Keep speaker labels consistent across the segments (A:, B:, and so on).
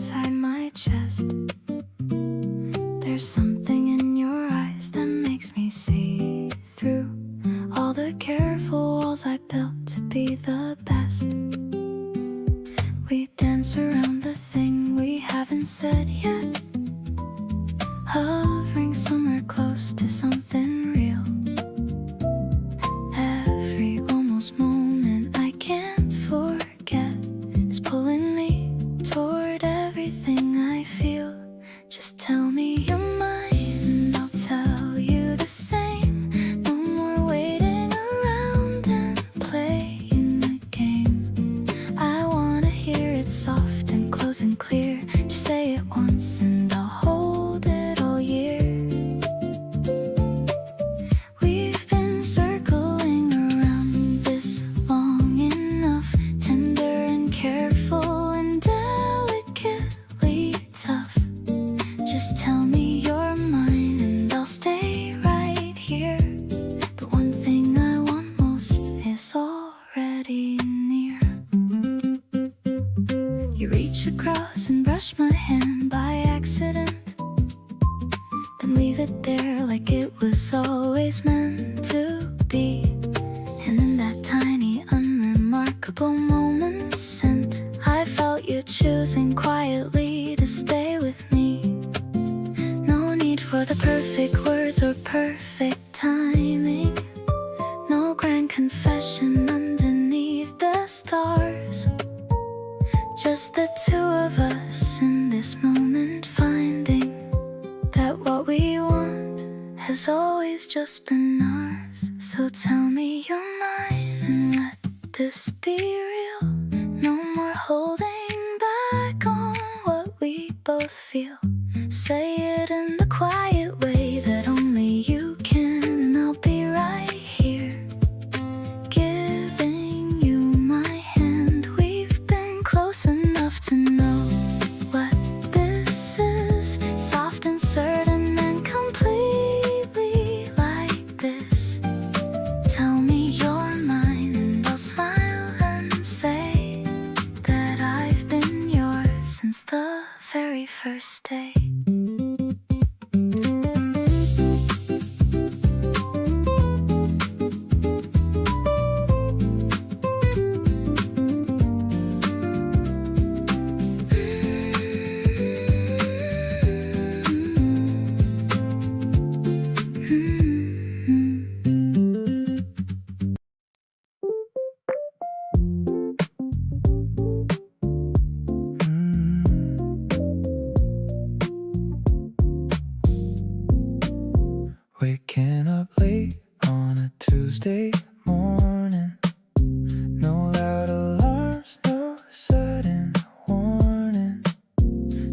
A: inside my chest. There's something in your eyes that makes me see through all the careful walls I built to be the best. We dance around the thing we haven't said yet, hovering somewhere close to something real. Every almost moment I can't forget is pulling me toward everything I feel. Just tell me you're mine and I'll tell you the same. No more waiting around and playing the game. I wanna hear it soft and close and clear. Just say it once and I'll hold it all year. We've been circling around this long enough, tender and careful and delicately tough. Just tell me you're mine and I'll stay right here. The one thing I want most is already near. You reach across and brush my hand by accident, then leave it there like it was always meant to be. And in that tiny unremarkable moment sent, I felt you choosing quietly to stay with me. No need for the perfect words or perfect timing, no grand confession underneath the stars. Just the two of us in this moment, finding that what we want has always just been ours. So tell me you're mine and let this be real. No more holding back on what we both feel. Say it in the quiet way that only you can, and I'll be right here, giving you my hand. We've been close enough to know what this is, soft and certain and completely like this. Tell me you're mine and I'll smile and say that I've been yours since the very first day.
B: Waking up late on a Tuesday morning, no loud alarms, no sudden warning,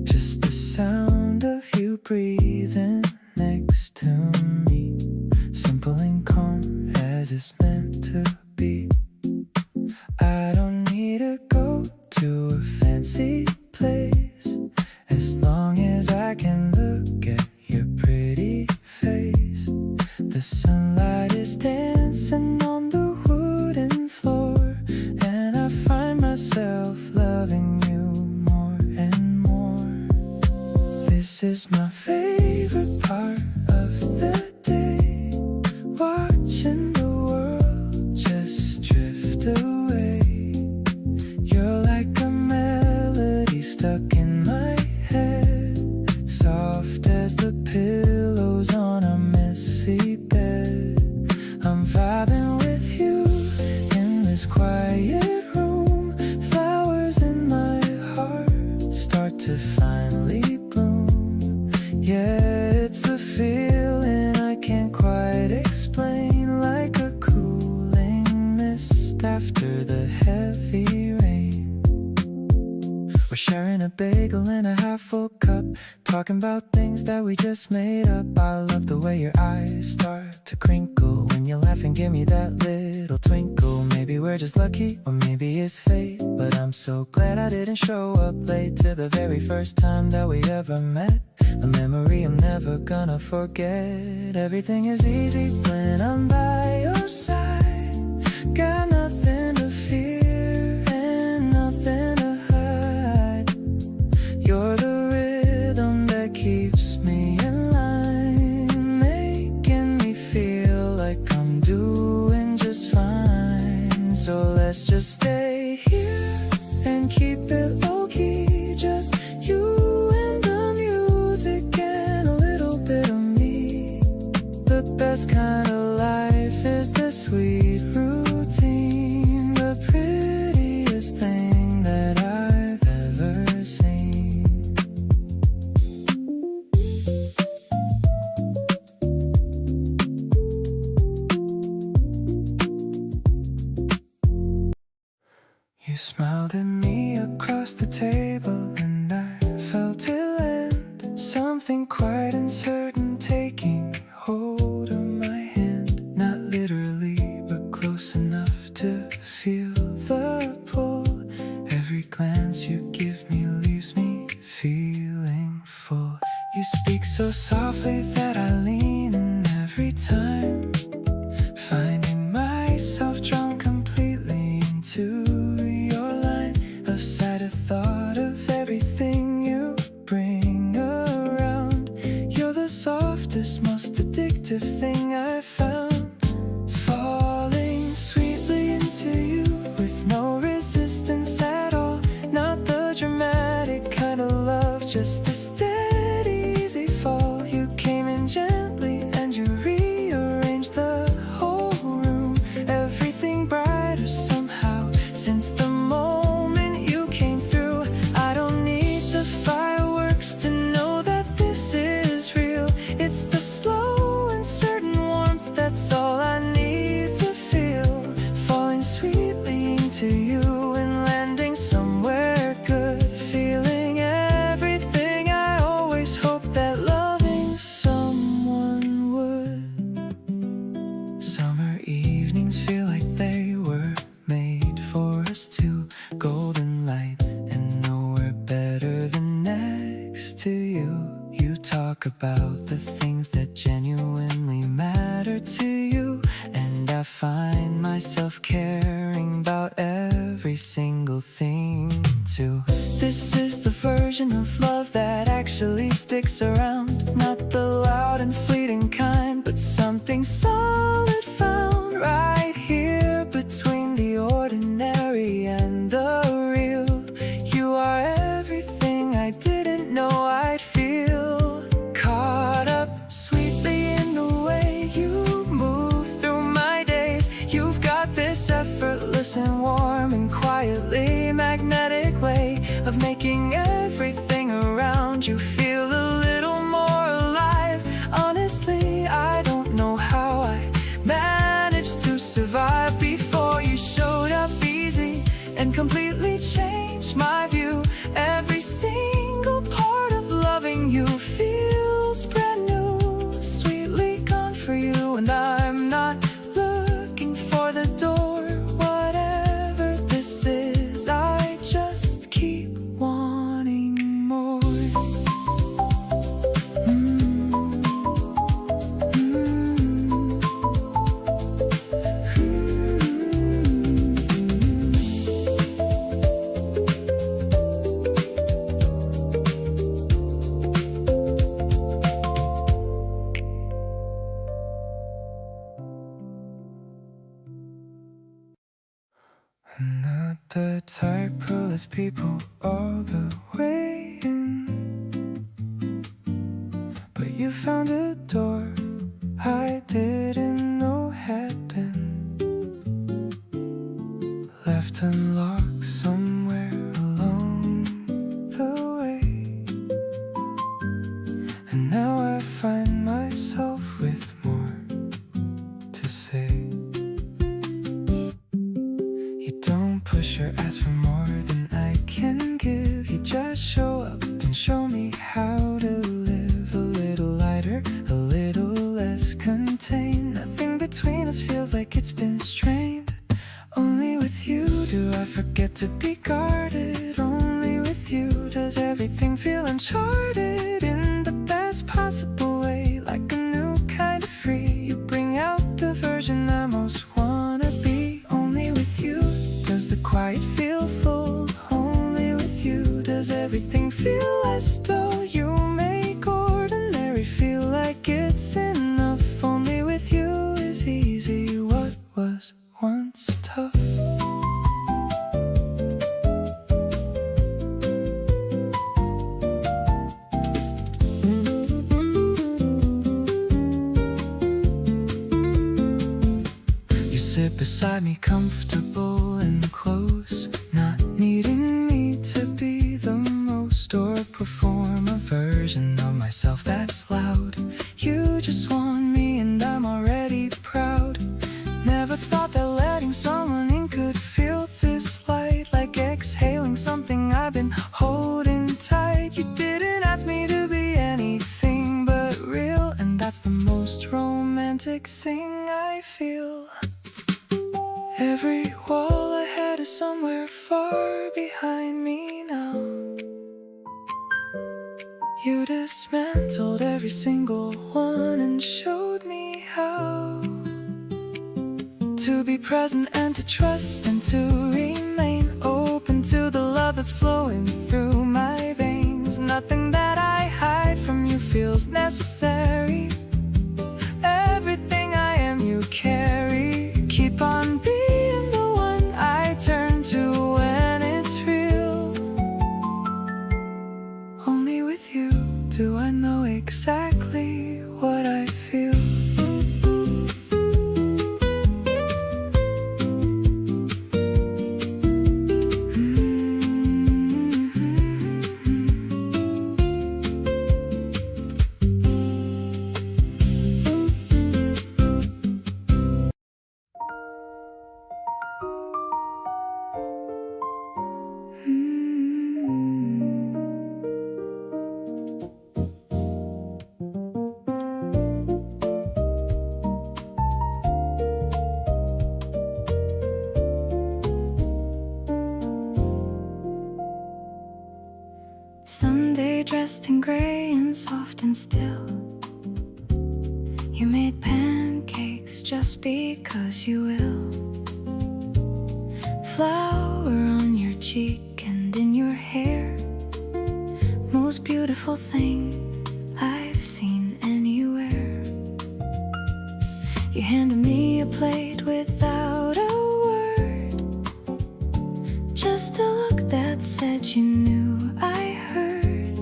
B: just the sound of you breathing next to me, simple and calm as it's meant to be. I don't need to go to a fancy place, as long as I can look at your pretty face. The sunlight is dancing on the wooden floor, and I find myself loving you more and more. This is my favorite part of the day, watching the world just drift away. You're like a melody stuck in my head, soft as the pillows on a messy bed. I'm vibing with you in this quiet room. Flowers in my heart start to finally bloom. Yeah, it's a feeling I can't quite explain, like a cooling mist after the heavy rain. We're sharing a bagel and a half-full cup, talking about things that we just made up. I love the way your eyes start to crinkle when you laugh and give me that little twinkle. Maybe we're just lucky, or maybe it's fate, but I'm so glad I didn't show up late to the very first time that we ever met. A memory I'm never gonna forget. Everything is easy when I'm by your side. Got nothing to fear and nothing to hide. You're best kind of life is the sweet routine, the prettiest thing that I've ever seen. You smiled at me across the table and I felt it land, something quite uncertain taking hold of my hand. Not literally, but close enough to feel the pull. Every glance you give me leaves me feeling full. You speak so softly that I lean in every time, finding myself drawn completely into your line of sight. A thought of everything you bring around. You're the softest, most addictive thing I've found. Falling sweetly into you with no resistance at all. Not the dramatic kind of love, just a steady, easy fall. You came in gently and you rearranged the whole room. Everything brighter somehow since the moment you came through. I don't need the fireworks to know that this is real. It's the slow and certain warmth, that's all I need to feel. Falling sweetly into you and landing somewhere good. Feeling everything I always hoped that loving someone would. Summer evenings feel like they were made for us two. Golden light and nowhere better than next to you. You talk about the things that genuinely matter to you, and I find myself caring about every single thing too. This is the version of love that actually sticks around. Not the loud and fleeting kind, but something solid found right here between the ordinary and the real. You are everything I didn't know I'd feel. Caught up sweetly in the way you move through my days. You've got this effortless and warm and quietly magnetic way of making everything around you feel a little more alive. Honestly, I don't know how I managed to survive before you showed up easy and completely changed my view. Every single part of loving you feels brand new, sweetly gone for you, and I'm not looking for the door. Whatever this is, I just keep wanting more. I'm not the type who lets people all the way in, but you found a door I didn't know had been left unlocked somewhere along the way. And now I find myself with more to say. You don't push or ask for more than I can give. You just show up and show me how to live a little lighter, a little less contained. Nothing between us feels like it's been strained. Only with you do I forget to be guarded. Only with you does everything feel uncharted in the best possible way, like a new kind of free. You bring out the version I most wanna be. Only with you does the quiet feel full. Only with you does everything feel less dull. You make ordinary feel like it's enough. Only with you is easy what was once tough. sit beside me, comfortable and close, not needing me to be the most or perform a version of myself that's loud. You just want me and I'm already proud. Never thought that letting someone in could feel this light, like exhaling something I've been holding tight. You didn't ask me to be anything but real, and that's the most romantic thing I feel. Every wall ahead is somewhere far behind me now. You dismantled every single one and showed me how to be present and to trust and to remain open to the love that's flowing through my veins. Nothing that I hide from you feels necessary. Everything I am you carry. Keep on being the one I turn to when it's real. Only with you do I know exactly what I feel.
A: Sunday dressed in gray and soft and still. You made pancakes just because you will. Flower on your cheek and in your hair. Most beautiful thing I've seen anywhere. You handed me a plate without a word. Just a look that said you knew I heard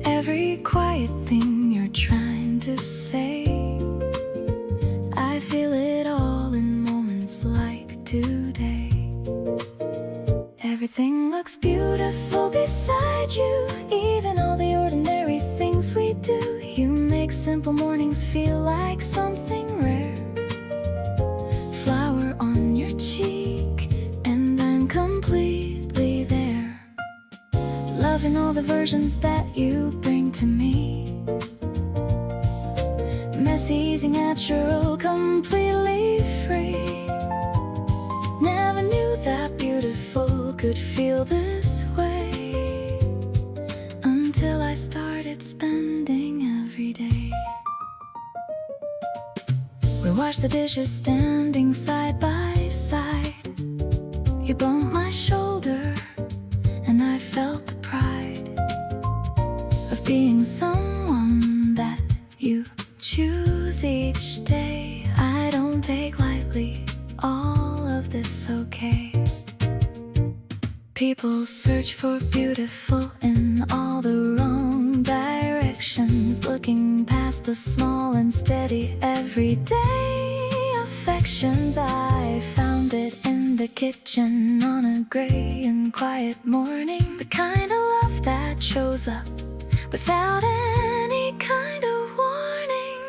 A: every quiet thing you're trying to say. I feel it all in moments like today. Everything looks beautiful beside you, even all the ordinary things we do. You make simple mornings feel like something rare. Flower on your cheek and I'm completely there. Loving all the versions that you bring to me. Messy, easy, natural, completely free. Never knew that beautiful could feel this way until I started spending every day. We washed the dishes standing side by side. You bumped my shoulder and I felt the pride of being someone that you choose each day. I don't take lightly all of this, okay? People search for beautiful in all the wrong directions, looking past the small and steady everyday affections. I found it in the kitchen on a gray and quiet morning, the kind of love that shows up without any kind of warning.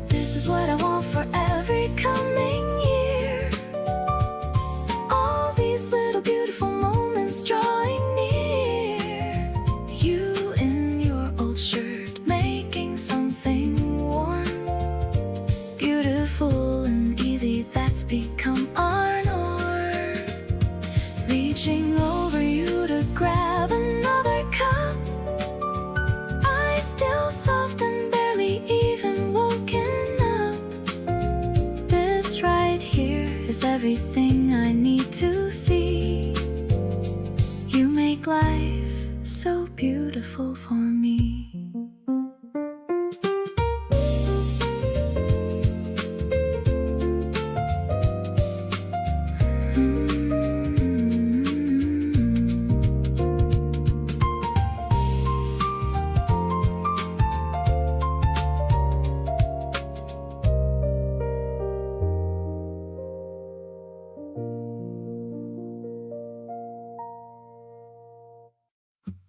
A: This is what I want for every coming year. All these little beautiful moments drawing near. You in your old shirt making something warm. Beautiful and easy, that's become our norm. Reaching over you to grab another cup. I still soft and barely even woken up. This right here is everything I need to see. You make life so beautiful for me.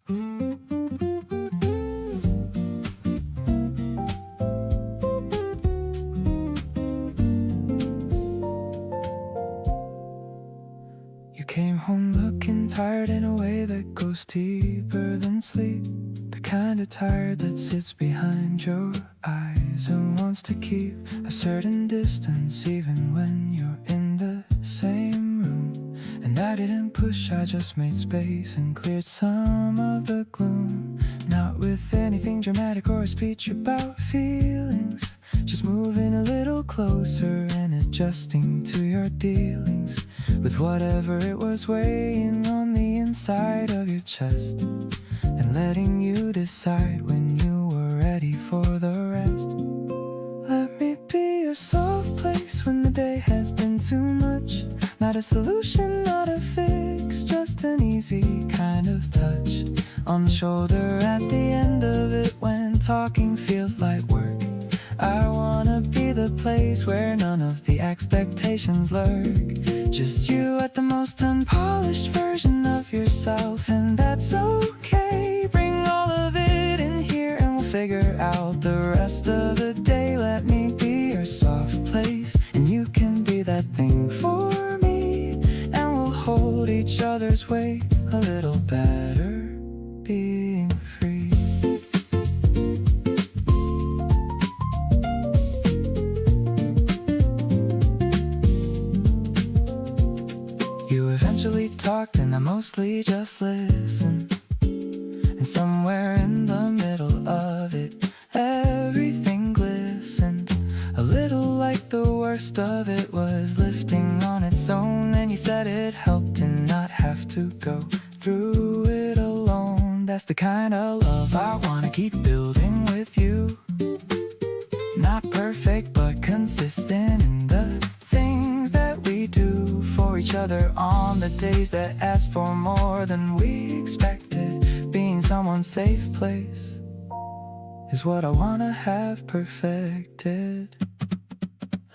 B: You came home looking tired in a way that goes deeper than sleep. The kind of tired that sits behind your eyes and wants to keep a certain distance even when you're in the same room. And I didn't push, I just made space and cleared some of the gloom. Not with anything dramatic or a speech about feelings, just moving a little closer and adjusting to your dealings with whatever it was weighing on the inside of your chest, and letting you decide when you were ready for the rest. Let me be your soft place when the day has been too much. Not a solution, not a fix, just an easy kind of touch on the shoulder at the end of it when talking feels like work. I wanna be the place where none of the expectations lurk. Just you at the most unpolished version of yourself, and that's okay. Bring all of it in here and we'll figure out the rest of the day. Let me be your soft place and you can be that thing for me, and we'll hold each other's weight a little better, being free. You eventually talked and I mostly just listened, and somewhere in the middle of it everything glistened. A little like the worst of it was lifting on its own, and you said it helped to not have to go through it alone. That's the kind of love I wanna keep building with you. Not perfect but consistent in the things that we do for each other on the days that ask for more than we expected. Being someone's safe place is what I wanna have perfected.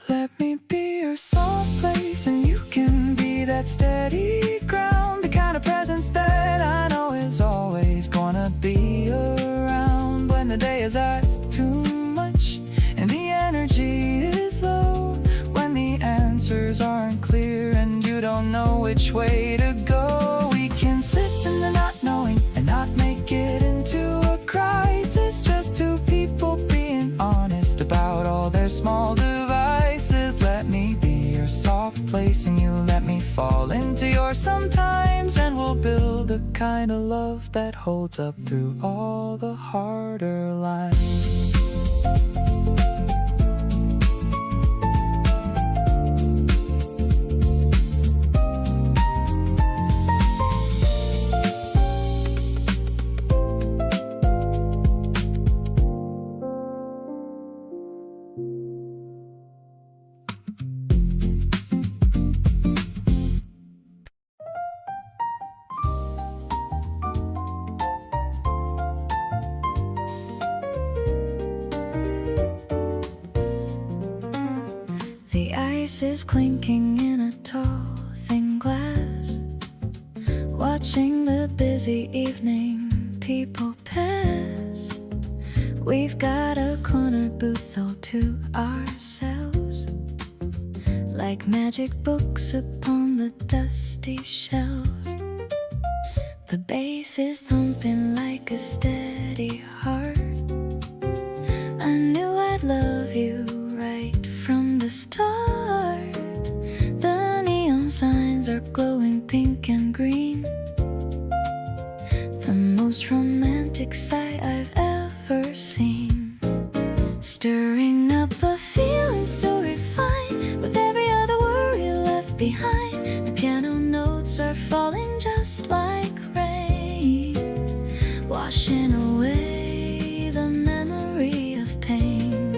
B: Let me be your soft place and you can be that steady ground, the kind of presence that I know is always gonna be around when the day is asked too much and the energy is low, when the answers aren't clear and you don't know which way to go. We can sit in the not knowing and not make it into a crisis, just two people being honest about all their small devices. Let me be your soft place and you let me fall into yours sometimes, and we'll build the kind of love that holds up through all the harder lines.
A: Is clinking in a tall, thin glass, watching the busy evening people pass. We've got a corner booth all to ourselves, like magic books upon the dusty shelves. The bass is thumping like a steady heart. I knew I'd love you right from the start. The neon signs are glowing pink and green, the most romantic sight I've ever seen. Stirring up a feeling so refined, with every other worry left behind. The piano notes are falling just like rain, washing away the memory of pain.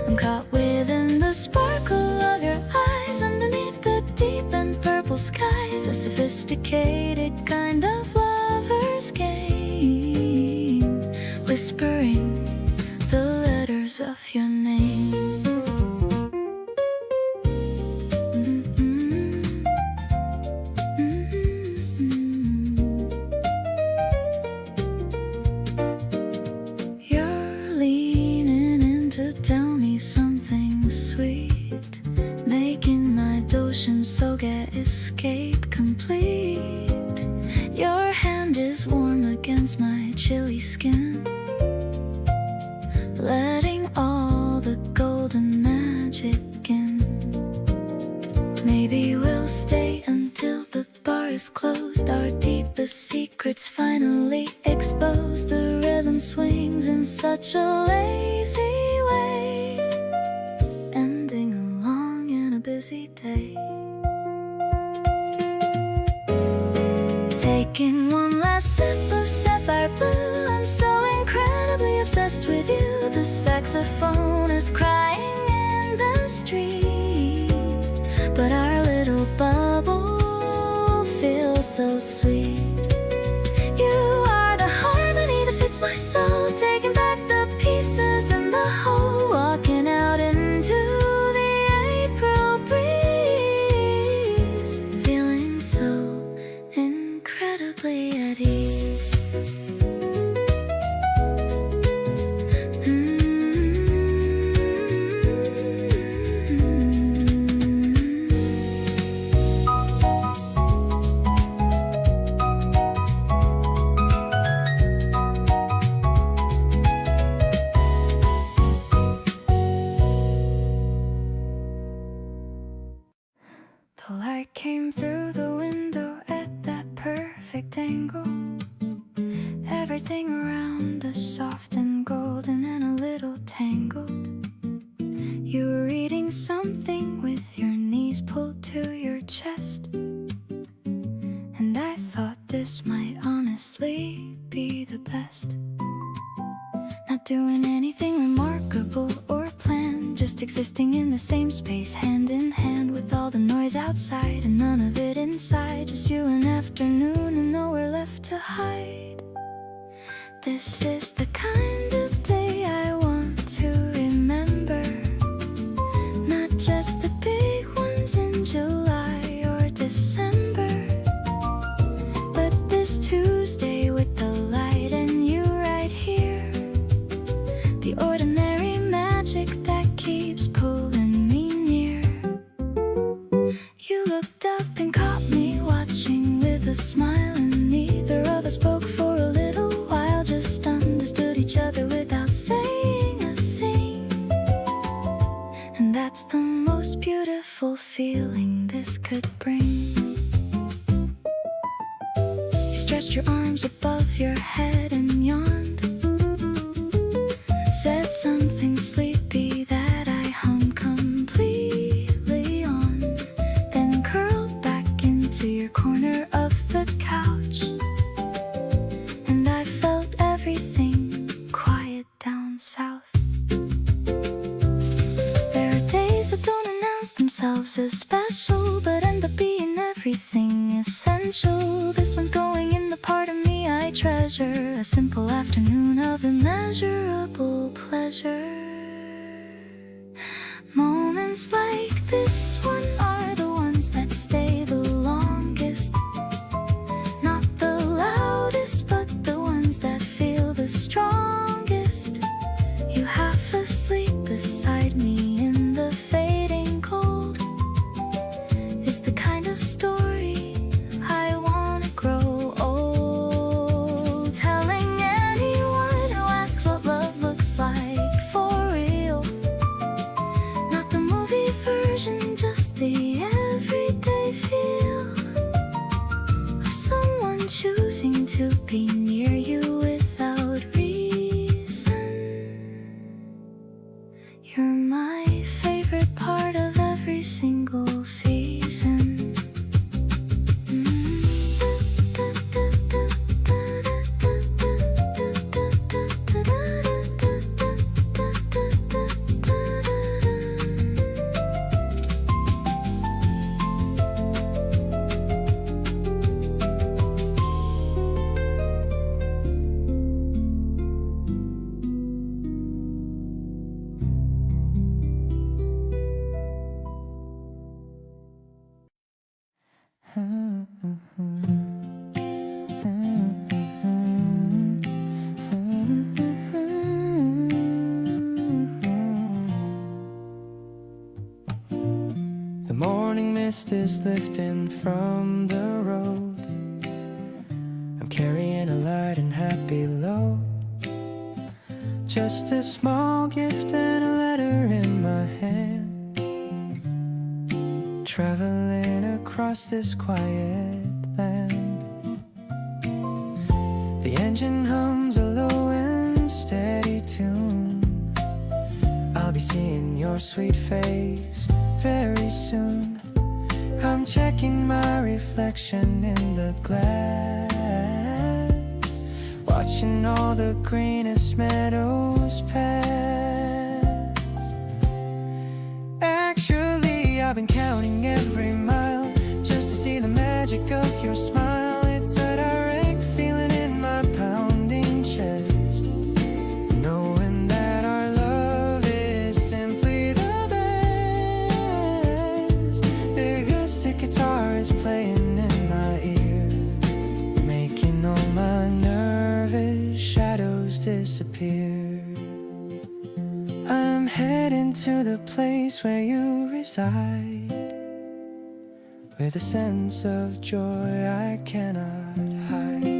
A: I'm caught within the sparkle of your eyes, underneath the deep and purple skies. A sophisticated kind of lover's game, whispering the letters of your name. chicken. Maybe we'll stay until the bar is closed, our deepest secrets finally exposed. The rhythm swings in such a lazy way, ending a long and a busy day. Taking one last sip of sapphire blue, I'm so incredibly obsessed with you. The saxophone is crying in the street, but our little bubble feels so sweet. You are the harmony that fits my soul, taking back the pieces and the whole, walking out into the April breeze, feeling so incredibly at ease. The light came through the window at that perfect angle. Everything around us soft and golden and a little tangled. You were reading something with your knees pulled to your chest, and I thought this might honestly be the best. Not doing anything remarkable or planned, just existing in the same space, hand in hand with all the noise outside and none of it inside. Just you and afternoon and nowhere left to hide. This is the kind of day I want to remember, not just the big ones in July or December, but this Tuesday with the light and you right here. The ordinary magic that keeps pulling me near. You looked up and caught me watching with a smile, and neither of us spoke for a little while, just understood each other without saying a thing. And that's the most beautiful feeling this could bring. You stretched your arms above your head and yawned, said something sleepy that I hung completely on, then curled back into your corner of the couch, and I felt everything quiet down south. There are days that don't announce themselves as special, but end up being everything essential. This one's going in the part of me I treasure, a simple afternoon of immeasurable pleasure. Moments like this one are the ones that stay the longest, not the loudest, but the ones that feel the strongest. You half asleep beside me in the fading cold is the kind of story I wanna grow old, telling anyone who asks what love looks like for real. Not the movie version, just the everyday feel of someone choosing to be near you without reason. You're my favorite part of every single season.
B: The morning mist is lifting from the road. I'm carrying a light and happy load. Just a small gift and a letter in my hand. traveling across this quiet land. The engine hums a low and steady tune. I'll be seeing your sweet face very soon. I'm checking my reflection in the glass, watching all the greenest meadows pass. Actually, I've been counting every mile just to see the magic of your smile. It's a direct feeling in my pounding chest, knowing that our love is simply the best. The acoustic guitar is playing in my ear, making all my nervous shadows disappear. I'm heading to the place where you reside, with a sense of joy I cannot hide.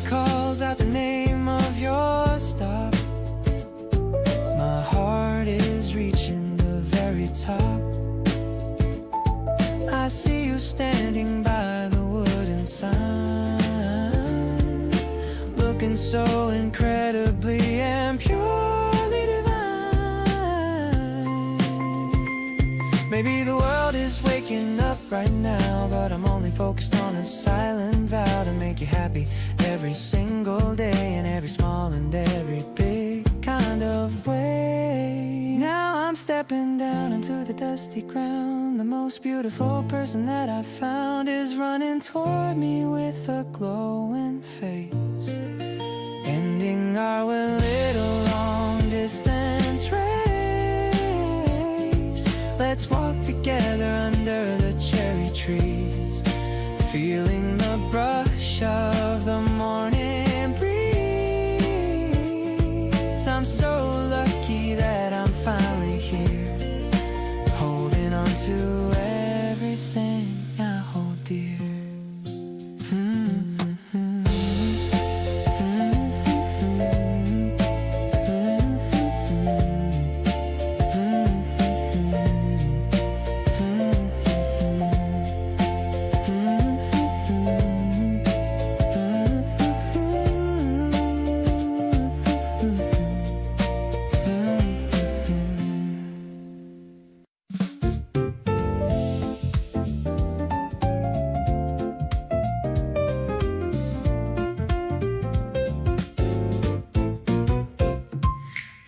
B: Calls out the name of your stop. My heart is reaching the very top. I see you standing by the wooden sign, looking so incredibly and purely divine. Maybe the world is waking up right now, but I'm only focused on a silent vow to make you happy every single day, in every small and every big kind of way. Now I'm stepping down into the dusty ground. The most beautiful person that I've found is running toward me with a glowing face, ending our little long distance race. Let's walk together under the cherry trees, feeling the brush of the morning breeze. I'm so lucky that I'm finally here, holding on to everything I hold dear.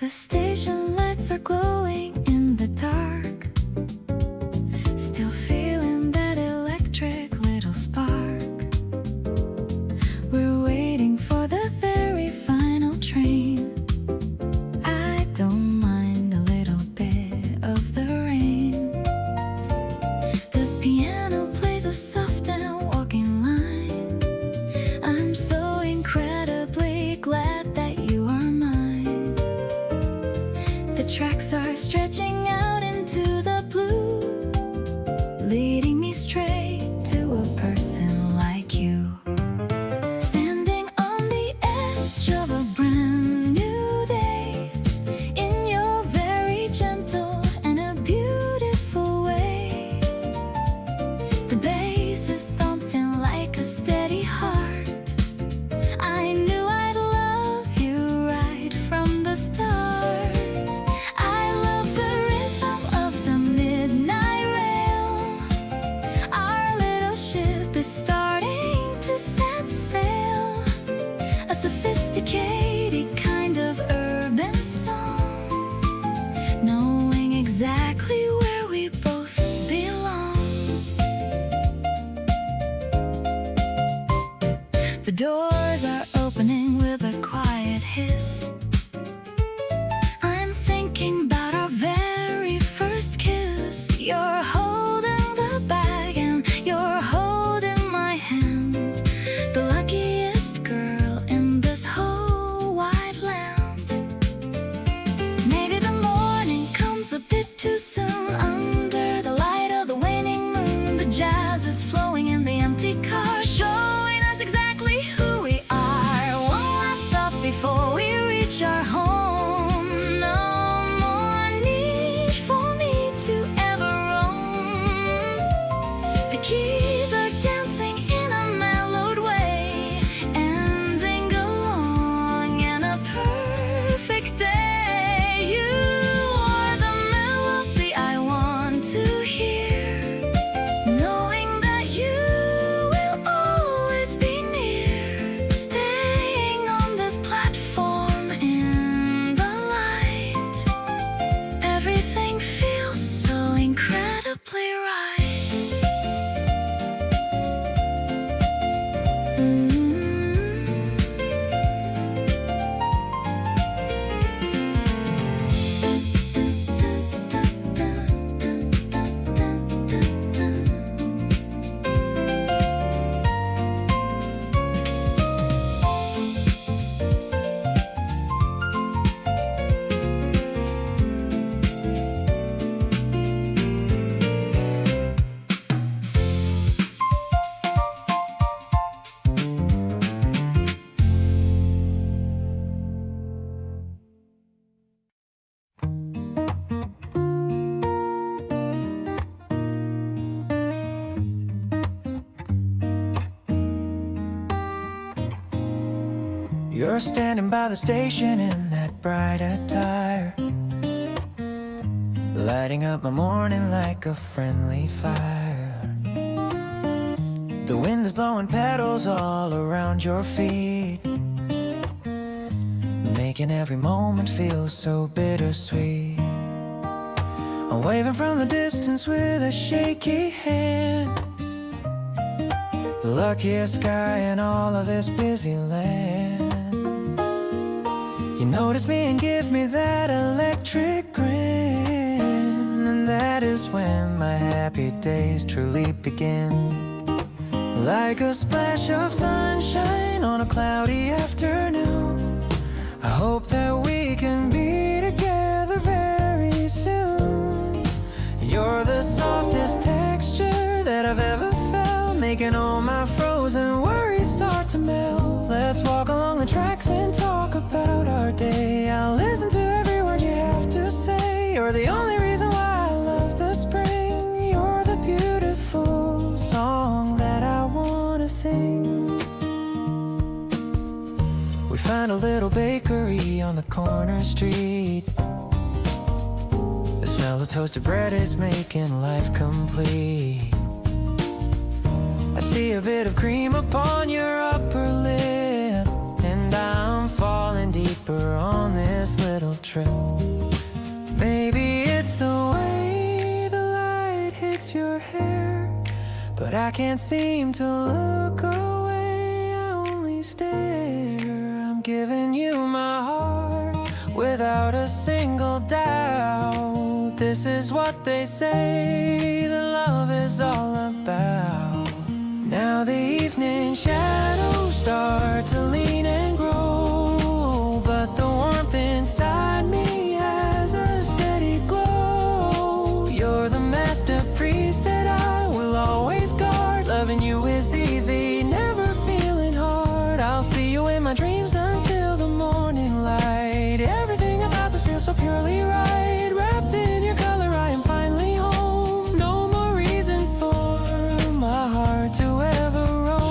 A: The station lights are glowing in the dark, still feeling that electric little spark. We're waiting for the very final train. I don't mind a little bit of the rain. The piano plays a soft and walking line. I'm so incredibly glad that you are mine. The tracks are stretching out into the blue, leading me straight to a person like you. Standing on the edge of a brand new day, in your very gentle and a beautiful way. The bass is thumping like a steady heart. I knew I'd love you right from the start. I love the rhythm of the midnight rail. Our little ship is starting to set sail, a sophisticated kind of urban song, knowing exactly where we both belong. The doors are opening with a quiet hiss. I'm thinking about our very first kiss. You're holding the bag and you're holding my hand, the luckiest girl in this whole
B: You're standing by the station in that bright attire, lighting up my morning like a friendly fire. The wind is blowing petals all around your feet, making every moment feel so bittersweet. I'm waving from the distance with a shaky hand, the luckiest guy in all of this busy land. You notice me and give me that electric grin, and that is when my happy days truly begin. Like a splash of sunshine on a cloudy afternoon, I hope that we can be together very soon. You're the softest texture that I've ever felt, making all my frozen worries start to melt. Let's walk along the tracks and talk about our day. I'll listen to every word you have to say. You're the only reason why I love the spring. You're the beautiful song that I wanna sing. We find a little bakery on the corner street. The smell of toasted bread is making life complete. I see a bit of cream upon your upper lip, and I'm falling deeper on this little trip. Maybe it's the way the light hits your hair, but I can't seem to look away, I only stare. I'm giving you my heart without a single doubt. This is what they say that love is all about. Now the evening shadows start to lean and grow, but the warmth inside me has a steady glow. You're the masterpiece that I will always guard. Loving you is easy, never feeling hard. I'll see you in my dreams until the morning light. Everything about this feels so purely right. Wrapped in your color, I am finally home. No more reason for my heart to ever roam.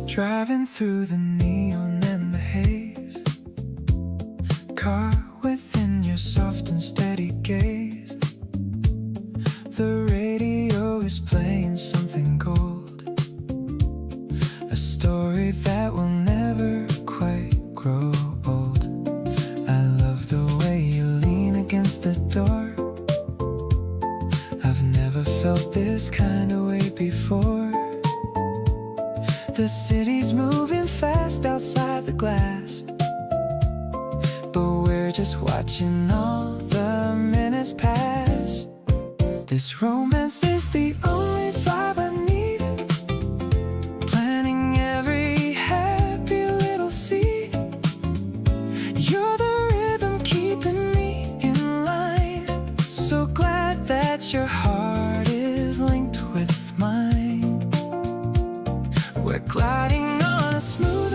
B: Driving through the neon and the haze, caught within your soft and steady gaze. The radio is playing something gold, a story that will never quite grow old. I love the way you lean against the door. I've never felt this kind of way before. The city's moving fast outside the glass, but we're just watching all the minutes pass. This romance is the only vibe I need, planting every happy little seed. You're the rhythm keeping me in line, so glad that your heart is linked with mine. We're gliding on a smooth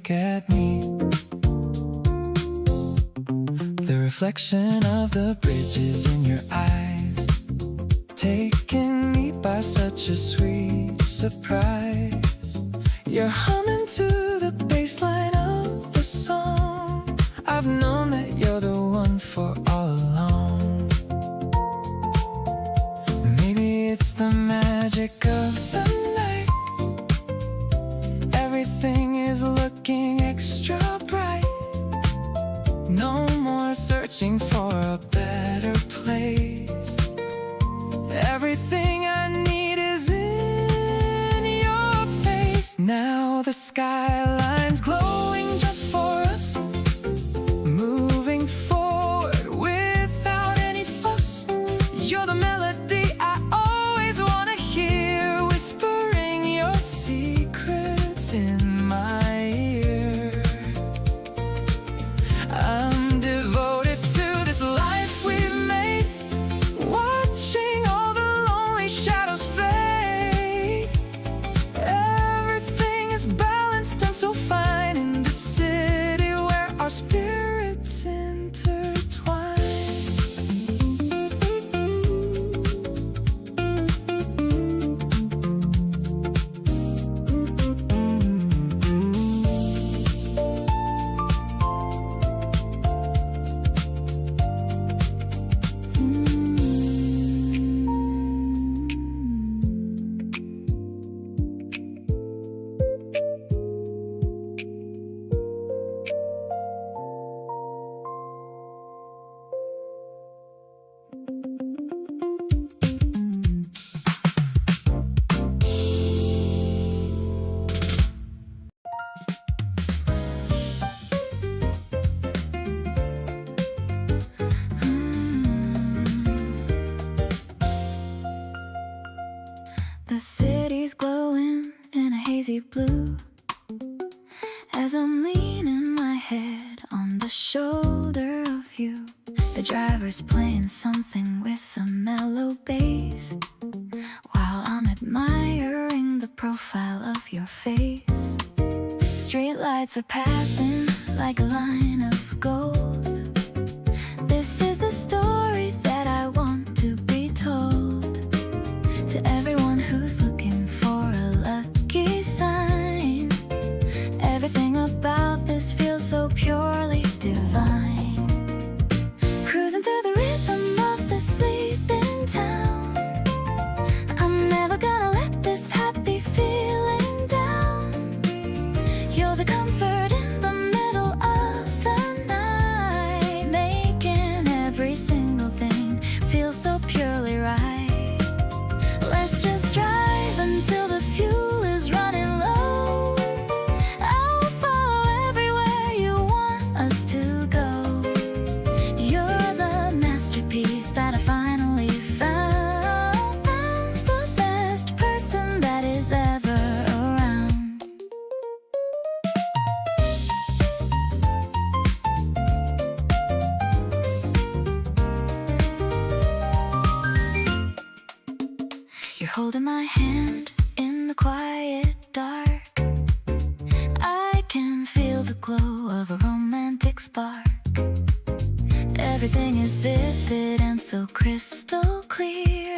B: look at me. The reflection of the bridges in your eyes, taking me by such a sweet surprise. You're humming to the bass line of the song. I've known that you're the one for all along. Maybe it's the magic of the night. Everything is looking extra bright. No more searching for a better place. Everything I need is in your face. Now the skyline's glowing just for us, moving forward without any fuss. You're the melody I always want to hear, whispering your secrets in my ear. I'm devoted to this life we've made, watching all the lonely shadows fade. Everything is balanced and so fine in the city where our spirits intertwine.
A: The city's glowing in a hazy blue as I'm leaning my head on the shoulder of you. The driver's playing something with a mellow bass while I'm admiring the profile of your face. Street lights are passing like a line of gold. This is the story that I want to be told to everyone who's looking for a lucky sign. Everything about this feels so purely divine. Cruising through the rhythm of the sleeping town. I'm never gonna let this happy feeling down. You're the comfort in the middle of the night, making every single thing feel so purely right. Let's just drive until the fuel is running low. I'll follow everywhere you want us to go. You're the masterpiece that I finally found, the best person that is ever around. You're holding my hand in the quiet dark. I can feel the glow of a romantic spark. Everything is vivid and so crystal clear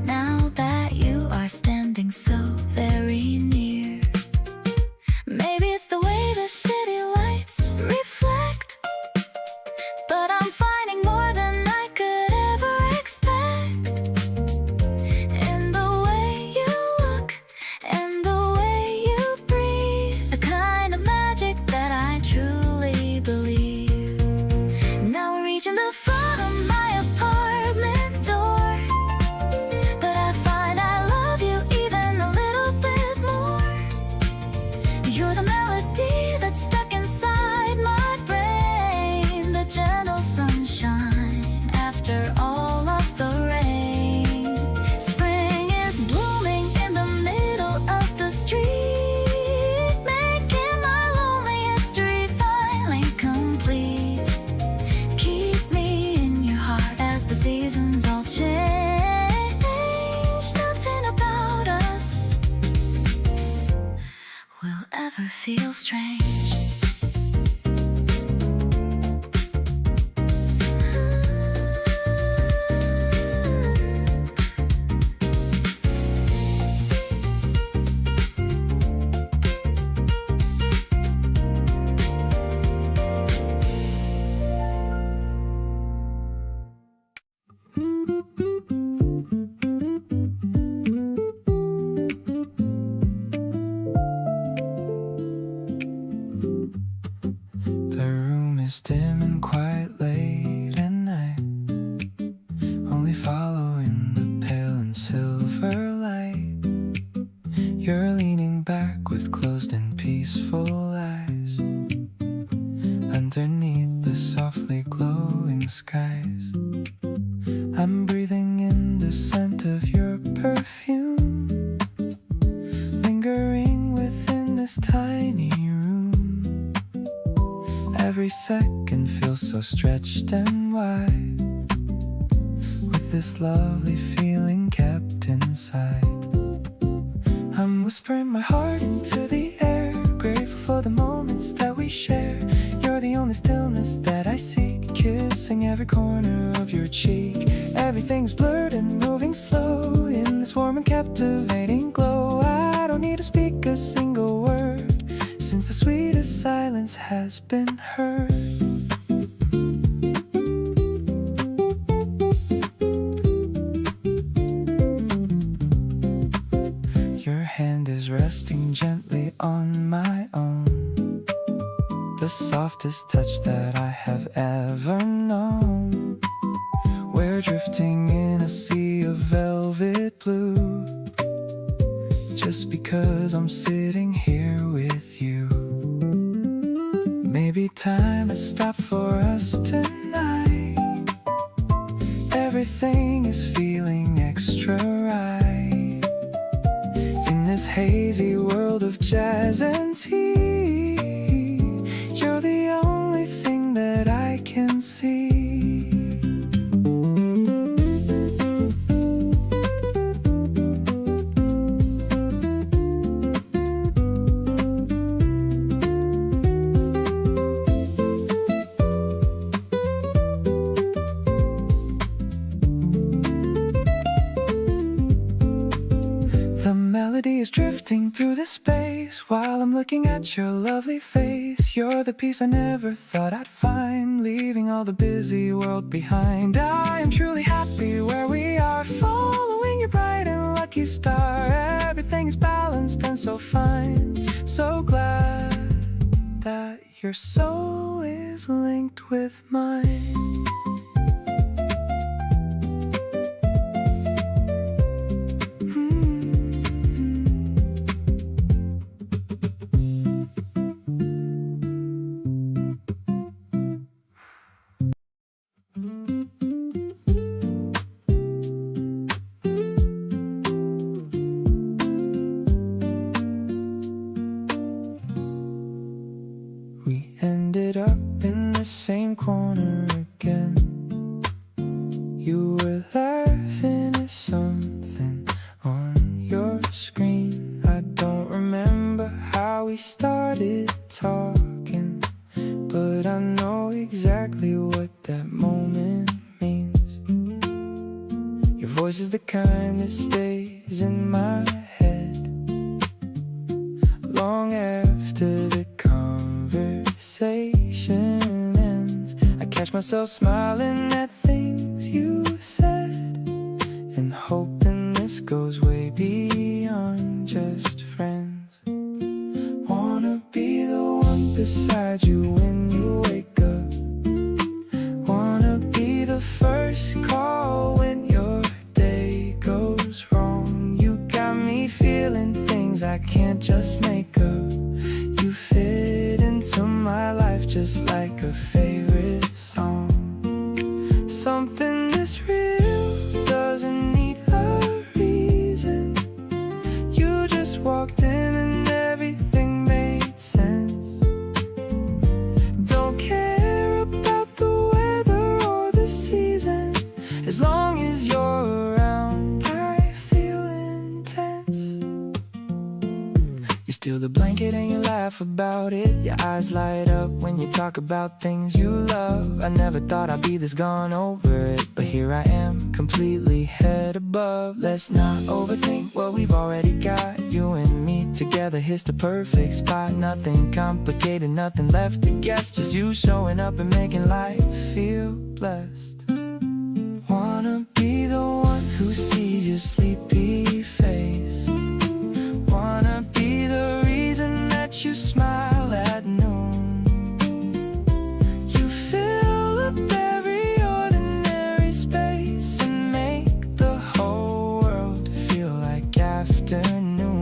A: now that you are standing so very near. Maybe it's the way the city lights reflect, but I'm finding more than I could ever expect. In the way you look and the way you breathe, the kind of magic that I truly believe. Now we're reaching the front of my apartment door, but I find I love you even a little bit more. strange.
B: It's dim and quiet late at night, only following the pale and silver light. You're leaning back with closed and peaceful eyes, underneath the softly glowing skies. I'm breathing in the scent of your perfume, lingering within this tiny room. Every second feels so stretched and wide, with this lovely feeling kept inside. I'm whispering my heart into the air, grateful for the moments that we share. You're the only stillness that I seek, kissing every corner of your cheek. Everything's blurred and moving slow in this warm and captivating glow. I don't need to speak a single word, since the sweetest silence has been heard. Your hand is resting gently on my own, the softest touch that I have ever known. We're drifting in a sea of velvet blue, just because I'm sitting here with you. Maybe time has stopped for us tonight. Everything is feeling extra right in this hazy world of jazz and tea. You're the only thing that I can see. Is drifting through the space while I'm looking at your lovely face. You're the peace I never thought I'd find, leaving all the busy world behind. I am truly happy where we are, following your bright and lucky star. Everything is balanced and so fine. So glad that your soul is linked with mine. We ended up in the same corner again. You were laughing at something on your screen. I don't remember how we started talking, but I know exactly what that moment means. Your voice is the kind that stays in my head long after the conversation ends. I catch myself smiling at things you said, and hoping this goes way beyond just friends. Wanna be the one beside you when you wake up. Wanna be the first call when your day goes wrong. You got me feeling things I can't just make up. You fit into my life just like a favorite song. Something this real doesn't need a reason. You just walked in and everything made sense. Don't care about the weather or the season, as long as you're around I feel intense. You steal the blanket and you laugh about it. Your eyes light up when you talk about things you love. I never thought I'd be this gone over it, but here I am, completely head above. Let's not overthink what we've already got. You and me together, here's the perfect spot. Nothing complicated, nothing left to guess. Just you showing up and making life feel blessed. Wanna be the one who sees your sleepy face. Wanna be the reason that you smile at noon. You fill up every ordinary space and make the whole world feel like afternoon.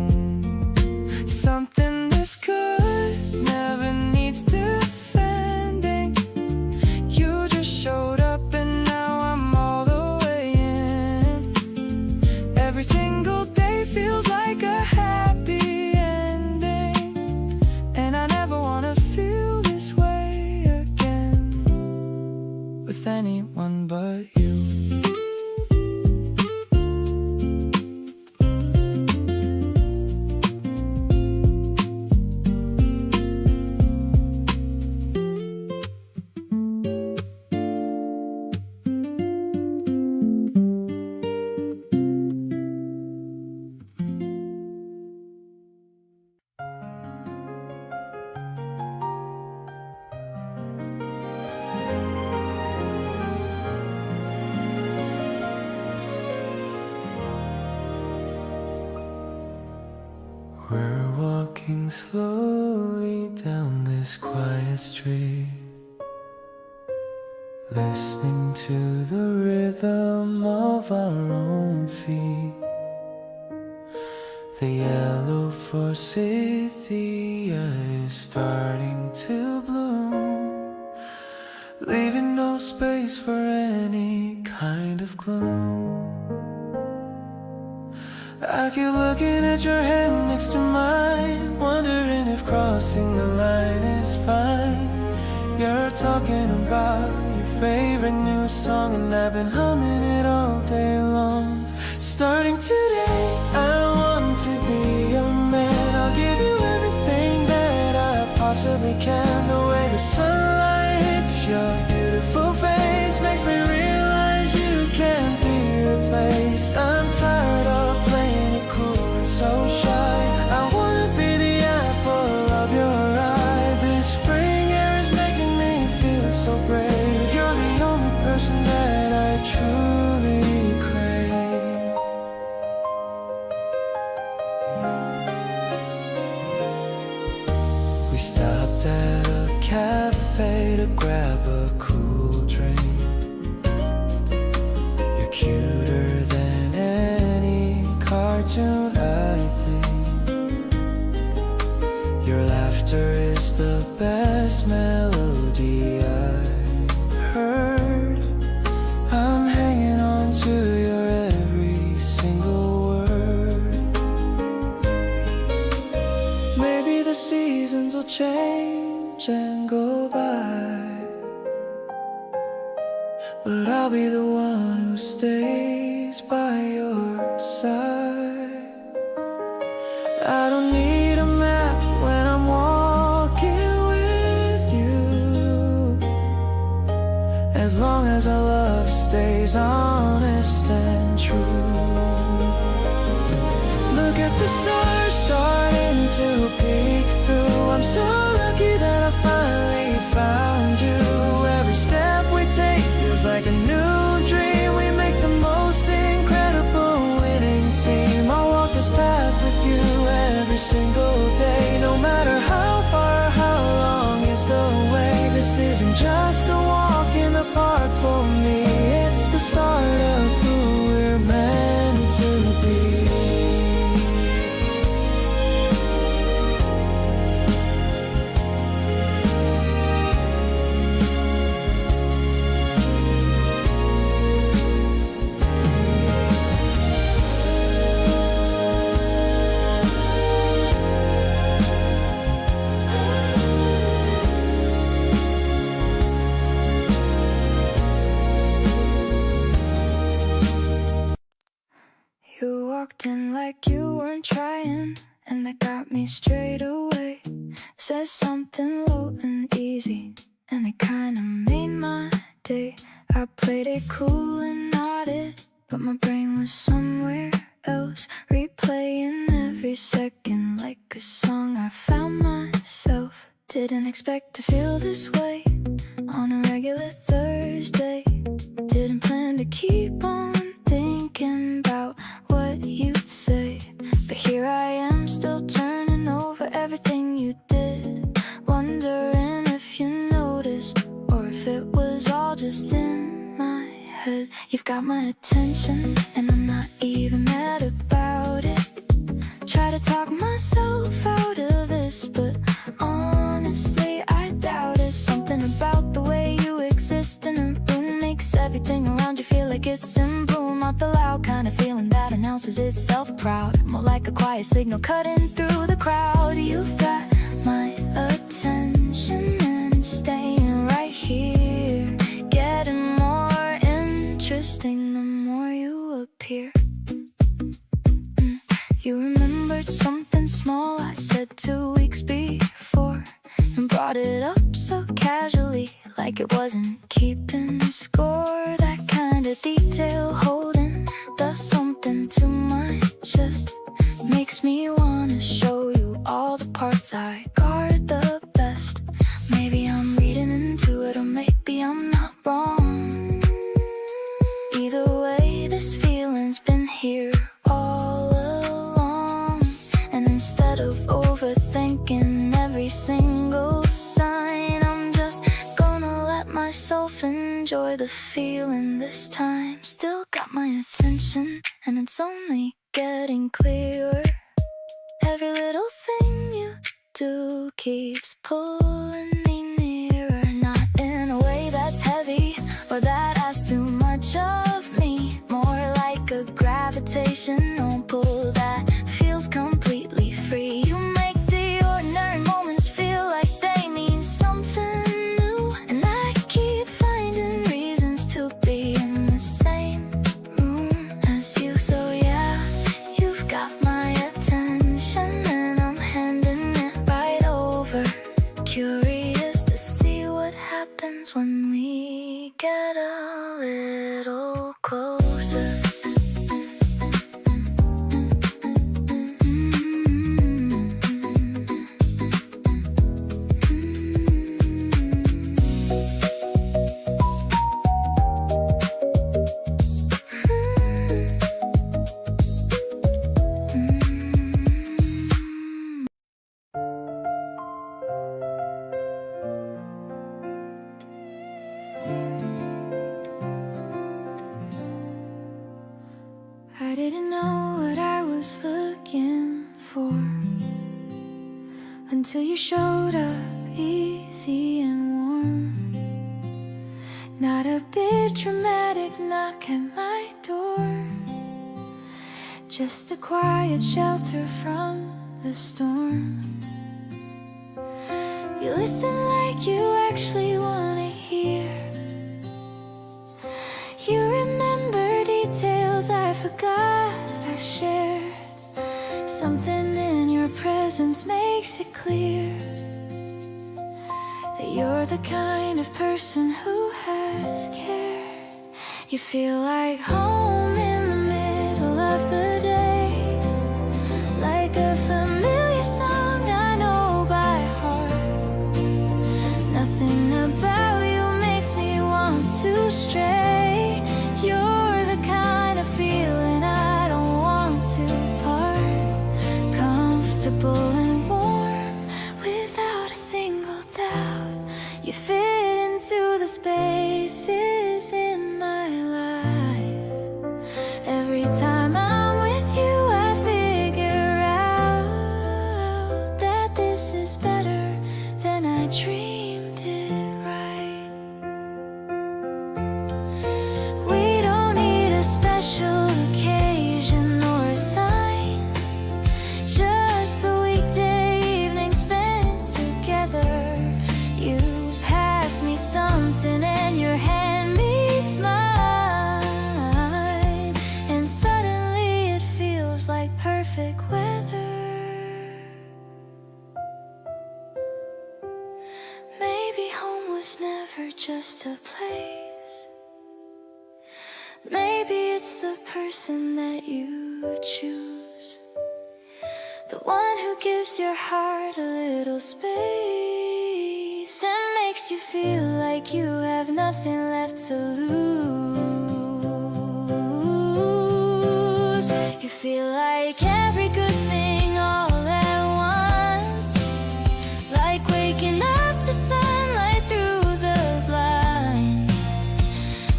B: Something this good never needs defending. You just showed up and now I'm all the way in. Every single day feels like a happy ending, and I never wanna feel this way again with anyone but you. We're walking slowly down this quiet street, listening to the rhythm of our own feet. The yellow forsythia is starting to bloom, leaving no space for any kind of gloom. I keep looking at your hand next to mine, wondering if crossing the line is fine. You're talking about your favorite new song, and I've been humming it all day long. Starting today, I want to be your man. I'll give you everything that I possibly can. The way the sunlight hits your beautiful face makes me realize you can't be replaced. I'm tired of playing it cool and so shy. I wanna be the apple of your eye. This spring air is making me feel so brave. You're the only person that I truly crave. We stopped at a cafe to grab a cool drink. You're cuter than any cartoon, I think. Your laughter is the best melody I've heard. I'm hanging on to your every single word. Maybe the seasons will change and go by, but I'll be the one who stays by your side. I don't need a map when I'm walking with you, as long as our love stays honest and true. Look at the stars starting to peek through. I'm so lucky that I finally found you. Every step we take feels like a new dream. We make the most incredible winning team. I'll walk this path with you every single day, no matter how far, how long is the way. This isn't just a walk in the park for me, it's the start of who we're meant to be.
A: You walked in like you weren't trying, and that got me straight away. says something low and easy, and it kinda made my day. I played it cool and nodded, but my brain was somewhere else, replaying every second like a song I found myself. Didn't expect to feel this way on a regular Thursday. Didn't plan to keep on thinking about what you'd say, but here I am still turning over everything you did, wondering if you noticed or if it was all just in my head. You've got my attention and I'm not even mad about it. Try to talk myself out of this, but honestly I doubt it. Something about the way you exist in a room makes everything around you feel like it's in bloom. Not the loud kind of feeling that announces itself proud, more like a quiet signal cutting through the crowd. You've got my attention and it's staying right here, getting more interesting the more you appear. You remembered something small I said 2 weeks before, and brought it up so casually, like it wasn't keeping score. That kind of detail holding the something to my chest makes me wanna show you all the parts I guard the best. Maybe I'm reading into it, or maybe I'm not wrong. Either way, this feeling's been here all along, and instead of overthinking every single sign, I'm just gonna let myself enjoy the feeling this time. Still got my attention and it's only getting clearer. Every little thing you do keeps pulling me nearer, not in a way that's heavy or that asks too much of me, more like a gravitational pull that feels completely free. You make the ordinary moments feel like they mean something new, and I keep finding reasons to be in the same room as you. So yeah, you've got my attention and I'm handing it right over, curious to see what happens when we get a little closer. I didn't know what I was looking for until you showed up easy and warm. Not a bit dramatic knock at my door, just a quiet shelter from the storm. You listen like you actually want to hear. You remember details I forgot I shared. Something in your presence makes it clear that you're the kind of person who has care. You feel like home in the middle of the day, like a familiar song I know by heart. Nothing about you makes me want to stray. You're the kind of feeling I don't want to part. Comfortable and warm without a single doubt. You fit into the spaces in my life. Every time I'm with you I figure out that this is better than I dreamed it right. We don't need a special occasion or a sign, just the weekday evening spent together. You pass me something and your hand was never just a place. Maybe it's the person that you choose, the one who gives your heart a little space and makes you feel like you have nothing left to lose. You feel like every good thing all at once, like waking up to sunlight through the blinds.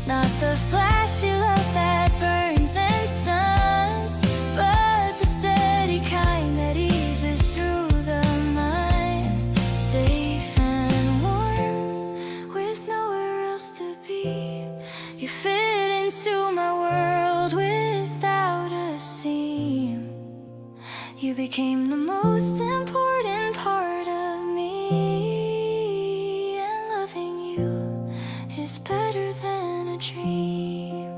A: Not the flashy love that burns and stuns, but the steady kind that eases through the mind. Safe and warm, with nowhere else to be. You fit into my world without a seam. You became the most important part of me, and loving you is better than a dream.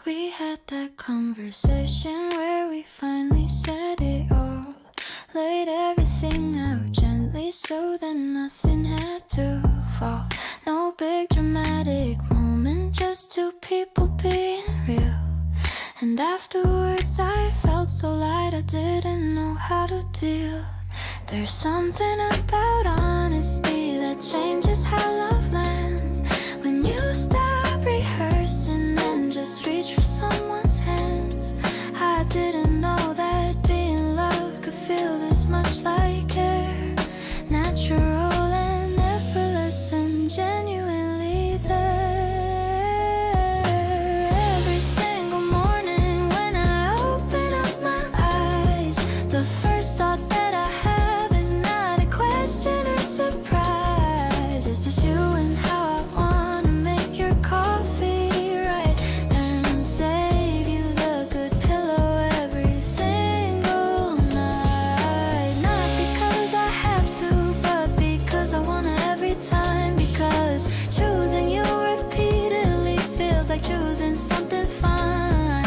A: We had that conversation where we finally said it all, laid everything out gently so that nothing had to fall. No big dramatic moment, just two people being real. And afterwards I felt so light I didn't know how to deal. There's something about honesty that changes how love lands. When you stop rehearsing and just reach for someone's hands. I didn't know that being loved could feel this much like care. Natural and effortless and genuinely there. Every single morning when I open up my eyes, the first thought that I have is not a question or surprise. It's just you and how I wanna make your coffee right and save you the good pillow every single night. Not because I have to, but because I wanna every time. Because choosing you repeatedly feels like choosing something fine.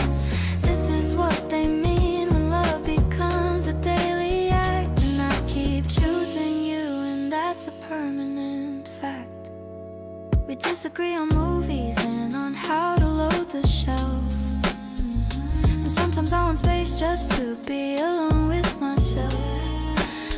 A: This is what they mean when love becomes a daily act. And I keep choosing you, and that's a permanent fact. We disagree on movies and on how to load the shelf. And sometimes I want space just to be alone with myself.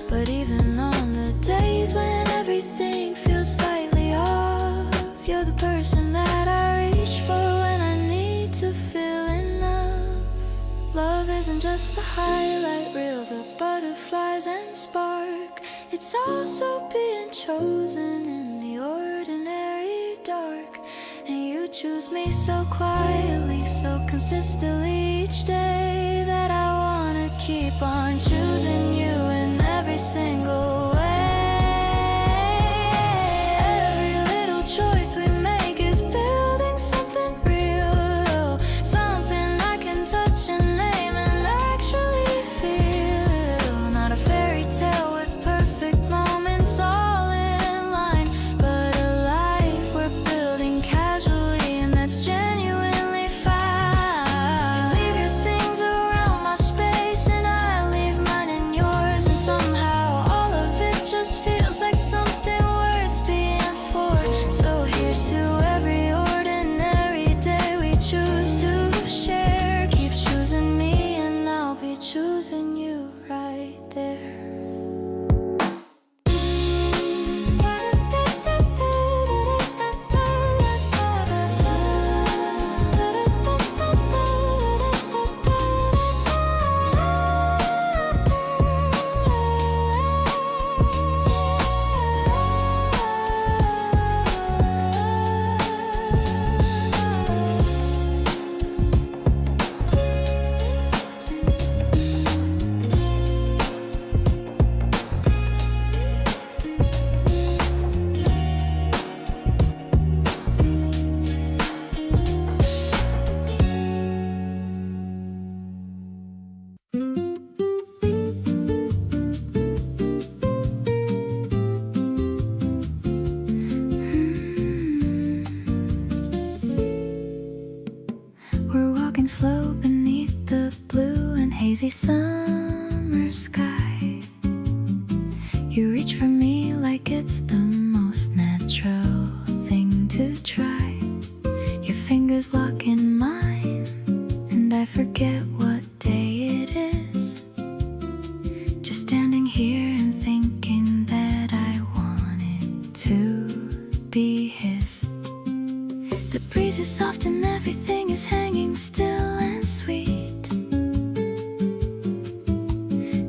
A: But even on the days when everything feels slightly off, you're the person that I reach for when I need to feel enough. Love isn't just the highlight reel, the butterflies and spark. It's also being chosen in the ordinary dark. And you choose me so quietly, so consistently each day, that I wanna keep on choosing you in every single way. Every little choice we make is building something real, something I can touch and name and actually feel. Not a fairy tale with perfect moments all in line, but a life we're building casually, and that's genuinely fine. You leave your things around my space and I leave mine in yours, and somehow all of it just feels like something worth being for. So here's to every ordinary day we choose to share. Keep choosing me and I'll be choosing you right there. hazy summer sky. You reach for me like it's the most natural thing to try. Your fingers lock in mine, and I forget what day it is. Just standing here and thinking that I wanted to be his. The breeze is soft and everything is hanging still and sweet.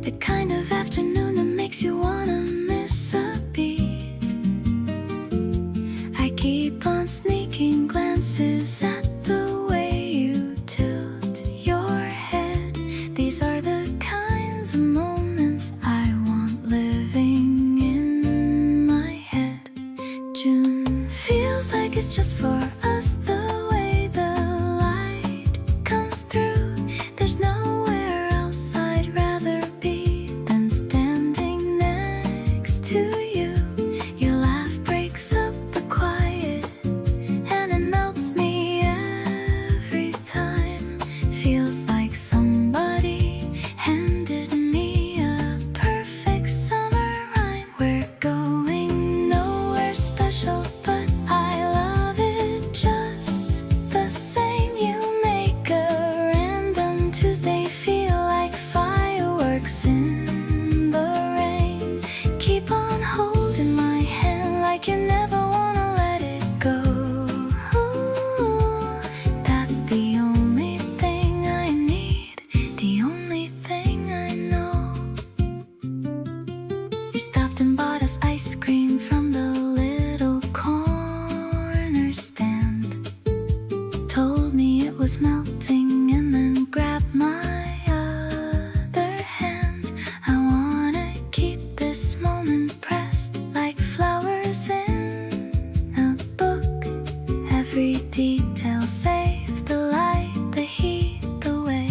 A: The kind of afternoon that makes you wanna miss a beat. I keep on sneaking glances at the way you tilt your head. These are the kinds of moments I want living in my head. June feels like it's just for us, the way the light comes through. There's nowhere else I'd rather be than standing next to you. Your laugh breaks up the quiet, and it melts me every time. Feels like somebody handed me a perfect summer rhyme. We're going nowhere special, but I love it just the same. You make a random Tuesday feel like fireworks in the rain. Keep on holding my hand like you never wanna let it go. Ooh, that's the only thing I need, the only thing I know. You stopped and bought us ice cream from the little corner stand. Told me it was melting and then grabbed my other hand. I wanna keep this moment pressed like flowers in a book. Every detail save the light, the heat, the way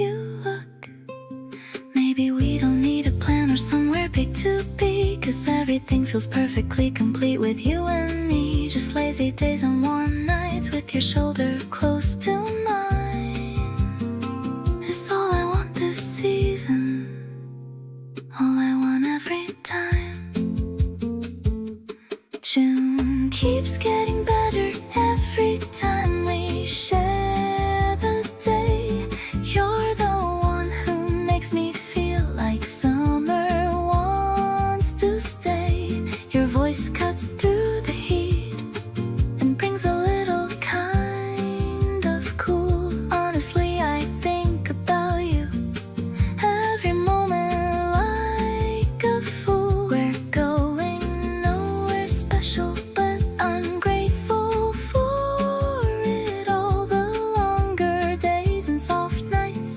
A: you look. Maybe we don't need a plan or somewhere big to be, 'cause everything feels perfectly complete with you and me. Just lazy days and warm nights with your shoulder close to mine. It's all I want this season, all I want every time. June keeps getting better every time we share the day. You're the one who makes me feel like summer wants to stay. Your voice cuts through the heat and brings a little kind of cool. Honestly, I think about you every moment like a fool. We're going nowhere special, but I'm grateful for it all. The longer days and soft nights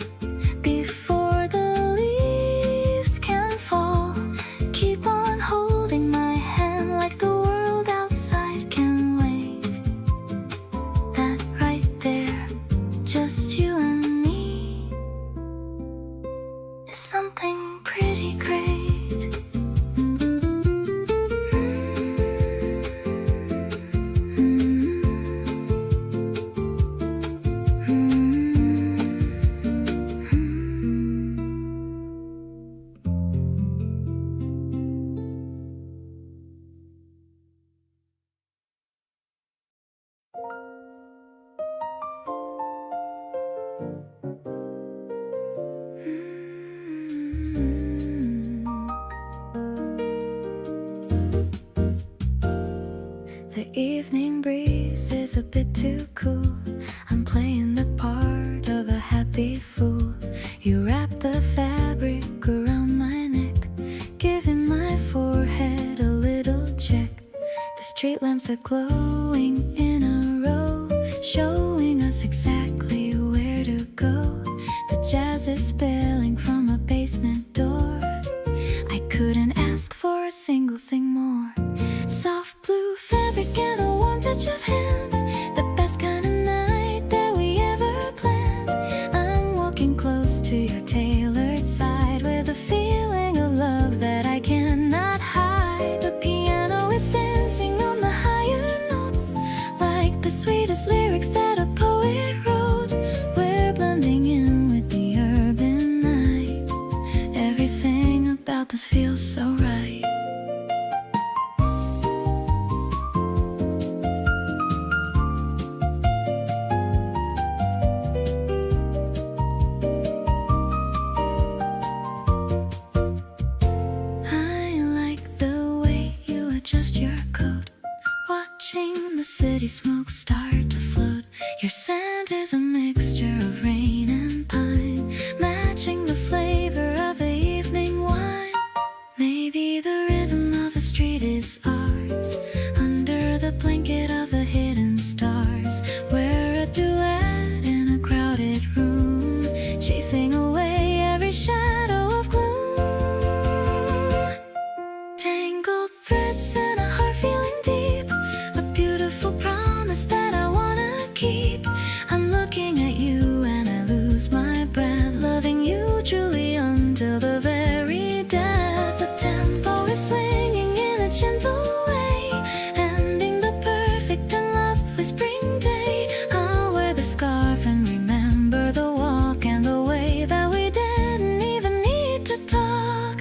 A: before the leaves can fall. Keep on holding my hand like the world outside can wait. That right there, just you and me, is something pretty great. The evening breeze is a bit too cool. I'm playing the part of a happy fool. You wrap the fabric around my neck, giving my forehead a little check. The street lamps are glowing in a row, showing us exactly where to go. The jazz is spilling from a basement door. I couldn't ask for a single thing more. Soft blue fabric and a warm touch of hand, the best kind of night that we ever planned. I'm walking close to your tailored side with a feeling of love that I cannot hide. The piano is dancing on the higher notes, like the sweetest lyrics that a poet wrote. We're blending in with the urban city smoke start to float. Your scent is a mixture of rain and pine, matching the flavor of the evening wine. Maybe the rhythm of the street is ours, under the blanket of the hidden stars. We're a duet in a crowded room, chasing away every shadow of gloom. Tangled threads in a heart feeling deep, a beautiful promise that I wanna keep. I'm looking at you and I lose my breath, loving you truly until the very death. The tempo is swinging in a gentle way, ending the perfect and lovely spring day. I'll wear the scarf and remember the walk and the way that we didn't even need to talk.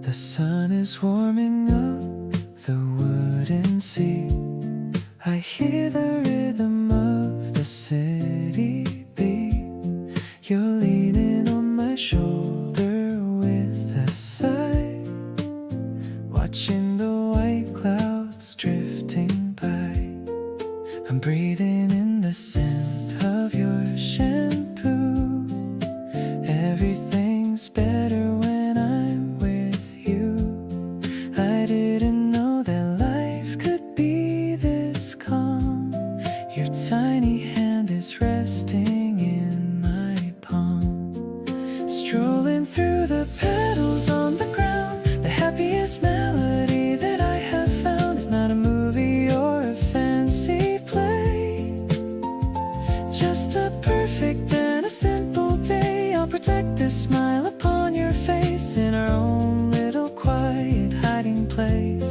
B: The sun is warming up the wooden sea. I hear the rhythm of the city beat. You're leaning on my shoulder with a sigh, watching the white clouds drifting by. I'm breathing in the scent of your shampoo. Everything's better when I'm with you. I didn't know that life could be this calm. Your tiny hand is resting in my palm. Strolling through the petals on the ground, the happiest melody that I have found is not a movie or a fancy play, just a perfect and a simple day. I'll protect this smile upon your face in our own little quiet hiding place.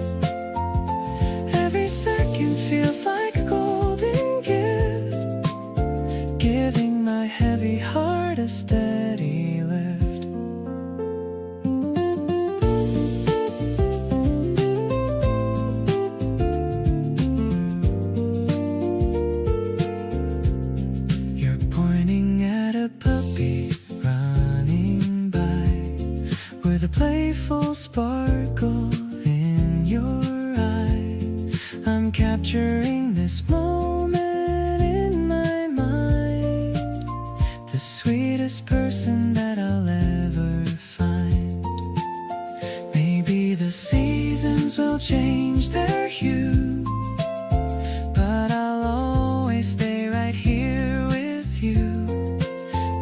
B: Every second feels like a golden gift, giving my heavy heart a steady lift. You're pointing at a puppy running by, with a playful sparkle in your eye. I'm capturing this moment in my mind, the sweetest person that I'll ever find. Maybe the seasons will change their hue, but I'll always stay right here with you.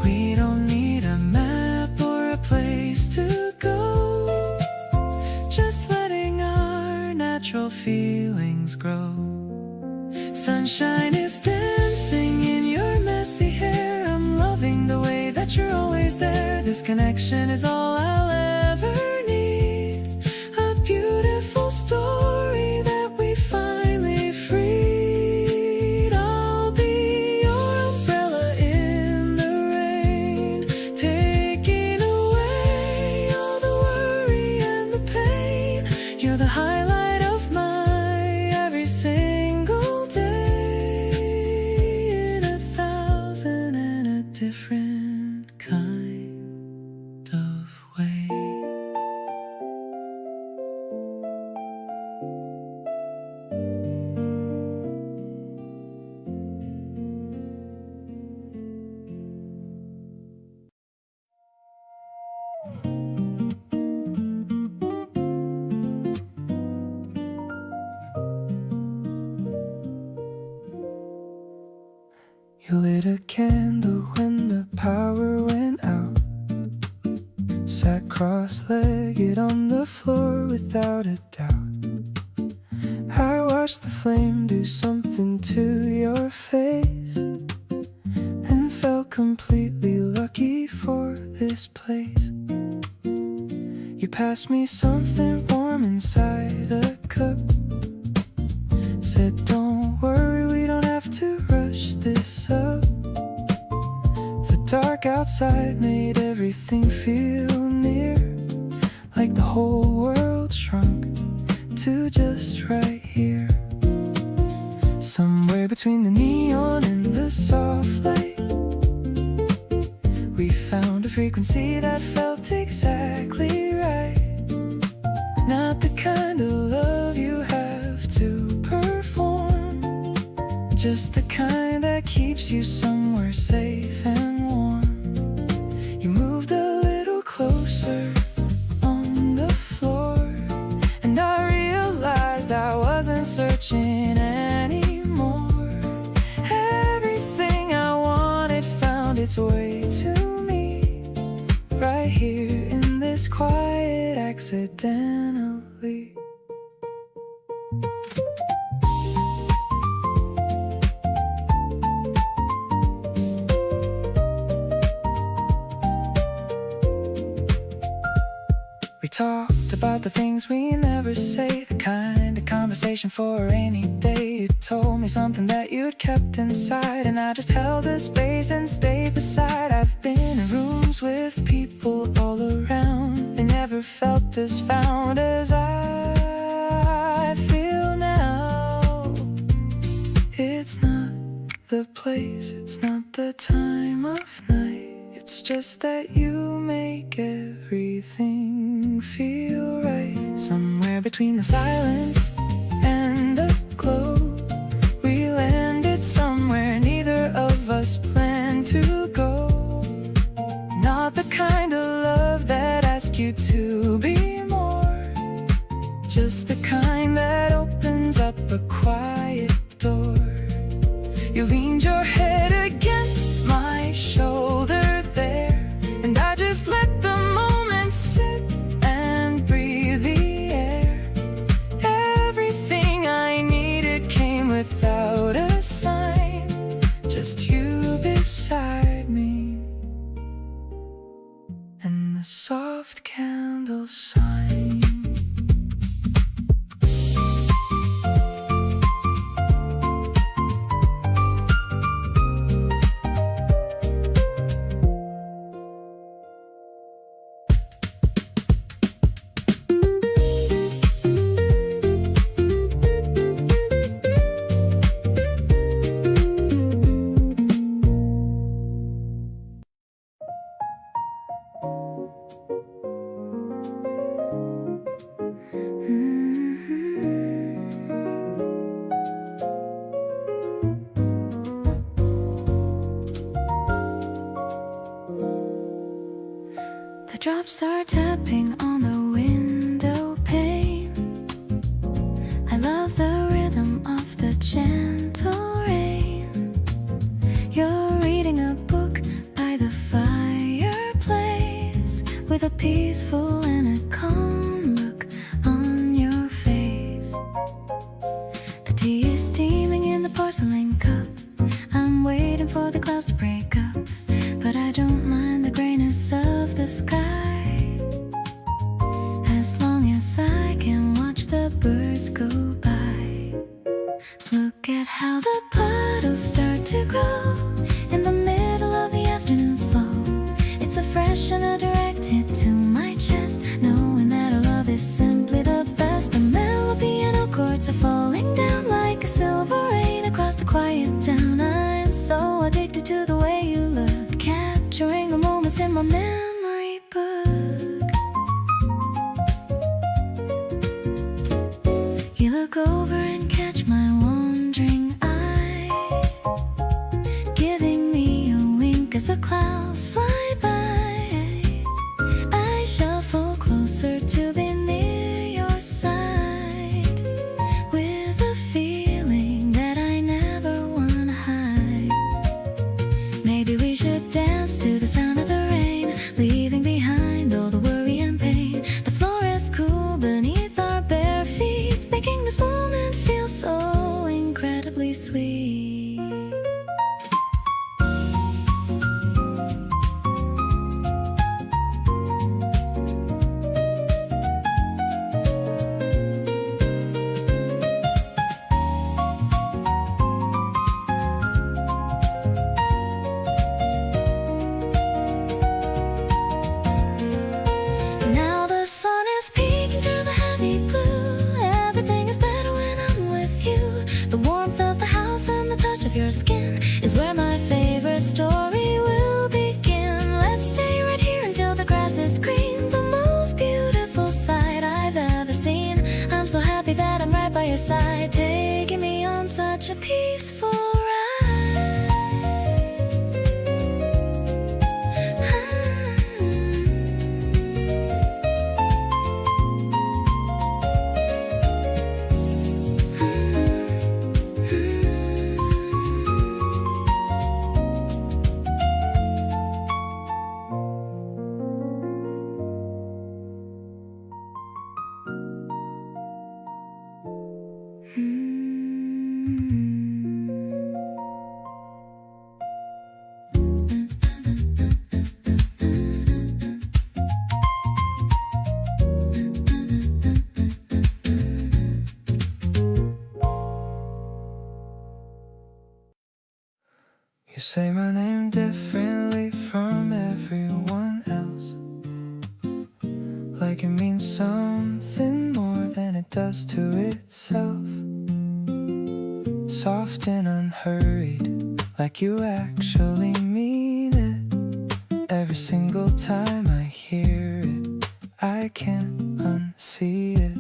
B: We don't need a map or a place to go, just letting our natural feelings grow. Sunshine is dancing in your messy hair. I'm loving the way that you're always there. This connection is all I'll ever need, a beautiful story that we finally freed. I'll be your umbrella in the rain, taking away all the worry and the pain. You're the highlight of my every single day, in 1,000 different kind of way. You lit a candle when the power went out, sat cross-legged on the floor without a doubt. I watched the flame do something to your face, passed me something warm inside a cup. Said don't worry, we don't have to rush this up. The dark outside made everything feel near, like the whole world shrunk to just right here. Somewhere between the neon and the soft light, we found a frequency that felt exactly right. Not the kind of love you have to perform, just the kind that keeps you somewhere safe and warm. You moved a little closer on the floor, and I realized I wasn't searching anymore. Everything I wanted found its way to me, right here in this quiet accidentally. We talked about the things we never say, the kind of conversation for a rainy day. You told me something that you'd kept inside, and I just held the space and stayed beside. I've been in rooms with people all around, they never felt as found as I feel now. It's not the place, it's not the time of night, it's just that you make everything feel right. Somewhere between the silence and the glow, we landed somewhere neither of us planned to go. Not the kind of love that asks you to be more, just the kind that opens up a quiet door. You leaned your head against my shoulder there, and I just let the moment sit and breathe the air. Everything I needed came without a sign, just you beside me and the soft candle sign.
A: The drops are tapping on the window pane. I love the rhythm of the gentle rain. You're reading a book by the fireplace, with a peaceful and a calm look on your face. The tea is steaming in the porcelain cup. I'm waiting for the clouds to break up, but I don't mind the grayness of the sky, as long as I can watch the birds go by. Look at how the puddles start to grow in the middle of the afternoon's flow. It's a fresh and a direct hit to my chest, knowing that our love is simply the best. The mellow piano chords are falling down like a silver rain across the quiet town. I'm so addicted to the way you look, capturing the moments in my memory book. You look over and catch my wandering eye, giving me a wink as the clouds fly by. I shuffle closer to be near your side, with a feeling that I never wanna hide. Maybe we should dance to the sound of the rain, leaving behind all the worry and pain. The floor is cool beneath our bare feet, making this moment feel peaceful ride.
B: You say my name differently from everyone else, like it means something more than it does to itself. Soft and unhurried, like you actually mean it. Every single time I hear it, I can't unsee it.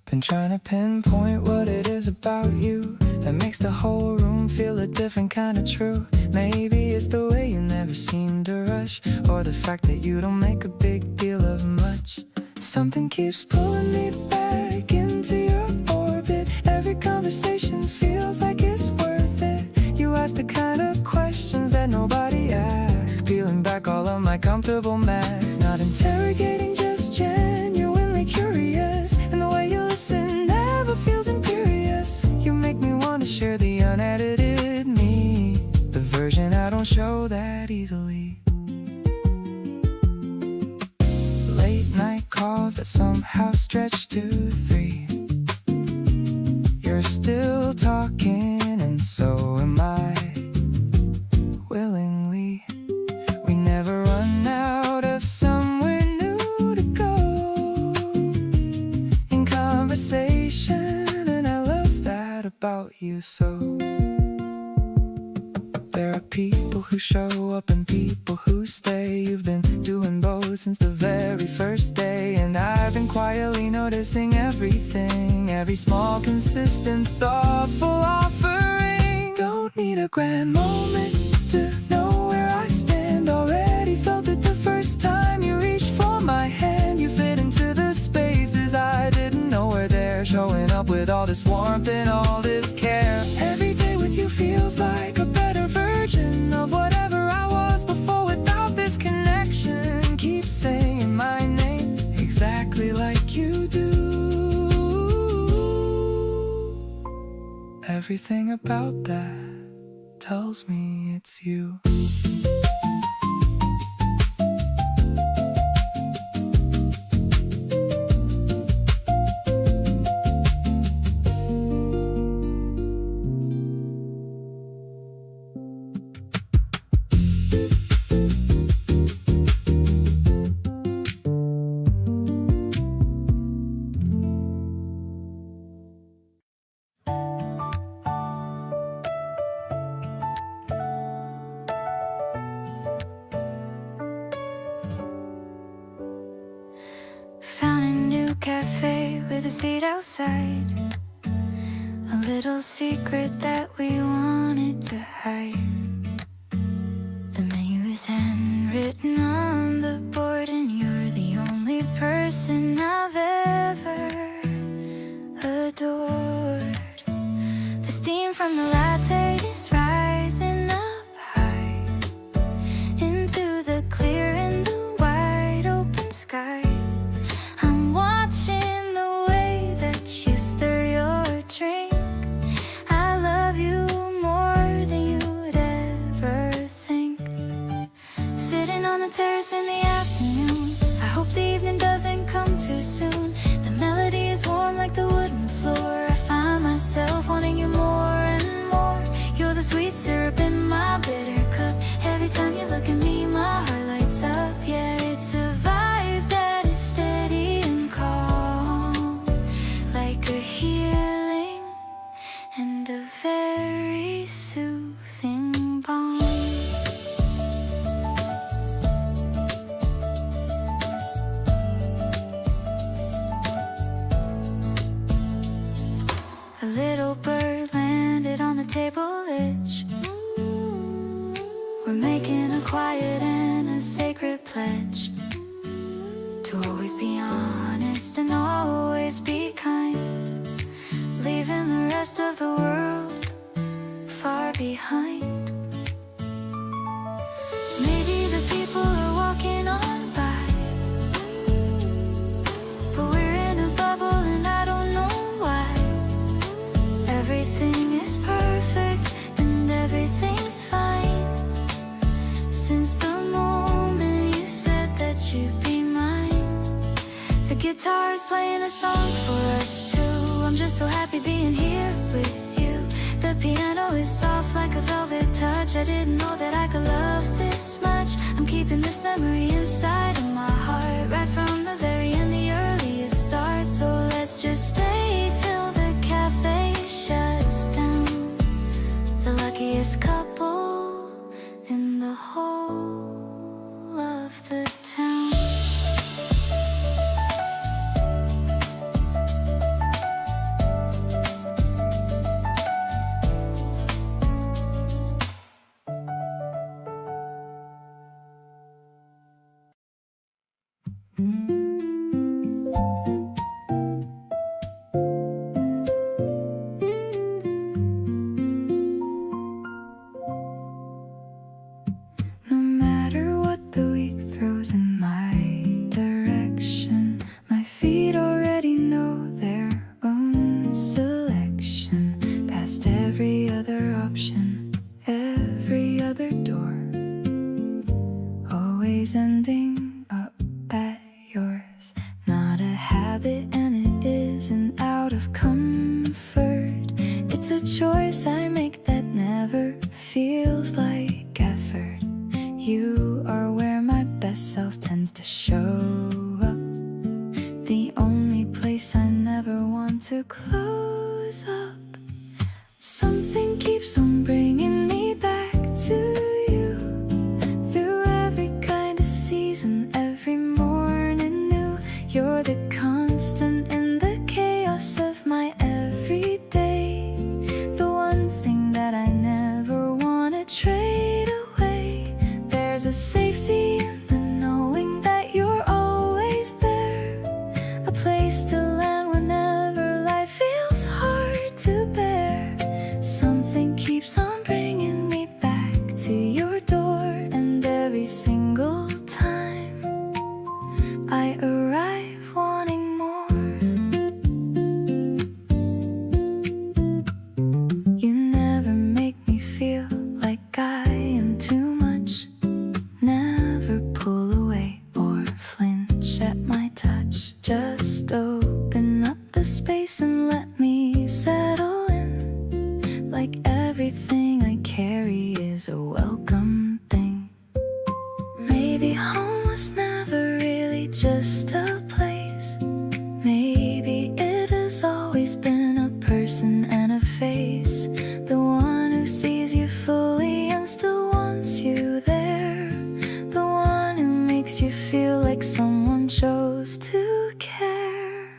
B: Been trying to pinpoint what it is about you that makes the whole room feel a different kind of true. Maybe it's the way you never seem to rush, or the fact that you don't make a big deal of much. Something keeps pulling me back into your orbit. Every conversation feels like it's worth it. You ask the kind of questions that nobody asks, peeling back all of my comfortable masks. Not interrogating, just genuinely curious. And the way you listen never feels imperious. You make me want to share the unedited me, the version I don't show that easily. Late night calls that somehow stretch to 3. You're still talking and so am I, willingly. We never run out of somewhere new to go in conversation, and I love that about you so. There are people who show up and people who stay. You've been doing both since the very first day, and I've been quietly noticing everything, every small, consistent, thoughtful offering. Don't need a grand moment to know where I stand. Already felt it the first time you reached for my hand. You fit into the spaces I didn't know were there, showing up with all this warmth and all this care. Every day with you feels like a better version of whatever I was before. Without this connection, keep saying my name exactly like you do. Everything about that tells me it's you.
A: Found a new cafe with a seat outside, a little secret that we wanted to hide. The menu is handwritten on the board, and you're the only person I've ever adored. The steam from the latte is rising up high into the clear and the wide open sky. I'm watching the way that you stir your drink. I love you more than you'd ever think. Sitting on the terrace in the afternoon, I hope the evening doesn't come too soon. The melody is warm like the wooden floor. I find myself wanting you more and more. You're the sweet syrup in my bitter cup. Every time you look at me, my heart lights up. Yeah, it's a vibe that is steady and calm, like a healing and a very soothing balm. be honest and always be kind, leaving the rest of the world far behind. Maybe the people are walking on by, but we're in a bubble and I don't know why. Everything is perfect and everything's fine, since the moment you said that you'd be mine. The guitar is playing a song for us two. I'm just so happy being here with you. The piano is soft like a velvet touch. I didn't know that I could love this much. I'm keeping this memory inside of my heart, right from the very end, the earliest start. So let's just stay till the cafe shuts down. The luckiest couple in the whole of the town. No matter what the week throws in my direction, my feet already know their own selection. Past every other option, every other door, always ending up at yours. Not a habit and it isn't out of comfort. It's a choice I make that never feels like effort. You are where my best self tends to show up, the only place I never want to close up. Something keeps on bringing me back to you, through every kind of season, every morning new. You're the constant in the chaos of my everyday, the one thing that I never want to trade away. There's a safety in the knowing that you're always there, a place to land whenever life feels hard to bear. Something keeps on bringing me back to your door, and every single time I arrive wanting more. You never make me feel like I am too much, never pull away or flinch at my touch. Just open up the space and let me settle in, like everything I carry is a welcome thing. Maybe home was never really just a place. Maybe it has always been a person and a face, the one who sees you fully and still wants you there, the one who makes you feel like someone chose to care.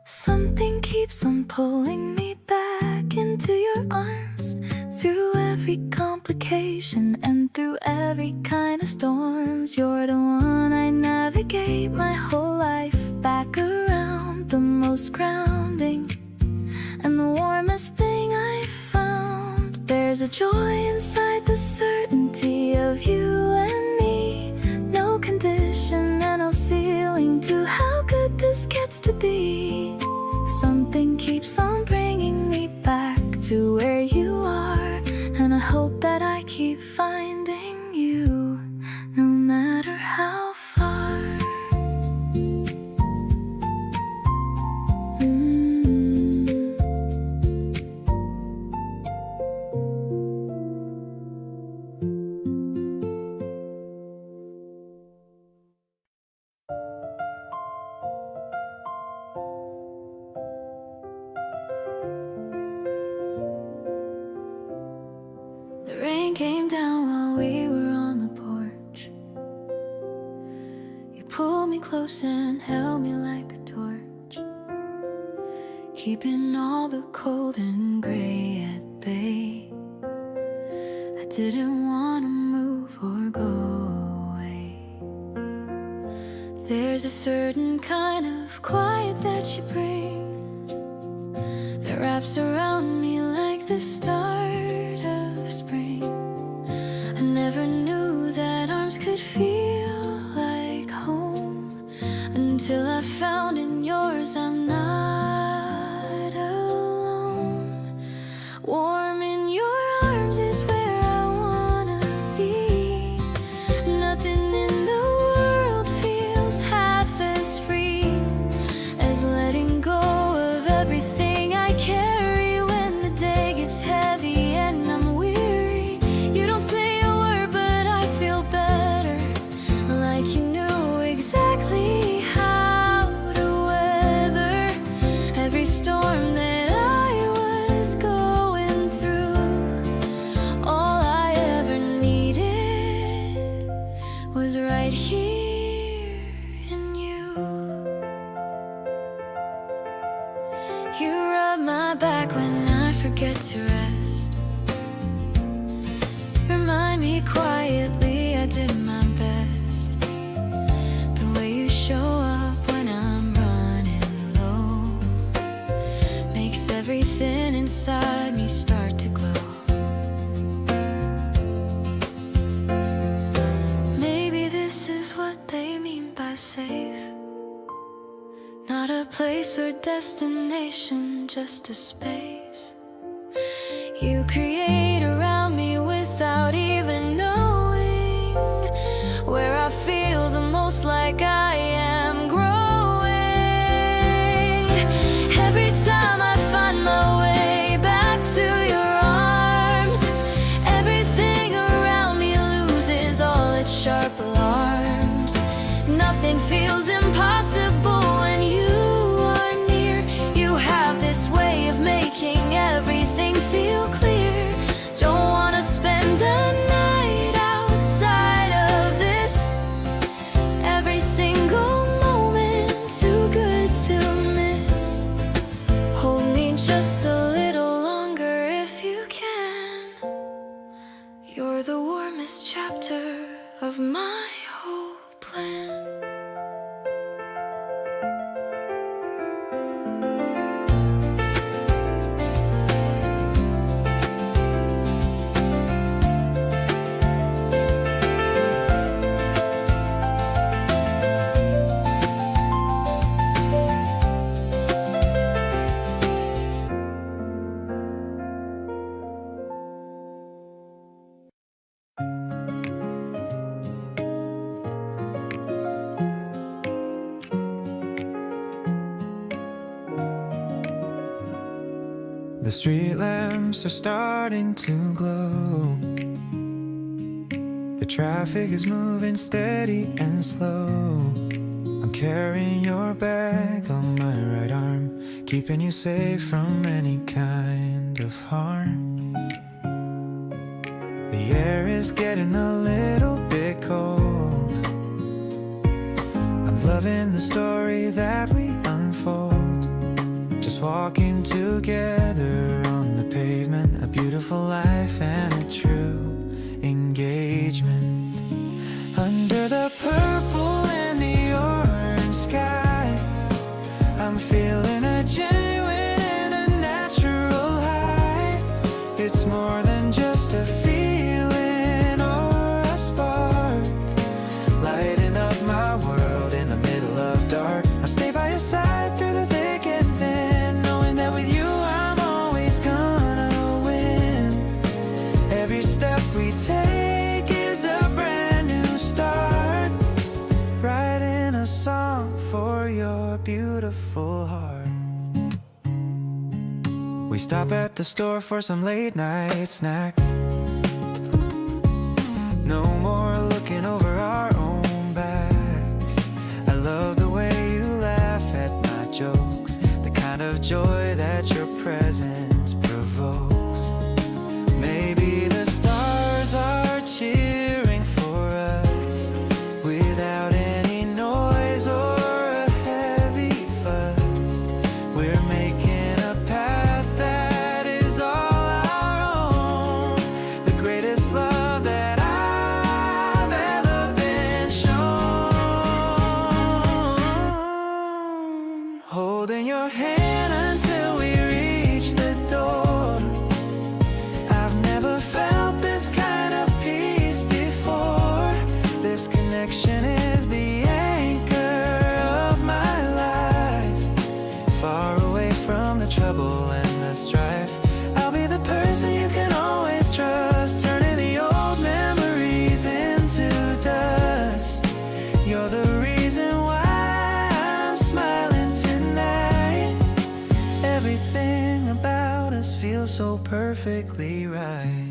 A: Something keeps on pulling me back into your arms, through every complication and through every kind of storms. You're the one I navigate my whole life back around, the most grounding and the warmest thing I found. There's a joy inside the certainty of you and me, no condition and no ceiling to how good this gets to be. Something keeps on bringing me back to where you are, and I hope that I keep finding you, no matter how far. The rain came down while we were on the porch. You pulled me close and held me like a torch, keeping all the cold and gray at bay. I didn't want to move or go away. There's a certain kind of quiet that you bring that wraps around me like the start of spring. I never knew that arms could feel like home until I found in yours I'm not alone. Warm in your arms is where I wanna be. Nothing in the world feels half as free as letting go of everything I carry when the day gets heavy and I'm weary. You don't say a word, but I feel better, like you knew exactly how to weather every storm that I was going through. All I ever needed was right here in you. You rub my back when I forget to rest. Remind me quietly I did my best. The way you show up when I'm running low makes everything inside me start to glow. Maybe this is what they mean by safe. Not a place or destination, just a space you create around me without even knowing, where I feel the most like I am growing. Every time I find my way back to your arms, everything around me loses all its sharp alarms. Nothing feels impossible when you are near. You have this way of making everything feel clear. Don't wanna spend a night outside of this. Every single moment too good to miss. Hold me just a little longer if you can. You're the warmest chapter of my whole plan.
B: The street lamps are starting to glow. The traffic is moving steady and slow. I'm carrying your bag on my right arm, keeping you safe from any kind of harm. The air is getting a little bit cold. I'm loving the story that we unfold. Just walking together on the pavement, a beautiful life and a true engagement. Under the purple and the orange sky, I'm feeling a genuine and a natural high. It's more than just a feeling or a spark, lighting up my world in the middle of dark. I'll stay by your side through the thick and thin, knowing that with you I'm always gonna win. Every step we take is a brand new start, writing a song for your beautiful heart. We stop at the store for some late night snacks. No more looking over our own backs. I love the way you laugh at my jokes, the kind of joy that your presence provokes. Maybe the stars are cheering for us without any noise or a heavy fuss. We're making a path that is all our own, the greatest love that I You're the reason why I'm smiling tonight. Everything about us feels so perfectly right.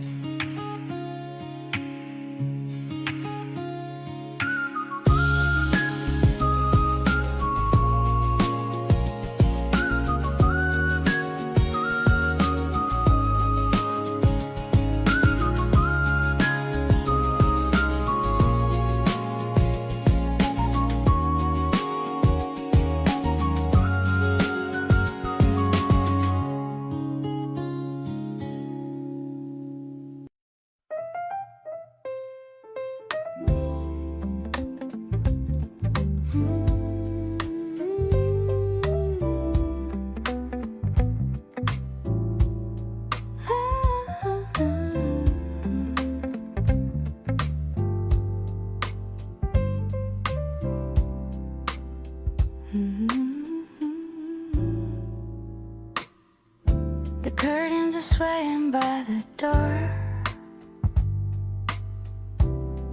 A: The curtains are swaying by the door.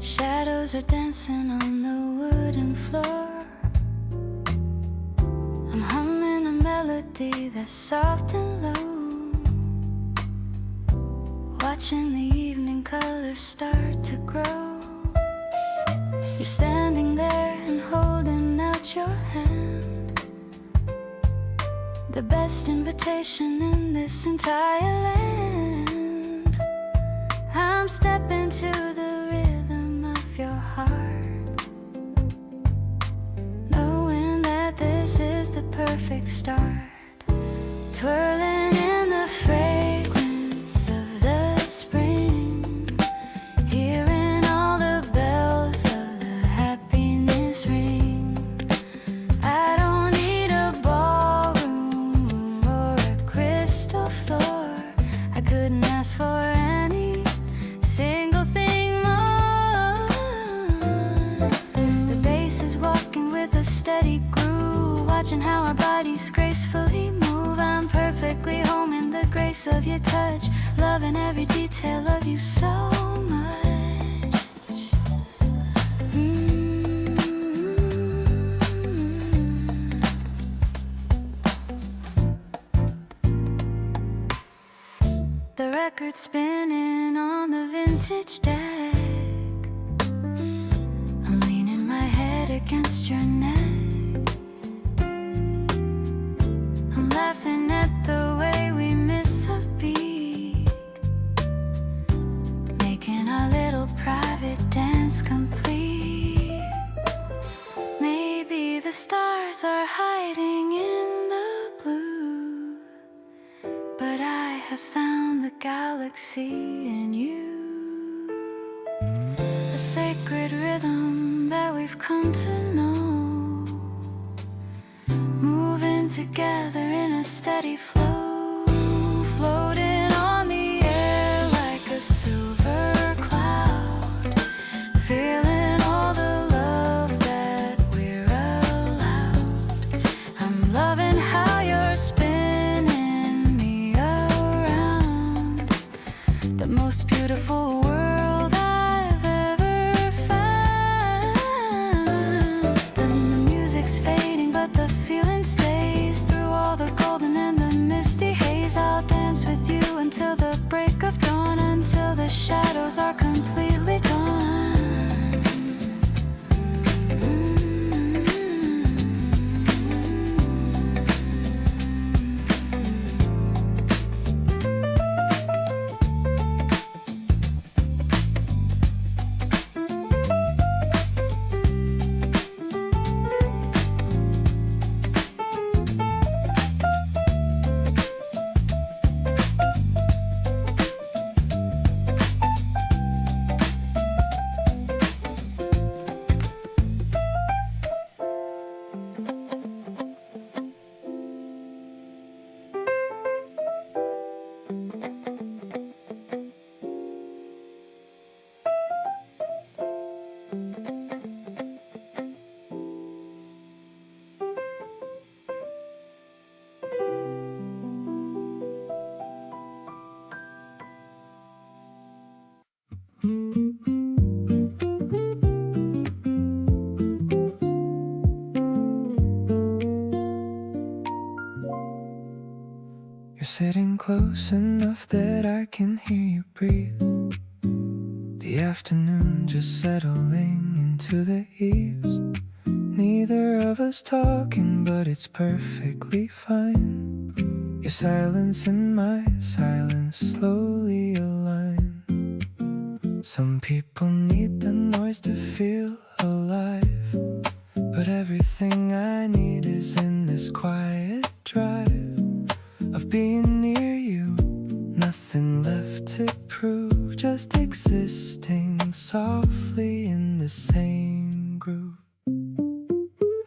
A: Shadows are dancing on the wooden floor. I'm humming a melody that's soft and low, watching the evening colors start to grow. You're standing there and holding out your hand, the best invitation in this entire land. I'm stepping to the rhythm of your heart, knowing that this is the perfect start. Twirling in the fragrance of the spring, hearing all the bells of the happiness ring. I don't need a ballroom or a crystal floor. I couldn't ask for any single thing more. The bass is walking with a steady groove, watching how our bodies gracefully move. I'm perfectly home in the grace of your touch, loving every detail of you so much. The record spinning on the vintage deck. I'm leaning my head against your neck. I'm laughing at the way we miss a beat, making our little private dance complete. Maybe the stars are hiding in the blue, but I have found the galaxy in you. A sacred rhythm that we've come to know, moving together in a steady flow, floating on the air like a silver cloud, feeling all the love that we're allowed. I'm loving how you're spinning me around, the most beautiful world I've ever found. Then the music's fading, but the feeling stays through all the golden and the misty haze. I'll dance with you until the break of dawn, until the shadows are completely gone.
B: sitting close enough that I can hear you breathe. The afternoon just settling into the eaves. Neither of us talking, but it's perfectly fine. Your silence and my silence slowly align. Some people need the noise to feel alive, but everything I need is in this quiet drive of being near you. Nothing left to prove, just existing softly in the same groove.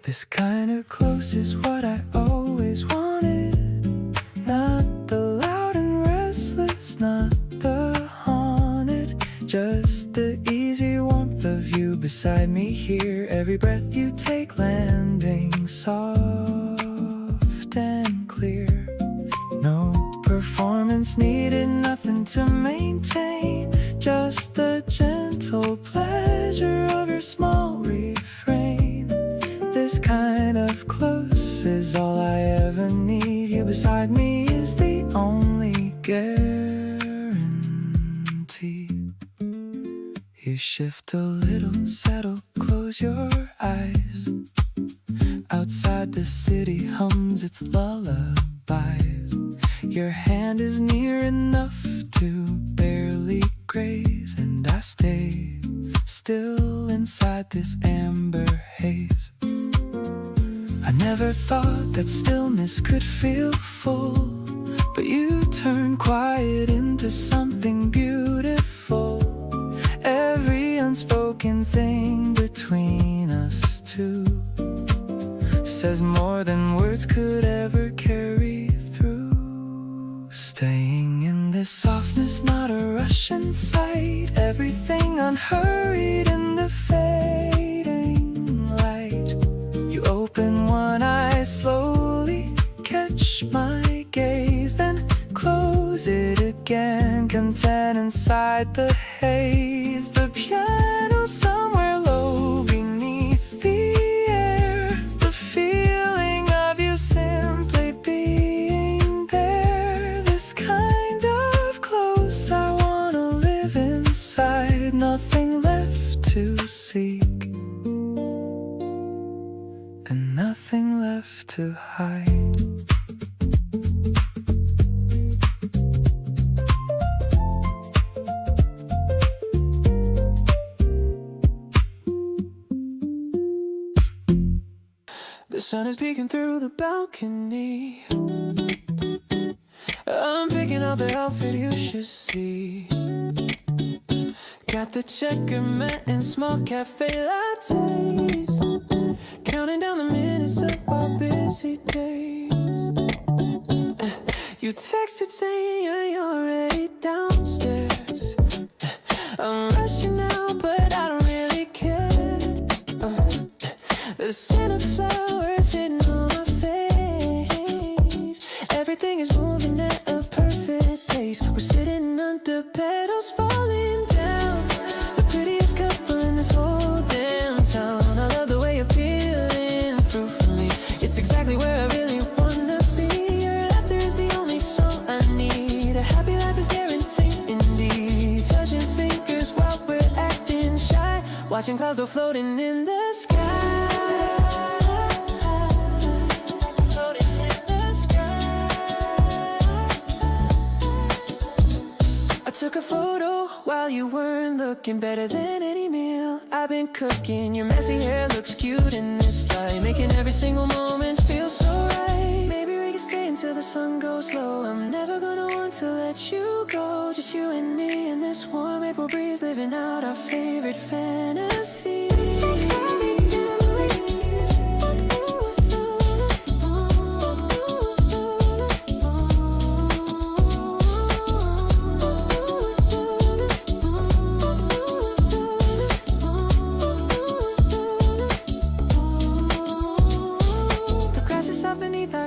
B: This kind of close is what I always wanted. Not the loud and restless, not the haunted, just the easy warmth of you beside me here. Every breath you take landing soft and clear. No performance needed, nothing to maintain, just the gentle pleasure of your small refrain. This kind of close is all I ever need. You beside me is the only guarantee. You shift a little, settle, close your eyes. Outside the city hums its lullabies. Your hand is near enough to barely graze, and I stay still inside this amber haze. I never thought that stillness could feel full, but you turn quiet into something beautiful. Every unspoken thing between us two says more than words could ever carry through. Staying in this softness, not a rush in sight. Everything unhurried in the fading light. You open one eye slowly, catch my gaze, then close it again, content inside the haze. The piano somewhere low beneath the air. The feeling of you simply being there. This kind of close I wanna live inside. Nothing left to seek, and nothing left to hide. The sun is peeking through the balcony. I'm picking out the outfit you should see. Got the checker mat and small cafe lattes, counting down the minutes of our busy days. You texted saying you're already downstairs. I'm rushing now, but I don't really care. The scent of flowers hitting on my face. Everything is moving at a perfect pace. We're sitting under petals falling down. The prettiest couple in this whole damn town. I love the way you're peeling fruit for me. It's exactly where I really wanna be. Your laughter is the only song I need. A happy life is guaranteed indeed. Touching fingers while we're acting shy, watching clouds go floating in the sky. Took a photo while you weren't looking, better than any meal I've been cooking. Your messy hair looks cute in this light, making every single moment feel so right. Maybe we can stay until the sun goes low. I'm never gonna want to let you go. Just you and me in this warm April breeze, living out our favorite fantasy.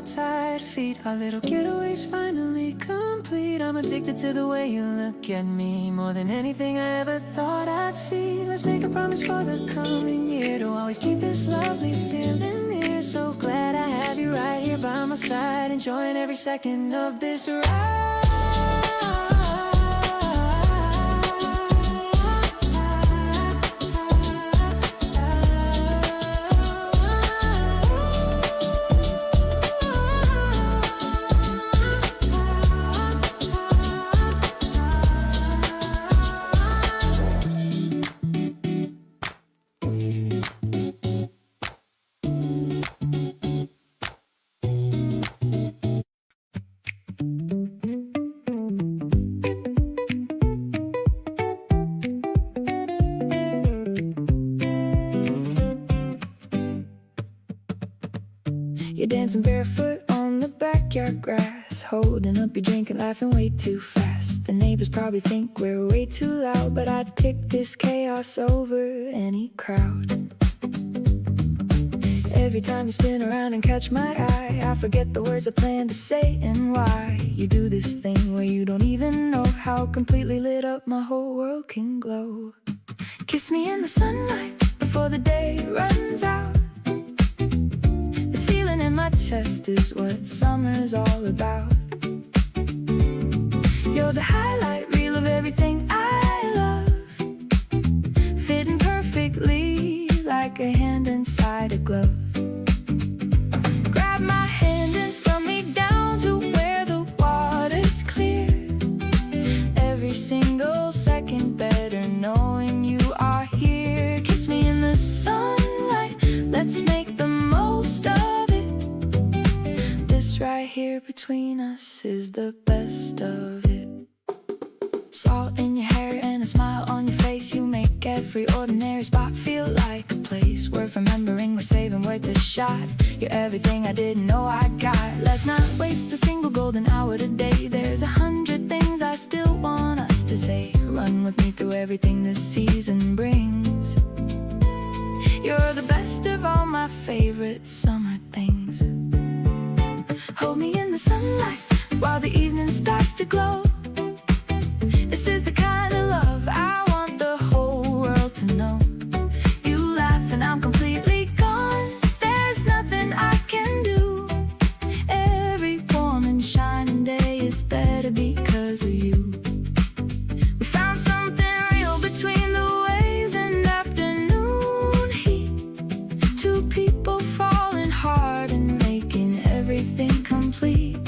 B: Tired feet, our little getaway's finally complete. I'm addicted to the way you look at me, more than anything I ever thought I'd see. Let's make a promise for the coming year to always keep this lovely feeling here. So glad I have you you right here by my side, enjoying every second of this ride. You're dancing barefoot on the backyard grass, holding up your drink and laughing way too fast. The neighbors probably think we're way too loud, but I'd pick this chaos over any crowd. Every time you spin around and catch my eye, I forget the words I plan to say and why. You do this thing where you don't even know how completely lit up my whole world can glow. Kiss me in the sunlight before the day runs out. In my chest is what summer's all about. You're the highlight reel of everything I love, fitting perfectly like a hand inside a glove. Grab my hand and throw me down to where the water's clear. Every single second better knowing you are here. Kiss me in the sunlight, let's make the most of right here between us is the best of it. Salt in your hair and a smile on your face, you make every ordinary spot feel like a place worth remembering, we're saving, worth a shot. You're everything I didn't know I got. Let's not waste a single golden hour today. There's 100 things I still want us to say. Run with me through everything this season brings. You're the best of all my favorite summer things. Hold me in the sunlight while the evening starts to glow. This is the kind of love I want the whole world to know. You laugh and I'm completely gone. There's nothing I can do. Every warm and shining day is better because of you. We found something real between the waves and afternoon heat. Two people falling hard and making everything complete.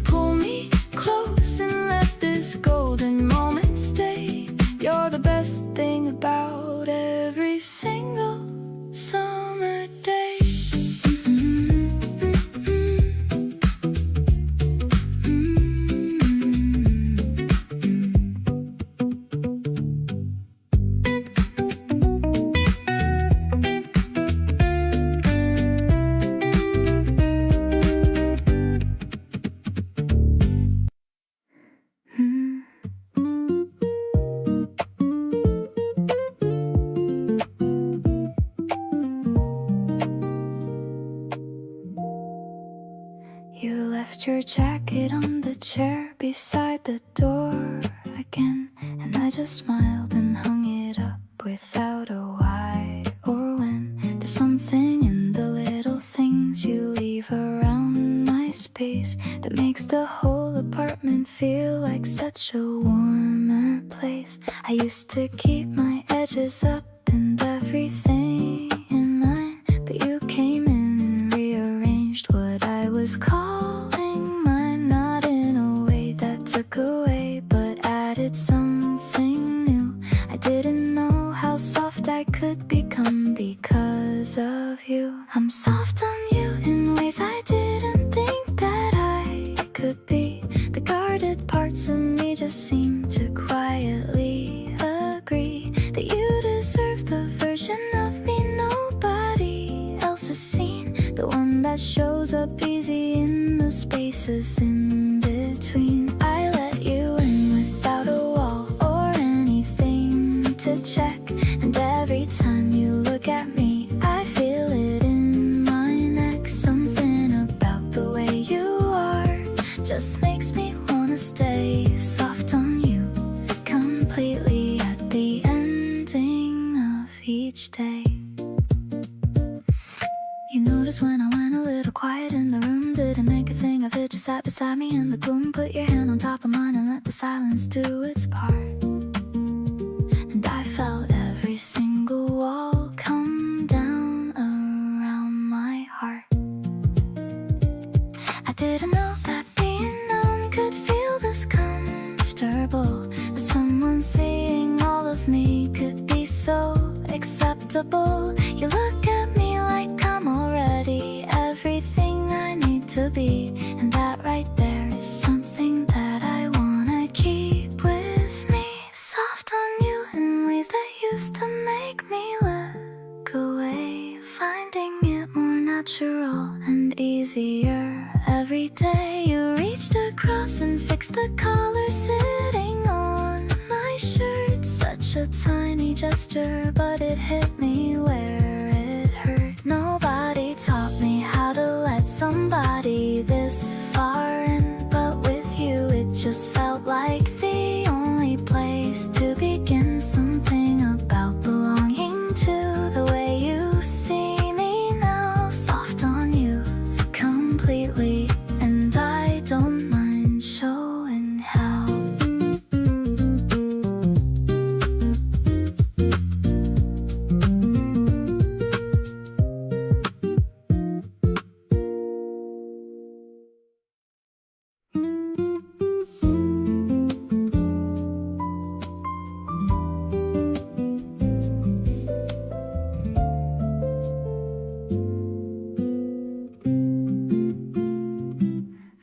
B: Pull me close and let this golden moment stay. You're the best thing about every single summer day. You left your jacket on the chair beside the door again, and I just smiled and hung it up without a why or when. There's something in the little things you leave around my space that makes the whole apartment feel like such a warmer place. I used to keep my edges up and everything in line, but you came in and rearranged what I was calling mine. Not in a way that took away, but added something new. I didn't know how soft I could become because of you. I'm soft on you in ways I didn't think that I could be. The guarded parts of me just seem to quietly agree that you deserve the version of me nobody else has seen. The one that shows up easy in the spaces in between. I let you in without a wall or anything to check, and every time you look at me I feel it in my neck. Something about the way you are just makes me wanna stay soft on you completely at the ending of each day. You notice when I went a little
A: little quiet in the room. Didn't make a thing of it, just sat beside me in the gloom. Put your hand on top of mine and let the silence do its part. And I felt every single wall come down around my heart. I didn't know that being known could feel this comfortable, that someone seeing all of me could be so acceptable. You look at me like I'm already everything I need to be, and that right there is something that I wanna keep with me. Soft on you in ways that used to make me look away, finding it more natural and easier every day. You reached across and fixed the collar sitting on my shirt. Such a tiny gesture, but it hit me where it hurt. Nobody taught me how to let somebody this far in, but with you it just felt like the only place to begin. Something about belonging to the way you see me now. Soft on you completely, and I don't mind showing how.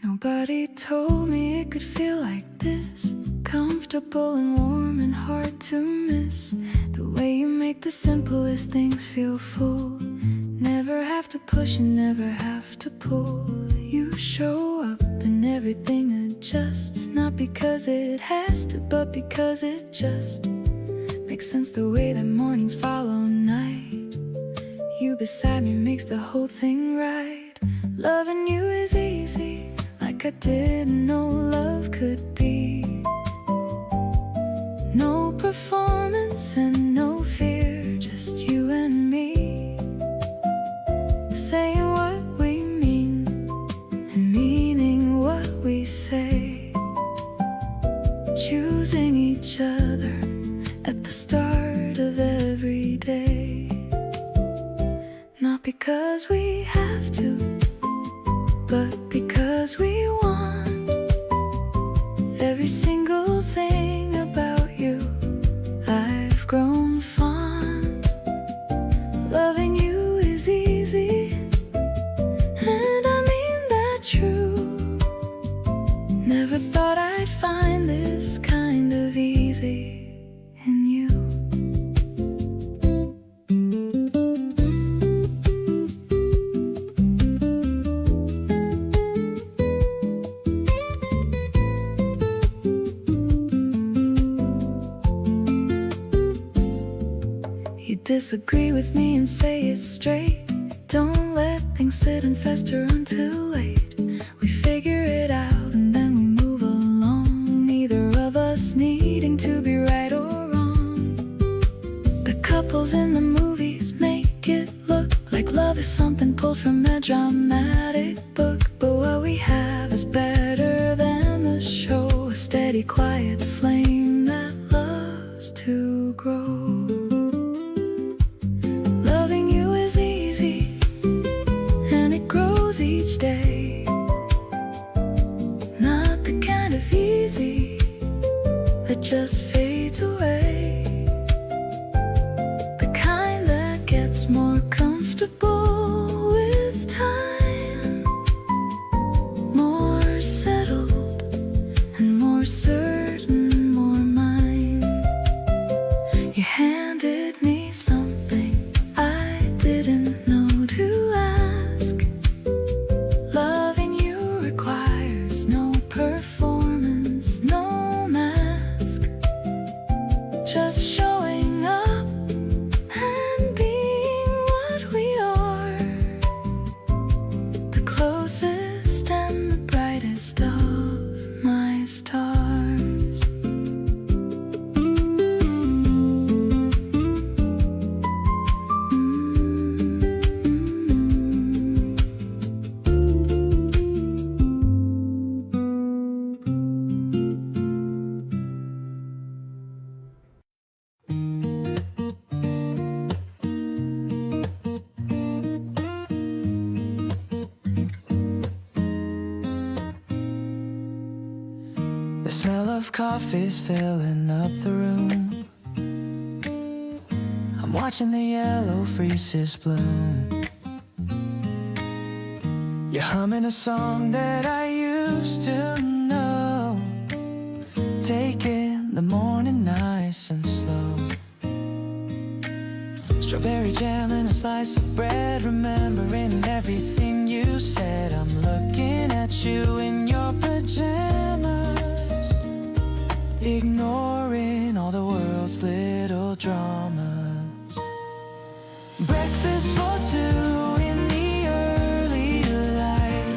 A: Nobody told me it could feel like this, comfortable and warm and hard to miss. The way you make the simplest things feel full. Never have to push and never have to pull. You show up and everything adjusts, not because it has to, but because it just makes sense. The way that mornings follow night, you beside me makes the whole thing right. Loving you is easy, like I didn't know love could be. No performance and no fear, just you and me, saying what we mean and meaning what we say. Choosing each other at the start of every day, not because we have to, but because we want. Every single thing about you I've grown fond. Loving you is easy, and I mean that true. Never thought I'd find this kind of easy in you. Disagree with me and say it straight. Don't let things sit and fester until late. We figure it out and then we move along, neither of us needing to be right or wrong. The couples in the movies make it look like love is something pulled from a dramatic book, but what we have is better than the show. A steady, quiet flame that loves to grow. Each day, not the kind of easy that just fades away, the kind that gets more comfortable with time, more settled and more certain, more mine. You handed me something I didn't know to ask. Love
B: of coffee's filling up the room. I'm watching the yellow freezes bloom. You're humming a song that I used to know, taking the morning nice and slow. Strawberry jam and a slice of bread, remembering everything you said. I'm looking at you in your pajamas, ignoring all the world's little dramas. Breakfast for two in the early light.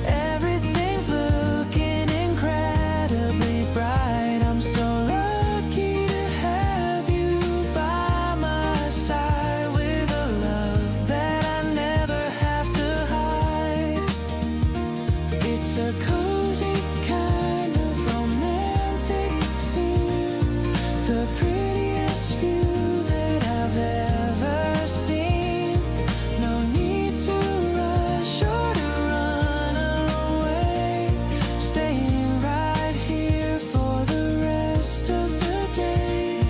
B: Everything's looking incredibly bright. I'm so lucky to have you by my side, with a love that I never have to hide. It's a cozy kind of romantic scene, the prettiest view that I've ever seen. No need to rush or to run away, staying right here for the rest of the day.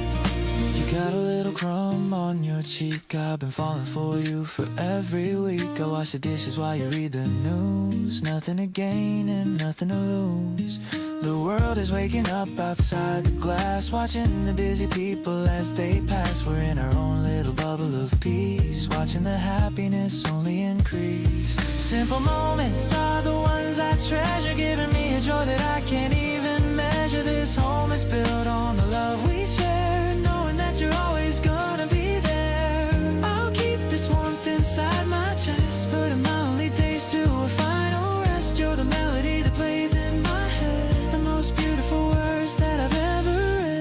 B: You got a little crumb on your cheek, I've been falling for you for every week. I wash the dishes while you read the news, nothing to gain and nothing to lose. The world is waking up outside the glass, watching the busy people as they pass. We're in our own little bubble of peace, watching the happiness only increase. Simple moments are the ones I treasure, giving me a joy that I can't even measure. This home is built on the love we share, knowing that you're always gonna be there. I'll keep this warmth inside my chest, putting my only days to a final rest. You're the melody that plays in my head, the most beautiful words that I've ever read.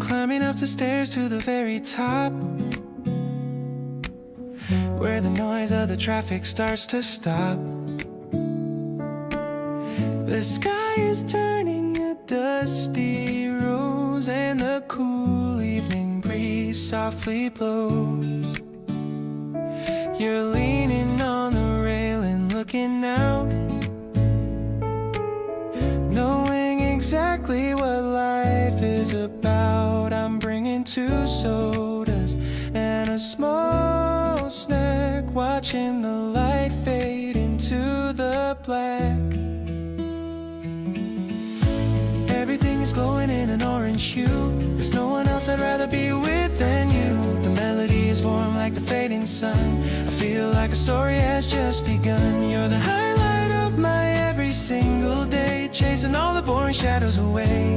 B: Climbing up the stairs to the very top, where the noise of the traffic starts to stop. The sky is turning a dusty rose, and the cool evening breeze softly blows. You're leaning on the railing, looking out, knowing exactly what life is about. I'm bringing 2 sodas and a small snack, watching the light fade into the black. Everything is glowing in an orange hue, there's no one else I'd rather be with than you. The melody is warm like the fading sun, I feel like a story has just begun. You're the highlight of my every single day, chasing all the boring shadows away.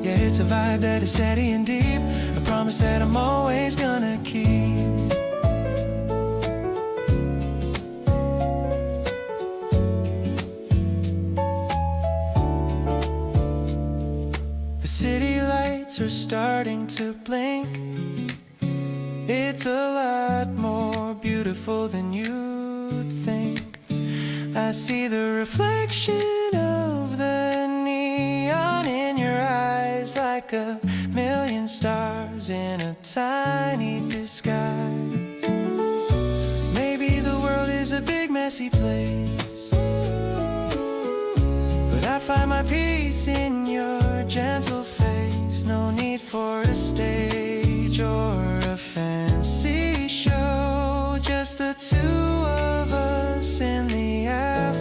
B: Yeah, it's a vibe that is steady and deep, a promise that I'm always gonna keep. The city lights are starting to blink, it's a lot more beautiful than you'd think. I see the reflection of the neon in your eyes, like a million stars in a tiny disguise. Maybe the world is a big messy place, but I find my peace in your gentle face. No need for a stage or a fancy show, just the 2 of us in the afterglow.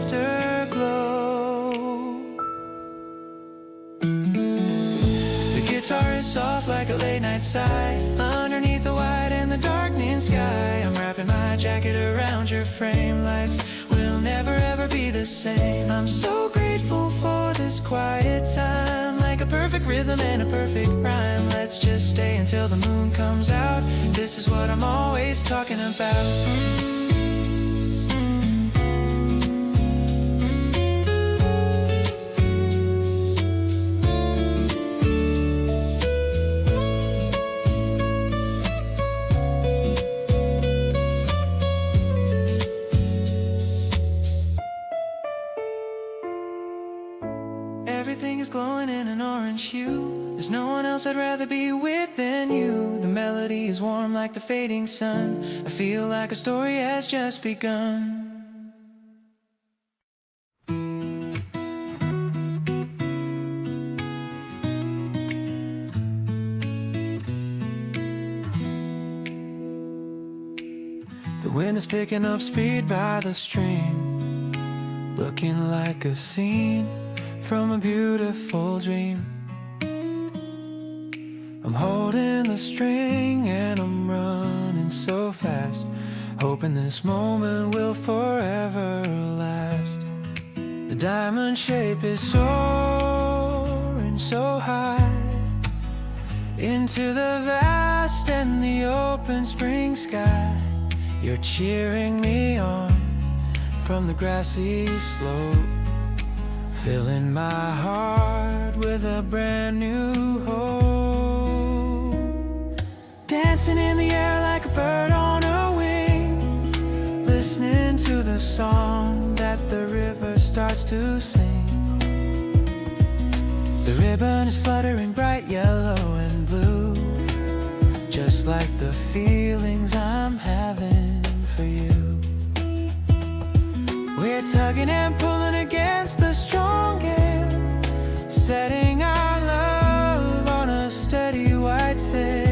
B: The guitar is soft like a late night sigh, underneath the white and the darkening sky. I'm wrapping my jacket around your frame, life will never ever be the same. I'm so grateful for this quiet time, like a perfect rhythm and a perfect rhyme. Let's let's just stay until the moon comes out. This is what I'm always talking about. Everything is glowing in an orange hue. There's no one else I'd rather be with than you. The melody is warm like the fading sun. I feel like a story has just begun. The wind is picking up speed by the stream, looking like a scene from a beautiful dream. I'm holding the string and I'm running so fast, hoping this moment will forever last. The diamond shape is soaring so high into the vast and the open spring sky. You're cheering me on from the grassy slope, filling my heart with a brand new hope. Dancing in the air like a bird on a wing, listening to the song that the river starts to sing. The ribbon is fluttering bright yellow and blue, just like the feelings I'm having for you. We're tugging and pulling against the strong air, setting our love on a steady white sail.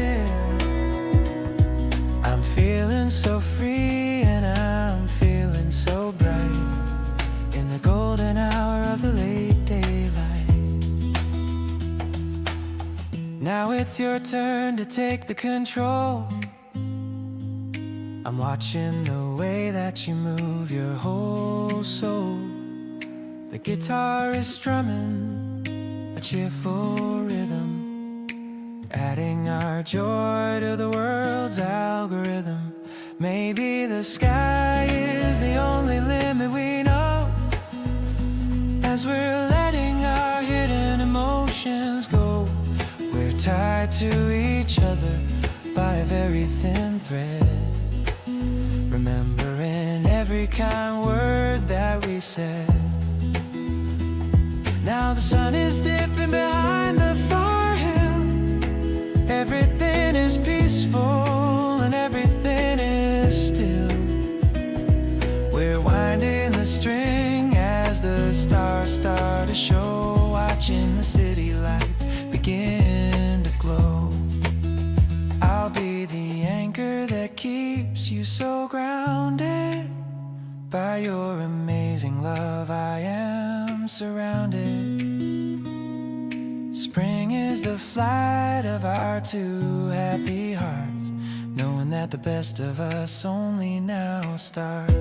B: I'm feeling so free and I'm feeling so bright in the golden hour of the late daylight. Now it's your turn to take the control. I'm watching the way that you move your whole soul. The guitar is strumming a cheerful rhythm, adding our joy to the world's algorithm. Maybe the sky is the only limit we know, as we're letting our hidden emotions go. We're tied to each other by a very thin thread, remembering every kind word that we said. Now the sun is dipping behind the far hill. Everything is peaceful and everything is still. We're winding the string as the stars start to show, watching the city lights begin to glow. I'll be the anchor that keeps you so grounded. By your amazing love I am surrounded. Spring is the flight of our two happy hearts, knowing that the best of us only now starts.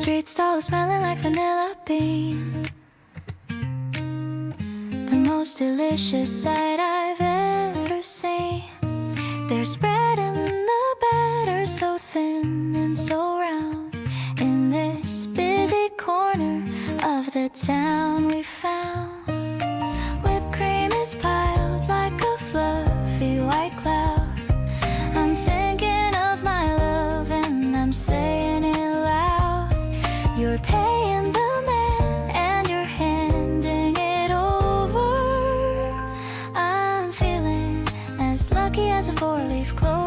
A: Streets all smelling like vanilla bean, the most delicious sight I've ever seen. They're spreading the batter so thin and so round in this busy corner of the town we found. Whipped cream is piled like a fluffy white cloud. I'm thinking of my love and I'm saying it loud. You're paying the man and you're handing it over. I'm feeling as lucky as a four-leaf clover.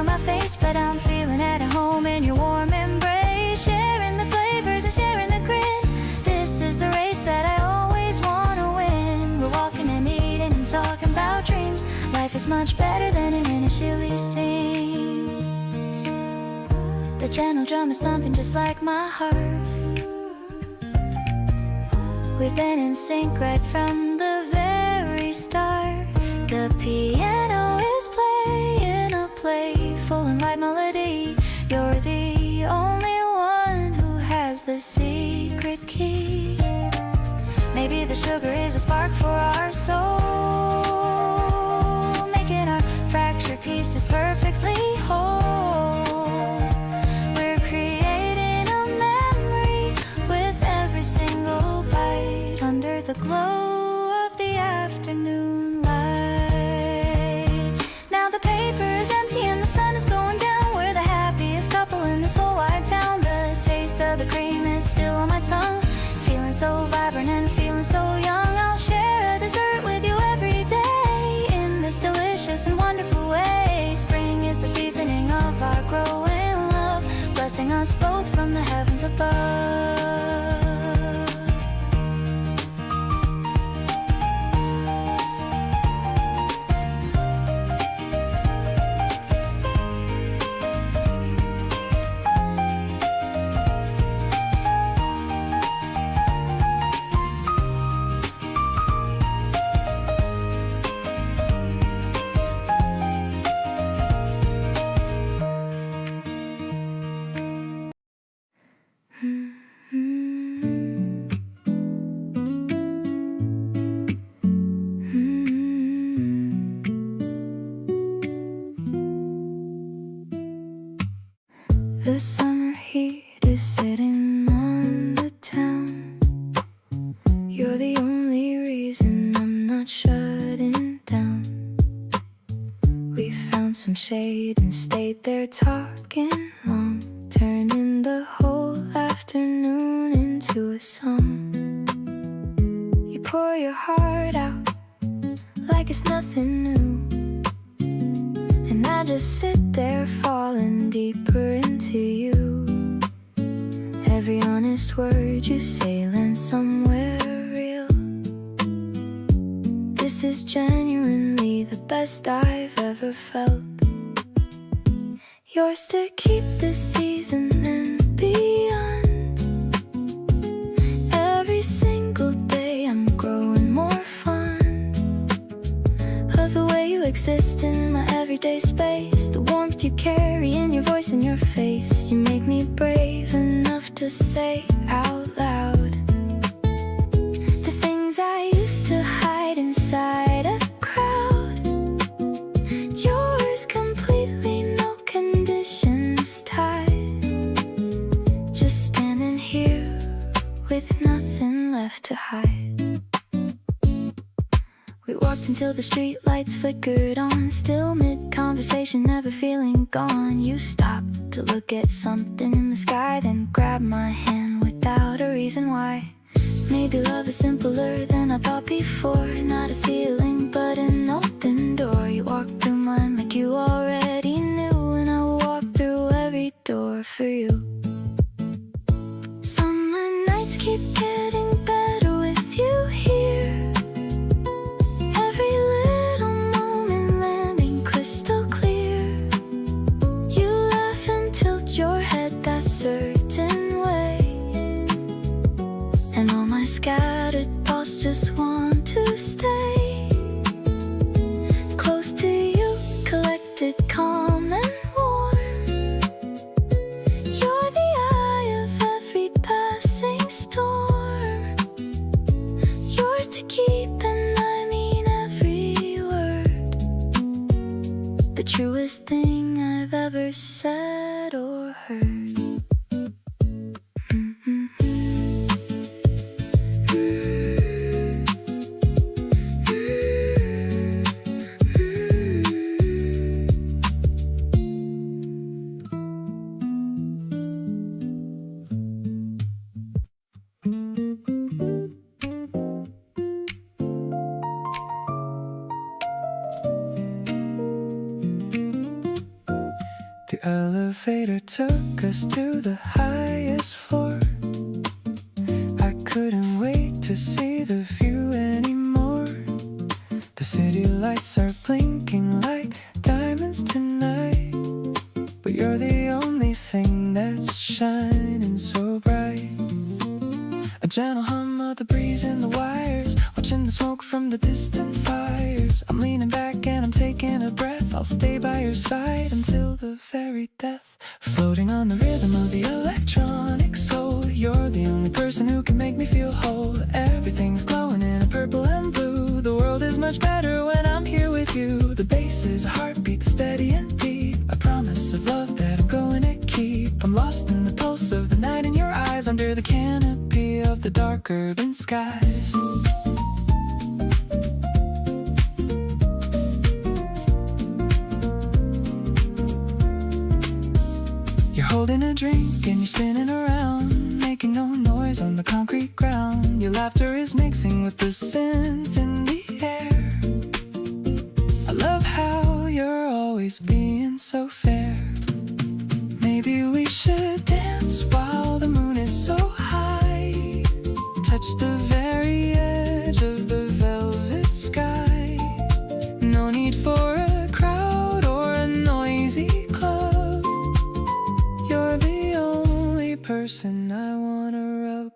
A: on my face, but I'm feeling at home in your warm embrace. Sharing the flavors and sharing the grin. This is the race that I always want to win. We're walking and eating and talking about dreams. Life is much better than it initially seems. The gentle drum is thumping just like my heart. We've been in sync right from the very start. The piano is playing a playful and light melody. You're the only one who has the secret key. Maybe the sugar is a spark for our soul, making our fractured pieces perfectly whole. We're creating a memory with every single bite under the glow of the afternoon light. Now the paper is empty and the sun is going down. We're the happiest couple in this whole wide town. The taste of the cream is still on my tongue. Feeling so vibrant and feeling so young. I'll share a dessert with you every day in this delicious and wonderful way. Spring is the seasoning of our growing love, blessing us both from the heavens above. The summer heat is sitting on the town. You're the only reason I'm not shutting down. We found some shade and stayed there talking long, turning the whole afternoon into a song. You pour your heart out like it's nothing new, and I just sit there falling deeper into you. Every honest word you say lands somewhere real. This is genuinely the best I've ever felt. Yours to keep this season and beyond. Every single day I'm growing more fond of the way you exist in my everyday space. The warmth you carry in your voice and your face. You make me brave enough to say out loud the things I used to hide inside a crowd. Yours completely, no conditions tied. Just standing here with nothing left to hide. We walked until the street lights flickered on, still mid-conversation, never feeling gone. You stopped to look at something in the sky, then grabbed my hand without a reason why. Maybe love is simpler than I thought before. Not a ceiling, but an open door. You walked through mine like you already knew, and I will walk through every door for you. Summer nights keep getting better with you here. Every little moment landing crystal clear. You laugh and tilt your head that certain way, and all my scattered thoughts just want to stay close to you, collected, calm and warm. You're the eye of every passing storm. Yours to keep, and I mean every word. The truest thing I've ever said or heard.
B: elevator took us to the highest floor. I couldn't wait to see the view anymore. The city lights are blinking like diamonds tonight, but you're the only thing that's shining so bright. A gentle hum of the breeze in the wires, watching the smoke from the distant fires. I'm leaning back and I'm taking a breath. I'll stay by your side until the very death. Floating on the rhythm of the electronic soul. You're the only person who can make me feel whole. Everything's glowing in a purple and blue. The world is much better when I'm here with you. The bass is a heartbeat that's steady and deep, a promise of love that I'm going to keep. I'm lost in the pulse of the night in your eyes, under the canopy of the dark urban skies. You're holding a drink and you're spinning around, making no noise on the concrete ground. Your laughter is mixing with the synth in the air. I love how you're always being so fair. Maybe we should dance while the moon is so high, touch the very edge of the velvet sky. No need for a crowd or a noisy club. You're the only person I wanna rub.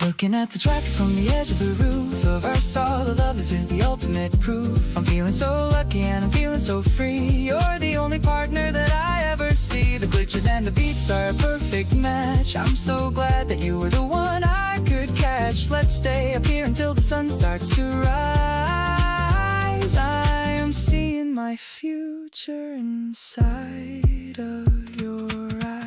B: Looking at the track from the edge of the roof of our solid love, this is the ultimate proof. I'm feeling so lucky and I'm feeling so free. You're the only partner that I ever see. The glitches and the beats are a perfect match. I'm so glad that you were the one I could catch. Let's stay up here until the sun starts to rise. I am seeing my future inside of your eyes.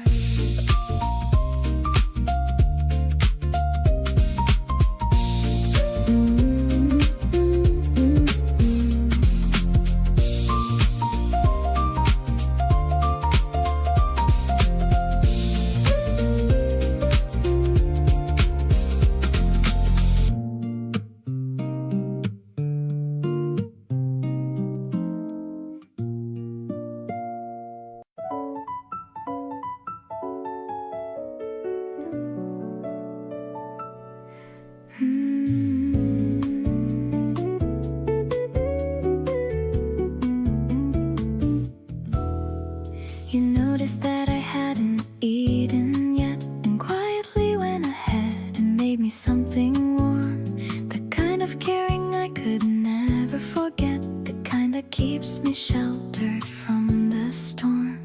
A: You noticed that I hadn't eaten yet, and quietly went ahead and made me something warm. The kind of caring I could never forget, the kind that keeps me sheltered from the storm.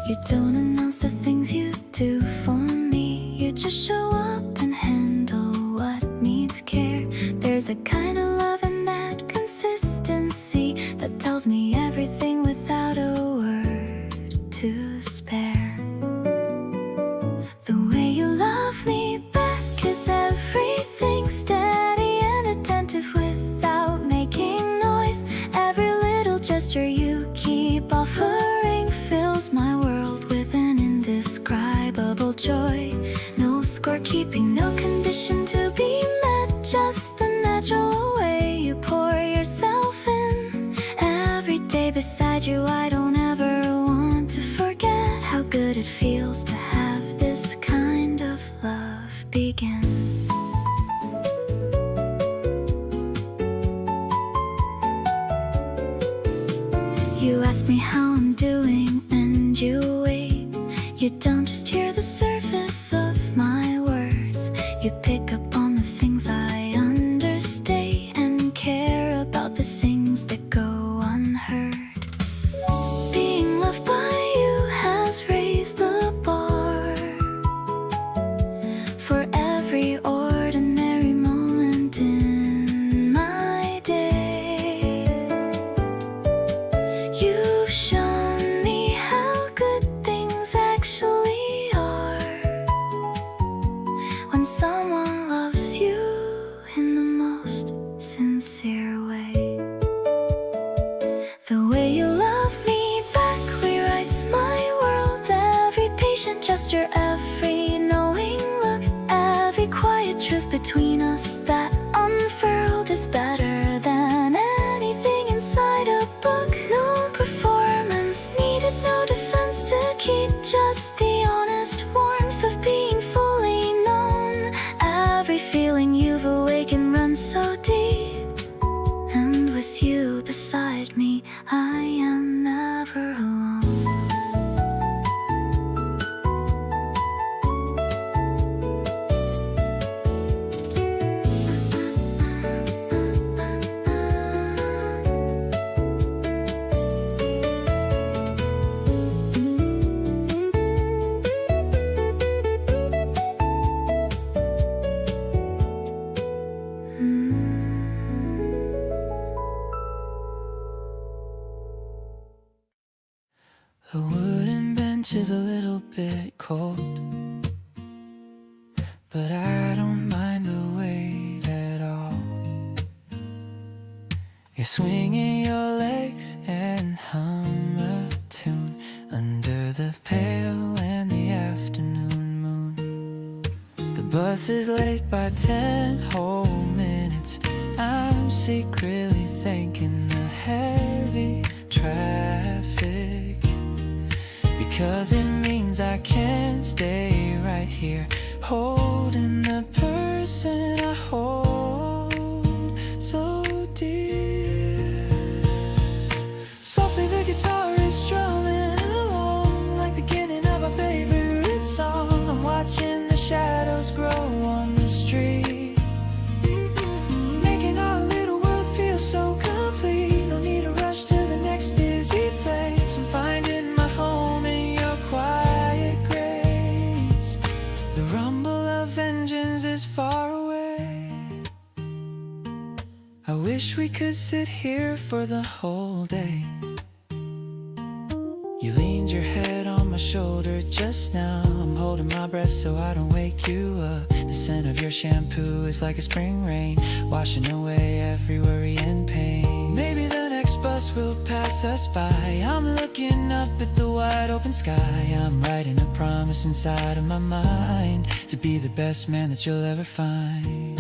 A: You don't announce the things you do for me, you just show up and handle what needs care. There's a kind of love in that consistency that tells me everything without a word to spare. The way you love me back is everything, steady and attentive without making noise. Every little gesture you keep offering fills my world with an indescribable joy. No scorekeeping, no condition to be met, just the natural way you pour yourself in. Every day beside you, I don't ever want to forget how good it feels to have this kind of love begin. You ask me how I'm doing and you wait. You don't just hear the surface of my words, you pick up on the things I understate and care about the things that go unheard. Being loved by you has raised the bar for every ordinary moment in my day. You've shown me how good things actually are when someone loves you in the most sincere way. I am never alone.
B: The wooden bench is a little bit cold, but I don't mind the weight at all. You're swinging your legs and hum a tune under the pale and the afternoon moon. The bus is late by 10 whole minutes. I'm secretly thanking the heavy traffic, because it means I can stay right here, holding the person I hold so dear. Softly the guitar is strumming along, like the beginning of a favorite song. I'm watching the shadows grow on the street, making our little world feel so complete. No need to rush to the next busy place. I'm finding my home in your quiet grace. The rumble of engines is far away. I wish we could sit here for the whole day. You leaned your head on my shoulder just now. I'm holding my breath so I don't wake you up. The scent of your shampoo is like a spring rain, washing away every worry and pain. Maybe the next bus will pass us by. I'm looking up at the wide open sky. I'm writing a promise inside of my mind to be the best man that you'll ever find.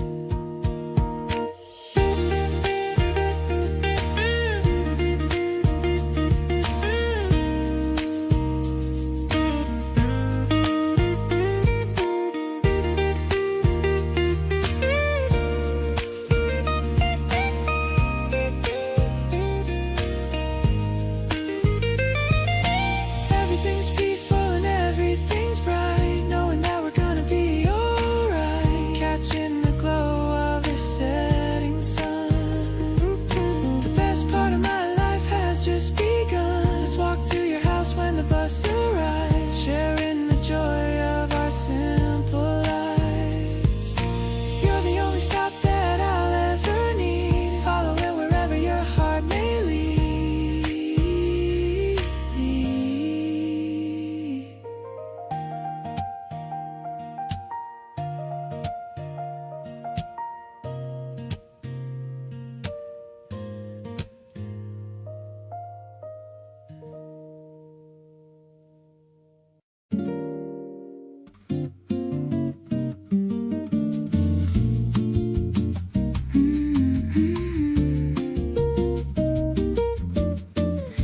B: Everything's peaceful and everything's bright, knowing that we're gonna be alright. Catching the glow of the setting sun. The best part of my life has just begun. Let's walk to your house when the bus arrives, sharing the joy of our simple lives. You're the only stop that I'll ever need, following wherever your heart may lead.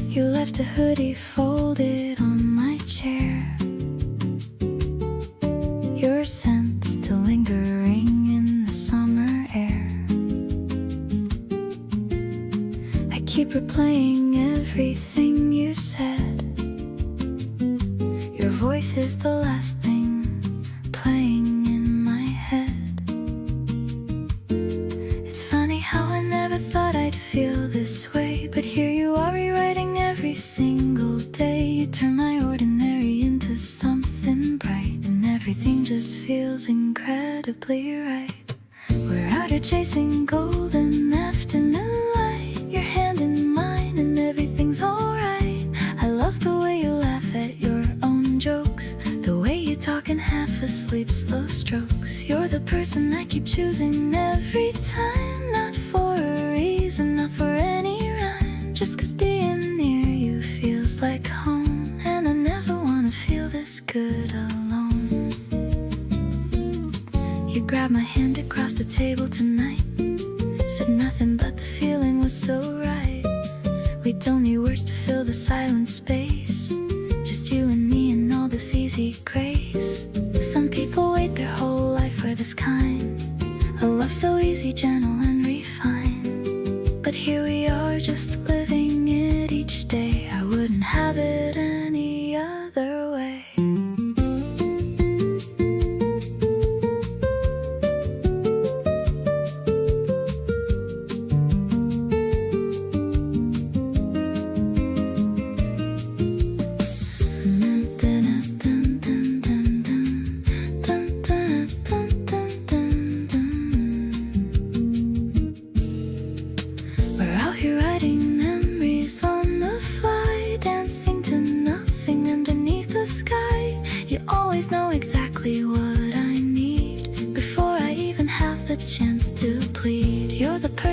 A: You left a hoodie folded on my chair, your scent still lingering in the summer air. I keep replaying everything you said. Your voice is the last thing playing in my head. It's funny how I never thought I'd feel this way, but here you are rewriting every single day. You turn my ordinary into something bright, and everything just feels incredibly right. We're out here chasing golden afternoon light, your hand in mine and everything's alright. I love the way you laugh at your own jokes, the way you talk in half asleep slow strokes. You're the person I keep choosing every time, not for a reason, not for any rhyme, just 'cause being near you feels like home. And I never wanna feel this good alone. You grabbed my hand across the table tonight, said nothing but the feeling was so right. We don't need words to fill the silent space, just you and me and all this easy grace. Some people wait their whole life for this kind, a love so easy, gentle and refined. But here we are just living it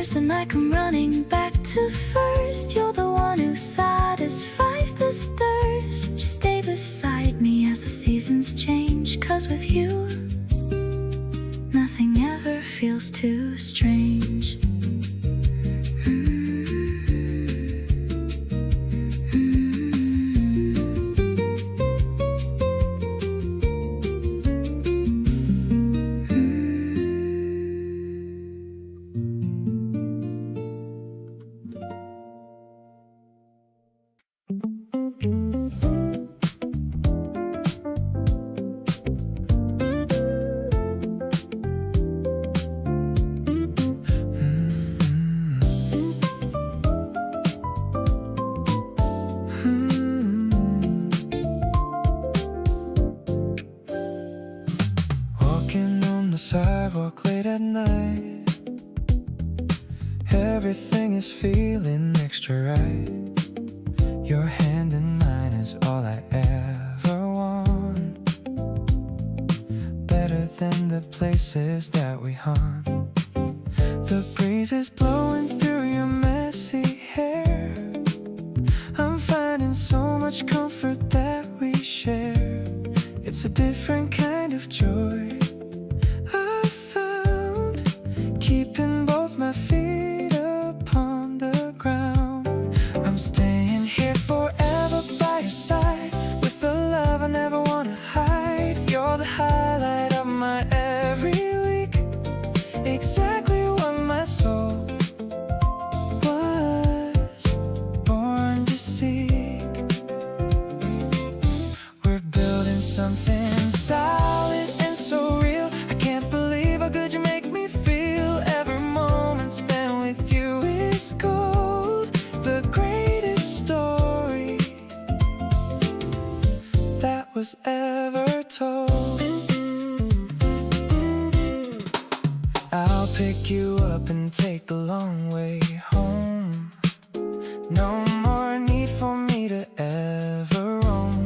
A: first and I come running back to first. You're the one who satisfies this thirst. Just stay beside me as the seasons change, 'cause with you nothing ever feels too strange.
B: Sidewalk late at night, everything is feeling extra right. Your hand in mine is all I ever want, better than the places that we haunt. The breeze is blowing through your messy hair. I'm finding so much comfort that we share. It's a different kind of joy keeping both my feet upon the ground. I'm staying here forever by your side, with the love I never wanna hide. You're the highlight of my every week, exactly what my soul was born to seek. We're building something solid and so real. I can't believe how good you make me feel. Every moment spent with you is gold, the greatest story that was ever told. I'll pick you up and take the long way home. No more need for me to ever roam.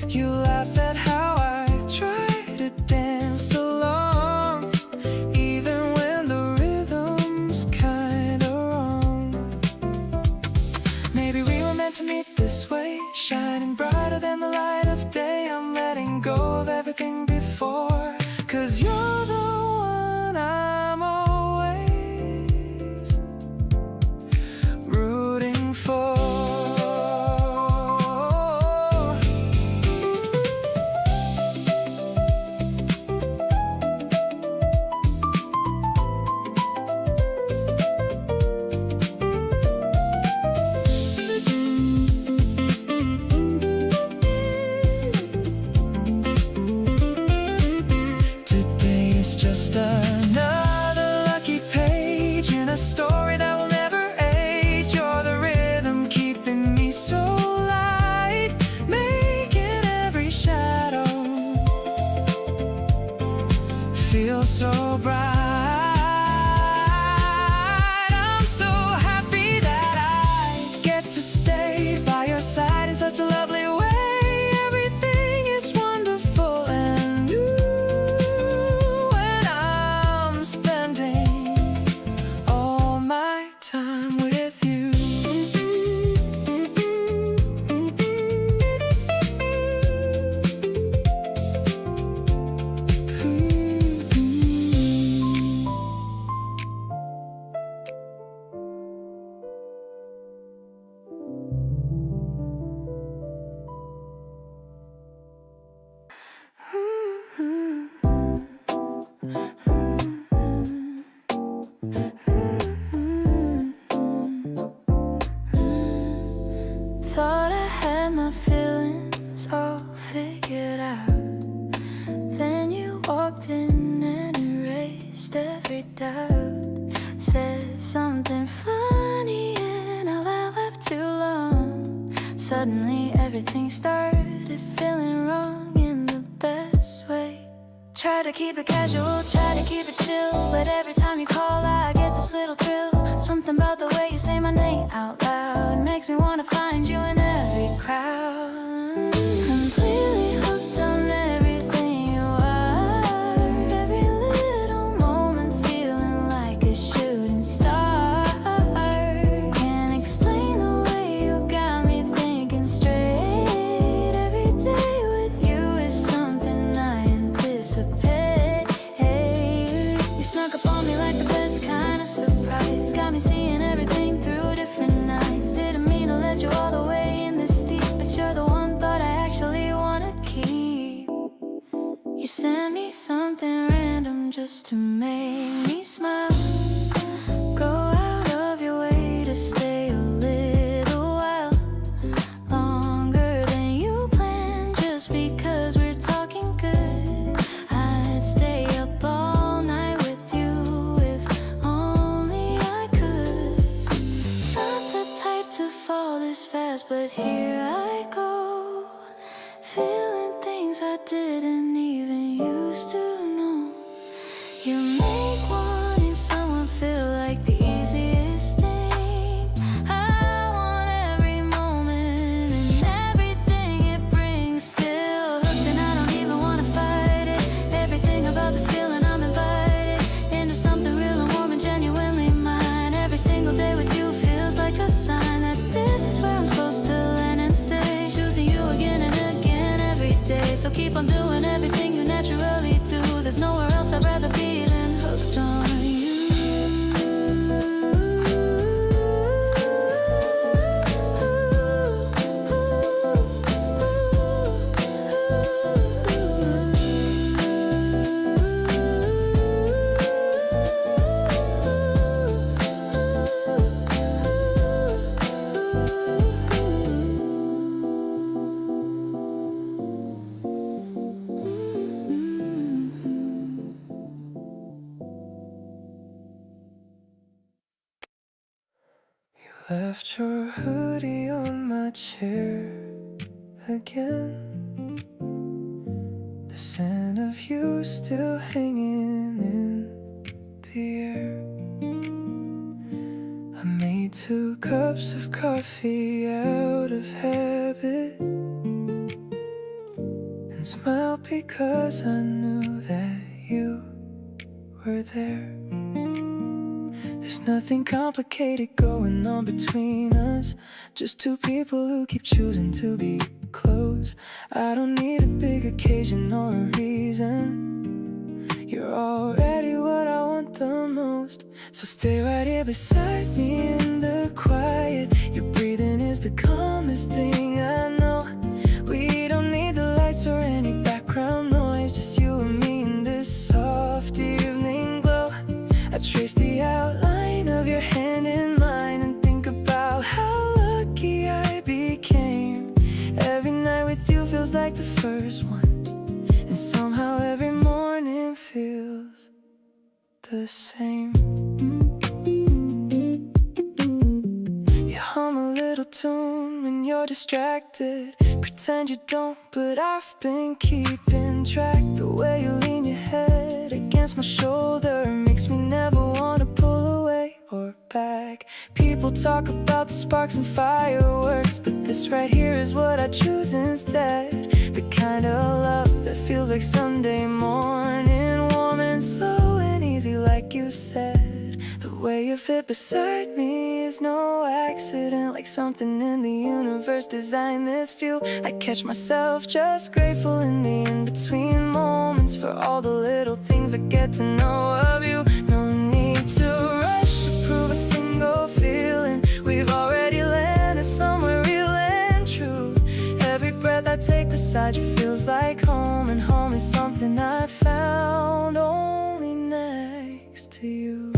B: You laugh at how I try to dance along, even when the rhythm's kinda wrong. Maybe we were meant to meet this way, shining brighter than the light of day. I'm letting go of everything before, 'cause you're the one I'm always rooting for. Today is just another lucky page in a story that will never age. You're the rhythm keeping me so light, making every shadow feel so bright. I'm so happy that I get to stay by your side in such a lovely way. Everything is wonderful and new when I'm spending all my time with you.
A: Thought I had my feelings all figured out. Then you walked in and erased every doubt. Said something funny and I laughed too long. Suddenly everything started feeling wrong in the best way. Try to keep it casual, try to keep it chill, but every time you call I get this little thrill. Something about the way you say my name out loud makes me wanna find you in every crowd. Completely hooked on everything you are. Every little moment feeling like a shooting star. send me something random just to make me smile. Go out of your way to stay a little while longer than you planned, just because we're talking good. I'd stay up all night with you if only I could. Not the type to fall this fast, but here I go, feeling things I didn't even used to know. You make wanting someone feel like the easiest thing. I want every moment and everything it brings. Still hooked and I don't even want to fight it. Everything about this feeling, I'm invited into something real and warm and genuinely mine. Every single day with you feels like a sign that this is where I'm supposed to land and stay. Choosing you again and again every day. So keep on doing everything you naturally do. There's nowhere else I'd rather be than hooked on you.
B: Left your hoodie on my chair again. The scent of you still hanging in the air. I made 2 cups of coffee out of habit and smiled because I knew that you were there. There's nothing complicated going on between us, just 2 people who keep choosing to be close. I don't need a big occasion or a reason. You're already what I want the most. So stay right here beside me in the quiet. Your breathing is the calmest thing I know. We don't need the lights or any background noise, just you and me in this soft evening glow. I trace the outline of your hand in mine and think about how lucky I became. Every night with you feels like the first one, and somehow every morning feels the same. You hum a little tune when you're distracted. Pretend you don't, but I've been keeping track. The way you lean your head against my shoulder makes me never wanna pull away or back. People talk about the sparks and fireworks, but this right here is what I choose instead. The kind of love that feels like Sunday morning, warm and slow and easy like you said. The way you fit beside me is no accident, like something in the universe designed this view. I catch myself just grateful in the in-between moments for all the little things I get to know of you. No need to rush to prove a single feeling. We've already landed somewhere real and true. Every breath I take beside you feels like home, and home is something I found only next to you.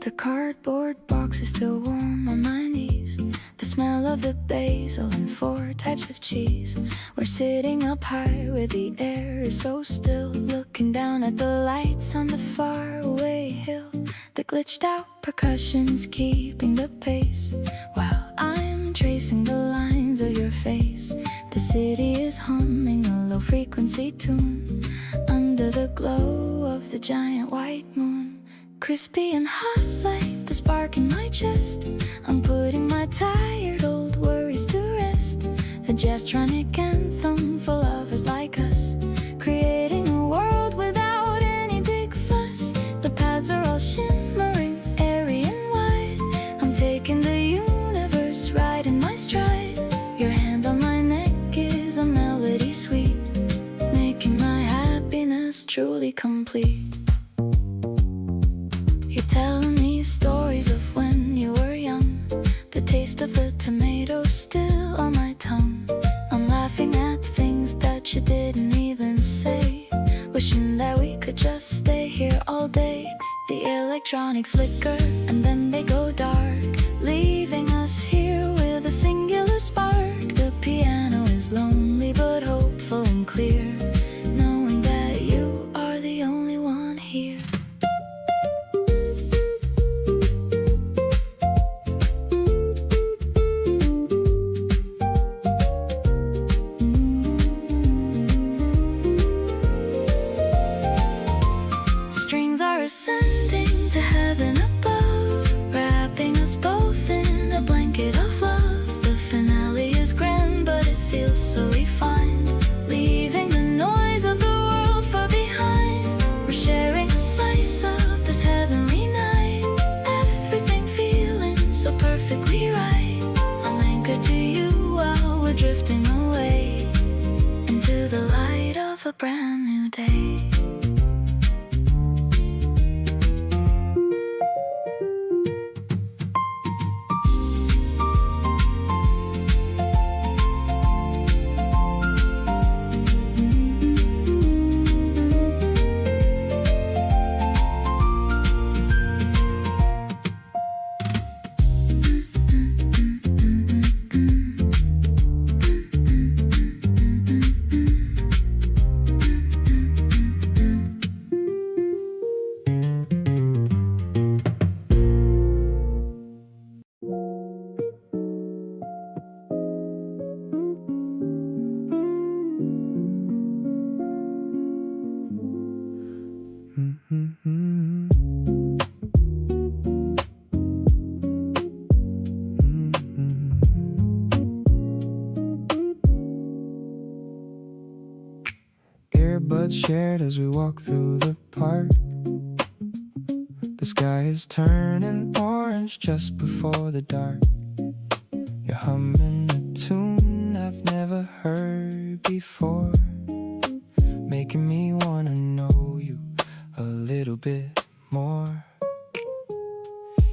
A: The cardboard box is still warm on my knees. The smell of the basil and 4 types of cheese. We're sitting up high where the air is so still, looking down at the lights on the faraway hill. The glitched out percussion's keeping the pace while I'm tracing the lines of your face. The city is humming a low frequency tune under the glow of the giant white moon. Crispy and hot like the spark in my chest. I'm putting my tired old worries to rest. A jazztronic anthem for lovers like us, creating complete. You're telling me stories of when you were young, the taste of the tomato still on my tongue. I'm laughing at things that you didn't even say, wishing that we could just stay here all day. The electronics flicker and then they go dark, leaving us here with a singular spark. The piano is lonely but hopeful and clear, knowing that you are the only one here. Strings are ascending to heaven above, wrapping us both in a blanket of love. The finale is grand, but it feels so refined, leaving the noise of the world far behind. We're sharing a slice of this heavenly night, everything feeling so perfectly right. I'm anchored to you while we're drifting away into the light of a brand new day.
B: Earbuds shared as we walk through the park. The sky is turning orange just before the dark. You're humming a tune I've never heard before, making me wanna know you a little bit more.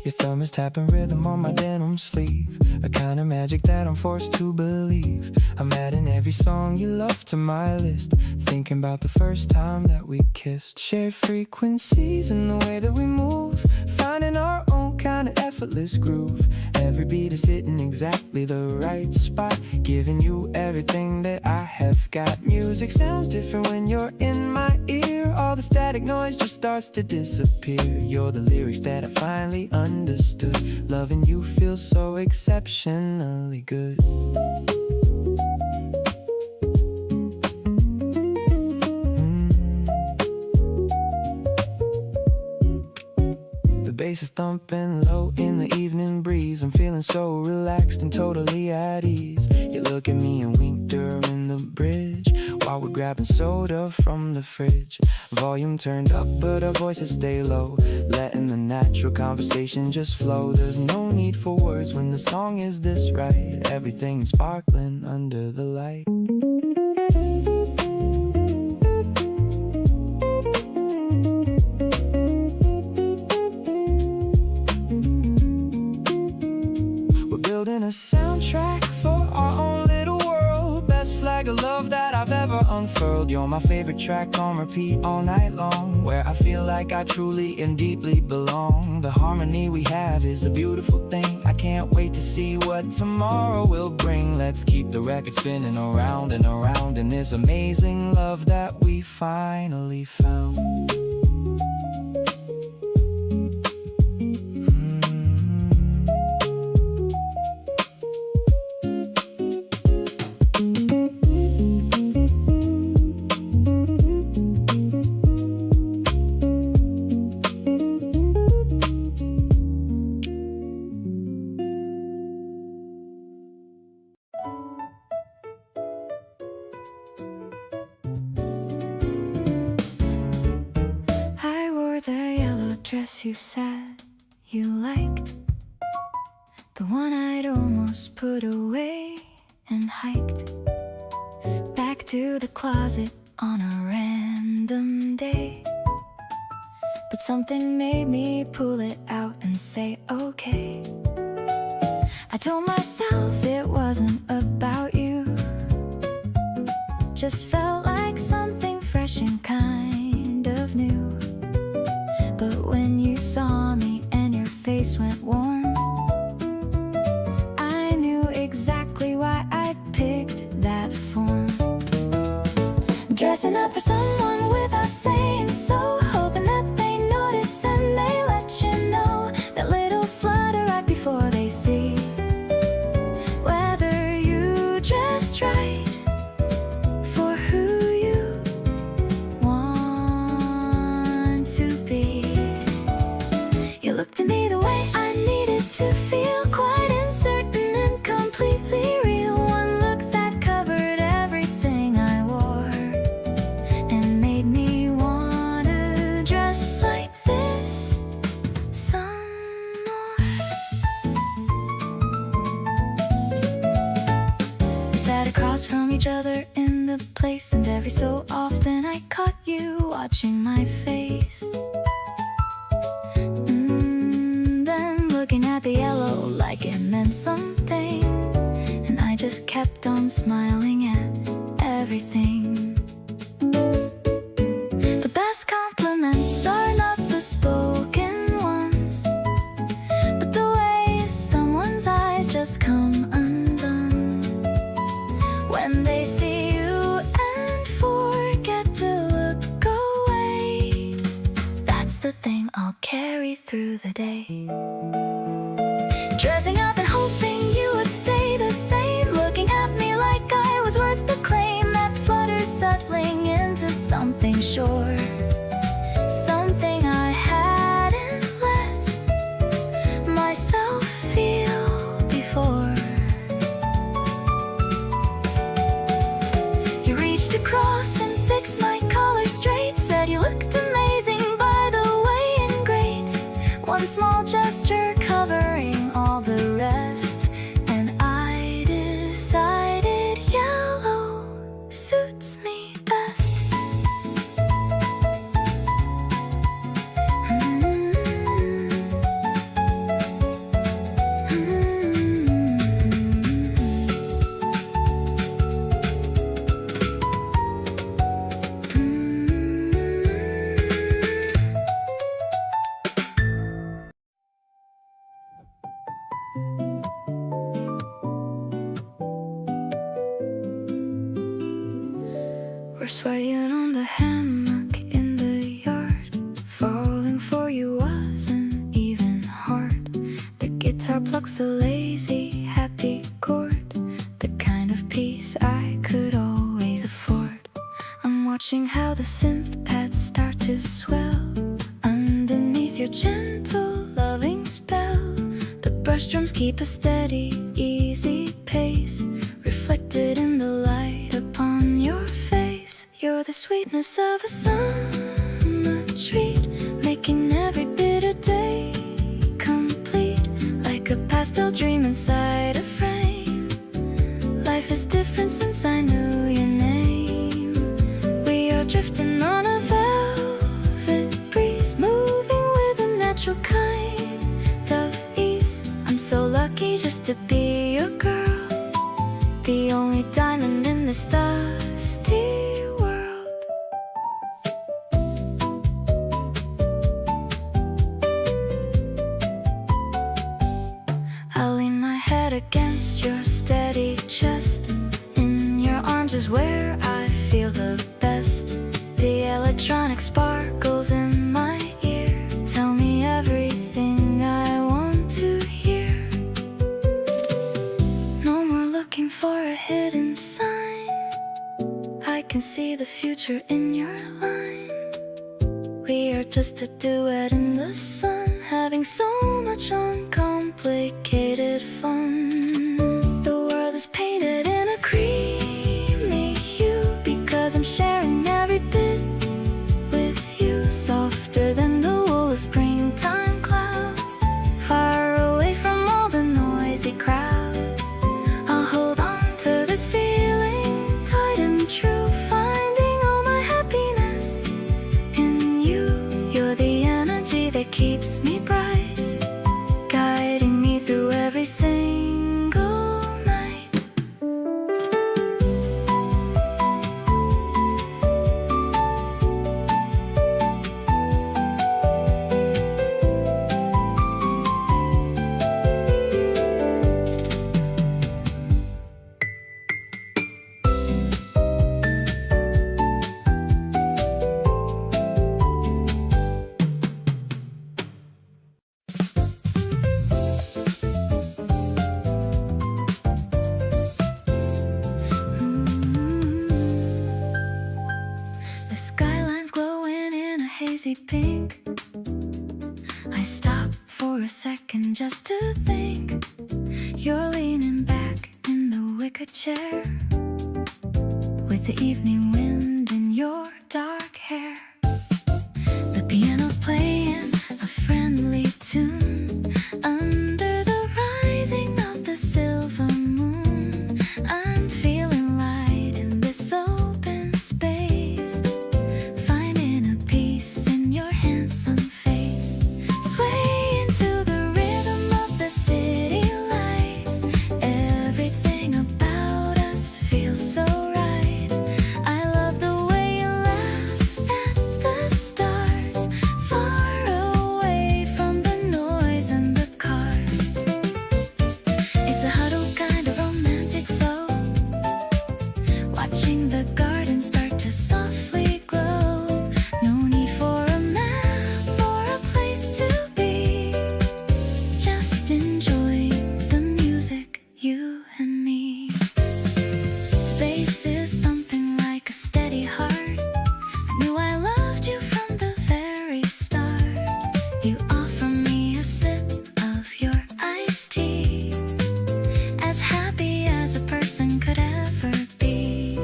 B: Your thumb is tapping rhythm on my denim sleeve, a kind of magic that I'm forced to believe. I'm adding every song you love to my list, thinking about the first time that we kissed. Shared frequencies in the way that we move, finding our own kind of effortless groove. Every beat is hitting exactly the right spot, giving you everything that I have got. Music sounds different when you're in my ear, all the static noise just starts to disappear. You're the lyrics that I finally understood, loving you feels so exceptionally good. The bass is thumping low in the evening breeze. I'm feeling so relaxed and totally at ease. You look at me and wink during the bridge while we're grabbing soda from the fridge. Volume turned up but our voices stay low, letting the natural conversation just flow. There's no need for words when the song is this right, everything is sparkling under the light. Building a soundtrack for our own little world, best flag of love that I've ever unfurled. You're my favorite track on repeat all night long, where I feel like I truly and deeply belong. The harmony we have is a beautiful thing, I can't wait to see what tomorrow will bring. Let's keep the record spinning around and around in this amazing love that we finally found. Dress you said you liked, the one I'd almost put away and hiked back to the closet
A: on a random day, but something made me pull it out and say okay. I told myself it wasn't about you, just felt like something fresh and kind of new. But when you saw me and your face went warm, I knew exactly why I picked that form. Dressing up for someone without saying so, hoping that they notice and they let you know. That little flutter right before they see whether you dressed right for who you want to be. You looked at me the way I needed to feel, quite uncertain and completely real. One look that covered everything I wore and made me wanna dress like this some more. We sat across from each other in the place, and every so often I caught you watching my face. Then looking at the yellow like it meant something, and I just kept on smiling at everything. The best compliments are not the spoken ones, but the way someone's eyes just come undone when they see you and forget to look away. That's the thing I'll carry through the day. Dressing up and hoping you would stay the same, looking at me like I was worth the claim. That flutter settling into something sure, something I hadn't let myself feel before. You reached across and fixed my collar straight, said you looked amazing by the way and great. One small gesture covering all the rest, and I decided yellow suits me best. We're swaying on the hammock in the yard. Falling for you wasn't even hard. The guitar plucks a lazy, happy chord, the kind of peace I could always afford. I'm watching how the synth pads start to swell underneath your gentle, loving spell. The brush drums keep a steady, easy pace, reflected in the light upon your face. You're the sweetness of a summer treat, making every bitter day complete. Like a pastel dream inside a frame, life is different since I knew your name. We are drifting on a velvet breeze, moving with a natural kind of ease. I'm so lucky just to be your girl, the only diamond in this dusty world. I lean my head against your steady chest. In your arms is where I feel the best. The electronic sparkles in my ear tell me everything I want to hear. No more looking for a hidden sign, I can see the future in your line. We are just a duet in the sun, having so much uncomplicated fun. The world is painted in a creamy hue, because I'm sharing every bit with you. Softer than the wool of springtime clouds, far away from all the noisy crowds. I'll hold on to this feeling tight and true, finding all my crazy pink. I stop for a second just to think. You're leaning back in the wicker chair with the evening wind in your dark hair. The piano's playing a friendly tune under the rising of the silver moon. I'm feeling light in this open space, finding a peace in your handsome face. Sway into the rhythm of the city light. Everything about us feels so right. I love the way you laugh at the stars, far away from the noise and the cars. It's a huddle kind of romantic flow, watching the garden start to softly glow. No need for a map or a place to be, just enjoying the music, you and me. The bass is thumping like a steady heart. I knew I loved you from the very start. You offer me a sip of your iced tea, as happy as a person could ever be.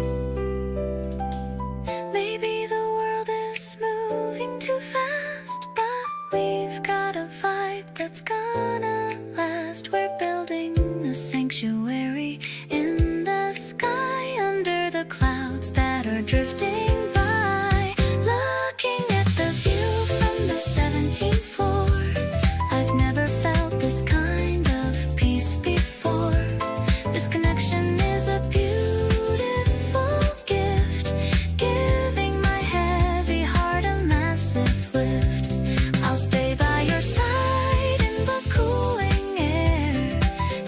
A: Maybe the world is moving too fast, but we've got a vibe that's gonna last. We're building a sanctuary in the sky, under the clouds that are drifting by. Looking at the view from the 17th floor, I've never felt this kind of peace before. This connection is a beautiful gift, giving my heavy heart a massive lift. I'll stay by your side in the cooling air,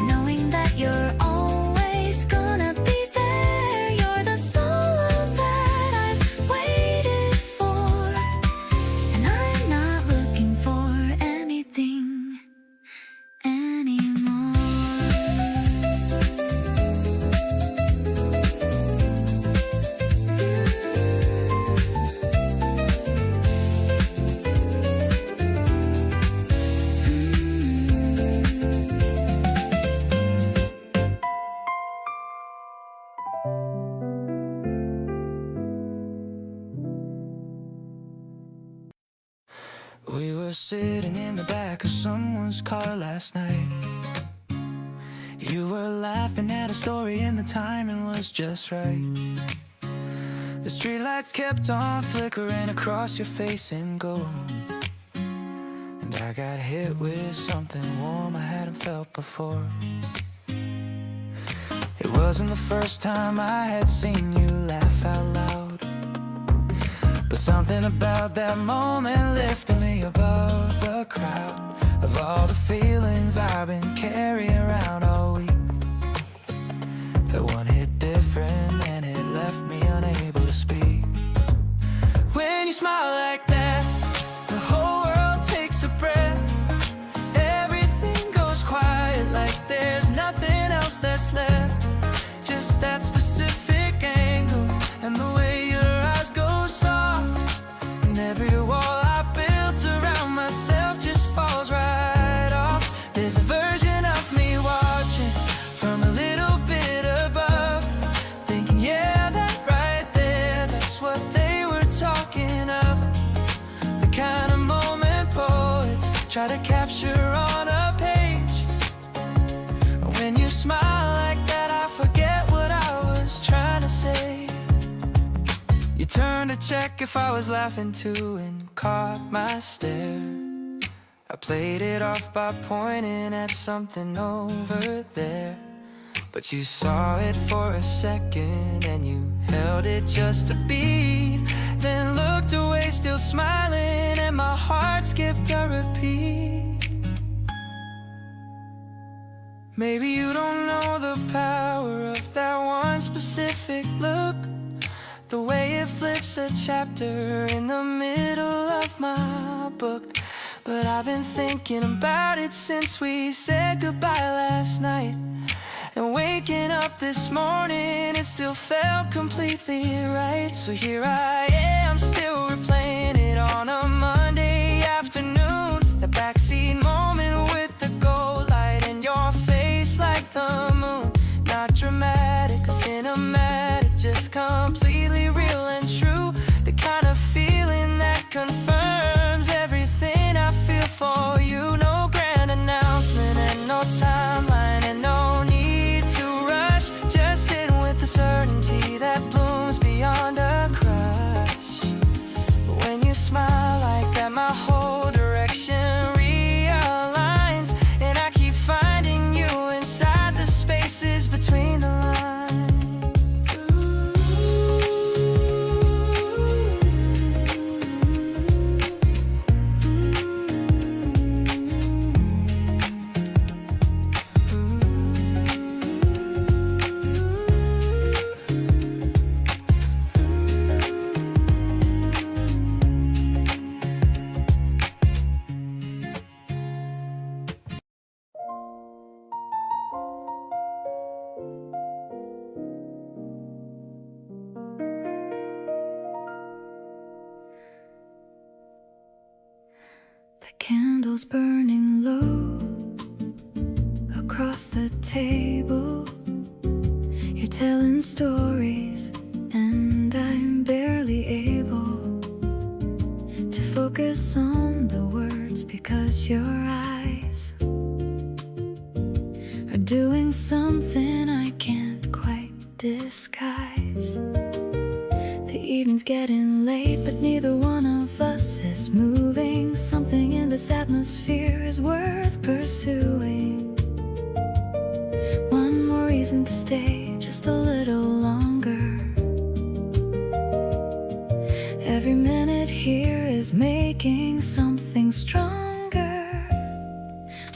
A: knowing that you're always gonna be there. You're the soul that I've waited for, and I'm not looking for anything anymore.
B: We were sitting in the back of someone's car last night. You were laughing at a story and the timing was just right. The streetlights kept on flickering across your face in gold, and I got hit with something warm I hadn't felt before. It wasn't the first time I had seen you laugh out loud, but something about that moment lifted me above the crowd of all the feelings I've been carrying around all week. That one hit different and it left me unable to speak. When you smile like that, the whole world takes a breath. Everything goes quiet like there's nothing else that's left. Just that specific angle and the way your eyes go soft, and every wall I built around myself just falls right off. There's a version of me watching from a little bit above, thinking, yeah, that right there, that's what they were talking of. The kind of moment poets try to capture on a page. When you smile like that, I forget what I was trying to say. You turned to check if I was laughing too and caught my stare. I played it off by pointing at something over there, but you saw it for a second and you held it just a beat, then looked away still smiling, and my heart skipped a repeat. Maybe you don't know the power of that one specific look, the way it flips a chapter in the middle of my book. But I've been thinking about it since we said goodbye last night, and waking up this morning, it still felt completely right. So here I am, still replaying it on a is completely real and true. The kind of feeling that confirms everything I feel for you. No grand announcement and no timeline and no need to rush. Just sitting with the certainty that blooms beyond a crush. When you smile like that, my whole direction realigns, and I keep finding you inside the spaces between the lines.
A: The candles burning low across the table. You're telling stories, and I'm barely able to focus on the words because your eyes are doing something I can't quite disguise. The evening's getting late, but neither one of us is moving. Something in this atmosphere is worth pursuing. One more reason to stay just a little longer. Every minute here is making something stronger.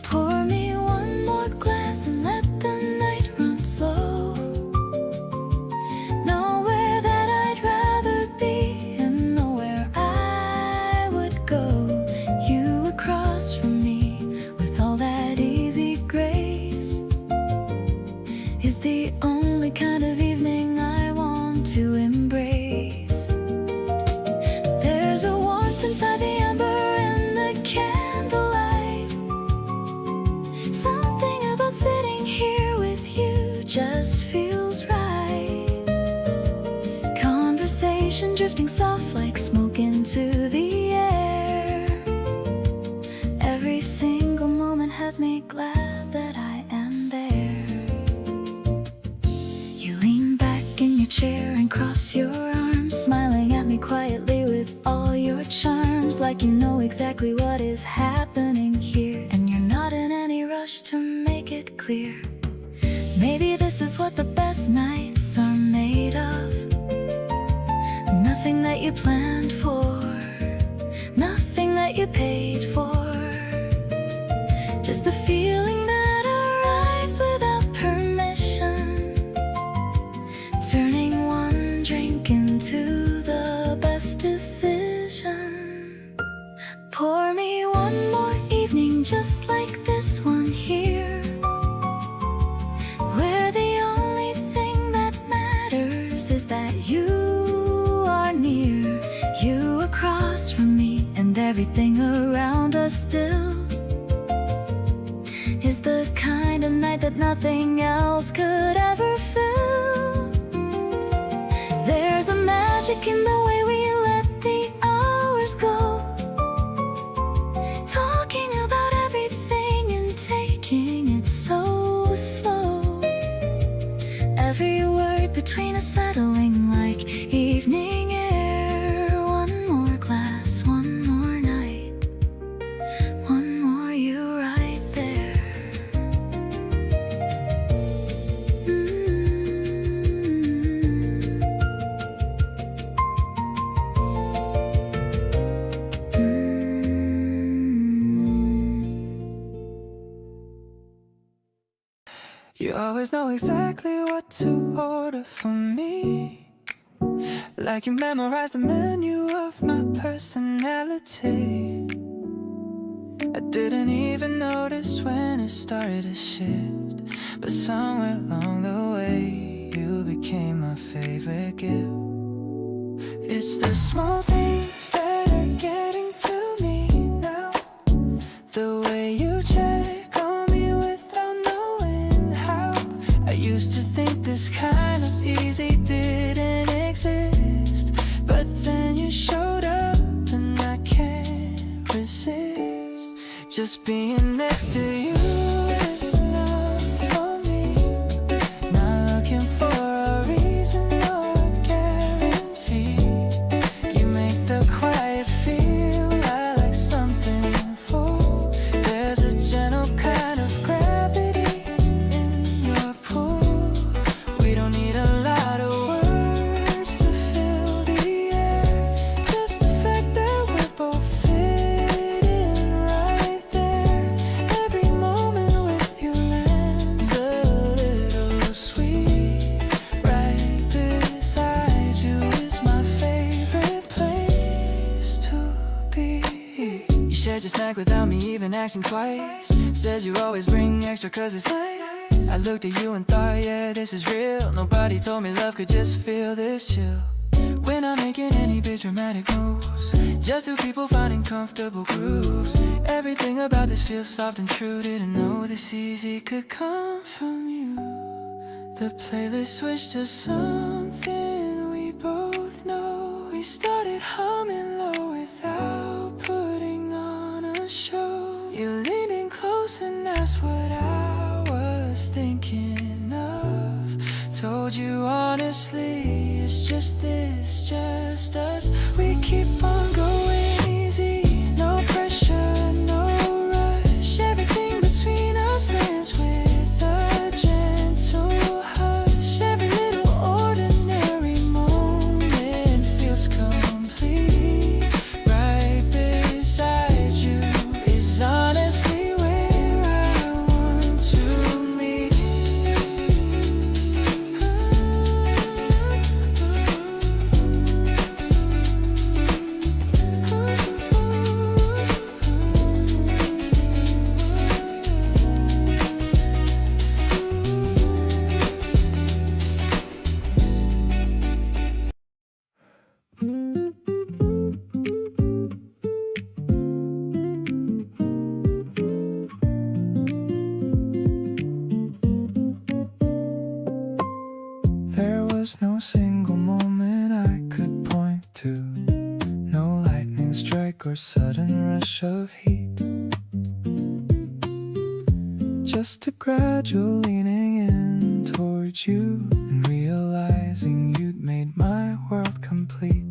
A: Pour me one more glass and let the night run slow. Nowhere that I'd rather be and nowhere I would go. You across from me with all that easy grace is the only kind of evening I want to embrace. There's a warmth inside the ember and the candlelight. Something about sitting here with you just feels right. Conversation drifting soft like smoke into the air. Every single moment has me glad that I am there. You lean back in your chair and cross your arms, smiling at me quietly with all your charms, like you know exactly what is happening here, and you're not in any rush to make it clear. Maybe this is what the best nights are made of. Nothing that you planned for, nothing that you paid for, just a feeling that arrives without permission, turning one drink into the best decision. Pour me one more evening just like this one here, where the only thing that matters is that you are near. You across from me, and everything around us still is the kind of night that nothing else could ever fill. There's a magic in the way we let the hours go, talking about everything and taking it so slow. Every word between us settling like evening air. One more glass, one more night, one more you right there.
B: You always know exactly what to order for me, like you memorized the menu of my personality. I didn't even notice when it started to shift, but somewhere along the way you became my favorite gift. It's the small things that are getting to me now, the way you check on me without knowing how. I used to think this kind of easy didn't Just being next to you is enough for me. Not looking for a reason or a guarantee. You make the quiet feel like something full. There's a gentle kind of gravity in your pull. We don't need a lot of words to fill the air. Just the fact that we're both sitting right there. Every moment with you lands a little sweet. Right beside you is my favorite place to be. You shared your snack without me even asking twice. Said you always bring extra cause it's nice. I looked at you and thought, yeah, this is real. Nobody told me love could just feel this chill. We're not making any big dramatic moves, just two people finding comfortable grooves. Everything about this feels soft and true. Didn't know this easy could come from you. The playlist switched to something we both know. We started humming low without putting on a show. You leaned in close and asked what I was thinking of. Told you honestly, it's just this, just us. We keep on going easy, no pressure, no rush. Everything between us lands with a gentle hush. Every little ordinary moment feels complete. Right beside you is honestly where I want to meet. There was no single moment I could point to, no lightning strike or sudden rush of heat. Just a gradual leaning in towards you and realizing you'd made my world complete.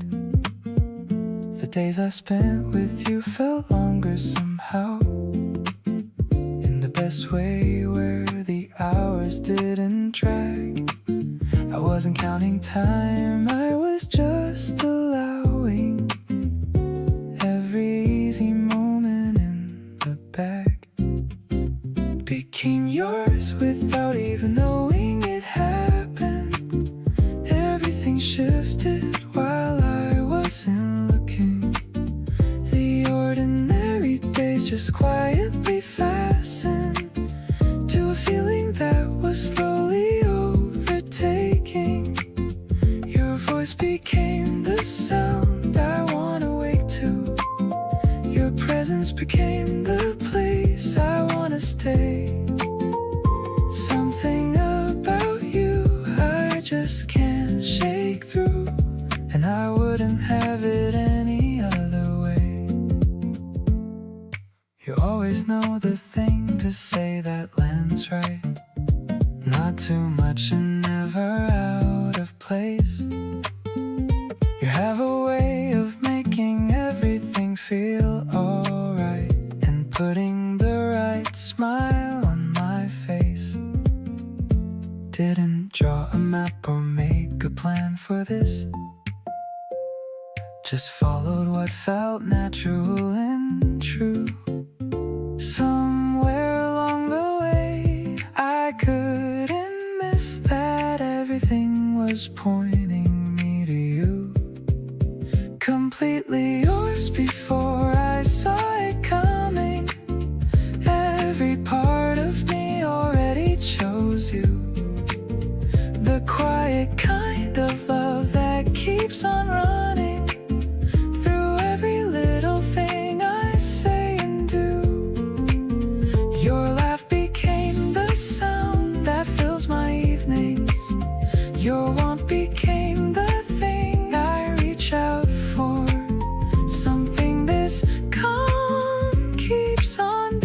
B: The days I spent with you felt longer somehow, in the best way where the hours didn't drag. I wasn't counting time, I was just allowing every easy moment in the bag. Became yours without even knowing it happened. Everything shifted while I wasn't looking. The ordinary days just quietly fastened to a feeling that was slowly overtaking. Your voice became the sound I wanna wake to. Your presence became the place I wanna stay. Something about you I just can't shake through, and I wouldn't have it any other way. You always know the thing to say that lands right, not too much and never out of place. You have a way of making everything feel alright, and putting the right smile on my face. Didn't draw a map or make a plan for this, just followed what felt natural and true. Somewhere along the way I couldn't miss that everything was pointing me to you. Completely yours before I saw it coming. Every part of me already chose you. The quiet kind of love that keeps on running through every little thing I say and do. Your laugh became the sound that fills my evenings. Your warmth became the thing I reach out for. Something this calm keeps on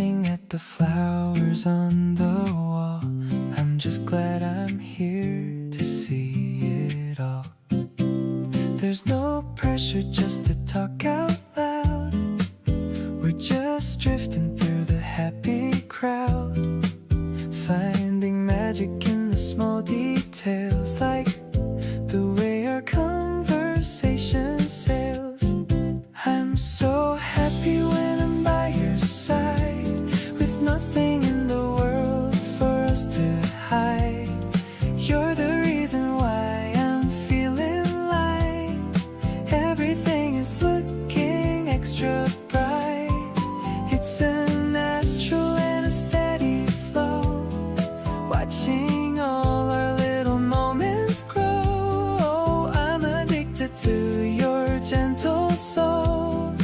B: staring at the flowers on the wall. I'm just glad I'm here to see it all. There's no pressure just to talk out loud. We're just drifting through the happy crowd, finding magic in the small details, like the way our conversation sails. I'm so happy when I'm by your side, with nothing in the world for us to hide. You're the reason why I'm feeling like everything is looking extra bright. It's a natural and a steady flow, watching all our little moments grow. I'm addicted to your gentle soul.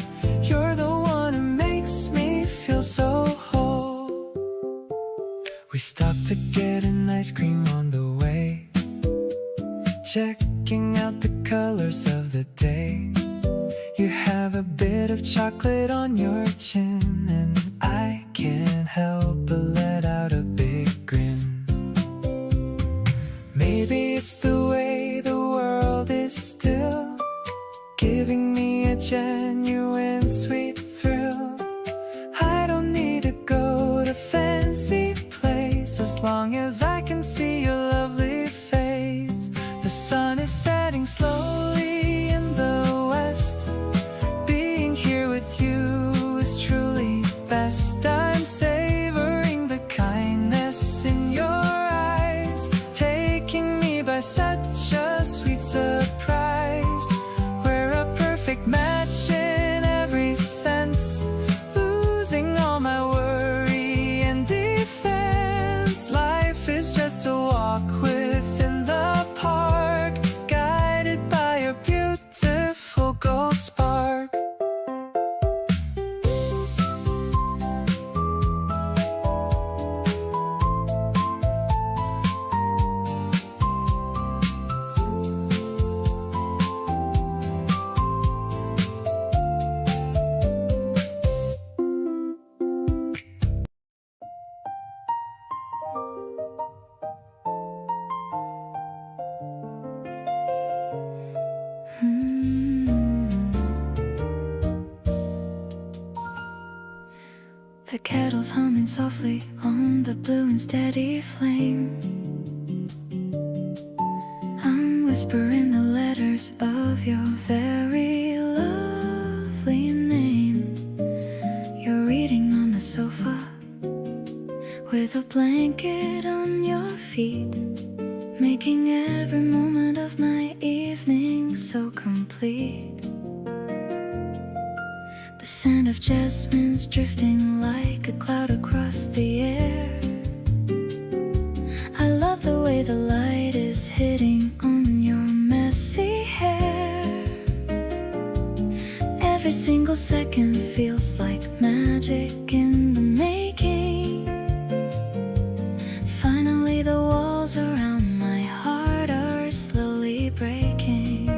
B: You're the one who makes me feel so whole. We stopped to get an ice cream on the way, checking out the colors of the day. You have a bit of chocolate on your chin, and I can't help but let out a big grin. Maybe it's the way the world is still, giving me a genuine sweet thrill. I don't need to go to fancy place, as long as I can see your lovely face. The sun is setting slowly in the west. Being here with you is truly best. I'm savoring the kindness in your eyes, taking me by such a sweet surprise. We're a perfect match in every sense, losing all my worry and defense. Life is just a walk within the park, guided by your beautiful gold spark.
A: The kettle's humming softly on the blue and steady flame. I'm whispering the letters of your very lovely name. You're reading on the sofa with a blanket on your feet, making every moment of my evening so complete. The scent of jasmine's drifting like a cloud across the air. I love the way the light is hitting on your messy hair. Every single second feels like magic in the making. Finally the walls around my heart are slowly breaking.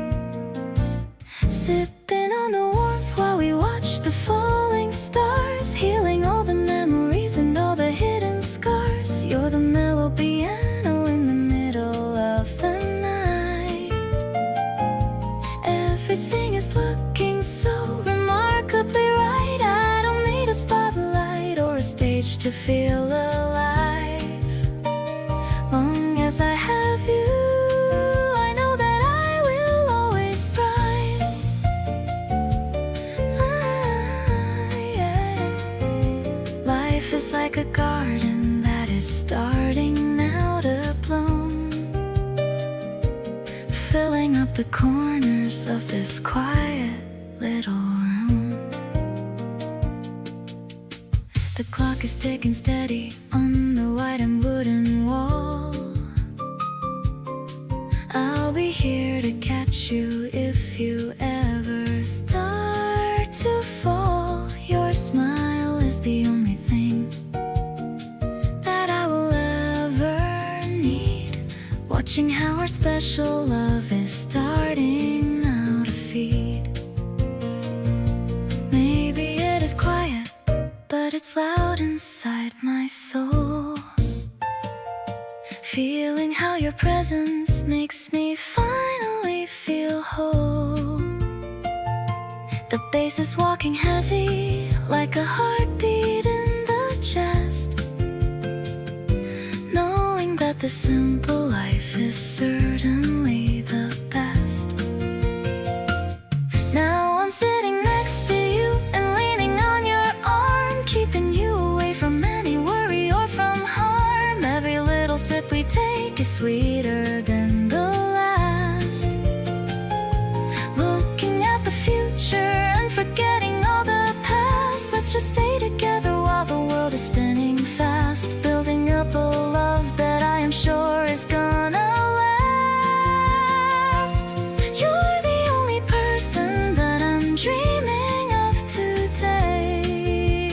A: Sipping on the warmth while we watch the falling stars, healing all the memories and all the hidden scars. You're the mellow piano in the middle of the night. Everything is looking so remarkably right. I don't need a spotlight or a stage to feel alive. Long as I have you, I know that I will always thrive. Yeah. Life is like a garden that is starting now to bloom, filling up the corners of this quiet little room. The clock is ticking steady on the white and wooden wall. I'll be here to catch you if you ever start to fall. Your smile is the only thing that I will ever need, watching how our special love is starting now to feed. Maybe it is quiet, but it's loud and inside my soul. Feeling how your presence makes me finally feel whole. The bass is walking heavy like a heartbeat in the chest, knowing that the simple life is certainly the best. Now I'm sitting next to you and leaning on your arm, keeping you away from any worry or from harm. Every little sip we take is sweeter than the last. Looking at the future and forgetting all the past. Let's just stay together while the world is spinning fast, building up a love that I am sure is gonna last. You're the only person that I'm dreaming of today.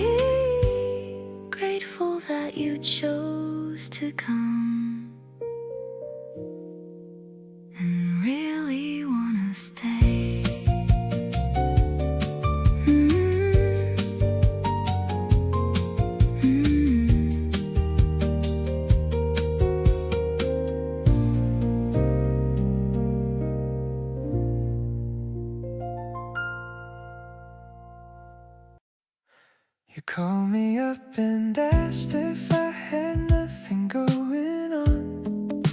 A: Grateful that you chose to come and really wanna stay.
B: You called me up and asked if I had nothing going on.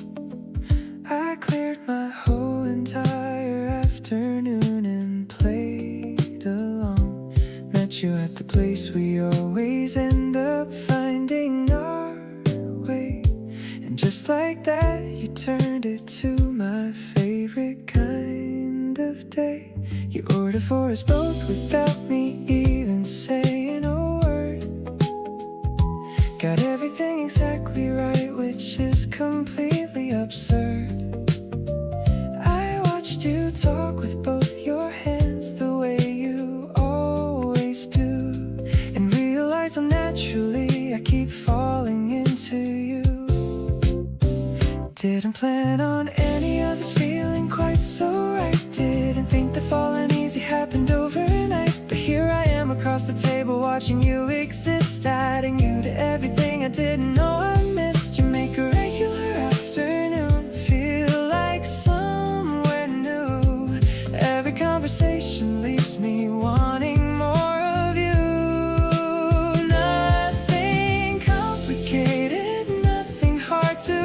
B: I cleared my whole entire afternoon and played along. Met you at the place we always end up finding our way. And just like that, you turned it to my favorite kind of day. You ordered for us both without me even saying a word. Got everything exactly right, which is completely absurd. I watched you talk with both your hands the way you always do, and realized how naturally I keep falling into you. Didn't plan on any of this feeling quite so right. Didn't think that falling easy happened overnight. But here I am across the table watching you exist, adding you to everything I didn't know I missed. You make a regular afternoon feel like somewhere new. Every conversation leaves me wanting more of you. Nothing complicated, nothing hard to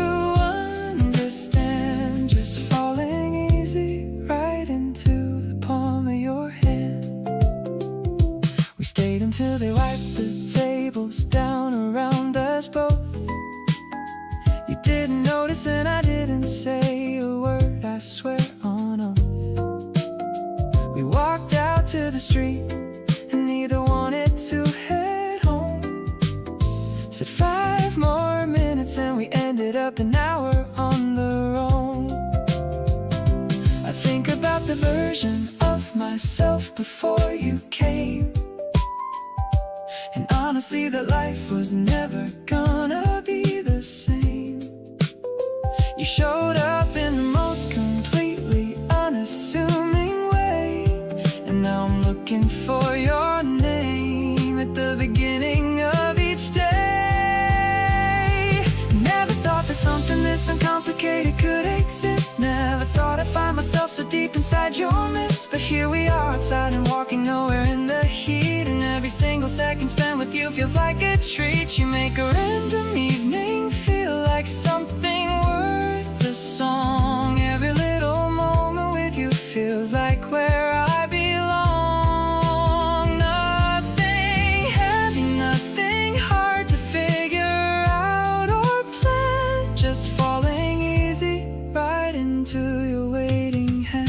B: understand. Just falling easy right into the palm of your hand. We stayed until they wiped the tables down around us both. You didn't notice and I didn't say a word, I swear on oath. We walked out to the street and neither wanted to head home. Said 5 more minutes and we ended up an hour on the road. I think about the version of myself before you came, and honestly that life was never gonna be the same. You showed up in the most completely unassuming way, and now I'm looking for your name at the beginning of each day. Never thought that something this uncomplicated could exist. Never thought I'd find myself so deep inside your mist. But here we are outside and walking nowhere in the heat, and every single second spent with you feels like a treat. You make a random evening feel like something worth a song. Every little moment with you feels like where I belong. Nothing heavy, nothing hard to figure out or plan. Just falling easy right into your waiting hand.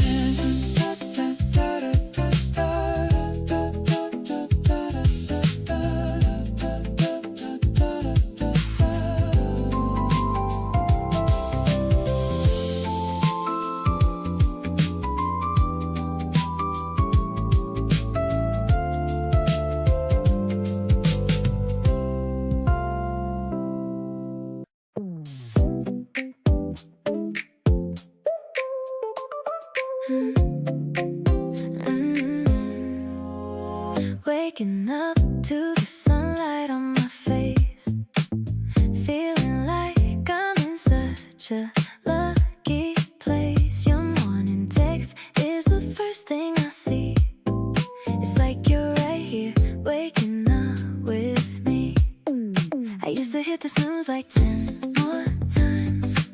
A: Waking up to the sunlight on my face, I used to hit the snooze like 10 more times,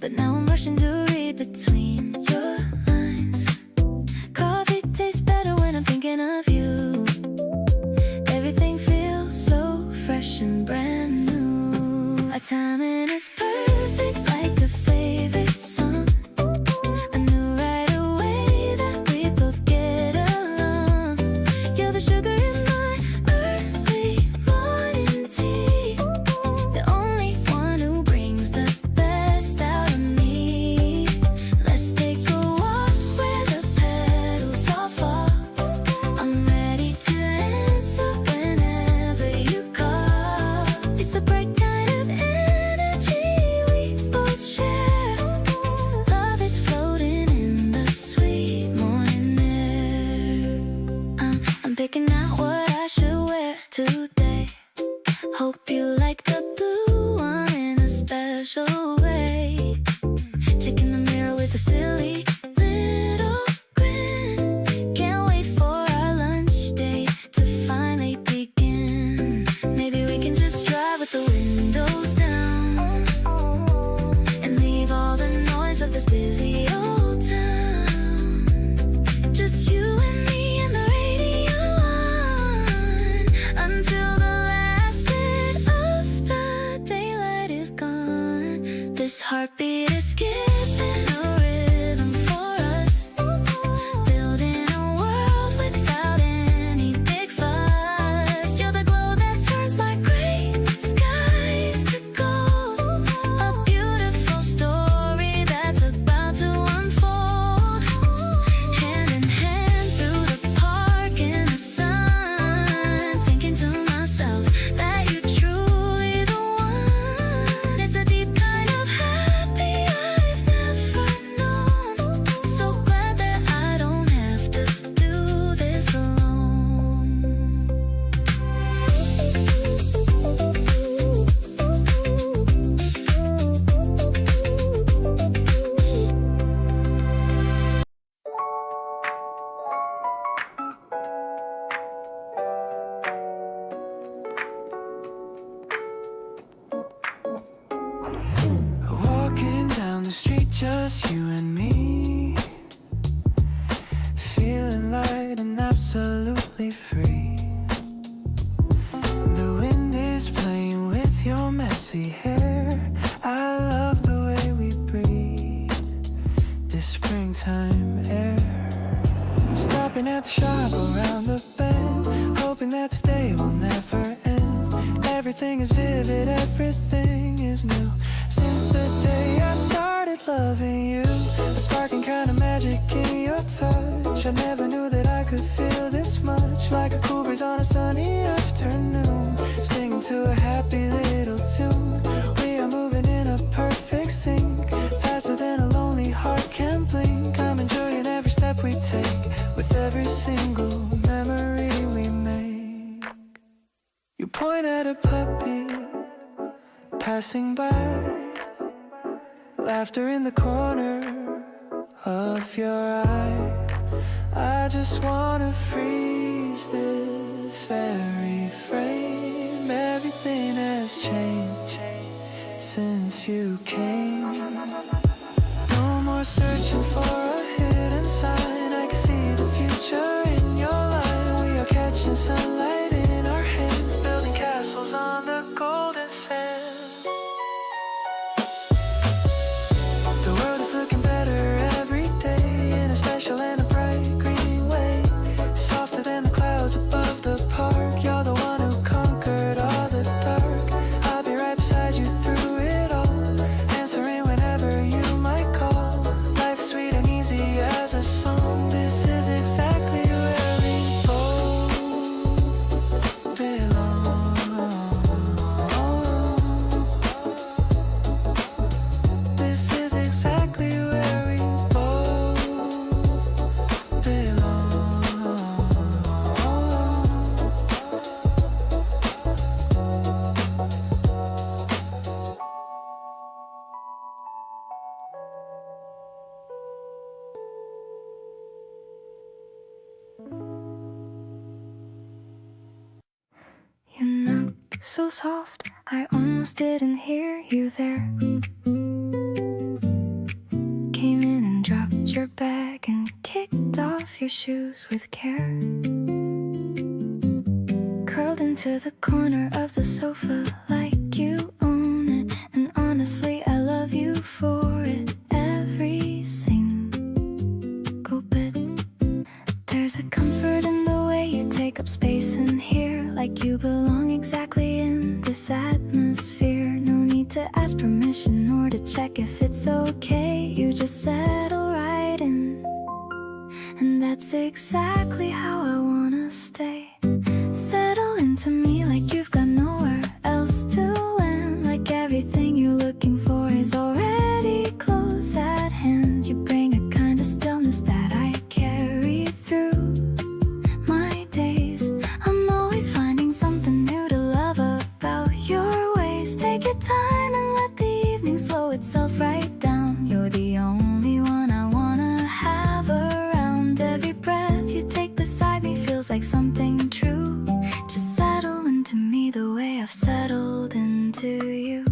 A: but now I'm rushing to read between your lines. Coffee tastes better when I'm thinking of you. Everything feels so fresh and brand new. Our timing is perfect, like a favorite song. I knew right away that we both get along. You're the sugar in my early morning tea, the only one who brings the best out of me. Let's take a walk where the petals all fall. I'm ready to answer whenever you call. It's a bright kind of energy we both share. Love is floating in the sweet morning air. I'm picking out what I should wear today. Hope you like the blue one in a special way. Checking the mirror with a silly little grin. Can't wait for our lunch date to finally begin. Maybe we can just drive with the windows down and leave all the noise of this busy old town. Just you and me and the radio on until the last bit of the daylight is gone. This heartbeat is skipping a rhythm for us, building a world without any big fuss. You're the glow that turns my gray skies to gold. A beautiful story that's about to unfold. Hand in hand through the park in the sun, thinking to myself that you're truly the one. It's a deep kind of happy I've never known. So glad that I don't have to do this alone.
B: Walking down the street, just you and me, feeling light and absolutely free. The wind is playing with your messy hair. I love the way we breathe this springtime air. Stopping at the shop around the bend, hoping that this day will never end. Everything is vivid, everything is new. Since the day I started loving you, a sparking kind of magic in your touch. I never knew that I could feel this much, like a cool breeze on a sunny afternoon, singing to a happy little tune. We are moving in a perfect sync, faster than a lonely heart can blink. I'm enjoying every step we take, with every single memory we make. You point at a puppy passing by, laughter in the corner of your eye. I just wanna freeze this very frame. Everything has changed since you came. No more searching for a hidden sign. I can see the future in your line. We are catching sunlight in our hands, building castles on the golden sand. The world is looking better every day, in a special and a bright green way. Softer than the clouds above the park. You're the one who conquered all the dark. I'll be right beside you through it all, answering whenever you might call. Life is sweet and easy as a song.
A: so soft, I almost didn't hear you there. Came in and dropped your bag and kicked off your shoes with care. Curled into the corner of the sofa like you own it. And honestly, I love you for it, every single bit. There's a comfort in the way you take up space in here, like you belong exactly in this atmosphere. No need to ask permission or to check if it's okay. You just settle right in, and that's exactly how I wanna stay. Settle into me like you've got nowhere else to land, like everything you're looking for is already close at hand. You bring a kind of stillness that I carry through my days. I'm always finding something new to love about your ways. Take your time and let the evening slow itself right down. You're the only one I wanna have around. Every breath you take beside me feels like something true. Just settle into me the way I've settled into you.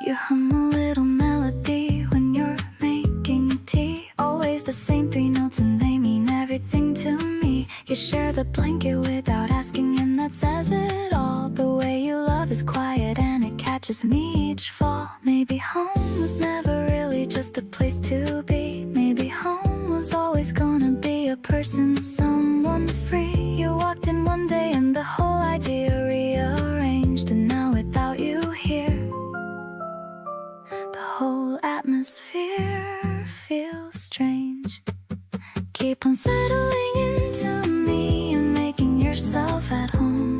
A: You hum a little melody when you're making tea. Always the same three notes and they mean everything to me. You share the blanket without asking and that says it all. The way you love is quiet and it catches me each fall. Maybe home was never really just a place to be. Maybe home was always gonna be a person, someone free. You walked in one day and the whole idea rearranged. And now without you here, the whole atmosphere feels strange. Keep on settling into me and making yourself at home.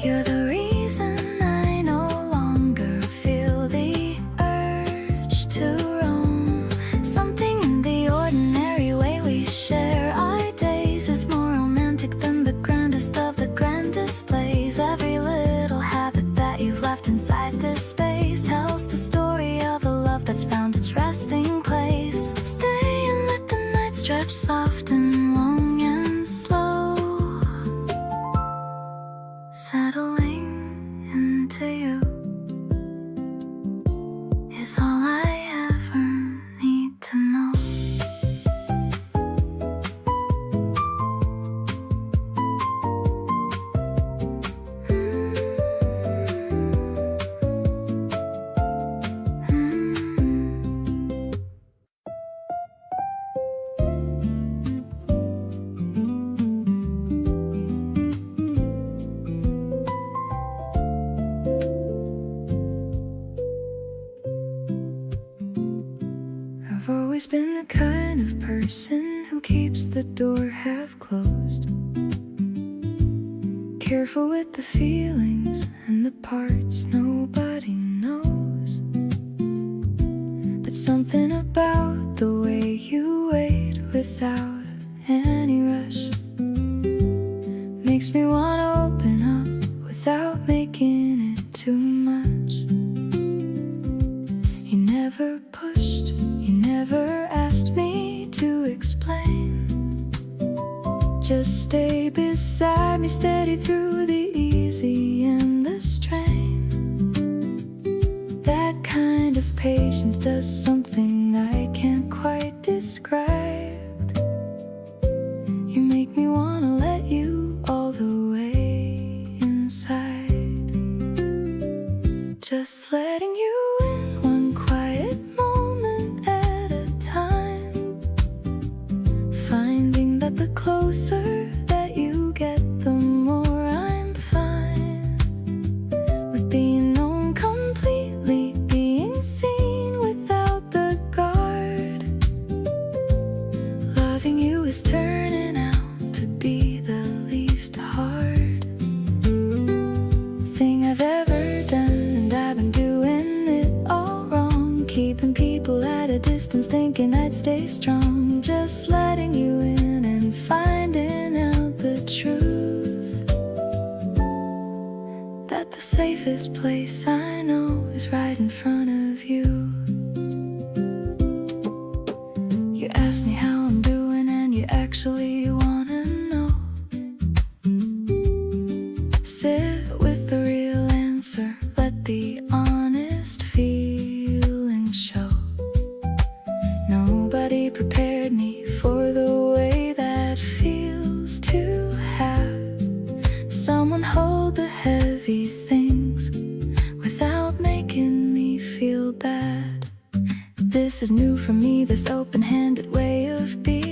A: You're the reason I no longer feel the urge to roam. Something in the ordinary way we share our days is more romantic than the grandest of the grand displays. Every little habit that you've left inside this space tells the story of a love that's found its resting place. Stay and let the night stretch soft and long and slow. Settling into you is all I ever need to know. I've always been the kind of person who keeps the door half closed, careful with the feelings and the parts nobody knows. But something about the way you wait without any rush makes me want to open up without making it too much. You never pushed, you never asked me to explain. Just stay beside me, steady through the easy and the strain. That kind of patience does something I can't quite describe. You make me wanna let you all the way inside. Just letting you in one quiet moment at a time. Finding that the closer that you get, the more I'm fine with being known completely, being seen without the guard. Loving you is turning out to be the least hard thing I've ever done, and I've been doing it all wrong, keeping people at a distance, thinking I'd stay strong. Just letting you in and finding out the truth, that the safest place I know is right in front of you. You ask me how I'm doing and you actually wanna know. sit with the real answer. Let the honest feelings show. Nobody prepared me for the way that feels to have someone hold the heavy things without making me feel bad. This is new for me, this open-handed way of being.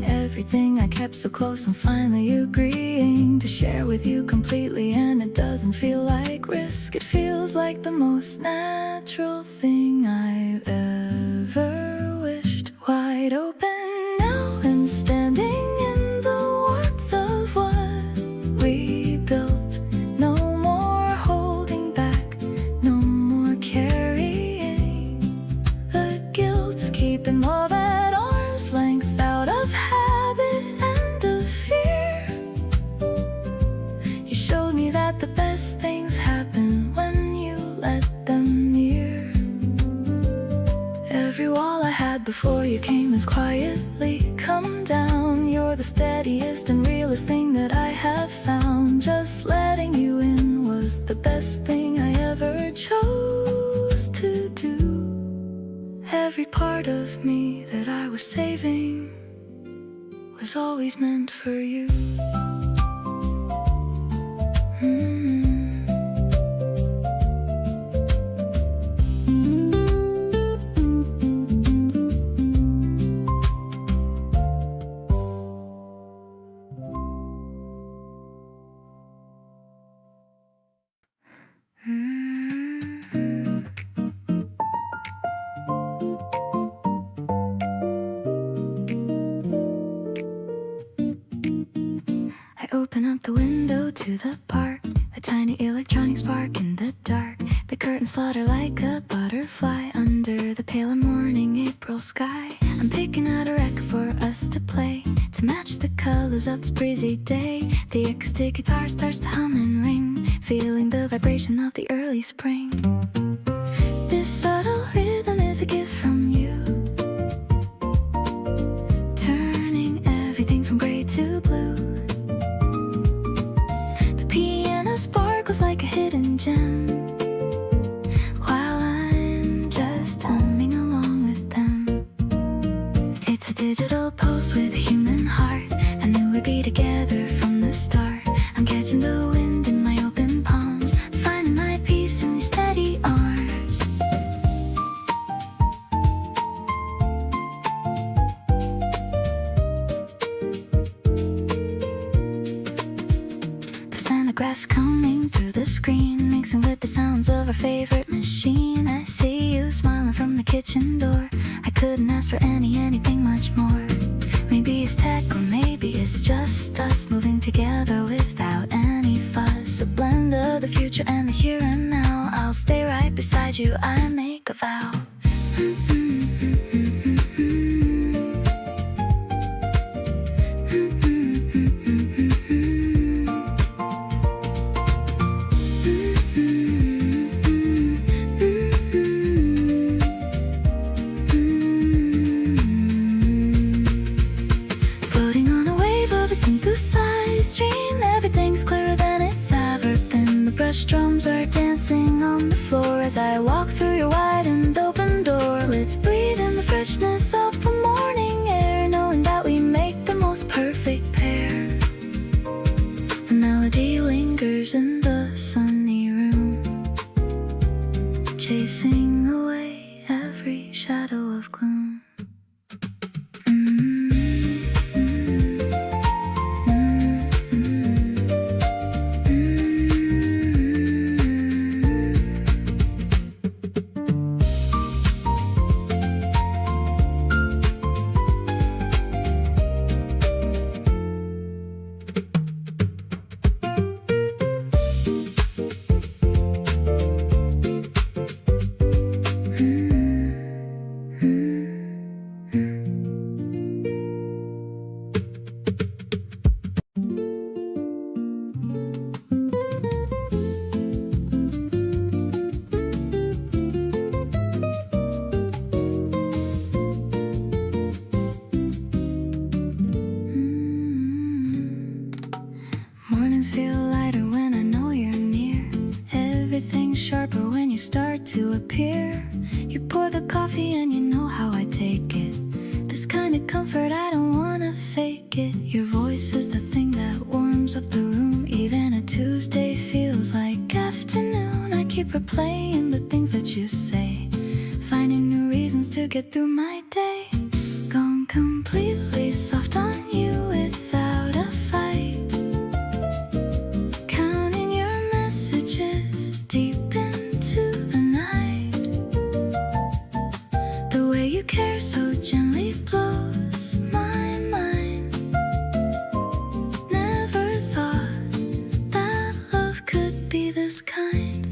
A: Everything I kept so close, I'm finally agreeing to share with you completely, and it doesn't feel like risk. It feels like the most natural thing I've ever wished. Wide open now and standing in the warmth of what we built. No more holding back, no more carrying the guilt of keeping love at arm's length, out of habit and of fear. You showed me that the best things happen when you let them near. Every wall I had before you came has quietly come down. You're the steadiest and realest thing that I have found. Just letting you in was the best thing I ever chose to do. Every part of me that I was saving was always meant for you. I open up the window to the park, a tiny electronic spark in the dark. The curtains flutter like a butterfly under the pale morning April sky. I'm picking out a record for us to play, to match the colors of this breezy day. The acoustic guitar starts to hum and ring, feeling the vibration of the early spring. This subtle rhythm is a gift from you, turning everything from gray to blue. The piano sparkles like a hidden gem, while I'm just humming along with them. It's a digital pulse with a human heart. I knew we'd be together from the start. I'm catching the wind in my open palms, finding my peace in your steady arms. The scent of grass coming through the screen, mixing with the sounds of our favorite machine. I see you smiling from the kitchen door. I couldn't ask for anything much more. Maybe it's tech, or maybe it's just us moving together without any fuss. A blend of the future and the here and now. I'll stay right beside you, I make a vow. Floating on a wave of a synthesized dream, everything's clearer than it's ever been. The brush drums are dancing on the floor as I walk through your wide and open door. Let's breathe in the freshness of the morning air, knowing that we make the most perfect pair. The melody lingers in the sunny room, chasing away every shadow of gloom. Mornings feel lighter when I know disappear. You pour the coffee and you know how I take it. This kind of comfort, I don't wanna fake it. Your voice is the thing that warms up the room. Even a Tuesday feels like afternoon. I keep replaying the things that you say, finding new reasons to get through my day. Gone completely soft on you without a fight. Counting your messages deep into the night. The way you care so gently blows my mind. Never thought that love could be this kind.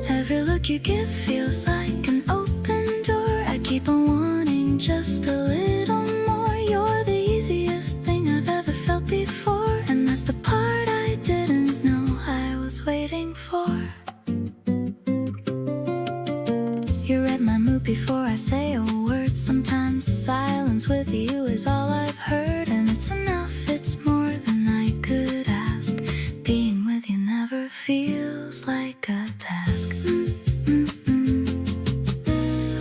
A: Every look you give feels like an open door. I keep on wanting just a little more. You're the easiest thing I've ever felt before, and that's the part I didn't know I was waiting for. You read my mood before I say a word. Sometimes silence with you is all I've heard, and it's enough, it's more than I could ask. Being with you never feels like a task.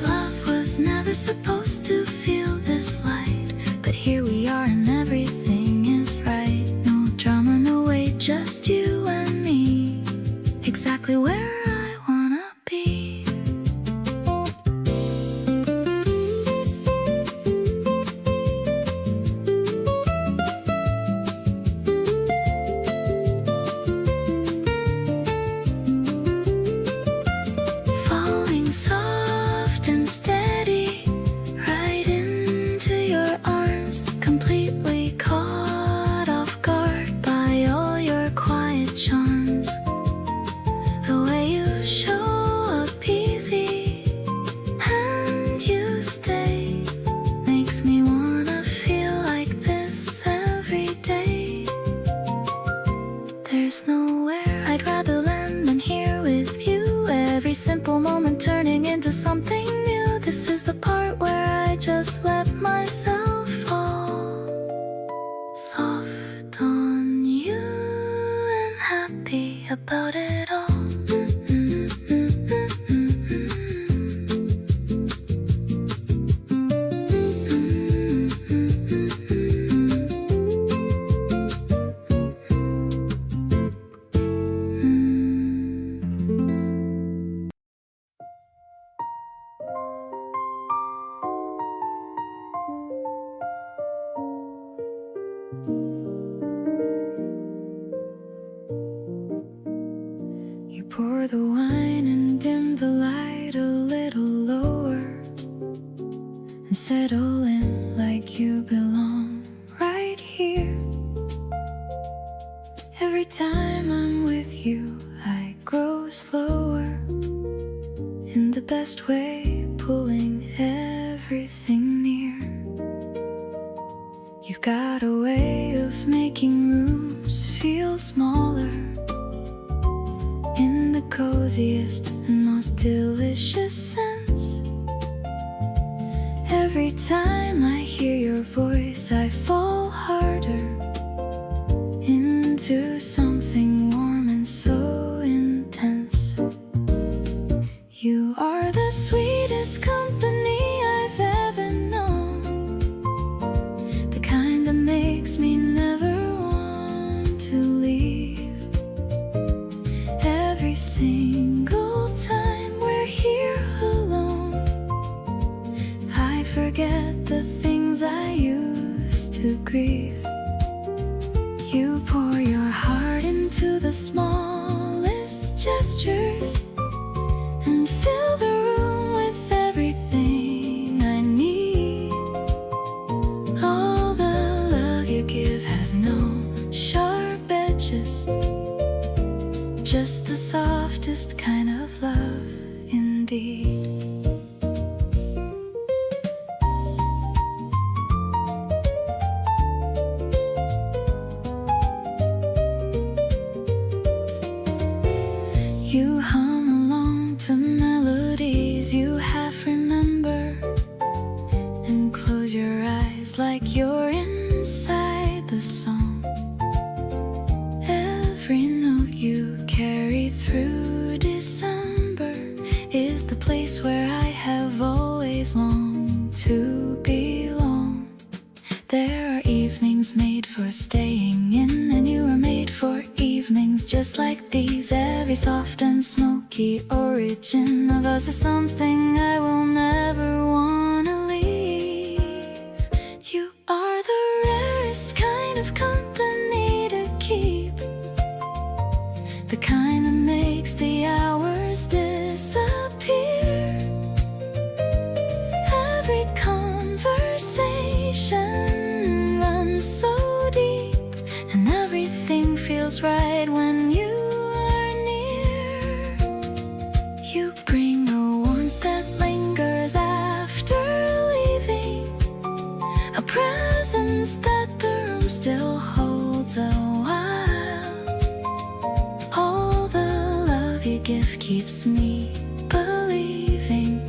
A: Love was never supposed to feel this light, but here we are and everything is right. No drama, no wait, just you and me, exactly where I wanna be. Falling soft and steady right into your arms, completely caught off guard by all your quiet charms. The way you show up easy and you stay makes me wanna feel like this every day. There's nowhere I'd rather land than here with you. Every simple moment turning into something new. This is the part where I just let myself fall soft on you and happy about it all. You pour the wine and dim the light a little lower and settle in like you belong right here. Every time I'm with you, I grow slower in the best way, pulling everything near. You've got a way of making rooms feel smaller in the coziest and most delicious sense. Every time I hear your voice, I fall harder into something warm and so intense. You are the sweetest company I've ever known, the kind that makes me never want to leave. Every single time we're here alone, I forget the things I used to grieve. You pour your heart into the smallest gestures and fill the room with everything I need. All the love you give has no sharp edges, just the softest kind of love indeed. You hum along to melodies you half remember and close your eyes like you're inside the song. Every note you carry through December just like these. Every soft and smoky origin of us is something I will never wanna leave. You are the rarest kind of company to keep, the kind that makes the hours disappear. Every conversation runs so deep, and everything feels right when you are near. You bring a warmth that lingers after leaving, a presence that the room still holds a while. All the love you give keeps me believing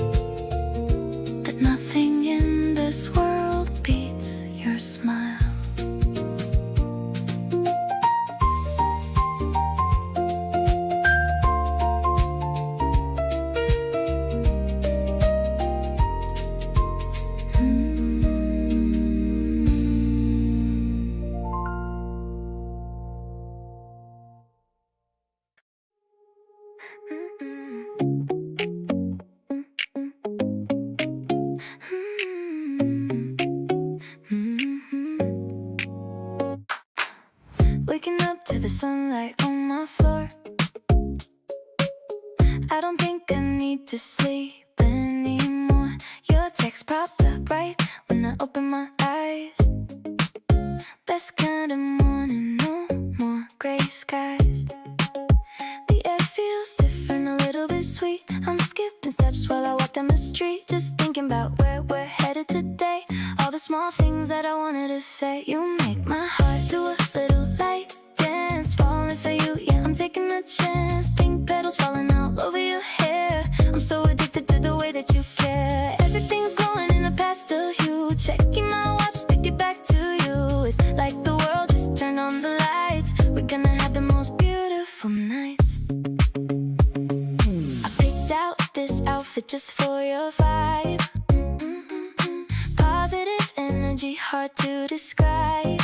A: that nothing in this world beats your smile. Waking up to the sunlight on my floor, I don't think I need to sleep anymore. Your text popped up right when I opened my eyes. Best kind of morning, no more gray skies. The air feels different, a little bit sweet. I'm skipping steps while I walk down the street, just thinking about where we're headed today. All the small things that I wanted to say. You make my heart do a little light dance, falling for you, yeah, I'm taking a chance. Pink petals falling all over your hair, I'm so addicted to the way that you care. Everything's glowing in a pastel hue, checking my watch, stick it back to you. It's like the world just turned on the lights. We're gonna have the most beautiful nights. I picked out this outfit just for your vibe. Positive energy, hard to describe.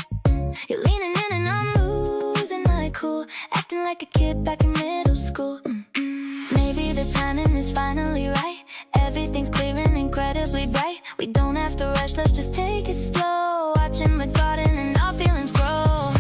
A: You're leaning in and I'm losing my cool, acting like a kid back in middle school. Maybe the timing is finally right, everything's clear and incredibly bright. We don't have to rush, let's just take it slow, watching the garden and our feelings grow.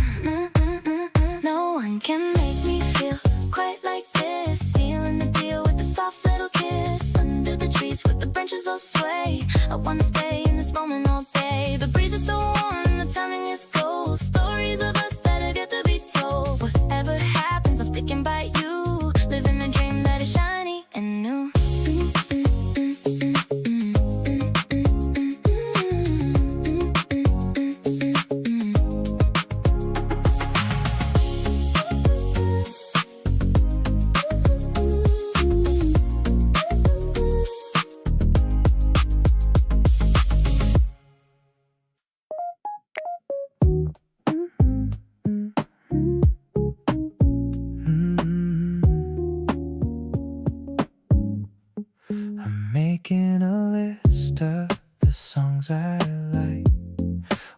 A: No one can make me feel quite like this, sealing the deal with a soft little kiss. Under the trees with the branches all sway, I wanna stay in this moment all day. The breeze is so warm and the timing is gold, stories of us that have yet to be told. Whatever happens, I'm sticking by you, living a dream that is shiny and new.
B: I'm making a list of the songs I like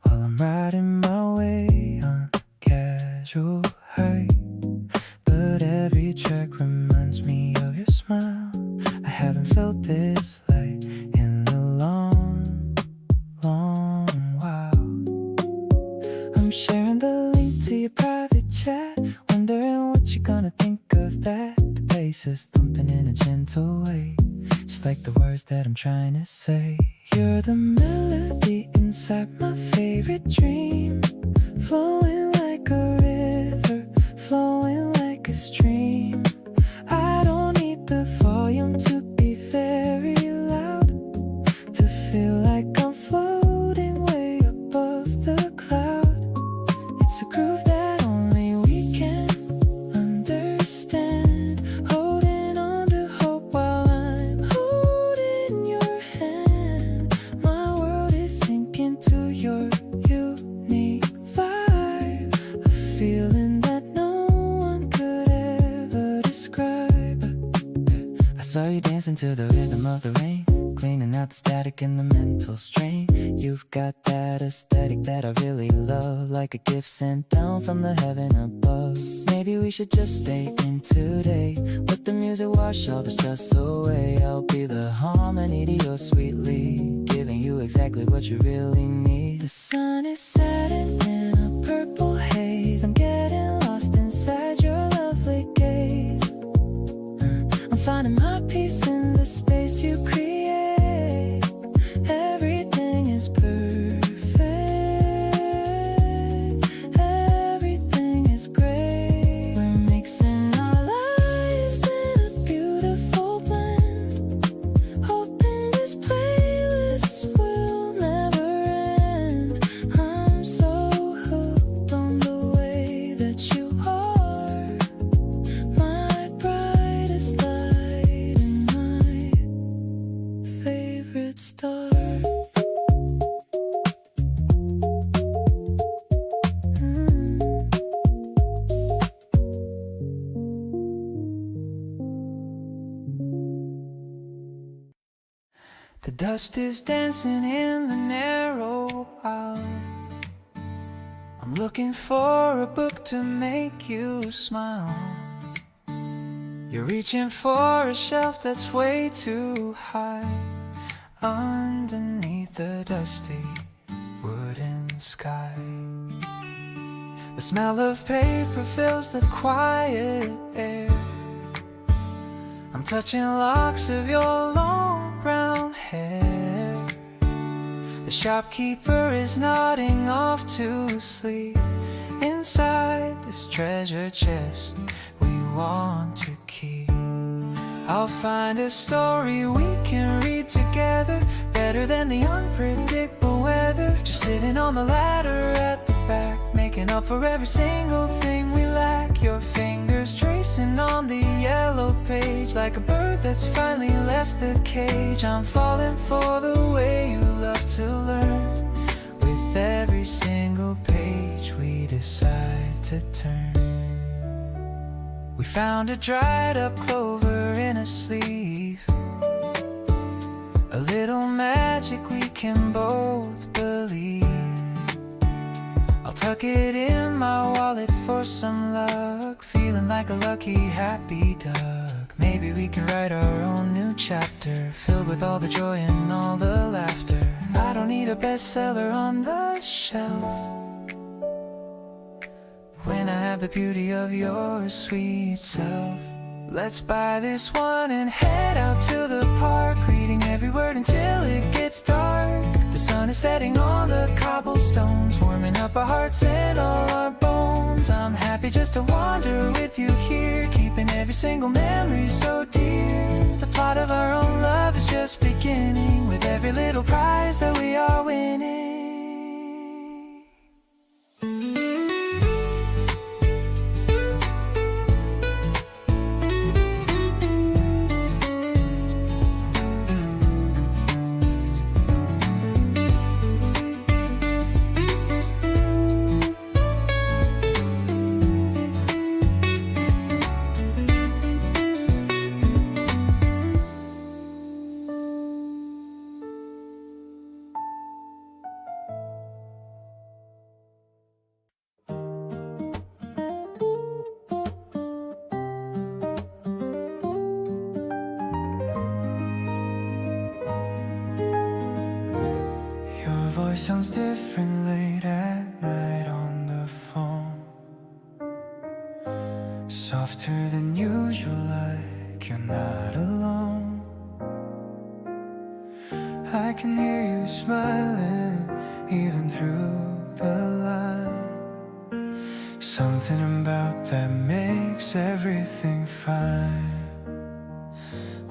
B: while I'm riding my way on casual hike. But every track reminds me of your smile. I haven't felt this light in a long, long while. I'm sharing the link to your private chat, wondering what you're gonna think of that. The bass is thumping in a gentle way, just like the words that I'm trying to say. You're the melody inside my favorite dream, flowing like a river, flowing like a stream. I don't need the volume to be very loud to feel like I'm floating way above the cloud. It's a groove that only we can understand, holding on to hope while I'm holding your hand. My world is sinking to your unique vibe, a feeling that no one could ever describe. I saw you dancing to the rhythm of the rain, cleaning out the static and the mental strain. You've got that aesthetic that I really love, like a gift sent down from the heaven above. Maybe we should just stay in today. Let the music wash all the stress away. I'll be the harmony to your sweetly, giving you exactly what you really need. The sun is setting in a purple haze. I'm getting lost inside your lovely gaze. I'm finding my peace in the space you create. Everything is perfect. Everything is great. We're mixing our lives in a beautiful blend. Hoping this playlist will never end. I'm so hooked on the way that you are. My brightest light and my favorite star.
C: The dust is dancing in the narrow aisle. I'm looking for a book to make you smile. You're reaching for a shelf that's way too high. Underneath the dusty wooden sky, the smell of paper fills the quiet air. I'm touching locks of your long brown hair. The shopkeeper is nodding off to sleep. Inside this treasure chest we want to keep, I'll find a story we can read together, better than the unpredictable weather. Just sitting on the ladder at the back, making up for every single thing we lack. Your fingers tracing on the yellow page, like a bird that's finally left the cage. I'm falling for the way you love to learn. With every single page we decide to turn. We found a dried up clover in a sleeve, a little magic we can both believe. I'll tuck it in my wallet for some luck, feeling like a lucky happy duck. Maybe we can write our own new chapter, filled with all the joy and all the laughter. I don't need a bestseller on the shelf when I have the beauty of your sweet self. Let's buy this one and head out to the park, reading every word until it gets dark. The sun is setting on the cobblestones, warming up our hearts and all our bones. I'm happy just to wander with you here, keeping every single memory so dear. The plot of our own love is just beginning, with every little prize that we are winning.
B: Voice sounds different late at night on the phone, softer than usual, like you're not alone. I can hear you smiling even through the line. Something about that makes everything fine.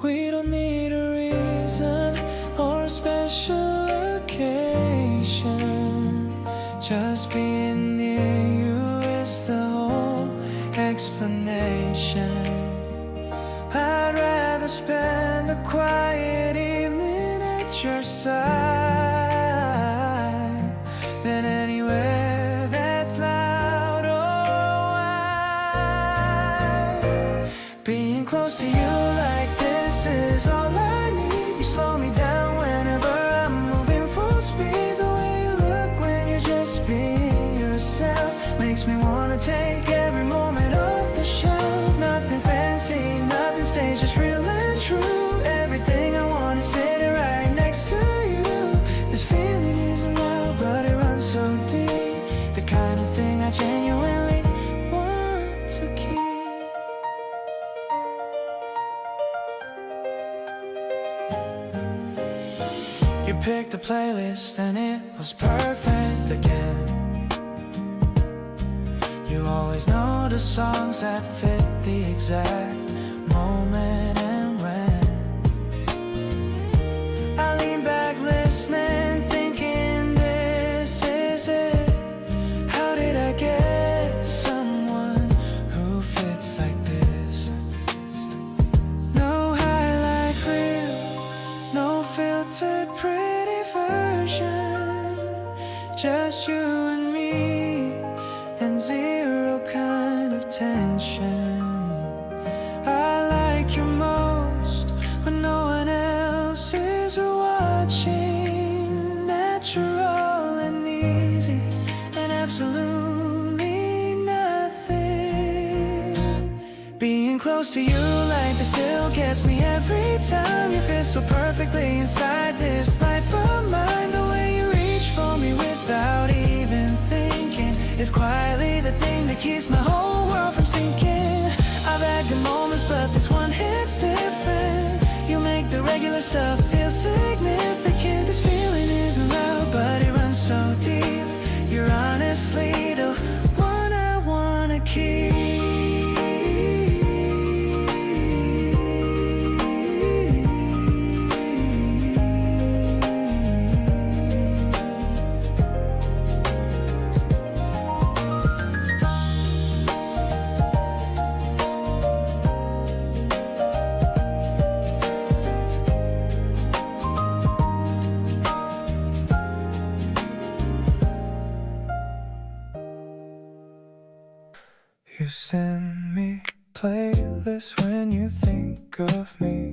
B: We don't need a reason or a special occasion, just being near you is the whole explanation. I'd rather spend a quiet evening at your side than anywhere that's loud or wide. Being close to you like this is all I need. You slow me down whenever I'm moving full speed. The way you look when you're just being yourself makes me wanna take every moment of the show. You picked a playlist and it was perfect again. You always know the songs that fit the exact moment and when. I lean back listening, thinking this is it. How did I get someone who fits like this? No highlight reel, no filtered pretty version, just you and me and zero kind of tension. I like you most when no one else is watching. Natural and easy and absolutely nothing. Being close to you like this still gets me every time. You fit so perfectly inside this life of mine. The way you reach for me without even thinking is quietly the thing that keeps my whole world from sinking. I've had good moments, but this one hits different. You make the regular stuff feel significant. This feeling isn't loud, but it runs so deep. You're honestly the one I wanna keep. You send me playlists when you think of me.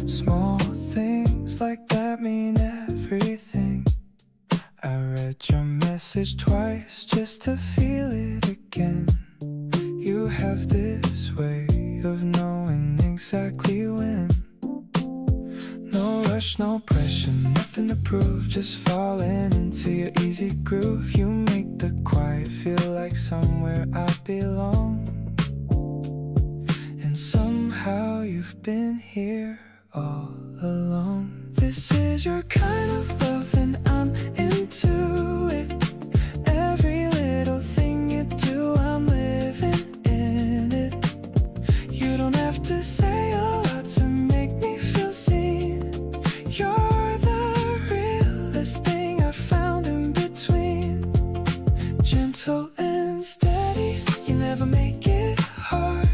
B: Small things like that mean everything. I read your message twice just to feel it again. You have this way of knowing exactly when. No rush, no pressure, nothing to prove. Just falling into your easy groove. You make the quiet feel like somewhere I belong. And somehow you've been here all along. This is your kind of love and I'm into it. Every little thing you do, I'm living in it. You don't have to say a lot to make me feel seen. You're the realest thing I found in between. Gentle and steady, you never make it hard.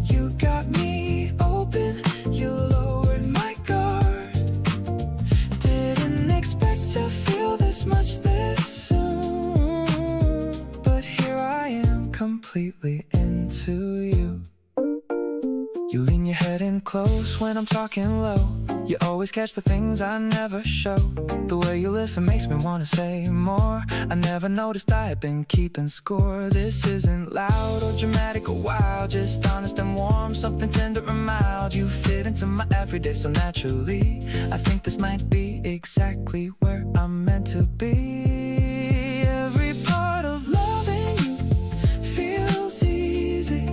B: You got me open, you lowered my guard. Didn't expect to feel this much this soon, but here I am, completely into you. You lean your head in close when I'm talking low. You always catch the things I never show. The way you listen makes me wanna say more. I never noticed I had been keeping score. This isn't loud or dramatic or wild, just honest and warm, something tender and mild. You fit into my everyday so naturally. I think this might be exactly where I'm meant to be. Every part of loving you feels easy.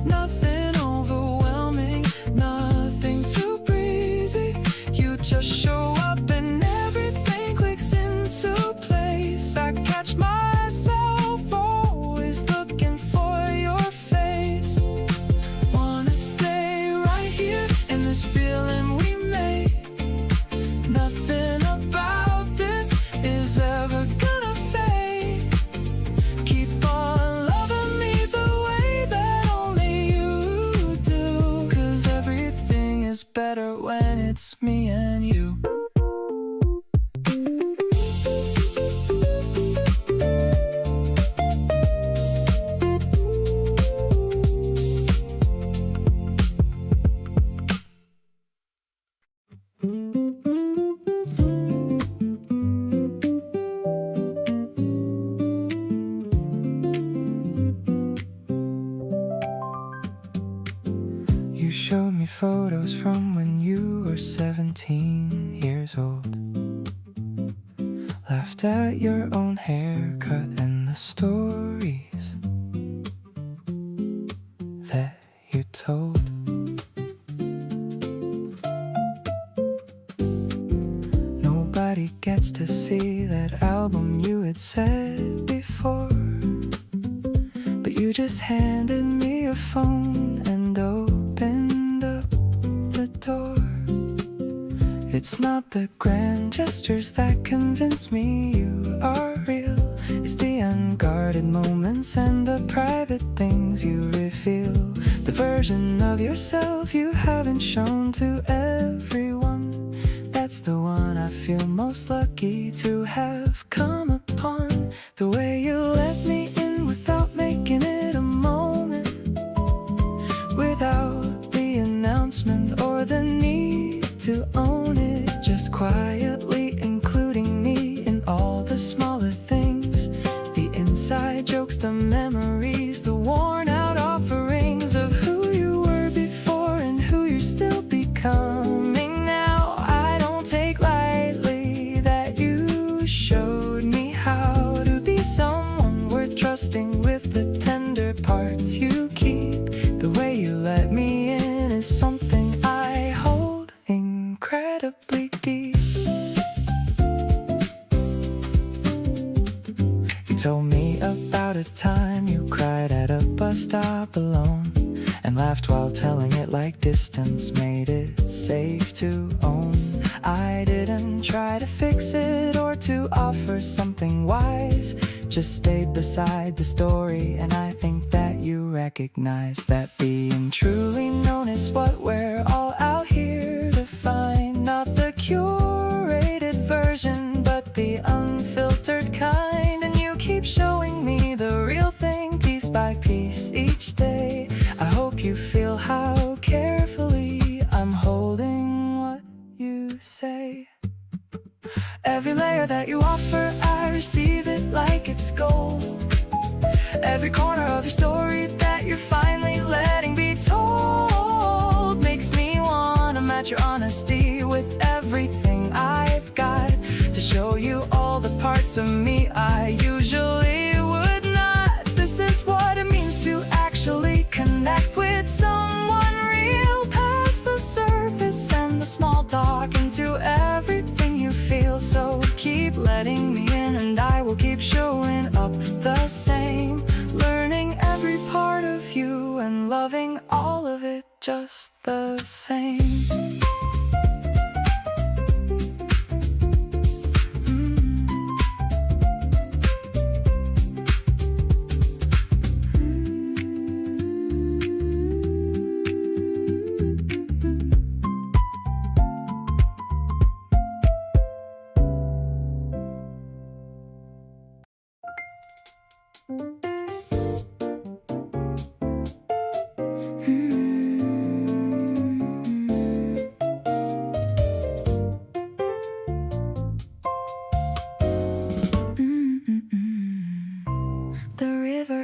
B: Nothing overwhelming, nothing too breezy. You just show up and everything clicks into place. I catch myself always looking for your face. Wanna stay right here in this feeling we made. Nothing about this is ever gonna fade. Keep on loving me the way that only you do. 'Cause everything is better when it's me and you. You showed me photos from when you were 17 years old. Laughed at your own haircut and the stories that you told. gets to see that album you had said before. But you just handed me your phone and opened up the door. It's not the grand gestures that convince me you are real. It's the unguarded moments and the private things you reveal. The version of yourself you haven't shown to everyone. That's the one I feel most lucky to have come upon. The way you let me in without making it a moment, without the announcement or the need to own it, just quietly including me in all the smaller things, the inside jokes, the memories, the worn out offerings of who you were before and who you're still becoming now. I don't take lightly that you showed me how to be someone worth trusting with the tender parts you keep. The way you let me in is something I hold incredibly deep. You told me about a time you cried at a bus stop alone and laughed while telling it like distance made it safe to own. I didn't try to fix it or to offer something wise, just stayed beside the story, and I think that you recognize that being truly known is what we're all out here to find. Not the curated version, but the unfiltered kind. And you keep showing me the real thing piece by piece each day. I hope you feel how carefully I'm holding what you say. Every layer that you offer, I receive it like it's gold. Every corner of your story that you're finally letting be told makes me wanna match your honesty with everything I've got, to show you all the parts of me I usually would not. This is what it means to actually connect with someone real, past the surface and the small talk, into everything you feel. So keep letting me in and I will keep showing up the same, learning every part of you and loving all of it just the same.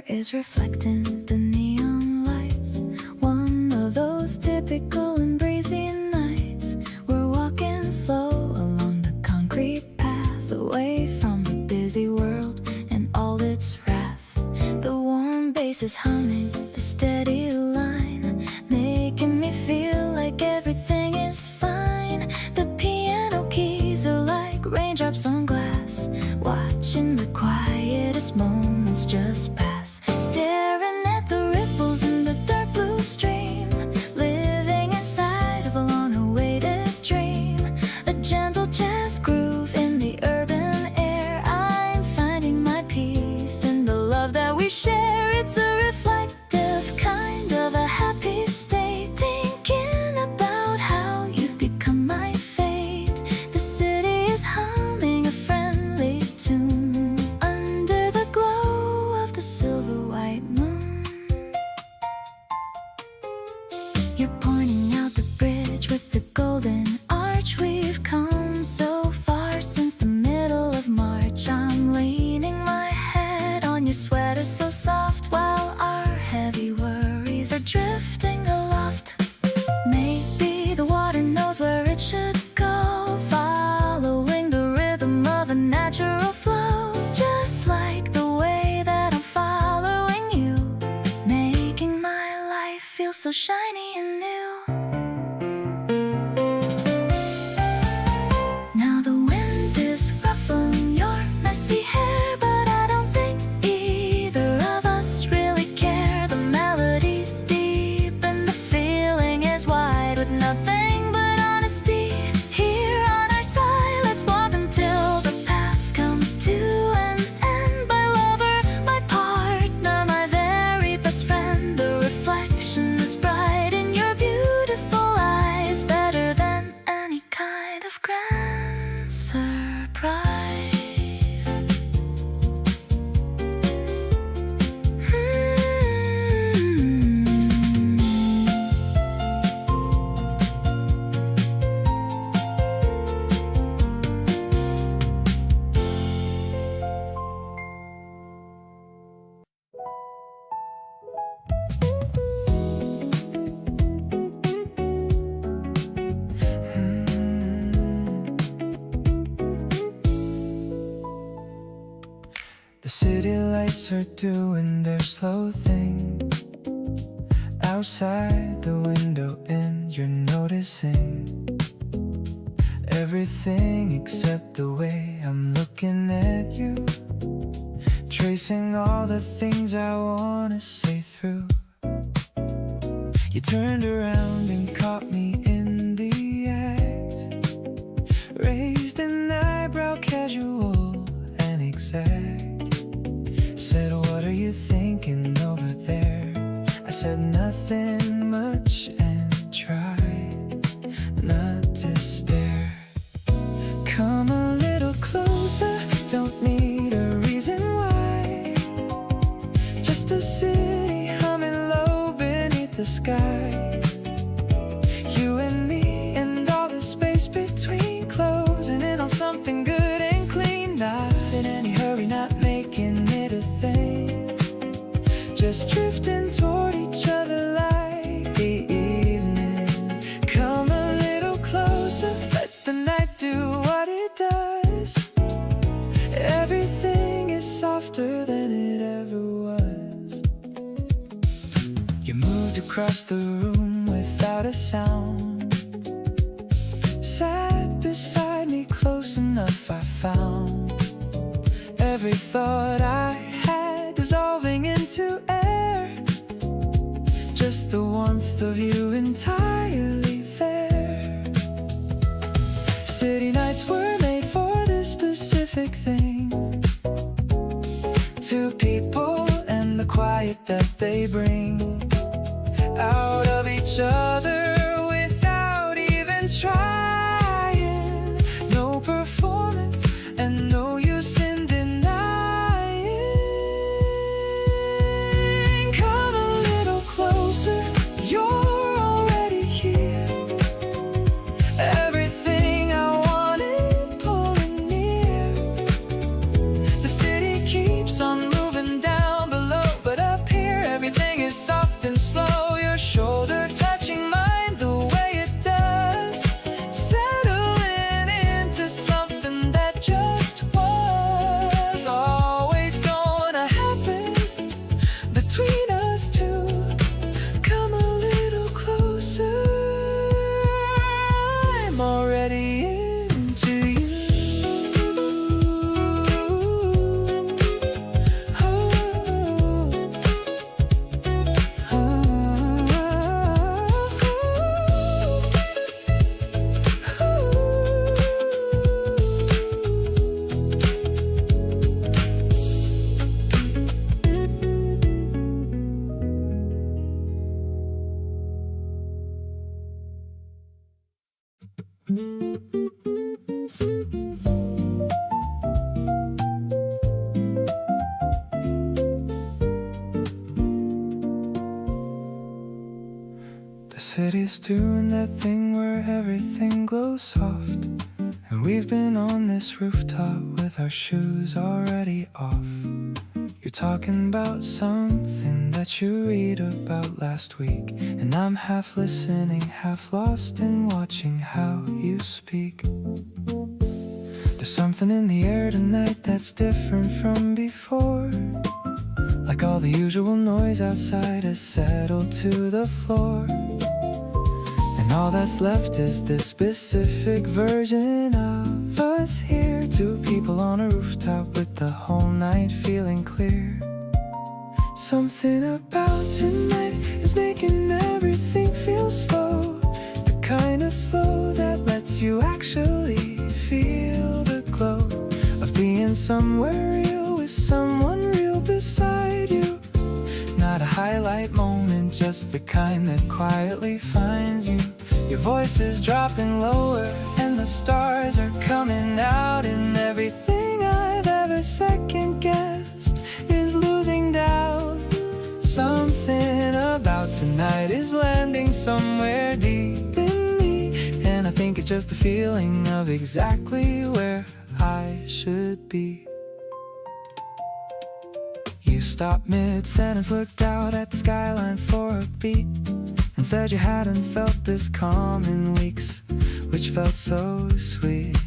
A: Is reflecting the neon lights. One of those typical and breezy nights. We're walking slow along the concrete path, away from the busy world and all its wrath. The warm bass is humming a steady line, making me feel like everything is fine. The piano keys are like raindrops on glass, watching the quietest moments just pass. Staring at the ripples in the dark blue stream, living inside of a long-awaited dream. A gentle jazz groove in the urban air. I'm finding my peace in the love that we share. It's a reflective kind of a happy state, thinking about how you've become my fate. The city is humming a friendly tune under the glow of the silver white moon. You're pointing out the bridge with the golden arch. We've come so far since the middle of March. I'm leaning my head on your sweater so soft, while our heavy worries are drifting aloft. Maybe the water knows where it should go, following the rhythm of a natural flow, just like the way that I'm following you, making my life feel so shiny and new. Now the wind is rising.
B: lights are doing their slow thing outside the window, and you're noticing everything except the way I'm looking at you, tracing all the things I wanna say through. You turned around and caught me in the act, raised an eyebrow, casual and exact. Said, what are you thinking over there? I said, nothing much, and tried not to stare. Come a little closer, don't need a reason why. Just a city humming low beneath the sky. You and me and all the space between, closing in on something good and clean. Not in any hurry, not making it a thing, just drifting toward each other like the evening. Come a little closer, let the night do what it does. Everything is softer than it ever was. You moved across the room without a sound, sat beside me close enough, I found every thought I had dissolving into air, just the warmth of you entirely there. City nights were made for this specific thing, two people and the quiet that they bring out of each other without even trying. No performance and no use in denying. Come a little closer, you're already here. Everything I wanted pulling near. The city keeps on moving down below, but up here everything is soft and slow. Your shoulder touching mine the way it does, settling into something that just was always gonna happen between us two. Come a little closer, I'm already into you. The city's doing that thing where everything glows soft, and we've been on this rooftop with our shoes already off. You're talking about something that you read about last week, and I'm half listening, half lost in watching how you speak. There's something in the air tonight that's different from before, like all the usual noise outside has settled to the floor, and all that's left is this specific version of us here. Two people on a rooftop with the whole night feeling clear. Something about tonight is making everything feel slow, the kind of slow that lets you actually feel the glow of being somewhere real with someone real beside you. Not a highlight moment, just the kind that quietly finds you. Your voice is dropping lower and the stars are coming out, and everything I've ever second-guessed is losing doubt. Something about tonight is landing somewhere deep in me, and I think it's just the feeling of exactly where I should be. You stopped mid-sentence, looked out at the skyline for a beat, and said you hadn't felt this calm in weeks, which felt so sweet.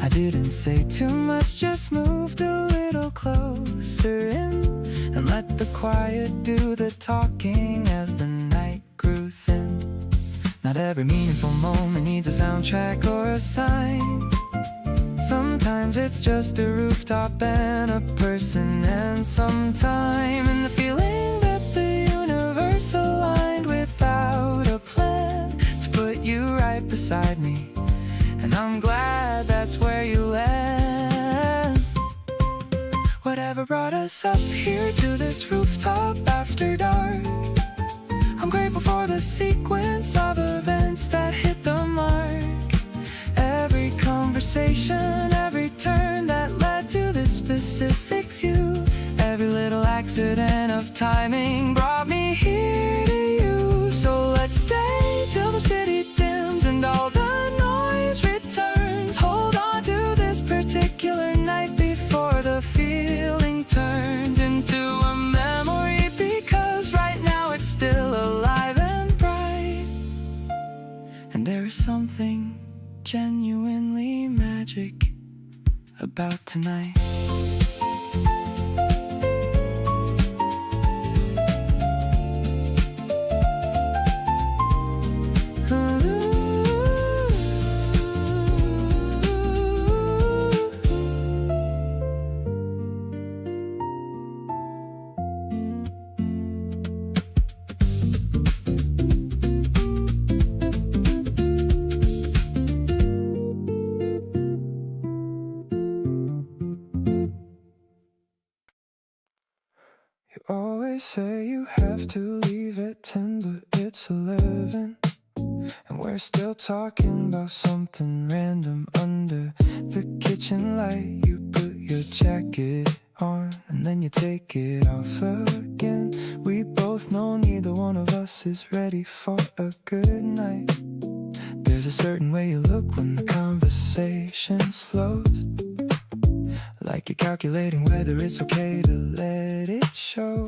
B: I I didn't say too much, just moved a little closer in and let the quiet do the talking as the night grew thin. Not every meaningful moment needs a soundtrack or a sign. Sometimes it's just a rooftop and a person and some time, and the feeling that the universe aligned without a plan to put you right beside me. And I'm glad that's where you land. Whatever brought us up here to this rooftop after dark, I'm grateful for the sequence of events that hit the mark. Every conversation, every turn that led to this specific view, every little accident of timing brought me here to you. So let's stay till the city dims and all the noise returns. Hold on to this particular night before the feeling turns into a memory, because right now it's still alive and bright. And there is something genuinely magic about tonight. You always say you have to leave at 10, but it's 11, and we're still talking about something random under the kitchen light. You put your jacket on and then you take it off again. We both know neither one of us is ready for a good night. There's a certain way you look when the conversation slows, like you're calculating whether it's okay to let it show.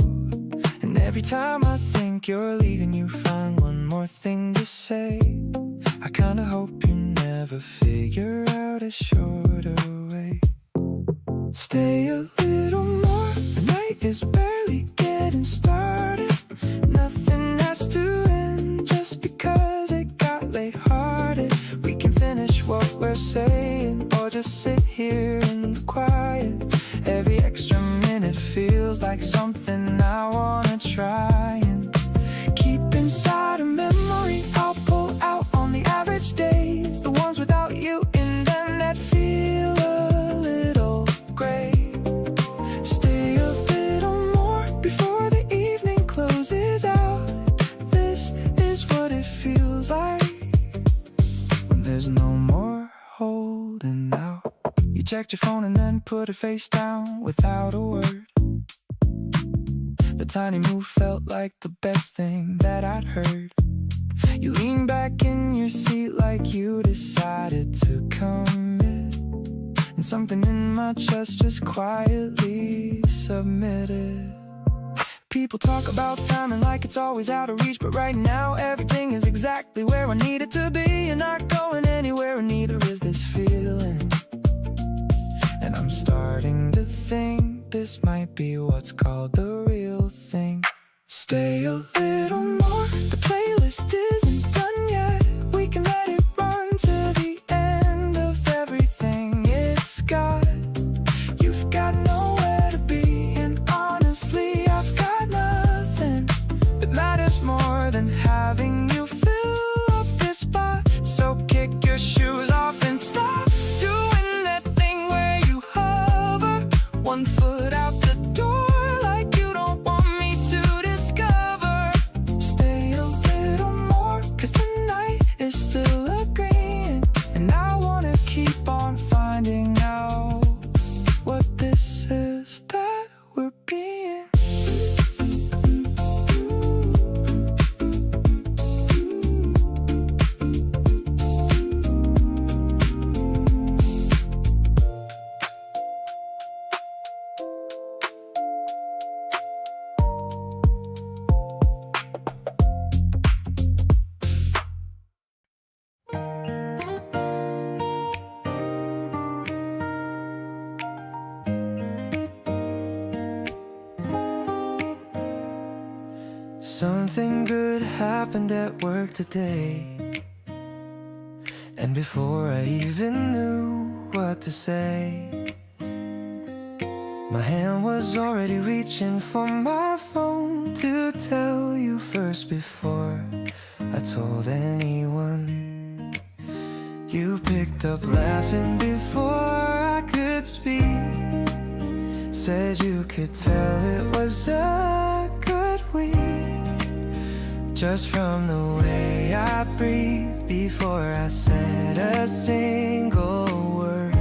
B: And every time I think you're leaving, you find one more thing to say. I kinda hope you never figure out a shorter way. Stay a little more, the night is barely getting started. Nothing has to end just because it got lighthearted. We can finish what we're saying or just sit here in the quiet. Every extra minute feels like something I wanna try and keep inside a memory. I'll pull out on the average days, the ones without you in them that feel a little gray. Stay a little more before the evening closes out. This is what it feels like when there's no more holding out. You checked your phone and then put it face down without a word. The tiny move felt like the best thing that I'd heard. You leaned back in your seat like you decided to commit, and something in my chest just quietly submitted. People talk about timing like it's always out of reach, but right now everything is exactly where I need it to be. You're not going anywhere and neither is this feeling. And I'm starting to think this might be what's called the real thing. Stay a little more, the playlist isn't done yet. We can let it run to the end of everything it's got. You've got nowhere to be, and honestly I've got nothing that matters more than having you fill up this spot. So kick your shoes off and stop doing that thing where you hover one foot out the door like you don't want me to discover. Stay a little more, Something good happened at work today, and before I even knew what to say, my hand was already reaching for my phone to tell you first before I told anyone. You picked up laughing before I could speak, said you could tell it was a good week just from the way I breathed before I said a single word.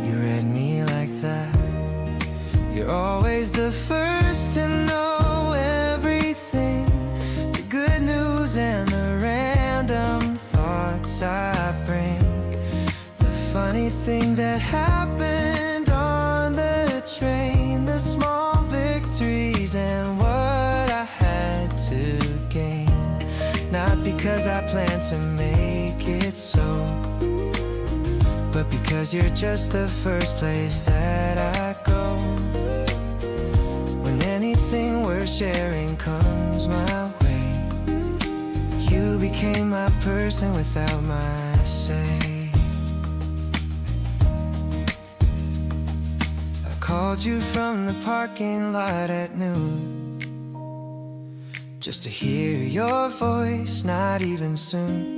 B: You read me like that. You're always the first to know everything, the good news and the random thoughts I bring, the funny thing that happened on the train, the small victories and what I had to gain. Not because I planned to make it so, but because you're just the first place that I go when anything worth sharing comes my way. You became my person without my say. I called you from the parking lot at noon just to hear your voice, not even soon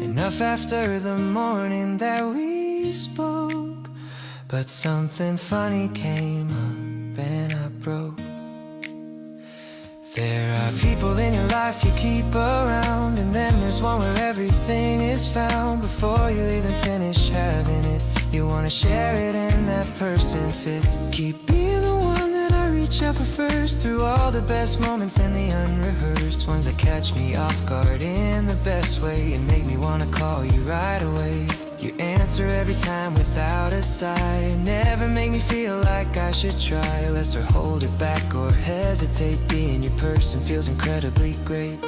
B: enough after the morning that we spoke. But something funny came up and I broke. There are people in your life you keep around, and then there's one where everything is found before you even finish having it. You wanna share it and that person fits. Keep being the one that I reach out for first, through all the best moments and the unrehearsed ones that catch me off guard in the best way and make me wanna call you right away. You answer every time without a sigh, never make me feel like I should try less or hold it back or hesitate. Being your person feels incredibly great.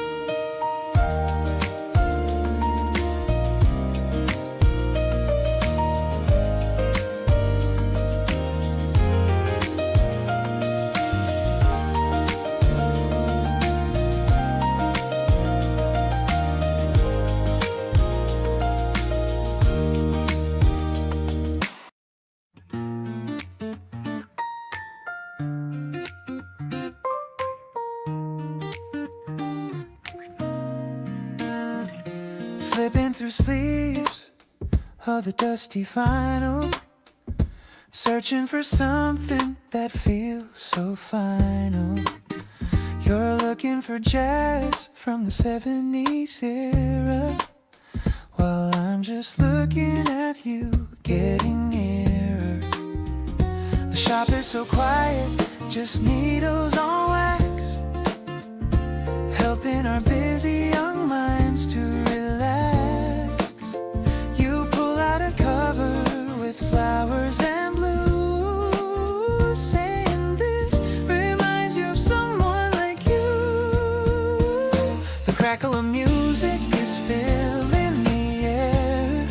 B: Flipping through sleeves of the dusty vinyl, searching for something that feels so final. You're looking for jazz from the 70s era, while I'm just looking at you getting nearer. The shop is so quiet, just needles on wax, helping our busy young minds to relax. You pull out a cover with flowers and blues, saying this reminds you of someone like you. The crackle of music is filling the air.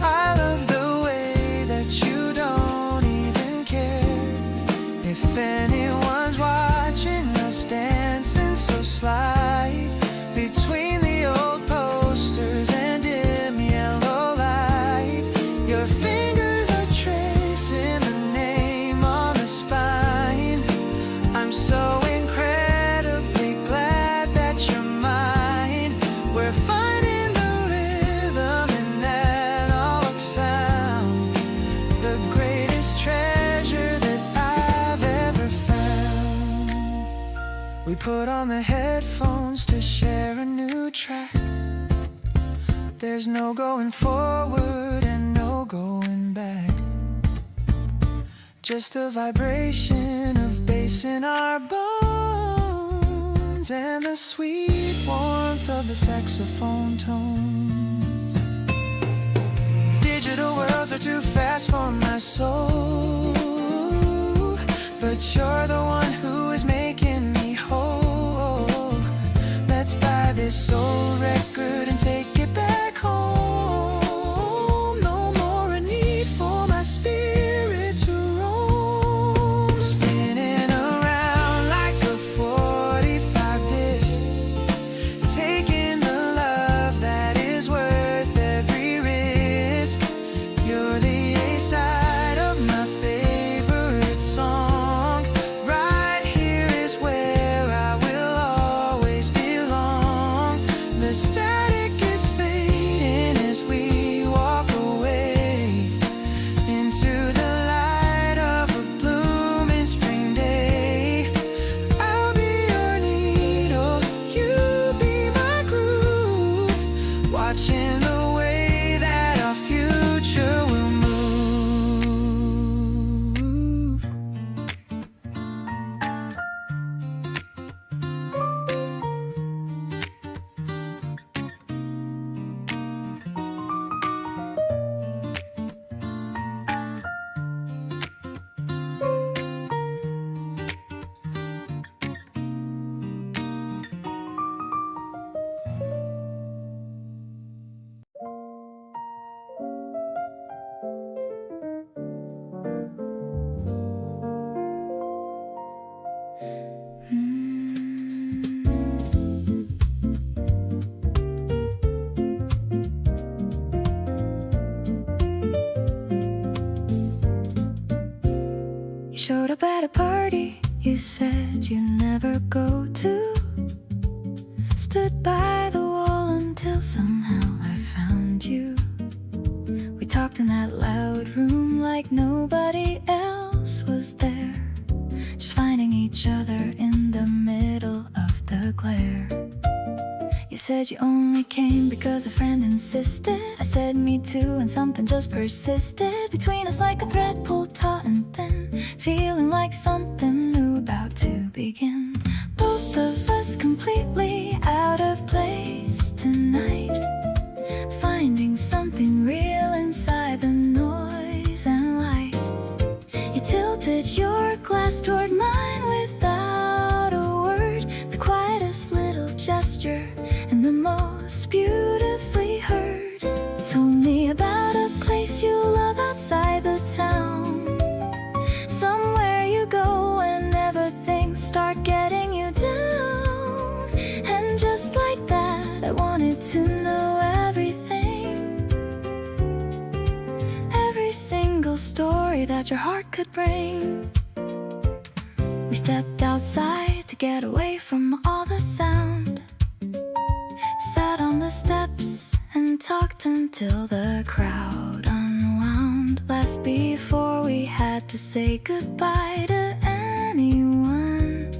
B: I love the way that you don't even care if anyone's watching us dancing so sly between the old posters and dim yellow light. Your fingers are tracing the name on the spine. I'm so incredibly glad that you're mine. We're finding the rhythm in analog sound, the greatest treasure that I've ever found. We put on the headphones to share a new track. There's no going forward and no going back, just the vibration of bass in our bones and the sweet warmth of the saxophone tones. Digital worlds are too fast for my soul, but you're the one who is making me whole. Let's buy this old record and take it back home. No more a need for my spirit to roam, spinning around like a
A: up at a party you said you never go to. Stood by the wall until somehow I found you. We talked in that loud room like nobody else was there, just finding each other in the middle of the glare. You said you only came because a friend insisted. I said me too, and something just persisted between us like a thread pulled taut and thin, feeling like something new about to begin. Both of us completely out of place tonight, finding something real inside the noise and light. You tilted your glass toward mine without a word, the quietest little gesture and the most beautifully heard. Told me about a place you love outside the town, somewhere you go whenever things start getting you down. And just like that, I wanted to know everything, every single story that your heart could bring. We stepped outside to get away from all the sound, sat on the steps and talked until the crowd unwound. Left before we had to say goodbye to anyone,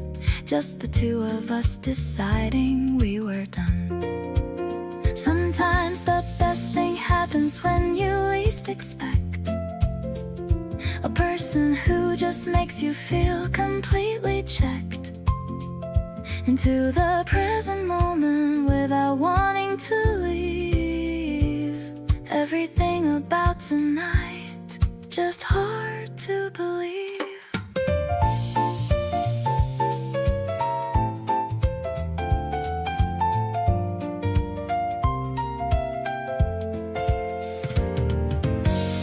A: just the two of us deciding we were done. Sometimes the best thing happens when you least expect, a person who just makes you feel completely checked into the present moment without wanting to leave. Everything about tonight, just hard to believe.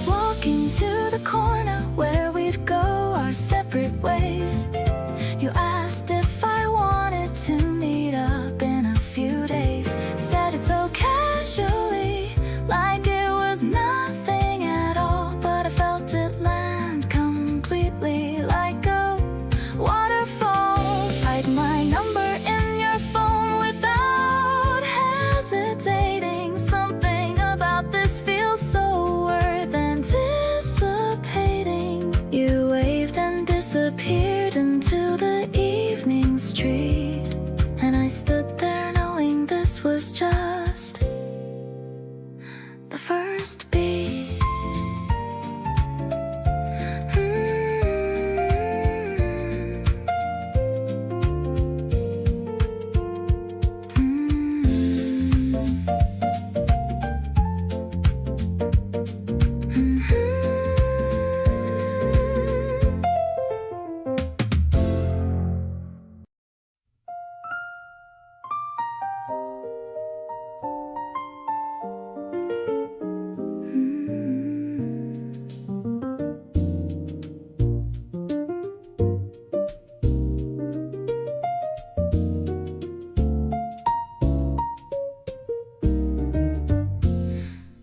A: Walking to the corner where we'd go our separate ways, you asked if I wanted to meet up in a few days. Said it so casually, like it was nothing at all, but I felt it land completely like a waterfall. Type my number in your phone without hesitating. Something about this feels so worth anticipating. You waved and disappeared into the evening street, and I stood there knowing this was just the first beat.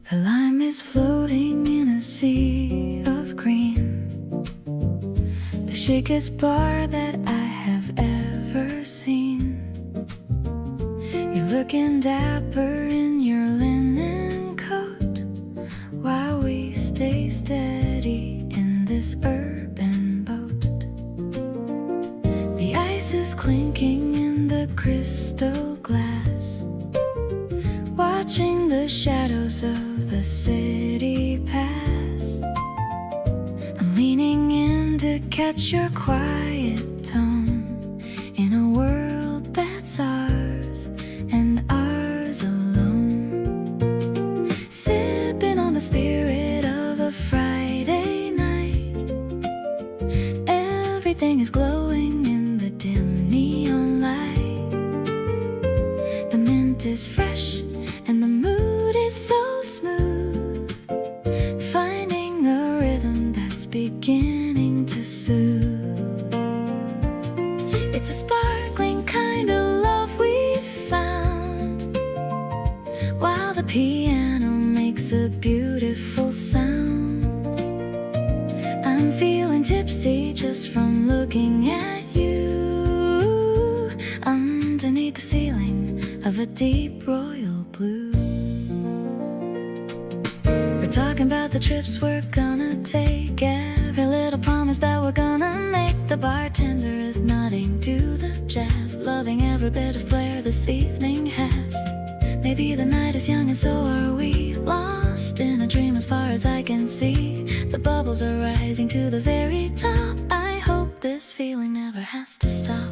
A: The lime is floating in a sea of green, the chicest bar that I have ever seen. You're looking dapper in your linen coat, while we stay steady in this urban boat. The ice is clinking in the crystal glass, watching the shadows of the city pass. I'm leaning in to catch your quiet tone in a world that's ours and ours alone. Sipping on the spirit of a Friday night, everything is glowing in the dim neon light. The mint is fresh and the mood is so smooth, finding a rhythm that's beginning to soothe. It's a sparkling kind of love we found, while the piano makes a beautiful sound. I'm feeling tipsy just from looking at you underneath the ceiling of a deep royal blue. We're talking about the trips we're gonna take, every little promise that we're gonna make. The bartender is nodding to the jazz, loving every bit of flair this evening has. Maybe the night is young and so are we, lost in a dream as far as I can see. The bubbles are rising to the very top. I hope this feeling never has to stop.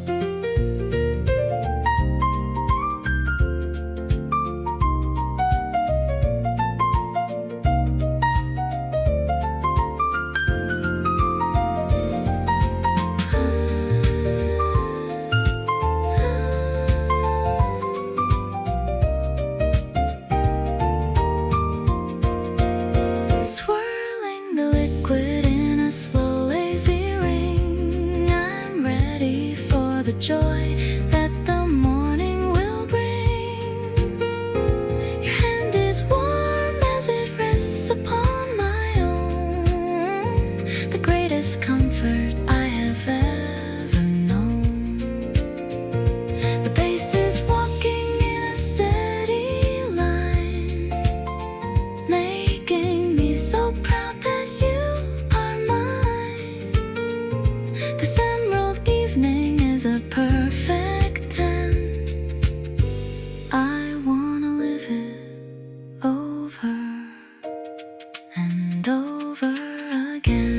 A: The joy that the morning will bring. Your hand is warm as it rests upon my own, the greatest comfort I have ever known. The bass is walking in a steady line, making me so proud that you are mine. This emerald evening is a perfect 10. I wanna live it over and over again.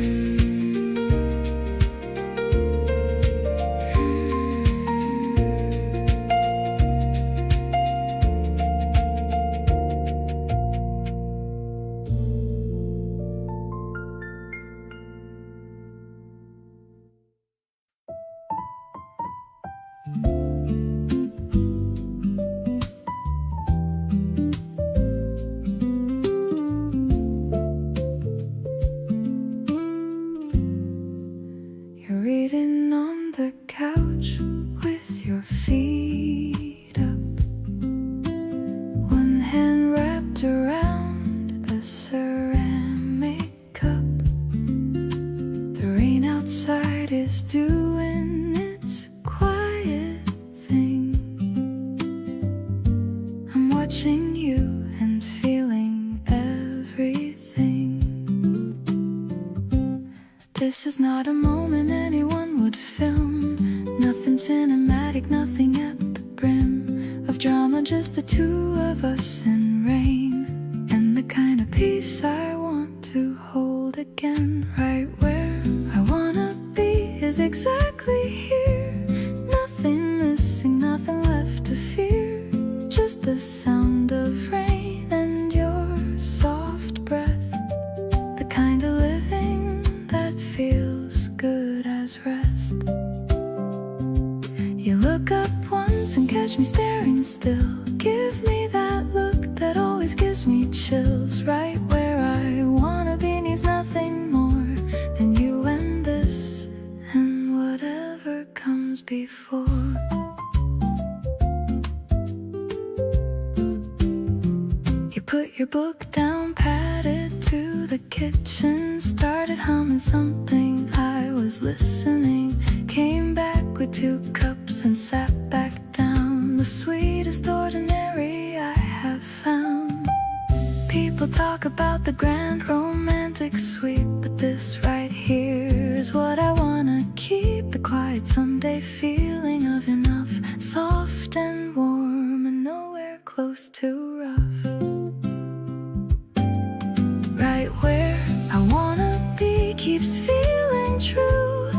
A: You're reading on the couch with your feet up, one hand wrapped around a ceramic cup. The rain outside is doing its quiet thing. I'm watching you and feeling everything. This is not a moment anyone would film. Nothing cinematic, nothing at the brim of drama, just the two of us in rain. And the kind of peace I want to hold again. Right where I wanna be is exactly here. Nothing missing, nothing left to fear. Just the sound of rain and your soft breath. The kind of living that feels good as rest. You look up once and catch me staring still. Give me that look that always gives me chills. Right where I wanna be needs nothing more than you and this and whatever comes before. You put your book down, padded to the kitchen, started humming something. I was listening, came back with 2 cups and sat back down. The sweetest ordinary I have found. People talk about the grand romantic sweep, but this right here is what I wanna keep. The quiet Sunday feeling of enough, soft and warm and nowhere close to rough. Right where I wanna be keeps feeling true.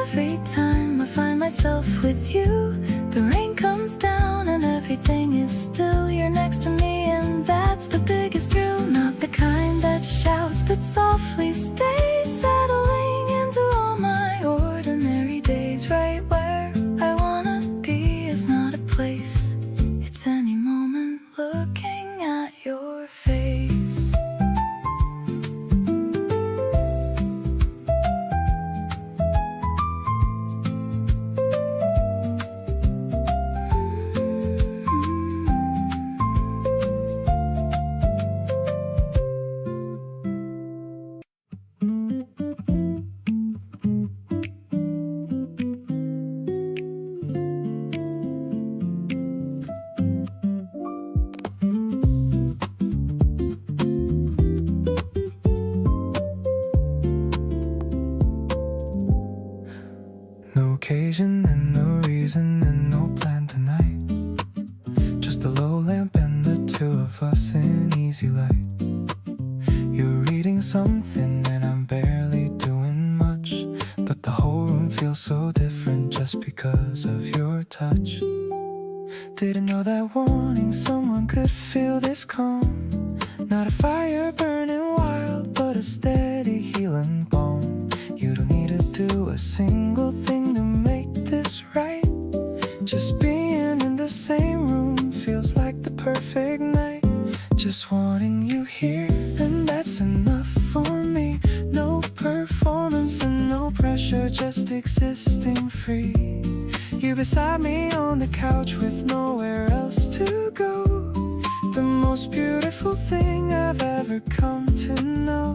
A: Every time I find myself with you, the rain comes down and everything is still. You're next to me and that's the biggest thrill. Not the kind that shouts but softly stays, settling into all my ordinary days. Right where I wanna be is not a place, it's any moment looking at your face.
B: reason and no plan tonight. Just a low lamp and the two of us in easy light. You're reading something and I'm barely doing much, but the whole room feels so different just because of your touch. Didn't know that wanting someone could feel this calm. Not a fire burning wild, but a steady healing balm. You don't need to do a single thing to make this right. Just being in the same room feels like the perfect night. Just wanting you here, and that's enough for me. No performance and no pressure, just existing free. You beside me on the couch with nowhere else to go. The most beautiful thing I've ever come to know.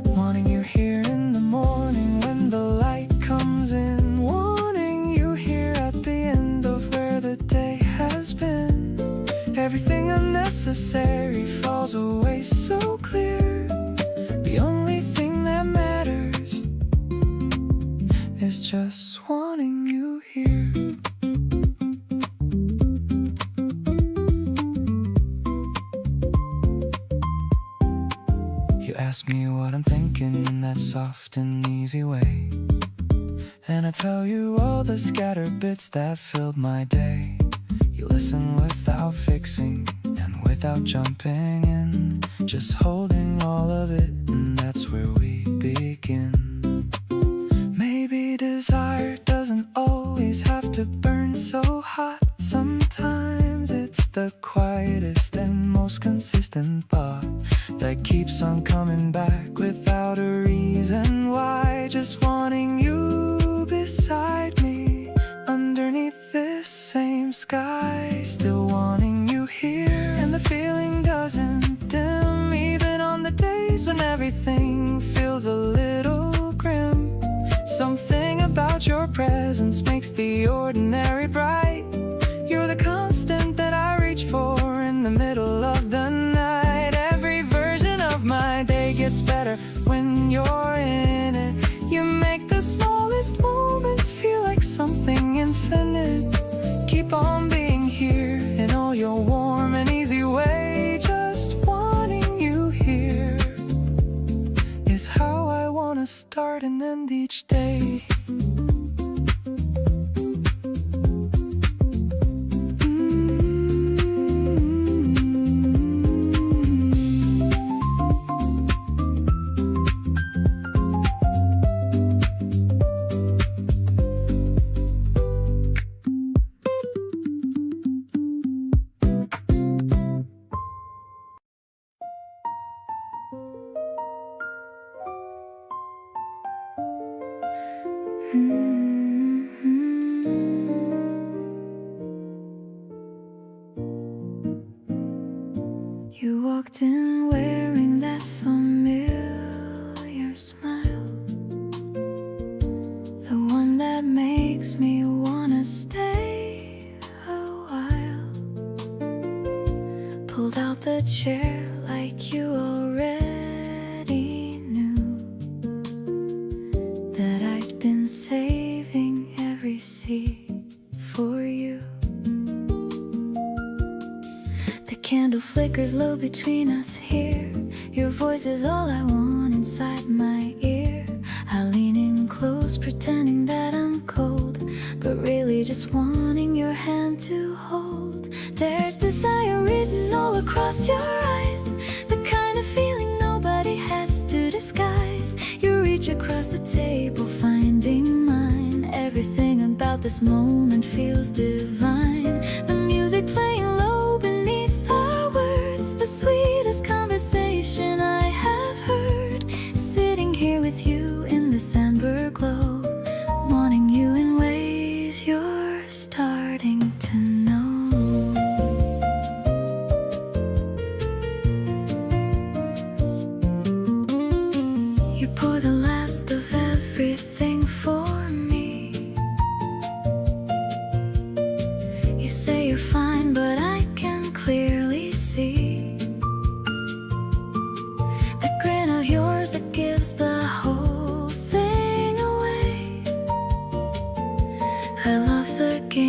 B: Wanting you here in the morning when the light comes in. Wanting you here at the end of where the day has been. Everything unnecessary falls away so clear. The only thing that matters is just wanting you here. You ask me what I'm thinking in that soft and easy way, and I tell you all the scattered bits that filled my day. You listen without fixing and without jumping in, just holding all of it, and that's where we begin. Maybe desire doesn't always have to burn so hot. Sometimes it's the quietest and most consistent thought that keeps on coming back without a reason why. Just wanting you beside me underneath this same sky. Still wanting you here, and the feeling doesn't dim even on the days when everything feels a little grim. Something about your presence makes the ordinary bright. You're the constant that I reach for in the middle of the night. Every version of my day gets better when you're in it. You make the smallest moments feel like something infinite. Keep on being here in all your warm and easy way. Just wanting you here is how I wanna start and end each day.
A: You walked in wearing that familiar smile, the one that makes me wanna stay a while. Pulled out the chair like you already knew that I'd been saving every seat for you. The candle flickers low between us here. Your voice is all I want inside my ear. I lean in close, pretending that I'm cold, but really just wanting your hand to hold. There's desire written all across your eyes, the kind of feeling nobody has to disguise. You reach across the table, finding mine. Everything about this moment feels divine. The music playing low beneath our words, the sweetest conversation I have heard. Sitting here with you in this amber glow, wanting you in ways you're starting to know. You pour the last of everything for me. You say you're fine, but I can clearly see that grin of yours that gives the whole thing away. I love the game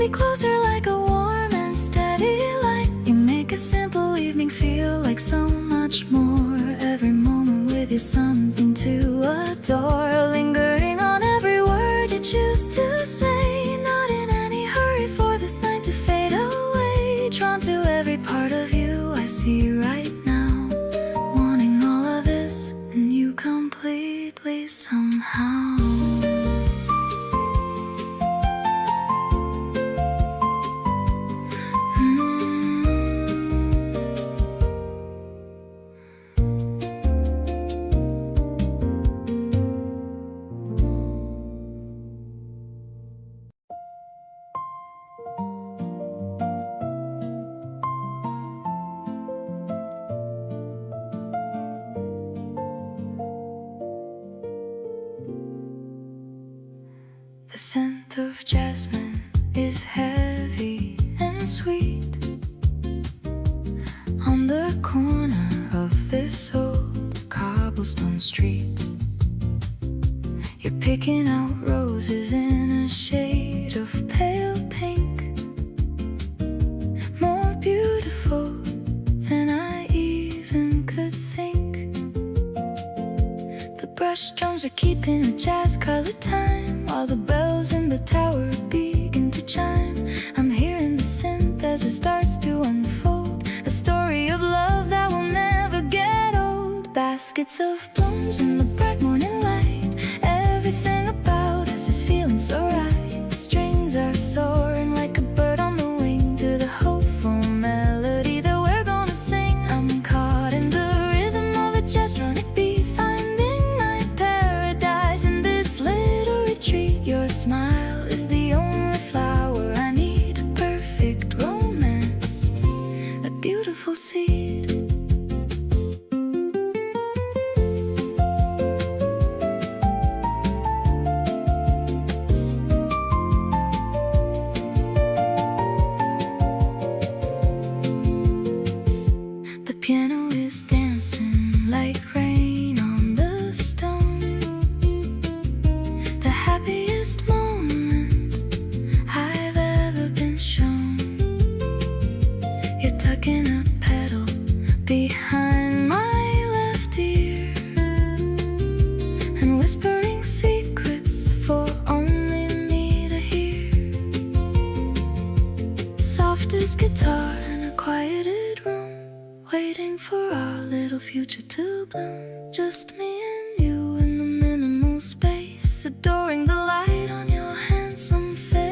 A: me closer like a warm and steady light. You make a simple evening feel like so much more. Every moment with you something to adore. Lingering on every word you choose to say. Not in any hurry for this night to fade away. Drawn to every part of you I see right now. Wanting all of this and you completely somehow. The scent of jasmine is heavy and sweet. On the corner of this old cobblestone street, you're picking out roses in a shade of pale pink. More beautiful than I even could think. The brush drums are keeping a jazz-colored time, while the bells in the tower begin to chime. I'm hearing the synth as it starts to unfold, a story of love that will never get old. Baskets of blooms in the bright morning light. Everything about us is feeling so right. Strings are soaring like a bird on the wing to the hopeful melody that we're gonna sing. I'm caught in the rhythm of a jazz-tronic beat, finding my paradise in this little retreat. Your smile is the only flower I need. A perfect romance, a beautiful seed. The piano is dancing like rain on the stone. The happiest moment I've ever been shown. You're tucking a pedal behind my left ear and whispering secrets for only me to hear. Soft as guitar in a quieted room, waiting for our little future to bloom. Just me and you in the minimal space, adoring the light on your handsome face.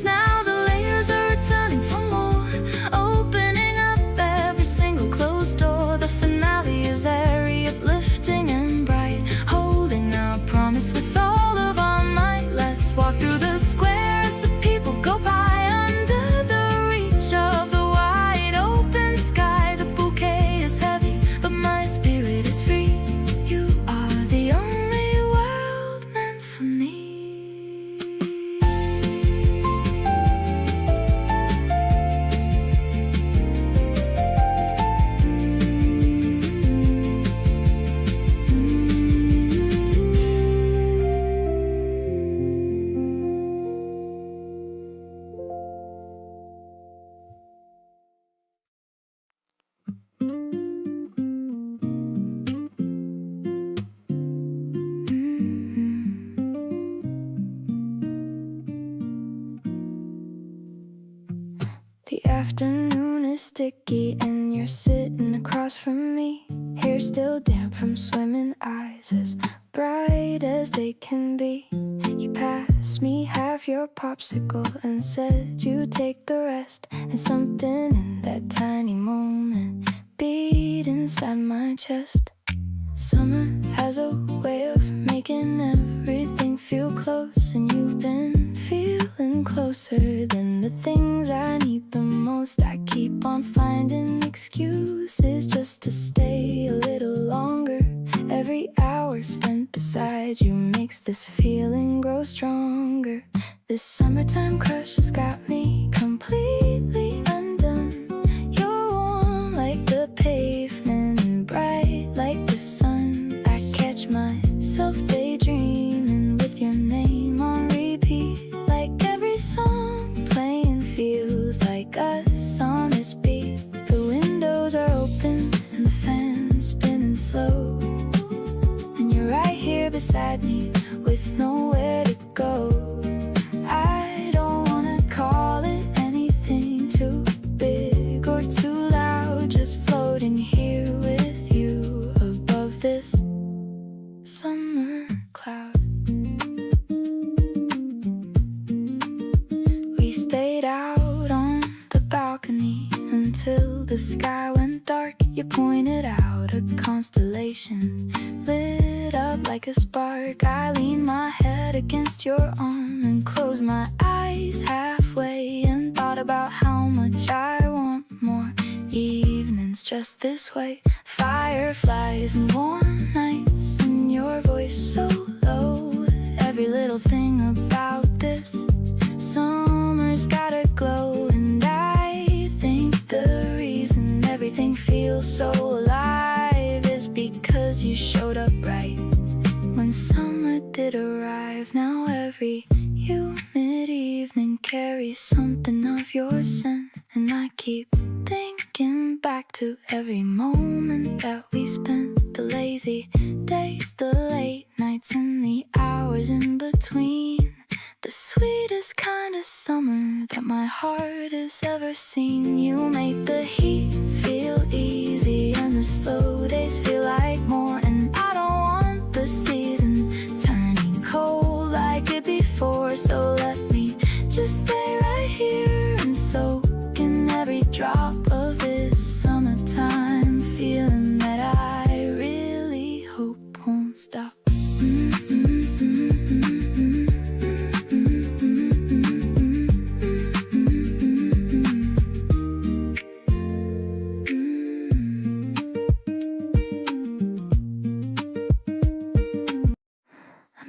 A: Now the layers are returning for more, opening up every single closed door. The finale is airy, uplifting and bright, holding our promise with all of our might. Let's walk through the square as the people go by, under the reach of the wide open sky. The bouquet is heavy, but my spirit is free. You are the only world meant for me. The afternoon is sticky and you're sitting across from me. Hair still damp from swimming, eyes as bright as they can be. You passed me half your popsicle and said you'd take the rest. And something in that tiny moment beat inside my chest. Summer has a way of making everything feel close, and you've been feeling closer than the things I need the most. I keep on finding excuses just to stay a little longer. Every hour spent beside you makes this feeling grow stronger. This summertime crush has got me completely undone. You're warm like the pavement and bright like the sun. I catch myself daydreaming with your name on repeat, like the sky went dark. You pointed out a constellation, lit up like a spark. I leaned my head against your arm and closed my eyes halfway and thought about how much I want more evenings just this way. Fireflies and warm nights and your voice so low. Every little thing about this summer's got a glow. And I think the reason everything feels so alive is because you showed up right when summer did arrive. Now every humid evening carries something of your scent, and I keep thinking back to every moment that we spent. The lazy days, the late nights, and the hours in between. The sweetest kind of summer that my heart has ever seen. You make the heat feel easy and the slow days feel like more. And I don't want the season turning cold like it before. So let me just stay right here and soak in every drop of this summertime feeling that I really hope won't stop.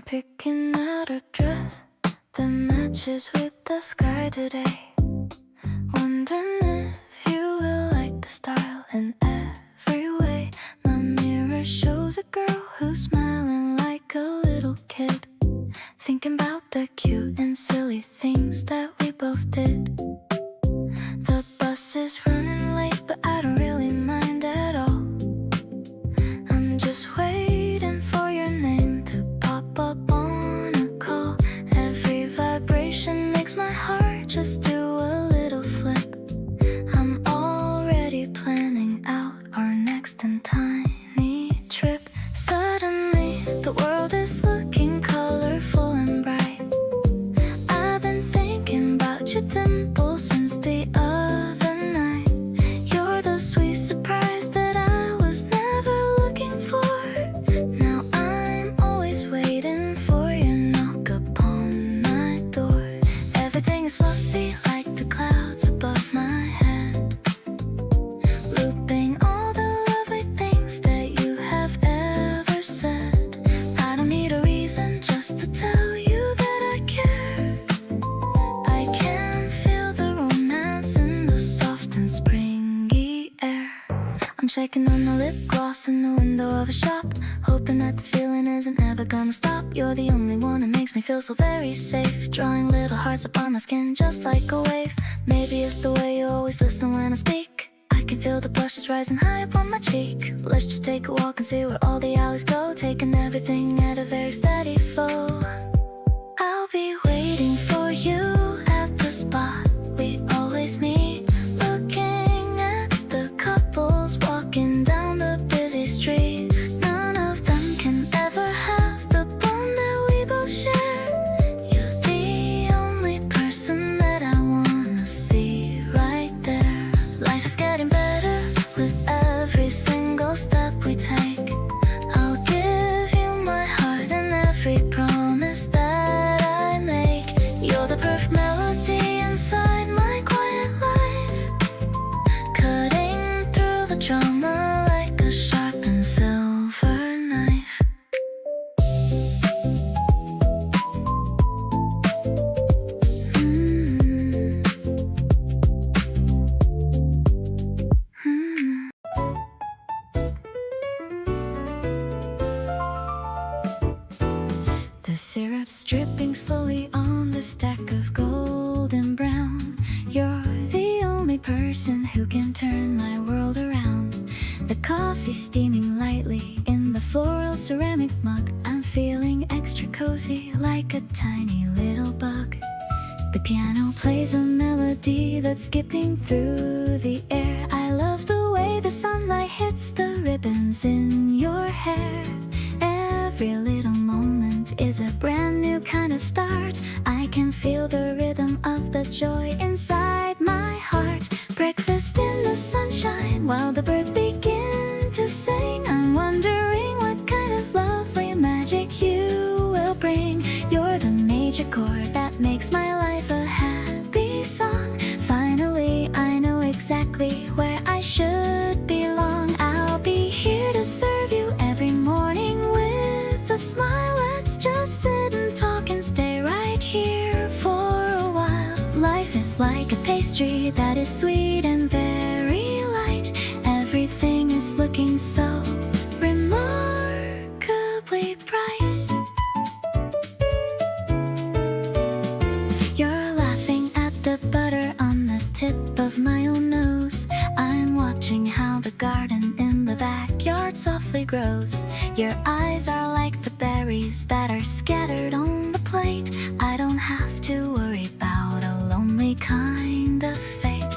A: Picking out a dress that matches with the sky today. Wondering if you will like the style in every way. My mirror shows a girl who's smiling like a little kid, thinking about the cute and silly things that we both did. The bus is running late, but I don't really mind at all. I'm just waiting for your name to pop up on a call. Every vibration makes my heart just do a little flip. I'm already planning out our next and tiny trip. Suddenly the world is looking colorful and bright. I've been thinking about your dimples since the other night. You're the sweet surprise that I was never looking for. Now I'm always waiting for your knock upon my door. Everything is fluffy like the clouds above my head, looping all the lovely things that you have ever said. I don't need a reason just to tell you that I care. I can feel the romance in the soft and springy air. I'm shaking on the lip gloss in the window of a shop, hoping that this feeling isn't ever gonna stop. You're the only one that makes me feel so very safe, drawing little hearts upon my skin just like a wave. Maybe it's the way you always listen when I speak. I can feel the blushes rising high up on my cheek. Let's just take a walk and see where all the alleys go, taking everything at a very steady flow. I'll be waiting for you at the spot we always meet, looking at the couples walking down the busy street. None of them can ever have the bond that we both share. You're the only person that I wanna see right there. Life is getting better with every single step we take. I'll give you my heart and every promise that I make. You're the perfect melody inside my quiet life, cutting through the drama like a sharpened silver knife. The syrup's dripping slowly on the stack of golden brown. You're the only person who can turn my world around. The coffee steaming lightly in the floral ceramic mug. I'm feeling extra cozy like a tiny little bug. The piano plays a melody that's skipping through the air. I love the way the sunlight hits the ribbons in your hair. Every little moment is a brand new kind of start. I can feel the rhythm of the joy inside my heart. Breakfast in the sunshine, magic chord that makes my life a happy song. Finally, I know exactly where I should belong. I'll be here to serve you every morning with a smile. Let's just sit and talk and stay right here for a while. Life is like a pastry that is sweet and very light. Everything is looking so remarkably bright. You're laughing at the butter on the tip of my own nose. I'm watching how the garden in the backyard softly grows. Your eyes are like the berries that are scattered on the plate. I don't have to worry about a lonely kind of fate.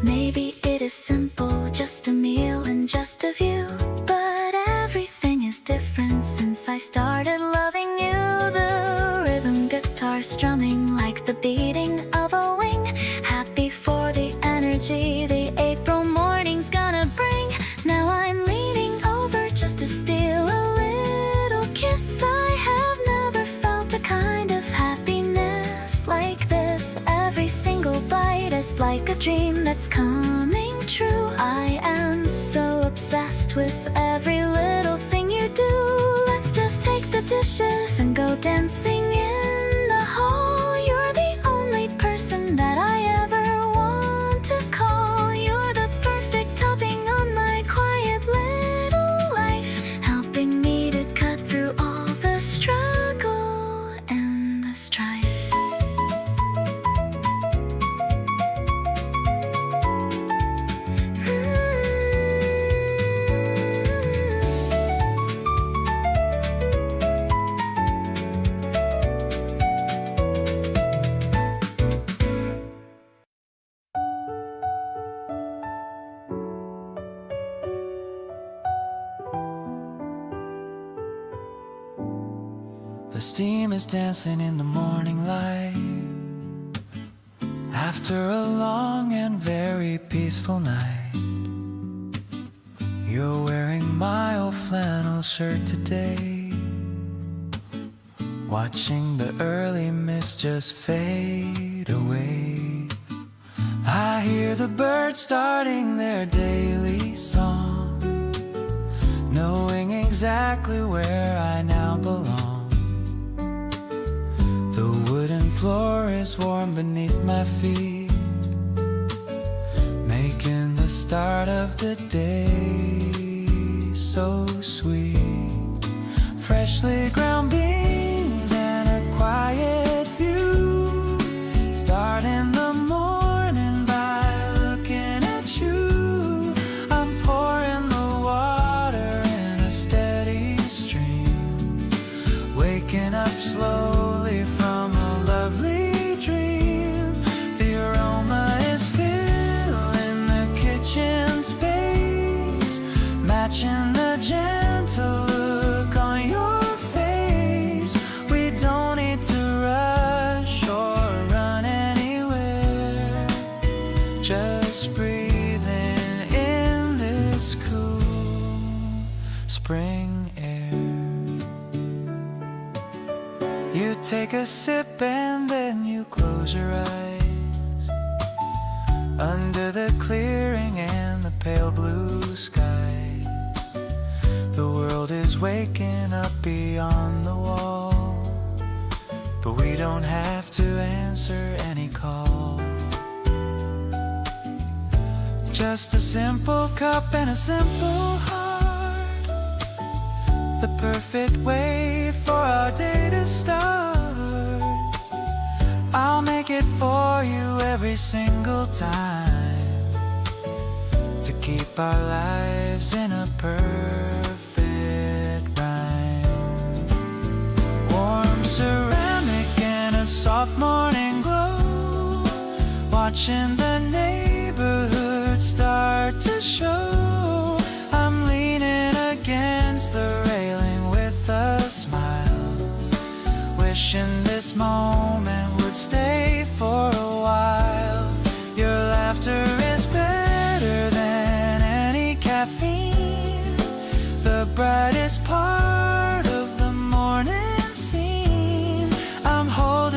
A: Maybe it is simple, just a meal and just a view, but everything is different since I started loving you. The rhythm guitar strumming like the beating of a wing. Happy for the energy the April morning's gonna bring. Now I'm leaning over just to steal a little kiss. I have never felt a kind of happiness like this. Every single bite is like a dream that's coming true. I am so obsessed with every little thing you do. Let's just take the dishes and go dancing in the hall. You're the only person that I ever want to call. You're the perfect topping on my quiet little life, helping me to cut through all the struggle and the strife.
C: The steam is dancing in the morning light. After a long and very peaceful night, you're wearing my old flannel shirt today, watching the early mist just fade away. I hear the birds starting their daily song, knowing exactly where I now belong. The wooden floor is warm beneath my feet, making the start of the day so sweet. Freshly ground beans and a quiet view, starting the morning by looking at you. I'm pouring the water in a steady stream, waking up slowly from a lovely dream. The aroma is filling the kitchen space, matching the gentle look on your face. We don't need to rush or run anywhere, just breathing in this cool spring air. You take a sip and then you close your eyes, under the clearing and the pale blue skies. The world is waking up beyond the wall, but we don't have to answer any call. Just a simple cup and a simple heart, the perfect way for our day to start. I'll make it for you every single time, to keep our lives in a perfect rhyme. Warm ceramic and a soft morning glow, watching the neighborhood start to show. I'm leaning against the railing with a smile, wishing this moment would stay for a while. Your laughter is better than any caffeine, the brightest part of the morning scene. I'm holding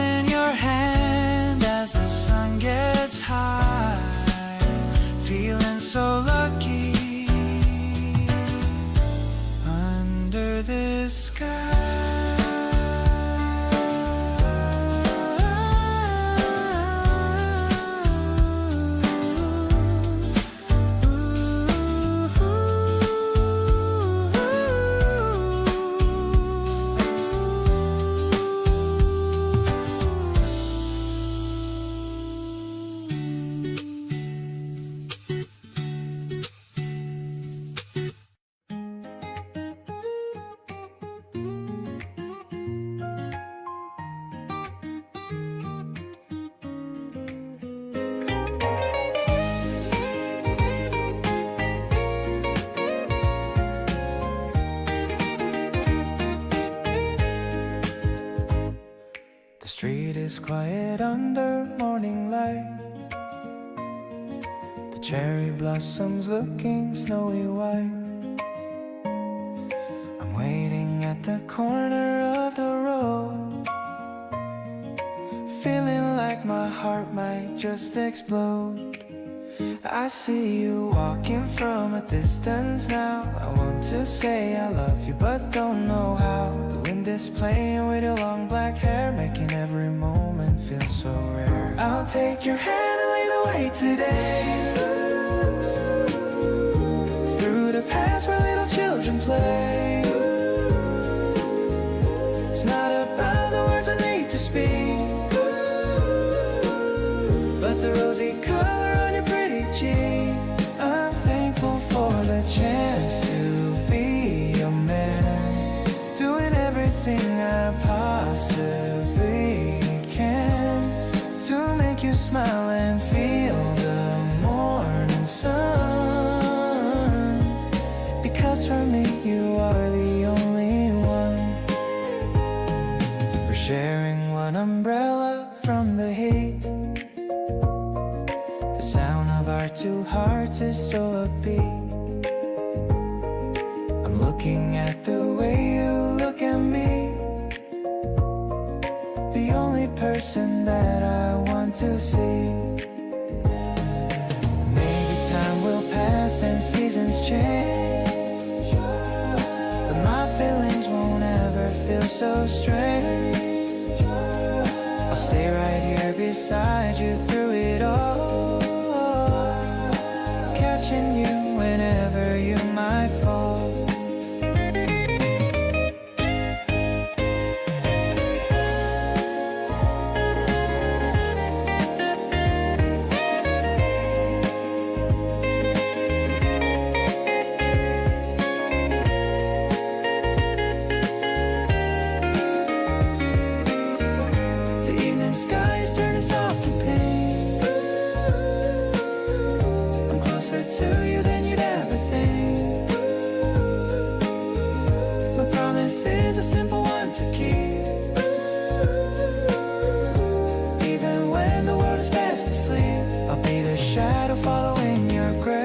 B: street is quiet under morning light. The cherry blossoms looking snowy white. I'm waiting at the corner of the road, feeling like my heart might just explode. I see you walking from a distance now. I want to say I love you but don't know how. The wind is playing with your long black hair, making every moment feel so rare. I'll take your hand and lead the way today, through the past where little children play. It's not about the words I need to speak, but the rosy color on your pretty cheek. I'm thankful for the chance to be your man, doing everything I possibly can to make you smile and feel the morning sun. Because for me you are the only one. We're sharing one umbrella from the heat. The sound of our two hearts is so upbeat. I'm looking at the way you look at me, the only person that I want to see. Maybe time will pass and seasons change, but my feelings won't ever feel so strange. I'll stay right here beside you through it all, catching you whenever you might fall. The evening sky is turning soft and pink. I'm closer to you than you'd ever think. My promise is a simple one to keep, even when the world is fast asleep. I'll be the shadow following your grace,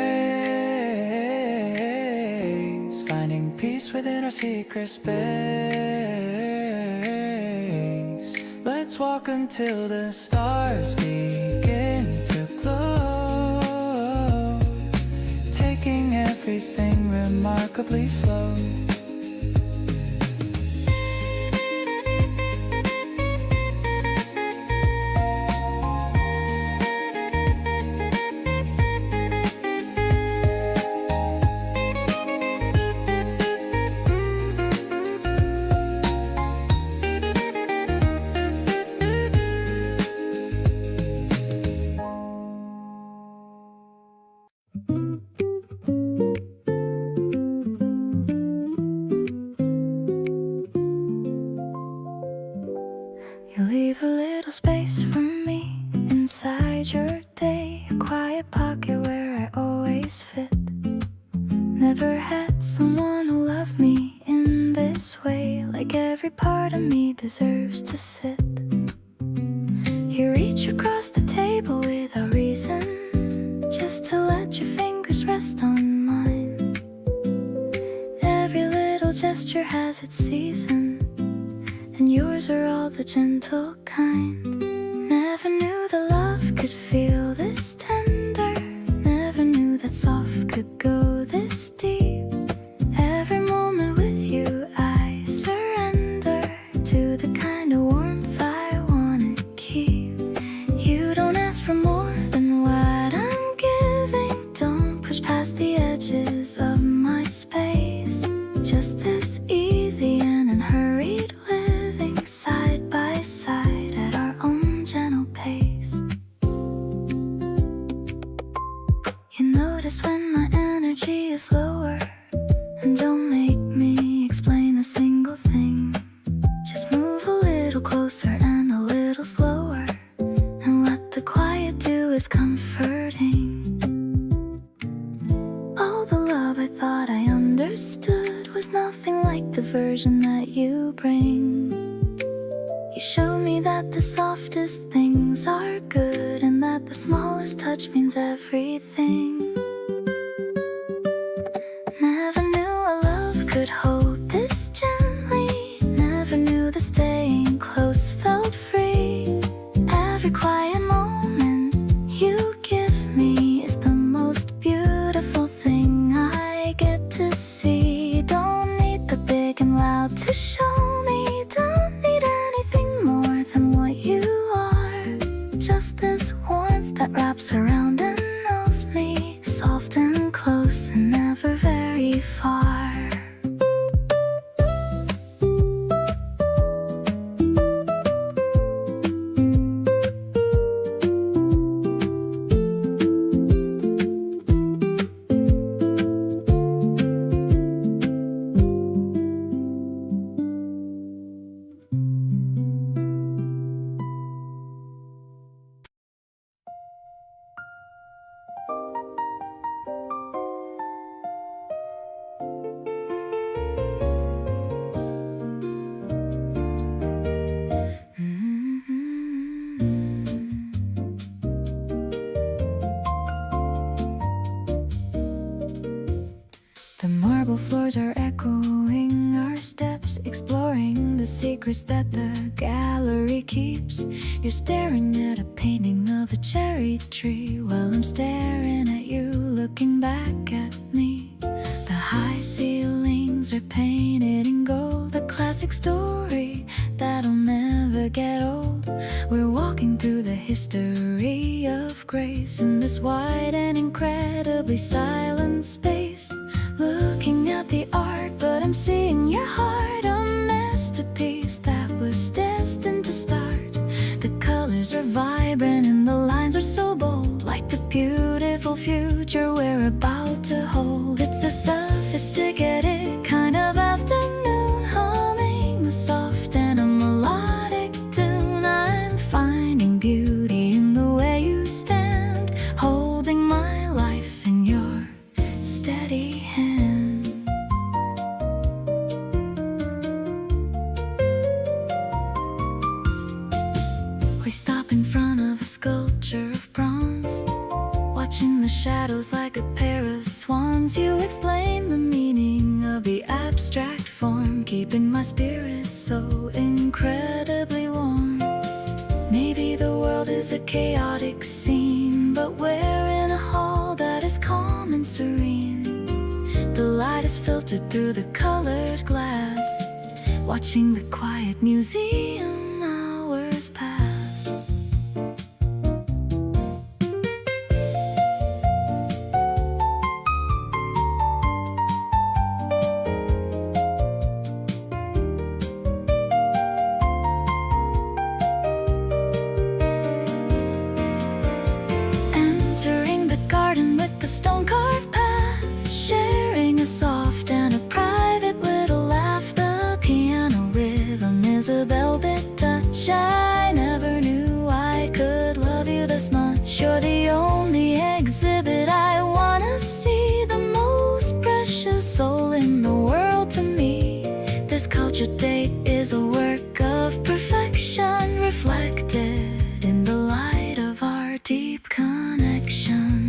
B: finding peace within our secret space. Let's walk until the stars begin to glow, taking everything remarkably slow.
A: You leave a little space for me inside your day, a quiet pocket where I always fit. Never had someone who loved me in this way, like every part of me deserves to sit. You reach across the table without reason, just to let your fingers rest on mine. Every little gesture has its season, and yours are all the gentle kind. Never knew that love could feel this tender, never knew that soft could go this deep. Every moment with you I surrender to the kind of warmth I wanna keep. You don't ask for more than what I'm giving, don't push past the edges of my space. Just this easy and unhurried living, side by side at our own gentle pace. You notice when my energy is lower, and don't make me explain a single thing. Just move a little closer and a little slower, and what the quiet do is comforting. All the love I thought I understood was nothing like the version that you bring. You showed me that the softest things are good, and that the smallest touch means everything. Never knew a love could hold this gently. Never knew that staying close felt free. Every quiet moment you give me is the most beautiful thing I get to see. Don't need the big and loud to show me. Don't need anything more than what you are. Just this warmth that wraps around and knows me. Soft and close and never very far. The marble floors are echoing our steps, exploring the secrets that the gallery keeps. You're staring at a painting of a cherry tree, while I'm staring at you, looking back at me. The high ceilings are painted in gold, a classic story that'll never get old. We're walking through the history of grace in this wide and incredibly silent space. Looking at the art, but I'm seeing your heart, a masterpiece that was destined to start. The colors are vibrant and the lines are so bold, like the beautiful future we're about to hold. It's a sophisticated kind of afternoon, humming a soft and a melodic tune. I'm finding beauty in the way you stand, holding my life in your steady hand. We stop in front of a sculpture of bronze, watching the shadows like a pair of swans. You explain the meaning of the abstract form, keeping my spirit so incredibly warm. Maybe the world is a chaotic scene, but we're in a hall that is calm and serene. The light is filtered through the colored glass, watching the quiet museum hours pass. Entering the garden with the stone-carved path, sharing a soft and a private little laugh. The piano rhythm is a velvet touch. I never knew I could love you this much. You're the only exhibit I wanna see, the most precious soul in the world to me. This cultured date is a work of perfection, reflected in the light of our deep connection.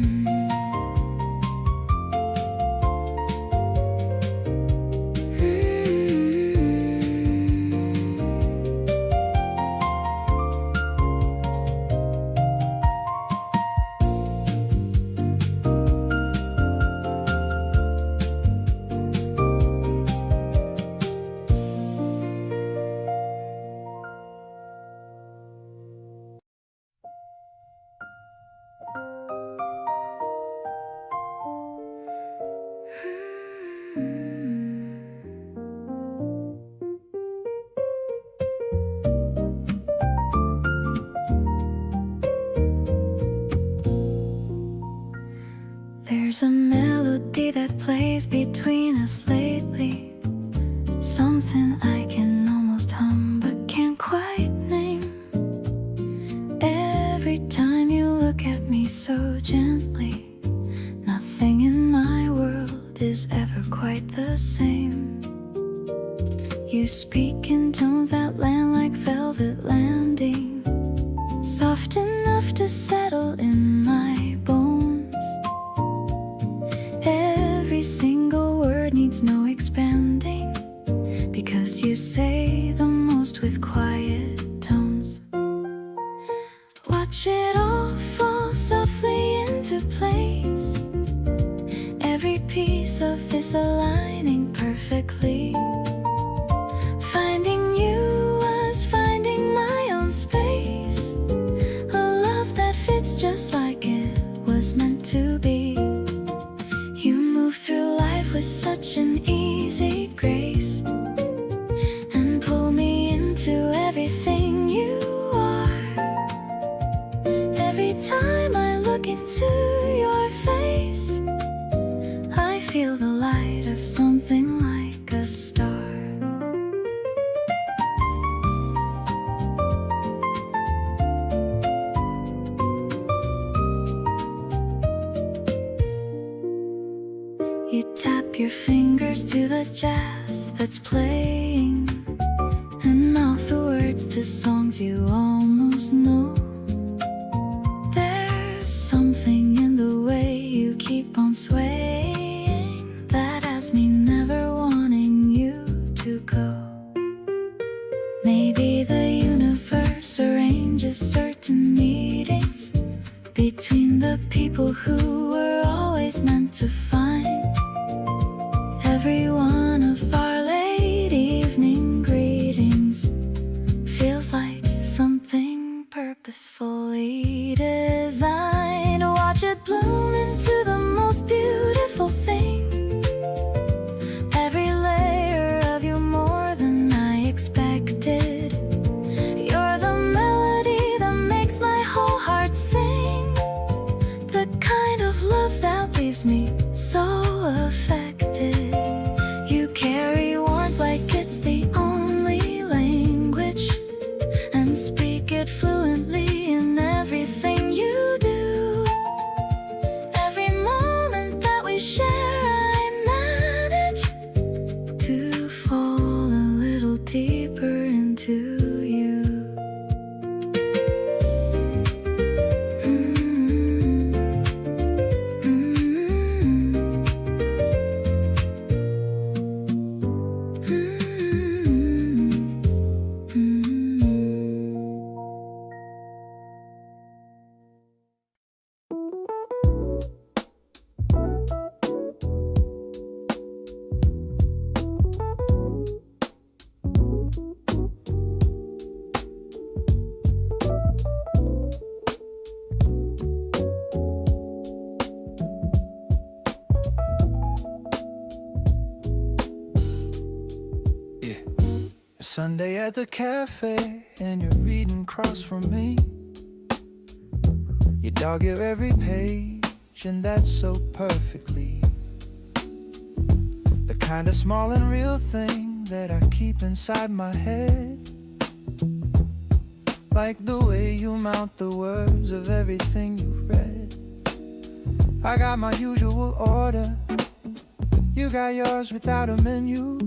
A: There's a melody that plays between us lately, something I can almost hum but can't quite name. Every time you look at me so gently, nothing in my world is ever quite the same. You speak in tones that land like velvet landing, soft enough to settle in my bones. Every single word needs no expanding, because you say the most with quiet tones. Watch it all fall softly into place, every piece of this aligning perfectly. Finding you was finding my own space, a love that fits just like it was meant to be. You move through life with such an easy grace, and pull me into everything you are. Every time I look into your face, I feel the light of something like a star. You tap your fingers to the jazz that's playing, and mouth the words to songs you almost know. There's something in the way you keep on swaying that has me never wanting you to go. Maybe the universe arranges certain meetings between the people who were always meant to find. Every one of our late evening greetings feels like something purposefully designed. Watch it bloom into the most beautiful thing. Every layer of you more than I expected. You're the melody that makes my whole heart sing, the kind of love that leaves me so affected. You carry warmth like it's the only language, and speak it fluently in everything you do. Every moment that we share, I manage to fall a little deeper into you.
B: Sunday at the cafe and you're reading across from me. You dog your every page and that's so perfectly the kind of small and real thing that I keep inside my head. Like the way you mount the words of everything you read. I got my usual order, you got yours without a menu.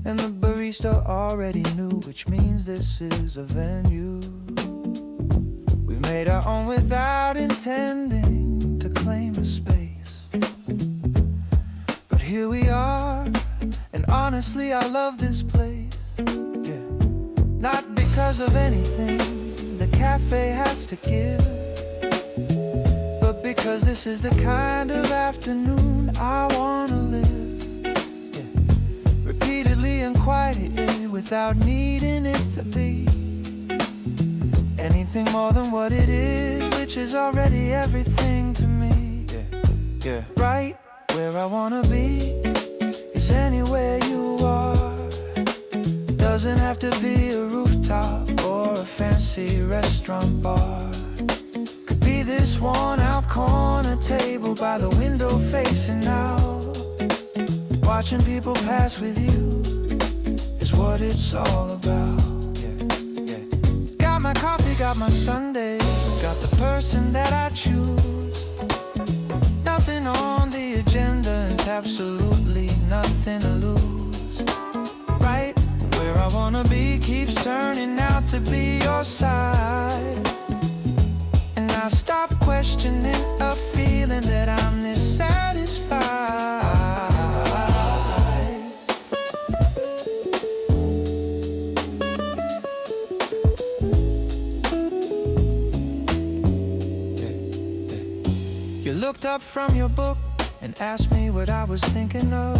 B: And the barista already knew, which means this is a venue. We've made our own without intending to claim a space. But here we are, and honestly I love this place. Yeah. Not because of anything the cafe has to give, but because this is the kind of afternoon I wanna live. Repeatedly and quietly without needing it to be anything more than what it is, which is already everything to me. Yeah. Right where I wanna be is anywhere you are. Doesn't have to be a rooftop or a fancy restaurant bar. Could be this worn out corner table by the window facing out. Watching people pass with you is what it's all about. Yeah. Got my coffee, got my Sunday, got the person that I choose. Nothing on the agenda and absolutely nothing to lose. wanna be keeps turning out to be your side. And I stop questioning a feeling that I'm this satisfied. You looked up from your book and asked me what I was thinking of.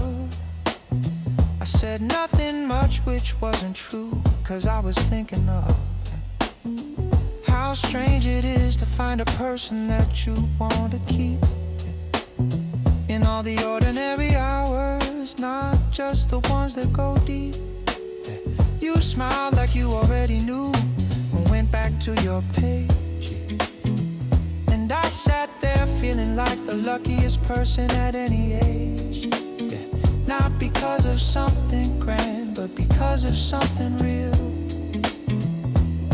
B: I said nothing much, which wasn't true, 'cause I was thinking of how strange it is to find a person that you want to keep in all the ordinary hours, not just the ones that go deep. You smiled like you already knew and went back to your page, and I sat there feeling like the luckiest person at any age. Not because of something grand, but because of something real.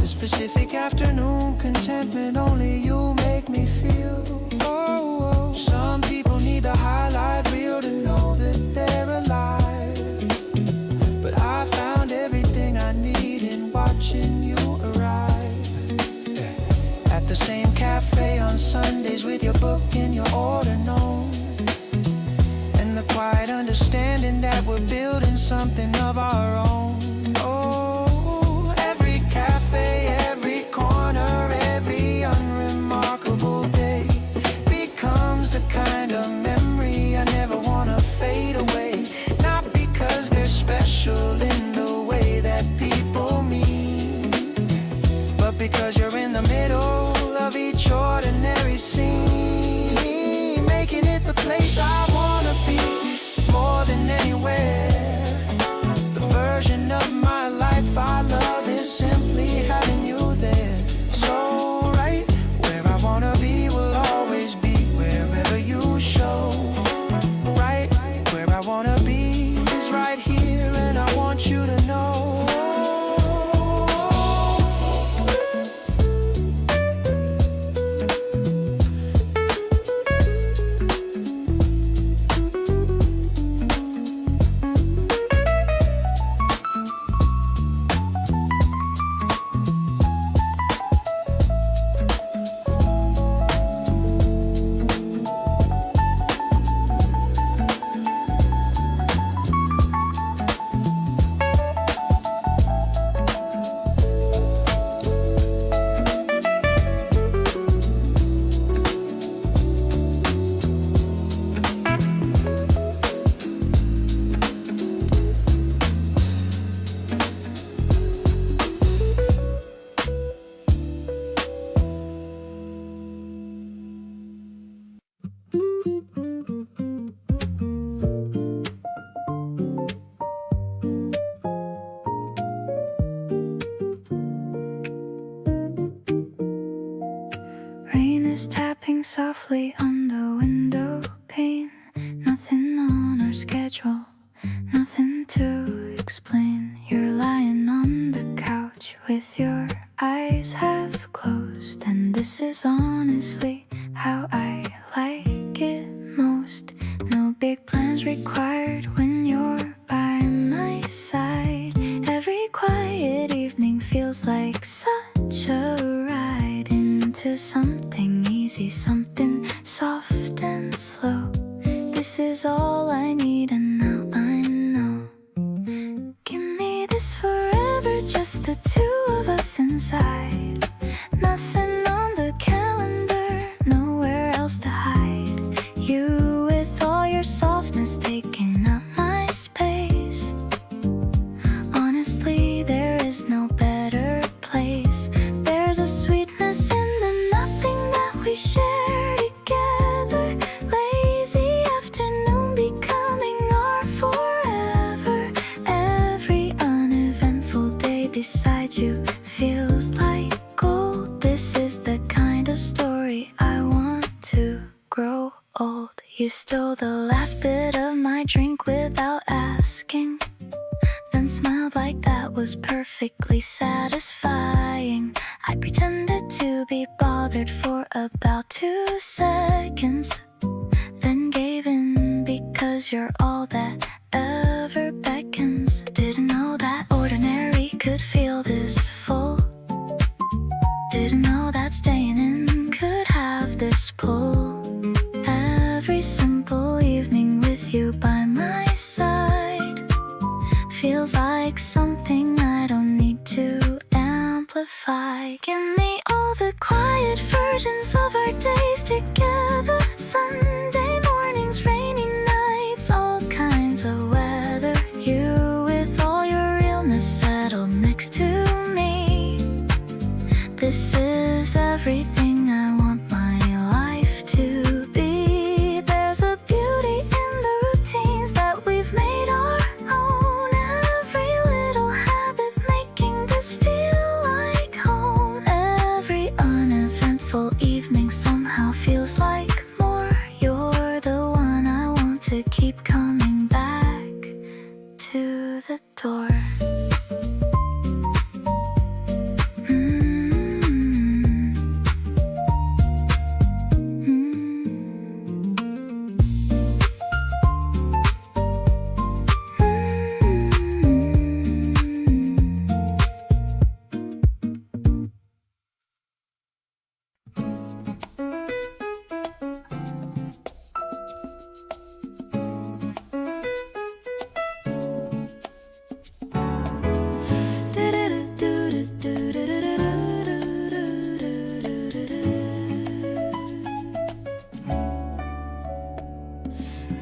B: The specific afternoon contentment only you make me feel. Oh, some people need the highlight reel to know that they're alive, but I found everything I need in watching you arrive. At the same cafe on Sundays with your book and your order known, the quiet understanding that we're building something of our own. Oh, every cafe, every corner, every unremarkable day becomes the kind of memory I never wanna fade away. Not because they're special in the way that people mean, but because you're in the middle of each ordinary scene, making it the place I wanna be more than anywhere. The version of my life I love is simply having you there. So right where I wanna be will always be wherever you show. Right where I wanna be is right here, and I want you to know.
A: Tapping softly on the window pane. Nothing on our schedule, nothing to explain. You're lying on the couch with your eyes half closed, and this is honestly how I like it most. No big plans required when you're by my side. Every quiet evening feels like such a ride into something easy, something soft and slow. This is all I need, and now I know. Give me this forever, just the two of us inside. Nothing on the calendar, nowhere else to hide. You with all your softness taking up my space. Honestly, there is no better place. There's a sweetness in the nothing that we share together. Lazy afternoon becoming our forever. Every uneventful day beside you feels like gold. This is the kind of story I want to grow old. You stole the last bit of my drink without asking, then smiled like that was perfectly satisfying. I pretended to be bothered for about 2 seconds, then gave in because you're all that ever beckons. Didn't know that ordinary Didn't know that staying in could have this pull. Every simple evening with you by my side feels like something I don't need to amplify. Give me all the quiet versions of our days together. Sunday mornings, rainy nights, all kinds of weather. You with all your realness settled next to me. This is everything I want my life to be. There's a beauty in the routines that we've made our own. Every little habit making this feel like home. Every uneventful evening somehow feels like more. You're the one I want to keep coming back to the door.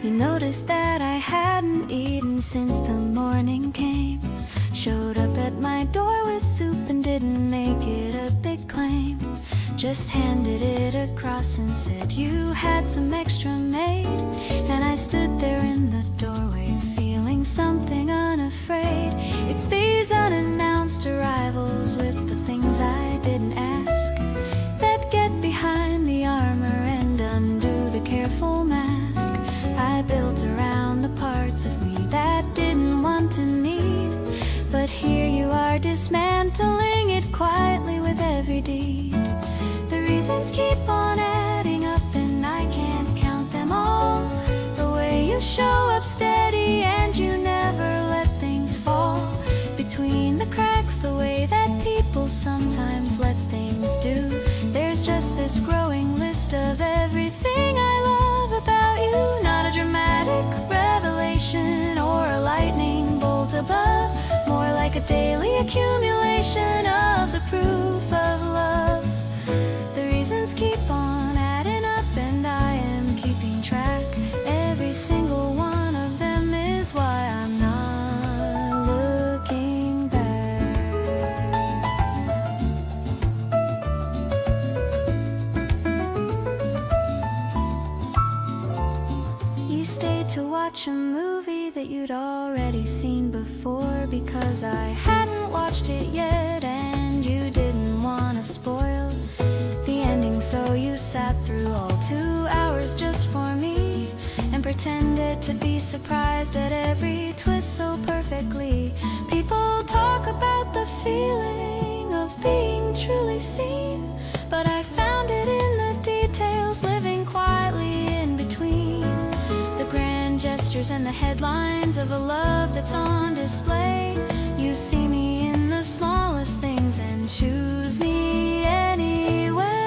A: You noticed that I hadn't eaten since the morning came. Showed up at my door with soup and didn't make it a big claim. Just handed it across and said you had some extra made. And I stood there in the doorway feeling something unafraid. It's these unannounced arrivals with the things I didn't ask that get behind the armor and undo the careful mask I built around the parts of me that didn't want to need. But here you are dismantling it quietly with every deed. The reasons keep on adding up and I can't count them all. The way you show up steady and you never let things fall between the cracks, the way that people sometimes let things do. There's just this growing list of everything I love about you. Not a dramatic revelation or a lightning bolt above, more like a daily accumulation of the proof of love. The reasons keep on adding up and I am keeping track. Every single one of them is why I'm not looking back. You stayed to watch a movie that you'd already seen before because I hadn't watched it yet and you didn't want to spoil the ending, so you sat through all 2 hours just for me and pretended to be surprised at every twist so perfectly. People talk about the feeling of being truly seen, but I found it in the details, living quietly in between the grand gestures and the headlines of a love that's on display. You see me in the smallest things and choose me anyway.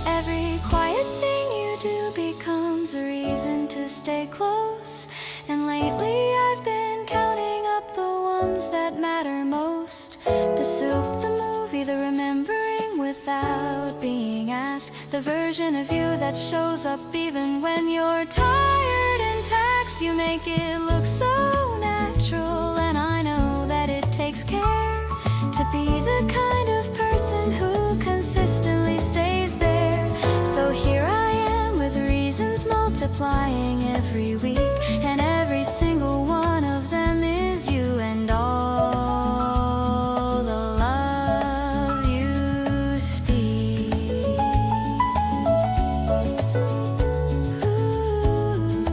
A: Every quiet thing you do becomes a reason to stay close. And lately I've been counting up the ones that matter most. The soup, the movie, the remembering without being asked. The version of you that shows up even when you're tired and taxed. You make it look so natural, and I know that it takes care to be the kind of person who consistently stays there. So here I am with reasons multiplying every week, and every single one of them is you and all the love you speak. Ooh.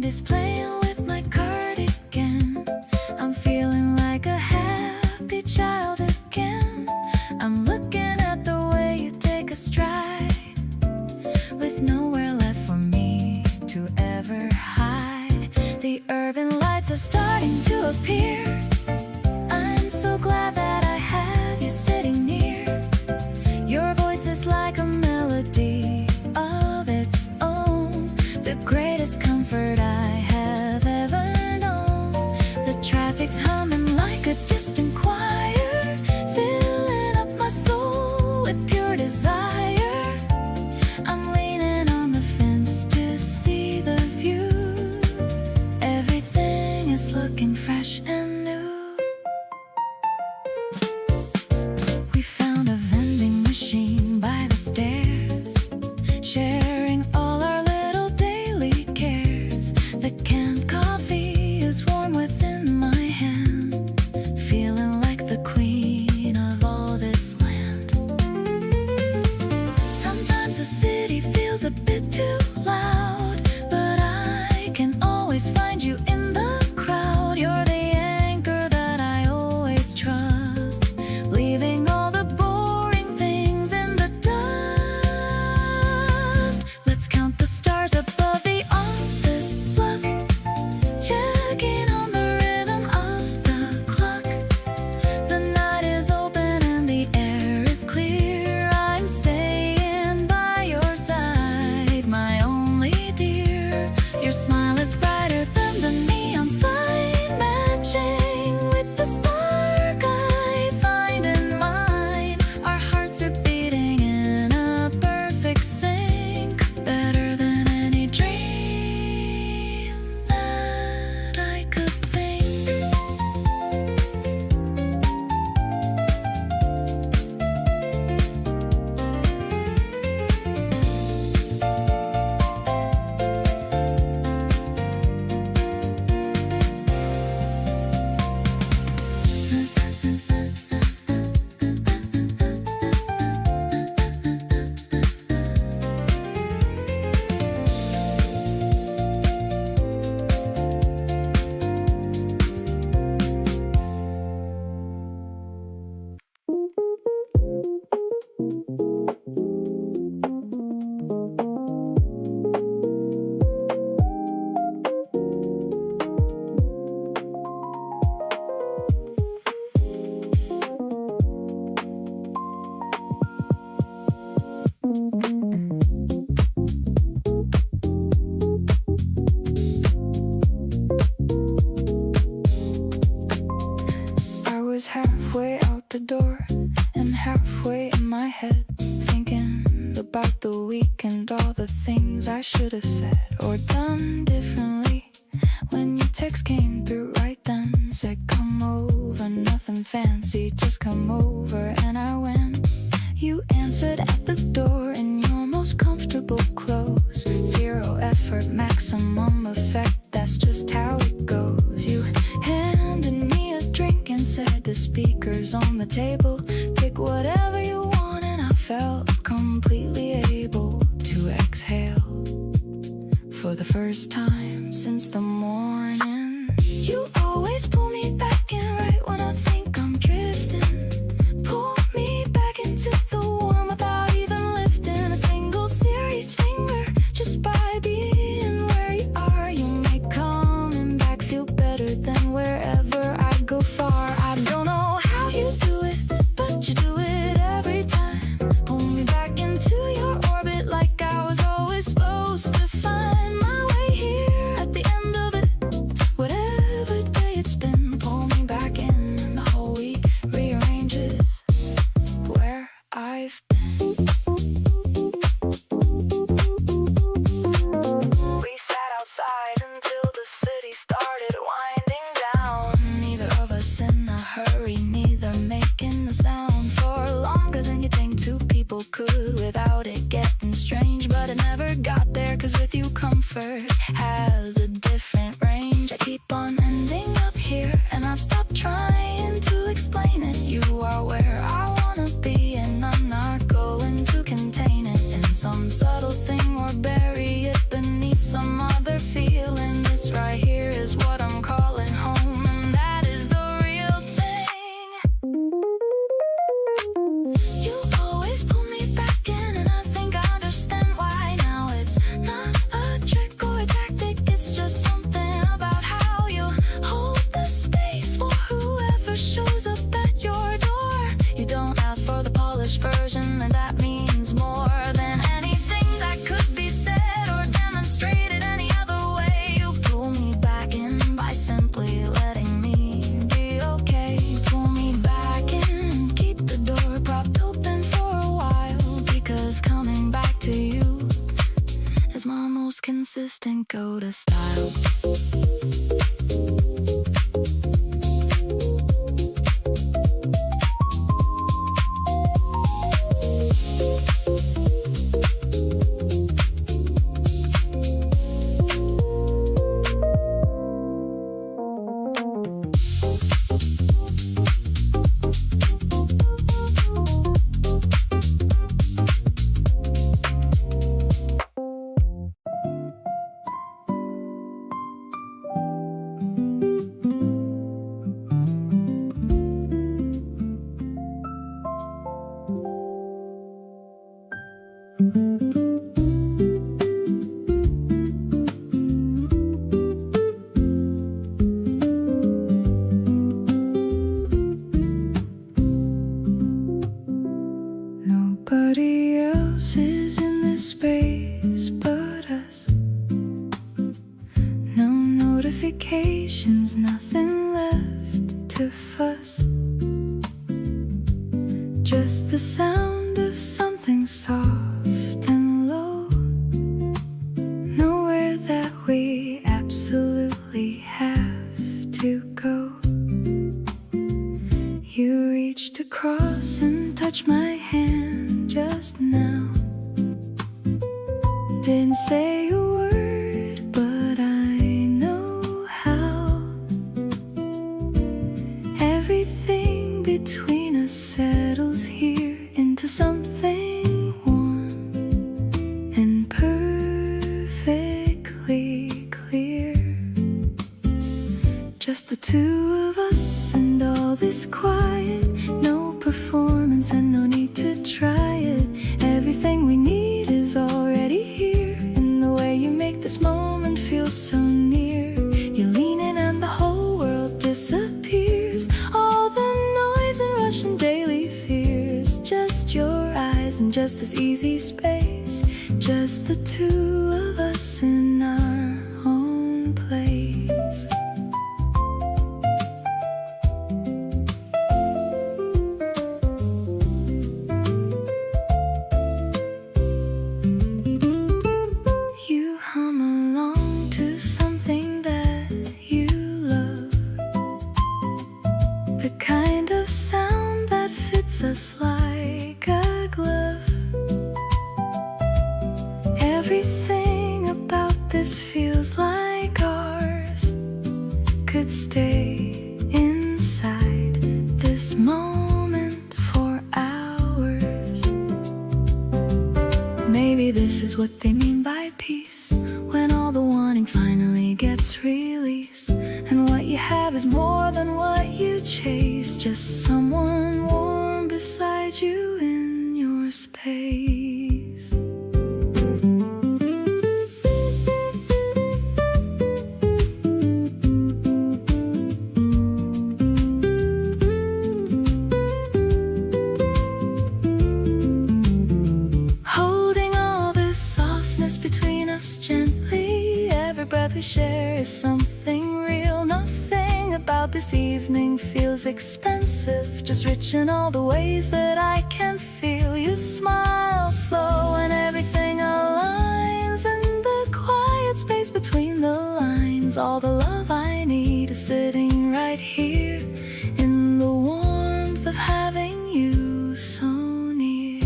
A: Daddy's playing with my cardigan. I'm feeling like a happy child again. I'm looking at the way you take a stride, with nowhere left for me to ever hide. The urban lights are starting to appear. I'm so glad that I have you sitting near. Your voice is like a melody of its own, the greatest comfort I have ever known. The traffic's humming like a distant choir, filling up my soul with pure desire. I'm leaning on the fence to see the view. Everything is looking fresh and new. We found a vending machine by the stairs, sharing all our little daily cares. The canned coffee is warm within my hand, feeling like the queen of all this land. Sometimes the city feels a bit too loud, but I can always find you in the crowd. You're the anchor that I always trust, leaving all the boring things in the dust. Let's count the stars above the office block, checking on the rhythm of the clock. The night is open and the air is clear. I'm staying by your side, my only dear. Your smile is brighter than the neon sign, matching with the spark I find in mine. Our hearts are beating in a perfect sync, better than any dream that I could think. I was halfway out the door and halfway in my head, thinking about the week and all the things I should have said or done differently. When your text came through right then, said come over, nothing fancy, just come over, and I went. You answered at the door in your most comfortable clothes. Zero effort, maximum effect, that's just how it goes. You handed me a drink and said the speaker's on the table, pick whatever you want, and I felt completely able to exhale for the first time since the morning. You always pull me back in right when I think I'm drifting, pull me back into the warm without even lifting a single serious finger. Just by being where you are, you make coming back feel better than wherever I go far. I don't know how you do it, but you do it every time. Pull me back into your orbit like I was always supposed to find my way here at the end of it. Whatever day it's been, pull me back in. The whole week rearranges where I've been. We sat outside until the city started winding down. Neither of us in a hurry, neither making a sound for longer than you think two people could without it getting strange. But it never got there, cause with you comfort has a different range. I keep on ending up here and I've stopped trying to explain it. You are where I wanna be and I'm not going to contain it in some subtle thing or bury it beneath some other feeling. This consistent go to style.
B: Nobody else is in this space but us. No notifications, nothing left to fuss. Just the sound of something soft and low. Nowhere that we absolutely have to go. You reached across and touched my hand just now. Didn't say a word, but I know how. Everything between us settles here into something warm and perfectly clear. Just the two of us and all this quiet. No performance and no need to try it. Everything we need is already here. And the way you make this moment feel so near. You lean in and the whole world disappears. All the noise and rush and daily fears. Just your eyes and just this easy space. Just the two of us in our own place. You hum along to something that you love. The kind of sound that fits us like a glove. Everything about this feels like ours. Could stay inside this moment for hours. Maybe this is what they mean by peace. When all the wanting finally gets released. And what you have is more than what you chase. Just someone warm beside you in your space. Holding all this softness between us gently. Every breath we share is something real. Nothing about this evening feels expensive. Just rich in all the ways that I can feel. You smile slow and everything aligns. In the quiet space between the lines. All the love I need is sitting right here. In the warmth of having you so near.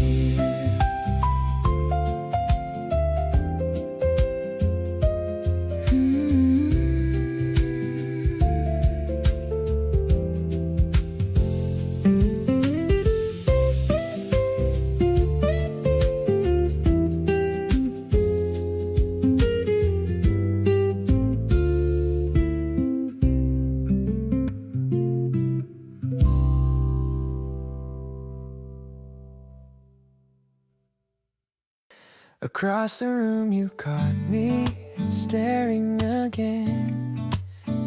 C: Across the room you caught me staring again.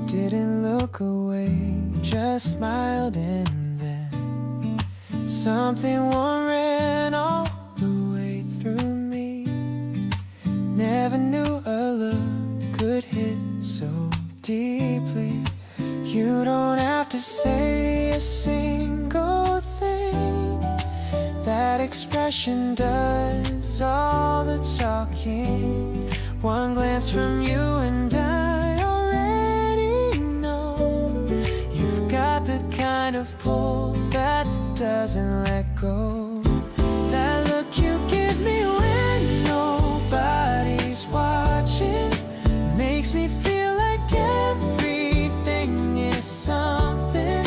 C: Didn't look away, just smiled, and then something warm ran all the way through me. Never knew a look could hit so deeply. You don't have to say a single thing. That expression does all the talking. One glance from you and I already know you've got the kind of pull that doesn't let go. That look you give me when nobody's watching makes me feel like everything is something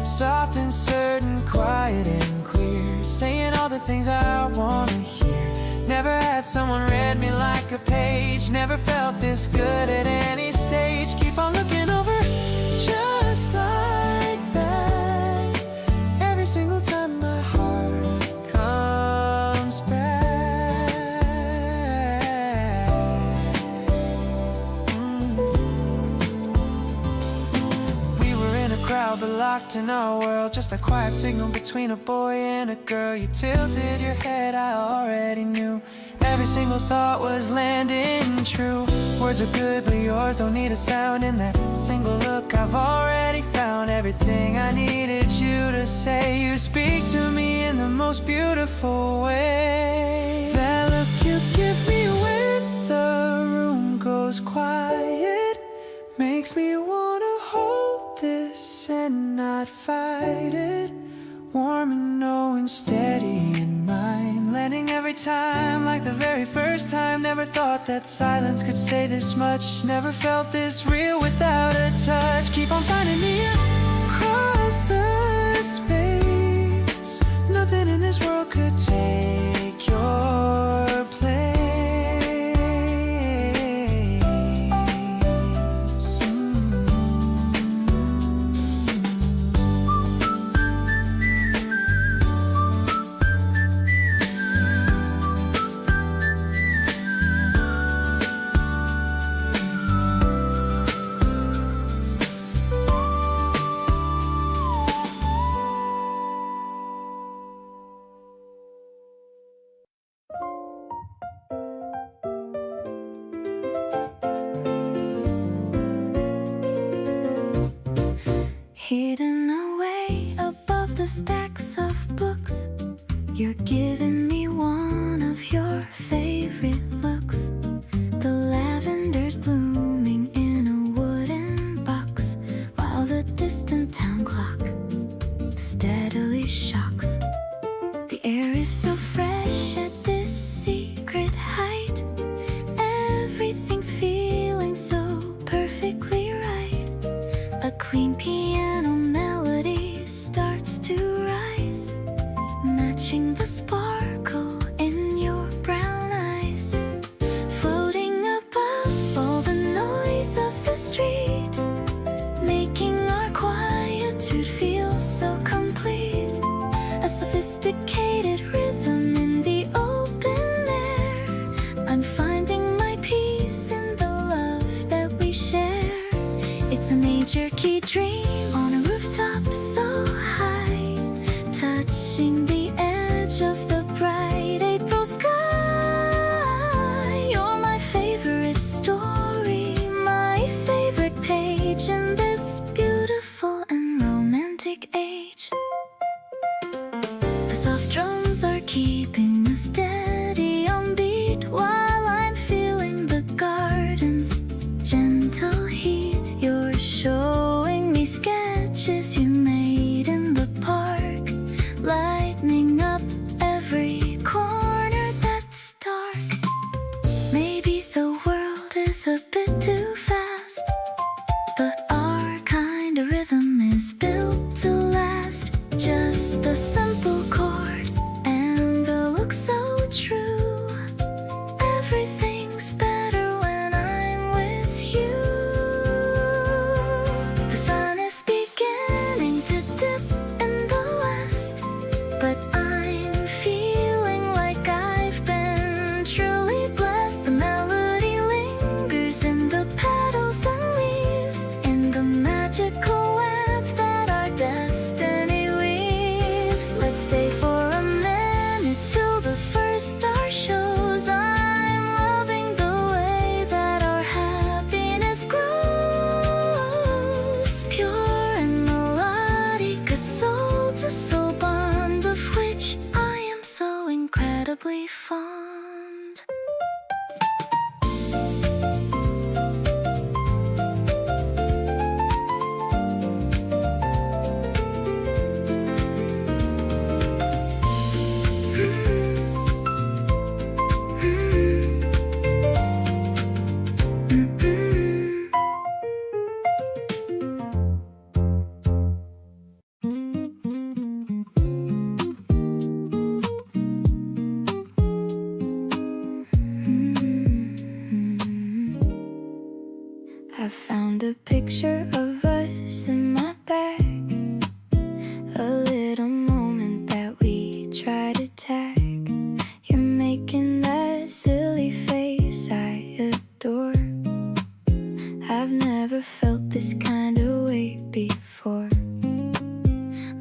C: soft and certain, quiet and clear, saying all the things I wanna hear. Never had someone read me like a page, never felt this good at any stage. Keep on looking over, just like that. Every single time my heart comes back. We were in a crowd but locked in our world, just a quiet signal between a boy and a girl. You tilted your head, I already knew every single thought was landing true. Words are good, but yours don't need a sound. In that single look, I've already found everything I needed you to say. You speak to me in the most beautiful way. That look you give me when the room goes quiet makes me wanna hold this and not fight it. Warm and knowing, steady in mind, landing every time like the very first time. Never thought that silence could say this much, never felt this real without a touch. Keep on finding me across the space. Nothing in this world could take your place.
A: Hidden away above the stacks of books, you're giving me one of your favorite looks. The lavender's blooming in a wooden box, while the distant town clock steadily shocks. The air is so fresh at this secret height. Everything's feeling so perfectly right. A clean piano melody starts to rise, matching the sparkle in your brown eyes. Floating above all the noise of the street, making our quietude feel so complete. A sophisticated rhythm in the open air. I'm finding my peace in the love that we share. It's a major key dream on a rooftop so high, touching the edge of the bright April sky. You're my favorite story, my favorite page in this beautiful and romantic age. The soft drums are keeping us steady on beat, while I'm feeling the garden's gentle heat. You're showing me sketches you made in the park, lighting up every corner that's dark. Maybe the world is a bit too fast, but our kind of rhythm is built to last. Just a simple chord and a look so true. Everything's better when I'm with you. The sun is beginning to dip in the west, but I'm feeling like I've been truly blessed. The melody lingers in the petals and leaves, in the magical web that our destiny weaves. Let's stay for a minute till the first star shows. I'm loving the way that our happiness grows, pure and melodic, a soul to soul bond of which I am so incredibly fond. I found a picture of us in my bag, a little moment that we try to tag. You're making that silly face I adore. I've never felt this kind of way before.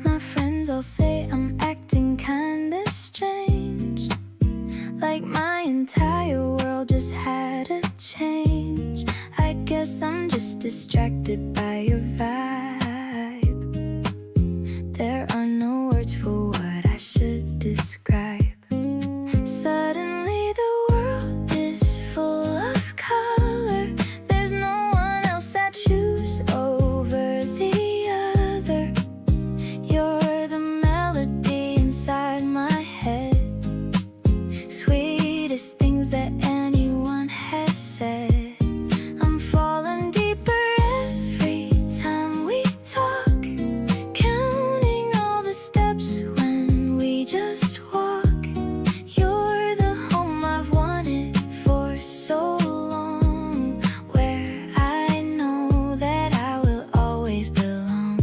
A: My friends all say I'm acting kinda strange, like my entire world just had a change. I guess I'm just distracted by your vibe. There are no words for what I should describe. Suddenly the world is full of color. There's no one else I choose over the other. You're the melody inside my head, sweetest things that anyone has said. I'm falling deeper every time we talk, counting all the steps when we just walk. You're the home I've wanted for so long, where I know that I will always belong.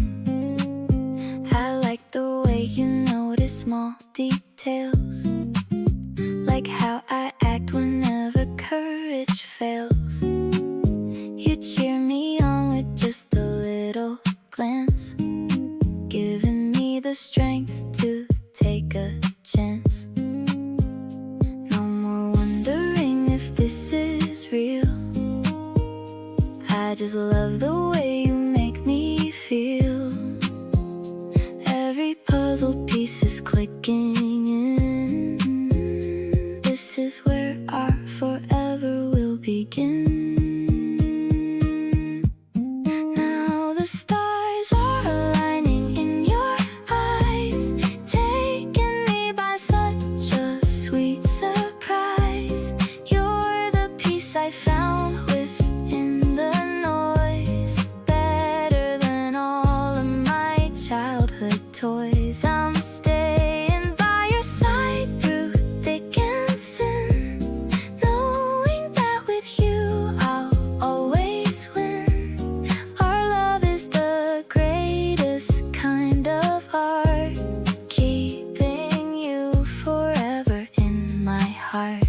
A: I like the way you notice small details, like how I act whenever courage fails. You cheer me on with just a little glance, giving me the strength to take a chance. No more wondering if this is real. I just love the way you make me feel. Every puzzle piece is clicking in. This is where our forever will begin. Now the stars are aligning in your eyes, taking me by such a sweet surprise. You're the peace I found within the noise, better than all of my childhood toys. I'm staying by your side through thick and thin, knowing that with you I'll always win. Our love is the greatest kind of art, keeping you forever in my heart.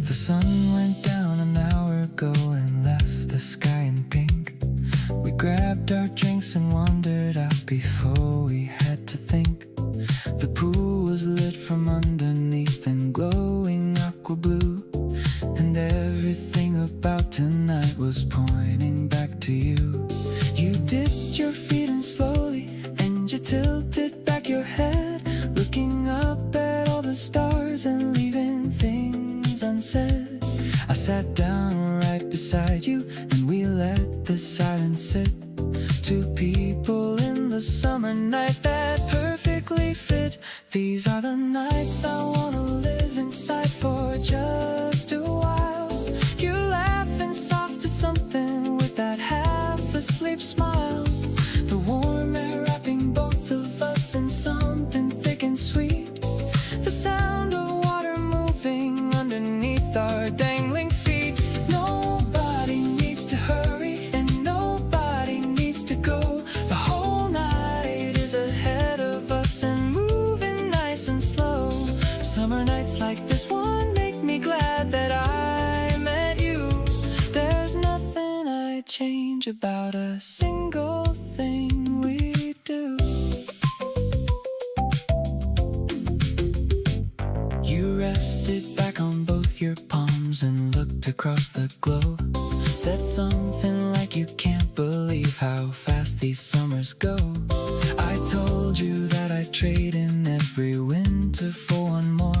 B: The sun went down an hour ago and left the sky in pink. We grabbed our drinks and wandered out before we had to think. The pool was lit from underneath in glowing aqua blue, and everything about tonight was pointing back to you. You dipped your feet in slowly and you tilted back your head, looking up at all the stars and leaving things unsaid. I sat down right beside you and we let the silence sit. Two people in the summer night that perfectly fit. These are the nights I wanna live inside for just a while. You laughing soft at something with that half-asleep smile. The warm air wrapping both of us in something thick and sweet. The sound of water moving underneath our dangling feet. Nobody needs to hurry and nobody needs to go. The whole night is ahead of us and moving nice and slow. Summer nights like this one make me glad that I met you. There's nothing I'd change about a single thing we do. You rested back on both your palms and looked across the globe. Said something like you can't believe how fast these summers go. I told you that I'd trade in every winter for one more.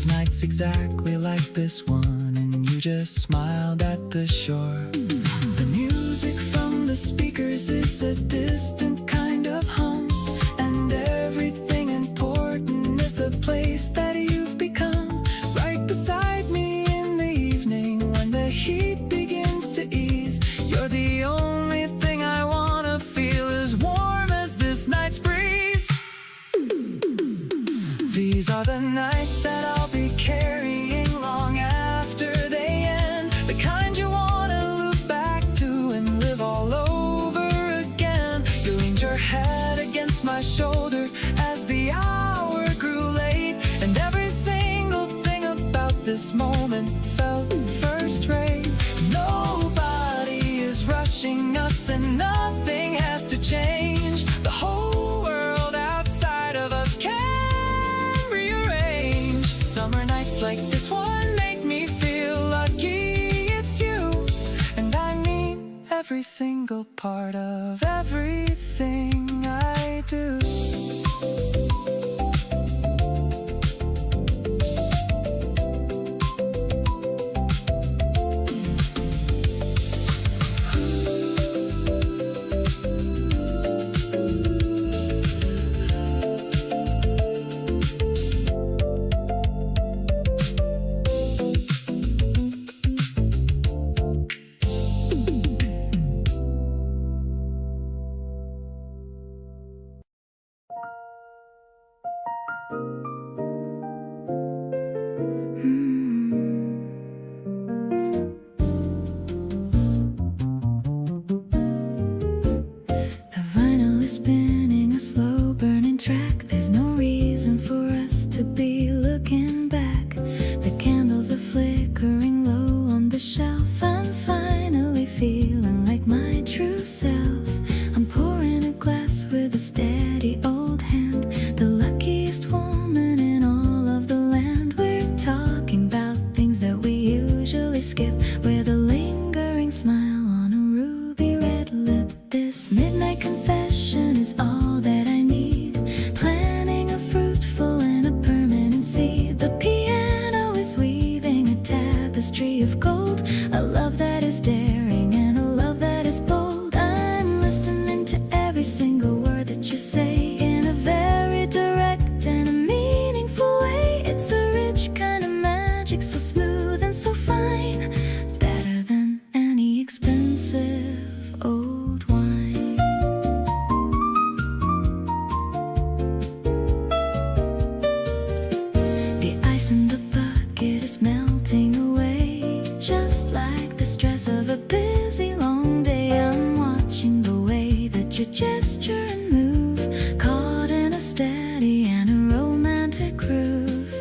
B: of nights exactly like this one, and you just smiled at the shore. The music from the speakers is a distant kind of hum, and everything important is the place that you've become. Right beside me in the evening when the heat begins to ease, you're the only thing I wanna feel as warm as this night's breeze. These are the nights that I'll be carrying long after they end, the kind you wanna look back to and live all over again. You leaned your head against my shoulder as the hour grew late, and every single thing about this moment felt first rate. Nobody is rushing us and nothing has to change. The whole world outside of us can rearrange. Summer nights like this one make me feel lucky it's you, and I mean every single part of everything I do.
A: The vinyl is spinning a slow burning track. There's no reason for us to be looking back. The candles are flickering low on the shelf. I'm finally feeling like my true self. I'm pouring a glass with a steady old hand. The luckiest woman in all of the land. We're talking about things that we usually skip, with a lingering smile on a ruby red lip. This midnight confession is all that I need, planning a fruitful and a permanent seed. The piano is weaving a tapestry of gold, a love that is daring and a love that is bold. I'm listening to every single word that you say in a very direct and a meaningful way. It's a rich kind of magic, so smooth and so fine, better than any expensive old wine. The ice in the bucket is melting away, just like the stress of a busy long day. I'm watching the way that you gesture and move, caught in a steady and a romantic groove.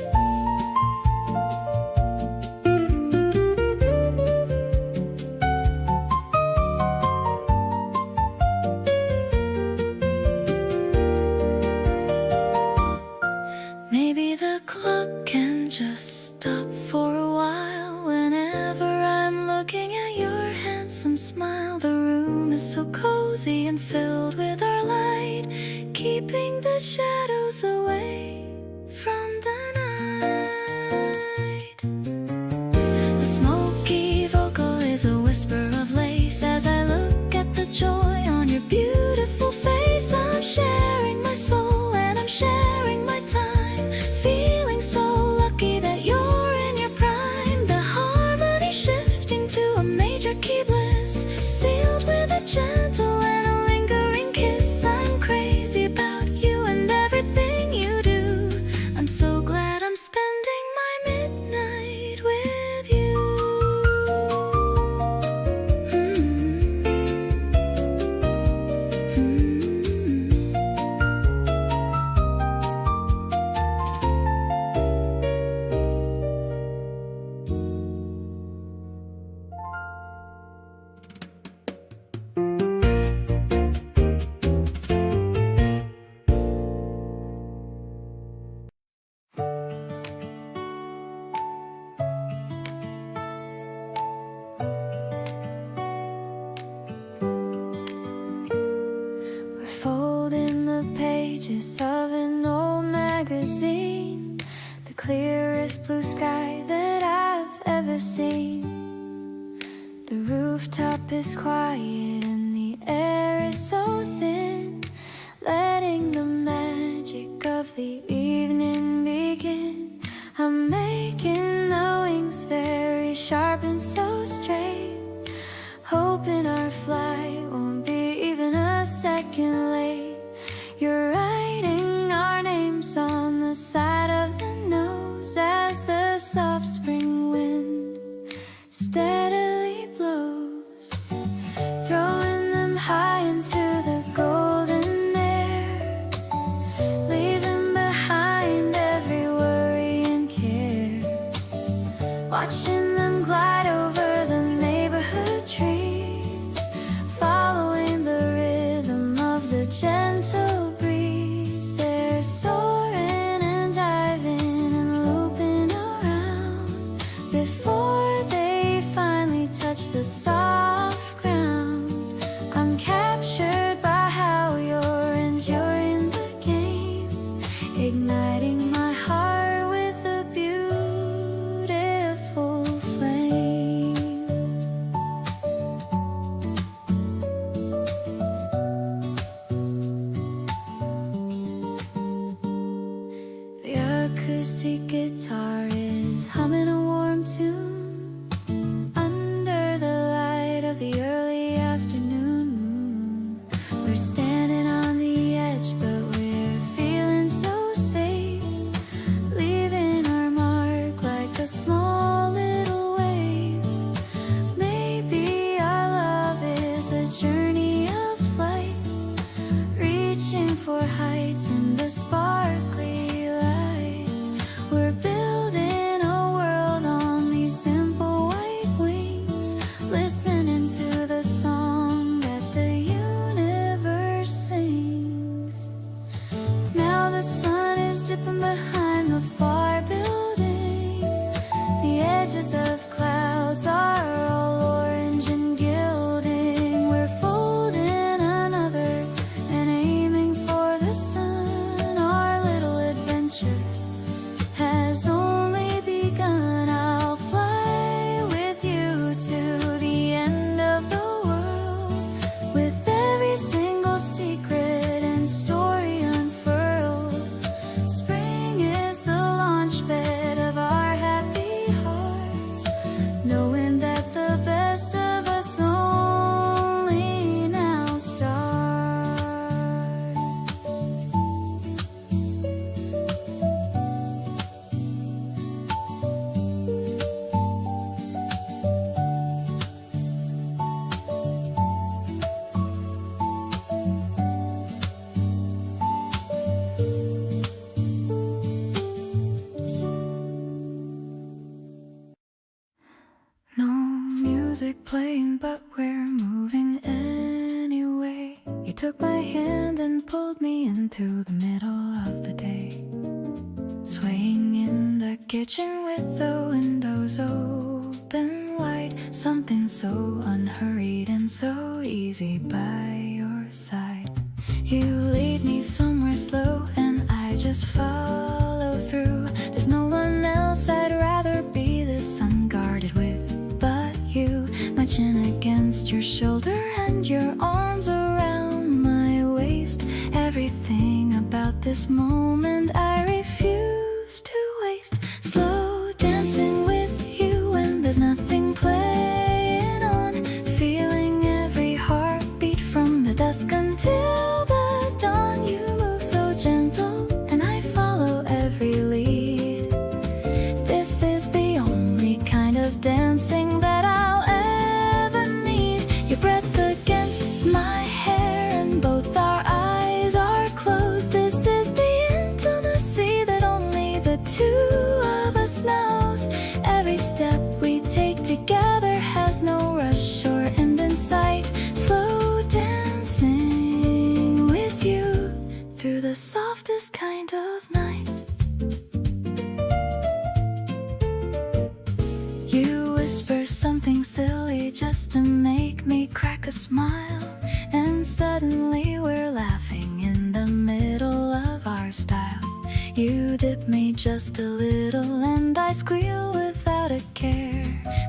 A: Maybe the clock can just stop for a while. Whenever I'm looking at your handsome smile, the room is so cozy and filled with our light, keeping the shadows away from the night. The smoky vocal is a whisper of lace as I look at the joy on your beautiful face. I'm sharing my soul and I'm sharing my time, feeling so lucky that you're in your prime. The harmony shifting to a major key bliss, sealed with a gentle and a lingering kiss. I'm crazy about you and everything you do. I'm so glad I'm spending my midnight with you. pages of an old magazine. The clearest blue sky that I've ever seen. The rooftop is quiet and the air is so thin, letting the magic of the evening begin. I'm making the wings very sharp and so straight, hoping our flight won't be even a second late. You're writing our names on the side of the nose as the soft spring wind steadily blows, throwing them high into the golden air, leaving behind every worry and care, watching them glide over the neighborhood trees, following the rhythm of the gentle breeze. They're soaring and diving and looping around before they finally touch the soft ground. I'm captured by how you're enjoying the game, igniting my heart with a beautiful flame. The acoustic guitar is humming a warm tune under the light of the early afternoon moon. We're standing on the edge, but we're feeling so safe, leaving our mark like a small little wave. Maybe our love is a journey of flight, reaching for heights in the sparkly light. We're building a world on these simple white wings, listening to the song that the universe sings. Now the sun is dipping behind the far building. The edges of clouds are all orange and gilding. We're folding another and aiming for the sun. Our little adventure has only begun. I'll fly with you to the end of the world, with every single secret and story unfurled. Spring is the launch bed of our happy hearts, knowing that the best of us only now starts. No music playing, but we're moving anyway. You took my hand and pulled me into the middle of the day, swaying in the kitchen with the windows open wide. Something so unhurried and so easy by your side. You lead me somewhere slow and I just follow through. There's no one else I'd rather be this unguarded with but you. My chin against your shoulder and your arms around my waist. Everything about this moment I refuse to waste. Slow dancing with you when there's nothing playing on, feeling every heartbeat from the dusk until the dawn. You move so gentle and I follow every lead. This is the only kind of dancing that I'll ever need. Your breath against my hair and both our eyes are closed. This is the intimacy that only the two of us knows. Every step we take together has no rush or end in sight. Slow dancing with you through the softest kind of night. You whisper something silly just to make me crack a smile, and suddenly we're laughing in the middle of our style. You dip me just a little and I squeal without a care.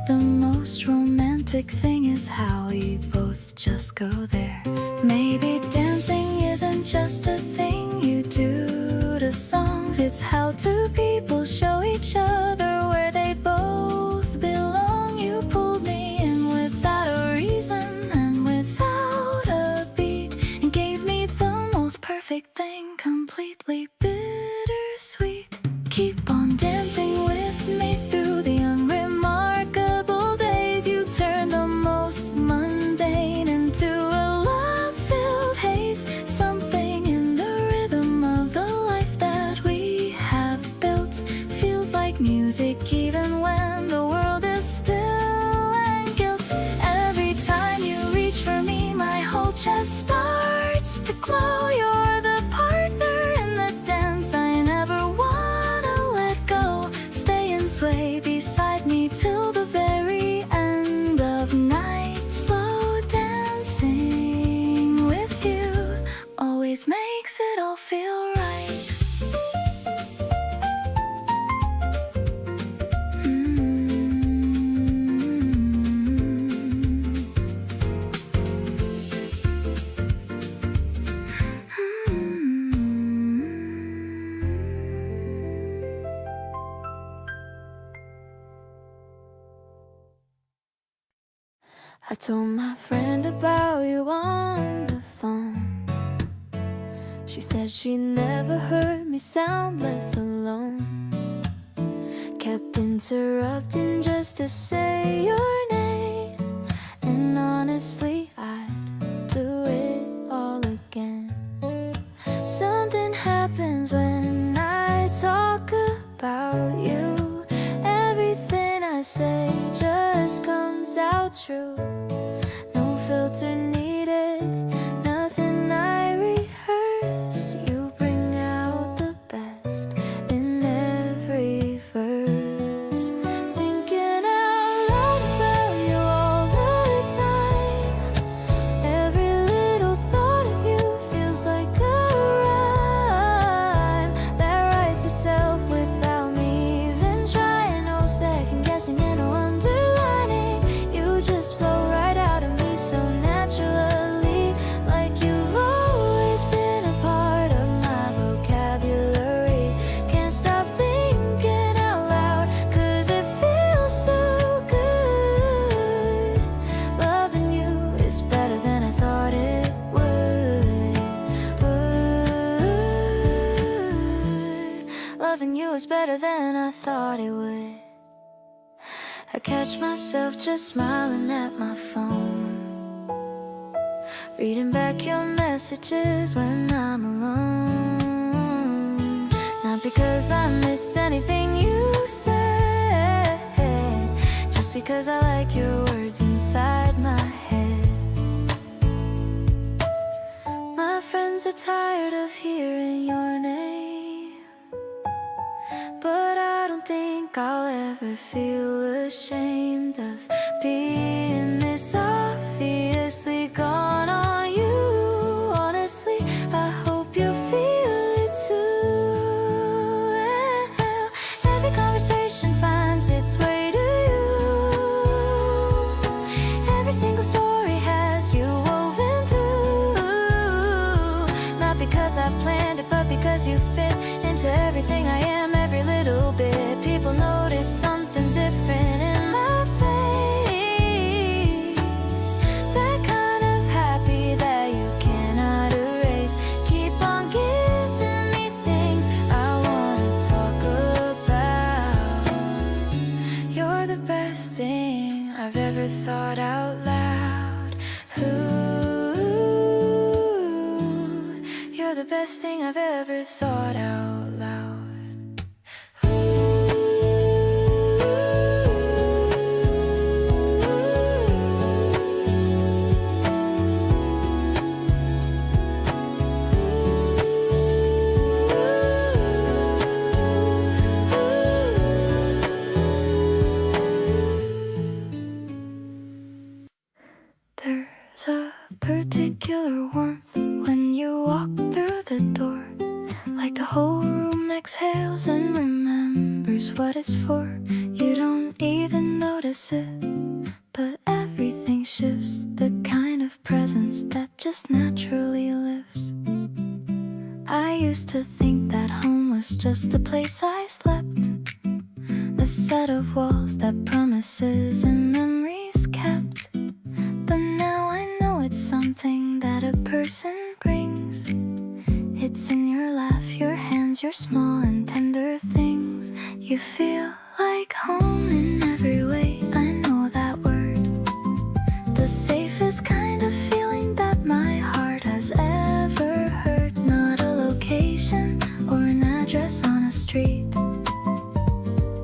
A: The most romantic thing is how we both just go there. Maybe dancing isn't just a thing you do to songs. It's how two people show each other where they both belong. You pulled me in without a reason and without a beat, and gave me the most perfect thing, completely bittersweet. Keep on dancing with me through the unremarkable days. You turn the most mundane into a love-filled haze. Something in the rhythm of the life that we have built feels like music even when the world is still and guilt. Every time you reach for me, my whole chest starts to glow. You're the partner in the dance I never wanna let go. Stay and sway beside me till the very end of night. Slow dancing with you always makes it all feel right. I told my friend about you on the phone. She said she never heard me sound less alone. Kept interrupting just to say your name, and honestly I'd do it all again. Something happens when I talk about you. Everything I say just comes out true. No filter needed, nothing I rehearse. You bring out the best in every verse. Thinking out loud about you all the time. Every little thought of you feels like a rhyme that writes itself without me even trying. No second guessing and no underlining. You just flow right out of me so naturally, like you've always been a part of my vocabulary. Can't stop thinking out loud, 'cause it feels so good. Loving you is better than I thought it would. Loving you is better than I thought it would. I catch myself just smiling at my phone, reading back your messages when I'm alone. Not because I missed anything you said, just because I like your words inside my head. My friends are tired of hearing your name, but I don't think I'll ever feel ashamed of being this obviously gone on you. Honestly, I hope you feel it too. Every conversation finds its way to you. Every single story has you woven through. Not because I planned it, but because you fit into everything I am, every little bit. People notice something different in my face, that kind of happy that you cannot erase. Keep on giving me things I wanna talk about. You're the best thing I've ever thought out loud. Ooh, you're the best thing I've ever thought out loud. There's a particular warmth when you walk through the door, like the whole room exhales and remembers what it's for. You don't even notice it, but everything shifts. The kind of presence that just naturally lives. I used to think that home was just a place I slept, a set of walls that promises and memories kept. But now I know it's something that a person brings. It's in your laugh, your hands, your small and tender things. You feel like home in every way, I know that word. The safest kind of feeling that my heart has ever heard. Not a location or an address on a street,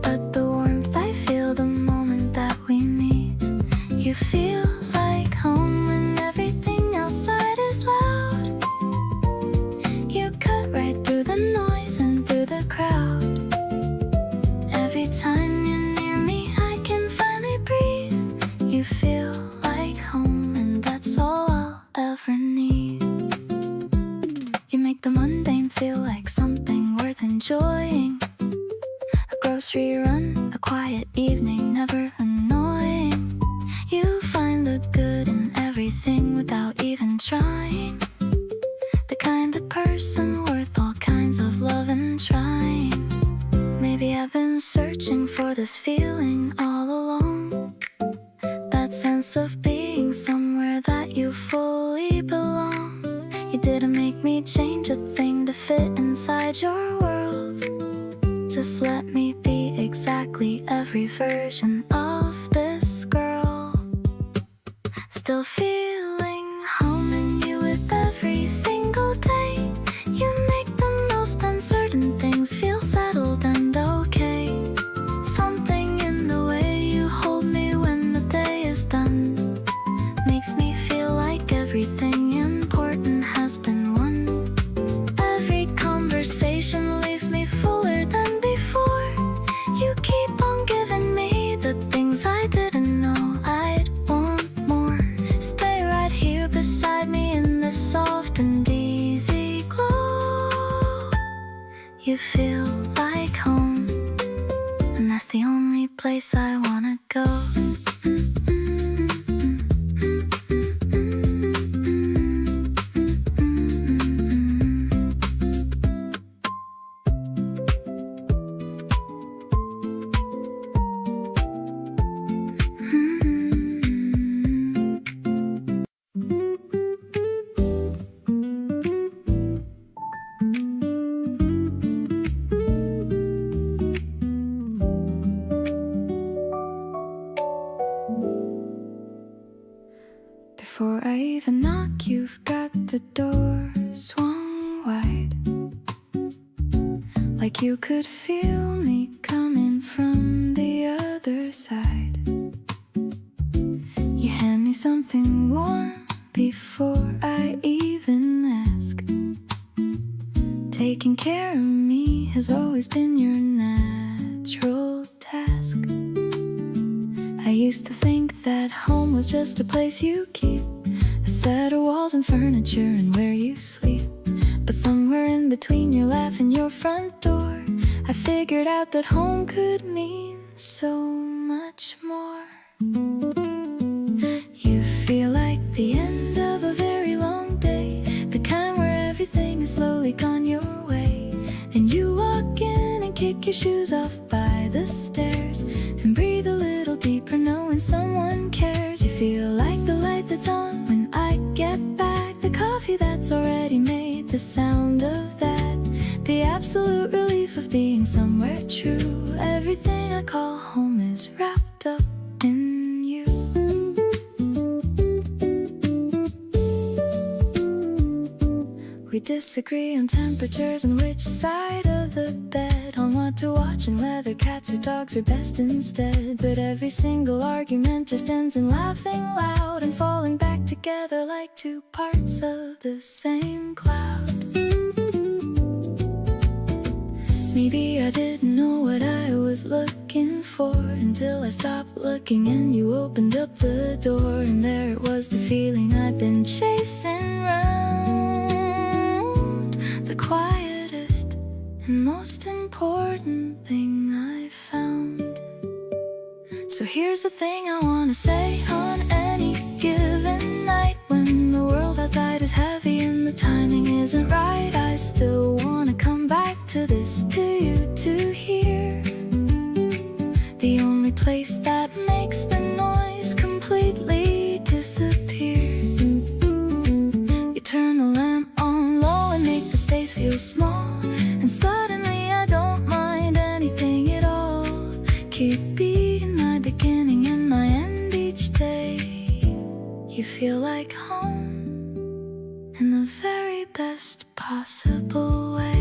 A: but the warmth I feel the moment that we meet. You feel like home when everything outside is loud. You cut right through the noise and through the crowd. Every time you're near me, I can finally breathe. You feel like home, and that's all I'll ever need. You make the mundane feel like something worth enjoying. A grocery run, a quiet evening, never annoying. You find the good in everything without even trying. The kind of person worth all kinds of love and trying. Maybe I've been searching for this feeling all along. That sense of being somewhere that you fully belong. You didn't make me change a thing to fit inside your world. Just let me be exactly every version of this girl. Still feeling home in you with every single day. You make the most uncertain things feel settled and okay. Something in the way you hold me when the day is done makes me feel like everything important has been won. Every conversation leaves me fuller than before. You keep on giving me the things I didn't know I'd want more. Stay right here beside me in this soft and easy glow. You feel like home, and that's the only place I wanna go. Before I even knock, you've got the door swung wide. Like you could feel me coming from the other side. You hand me something warm before I even ask. Taking care of me has always been your natural task. I used to think that home was just a place you keep, a set of walls and furniture and where you sleep. But somewhere in between your laugh and your front door, I figured out that home could mean so much more. You feel like the end of a very long day, the kind where everything is slowly gone your way, and you walk in and kick your shoes off by the stairs and breathe a little deeper knowing someone cares. You feel like the light that's on when I get back, the coffee that's already made, the sound of that, the absolute relief of being somewhere true. Everything I call home is wrapped up in you. We disagree on temperatures and which side of the bed, on what to watch and whether cats or dogs are best instead. But every single argument just ends in laughing loud and falling back together like two parts of the same cloud. Maybe I didn't know what I was looking for until I stopped looking and you opened up the door, and there it was, the feeling I'd been chasing round. The quietest and most important thing I've found. So here's the thing I wanna say on any given night, when the world outside is heavy and the timing isn't right, I still wanna come back to this, to you, to hear. The only place that makes the noise completely disappear. You turn the lamp on low and make the space feel small, and suddenly I don't mind anything at all. Keep being my beginning and my end each day. You feel like home in the very best possible way.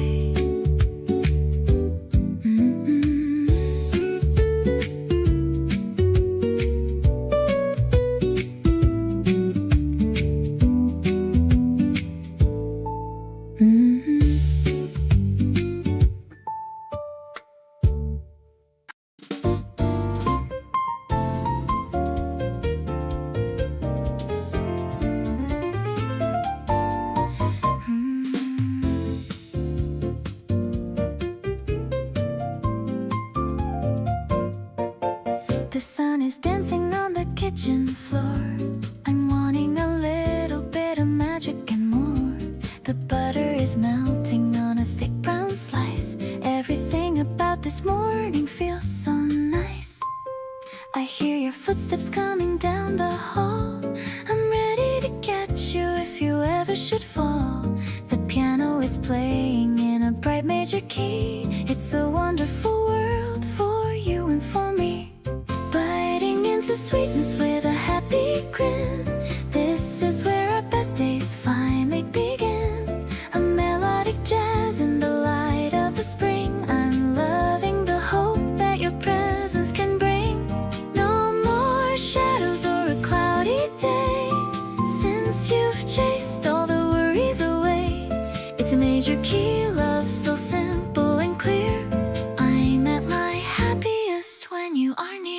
A: The sun is dancing on the kitchen floor. I'm wanting a little bit of magic and more. The butter is melting on a thick brown slice. Everything about this morning feels so nice. I hear your footsteps coming down the hall. I'm ready to catch you if you ever should fall. The piano is playing in a bright major key. It's a wonderful world for you and for me. Biting into sweetness with a happy grin. This is where our best days finally begin. A melodic jazz in the light of the spring. I'm loving the hope that your presence can bring. No more shadows or a cloudy day, since you've chased all the worries away. It's a major key love, so simple and clear. I'm at my happiest when you are near.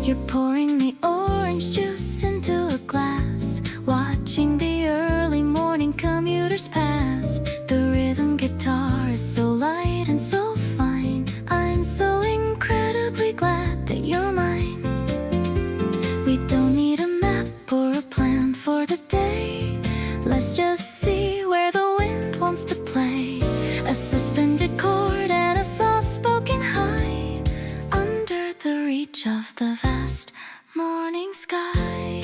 A: You're pouring the orange juice into a glass, watching the early morning commuters pass. The rhythm guitar is so light and so fine. I'm so incredibly glad that you're mine. We don't need a map or a plan for the day. Let's just see where the wind wants to play. A suspended chord and a soft-spoken high, under the reach of the vast morning sky.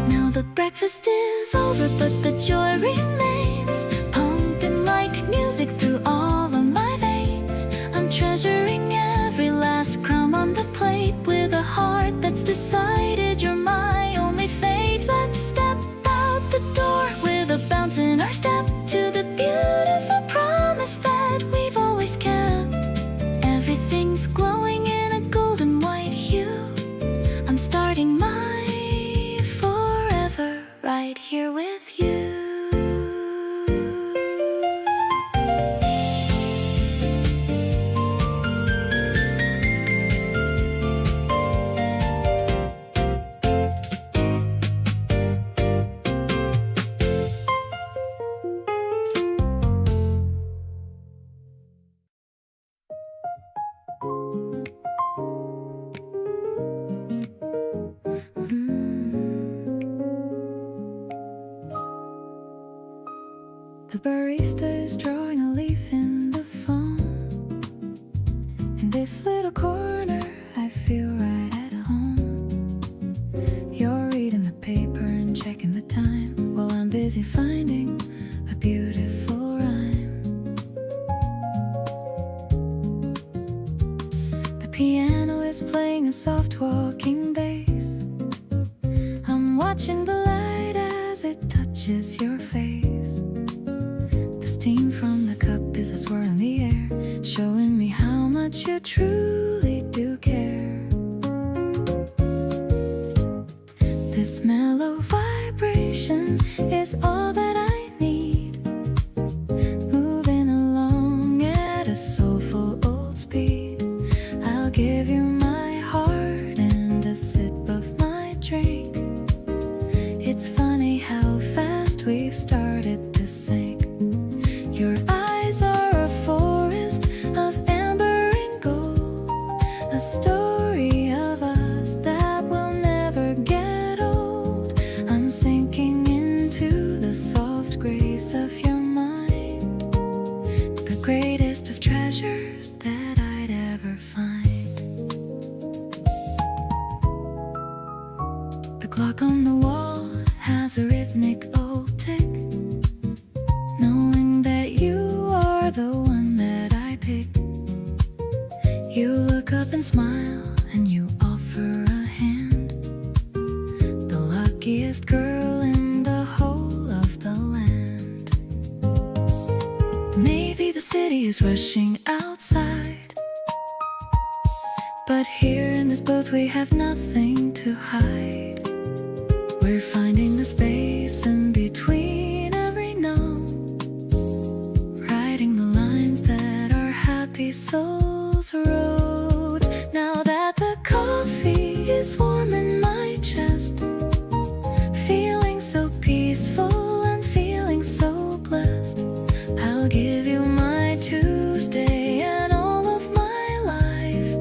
A: Now the breakfast is over, but the joy remains, pumping like music through all of my veins. I'm treasuring every last crumb on the plate, with a heart that's decided you're my only fate. Let's step out the door with a bounce in our step, to the beautiful promise that we've always kept. Everything's glowing in a golden white hue. I'm starting my forever right here with you. The barista is drawing a leaf in the foam. In this little corner, I feel right at home. You're reading the paper and checking the time, while I'm busy finding a beautiful rhyme. The piano is playing a soft walking bass. I'm watching the light as it touches your face. The steam from the as I swirl in the air, showing me how much you truly do care. This mellow vibration is all that I need, moving along at a soulful old speed. I'll give you my heart and a sip of my drink. It's funny how fast we've started to sink. Your eyes are a forest of amber and gold, a story of us that will never get old. I'm sinking into the soft grace of your mind, the greatest of treasures that I'd ever find. The clock on the wall has a rhythmic old tick, knowing that you are the one that I pick. You look up and smile and you offer a hand, the luckiest girl in the whole of the land. Maybe the city is rushing outside, but here in this booth we have nothing to hide. We're finding the space in between every note, writing the lines that our happy souls wrote. Now that the coffee is warm in my chest, feeling so peaceful and feeling so blessed, I'll give you my Tuesday and all of my life,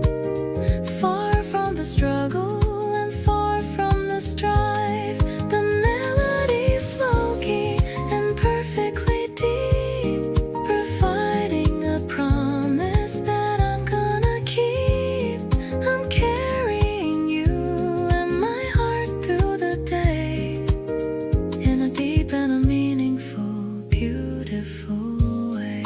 A: far from the struggle and far from the strife. The melody smoky and perfectly deep, providing a promise that I'm gonna keep. I'm carrying you and my heart through the day, in a deep and a meaningful, beautiful way.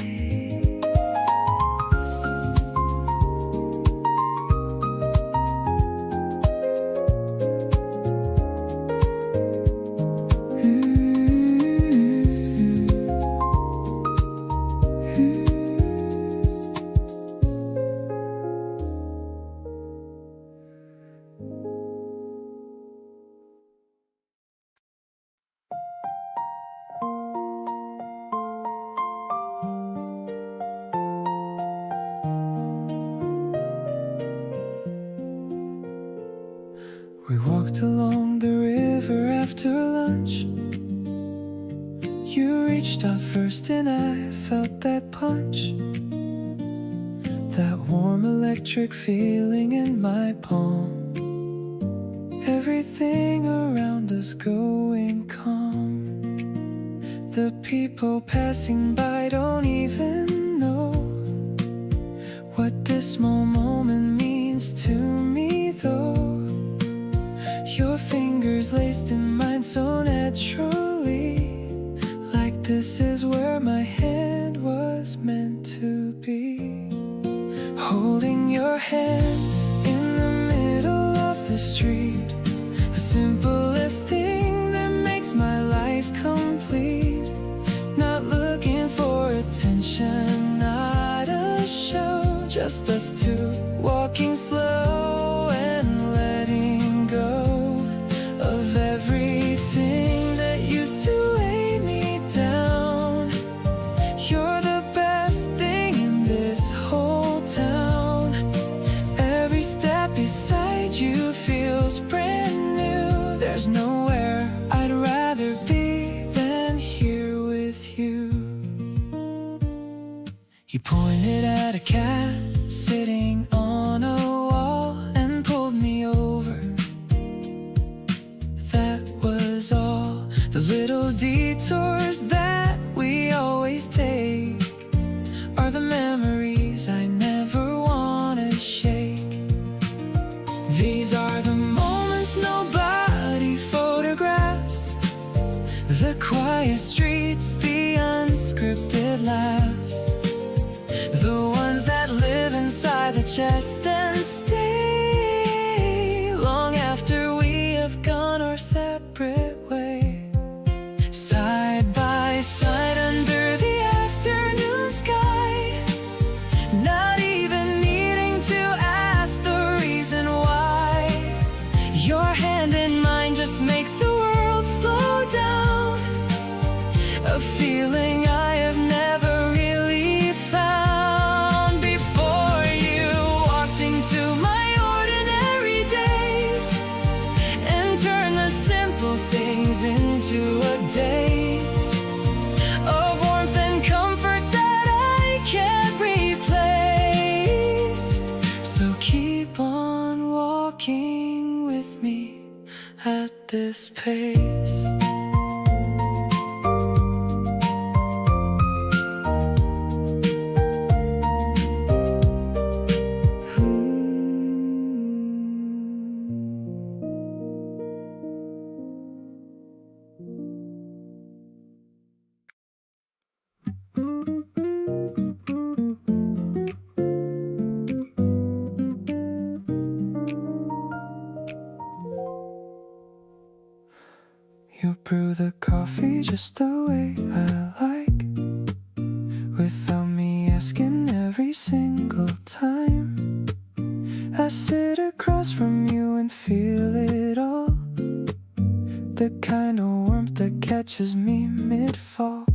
B: We walked along the river after lunch. You reached out first and I felt that punch, that warm electric feeling in my palm. Everything around us going calm. The people passing by don't even know what this small moment means to me though. Your fingers laced in mine so naturally, like this is where my hand was meant to be. Holding your hand in the middle of the street, the simplest thing that makes my life complete. Not looking for attention, not a show, just us two walking slow and letting go of everything that used to weigh me down. You're the best thing in this whole town. Every step beside you feels brand new. There's nowhere I'd rather be than here with you. You pointed at a cat sitting on a wall and pulled me over. That was all. The little detours that we always take are the memories I never wanna shake. These are the moments nobody photographs, the quiet streets, the unscripted laughs, the ones that live inside the chest and stay long after we have gone our separate ways. Side by side under the afternoon sky, this pace. You brew the coffee just the way I like, without me asking every single time. I sit across from you and feel it all, the kind of warmth that catches me mid-fall.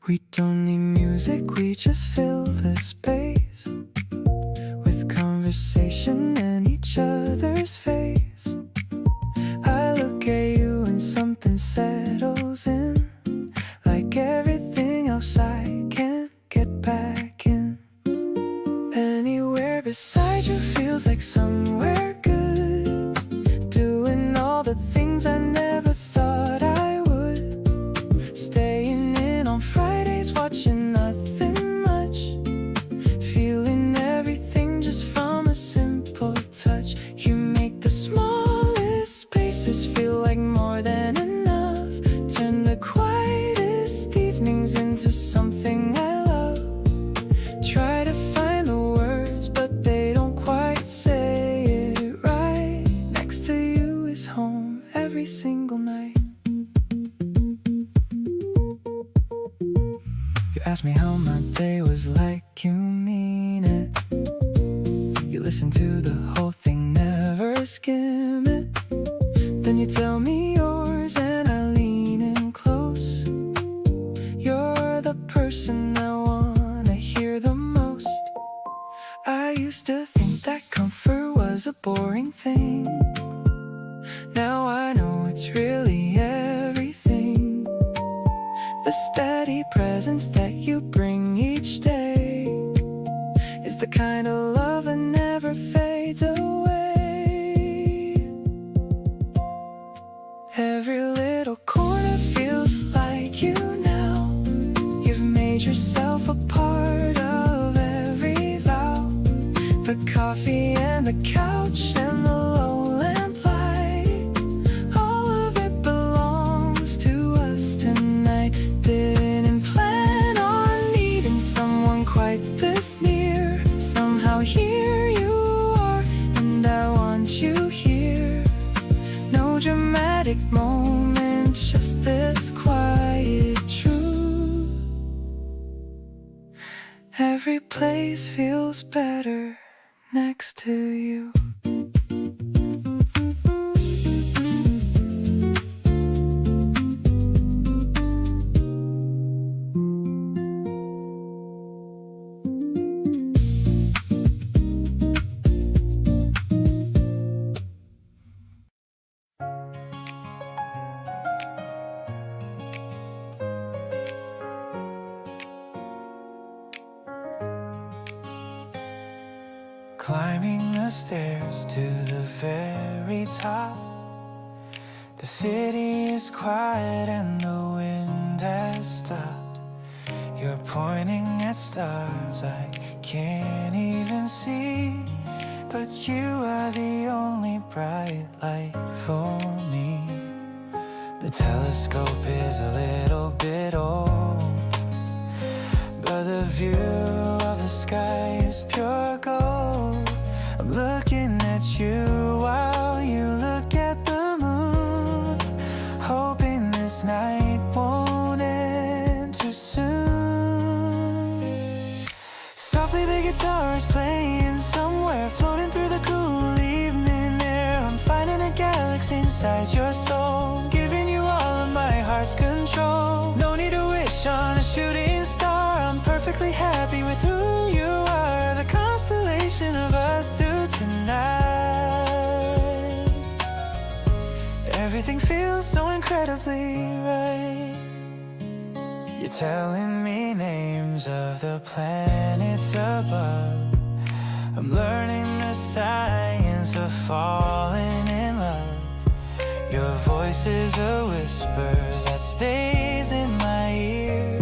B: We don't need music, we just fill the space with conversation and each other's face. I look at you and something settles in, like everything else I can't get back in. Anywhere beside you feels like somewhere good, doing all the things I never thought I would. Staying in on Fridays, watching nothing much, feeling everything just from a simple touch. You make the smallest spaces feel like more than enough, turn the quietest evenings into something I love. Try to find the words, but they don't quite say it right. Next to you is home every single night. You ask me how my day was like, you mean it. You listen to the whole thing, never skim it. Then you tell me yours and I lean in close. You're the person I wanna hear the most. I used to think that comfort was a boring thing. Now I know it's really everything. The steady presence that you bring each day is the kind of love that never fades away. Every little corner feels like you now. You've made yourself a part of every vow. The coffee and the couch and the low lamp light, all of it belongs to us tonight. Didn't plan on needing someone quite this near. Somehow here you are, and I want you here. No dramatic moment, just this quiet truth. Every place feels better next to you.
C: Climbing the stairs to the very top. The city is quiet and the wind has stopped. You're pointing at stars I can't even see, but you are the only bright light for me. The telescope is a little bit old, but the view of the sky is pure gold. I'm looking at you while you look at the moon, hoping this night won't end too soon. Softly the guitar is playing somewhere, floating through the cool evening air. I'm finding a galaxy inside your soul, giving you all of my heart's control. No need to wish on a shooting star, I'm perfectly happy with who you are. The constellation of us two tonight, everything feels so incredibly right. You're telling me names of the planets above. I'm learning the science of falling in love. Your voice is a whisper that stays in my ear,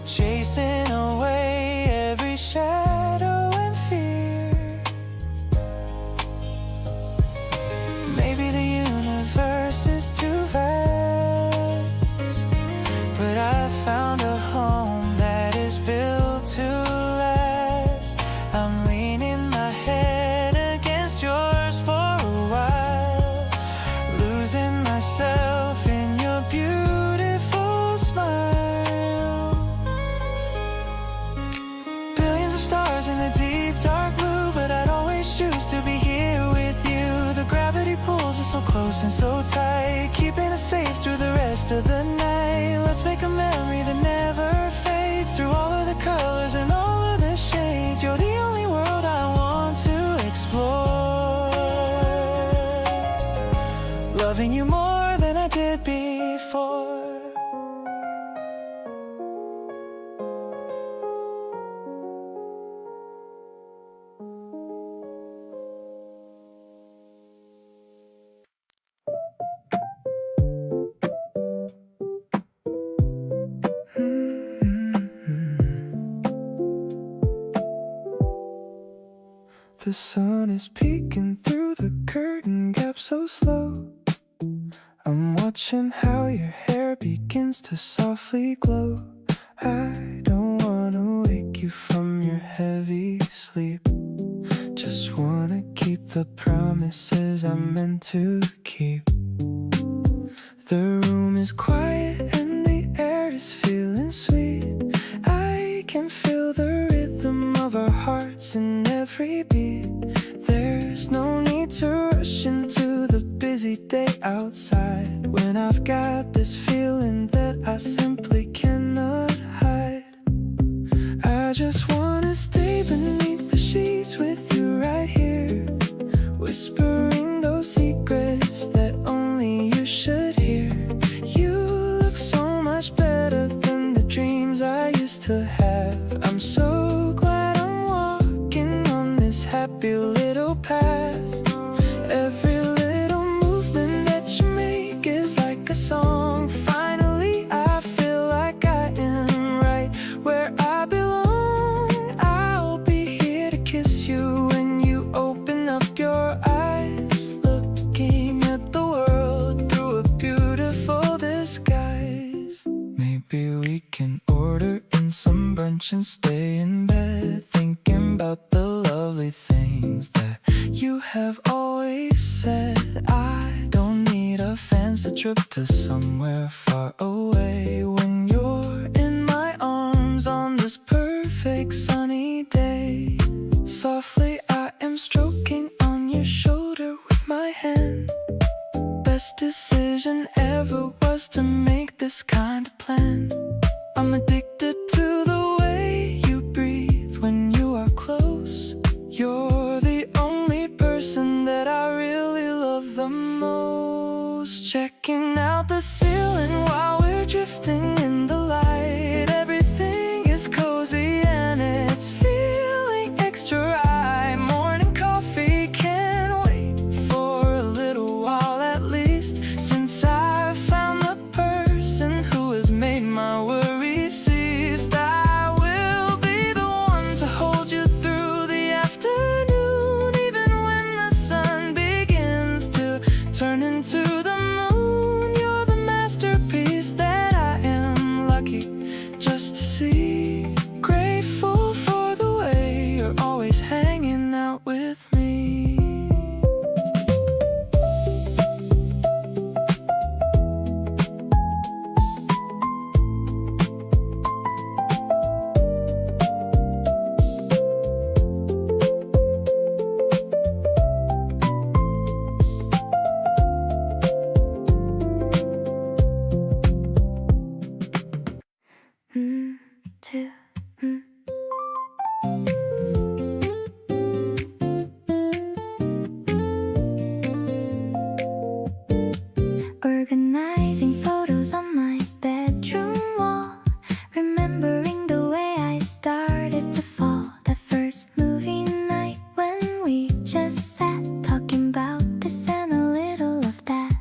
C: chasing away every shadow and fear. Maybe the universe is too vast, but I found a home that is built to last. I'm leaning my head against yours for a while, losing myself in your beautiful smile. Billions of stars in the deep dark blue, but I'd always choose to be here with you. The gravity pulls us so close and so tight, keeping us safe through the rest of the night. Let's make a memory that never fades, through all of the colors and all of the shades. You're the only world I want to explore, loving you more than I did before.
B: The sun is peeking through the curtain gap so slow. I'm watching how your hair begins to softly glow. I don't wanna wake you from your heavy sleep, just wanna keep the promises I'm meant to keep. The room is quiet and the air is feeling sweet. I can feel the rhythm of our hearts in every beat. There's no need to rush into the busy day outside, when I've got this feeling that I simply cannot hide. I just wanna stay beneath the sheets with you right here, whispering those secrets that only you should hear. You look so much better than the dreams I used to have. I'm so glad I'm walking on this happy little path. Every little movement that you make is like a song. Finally I feel like I am right where I belong. I'll be here to kiss you when you open up your eyes, looking at the world through a beautiful disguise. Maybe we can order in some brunch and stay in bed, thinking about the lovely things that you have always said. I don't need a fancy trip to somewhere far away, when you're in my arms on this perfect sunny day. Softly I am stroking on your shoulder with my hand. Best decision ever was to make this kind of plan. I'm addicted to the way you breathe when you are close. You're the only person that I really love the most. Checking out the ceiling while we're drifting in the light. Everything is cozy and it's feeling extra right. Morning coffee can't wait for a little while at least, since I found the person who has made my worries cease. I will be the one to hold you through the afternoon, even when the sun begins to turn into the moon. You're the masterpiece that I am lucky just to see. Grateful for the way you're always hanging out with me.
A: Two, organizing photos on my bedroom wall, remembering the way I started to fall. That first movie night when we just sat talking about this and a little of that.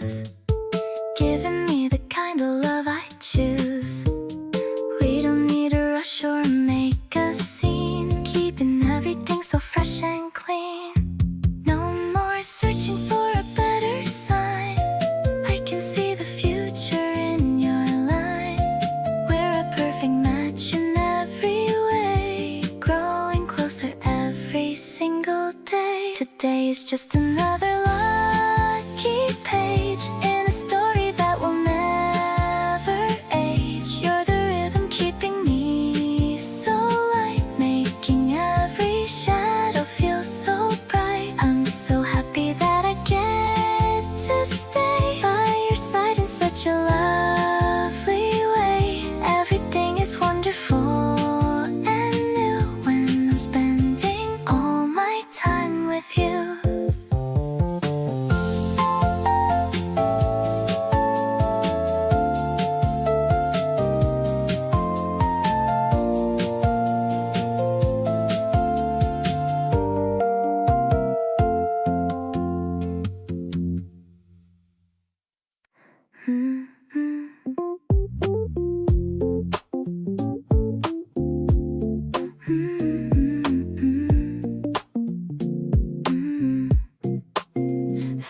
A: shoes, giving me the kind of love I choose. We don't need to rush or make a scene, keeping everything so fresh and clean. No more searching for a better sign. I can see the future in your line. We're a perfect match in every way, growing closer every single day. Today is just another lucky page in a story that will never age. You're the rhythm keeping me so light, making every shadow feel so bright. I'm so happy that I get to stay by your side in such a lovely way. Everything is wonderful and new when I'm spending all my time with you.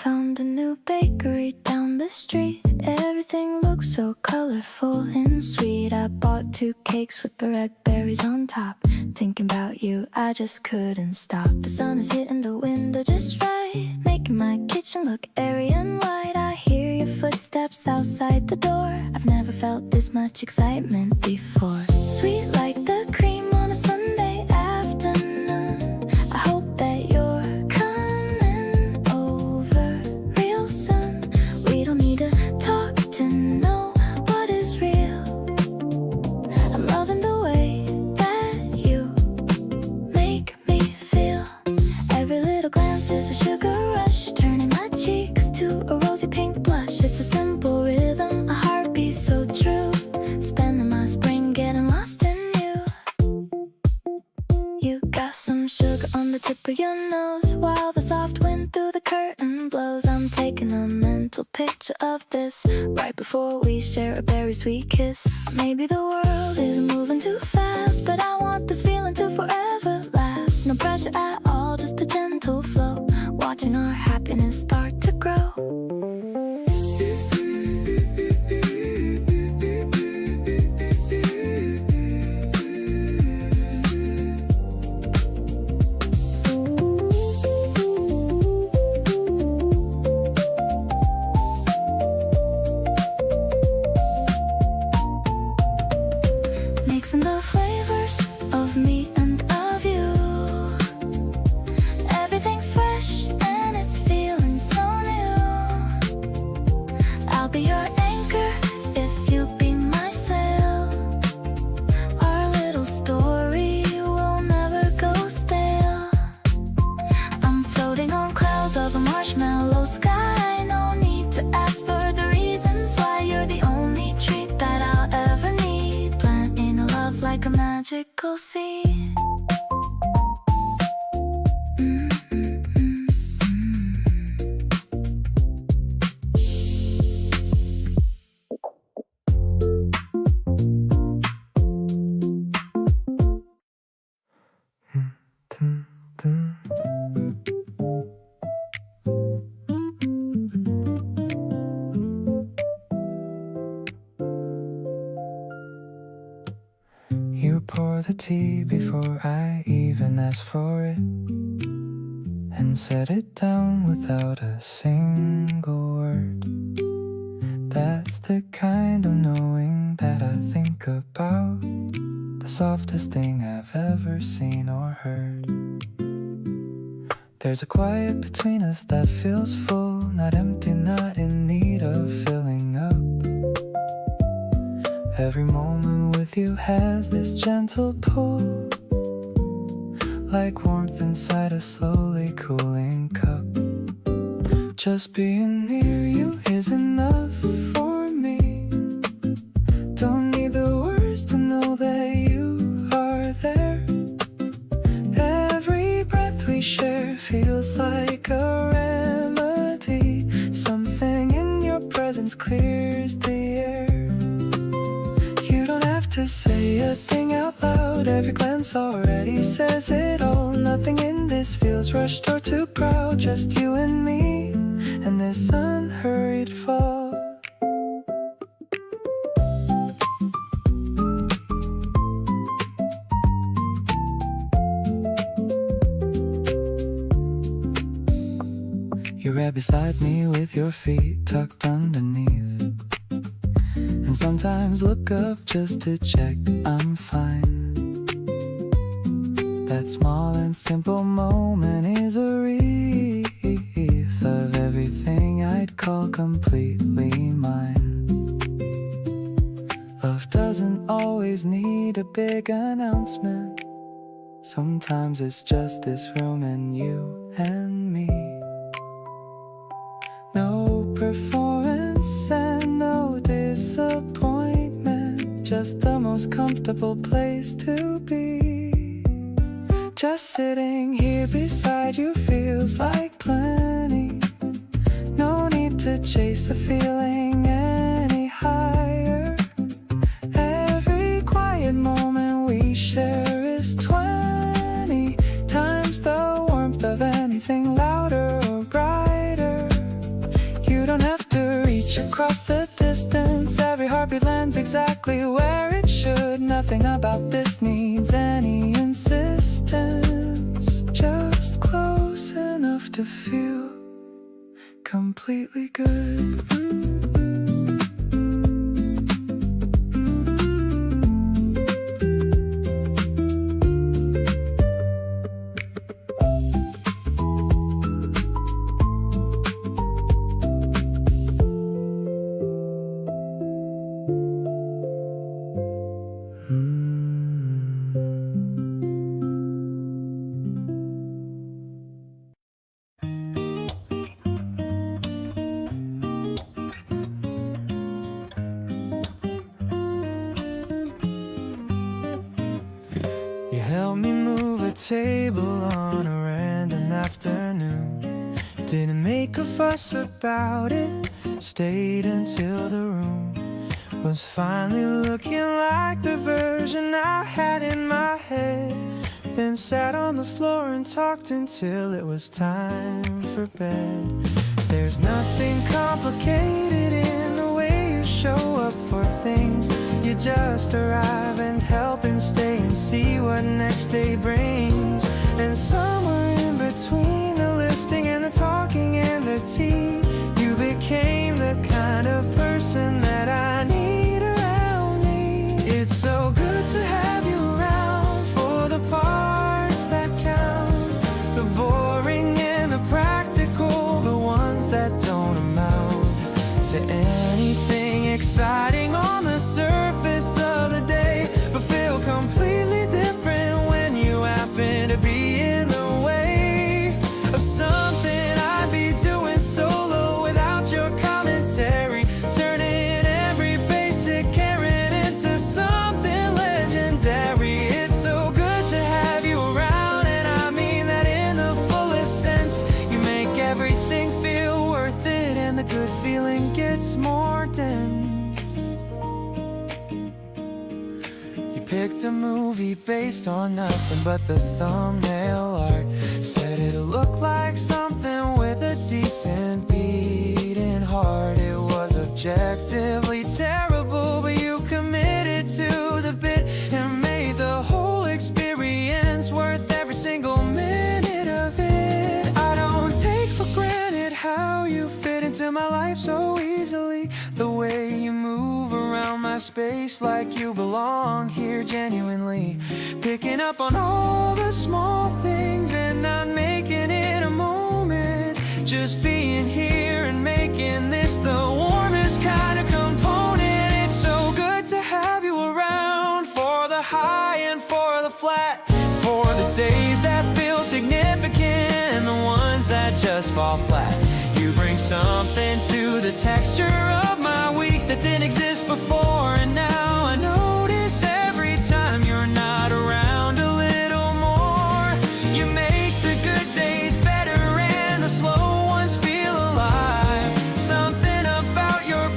A: Found a new bakery down the street. Everything looks so colorful and sweet. I bought 2 cakes with the red berries on top. Thinking about you, I just couldn't stop. The sun is hitting the window just right, making my kitchen look airy and wide. I hear your footsteps outside the door. I've never felt this much excitement before. Sweet like the cream on a Sunday afternoon. I hope that you're coming over real soon. We don't need to talk to know what is real. I'm loving the way that you make me feel. Every little glance is a sugar rush, turning my cheeks to a rosy pink blush. It's a simple rhythm, a heartbeat so true. Spending my spring getting lost in you. You got some sugar on the tip of your nose, while the soft wind through the curtain blows. I'm taking a mental picture of this right before we share a very sweet kiss. Maybe the world is moving too fast, but I want this feeling to forever last. No pressure at all, just a gentle flow, watching our happiness start to grow. Mixing the flavors of me and of you. Everything's fresh and it's feeling so new. I'll be your anchor if you be my sail. Our little story will never go stale. I'm floating on clouds of a marshmallow sky. No need to ask for the reasons why. You're the only treat that I'll ever need. Planting a love like a magical seed.
B: You pour the tea before I even ask for it, and set it down without a single word. That's the kind of knowing that I think about, the softest thing I've ever seen or heard. There's a quiet between us that feels full, not empty, not in need of filling up. Every moment with you has this gentle pull, like warmth inside a slowly cooling cup. Just being near you is enough for me. Don't need the words to know that you are there. Every breath we share feels like a remedy. Something in your presence clears the air. You don't have to say a thing out loud, every glance already says it all. Nothing in this feels rushed or too proud, just you and me and this unhurried fall. You're right beside me with your feet tucked underneath, and sometimes look up just to check I'm fine. That small and simple moment is a wreath of everything I'd call completely mine. Love doesn't always need a big announcement. Sometimes it's just this room and you and me. No performance and no disappointment, just the most comfortable place to be. Just sitting here beside you feels like plenty. No need to chase a feeling any higher. Every quiet moment we share is 20 times the warmth of anything louder or brighter. You don't have to reach across the distance, every heartbeat lands exactly where it should. Nothing about this needs any insistence, just close enough to feel completely good.
C: You helped me move a table on a random afternoon. Didn't make a fuss about it, stayed until the room was finally looking like the version I had in my head. Then sat on the floor and talked until it was time for bed. There's nothing complicated in the way you show up for things. You just arrive and help and stay and see what next day brings. And somewhere in between the lifting and the talking and the tea, you became the kind of person that I need around me. It's so good to have you around for the parts that count, the boring and the practical, the ones that don't amount to anything exciting on the surface of the day, but feel completely different when you happen to be in the way of something I'd be doing solo without your commentary, turning every basic carrot into something legendary. It's so good to have you around, and I mean that in the fullest sense. You make everything feel worth it, and the good feeling gets more dense. Picked a movie based on nothing but the thumbnail art. Said it looked like something with a decent beating heart. It was objectively terrible, but you committed to the bit and made the whole experience worth every single minute of it. I don't take for granted how you fit into my life so easily. The way you move around my space like you belong here genuinely. Picking up on all the small things and not making it a moment. Just being here and making this the warmest kind of component. It's so good to have you around for the high and for the flat, for the days that feel significant and the ones that just fall flat. You bring something to the texture of my week that didn't exist before, and now I notice every time you're not around a little more. You make the good days better and the slow ones feel alive. Something about your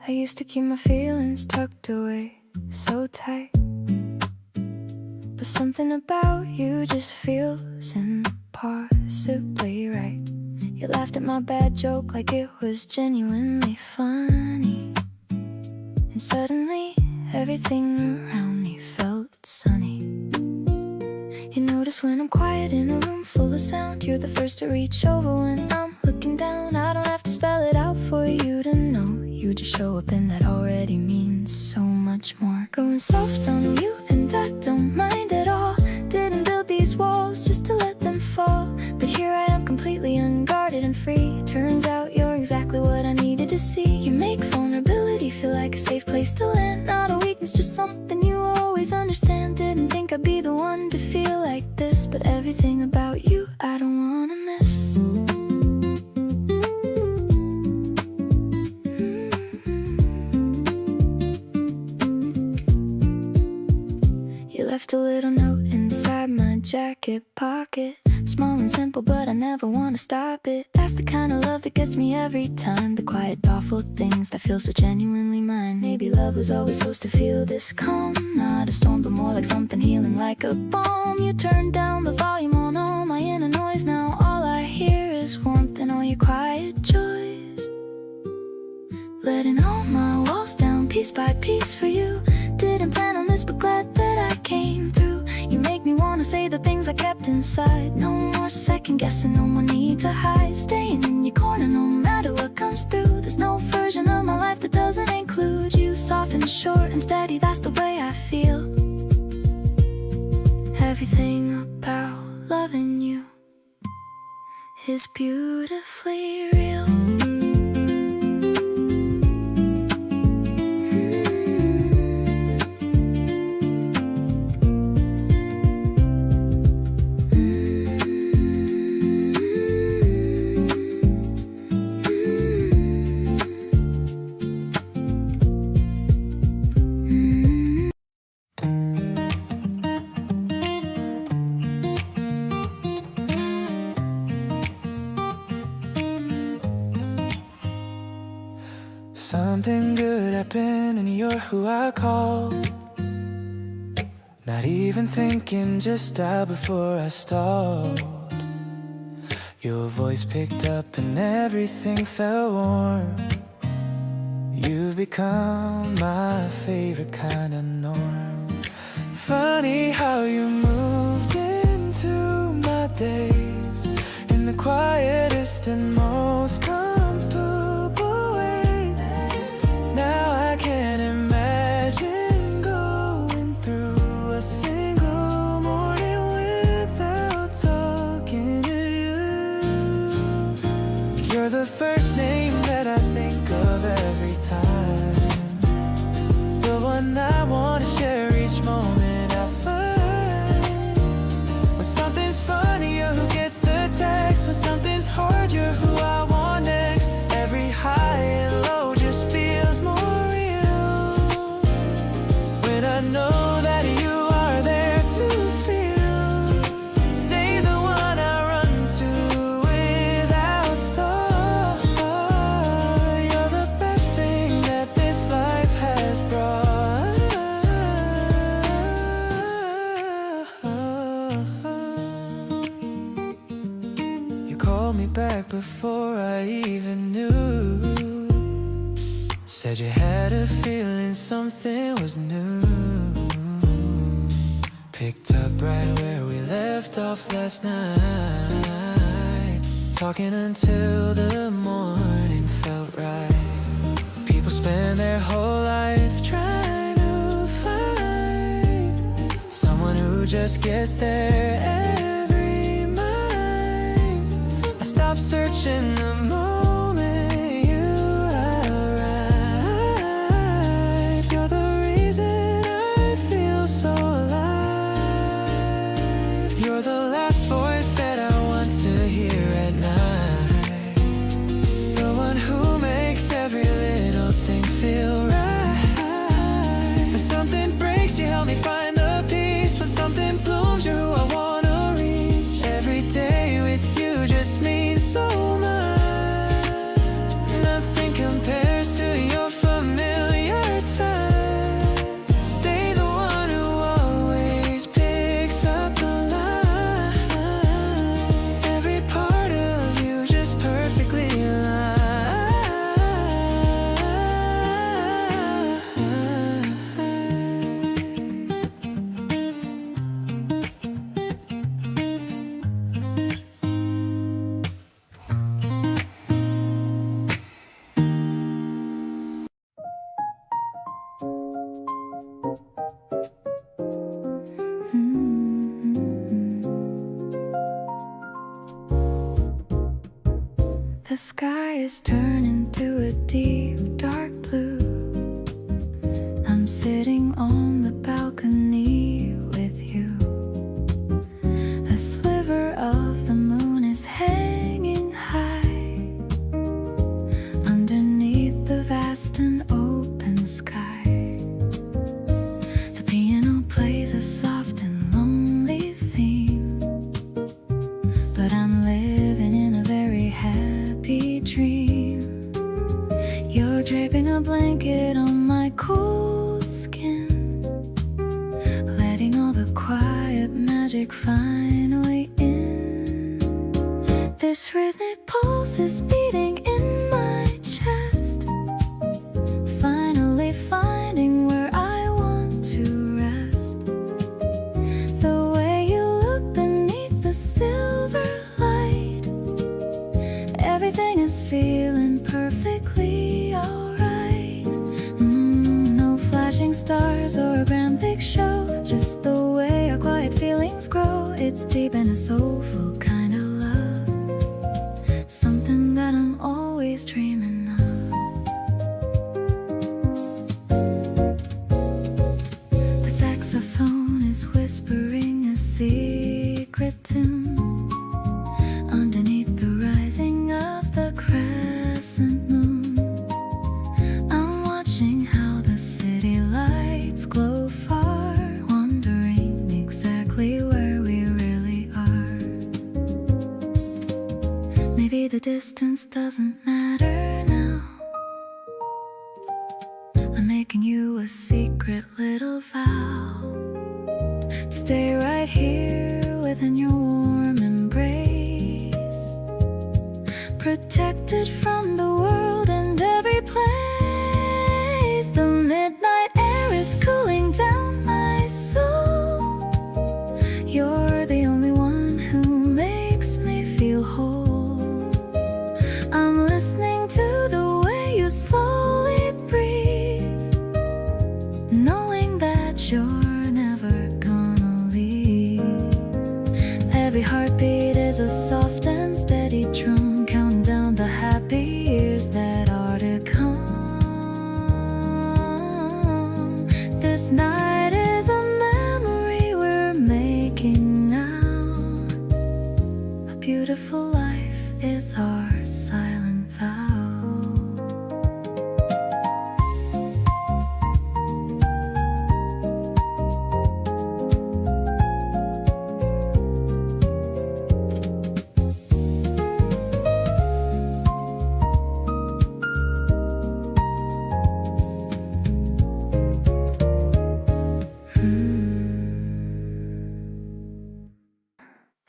A: I used to keep my feelings tucked away so tight, but something about you just feels impossibly right. You laughed at my bad joke like it was genuinely funny, and suddenly everything around me felt sunny. You notice when I'm quiet in a room full of sound, you're the first to reach over when I'm looking down. I don't have to spell it out for you to know. You just show up and that already means so much more. Going soft on you and I don't mind at all. Didn't build these walls just to let them fall, but here I am completely unguarded and free. Turns out you're exactly what I needed to see. You make vulnerability feel like a safe place to land. Not a weakness, just something you always understand. Didn't think I'd be the one to feel like this, but everything about you I don't wanna miss. You left a little note inside my jacket pocket. Small and simple, but I never wanna stop it. That's the kind of love that gets me every time. The quiet, thoughtful things that feel so genuinely mine. Maybe love was always supposed to feel this calm. Not a storm, but more like something healing like a balm. You turned down the volume on all my inner noise. Now all I hear is warmth and all your quiet joys. Letting all my walls down piece by piece for you. Didn't plan on this, but glad that I came through. You make me wanna say the things I kept inside. No more second guessing, no more need to hide. Staying in your corner no matter what comes through. There's no version of my life that doesn't include you. Soft and short and steady, that's the way I feel. Everything about loving you is beautifully real.
B: Something good happened and you're who I call. Not even thinking, just dialed before I stalled. Your voice picked up and everything felt warm. You've become my favorite kind of norm. Funny how you moved into my days in the quietest and most comfortable ways. Now I can't imagine going through a single morning without talking to you. You're the first name that I think of every time, the one I want to share each moment I find. When something's funny, you're who gets the text. When something's hard, you're who I want next. Every high and low just feels more real when I know that you are there to feel. Stay the one I run to without thought. You're the best thing that this life has brought. You called me back before I even knew. Said you had a feeling something was new. Picked up right where we left off last night, talking until the morning felt right. People spend their whole life trying to find someone who just gets there every night. I stopped searching the moment you arrived. You're the reason I feel so alive. You're the last voice that I want to hear at night, the one who makes every little thing feel right. When something breaks, you help me find the peace. When something blooms, you're who I wanna reach.
A: sky is turning to a deep dark blue. I'm sitting on the balcony with you. A sliver of the moon is hanging high underneath the vast and open sky. The piano plays a soft and lonely theme, but I'm living in a very happy dream. You're draping a blanket on my cold skin, letting all the quiet magic finally in. This rhythmic pulse is beating in my chest, finally finding where I want to rest. The way you look beneath the silver light, everything is feeling perfectly alright. No flashing stars or a grand big show, just the way our quiet feelings grow. It's deep and a soulful kind of love, something that I'm always dreaming of. The saxophone is whispering a secret tune underneath the rising of the crescent moon. I'm watching how the city lights glow far, wondering exactly where we really are. Maybe the distance doesn't matter now. I'm making you a secret little vow, stay right here within your warm embrace, protected from the world and every place. The midnight air is cooling down my soul. You're the only one who makes me feel whole. I'm listening to the way you slowly breathe, knowing that you're never gonna leave. Every heartbeat is a soft and steady drum, counting down the happy years that are to come. This night is a memory we're making now. A beautiful life is our silent vow.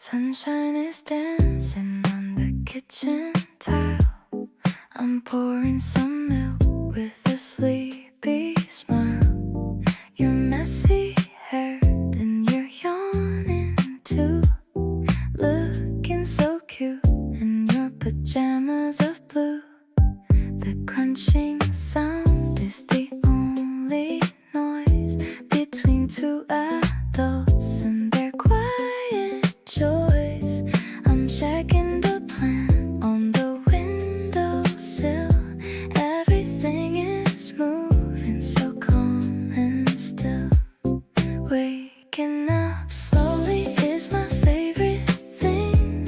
A: Sunshine is dancing on the kitchen tile. I'm pouring some milk with a sleepy smile. Your messy hair, then you're yawning too, looking so cute in your pajamas of blue. The crunching sound is the only noise between two adults and their quiet choice. I'm checking the plant on the windowsill. Everything is moving so calm and still. Waking up slowly is my favorite thing,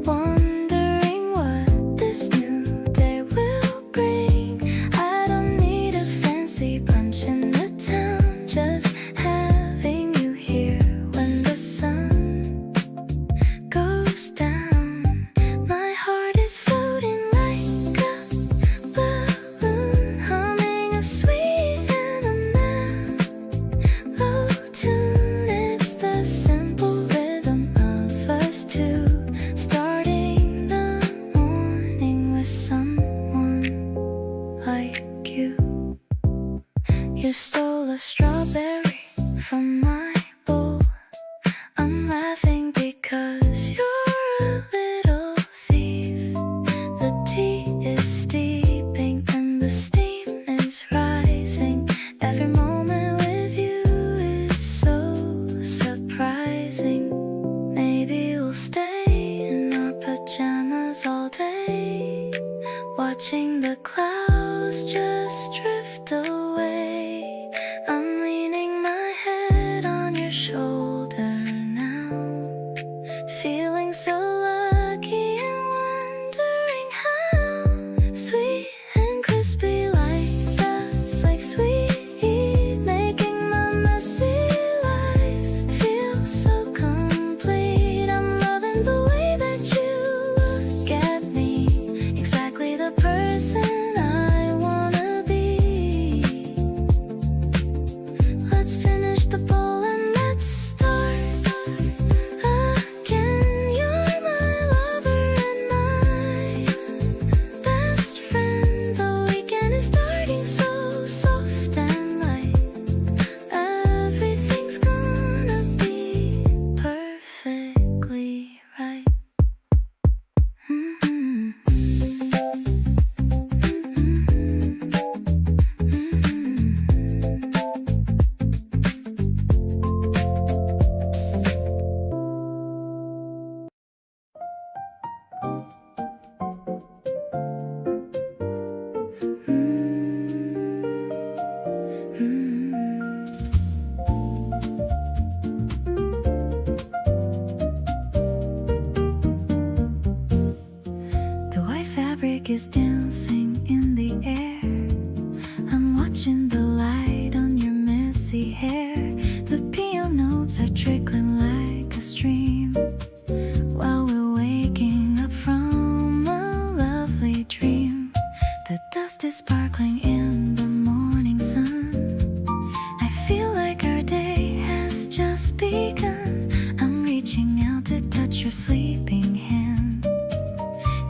A: wondering what this new day will bring. I don't need a fancy brunch in the town, just having you here when the sun goes down. My heart is floating like a balloon, humming a sweet and a mellow tune. It's the simple rhythm of us two, starting the morning with someone like you. You stole a strawberry from my bowl. I'm laughing because you're a little thief. The tea is steeping and the steam is rising. Every moment with you is so surprising. Maybe we'll stay in our pajamas all day. just drift away. I'm leaning my head on your shoulder now, feeling so lucky and wondering how sweet and crispy like the flakes we eat, making my messy life feel so complete. I'm loving the way that you look at me, exactly the person I wanna be. Let's finish the bowl and let's start again. You're my lover and my best friend. The weekend is starting so soft and light. Everything's gonna be perfectly right. The white fabric is dancing in the air. I'm watching the light on your messy hair. The piano notes are trickling like a stream while we're waking up from a lovely dream. The dust is sparkling in the morning sun. I feel like our day has just begun. I'm reaching out to touch your sleeping hand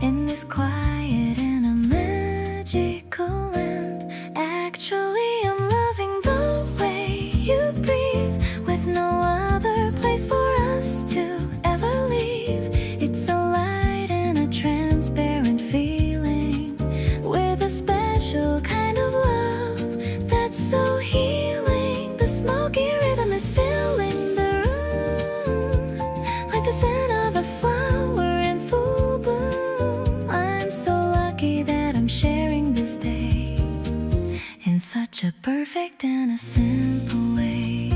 A: in this quiet and a magical land. Actually, I'm loving the way you breathe, with no other place for us to ever leave. It's a light and a transparent feeling, with a special kind of love that's so healing. The smoky rhythm is filling the room, like the scent of a flower in full bloom. I'm so lucky that I'm sharing this day in such a perfect and a simple way.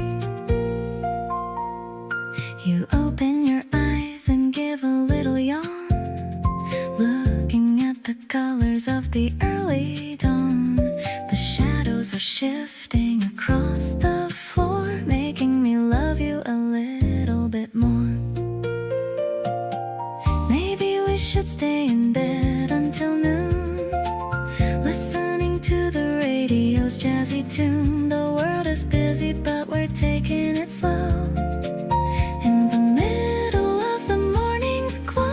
A: You open your eyes and give a little yawn, looking at the colors of the early dawn. The shadows are shifting across the floor, making me love you a little bit more. Maybe we should stay in bed until noon, listening to the radio's jazzy tune. The world is busy, but we're taking it slow, in the middle of the morning's glow.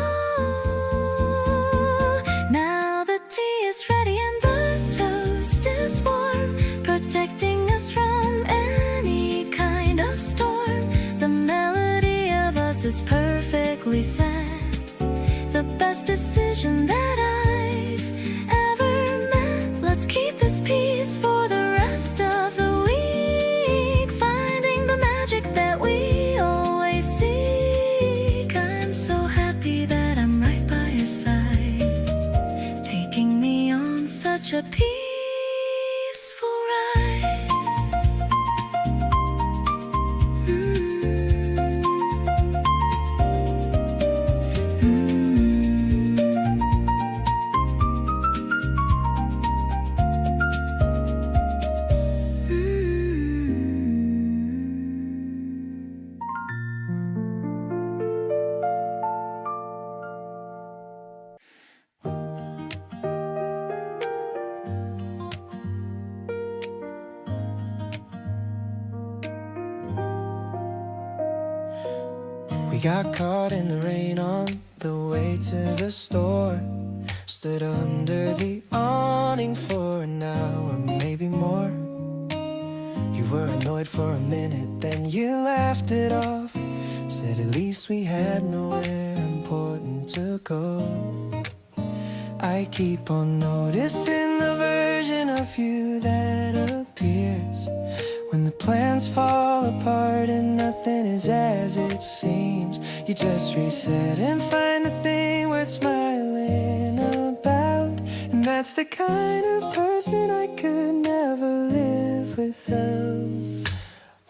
A: Now the tea is ready and the toast is warm, protecting us from any kind of storm. The melody of us is perfectly set, the best decision that I've ever met. Let's keep this peace for the rest of the week, finding the magic that we always seek. I'm so happy that I'm right by your side, taking me on such a peaceful ride.
B: We got caught in the rain on the way to the store, stood under the awning for an hour, maybe more. You were annoyed for a minute, then you laughed it off, said at least we had nowhere important to go. I keep on noticing the version of you that appears when the plans fall apart and nothing is as it seems. You just reset and find the thing worth smiling about, and that's the kind of person I could rhythm.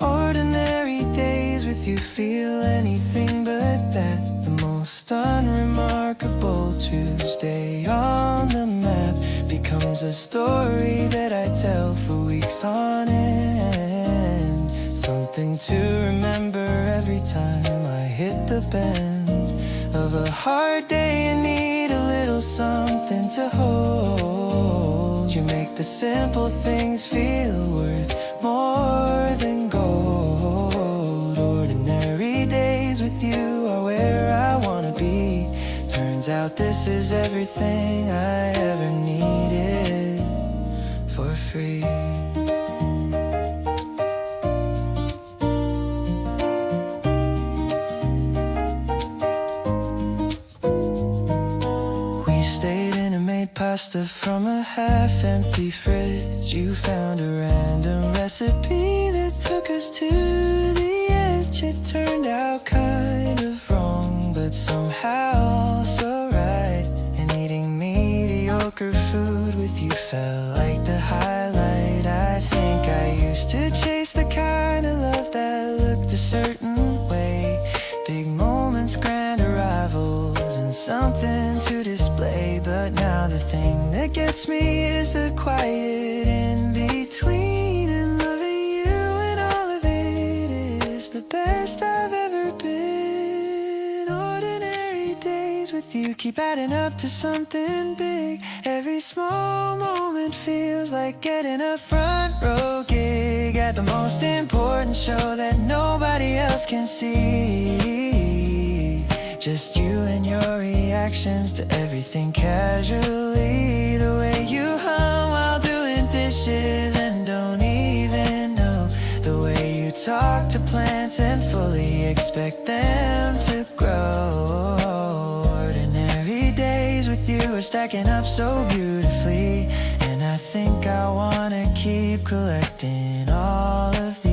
B: Ordinary days with you feel anything but that. The most unremarkable Tuesday on the map becomes a story that I tell for weeks on end. Something to remember every time I hit the bend of a hard day and need a little something to hold. You make the simple things feel worth more than gold. Ordinary days with you are where I wanna be. Turns out this is everything I ever needed for free. Pasta from a half-empty fridge. You found a random recipe that took us to the edge. It turned out kind of wrong, but somehow so right. And eating mediocre food with you felt like the highlight. I think I used to chase the kind of love that looked a certain way. Big moments, grand arrivals, and something to display. But now the thing that gets me is the quiet in between. And loving you and all of it is the best I've ever been. Ordinary days with you keep adding up to something big. Every small moment feels like getting a front row gig at the most important show that nobody else can see. Just you and your reactions to everything casually. The way you hum while doing dishes and don't even know. The way you talk to plants and fully expect them to grow. Ordinary days with you are stacking up so beautifully. And I think I wanna keep collecting all of these.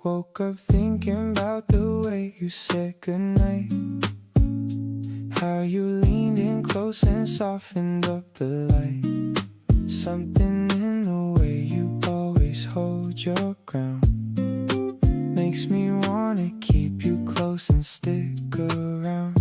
B: Woke up thinking about the way you said goodnight. How you leaned in close and softened up the light. Something in the way you always hold your ground makes me wanna keep you close and stick around.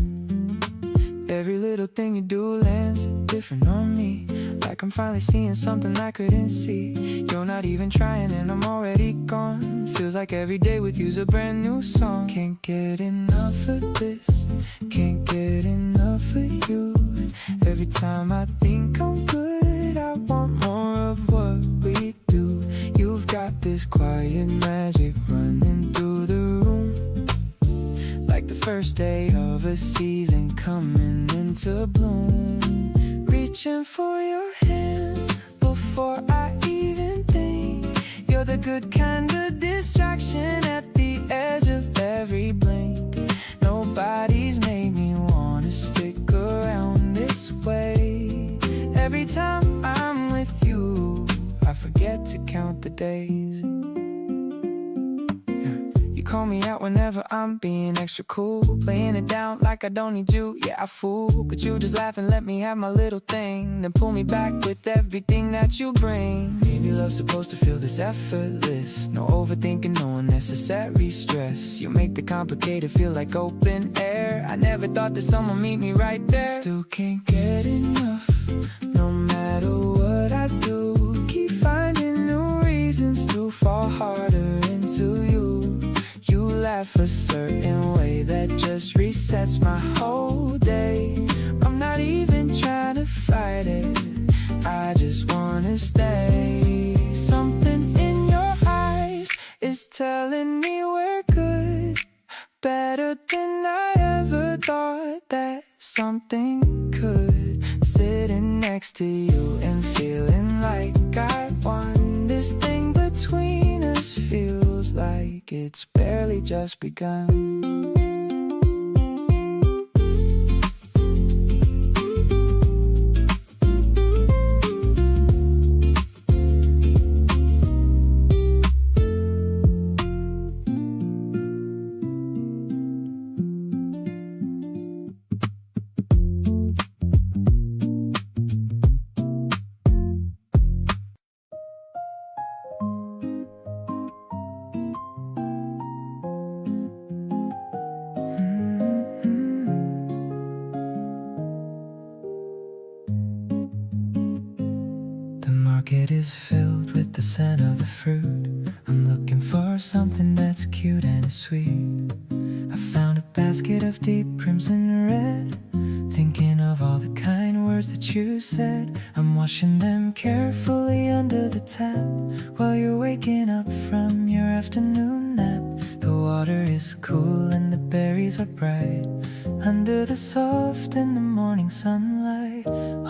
B: Every little thing you do lands different on me. Like I'm finally seeing something I couldn't see. You're not even trying and I'm already gone. Feels like every day with you's a brand new song. Can't get enough of this. Can't get enough of you. Every time I think I'm good, I want more of what we do. You've got this quiet magic running through the room. Like the first day of a season coming into bloom. Reaching for your hand before I even think. You're the good kind of distraction at the edge of every blink. Nobody's made me wanna stick around this way. Every time I'm with you, I forget to count the days. You call me out whenever I'm being extra cool, playing it down like I don't need you. Yeah, I fool, but you just laugh and let me have my little thing, then pull me back with everything that you bring. Maybe love's supposed to feel this effortless. No overthinking, no unnecessary stress. You make the complicated feel like open air. I never thought that someone meet me right there. Still can't get enough, no matter what I do. Keep finding new reasons to fall harder into you. You laugh a certain way that just resets sets my whole day. I'm not even trying to fight it, I just wanna stay. Something in your eyes is telling me we're good, better than I ever thought that something could. Sitting next to you and feeling like I won. This thing between us feels like it's barely just begun. It is filled with the scent of the fruit. I'm looking for something that's cute and sweet. I found a basket of deep crimson red, thinking of all the kind words that you said. I'm washing them carefully under the tap while you're waking up from your afternoon nap. The water is cool and the berries are bright under the soft and the morning sunlight,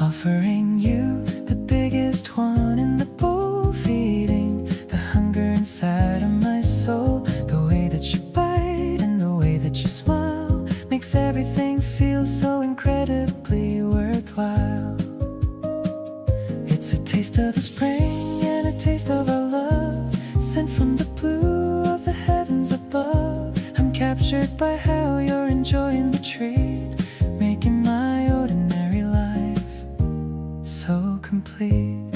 B: offering you the biggest one in the bowl, feeding the hunger inside of my soul. The way that you bite and the way that you smile makes everything feel so incredibly worthwhile. It's a taste of the spring and a taste of our love, sent from the blue of the heavens above. I'm captured by how you're enjoying the treat, making my ordinary life so complete.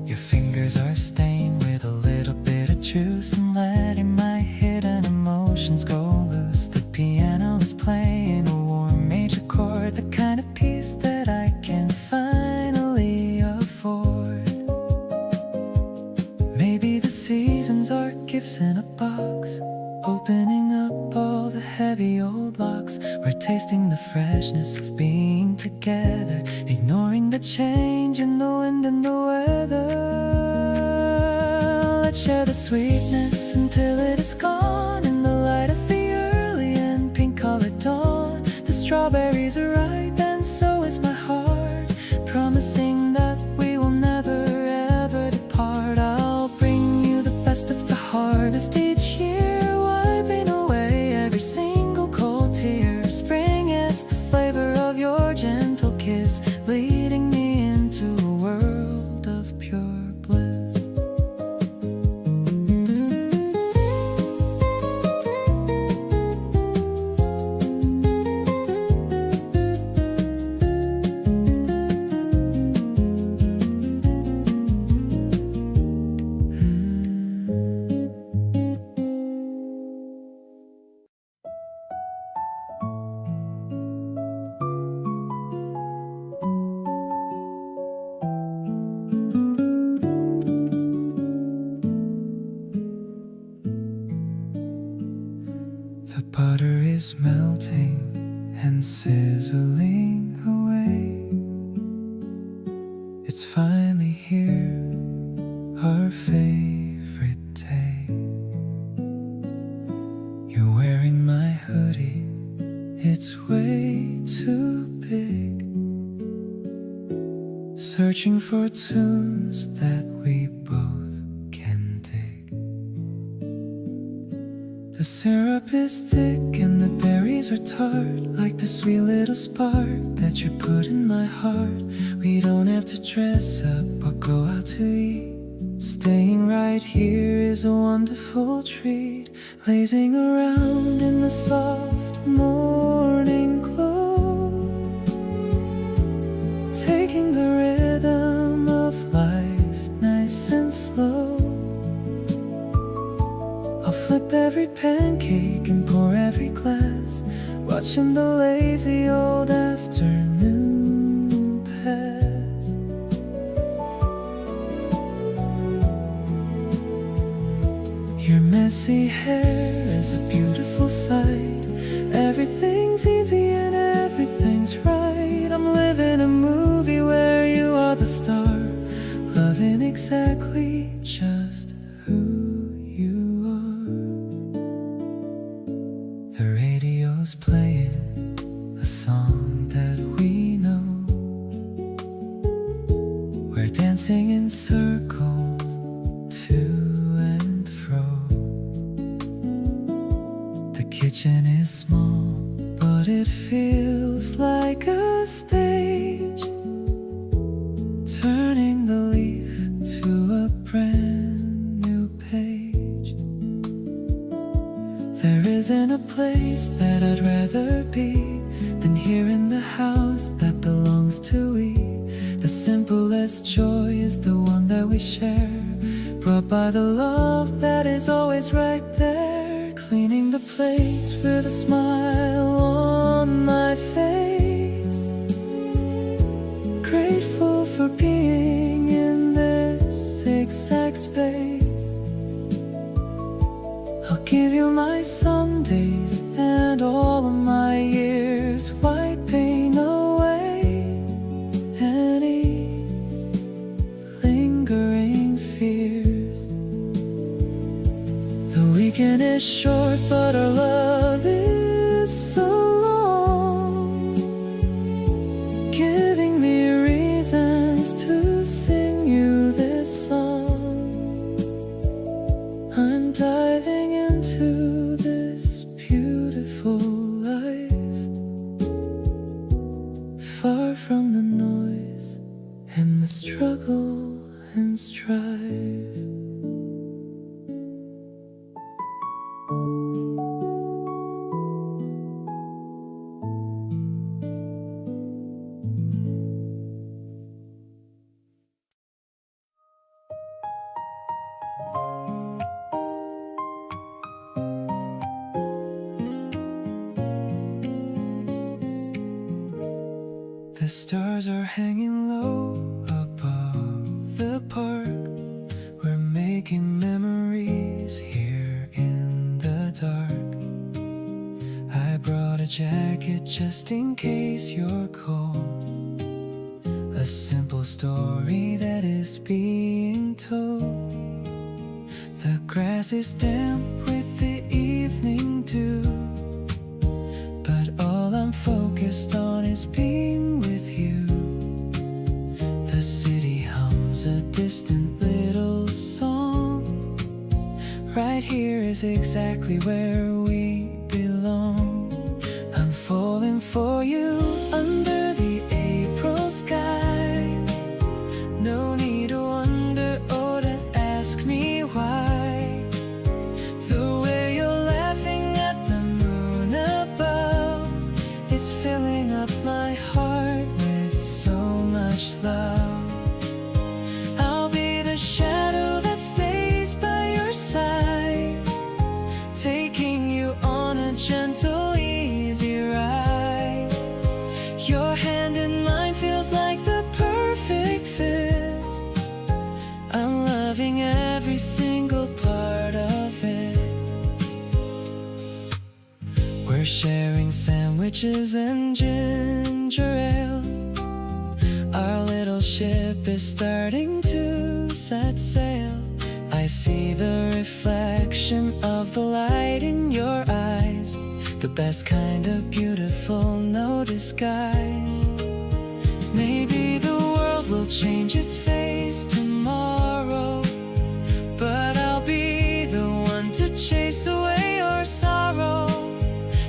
B: Your fingers are stained with a little bit of juice, and letting my hidden emotions go loose. The piano is playing a warm major chord, the kind of peace that I can finally afford. Maybe the seasons are gifts in a box, opening up all the heavy old locks. We're tasting the freshness of being together, ignoring the change in the wind and the weather. Let's share the sweetness until it is gone in the light of the early and pink-colored dawn. The strawberries are ripe and so is my heart, promising that we will never ever depart. I'll bring you the best of the harvest each year, wiping away every single cold tear. Spring is the flavor of your gentle kiss, leading me into a world of pure bliss. The butter is melting and sizzling away. It's finally here, our favorite day. You're wearing my hoodie, it's way too big. Searching for tunes that we both can dig. The syrup is thick and the berries are tart, like the sweet little spark that you put in my heart. We don't have to dress up or go out to eat. Staying right here is a wonderful treat. Lazing around in the soft morning glow, taking the rhythm of life nice and slow. I'll flip every pancake and pour every glass, watching the lazy old afternoon pass. Your messy hair is a beautiful sight, exactly just who you are. The radio's playing a song that we know. We're dancing in circles to and fro. The kitchen is small, but it feels like a stage, turning the leaf to a brand new page. There isn't a place that I'd rather be than here in the house that belongs to we. The simplest joy is the one that we share, brought by the love that is always right there. Cleaning the plates with a smile on my face, grateful for being in this exact space. I'll give you my Sundays and all of my years, wiping away any lingering fears. The weekend is short, but our love is so long, giving me reasons to sing you this song. I'm diving into this beautiful life, far from the noise and the struggle and strife. The stars are hanging low above the park. We're making memories here in the dark. I brought a jacket just in case you're cold, a simple story that is being told. The grass is damp with the evening dew, but all I'm focused on is being with you. The city hums a distant little song. Right here is exactly where we belong. I'm falling for you under the April sky. No need to wonder or to ask me why. The way you're laughing at the moon above is filling up my heart with so much love. I'll be the shadow that stays by your side, taking you on a gentle, easy ride. Your hand in mine feels like the perfect fit. I'm loving every single part of it. We're sharing sandwiches and ginger ale. Our little ship is starting to set sail. I see the reflection of the light in your eyes, the best kind of beautiful, no disguise. Maybe the world will change its face tomorrow, but I'll be the one to chase away your sorrow.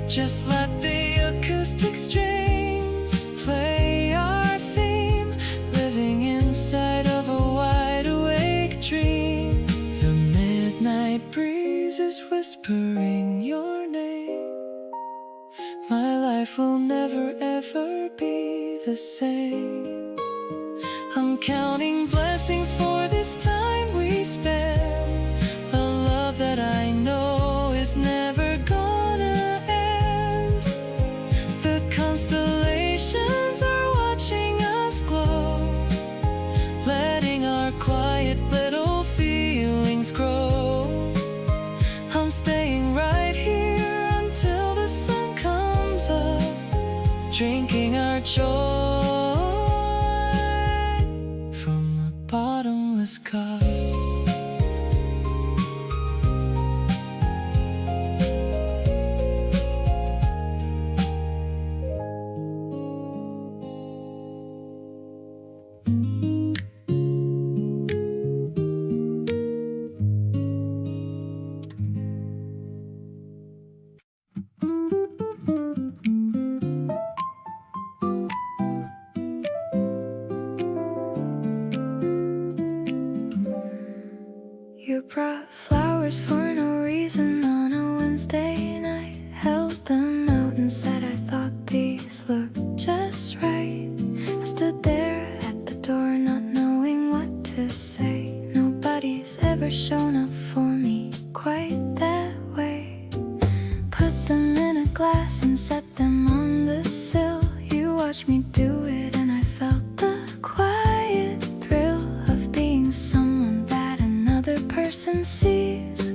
B: Just let the acoustic strings play our theme, living inside of a wide awake dream. The midnight breeze is whispering your name. My life will never ever be the same. I'm counting blessings for this time we spend, a love that I know is never gonna end. The constellations are watching us glow, letting our quiet little feelings grow. I'm staying right here until the sun comes up, drinking our joy from the bottomless cup.
A: Wednesday night, held them out and said I thought these looked just right. I stood there at the door not knowing what to say. Nobody's ever shown up for me quite that way. Put them in a glass and set them on the sill. You watched me do it and I felt the quiet thrill of being someone that another person sees,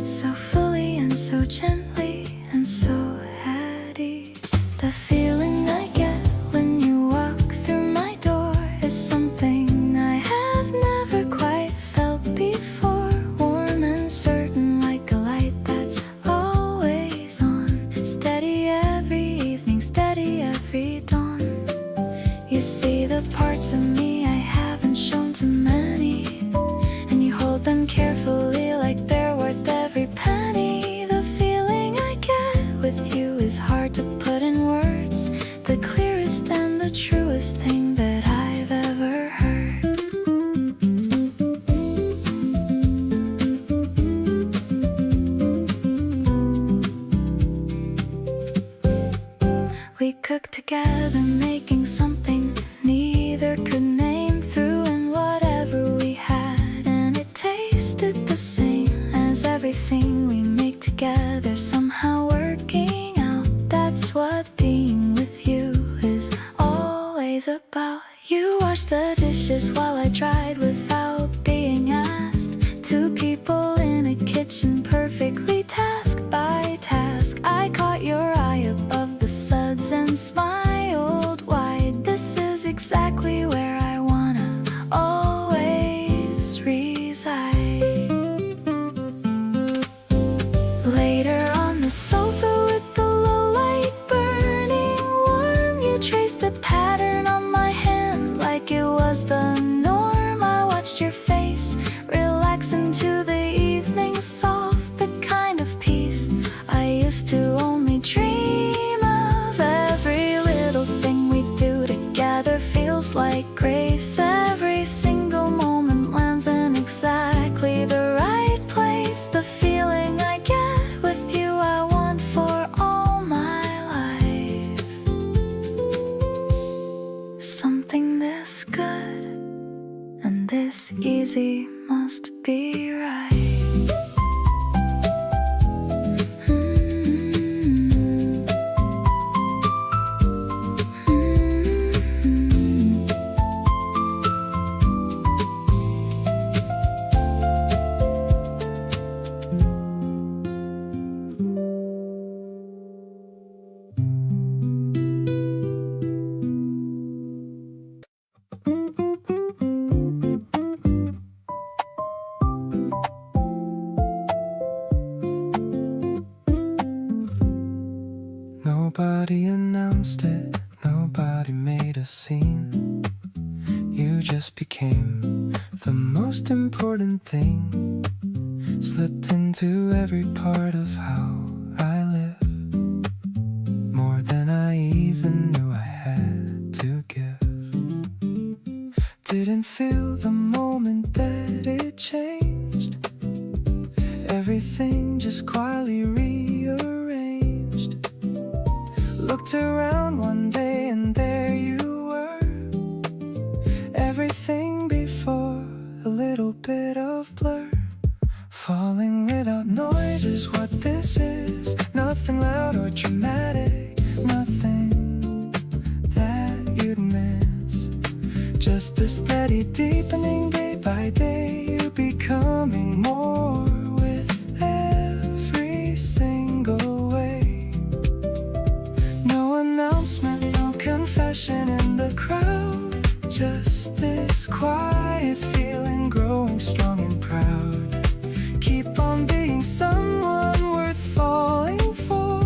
A: so fully and so gently and so at ease. The feeling I get when you walk through my door is something I have never quite felt before. Warm and certain like a light that's always on, steady every evening, steady every dawn. You see the parts of me I haven't shown to many, and you hold them carefully like they're worth every penny. The feeling I get with you is hard to put in words, the clearest and the truest thing that I've ever heard. We cooked together, making something neither could name, threw in whatever we had, and it tasted the same as everything we make together, somehow working out. That's what being with you is always about. You washed the dishes while I dried without being asked. Two people in a kitchen, perfectly task by task. I caught your eye above the suds and smiled wide. This is exactly where I wanna always reside. Later on the sofa with the low light burning warm, you traced a pattern on my hand like it was the norm. I watched your face relax into the evening soft, the kind of peace I used to only dream of. Every little thing we do together feels like grace. Every single moment lands in exactly the right place. The feeling I get with you I want for all my life. Something this good and this easy must be right.
B: Nobody announced it, nobody made a scene. You just became the most important thing. Slipped into every part of how I live, more than I even knew I had to give. Didn't feel the moment that it changed. Everything just quietly rearranged. Looked around one day and there you were. Everything before a little bit of blur. Falling without noise is what this is. Nothing loud or dramatic, nothing that you'd miss. Just a steady deepening day by day. You becoming more with every single way. No announcement, no confession in the crowd. Just this quiet feeling growing strong and proud. Keep on being someone worth falling for.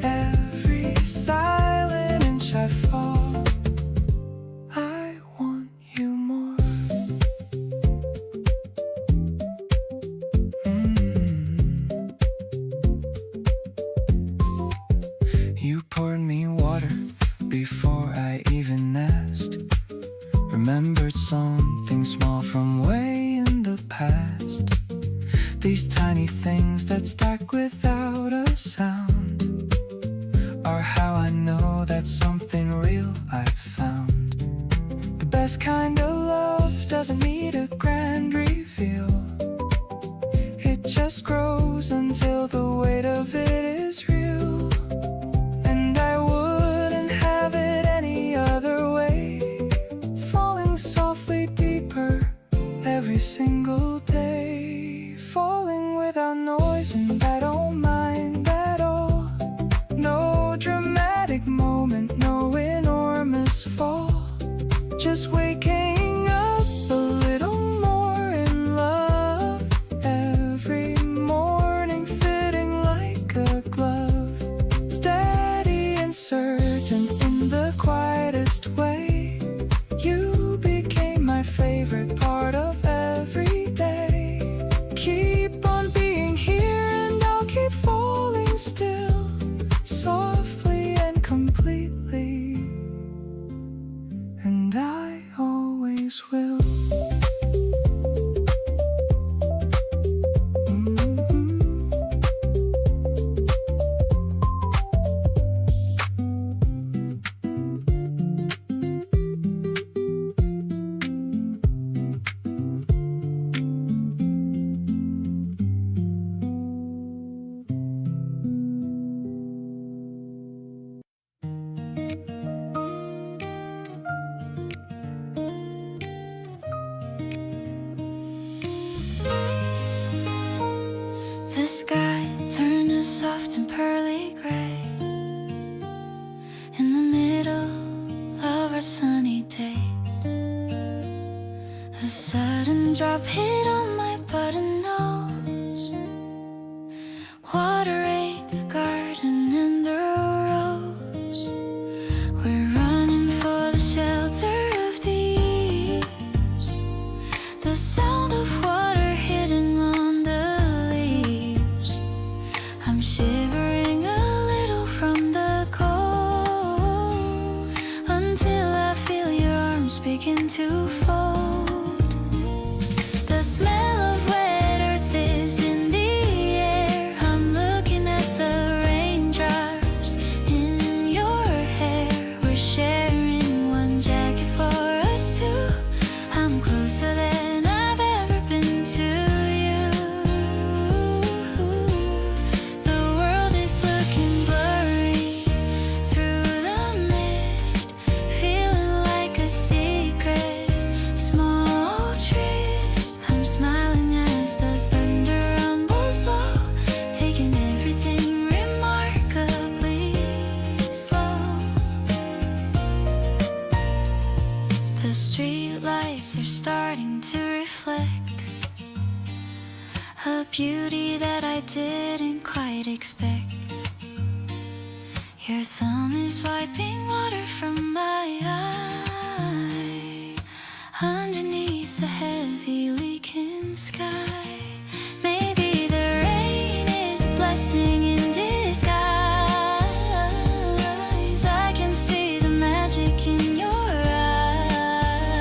B: Every silent inch I fall, I want you more. work without a sound, or how I know that something real I've found. The best kind of love doesn't need a grand reveal. It just grows until the weight of it is real. And I wouldn't have it any other way, falling softly deeper every single day, falling without noise, and I don't mind at all. No dramatic moment, no enormous fall, just waking up a little more in love every morning, fitting like a glove, steady and certain in the quietest way. You became my favorite part of every day. Keep on being here and I'll keep falling still, softly and completely, and I always will.
A: The sky turned a soft and pearly gray in the middle of our sunny day. A sudden drop hit on my button nose, watering the garden and the rose. We're running for the shelter of the eaves, the sound of water hitting on the leaves. I'm shivering a little from the cold, until I feel your arms begin to fold. The smell of wet earth is in the air. I'm looking at the raindrops in your hair. We're sharing one jacket for us two. I'm closer than I've ever been to you. The world is looking blurry through the mist, feeling like a secret. Small trees, I'm smiling as the thunder rumbles low, taking everything remarkably slow. The street lights are starting to reflect a beauty that I didn't quite expect. Your thumb is wiping water from my eye underneath the heavy leaking sky. Maybe the rain is a blessing in disguise. I can see the magic in your eyes.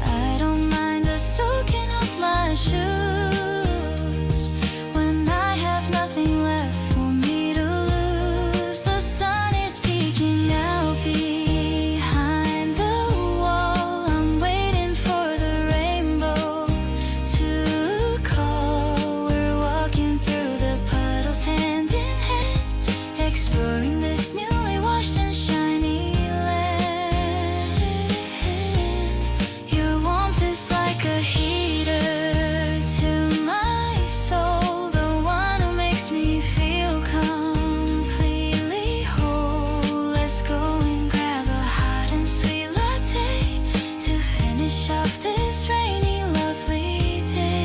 A: I don't mind the soaking of my shoes when I have nothing left for me to lose. The sun is peeking out behind the wall. I'm waiting for the rainbow to call. We're walking through the puddles hand in hand, exploring this newly washed and shiny land. Your warmth is like a heater to my soul, the one who makes me feel completely whole. Let's go and grab a hot and sweet latte to finish off this rainy, lovely day.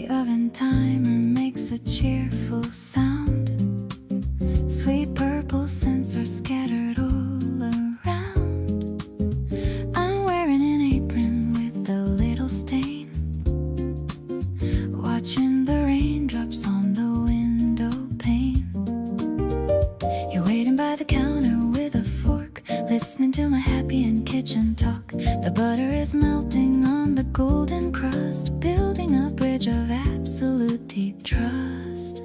A: oven timer makes a cheerful sound. Sweet purple scents are scattered all around. I'm wearing an apron with a little stain, watching the raindrops on the window pane. You're waiting by the counter with a fork, listening to my happy and kitchen talk. The butter is melting on the golden crust, building a bridge of absolute deep trust.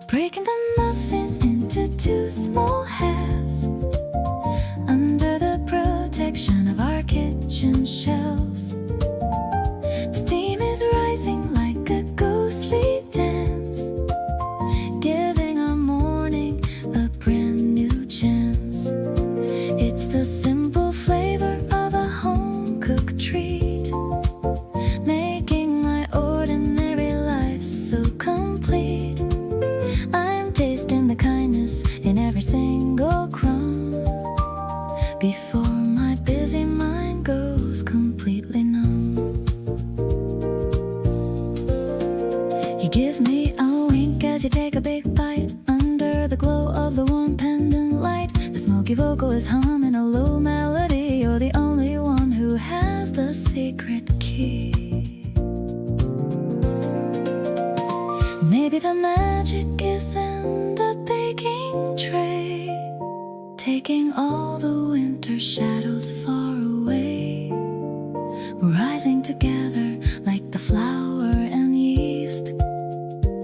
A: Breaking the muffin into two small halves, under the protection of our kitchen shelves. The steam is rising like a ghostly dance, giving our morning a brand new chance. It's the simple flavor of a home-cooked treat, making my ordinary life so complete. I'm tasting the kindness in every single crumb, before my busy mind goes completely numb. You give me a wink as you take a big bite, under the glow of the warm pendant light. The smoky vocal is humming a low melody. You're the only one who has the secret key. Maybe the magic is in the baking tray, taking all the winter shadows far away. We're rising together like the flour and yeast,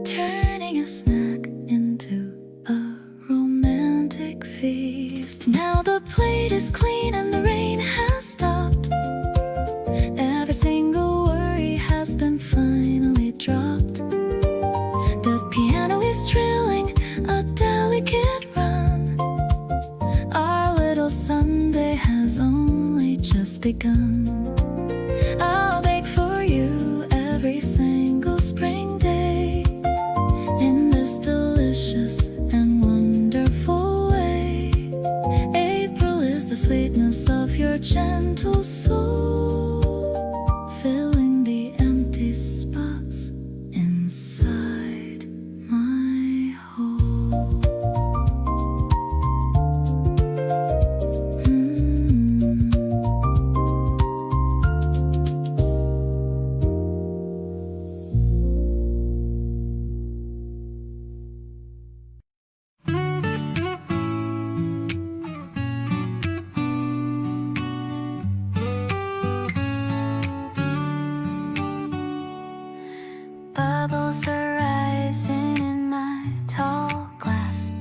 A: turning a snack into a romantic feast. Now the plate is clean and the rain has stopped. Every single worry has been finally dropped. The piano is trilling a delicate run. Our little Sunday has only just begun. I'll bake for you every single spring day, in this delicious and wonderful way. April is the sweetness of your gentle soul, filling the empty spots inside my hole. Bubbles are rising in my tall glass,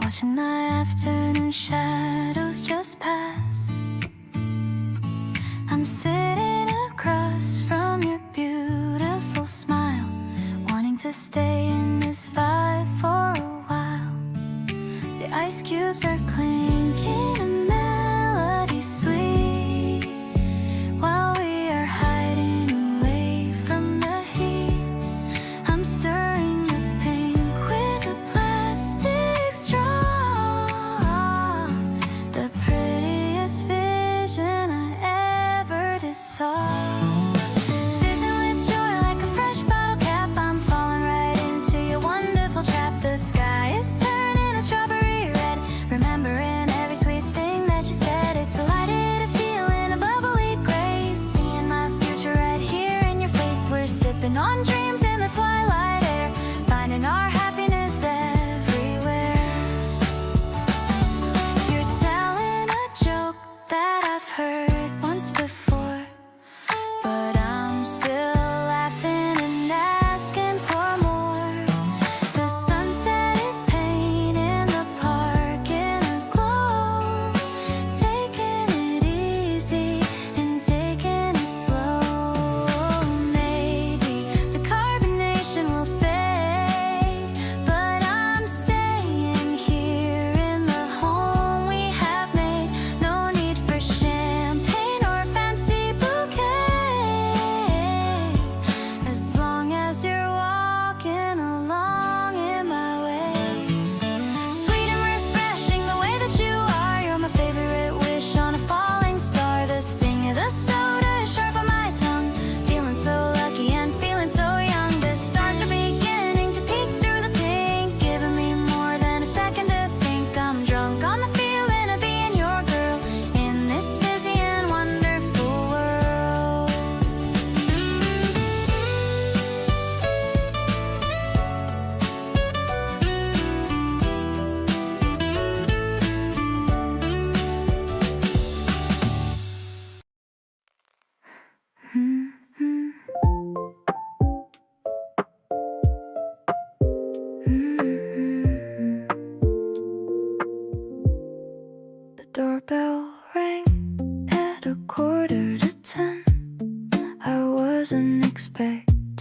A: watching the afternoon shadows just pass. I'm sitting across from your beautiful smile, wanting to stay in this vibe for a while. The ice cubes are clinking, a melody sweet, while we are hiding away from the heat. I'm stirring the pink with a plastic straw, the prettiest vision I ever saw. Fizzing with joy like a fresh bottle cap, I'm falling right into your wonderful trap. The sky is turning a strawberry red, remembering every sweet thing that you said. It's a lighted feeling, a bubbly grace, seeing my future right here in your face. We're sipping on dreams in the twilight air, finding our happiness everywhere. You're telling a joke that I've heard once before, but I'm still laughing and asking for more. The sunset is painting the park in a glow, taking it easy and taking it slow. Maybe the carbonation will fade,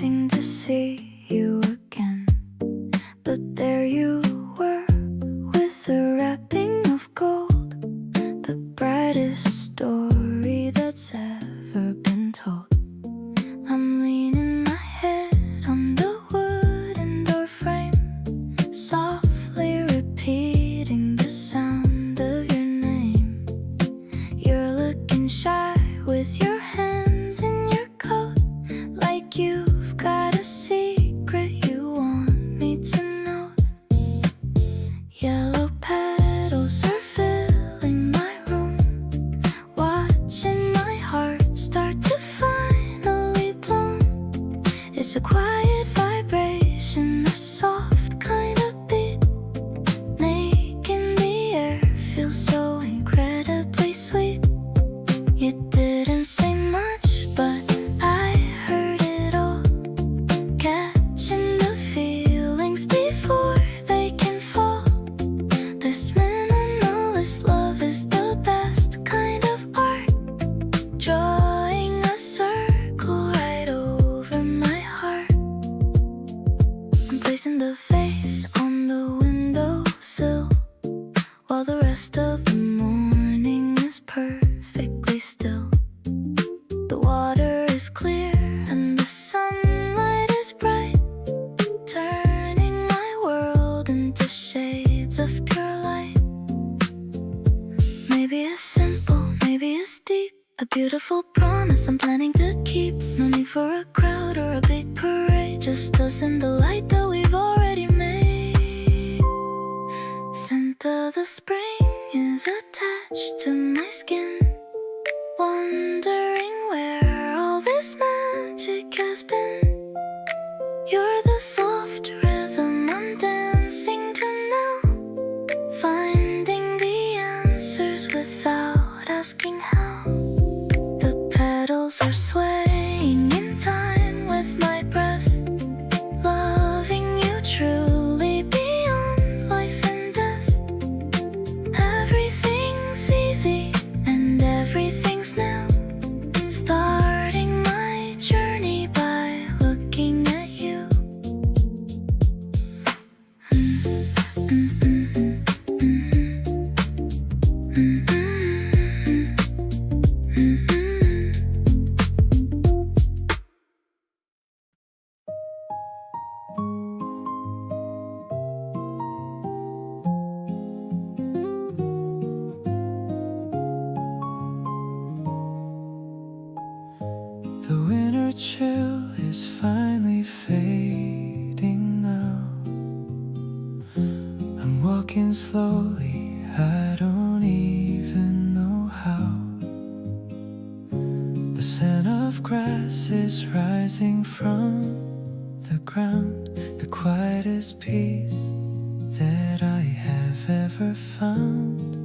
A: expecting to see you again, but there you were with a wrapping of gold, the brightest story that's ever been told. I'm leaning my head on the wooden door frame, softly repeating the sound of your name. You're looking shy with your hands in your coat, like you've got a secret you want me to know. Yellow petals are filling my room, watching my heart start to finally bloom. It's a quiet vibration, a soft kind of beat, making the air feel so incredibly sweet. You didn't say much, but I heard it all, catching the feelings before they can fall. This minimalist love is the best kind of art, drawing a circle right over my heart. I'm placing the vase on the windowsill, while the rest of the morning is perfectly still. The water is clear and the sunlight is bright, turning my world into shades of pure light. Maybe it's simple, maybe it's deep, a beautiful promise I'm planning to keep. No need for a crowd or a big parade, just us and the light that we've already made. Scent of the spring is attached to my skin, wondering where all this magic has been. You're the soft rhythm I'm dancing to now, finding the answers without asking how. The petals are swaying in time with my breath, loving you truly beyond life and death. Everything's easy and everything's new, starting my journey by looking at you.
B: The winter chill is finally fading now. I'm walking slowly, I don't even know how. The scent of grass is rising from the ground, the quietest peace that I have ever found.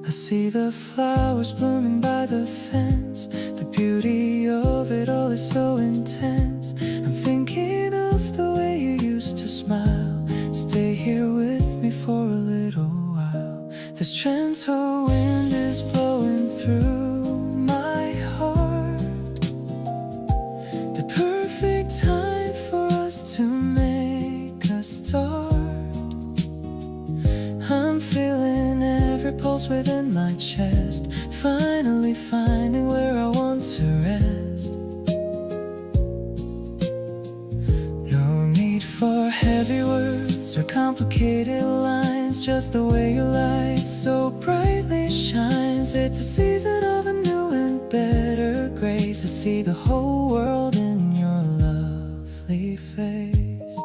B: I see the flowers blooming by the fence, the beauty of it all is so intense. I'm thinking of the way you used to smile, stay here with me for a little while. This gentle wind is blowing through my heart, the perfect time for us to make a start. I'm feeling every pulse within my chest, finally finding where I want to rest. No need for heavy words or complicated lines, just the way your light so brightly shines. It's a season of a new and better grace. I see the whole world in your lovely face.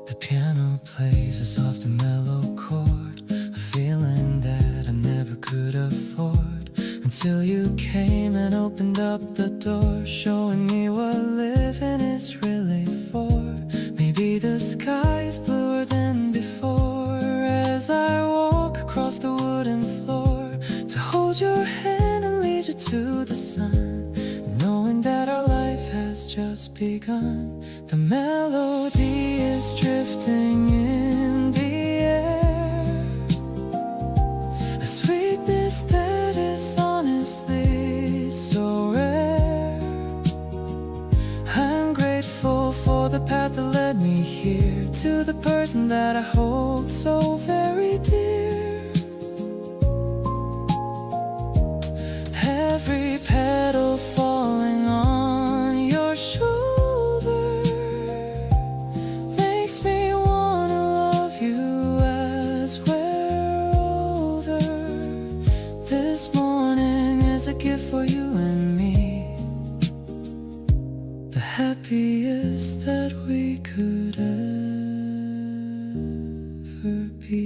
B: The piano plays a soft and mellow chord, a feeling that I never could afford, until you came and opened up the door, showing me what living is really for. Maybe the sky is bluer than before, as I walk across the wooden floor to hold your hand and lead you to the sun, knowing that our life has just begun. The melody is drifting in the air, a sweetness that is honestly so rare. to the person that I hold so very dear. Every petal falling on your shoulder makes me wanna love you as we're older. This morning is a gift for you and me, the happiest that we could ever be.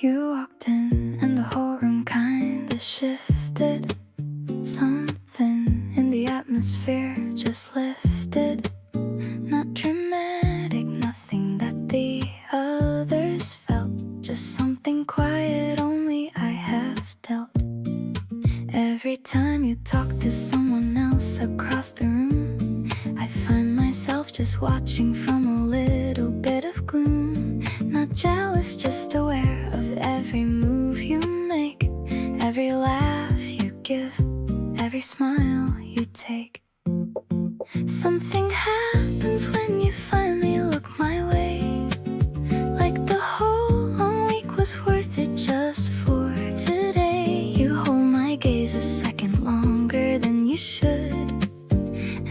A: You walked in and the whole room kinda shifted. Something in the atmosphere just lifted. Not dramatic, nothing that the others felt. Just something quiet only I have dealt. Every time you talk to someone else across the room, I find myself just watching from a little bit of gloom. Not jealous, just aware of every move you make, every laugh you give, every smile you take. Something happens when you finally look my way, like the whole long week was worth it just for today. You hold my gaze a second longer than you should,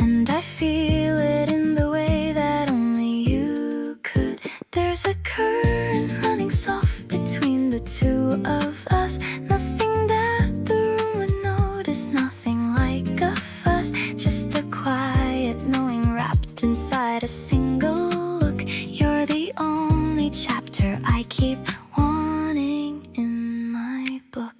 A: and I feel it in the way that only you could. There's a current running soft between the two of us, nothing that the room would notice, nothing like a fuss, just a quiet knowing wrapped inside a single look. You're the only chapter I keep wanting in my book.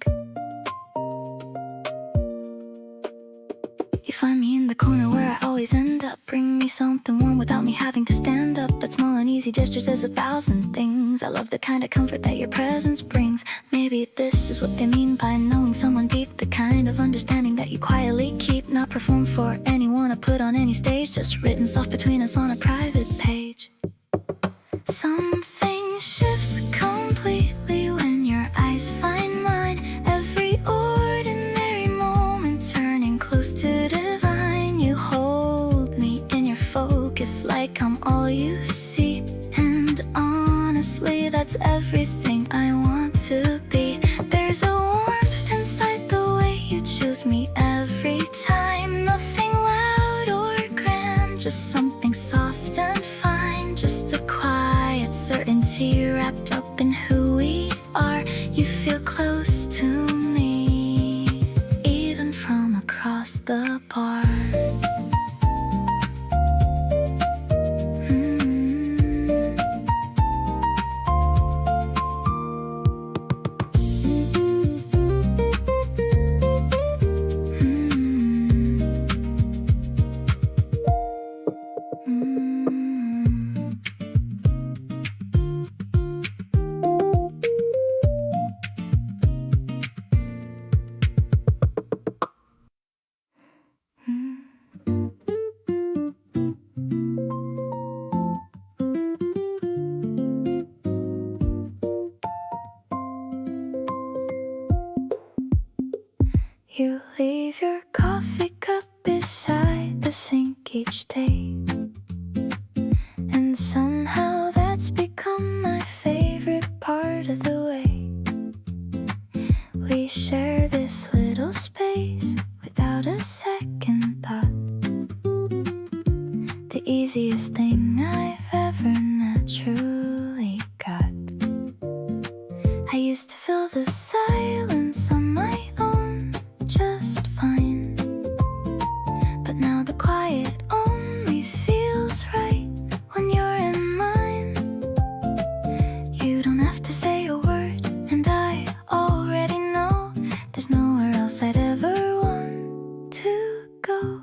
A: You find me in the corner where I always end up. Bring me something warm without me having to stand up. That small and easy gesture says 1,000 things. I love the kind of comfort that your presence brings. Maybe this is what they mean by knowing someone deep, the kind of understanding that you quietly keep. Not performed for anyone or put on any stage, just written soft between us on a private page. Something shifts completely when your eyes find mine. Every ordinary moment turning close to divine. You hold me in your focus like I'm all you see, and honestly that's everything I want to be. There's a warmth inside the way you choose me every time. Nothing loud or grand, just something soft and fine. Just a quiet certainty wrapped up in who we are. You feel close to me, even from across the bar. You leave your coffee cup beside the sink each day, and somehow that's become my favorite part of the way. We share this little space without a second thought. The easiest thing I've ever naturally got. I used to fill the silence on my own just fine, but now the quiet only feels right when you're in mine. You don't have to say a word, and I already know there's nowhere else I'd ever want to go.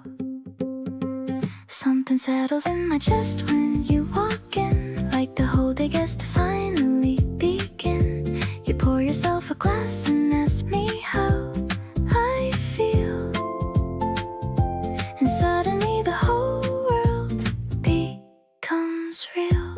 A: Some Something settles in my chest when you walk in, like the whole day gets to finally begin. You pour yourself a glass and ask me how I feel, and suddenly the whole world becomes real.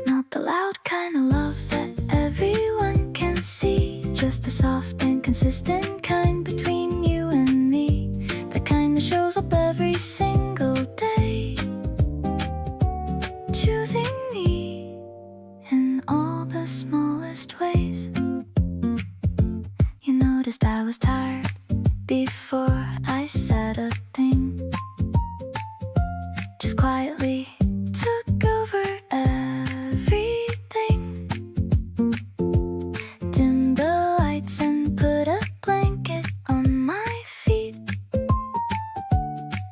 A: Not the loud kind of love that everyone can see, just the soft and consistent kind between you and me, the kind that shows up every single day, choosing me in all the smallest ways. You noticed I was tired before I said a thing, just quietly took over everything. Dim the lights and put a blanket on my feet,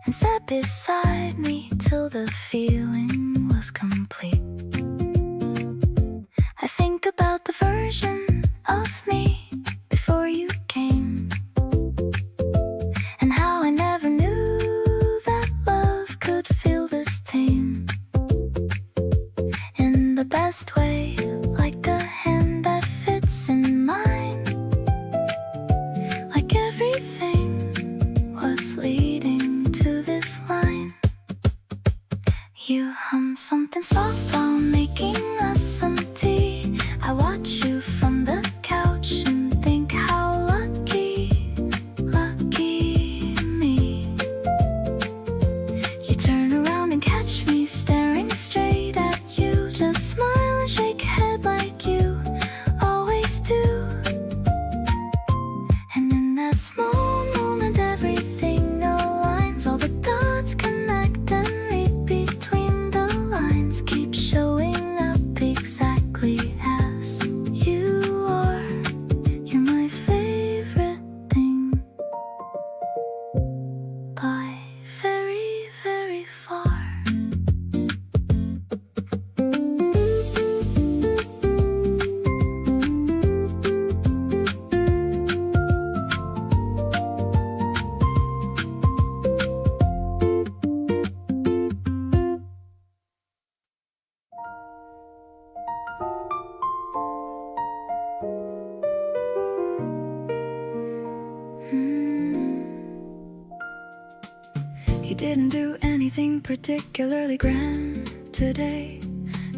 A: and sat beside me till the feeling was complete. I think about the version of me before you came, and how I never knew that love could feel this tame. In the best way, like a hand that fits in mine, like everything was leading to this line. You hum something soft while making us some tea. I watch you from the couch and think how lucky, lucky me. You turn around and catch me staring straight at you, just smile and shake your head like you always do. And in that small moment everything aligns, all the dots connect and read between the lines. Keep showing up exactly as you are. You're my favorite thing by very, very far. You didn't do anything particularly grand today,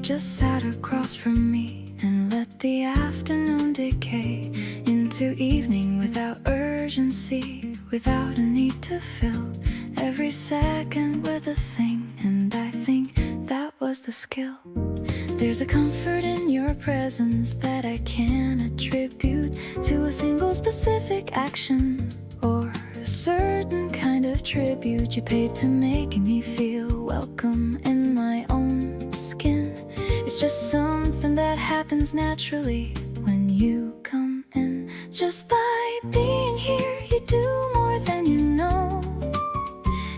A: just sat across from me and let the afternoon decay into evening without urgency, without a need to fill every second with a thing. And I think that was the skill. There's a comfort in your presence that I can't attribute to a single specific action or a certain kind of tribute you paid to making me feel welcome in my own skin. It's just something that happens naturally when you come in. Just by being here, you do more than you know.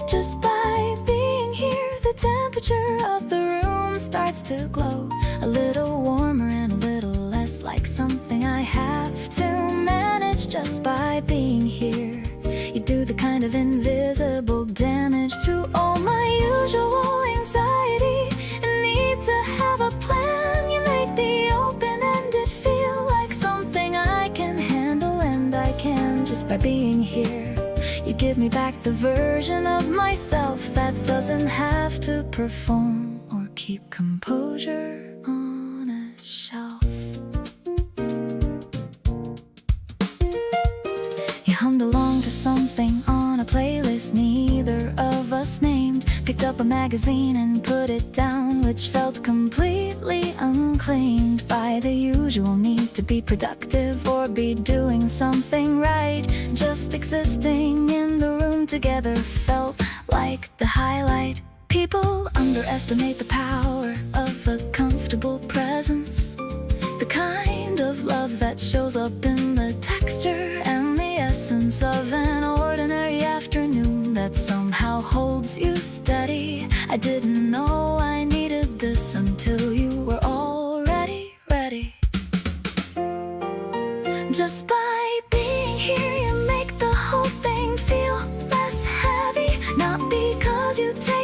A: Just by being here, the temperature of the room starts to glow, a little warmer and a little less like something I have to manage. Just by being here, you do the kind of invisible damage to all my usual anxiety and need to have a plan. You make the open-ended feel like something I can handle, and I can. Just by being here, you give me back the version of myself that doesn't have to perform or keep composure on a shelf. You hummed along to something on a playlist neither of us named, picked up a magazine and put it down, which felt completely unclaimed by the usual need to be productive or be doing something right. Just existing in the room together felt like the highlight. People underestimate the power of a comfortable presence, the kind of love that shows up in the texture and the essence of an ordinary afternoon that somehow holds you steady. I didn't know I needed this until you were already ready. Just by being here, you make the whole thing feel less heavy. Not because you take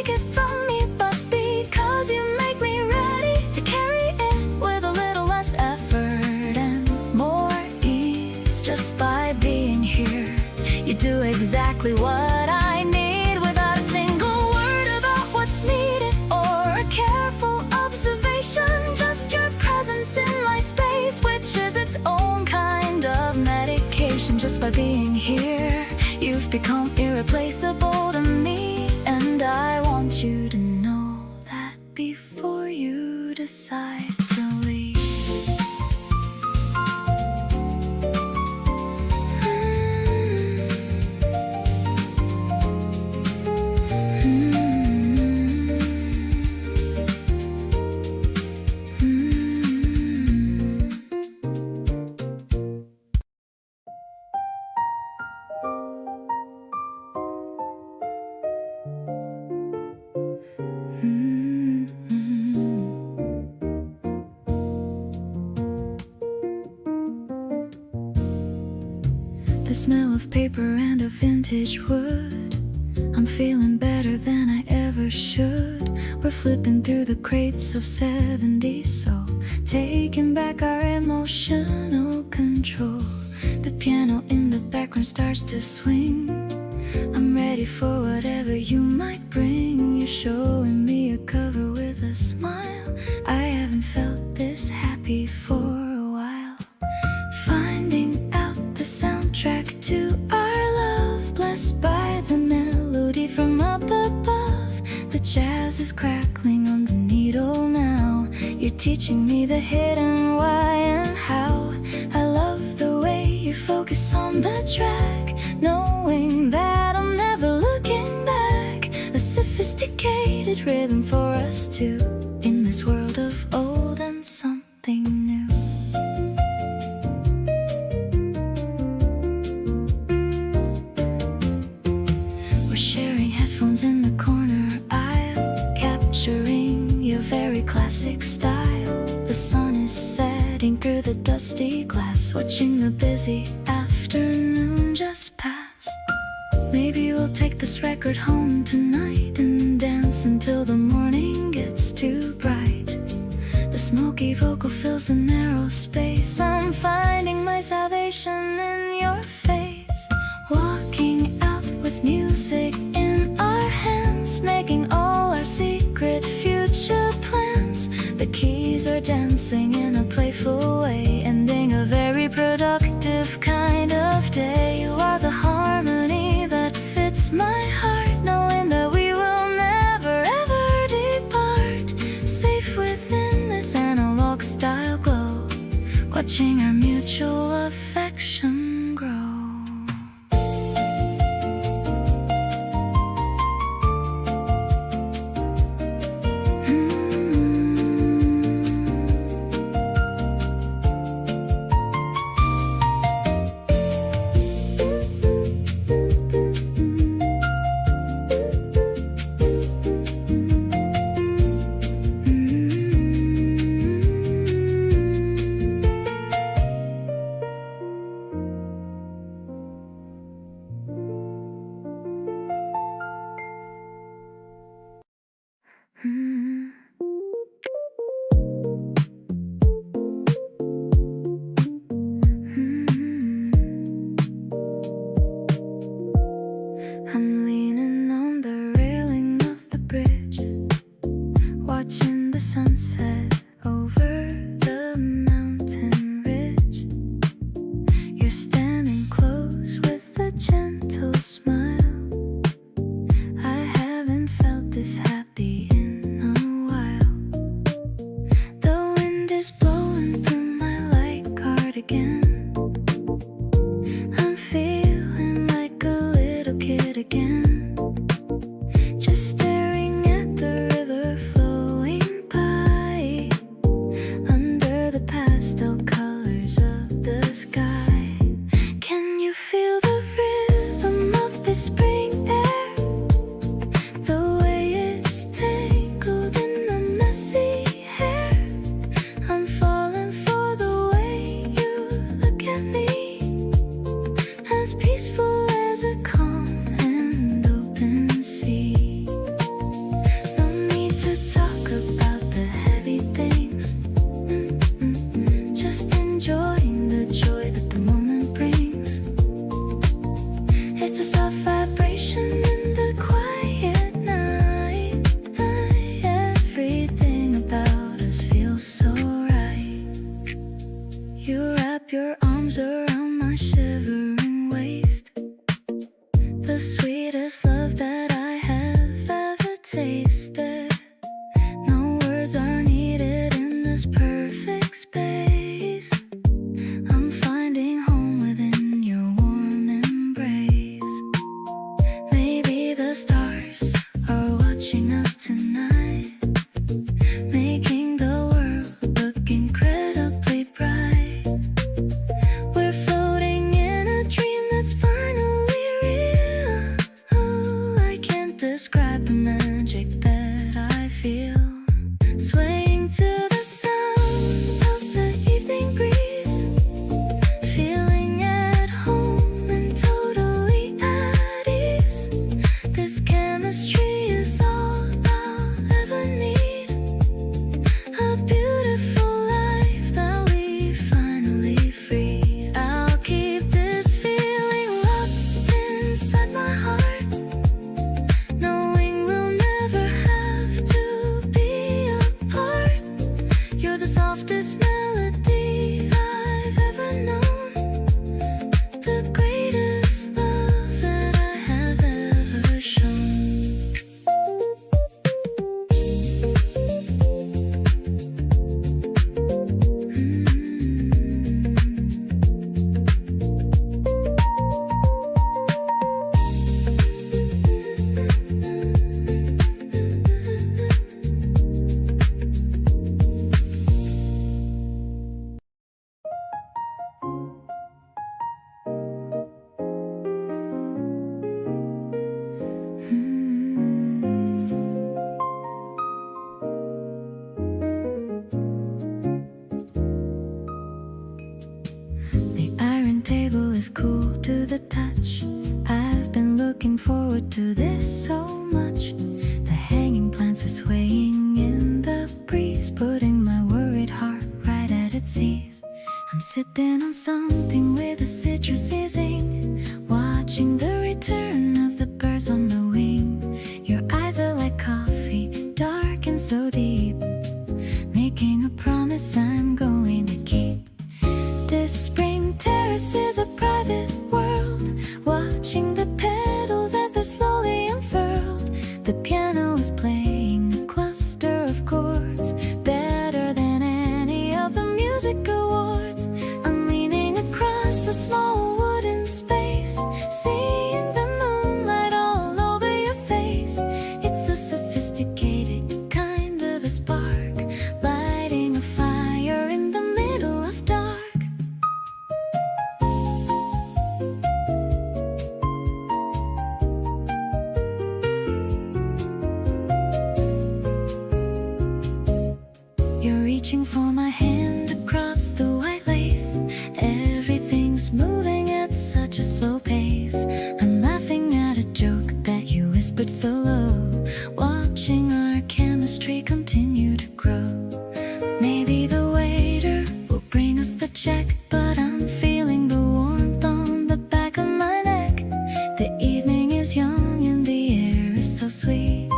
A: do exactly what I need without a single word about what's needed or a careful observation. Just your presence in my space, which is its own kind of medication. Just by being here, you've become irreplaceable to me, and I want you to know that before you decide to leave. The smell of paper and of vintage wood. I'm feeling better than I ever should. We're flipping through the crates of 70s, so taking back our emotional control. The piano in the background starts to swing. I'm ready for whatever you might bring. You're showing me a cover with a smile. I haven't felt this happy for a while. Finding out the soundtrack to our love, blessed by the melody from up above. The jazz is crackling on the needle now. You're teaching me the hidden why and how. I love the way you focus on the track, knowing that I'm never looking back. A sophisticated rhythm for us two, in this world of old and something new. We're sharing headphones in the corner aisle, capturing your very classic style. The sun is setting through the dusty glass, watching the busy afternoon just pass. Maybe we'll take this record home tonight and dance until the morning gets too bright. The smoky vocal fills the narrow space. I'm finding my salvation in your face. Walking out with music in our hands, making all our secret future plans. The keys are dancing in a playful way, ending a very productive kind of day. You are the harmony that fits my heart, knowing that we will never ever depart. Safe within this analog style glow, watching our mutual affection grow. I'm leaning on the railing of the bridge, watching the sunset over the mountain ridge. You're standing close with a gentle smile. I haven't felt this happy in a while. The wind is blowing through my light cardigan. I'm feeling like a little kid again, just staring at the river flowing by, under the pastel colors of the sky. Can you feel the rhythm of the spring air? The way it's tangled in the messy hair. I'm falling for the way you look at me, as peaceful as a calm and open sea. No need to talk about the heavy things. Just enjoying the joy that the moment brings. It's just a soft vibration in the quiet night. Everything about us feels so right. You wrap your arms around my shivering waist. The sweetest love that I have ever tasted. No words are needed in this perfect space. I'm finding home within your warm embrace. Maybe the stars are watching us tonight, making the world look incredibly bright. We're floating in a dream that's finally real. Oh, I can't describe the magic that I feel. Swaying to the sound of the evening breeze, feeling at home and totally at ease. This chemistry is all I'll ever need. A beautiful life that we finally free. I'll keep this feeling locked inside my heart, knowing we'll never have to be apart. You're the softest melody I've ever known, the greatest love that I have ever shown. The iron table is cool to the touch. I've been looking forward to this so much. The hanging plants are swaying in the breeze, putting my worried heart right at its ease. I'm sipping on something with a citrusy zing, watching the return of the birds on the wing. Your eyes are like coffee, dark and so deep, making a promise I'm going to keep. This spring terrace is a private world, watching the petals as they're slowly unfurled. The piano is playing a cluster of chords, better than any of the music awards. I'm leaning across the small wooden space, seeing the moonlight all over your face. It's a sophisticated kind of a spark, lighting a fire in the middle of dark. You're reaching for my hand across the white lace. Everything's moving at such a slow pace. I'm laughing at a joke that you whispered so low, watching our chemistry continue to grow. Maybe the waiter will bring us the check, but I'm feeling the warmth on the back of my neck. The evening is young and the air is so sweet,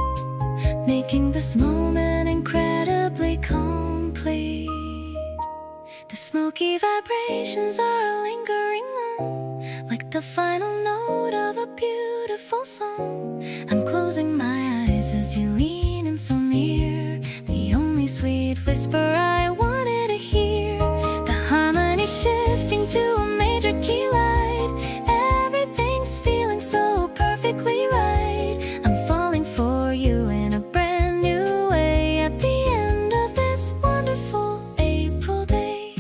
A: making this moment incredibly complete. The smoky vibrations are lingering on, like the final note of a beautiful song. I'm closing my eyes as you lean in so near, the only sweet whisper I wanted to hear. The harmony shifting to a major key light. Everything's feeling so perfectly right. I'm falling for you in a brand new way at the end of this wonderful April day.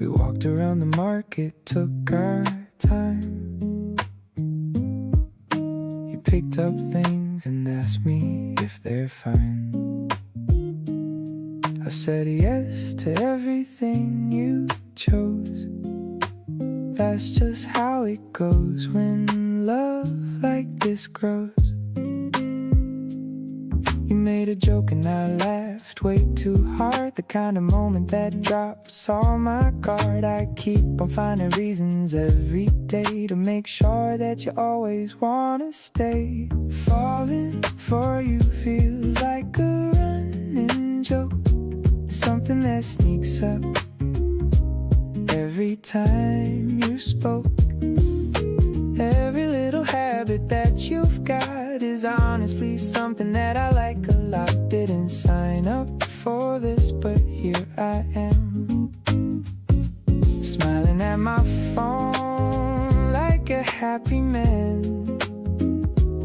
B: We walked around the market, took our time. picked up things and asked me if they're fine. I said yes to everything you chose. That's just how it goes when love like this grows. You made a joke and I laughed way too hard. The kind of moment that drops all my guard. I keep on finding reasons every day to make sure that you always wanna stay. Falling for you feels like a running joke, something that sneaks up every time you spoke. Every little habit that you've got is honestly something that I like a lot. Didn't sign up for this, but here I am, smiling at my phone like a happy man.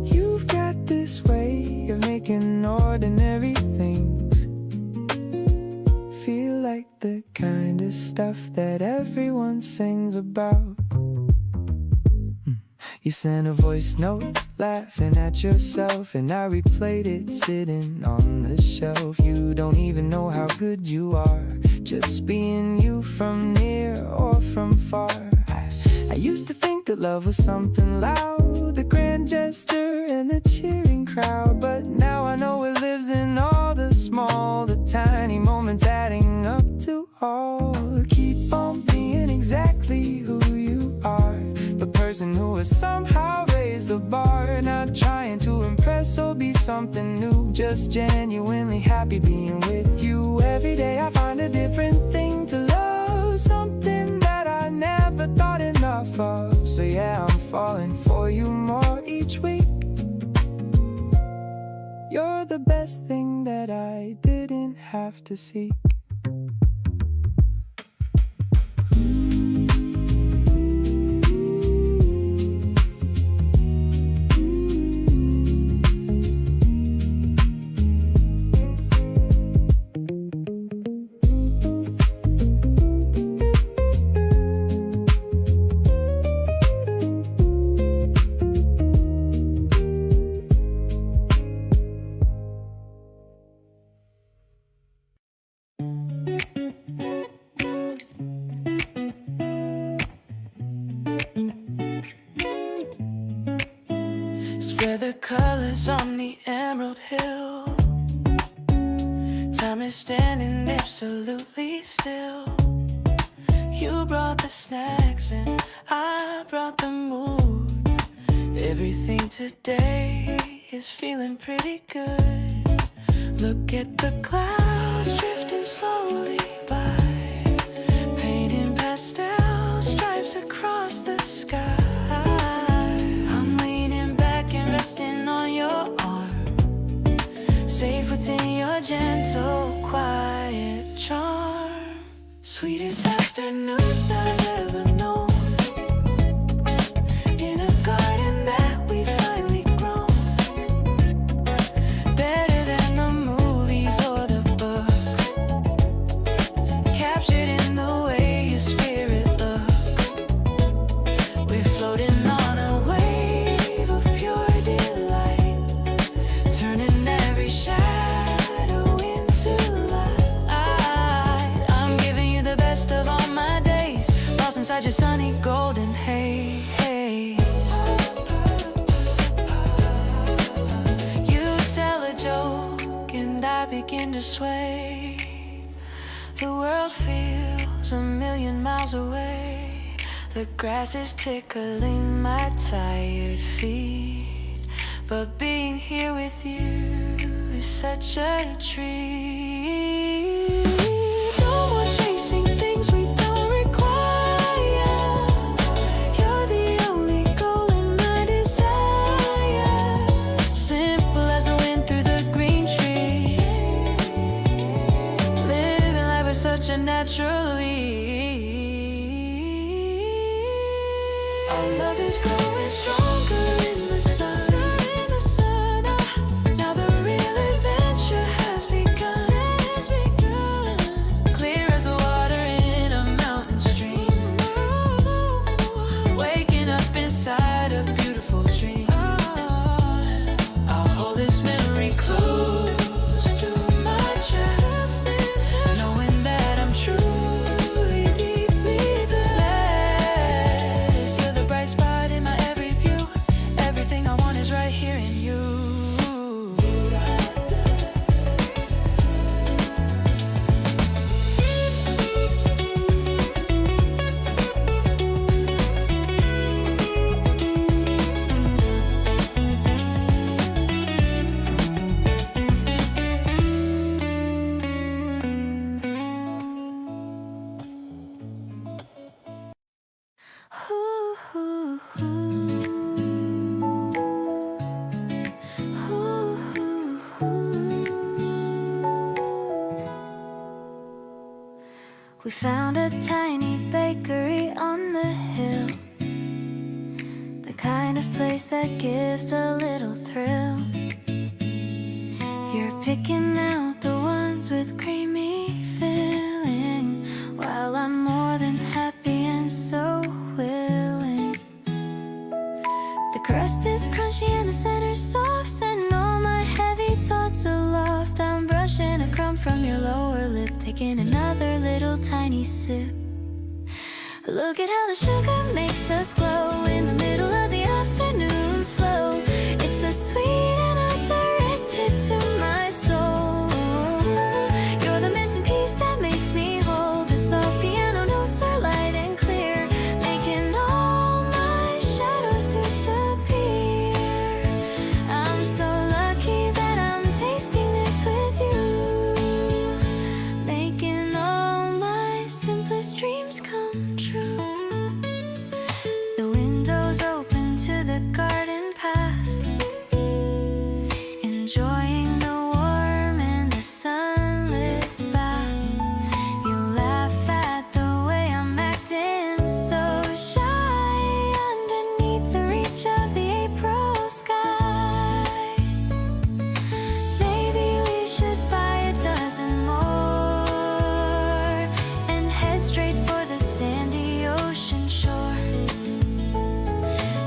B: You've got this way of making ordinary things feel like the kind of stuff that everyone sings about. You sent a voice note laughing at yourself, and I replayed it sitting on the shelf. You don't even know how good you are, just being you from near or from far. I used to think that love was something loud, the grand gesture and the cheering crowd. But now I know it lives in all the small, the tiny moments adding up to all. Keep on being exactly who you are, the person who has somehow raised the bar. Not trying to impress or be something new, just genuinely happy being with you. Every day I find a different thing to love, something that I never thought enough of. So yeah, I'm falling for you more each week. You're the best thing that I didn't have to seek.
C: Spread the colors on the emerald hill. Time is standing absolutely still. You brought the snacks and I brought the mood. Everything today is feeling pretty good. Look at the clouds drifting slowly by, painting pastel stripes across the sky. Resting on your arm, safe within your gentle, quiet charm. Sweetest afternoon I've ever known, in a garden that we finally grown. Better than the movies or the books, captured in the way your spirit looks. We're floating on a wave of pure delight, turning every shadow into light. I'm giving you the best of all my days, lost inside your sunny golden haze. You tell a joke and I begin to sway. The world feels a million miles away. The grass is tickling my tired feet, but being here with you is such a treat. No more chasing things we don't require. You're the only goal in my desire. Simple as the wind through the green tree, living life with such a natural ease. Our love is growing stronger in the sun. Now the real adventure has begun. Clear as the water in a mountain stream, waking up inside a beautiful dream.
A: a tiny bakery on the hill, the kind of place that gives a little thrill. You're picking out the ones with creamy filling, while I'm more than happy and so willing. The crust is crunchy and the center's soft, sending all my heavy thoughts aloft. I'm brushing a crumb from your lower lip, taking another little tiny sip. Look at how the sugar makes us glow in the middle of the afternoon's flow. It's so sweet and I'm directed to my soul. You're the missing piece that makes me whole. The soft piano notes are light and clear, making all my shadows disappear. I'm so lucky that I'm tasting this with you, making all my simplest dreams come true. The windows open to the garden path, enjoying the warm and the sunlit bath. You laugh at the way I'm acting so shy underneath the reach of the April sky. Maybe we should buy a dozen more and head straight for the sandy ocean shore.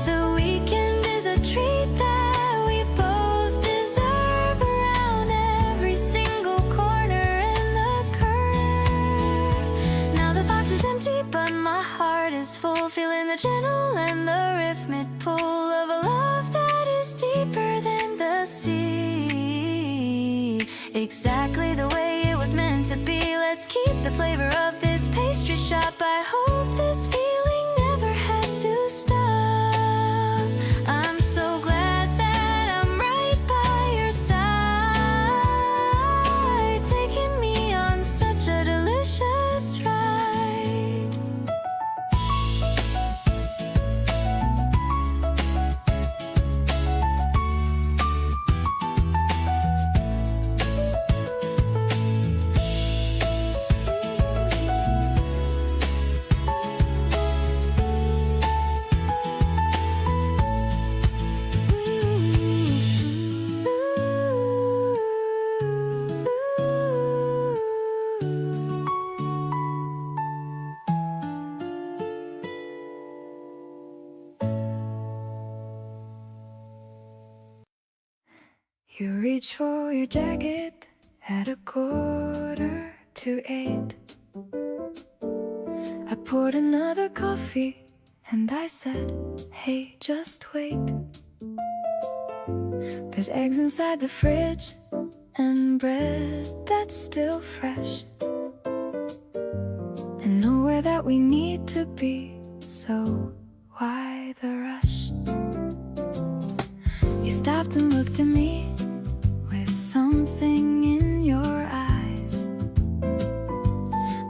A: The weekend is a treat that we both deserve, around every single corner and the curve. Now the box is empty, but my heart is full, feeling the gentle and the rhythmic pull of a love that is deeper than the sea. Exactly the way it was meant to be. Let's keep the flavor of this pastry shop. I hope this feeling never has to stop. I'm so glad that I'm right by your side, taking me on such a delicious ride. You reach for your jacket at 7:45. I poured another coffee and I said, hey, just wait. There's eggs inside the fridge and bread that's still fresh, and nowhere that we need to be, so why the rush? You stopped and looked at me with something in your eyes,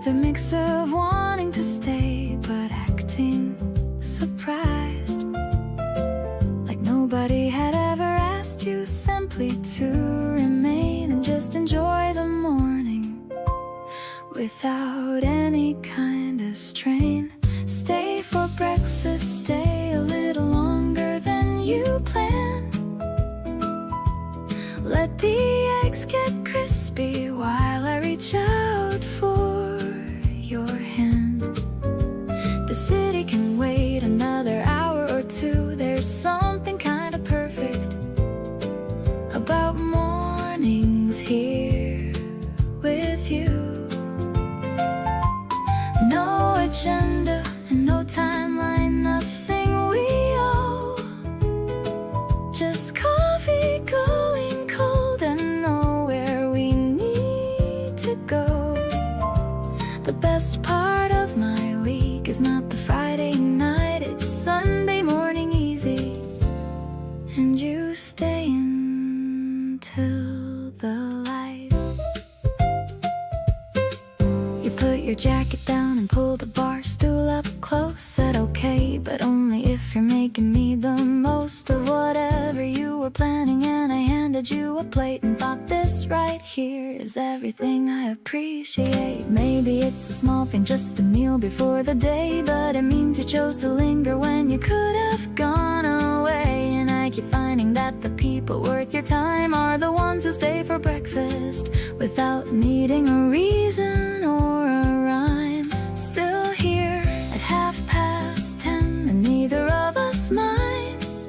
A: the mix of wanting to stay but acting surprised, like nobody had ever asked you simply to remain and just enjoy the morning without any kind of strain. Stay for breakfast, stay a little longer than you planned. Let the eggs get crispy while I reach out for your hand. The city can wait another hour or two. There's something kind of perfect about mornings here with you. No agenda and no timeline, nothing we owe, just coffee going cold and nowhere we need to go. The best part of my week is not the Friday night, it's Sunday morning easy, and you stay until the light. You put your jacket down and pull the bar stool up close. Said okay, but only if you're making me the most of whatever you were planning, and I handed handed you a plate and thought this right here is everything I appreciate. Maybe it's a small thing, just a meal before the day, but it means you chose to linger when you could have gone away. And I keep finding that the people worth your time are the ones who stay for breakfast without needing a reason or a rhyme. Still here at 10:30 and neither of us minds.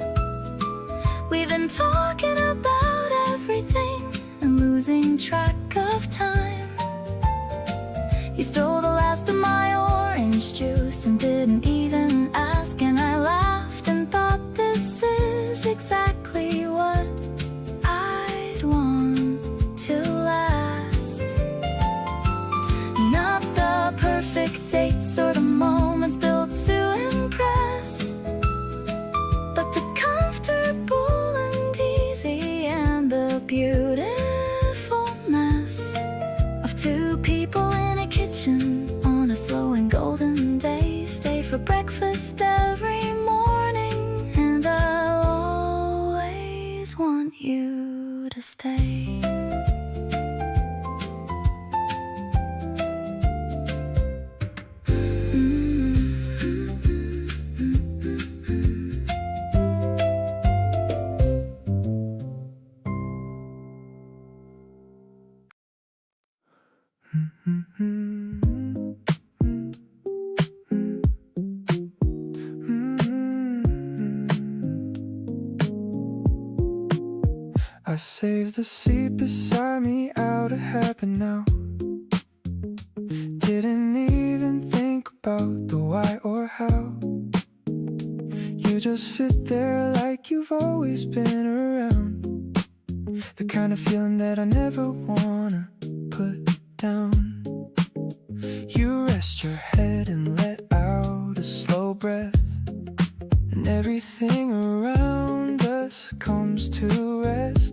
A: We've been talking about everything and losing track of time. You stole the last of my orange juice and didn't even ask, and I laughed and thought this is exactly what I'd want to last. Not the perfect dates or the moments built to impress, but the comfortable and easy and the beautiful mess of two people in a kitchen on a slow and golden day. Stay for breakfast every morning, and I'll always want you to stay.
B: I saved the seat beside me out of habit now. Didn't even think about the why or how. You just fit there like you've always been around. The kind of feeling that I never wanna put down. You rest your head and let out a slow breath, and everything around us comes to rest.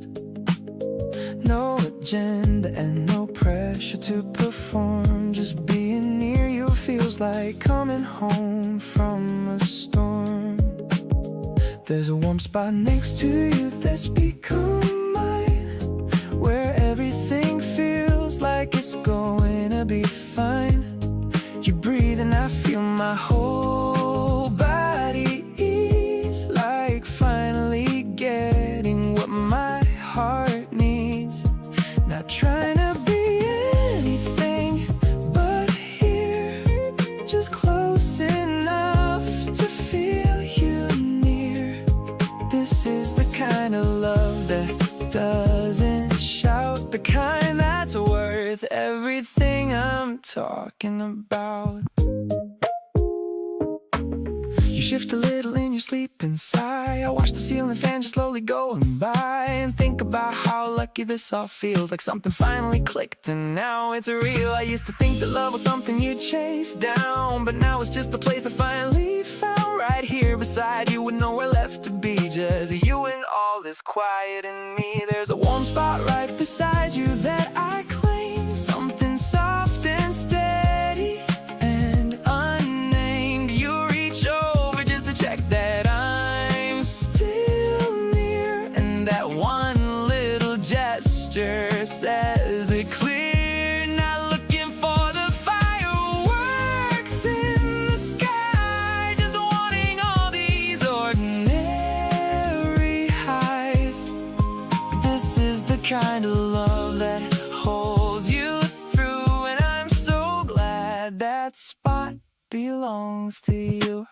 B: No agenda and no pressure to perform. Just being near you feels like coming home from a storm. There's a warm spot next to you that's become mine, where everything feels like it's going to be fine. You breathe and I feel my whole body ease, like finally getting what my heart needs. Not trying to be anything but here, just close enough to feel you near. This is the kind of love that doesn't shout, the kind that's worth everything I'm talking about. You shift a little in your sleep and sigh. I watch the ceiling fan just slowly going by and think about how lucky this all feels, like something finally clicked and now it's real. I used to think that love was something you chase down, but now it's just a place I finally found, right here beside you with nowhere left to be. Just you and all this quiet in me. There's a warm spot right beside you that I claim, something soft and steady and unnamed. You reach over just to check that I'm still near, and that one little gesture says it clear. Not looking for the fireworks in the sky, just wanting all these ordinary highs. This is the kind of love that holds you through, and I'm so glad that spot belongs to you.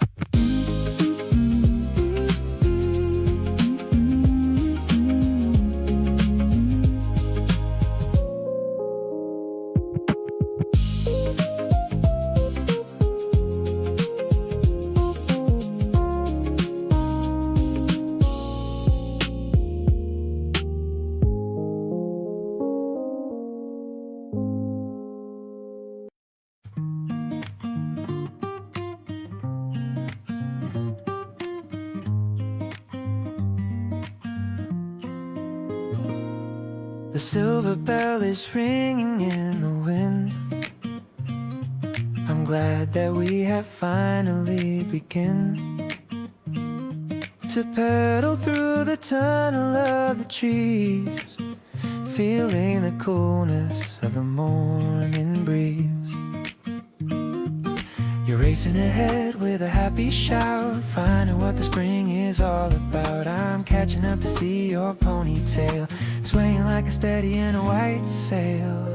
B: The silver bell is ringing in the wind. I'm glad that we have finally begun. to pedal through the tunnel of the trees, feeling the coolness of the morning breeze. You're racing ahead with a happy shout, finding what the spring is all about. I'm catching up to see your ponytail swaying like a steady in a white sail,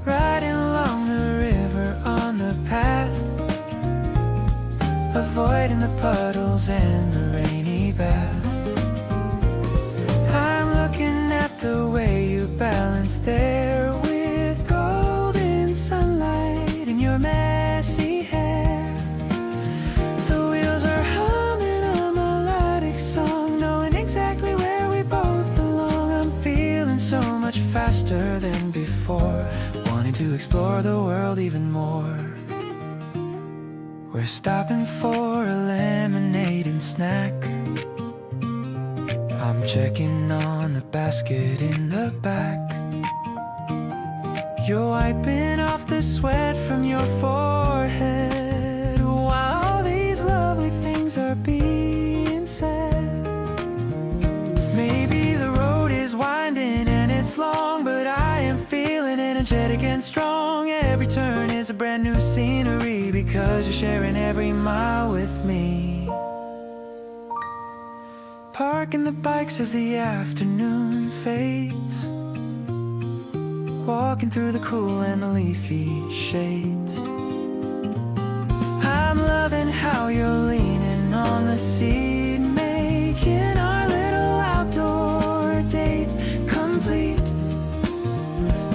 B: riding along the river on the path, avoiding the puddles and the rainy bath. I'm looking at the way you balance there, with golden sunlight in your messy hair. The wheels are humming a melodic song, knowing exactly where we both belong. I'm feeling so much faster than before, wanting to explore the world even more. We're stopping for a lemonade and snack. I'm checking on the basket in the back. You're wiping off the sweat from your forehead while all these lovely things are being said. Maybe the road is winding and it's long, but I am feeling energetic and strong. Every turn is a brand new scenery, because you're sharing every mile with me. Parking the bikes as the afternoon fades, walking through the cool and the leafy shades. I'm loving how you're leaning on the seat, making our little outdoor date complete.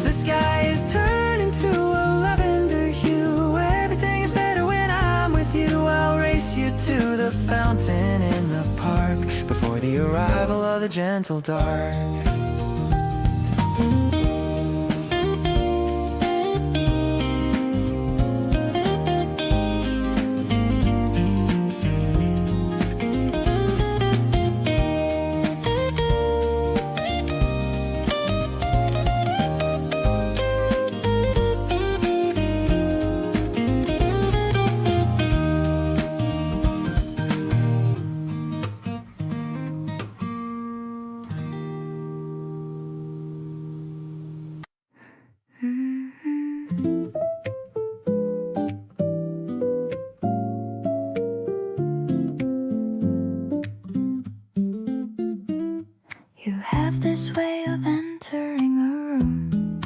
B: The sky is turning to a lavender hue. Everything is better when I'm with you. I'll race you to the fountain in the park before the arrival of the gentle dark.
A: You have this way of entering a room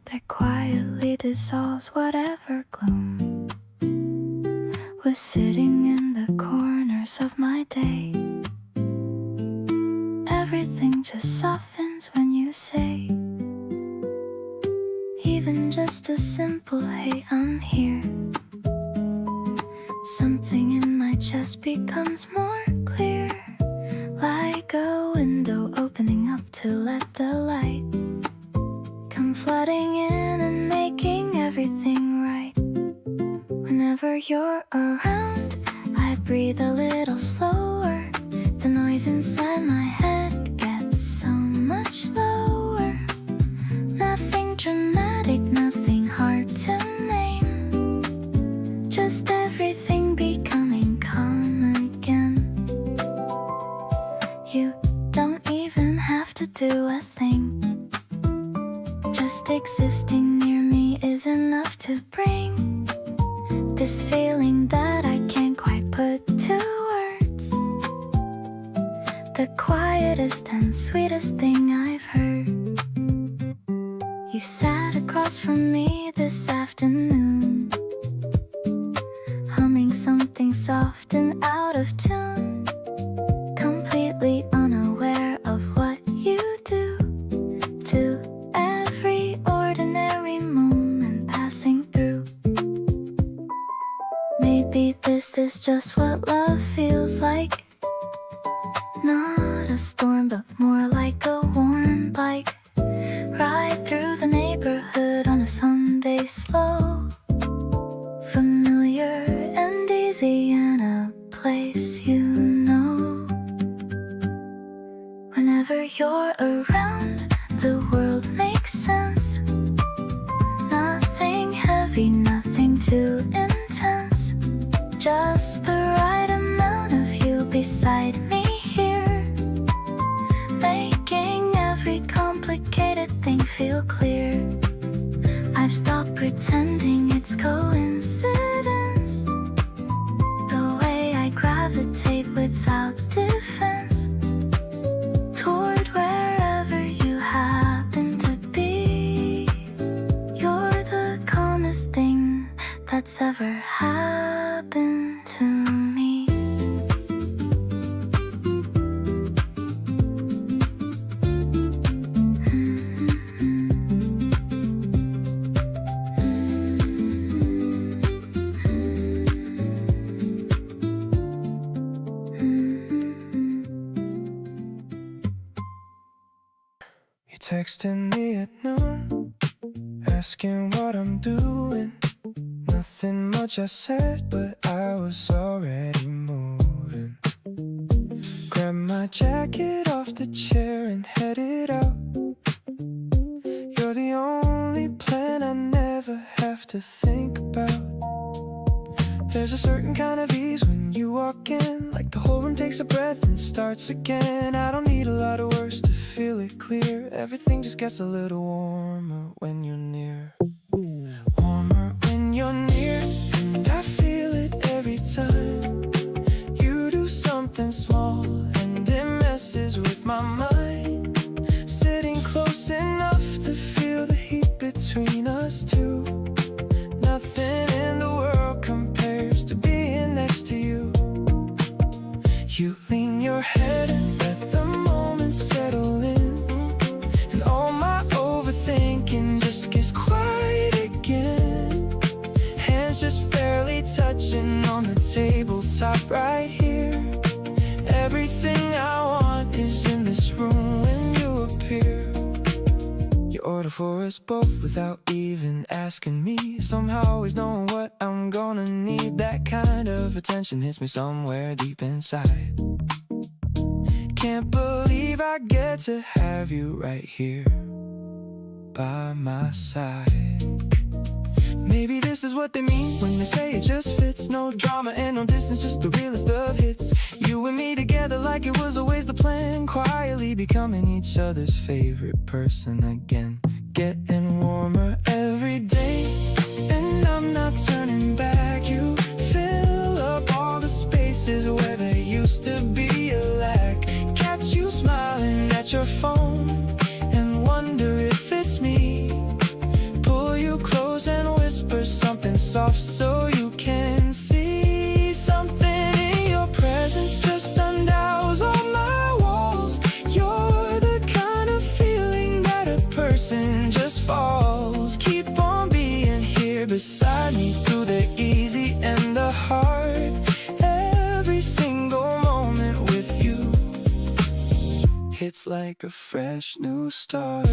A: that quietly dissolves whatever gloom was sitting in the corners of my day. Everything just softens when you say, even just a simple hey, I'm here. Something in my chest becomes more clear, like a window opening up to let the light come flooding in and making everything right. Whenever you're around, I breathe a little slower. The noise inside my head gets so much lower. Nothing dramatic, nothing hard to name, just everything becoming calm again. You don't even have to do a thing, just existing near me is enough to bring this feeling that I can't quite put to words. The quietest and sweetest thing I've heard. You sat across from me this afternoon, humming something soft and out of tune, completely unaware of what you do to every ordinary moment passing through. Maybe this is just what love feels like, not a storm but more like a warm bike ride through the neighborhood on a Sunday, slow, familiar and easy, and a place you know. Whenever you're around, the world makes sense. Nothing heavy, nothing too intense, just the right amount of you beside me here, making every complicated thing feel clear. I've stopped pretending it's coincidence, the way I gravitate without defense toward wherever you happen to be. You're the calmest thing that's ever happened to me.
B: You texted me at noon, asking what I'm doing. Nothing much I said, but I was already moving. Grabbed my jacket off the chair and headed out. You're the only plan I never have to think about. There's a certain kind of ease when you walk in, like the whole room takes a breath and starts again. I don't need a lot of words to feel it clear. Everything just gets a little warmer when you're near. Warmer when you're near, and I feel it every time. You do something small and it messes with my mind. Sitting close enough to feel the heat between us two. Nothing in the world compares to being next to you. You lean your head and let the moment settle in, and all my overthinking just gets quiet again. Hands just barely touching on the tabletop right here. Everything I want is in this room when you appear. You order for us both without even asking me, somehow always knowing what I'm gonna need. That kind of attention hits me somewhere deep inside. Can't believe I get to have you right here by my side. Maybe this is what they mean when they say it just fits. No drama and no distance, just the realest of hits. You and me together like it was always the plan. Quietly becoming each other's favorite person again. Getting warmer every day, and I'm not turning back. You fill up all the spaces where there used to be a lack. Catch you smiling at your phone and wonder if it's me. Pull you close and whisper something soft so you can see. Something in your presence just undows all my walls. You're the kind of feeling that a person just falls. Keep on being here beside me through the easy and the hard. Every single moment with you, it's like a fresh new start.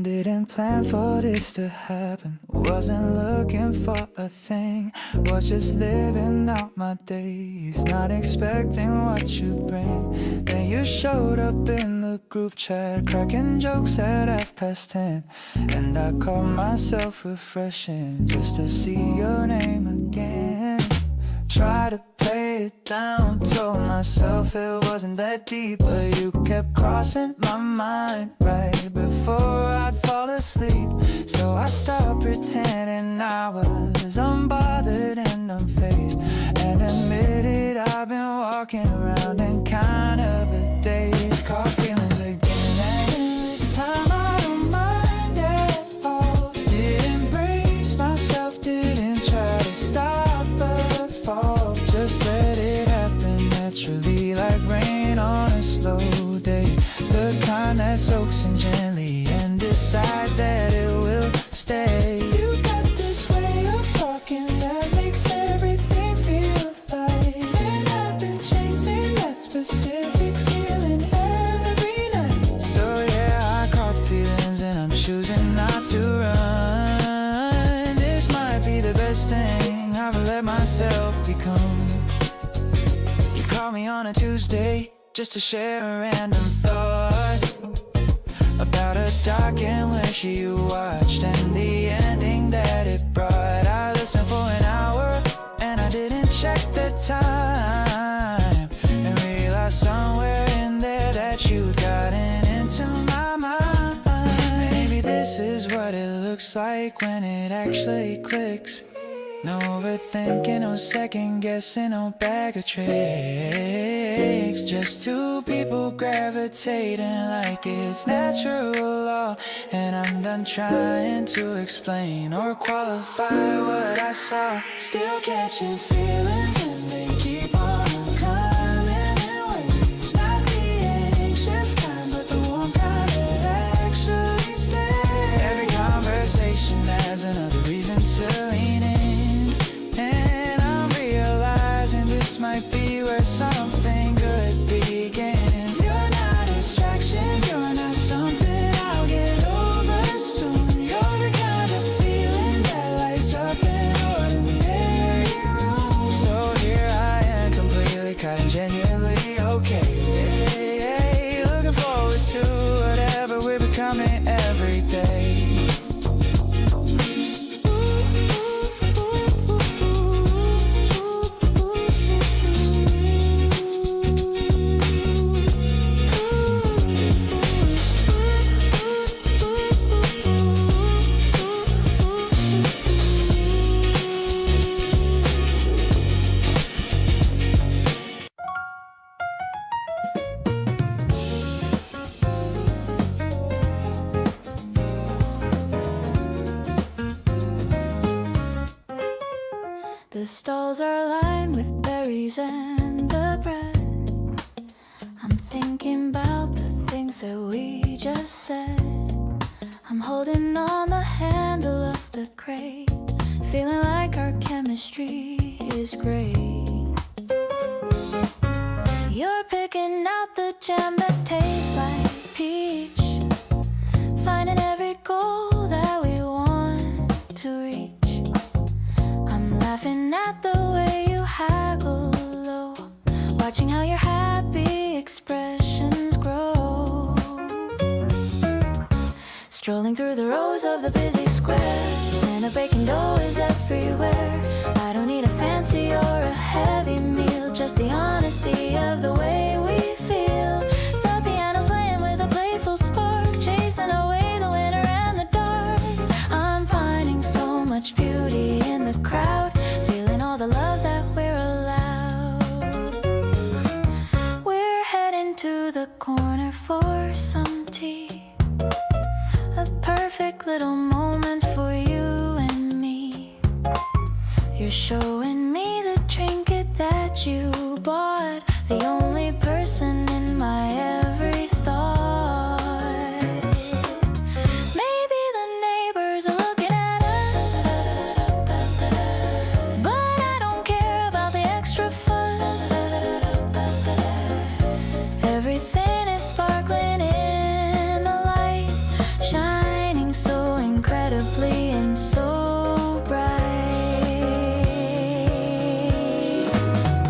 B: Didn't plan for this to happen, wasn't looking for a thing, was just living out my days, not expecting what you bring. Then you showed up in the group chat, cracking jokes at 10:30, and I caught myself refreshing just to see your name again. Try to play it down, told myself it wasn't that deep, but you kept crossing my mind right before I'd fall asleep. So I stopped pretending I was unbothered and unfazed, and admitted I've been walking around in kind of a daze. Caught feelings again, and this time I don't mind at all. Didn't brace myself, didn't try to stop but fall. Just let it happen naturally, like rain on a slow day. The kind that soaks in gently and decides that it will stay. You've got this way of talking that makes everything feel light, and I've been chasing that specific feeling every night. So yeah, I caught feelings and I'm choosing not to run. This might be the best thing I've let myself become.
C: call me on a Tuesday just to share a random thought about a dark and wish you watched and the ending that it brought. I listened for an hour and I didn't check the time and realized somewhere in there that you'd gotten into my mind. Maybe this is what it looks like when it actually clicks. No overthinking, no second guessing, no bag of tricks. Just two people gravitating like it's natural law. And I'm done trying to explain or qualify what I saw. Still catching feelings and they keep on coming in waves. Not the anxious kind, but the warm kind that actually stays. Every conversation adds another reason to lean in. And I'm realizing this might be where something good begins. You're not distractions, you're not something I'll get over soon. You're the kind of feeling that lights up an ordinary room. So here I am, completely caught and genuinely okay. Looking forward to whatever we're becoming every day.
A: The stalls are lined with berries and the bread. I'm thinking about the things that we just said. I'm holding on the handle of the crate, feeling like our chemistry is great. You're picking out the jam that tastes like peach, finding every goal that we want to reach. Laughing at the way you haggle low, watching how your happy expressions grow. Strolling through the rows of the busy square, the scent of baking dough is everywhere. I don't need a fancy or a heavy meal, just the honesty of the way we feel. The piano's playing with a playful spark, chasing away the winter and the dark. I'm finding so much beauty in the crowd, the love that we're allowed. We're heading to the corner for some tea, a perfect little moment for you and me. You're showing me the trinket that you bought, the only person in my every thought. Maybe the neighbors are looking at us, everything is sparkling in the light, shining so incredibly and so bright.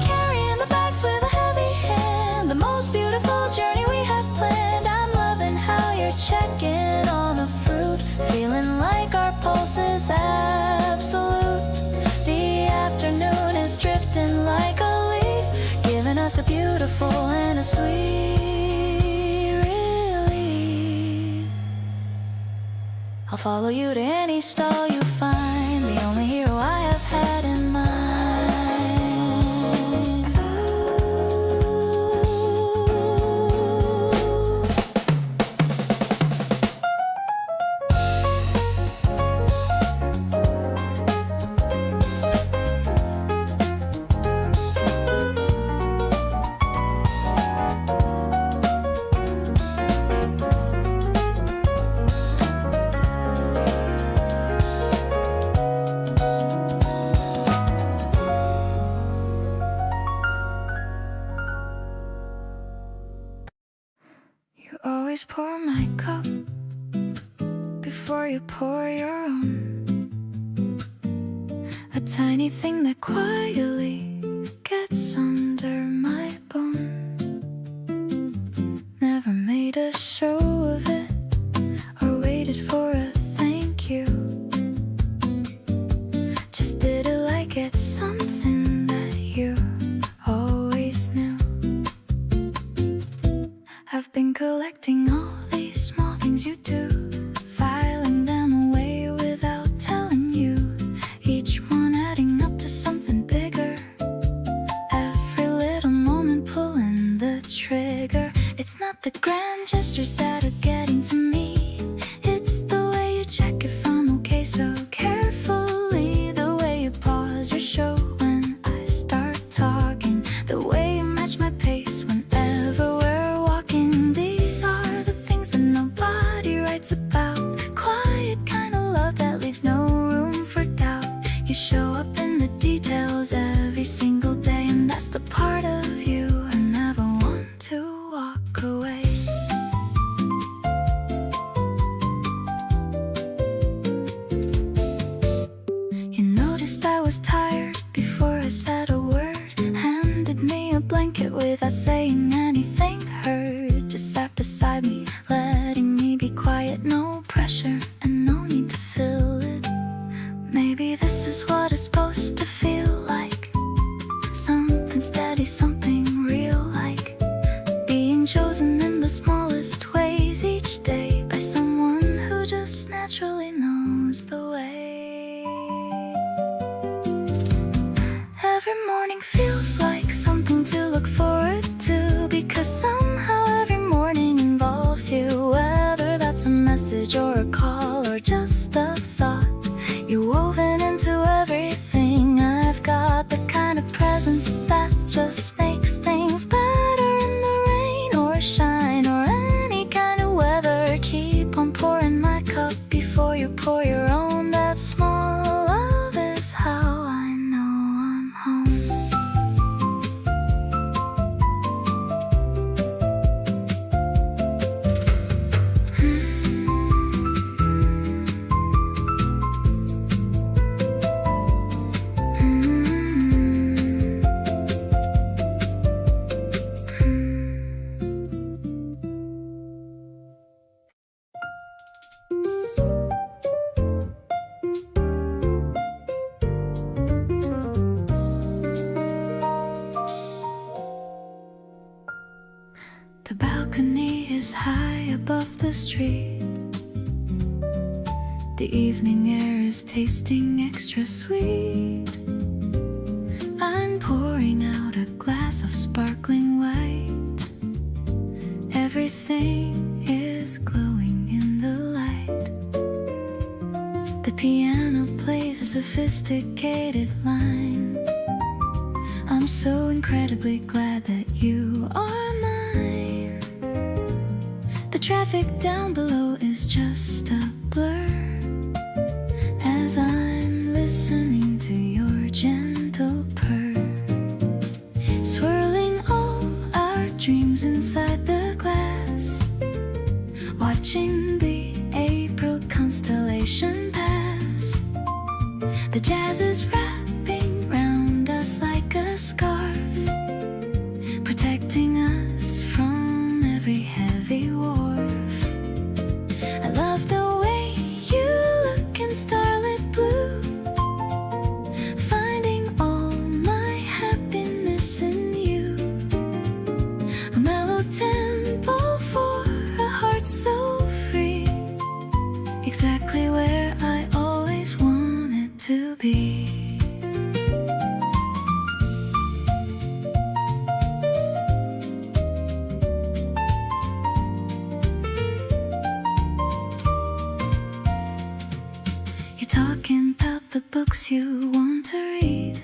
A: Carrying the bags with a heavy hand, the most beautiful journey we have planned. I'm loving how you're checking on the fruit, feeling like our pulse is absolute. The afternoon is drifting like a leaf, giving us a beautiful and a sweet relief. I'll follow you to any stall you find, the only hero I have had in mind. Always pour my cup before you pour your own. A tiny thing that quietly gets under my bones. collecting all these small things you do, filing them away without telling you, each one adding up to something bigger. Every little moment pulling the trigger. It's not the grand gestures that are getting to me, it's the way you check if I'm okay so carefully, the way you pause your show when I start talking, the way you match my pace whenever we're walking. These are the things that nobody writes about, the quiet kind of love that leaves no room for doubt. You show up in the details every single day, and that's the part of you I never want to walk away. You noticed I was tired before I said a word, handed me a blanket without saying anything, heard, just sat beside me, letting me be quiet, no pressure and no need to fill it. Maybe this is what it's supposed to feel like, something steady, something real, like being chosen in the smallest ways each day by someone who just naturally knows the way. Every morning feels like something to look forward to, because somehow every morning involves you, whether that's a message or a call or just a thought. You're woven into everything I've got, the kind of presence that just makes things better in the rain or shine or any kind of weather. Keep on pouring my cup before you pour your own. That small love is how I know I'm home. The balcony is high above the street. The evening air is tasting extra sweet. I'm pouring out a glass of sparkling white. Everything is glowing in the light. The piano plays a sophisticated line. I'm so incredibly glad that you are mine. The traffic down below is just a blur as I'm listening to your gentle purr, swirling all our dreams inside the glass, watching the April constellation pass. The jazz is wrapping round us like a scarf, protecting us from every heavy wharf. I love the way you look in starlit blue, finding all my happiness in you. A mellow tempo for a heart so free, exactly where I always wanted to be. You're talking about the books you want to read.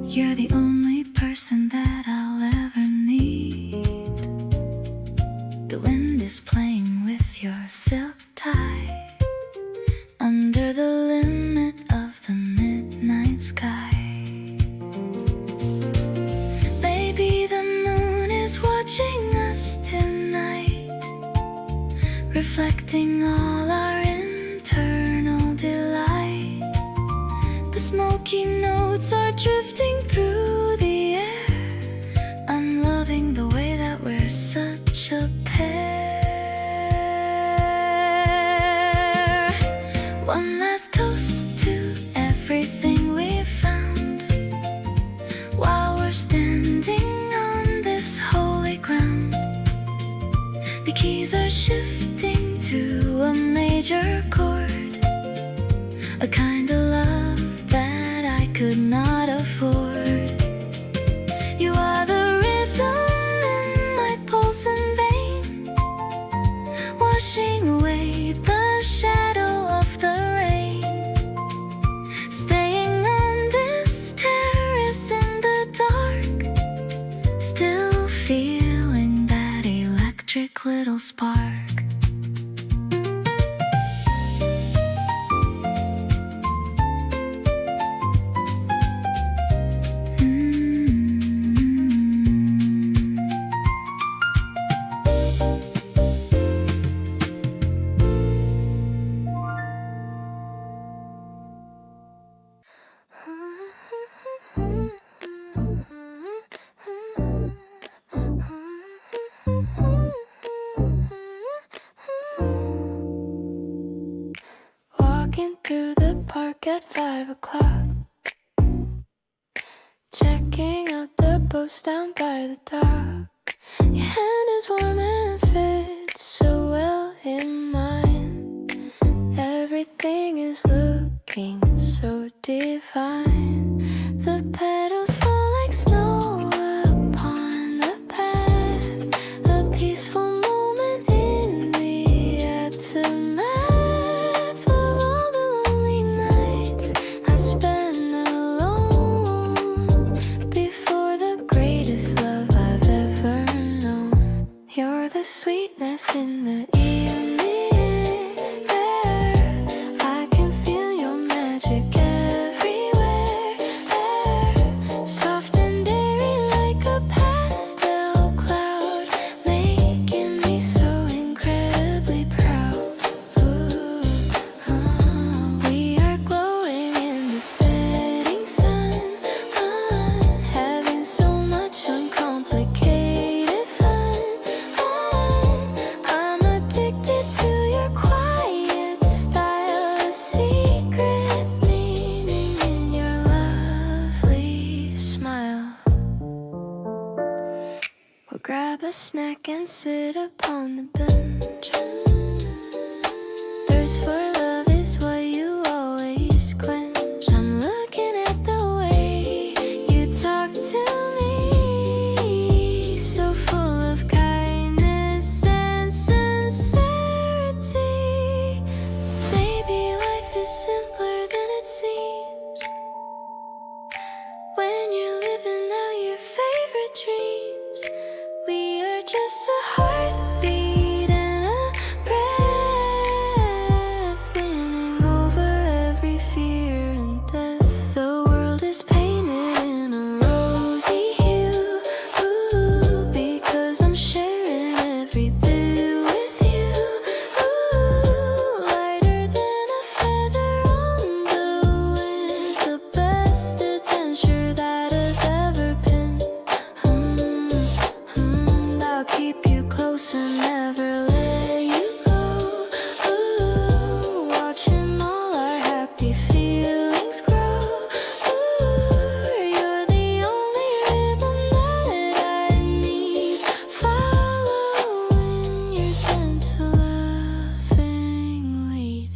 A: You're the only person that I'll ever need. The wind is playing with your silk tie under the limit of the midnight sky. Maybe the moon is watching us tonight, reflecting all our internal delight. The smoky notes are drifting through the air. I'm loving the way that we're such a pair. One last toast to everything we've found while we're standing on this holy ground. The keys are shifting to a major chord, a kind of love that I could not afford. You are the rhythm in my pulse and vein, washing away the shadow of the rain. Staying on this terrace in the dark, still feeling that electric little spark. Walking through the park at 5 o'clock, checking out the boats down by the dock. Your hand is warm and fits so well in mine. Everything is looking so divine. The petals fall like snow upon the path, a peaceful moment in the aftermath. Sweetness in the evening air, I can feel your magic everywhere. Soft and airy like a pastel cloud, making me so incredibly proud. Ooh, we are glowing in the setting sun, having so much uncomplicated fun. I'm addicted to your quiet style, a secret meaning in your lovely smile. We'll grab a snack and sit upon the bench. Thirst for love is what you always quench. I'm looking at the way you talk to me, so full of kindness and sincerity. Maybe life is simpler than it seems when you're living out your favorite dreams. We are just a heartbeat and a breath, winning over every fear and death. The world is painted in a rosy hue, ooh, because I'm sharing every bit with you. Ooh, lighter than a feather on the wind, the best adventure that has ever been. I'll keep you close and never let you go. Ooh, watching all our happy feelings grow. Ooh, you're the only rhythm that I need, following your gentle loving lead.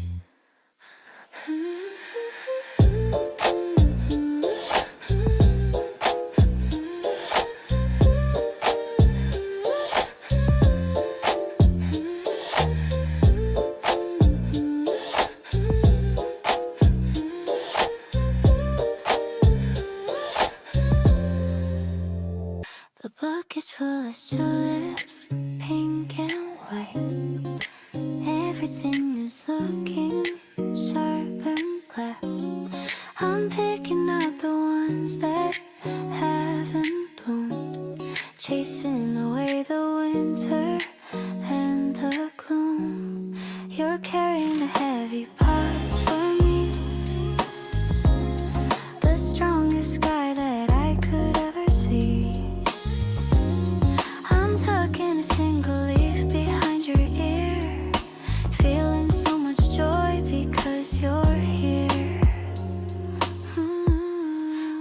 A: The book is full of tulips, pink and white. Everything is looking sharp and black. I'm picking out the ones that haven't bloomed, chasing away the winter and the gloom. You're carrying the heavy pots for me, the strongest sky that I could ever see. I'm tucking a single leaf behind your ear, feeling so much joy because you're here.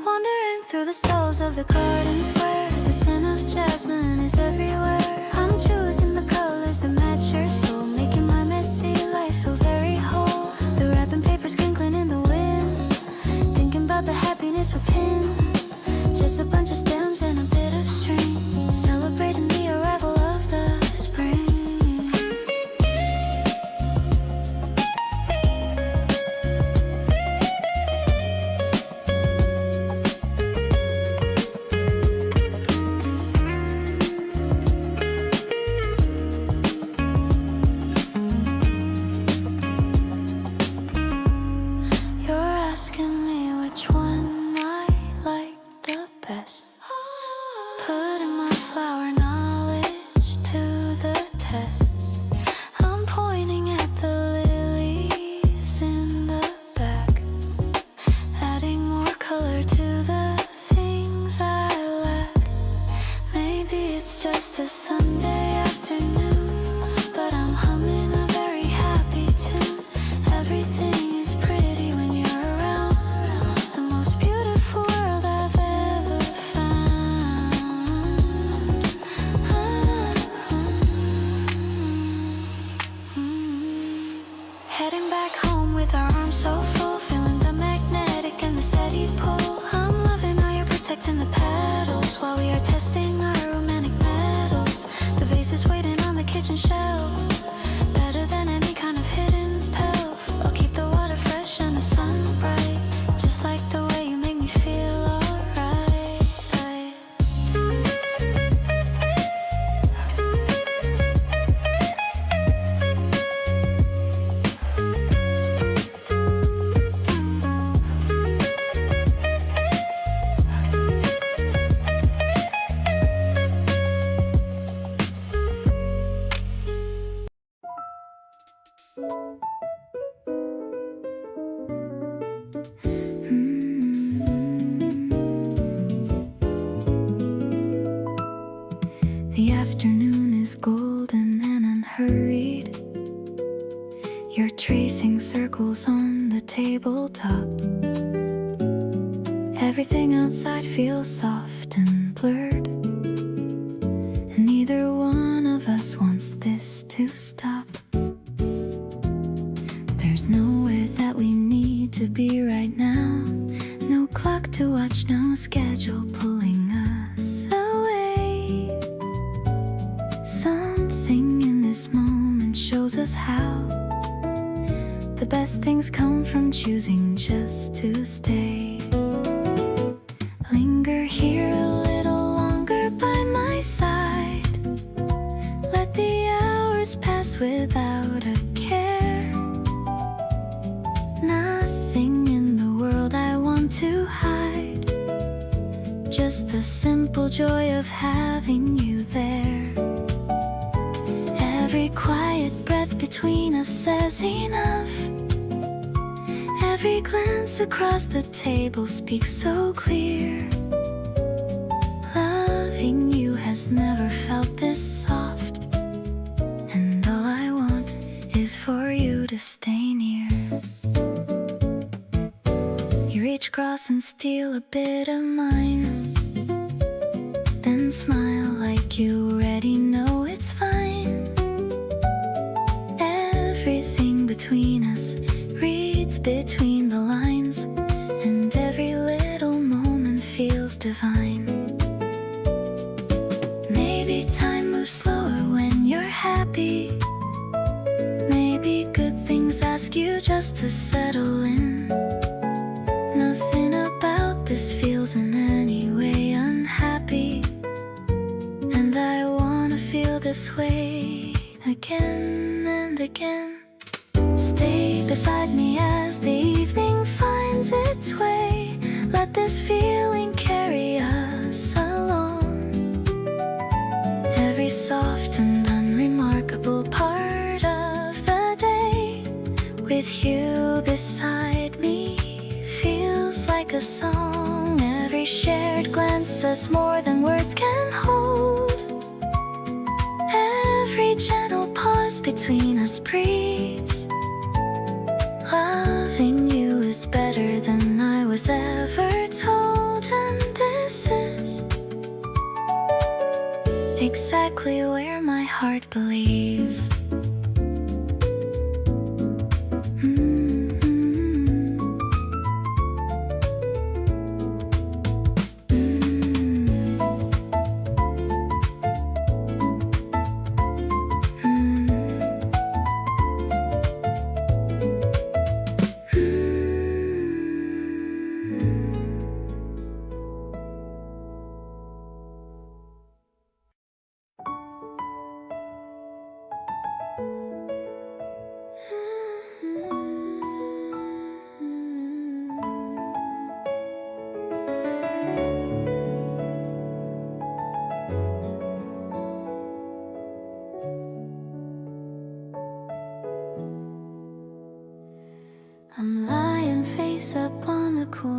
A: Wandering through the stalls of the garden square, the scent of jasmine is everywhere. I'm choosing the colors that Putting my flower knowledge to the test. I'm pointing at the lilies in the back, adding more color to the things I lack. Maybe it's just a Sunday afternoon, but I'm humming a very happy tune. Everything is pretty when you're around, the most beautiful world I've ever found. Heading back home with our arms so full, feeling the magnetic and the steady pull. I'm loving how you're protecting the petals while we are testing our romantic metals. The vase is waiting on the kitchen shelf, better than any kind of hidden pelf. I'll keep the water fresh and the sun bright, just like the way you make me feel alright. The afternoon is golden and unhurried. You're tracing circles on the tabletop. Everything outside feels soft and blurred, and neither one of us wants this to stop. There's nowhere that we need to be right now. No clock to watch, no schedule pulling us away. Something in this moment shows us how the best things come from choosing just to stay. Linger here a little longer by my side. Let the hours pass without a care. Nothing in the world I want to hide, just the simple joy of having you there. Every quiet breath between us says enough. Every glance across the table speaks so clear. Loving you has never felt this soft, and all I want is for you to stay near. You reach across and steal a bit of mine, then smile like you already know it's fine. Everything between us reads between the lines, and every little moment feels divine. Maybe time moves slower when you're happy. Maybe good things ask you just to settle in. Nothing about this feels in any way unhappy, and I wanna feel this way again and again. Stay beside me as the evening finds its way. Let this feeling carry us along. Every soft and unremarkable part of the day, with you beside me, feels like a song. Every shared glance says more than words can hold. Every gentle pause between us breathes. Loving you is better than I was ever told, and this is exactly where my heart believes.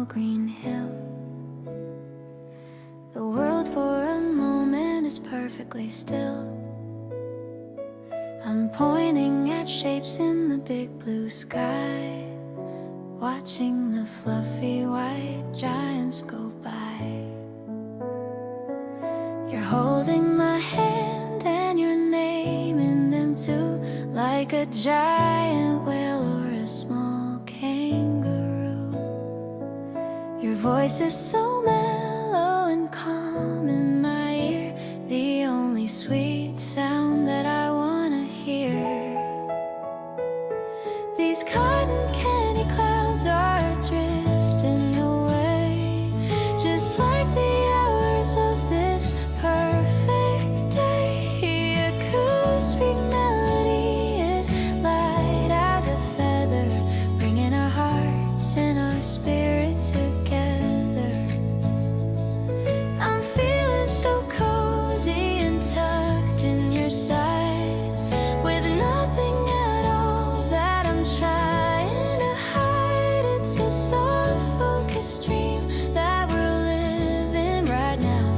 A: small green hill. The world for a moment is perfectly still. I'm pointing at shapes in the big blue sky, watching the fluffy white giants go by. You're holding my hand and you're naming them too, like a giant whale or a small kangaroo. Your voice is so mellow and calm in my ear, the only sweet sound that I wanna hear. These cotton candy clouds are drifting away, just like the hours of this perfect day. Acoustic melody is light as a feather, bringing our hearts and our spirits together. I'm feeling so cozy and tucked in your side, with nothing at all that I'm trying to hide. It's a soft focused dream that we're living right now,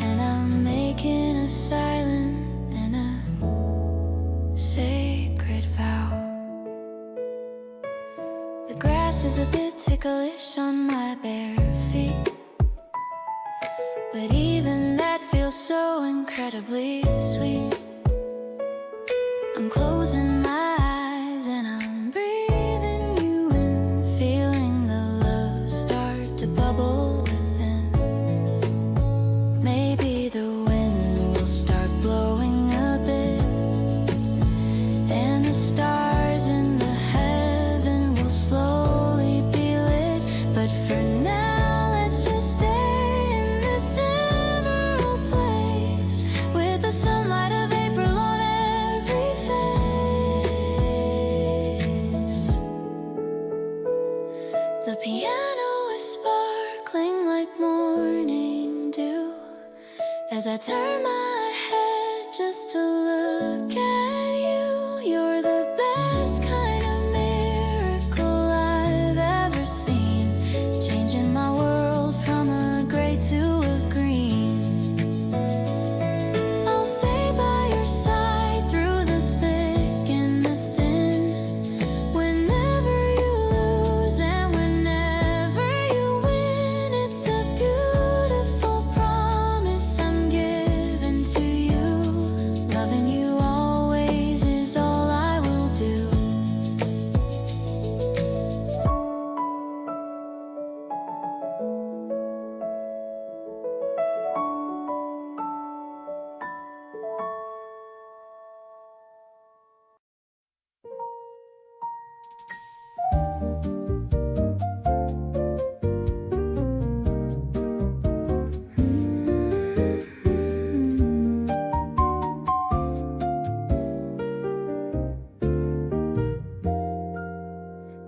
A: and I'm making a silent and a sacred vow. The grass is a bit ticklish on my bare feet, but even that feels so incredibly sweet. I'm closing my eyes and I'm breathing you in, feeling the love start to bubble within. Maybe the wind will start blowing a bit, and the stars in the heaven will slowly be lit. But for now, let's just stay in this emerald place, with the sunlight of April on every face. The piano is sparkling like morning dew as I turn my head just to look at you. You're the best kind of miracle I've ever seen, changing my world from a gray to a green. I'll stay by your side through the thick and the thin, whenever you lose and whenever you win. It's a beautiful promise I'm giving to you. Loving you always is all I will do.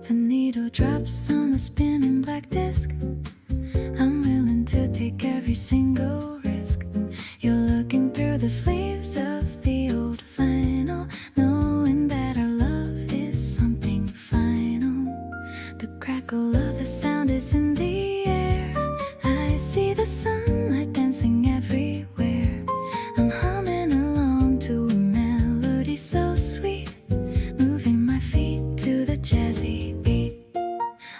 A: The needle drops on the spinning black disc. I'm willing to take every single risk. You're looking through the sleeves of the old vinyl, knowing that our love is something final. The crackle of the sound is in the air. I see the sunlight dancing everywhere. I'm humming along to a melody so sweet, moving my feet to the jazzy beat.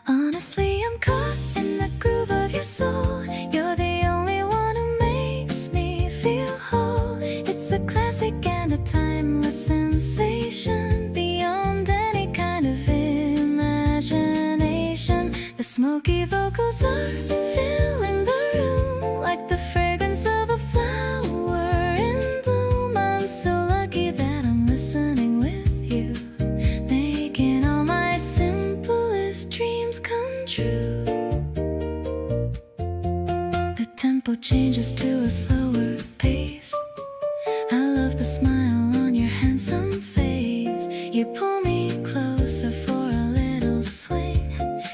A: Honestly, I'm caught in the groove of your soul. You're the only one who makes me feel whole. It's a classic and a timeless sensation, beyond any kind of imagination. The smoky vocals are filling the room, like the fragrance of a flower in bloom. I'm so lucky that I'm listening with you, making all my simplest dreams come true. The tempo changes to a slower pace. I love the smile on your handsome face. You pull me closer for a little swing,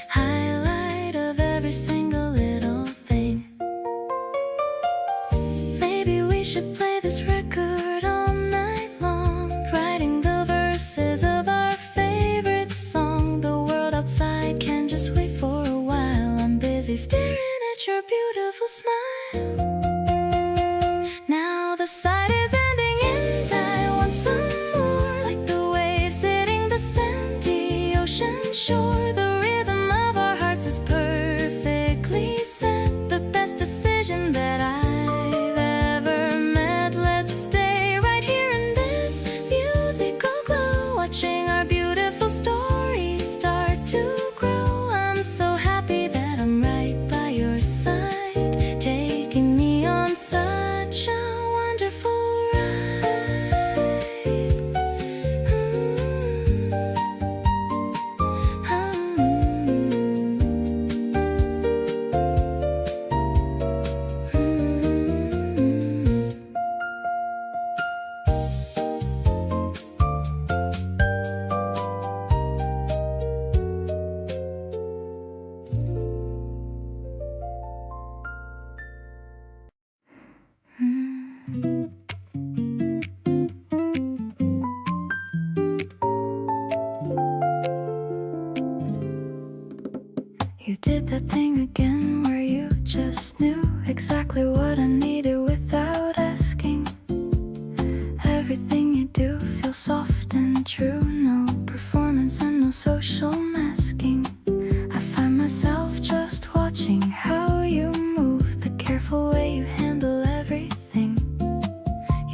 A: highlight of every single little thing. Maybe we should play this record all night long, writing the verses of our favorite song. The world outside can just wait for a while. I'm busy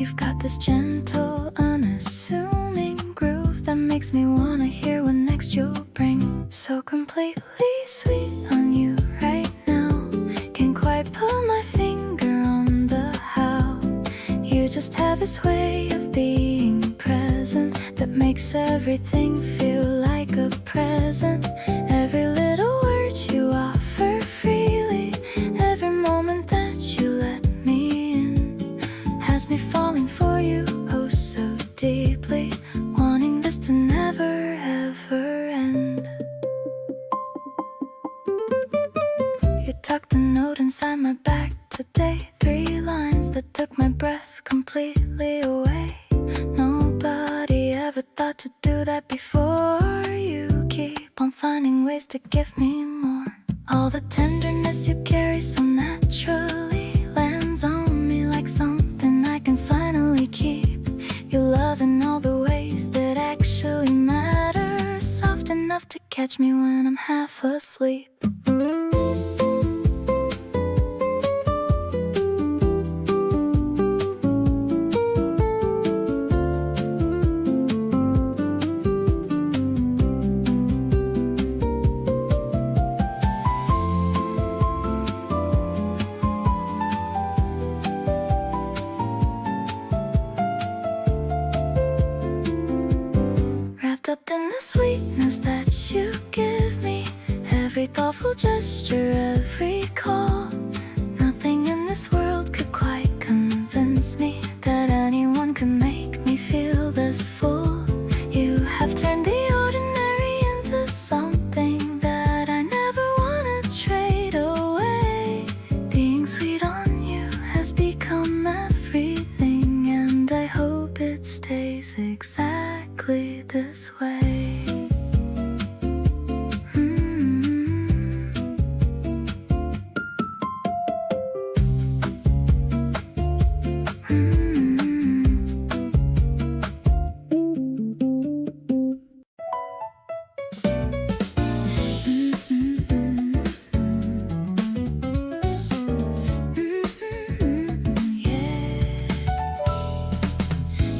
A: You've got this gentle, unassuming groove that makes me wanna hear what next you'll bring. So completely sweet on you right now. Can't quite put my finger on the how. You just have this way of being present that makes everything feel like a present. Every little word you offer freely, every moment that you let me in, has me falling for you oh so deeply, wanting this to never ever end. You tucked a note inside my back today, 3 lines that took my breath completely away. Nobody ever thought to do that before. You keep on finding ways to give me more. All the tenderness you carry so naturally lands on me like something I can finally keep. Your love in all the ways that actually matter, soft enough to catch me when I'm half asleep. Up in the sweetness that you give me, every thoughtful gesture, every call. Nothing in this world could quite convince me that anyone could make me feel this full. You have turned the ordinary into something that I never wanna trade away. Being sweet on you has become everything, and I hope it stays exactly this way.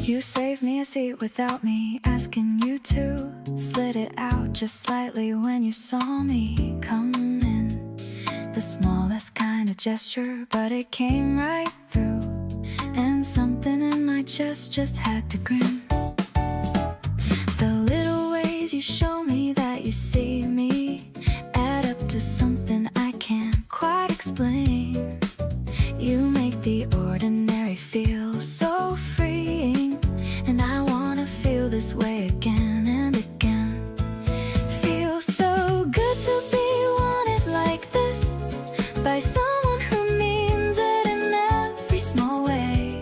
A: You saved me a seat without me asking you to. Slid it out just slightly when you saw me come in. The smallest kind of gesture, but it came right through. And something in my chest just had to grin. The little ways you show me that you see me add up to something I can't quite explain. You make the ordinary feel so freeing, and I wanna feel this way again and again. Feels so good to be wanted like this by someone who means it in every small way.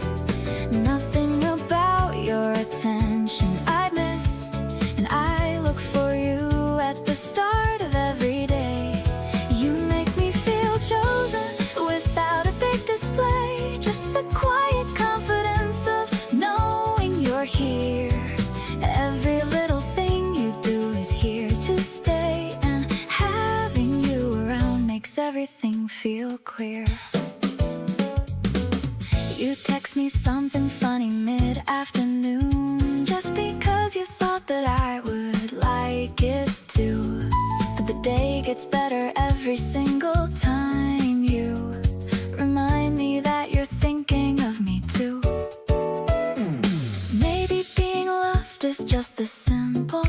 A: Nothing about your attention I'd miss, and I look for you at the start of every day. You make me feel chosen without a big display, just the quiet confidence of knowing you're here. Every little thing you do is here to stay, and having you around makes everything feel clear. You text me something funny mid-afternoon just because you thought that I would like it too. But the day gets better every single time you remind me that you're thinking of me too. Maybe being loved is just the simple,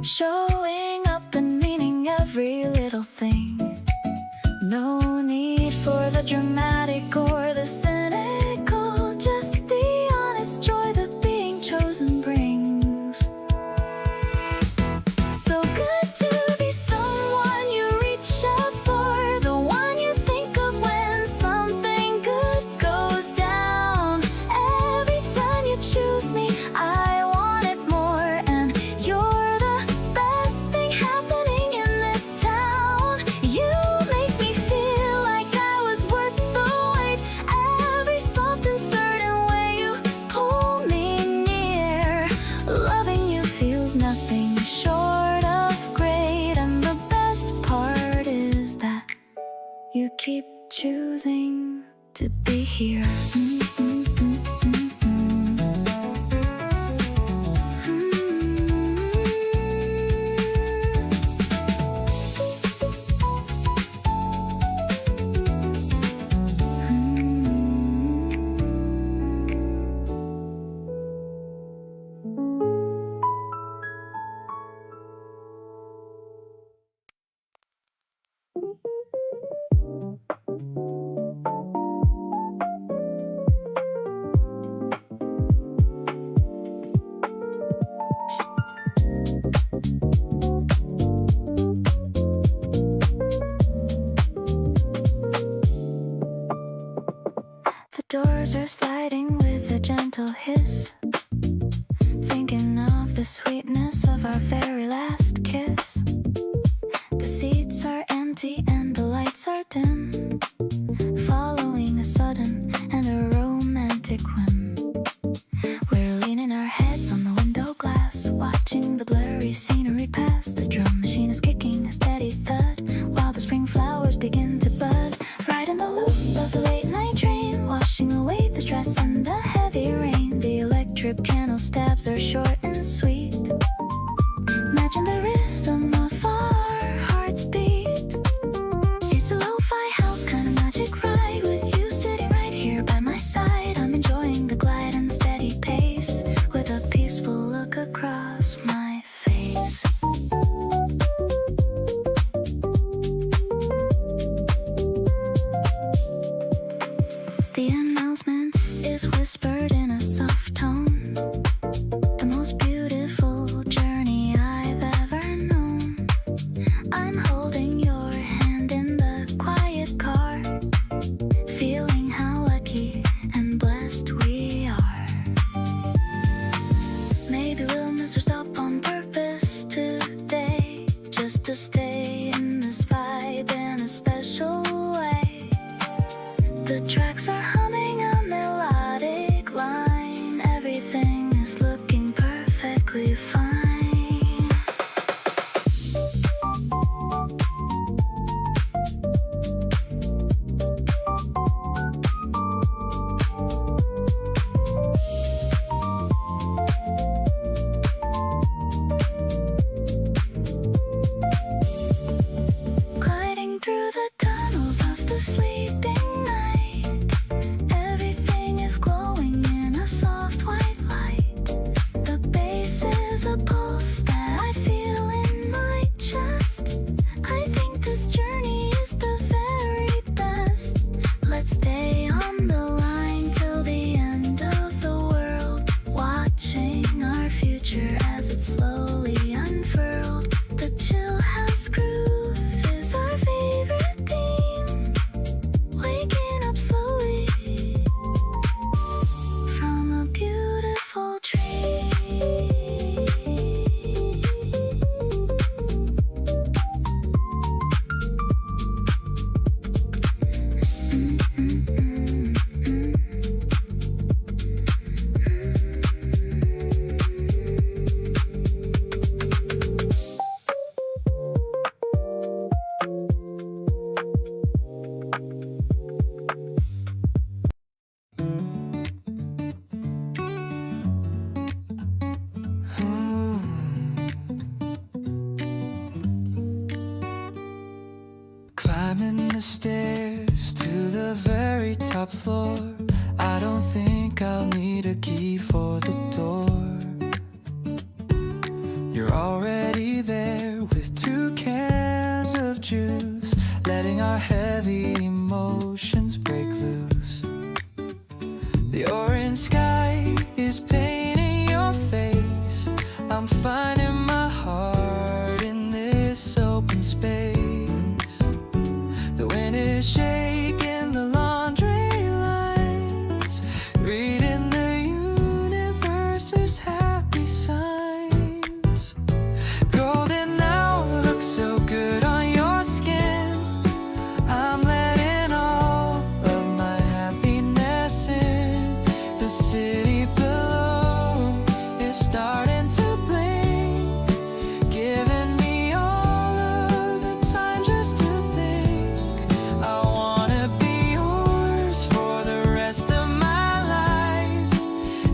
A: showing up and meaning every little thing. No need for the dramatic or the cynical, just the honest joy that being chosen brings. So good to be someone you reach out for, the one you think of when something good goes down. Every time you choose me, I want it more, and you're the best gliding with a gentle hiss, thinking of the sweetness of our very last kiss. The seats are empty and the lights are dim, following a sudden and a romantic whim. We're leaning our heads on the window glass, watching the blurry scenery pass. The drum machine is kicking a steady thud, while the spring flowers begin to bud. Right in the loop of the late night train, washing away the stress and the heavy rain. The electric piano stabs are short and sweet, matching the rhythm of our heart's beat. It's a lo-fi house kind of magic ride, with you sitting right here by my side. I'm enjoying the glide and steady pace, with a peaceful look across my face. The announcement is whispered in a soft tone, the most beautiful journey I've ever known. I'm holding your hand in the quiet car, feeling how lucky and blessed we are. Maybe we'll miss our stop on purpose today, just to stay in this vibe in a special way. The tracks are humming a melodic line, everything is looking perfectly fine. Gliding through the tunnels of the sleeping night, everything is glowing in a soft white light. The bass is a pulse that I feel in my chest. I think this journey is the very best. Let's stay on the line till the end of the world, watching our future as it slowly unfurled. The chill house groove is our favorite theme, waking up slowly from a beautiful dream.
C: Climbing the stairs to the very top floor, I don't think I'll need a key for the door. You're already there with 2 cans of juice, letting our heavy emotions break loose. The orange sky is painting your face, I'm finding my heart in this open space. The wind is shaking the laundry lines, reading the universe's happy signs. Golden hour looks so good on your skin, I'm letting all of my happiness in. The city below is starting to blink, giving me all of the time just to think. I wanna be yours for the rest of my life,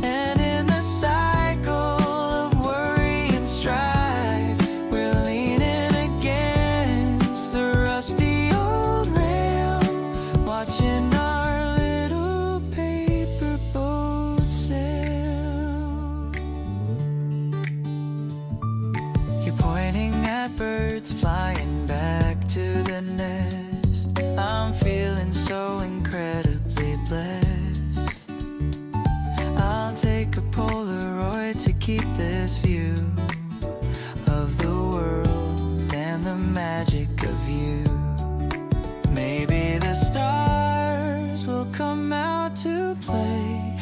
C: and in the cycle of worry and strife, we're leaning against the rusty old rail, watching our little paper boat sail. You're pointing at birds flying back to the nest, I'm feeling so incredibly blessed. I'll take a Polaroid to keep this view of the world and the magic of you. Maybe the stars will come out to play,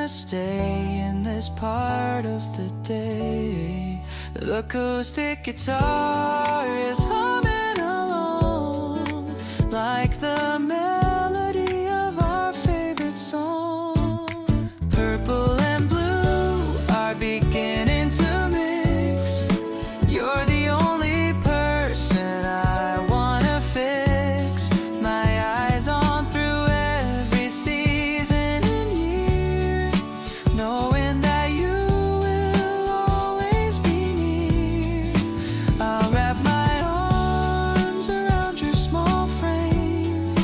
C: wanna stay in this part of the day. The acoustic guitar is humming along like the melody of our favorite song. Purple and blue are beginning to mix. You're the only person I wanna fix my eyes on through every season and year, knowing that you will always be near. I'll wrap my arms around your small frame,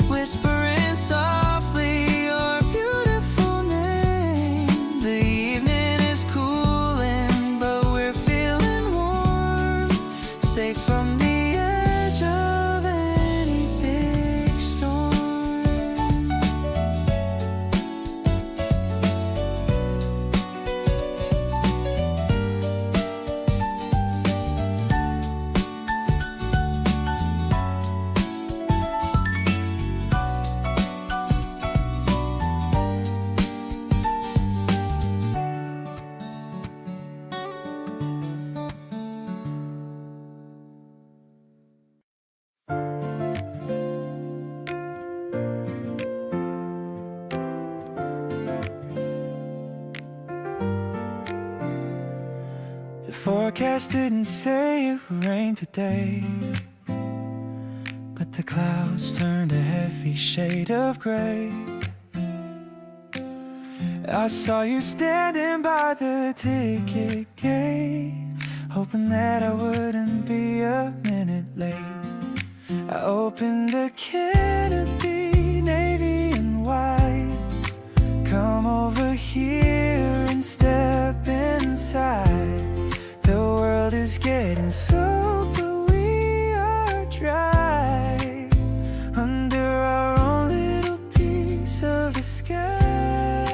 C: whispering softly your beautiful name. The evening is cooling, but we're feeling warm, safe from the edge of any big storm.
B: The forecast didn't say it would rain today, but the clouds turned a heavy shade of gray. I saw you standing by the ticket gate, hoping that I wouldn't be a minute late. I opened the canopy, navy and white. Come over here and step inside. The world is getting soaked, but we are dry under our own little piece of the sky.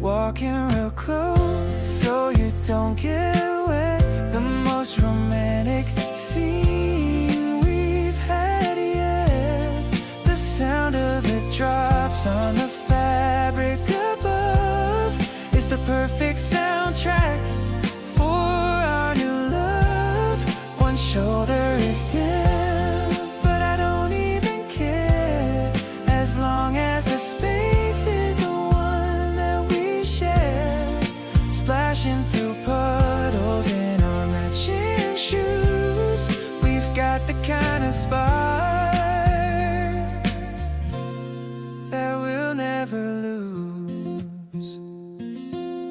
B: Walking real close so you don't get wet. The most romantic scene we've had yet. The sound of the drops on the fabric above is the perfect soundtrack for our new love. One shoulder is down, but I don't even care, as long as the space is the one that we share. Splashing through puddles in our matching shoes, we've got the kind of spark that we'll never lose.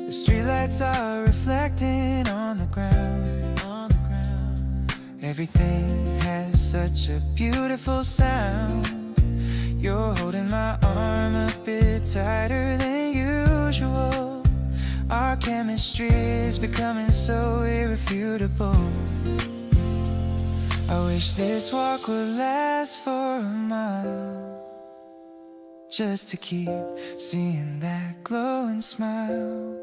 B: The streetlights are reflecting on the ground. Everything has such a beautiful sound. You're holding my arm a bit tighter than usual. Our chemistry is becoming so irrefutable. I wish this walk would last for a mile, just to keep seeing that glowing smile.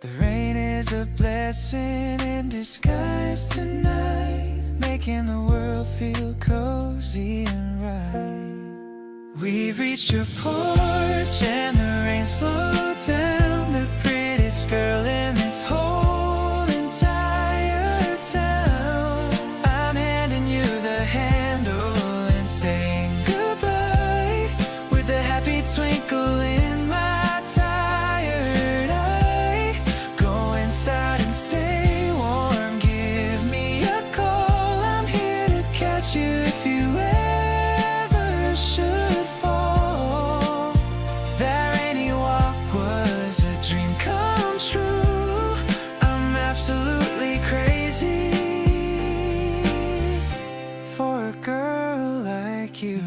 B: The rain is a blessing in disguise tonight, making the world feel cozy and right. We've reached your porch and the rain slowed down. The prettiest girl in this whole entire town. I'm handing you the handle and saying goodbye, with a happy twinkle in my tired eye. Go inside and stay warm, give me a call. I'm here to catch you if you ever should fall. That rainy walk was a dream come true. I'm absolutely crazy for a girl like you.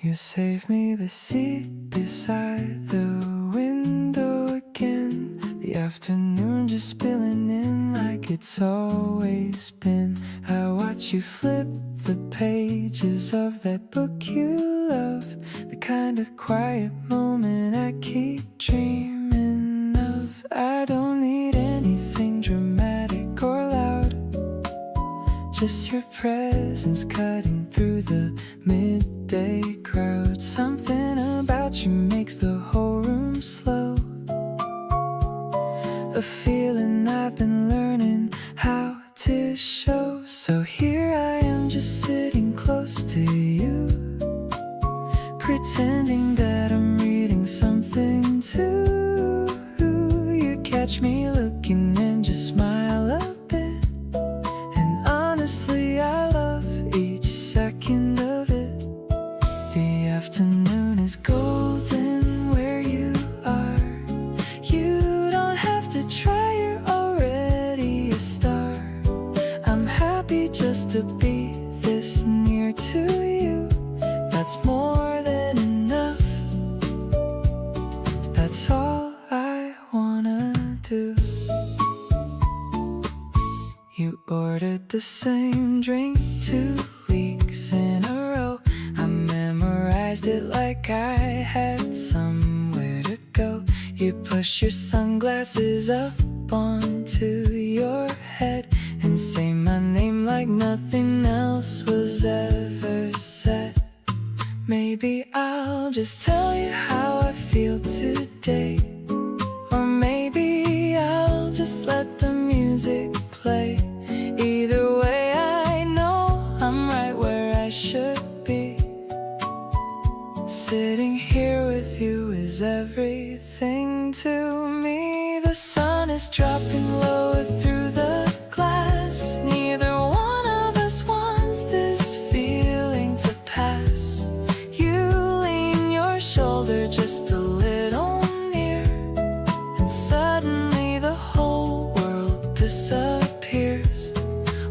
B: You saved me the seat beside the window again. The afternoon just spilling in like like it's always been. I watch you flip the pages of that book you love, the kind of quiet moment I keep dreaming of. I don't need anything dramatic or loud, just your presence cutting through the midday crowd. Something about you makes the whole room slow, a feeling I've been learning how to show. So here I am just sitting close to you, pretending that I'm reading something too. You catch me looking and just smile a bit, and honestly I love each second of it. The afternoon is golden where you are. You don't have to try, you're already a star. I'm happy just to be this near to you. That's more than enough. That's all I wanna do. You ordered the same drink 2 weeks in a row. I memorized it like I had somewhere to go. You push your sunglasses up onto your head and say my name like nothing else was ever said. Maybe I'll just tell you how I feel today, or maybe I'll just let the music play. Either way I know I'm right where I should be. Sitting here with you is everything to me. The sun is dropping lower through the glass. Neither one of us wants this feeling to pass. You lean your shoulder just a little near, and suddenly the whole world disappears.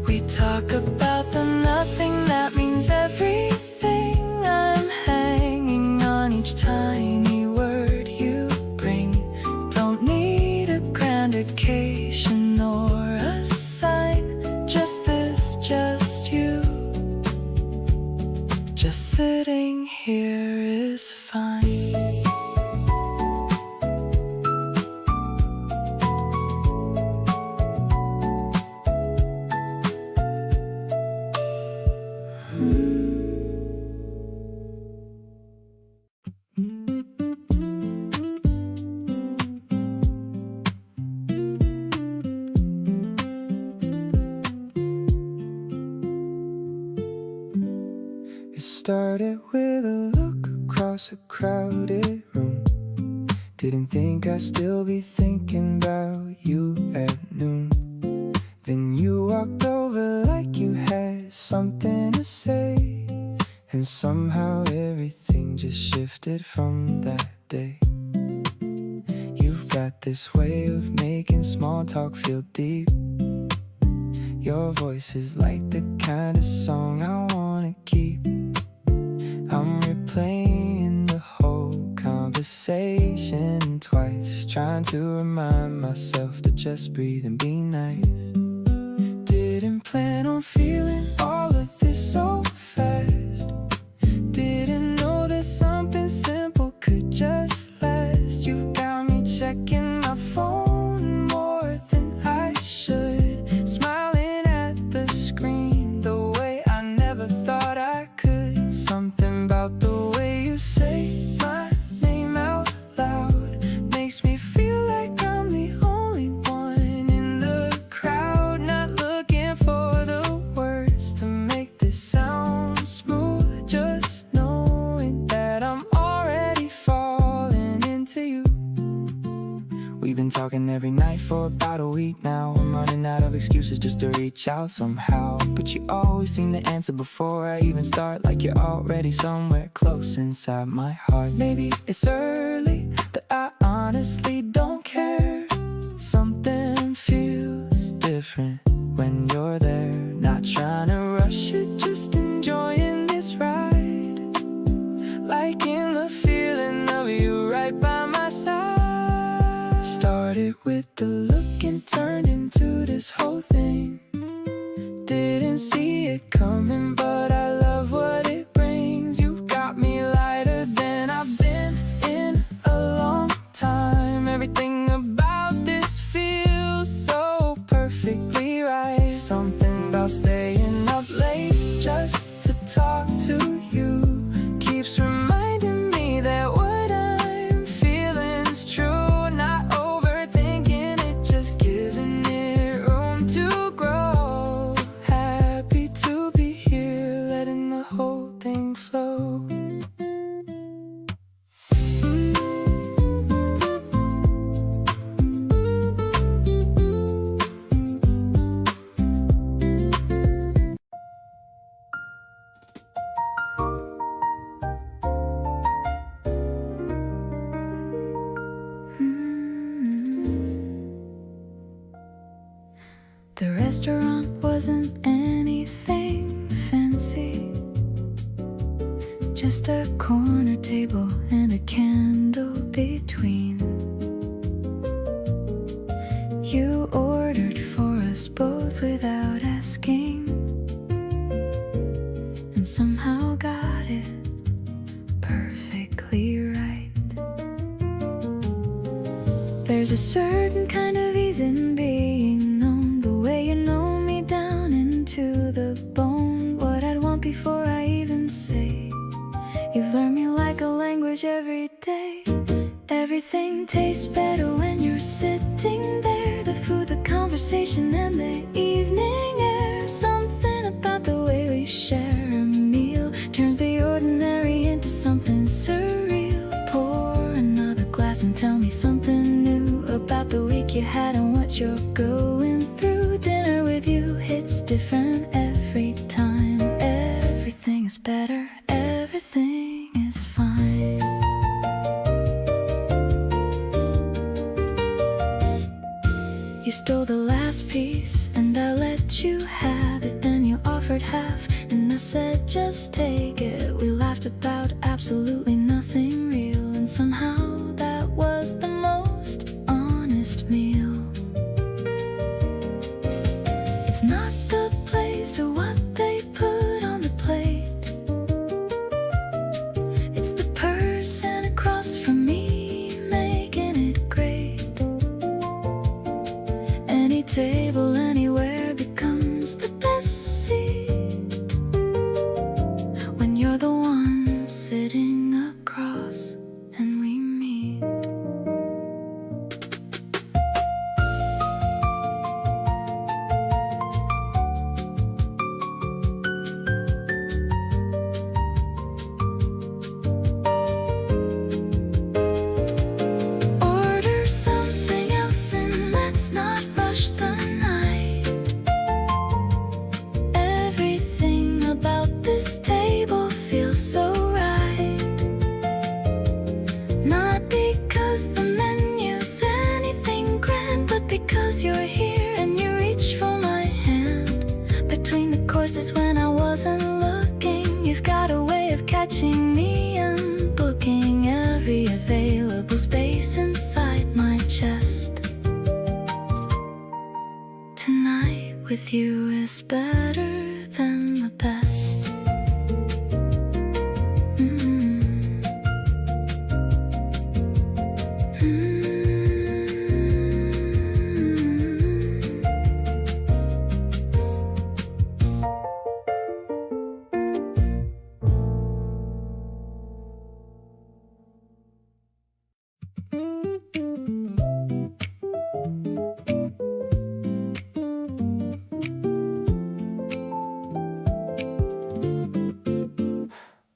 B: We talk about the nothing that means everything. I'm hanging on each tiny word you bring. Don't need a grand occasion or a sign, just this, just you. Just sitting here is fine. It started with a look across a crowded room. Didn't think I'd still be thinking about you at noon. Then you walked over like you had something to say, and somehow everything just shifted from that day. You've got this way of making small talk feel deep. Your voice is like the kind of song I wanna keep. I'm replaying the whole conversation twice, trying to remind myself to just breathe and be nice. Didn't plan on feeling all of this so fast. Didn't know that something simple could just last. You've got me checking my phone more than I should, smiling at the screen the way I never thought I could. Something about the way you say my name out loud makes me feel like I'm the only one in the crowd. Not looking for the words to make this sound smooth, just knowing that I'm already falling into you. We've been talking every night for about a week now. I'm running out of excuses just to reach out somehow, but you always seem to answer before I even start, like you're already somewhere close inside my heart. Maybe it's early, but I honestly don't care. Something feels different when you're there. Not trying to rush it, just enjoying this ride, liking the feeling of you right by my side. Started with the look and turned into the this whole thing. Didn't see it coming, but I love what it brings. You got me lighter than I've been in a long time. Everything about this feels so perfectly right. Something about staying up late just to talk to you keeps reminding me that what I'm feeling's true. Not overthinking it, just giving it room to grow. Happy to be here, letting the whole thing flow.
A: The restaurant wasn't anything fancy, just a corner table and a candle between. You ordered for us both without asking, and somehow got it perfectly right. There's a certain kind of ease in being known, the way you know me down into the bone. What I'd want before I even say. You've learned me like a language every day. Everything tastes better when you're sitting there. The food, the conversation, and the evening air. Something about the way we share a meal turns the ordinary into something surreal. Pour another glass and tell me something new about the week you had and what you're going through. Dinner with you hits different every time. Everything is better, everything is fine. You stole the last piece and I let you have it. Then you offered half and I said just take it. We laughed about absolutely nothing real, and somehow that was the most honest meal. It's not the place or what they put on the plate, it's the person across from me making it great. Any table anywhere becomes the best seat when you're the one sitting across and we meet. Order something else and let's not rush the night. Everything about this table feels so right. Not because the menu's anything grand, but because you're here and you reach for my hand. Between the courses when I wasn't looking, you've got a way of catching me and booking every available space inside my chest. Tonight with you is better than the best.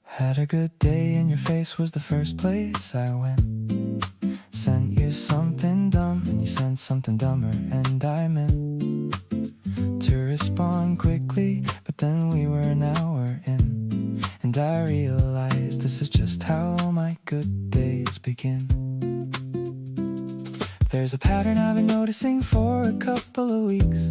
B: Had a good day and your face was the first place I went. Sent you something dumb and you sent something dumber, and I meant to respond quickly, but then we were an hour in, and I realized this is just how my good days begin. There's a pattern I've been noticing for a couple of weeks.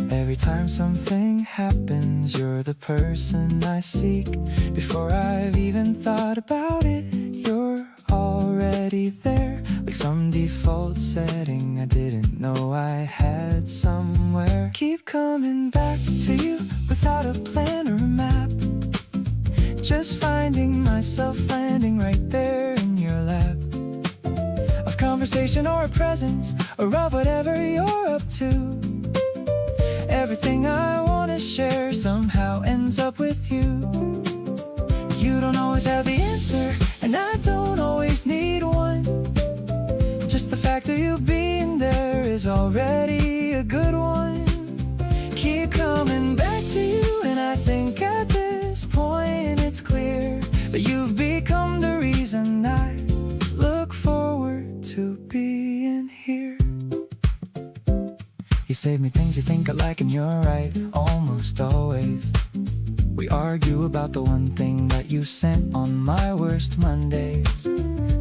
B: Every time something happens, you're the person I seek. Before I've even thought about it, you're already there. Like some default setting I didn't know I had somewhere. Keep coming back to you without a plan or a map, just finding myself landing right there in your lap. Of conversation or a presence, or of whatever you're up to, everything I wanna share somehow ends up with you. You don't always have the answer, and I don't always need one. Just the fact of you being there is already a good one. Keep coming back to you, and I think at this point it's clear that you've become the reason I look forward to being here. You save me things you think I like, and you're right almost always. We argue about the one thing that you sent on my worst Mondays,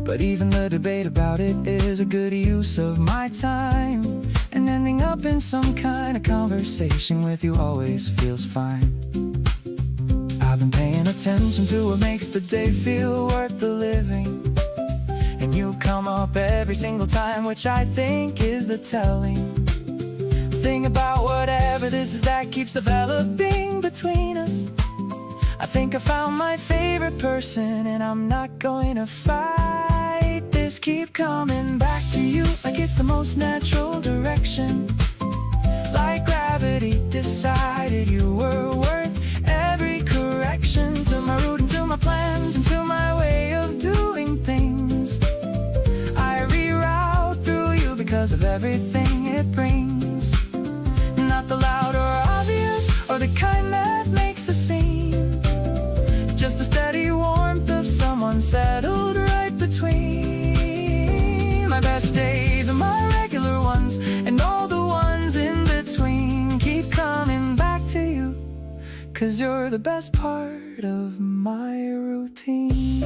B: but even the debate about it is a good use of my time. And ending up in some kind of conversation with you always feels fine. I've been paying attention to what makes the day feel worth the living, and you come up every single time, which I think is the telling thing about whatever this is that keeps developing between us. I think I found my favorite person, and I'm not going to fight this. Keep coming back to you like it's the most natural direction, like gravity decided you were worth every correction. To my route and to my plans and to my way of doing things, I reroute through you because of everything it brings. Not the loud or obvious or the kind that makes a scene, just the steady warmth of someone settled right between my best days and my regular ones, and all the ones in between. Keep coming back to you, 'cause you're the best part of my routine.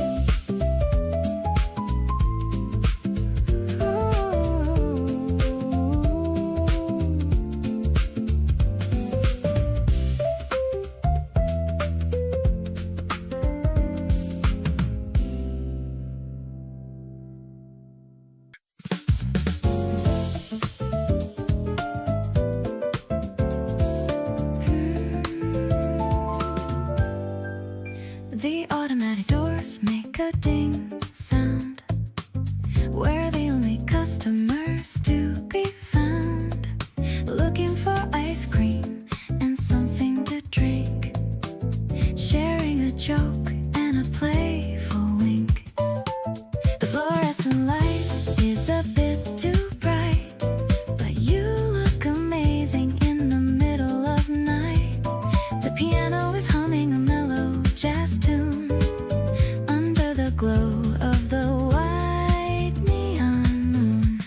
A: The automatic doors make a ding sound. We're the only customers to be found, looking for ice cream and something to drink, sharing a joke and a playful wink. The fluorescent light is a bit too bright, but you look amazing in the middle of night. The piano is humming a mellow jazz tune under the glow of the white neon moon,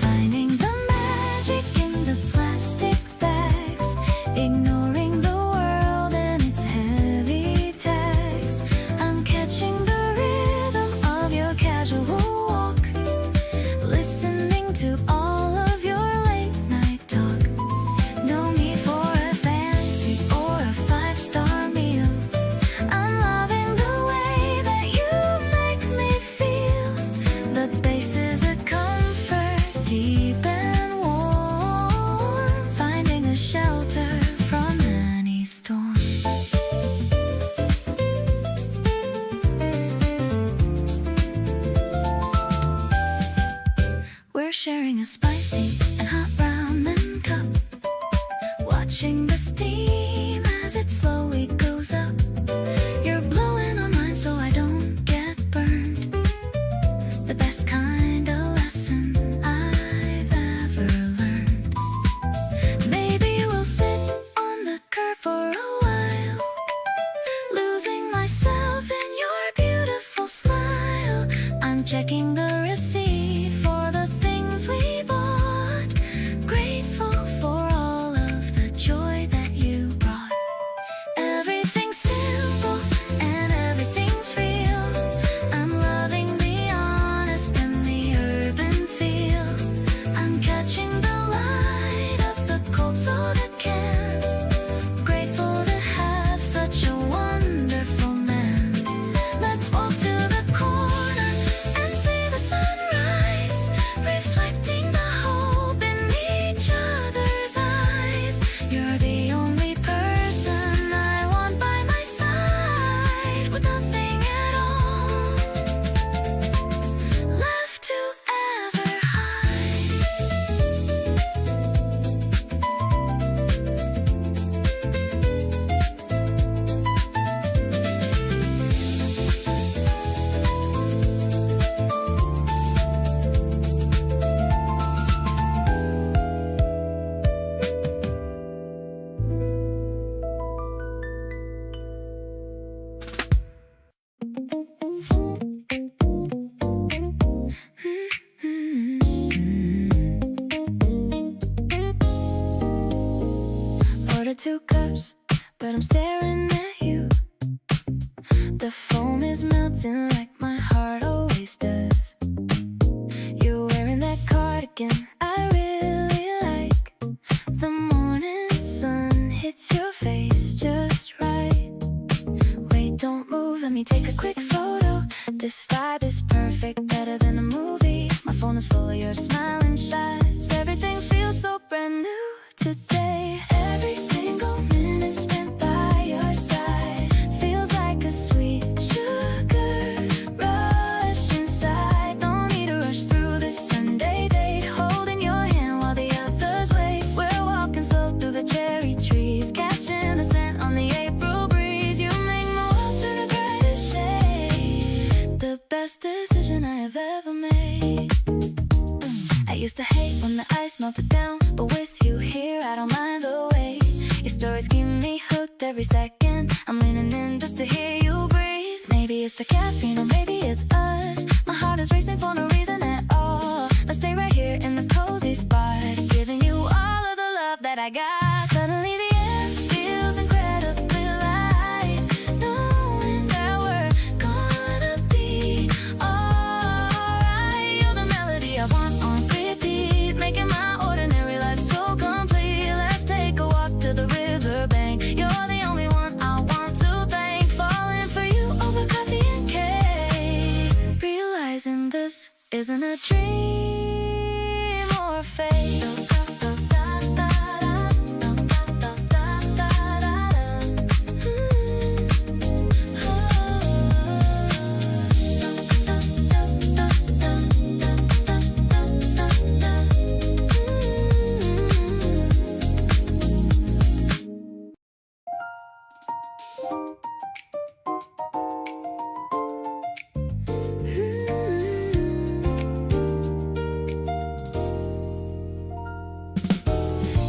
A: finding the magic in the plastic bags, ignoring the world and its heavy tags. I'm catching the rhythm of your casual walk, listening to all of your late night talk. No need for a fancy or a five-star meal. I'm loving the way that you make me feel. The bass is a comfort, deep and warm, finding a shelter from any storm. We're sharing a spicy and hot ramen cup, watching the steam as it slowly goes up. You're blowing on mine so I don't get burned, the best kind of lesson I've ever learned. Maybe we'll sit on the curb for a while, losing myself in your beautiful smile. I'm checking the receipt for the things we bought, grateful for all of the joy that you brought. Everything's simple and everything's real. I'm loving the honest and the urban feel. I'm catching the light of the cold soda can, grateful to have such a wonderful man. Let's walk to the corner and see the The foam is melting like my heart always does. You're wearing that cardigan I really like. The morning sun hits your face just right. Wait, don't move, let me take a quick photo. This vibe is perfect, better than a movie. My phone is full of your smiling shots. Everything feels so brand new today. Every single minute spent by your side feels like a sweet sugar rush inside. No need to rush through this Sunday date, holding your hand while the others wait. We're walking slow through the cherry trees, catching the scent on the April breeze. You make my world turn a brighter shade. The best decision I have ever made. I used to hate when the ice melted down, but with you here I don't mind the wait. Your stories keep me hooked every second. I'm leaning in just to hear you breathe. Maybe it's the caffeine or maybe it's us. My heart is racing for no reason at all. Let's stay right here in this cozy spot, giving you all of the love that I got. Suddenly the air feels incredibly light, knowing that we're gonna be alright. You're the melody I want on repeat, making my ordinary life so complete. Let's take a walk to the riverbank. You're the only one I want to thank. Falling for you over coffee and cake. Realizing this isn't a dream or a fate.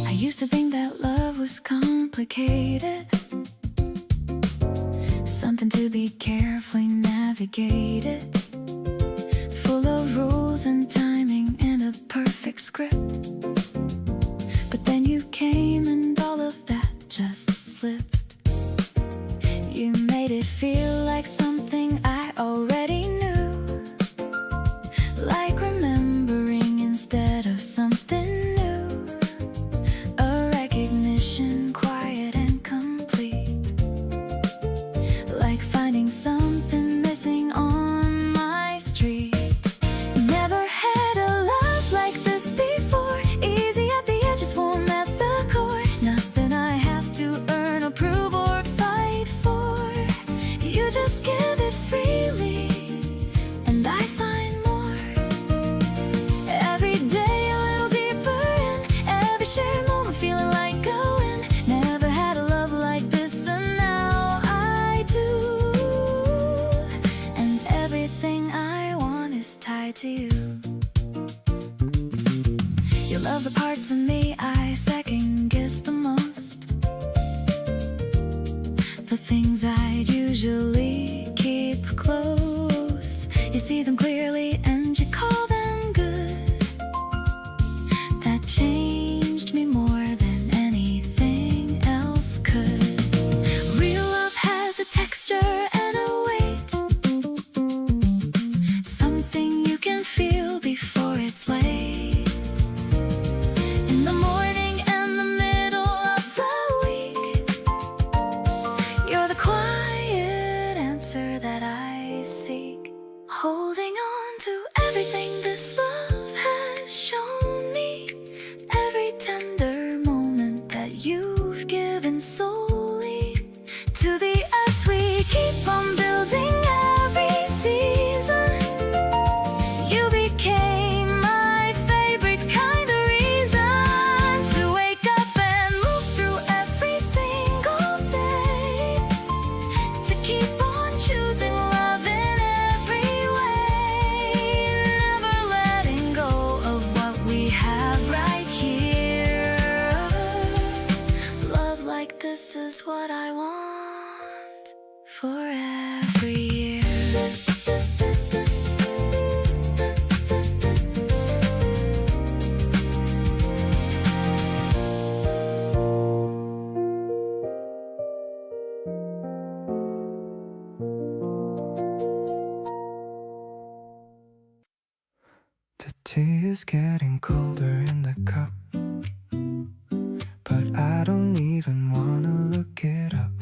A: I used to think that love was complicated, something to be carefully navigated, full of rules and timing and a perfect script. But then you came and all of that just slipped. You made it feel like something I already knew, like remembering instead of something new. A recognition quiet and complete, like finding something missing on my street. Never had a love like this before, easy at the edges, warm at the core. Nothing I have to earn, approve, or fight for. You just give it freely, and I find more. Every day a little deeper in, every shared moment feeling like a win. Never had a love like this, and now I do. And everything I want is tied to you. You love the parts of me I second guess the most, the things I'd usually keep close. You see them clearly and you call them good. That changed me more than anything else could. Real love has a texture and a weight, something you can feel before it's late. In the morning and the middle of the week, you're the quiet answer that I seek. Holding on to everything this love has shown me, every tender moment that you've given solely to the us. We keep on building every season. You became my favorite kind of reason to wake up and move through every single day, to keep on choosing love in every way, never letting go of what we have right here. Love like this is what I want for every year.
B: tea is getting colder in the cup, but I don't even wanna look it up.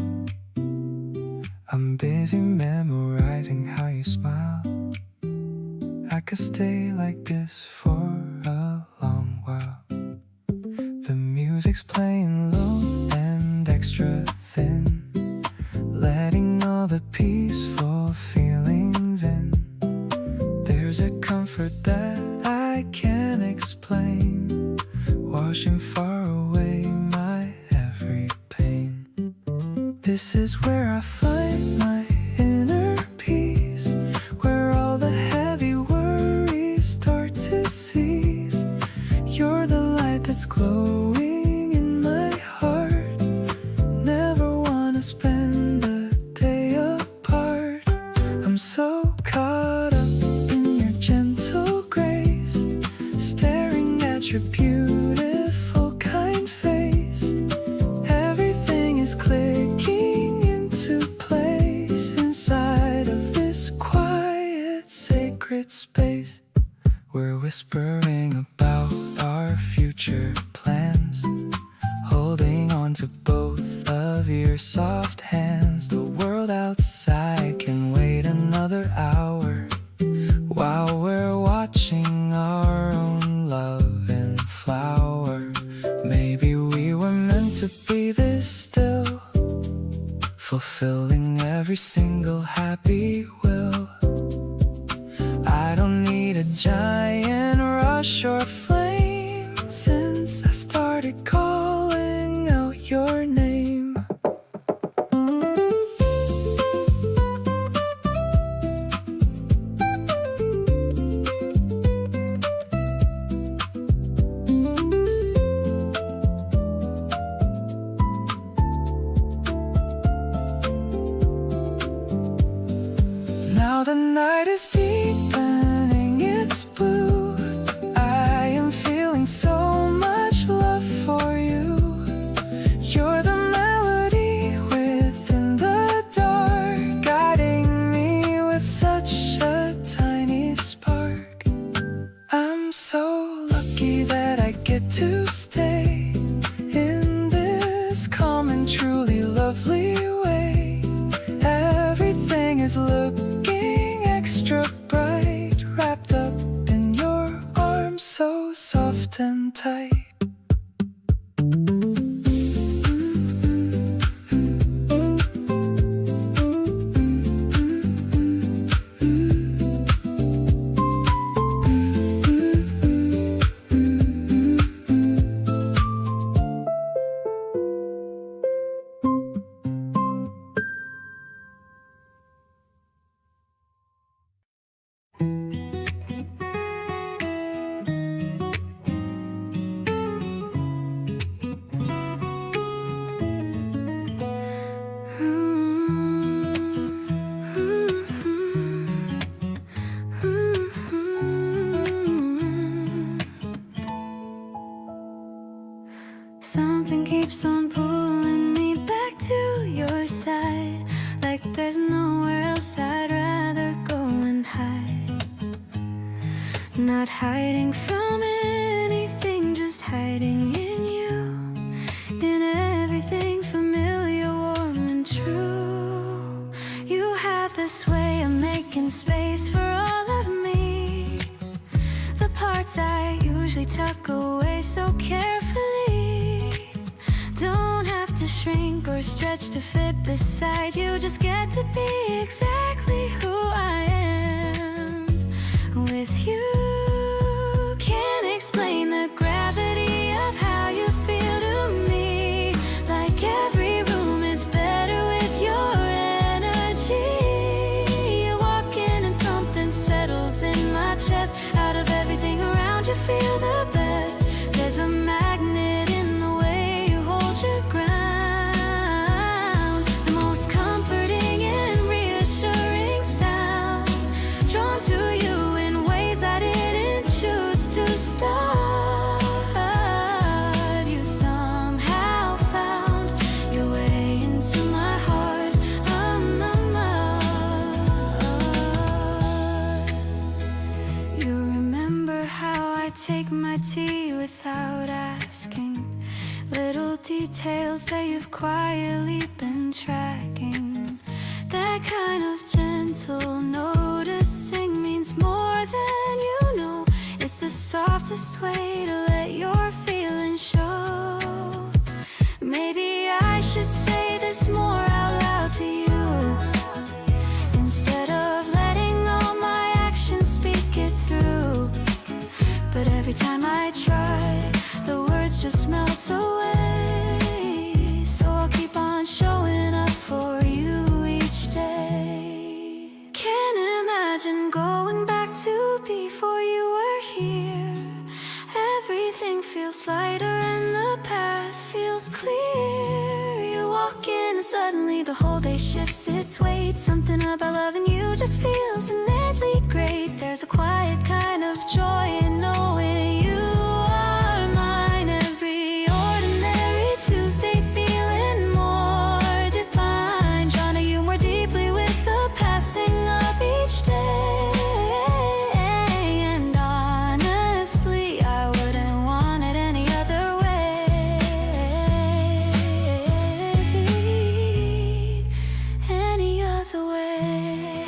B: I'm busy memorizing how you smile. I could stay like this for a long while. The music's playing low and extra thin, letting all the peaceful feelings in. There's a comfort that I can't explain, washing far away my every pain. This is where I find my inner peace, where all the heavy worries start to cease. You're the light that's glowing in my heart. Never wanna spend a day apart. I'm so caught up in your gentle grace, staring at your beautiful kind face. Everything is clicking into place inside of this quiet, sacred space. We're whispering about our future plans, holding on to both of your soft hands. The world outside can wait another hour, while we're watching our own love and flower. Maybe we were meant to be this still, fulfilling every single happy will. I don't need a giant rush or flame, since I started calling out your name. Now the night is deepening its blue. I am feeling so much love for you. You're the melody within the dark, guiding me with such a tiny spark. I'm so lucky that I get to stay in this calm and truly lovely way. Everything is looking extra bright, wrapped up in your arms so soft and tight.
A: Something keeps on pulling me back to your side, like there's nowhere else I'd rather go and hide. Not hiding from anything, just hiding in you, in everything familiar, warm and true. You have this way of making space for all of me, the parts I usually tuck away so carefully. Don't have to shrink or stretch to fit beside you, just get to be exactly who I am with you. Can't explain the gravity of how you feel to me, like every room is better with your energy. You walk in and something settles in my chest. Out of everything around you, feel the best. There's a magnet in the way you hold your ground, the most comforting and reassuring sound. Drawn to you in ways I didn't choose to start. You somehow found your way into my heart. You remember how details that you've quietly been tracking. That kind of gentle noticing means more than you know. It's the softest way to let your feelings show. Maybe I should say this more out loud to you, instead of letting all my actions speak it through. But every time I try, the words just melt away. So I'll keep on showing up for you each day. Can't imagine going back to before you were here. Everything feels lighter and the path feels clear. You walk in and suddenly the whole day shifts its weight. Something about loving you just feels innately great. There's a quiet kind of joy in knowing you are mine. Every ordinary Tuesday feeling more divine, drawn to you more deeply with the passing of each day. And honestly, I wouldn't want it any other way. Any other way.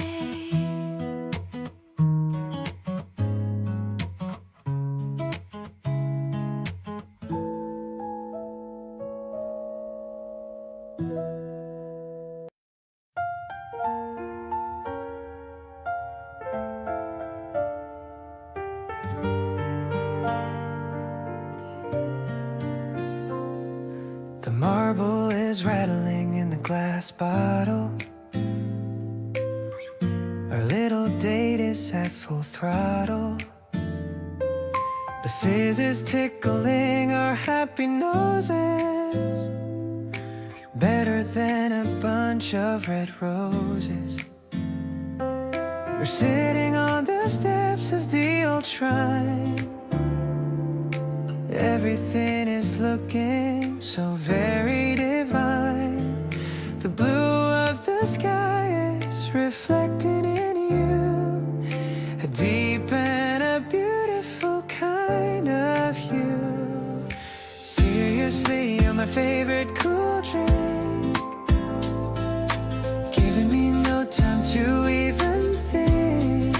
B: The marble is rattling in the glass bottle. Our little date is at full throttle. The fizz is tickling our happy noses, better than a bunch of red roses. We're sitting on the steps of the old shrine. Everything is looking so very divine. The blue of the sky is reflecting in you, a deep and a beautiful kind of hue. Seriously, you're my favorite cool drink, giving me no time to even think.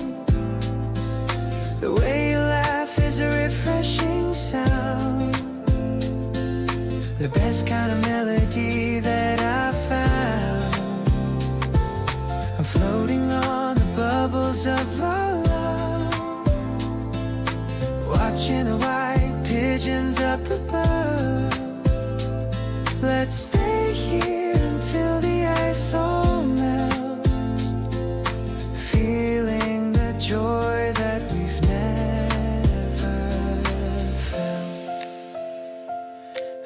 B: The way you laugh is a refreshing sound, the best kind of melody that I've found. I'm floating on the bubbles of our love, watching the white pigeons up above. Let's stay here until the ice all melts, feeling the joy that we've never felt.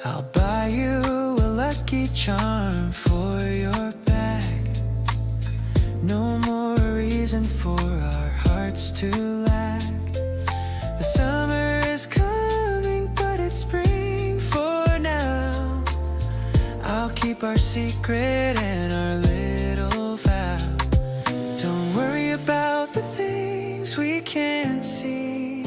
B: I'll buy you a lucky charm for your back. No more reason for our hearts to lack. The summer is coming, but it's spring for now. I'll keep our secret and our little vow. Don't worry about the things we can't see,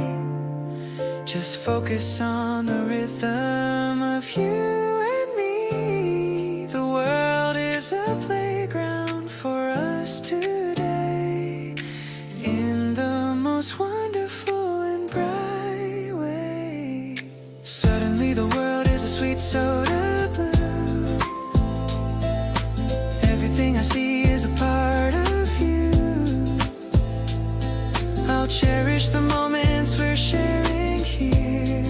B: just focus on the rhythm of you and me. The world is a playground for us today, in the most wonderful and bright way. Suddenly the world is a sweet soda blue. Everything I see is a part of you. I'll cherish the moments we're sharing here,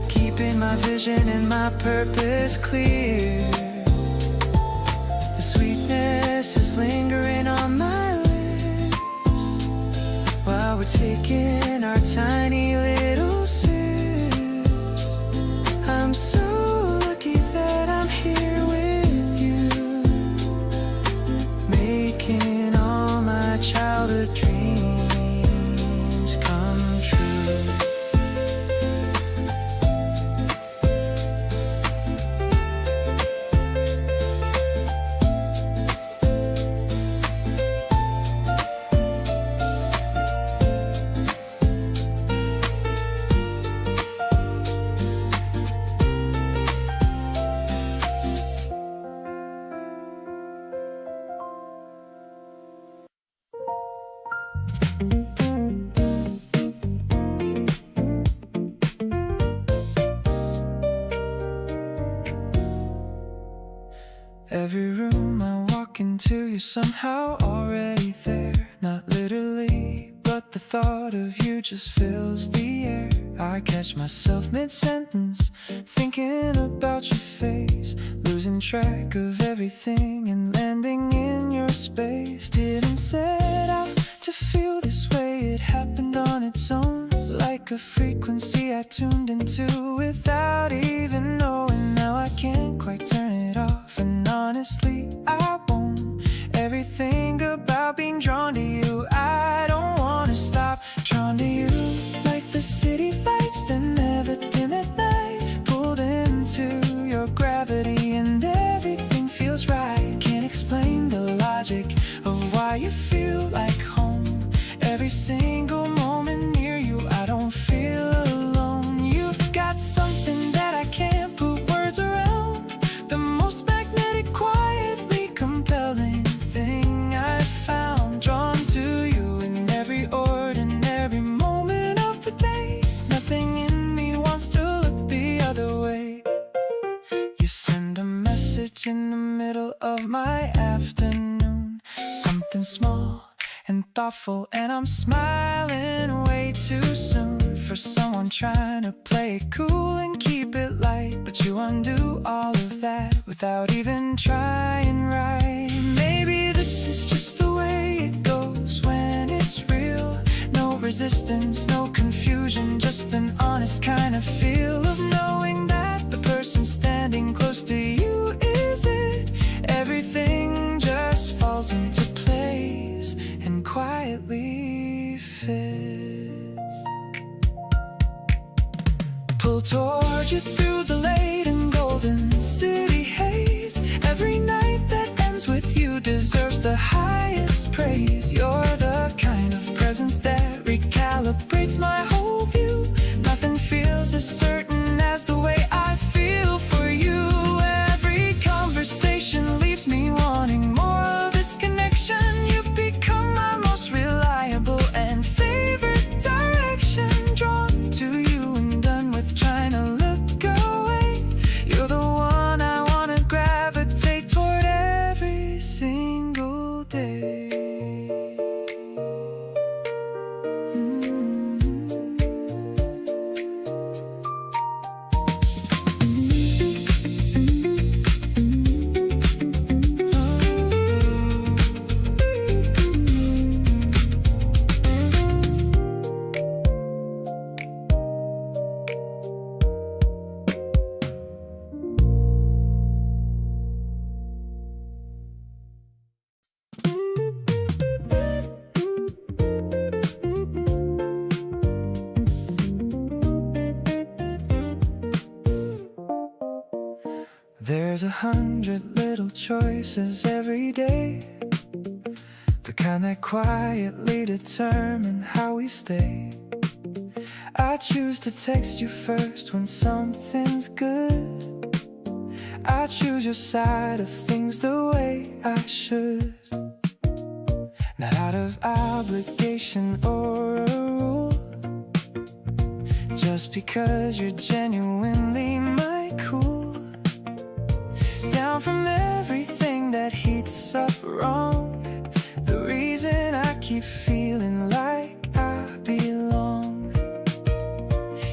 B: keeping my vision and my purpose clear. The sweetness is lingering on my lips while we're taking our tiny little sips. I'm so lucky that I'm here with you, making all my childhood dreams come true. into you somehow, already there. Not literally, but the thought of you just fills the air. I catch myself mid-sentence, thinking about your face, losing track of everything and landing in your space. Didn't set out to feel this way, it happened on its own, like a frequency I tuned into without even knowing. Now I can't quite turn it off, and honestly I won't. Everything about being drawn to you, I don't wanna stop. Drawn to you like the city lights that never dim at night, pulled into your gravity and everything feels right. Can't explain the logic of why you feel like home. Every single moment near you, I don't feel alone. You've got something that I can't put words around, the most magnetic, quietly compelling thing I've found. Drawn to you in every ordinary moment of the day. Nothing in me wants to look the other way. You send a message in the middle of my afternoon, something small and thoughtful, and I'm smiling way too soon for someone trying to play it cool and keep it light. But you undo all of that without even trying, right? Maybe this is just the way it goes when it's real. No resistance, no confusion, just an honest kind of feel of knowing that the person standing close to you is it. Everything just falls into place and quietly fits. Pull toward you through the late and golden city haze. Every night that ends with you deserves the highest praise. You're the kind of presence that recalibrates my whole view. Nothing feels as certain as the way I feel for you. Every conversation leaves me wanting more of this connection. You've become my most reliable and favorite direction. Drawn to you and done with trying to look away. You're the one I wanna gravitate toward every single day. There's 100 little choices every day, the kind that quietly determine how we stay. I choose to text you first when something's good. I choose your side of things the way I should, not out of obligation or a rule, just because you're genuinely my cool. Down from everything that heats up wrong, the reason I keep feeling like I belong.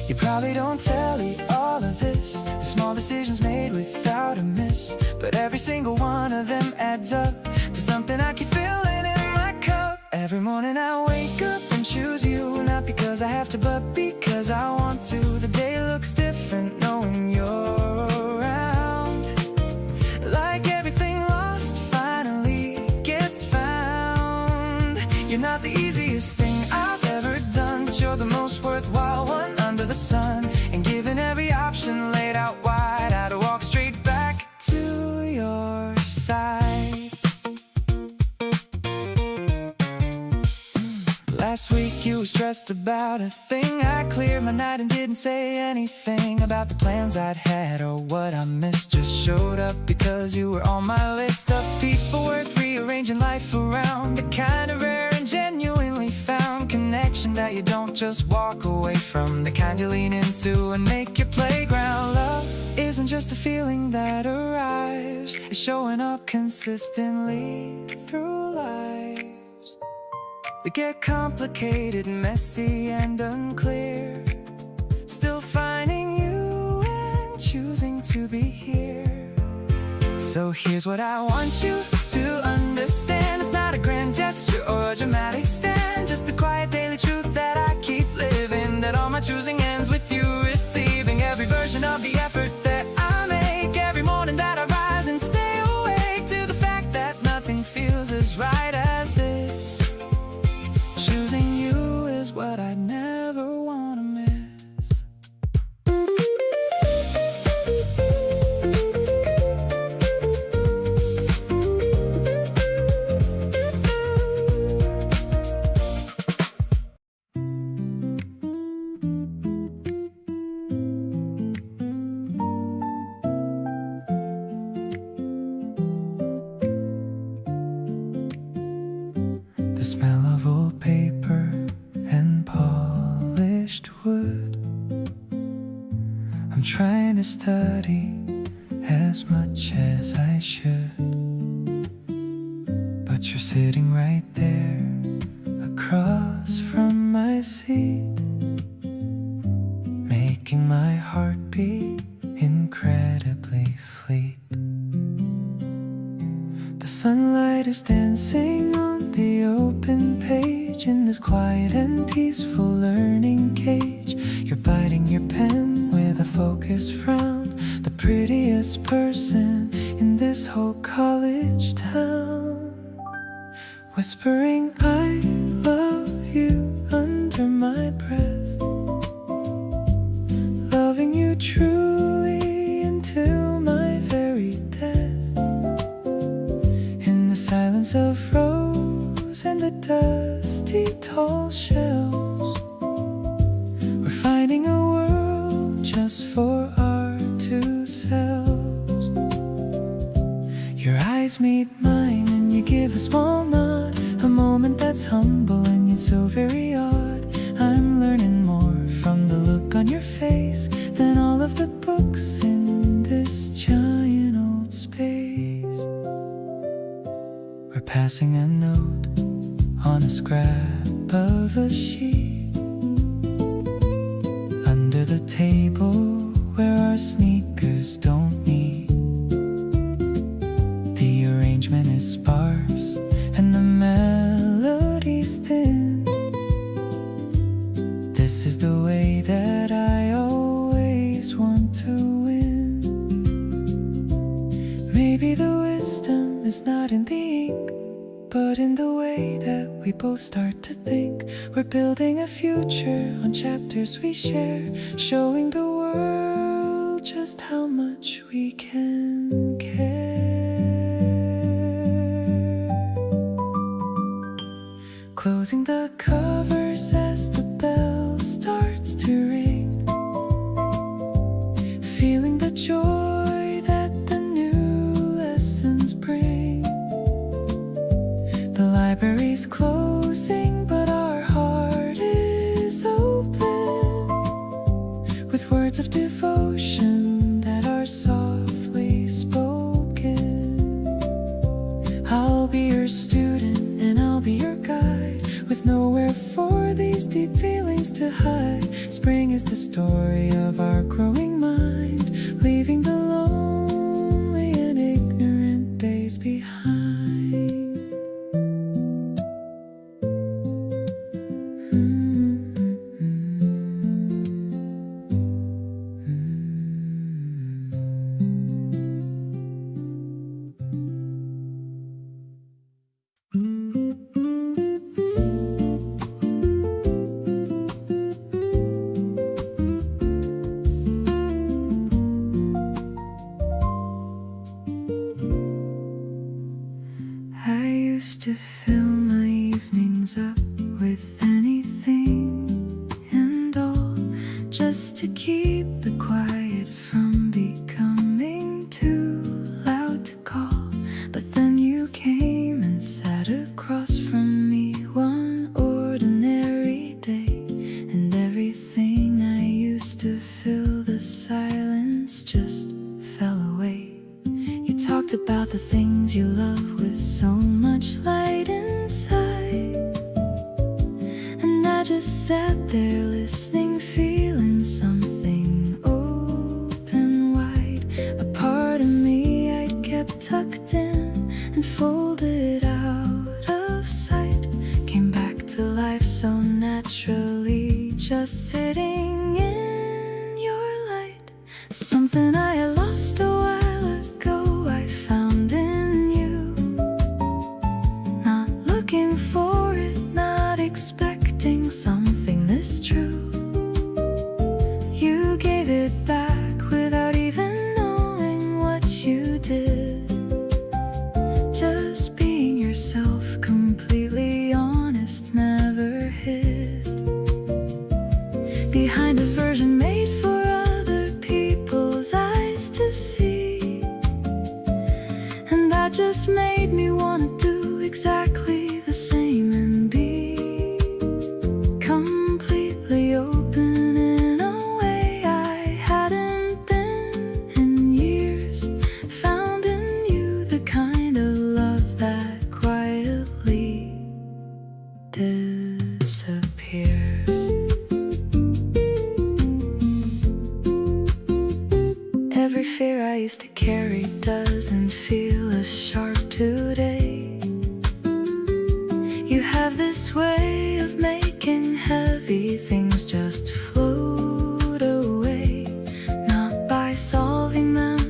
B: You probably don't tell me all of this, the small decisions made without a miss, but every single one of them adds up to something I keep filling in my cup. Every morning I wake up and choose you, not because I have to, but because I want to. The day looks different knowing you're around, like everything lost finally gets found. You're not the easiest thing I've ever done, but you're the most worthwhile one under the sun. And given every option laid out wide, I'd walk straight back to your side. Last week you were stressed about a thing. I cleared my night and didn't say anything about the plans I'd had or what I missed. Just showed up because you were on my list of people worth rearranging life around. The kind of rare and genuinely found connection that
C: you don't just walk away from the kind you lean into and make your playground. Love isn't just a feeling that arrives, it's showing up consistently through lives that get complicated, messy, and unclear. Still finding you and choosing to be here. So here's what I want you to understand. It's not a grand gesture or a dramatic stand, just the quiet daily truth that I keep living, that all my choosing ends with you receiving every version of the effort that I make, every morning that I rise and stay awake to the fact that nothing feels as right as this. Choosing you is what I never want to miss. The smell of old paper and polished wood. I'm trying to study as much as I should, but you're sitting right there across from my seat, making my heart beat incredibly fleet. The sunlight is dancing on the open page in this quiet and peaceful learning cage. You're biting your pen with a focused frown, the prettiest person in this whole college town, whispering I love you under my breath, loving you truly until my very death. In the silence of rows and the dusty tall shelves, we're finding a world just for our two selves. Your eyes meet mine and you give a small nod, a moment that's humble and yet so very odd. I'm learning more from the look on your face than all of the books in this giant old space. We're passing a note on a scrap of a sheet under the table where our sneakers don't meet. The arrangement is sparse and the melody's thin. This is the way that I always want to win. Maybe the wisdom is not in the ink, but in the way that we both start to think. We're building a future on chapters we share, showing the world just how much we can care. Closing the covers as the bell starts to ring, feeling the joy that the new lessons bring. The library's closing, but our heart is open, with words of devotion that are softly spoken. I'll be your student and I'll be your guide, with nowhere for these deep feelings to hide. Spring is the story of our growing mind, leaving the lonely and ignorant days behind. I used to fill my evenings up with anything and all, just to keep the quiet from becoming too loud to call. But then you came and sat across from me one ordinary day,
A: much light inside. And I just sat there listening, feeling something open wide. A part of me I'd kept tucked in and folded out of sight came back to life so naturally, just sitting in your light. Something I had lost a while ago I found in you. Not looking for it, not expecting something this true. You gave it back without even knowing what you did. Just being yourself, completely honest, never hid behind a version made for other people's eyes to see. And that just made me wanna do exactly the same and be completely open in a way I hadn't been in years. Found in you the kind of love that quietly disappears. Every fear I used to carry doesn't feel as sharp today. You have this way of making heavy things just float away, not by solving them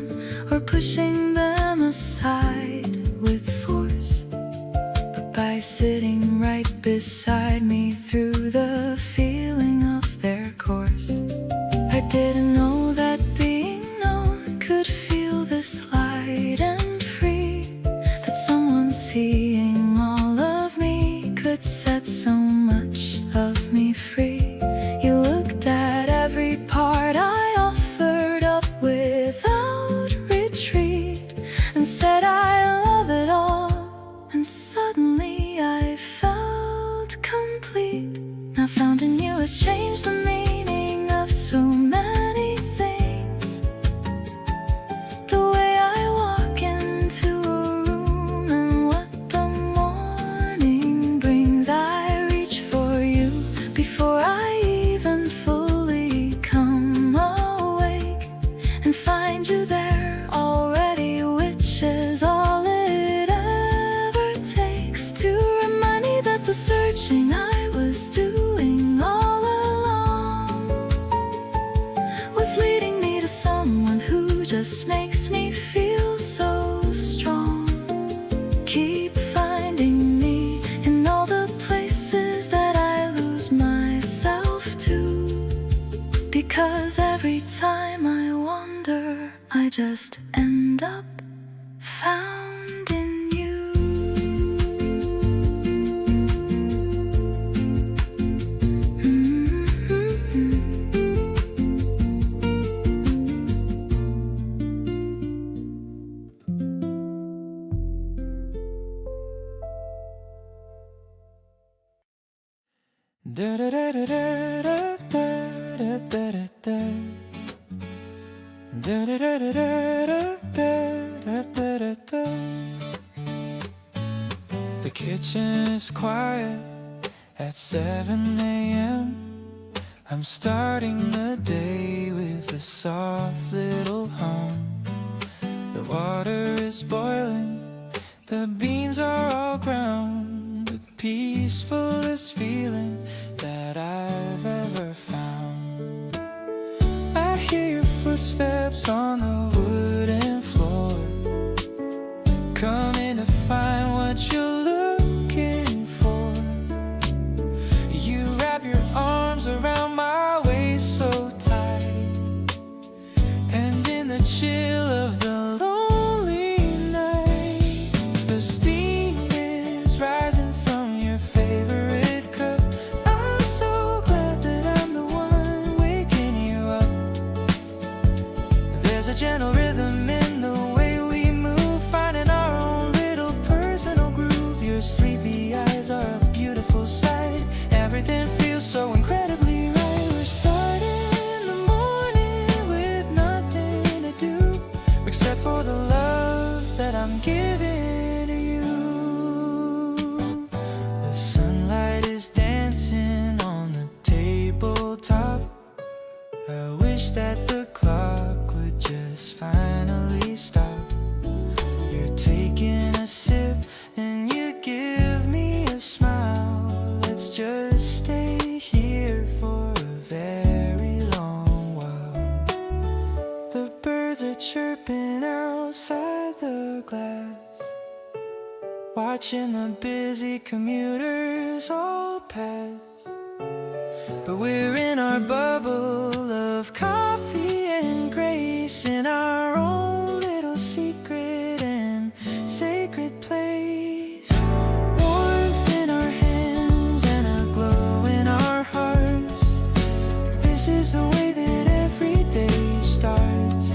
A: or pushing them aside with force, but by sitting right beside me through the feeling of their course. I didn't know that being known could feel this light and free, that someone seeing all of me could set so much of me free. You looked at every part I offered up without retreat and said I love it all, and suddenly I felt complete. Now found in you has changed the meaning of so many things. The way I walk into a room and what the morning brings, I reach for you before I even fully come awake, and find you there already, which is all it ever takes to remind me that the searching I was doing all along was leading me to someone who just makes me feel so strong. Keep finding me in all the places that I lose myself to, because every time I wander, I just end up found in you.
C: The kitchen is quiet at 7 a.m. I'm starting the day with a soft little hum. The water is boiling, the beans are all ground. The peacefulest feeling that I've ever found. I hear your footsteps on the wooden floor, coming to find what you're looking for. You wrap your arms around my waist so tight, and in the chill of the lonely night, the steam is rising from your favorite cup. I'm so glad that I'm the one waking you up. There's a gentle rhythm in the way we move, finding our own little personal groove. Your sleepy eyes are a beautiful sight. Everything feels so incredibly right. We're starting the morning with nothing to do except for the love that I'm giving to you.
B: watching the busy commuters all pass. But we're in our bubble of coffee and grace, in our own little secret and sacred place. Warmth in our hands and a glow in our hearts. This is the way that every day starts.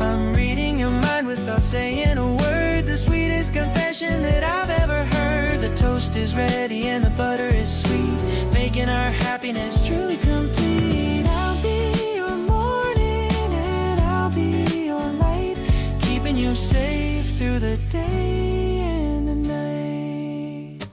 B: I'm reading your mind without saying a word, the sweetest confession that I've ever heard. The toast is ready and the butter is sweet, making our happiness truly complete. I'll be your morning and I'll be your light, keeping you safe through the day and the night.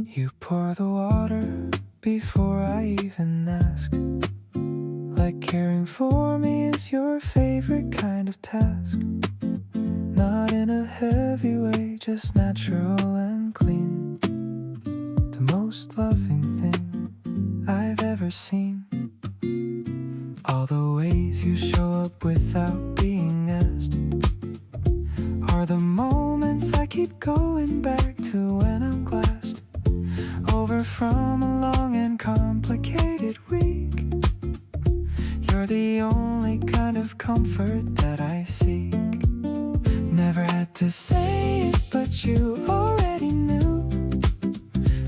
B: You pour the water before I even ask, like caring for me is your favorite kind of task. Not in a heavy way, just natural and clean. The most loving thing I've ever seen. All the ways you show up without being asked are the moments I keep going back to when I'm glassed over from a long and complicated week. You're the only kind of comfort that I seek. Never had to say it, but you already knew.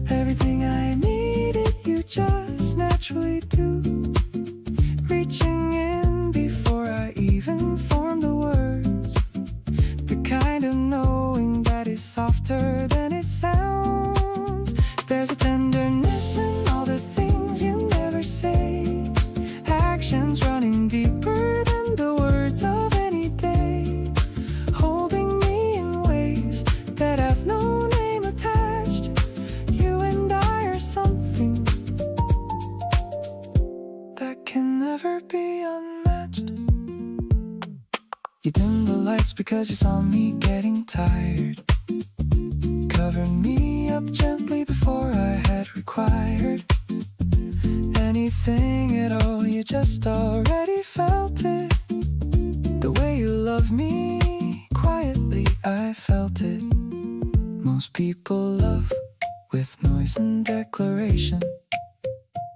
B: Everything I needed, you just naturally do. Reaching in before I even formed the words. The kind of knowing that is softer than it sounds. There's a tenderness in all the things you never say. Actions running deeper than the words of any day. Holding me in ways that have no name attached. You and I are something that can never be unmatched. You dimmed the lights because you saw me getting tired. Covered me up gently before I had required anything at all. You just already felt it. The way you love me quietly, I felt it. Most people love with noise and declaration.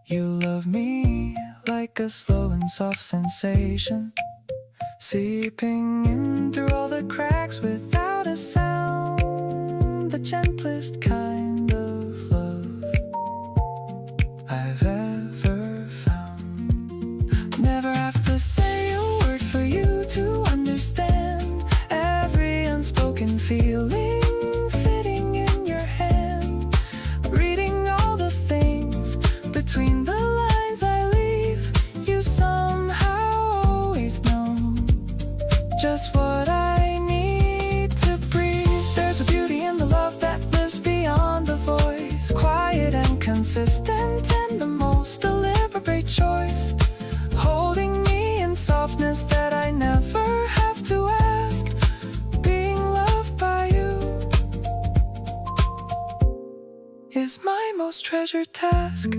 B: You love me like a slow and soft sensation, seeping in through all the cracks without a sound. The gentlest kind of love I've ever found. Never have to say a word for you to understand. Every unspoken feeling fitting in your hand. Reading all the things between the lines I leave. You somehow always know just what I need to breathe. There's a beauty in the love that lives beyond the voice. Quiet and consistent and the most deliberate choice. Holding me in softness that I never have to ask. Being loved by you is my most treasured task.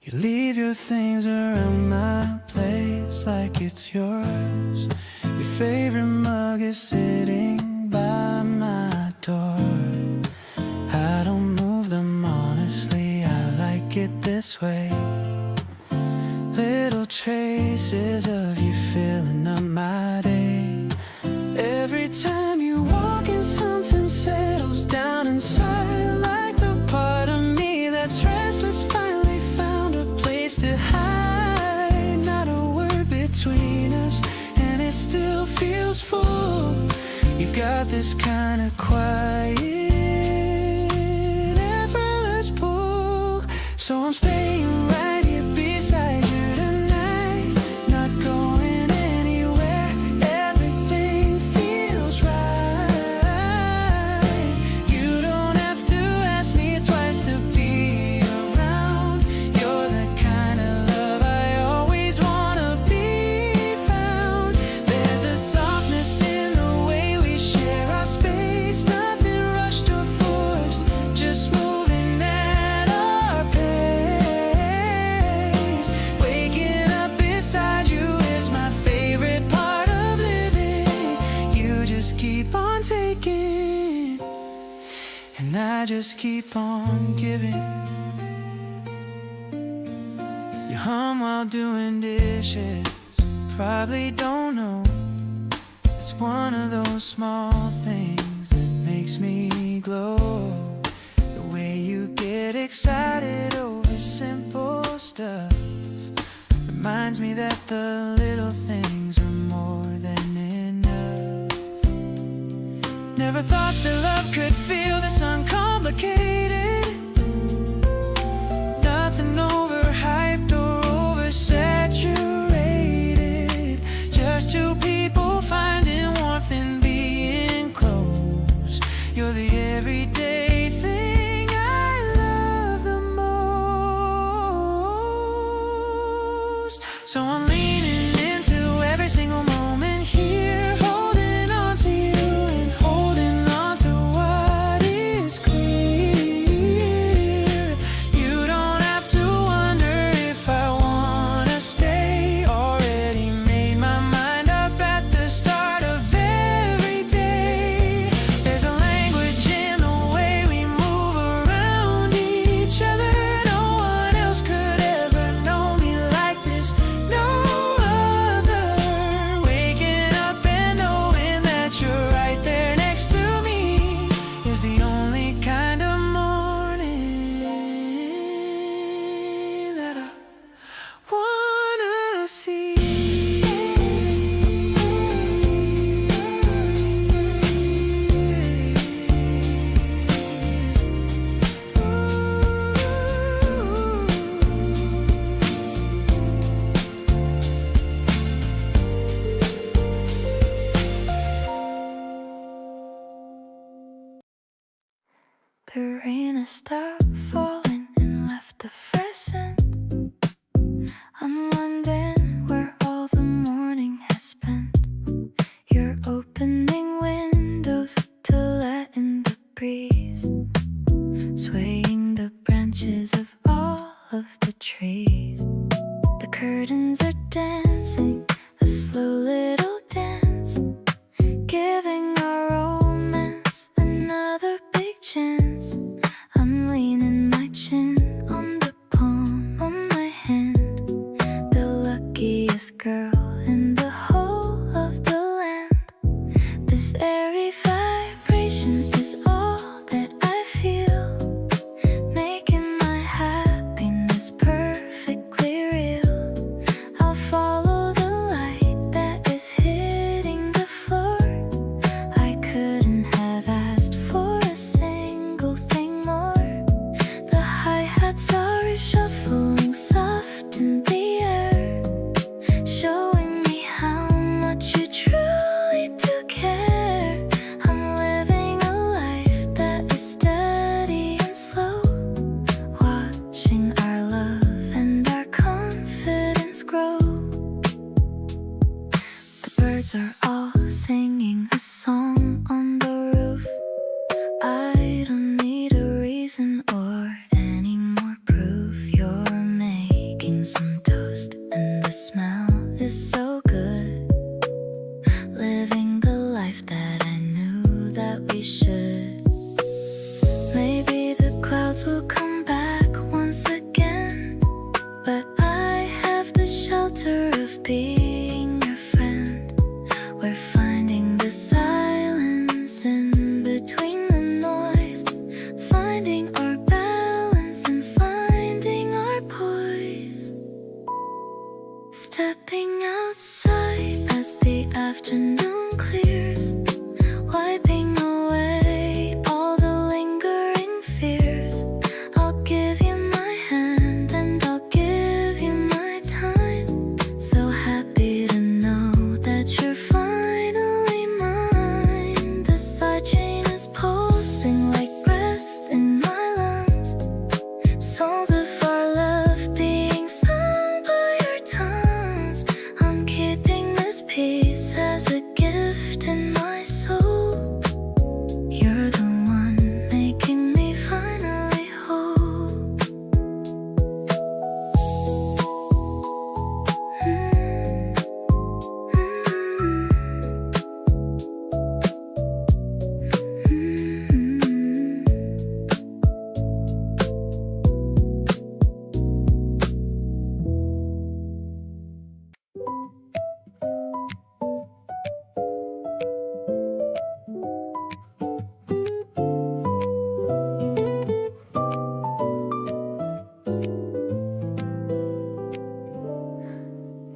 B: You leave your things around my place like it's yours. Your favorite mug is sitting by my door. I don't move them honestly, this way. Little traces of you filling up my day. Every time you walk in, something settles down inside. Like the part of me that's restless finally found a place to hide. Not a word between us, and it still feels full. You've got this kind of quiet, effortless pull. So I'm staying right here beside you tonight, not going anywhere. Everything feels right. You don't have to ask me twice to be around. You're the kind of love I always wanna be found. There's a softness in the way we share our space. Nothing rushed or forced, just moving at our pace. Waking up beside you is my favorite part of living. You just keep on taking, and I just keep on giving. You hum while doing dishes, probably don't know. It's one of those small things that makes me glow. The way you get excited over simple stuff reminds me that the little things are more than enough. Never thought that love could feel this uncomplicated. Nothing overhyped or oversaturated. Just two people finding warmth in being close. You're the everyday thing I love the most. So I'm leaning into every single moment here, holding on to you and holding on to what is clear. You don't have to wonder if I wanna stay. Already made my mind up at the start of every day. There's a language in the way we move around each other. No one else could ever know me like this. No other. Waking up and knowing that you're right there next to me is the only kind of morning that I wanna see.
A: The rain has stopped falling and left a fresh scent. I'm wondering where all the morning has spent. You're opening windows to let in the breeze, swaying the branches of all of the trees. The curtains are dancing a slow little dance, giving our romance another big chance. I'm leaning my chin on the palm of my hand, the luckiest girl in the whole of the land. This airy vibration is all that I feel, making my happiness perfectly real. I'll follow the light that is hitting the floor. I couldn't have asked for a single thing more. The hi-hats are shuffling soft in the air, showing me how much you truly do care. I'm living a life that is steady and slow, watching our love and our confidence grow. The birds are all singing a song on the roof. I don't need a reason or any more proof. You're making some toast and the smell is so good. Living the life that I knew that we should. Maybe the clouds will come back once again. being your friend. We're finding the silence in between the noise, finding our balance and finding our poise. Stepping outside as the afternoon clears, wiping away all the lingering fears. I'll give you my hand and I'll give you my time. So happy to know that you're finally mine. The side chain is pulsing like breath in my lungs, songs of our love being sung by our tongues. I'm keeping this piece as a gift in my soul. You're the one making me finally whole.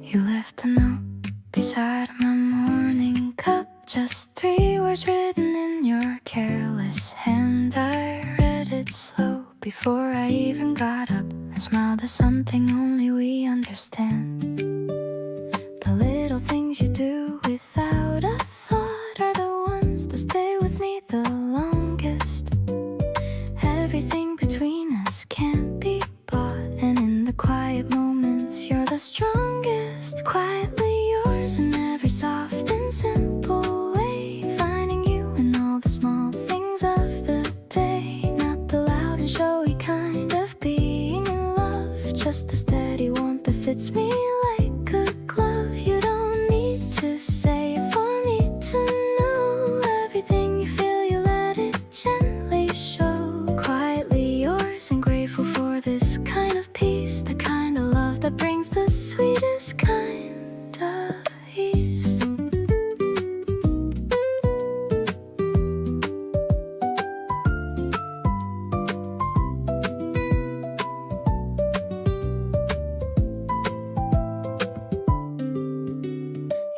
A: You left a note beside my morning cup, just 3 words written in your careless hand. I read it slow before I even got up and smiled at something only we understand. The little things you do without a thought are the ones that stay with me the longest. Everything between us can't be bought, and in the quiet moments you're the strongest. Quietly yours in every soft and simple way, finding you in all the small things of the day. Not the loud and showy kind of being in love, just a steady warmth that fits me like a glove. You don't need to say it for me to know. Everything you feel, you let it gently show. Quietly yours and grateful for this kind of peace, the kind of love that brings the sweetest kind of ease.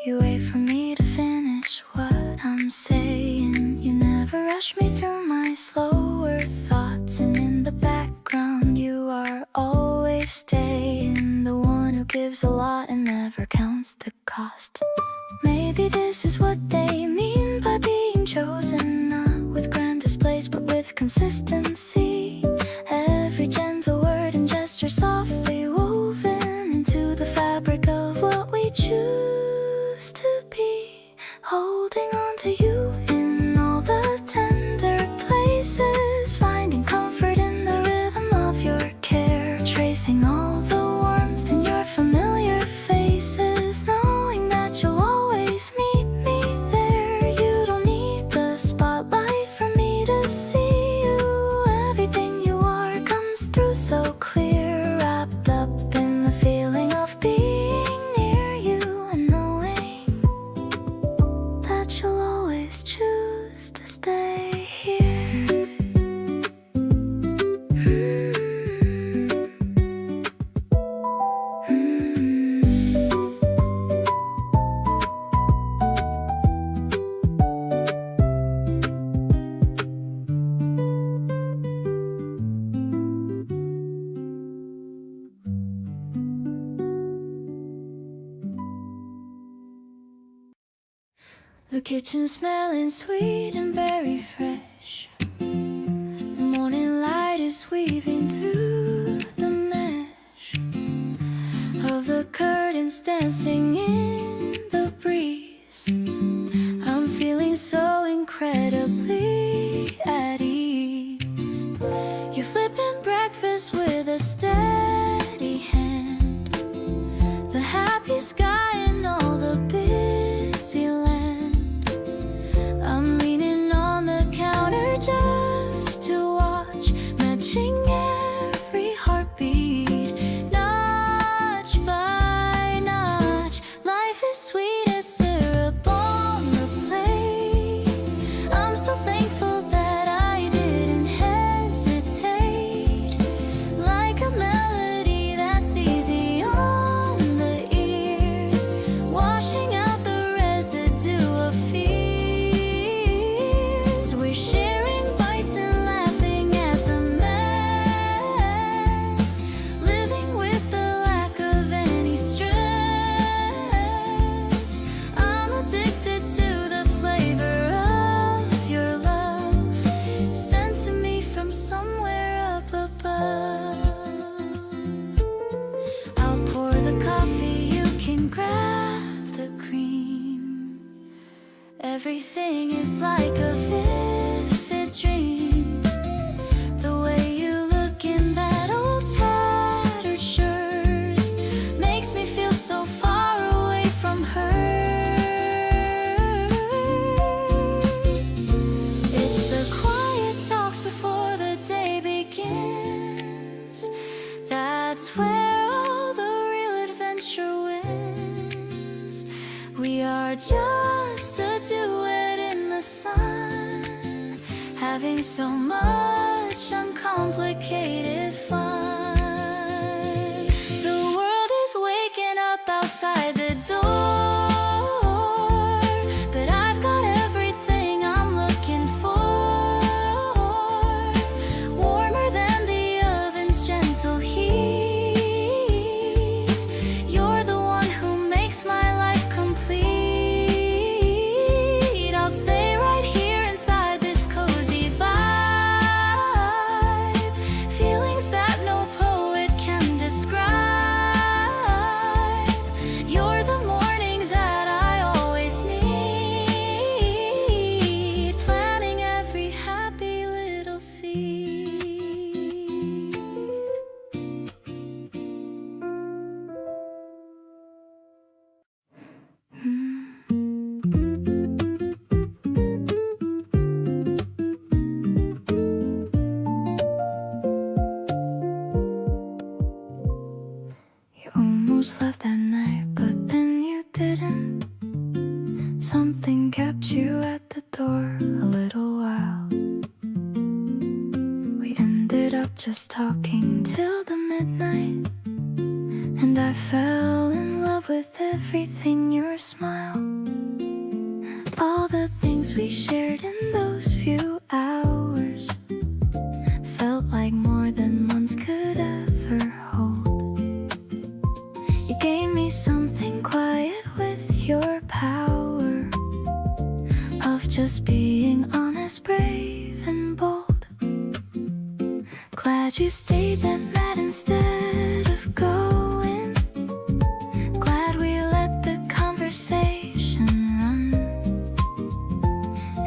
A: You wait for me to finish what I'm saying. You never rush me through my slower thoughts, and in the background you are always staying. The one who gives a lot and never counts the cost. Maybe this is what they mean by being chosen, not with grand displays but with consistency. Every gentle word and gesture softly woven into the fabric of what we choose to be. Holding on to you in all the tender places, finding comfort in the rhythm of your care, tracing all the warmth in your familiar faces, knowing that you'll always meet me there. You don't need the spotlight for me to see you. Everything you are comes through so clear, wrapped up in the feeling of being near you and knowing that you'll always choose to stay here. The kitchen smelling sweet and very fresh. The morning light is weaving through the mesh of the curtains dancing in the breeze. I'm feeling so incredibly at ease. You're flipping breakfast with a steady hand, the happy sky and all the busy land. I'm leaning on the counter just to watch, matching every heartbeat, notch by notch. everything is like a vivid dream. The way you look in that old tattered shirt makes me feel so far away from hurt. It's the quiet talks before the day begins. That's where all the real adventure wins. We are just a duet in the sun, having so much uncomplicated fun. The world is waking up outside the door, but I've got everything I'm looking for. Warmer than the oven's gentle heat. You're the one who makes my life complete. I'll stay right here inside this cozy vibe. Feelings that no poet can describe. You're the morning that I always need. Planting every happy little seed. You almost left that night, but then you didn't. Something kept you at the door a little while. We ended up just talking till the midnight, and I fell in love with everything, your smile. All the things we shared in those few hours felt like more than months could ever hold. You gave me something quiet with your power of just being honest, brave, and bold. Glad you stayed that night instead of going. Glad we let the conversation run.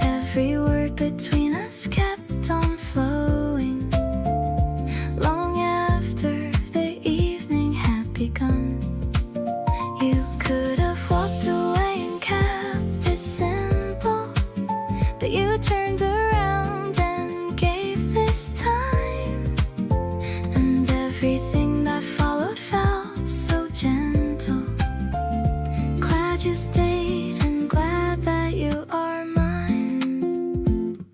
A: Every word between us kept on flowing long after the evening had begun. You could have walked away and kept it simple, but you turned around and gave this time. And everything that followed felt so gentle. Glad you stayed and glad that you are mine.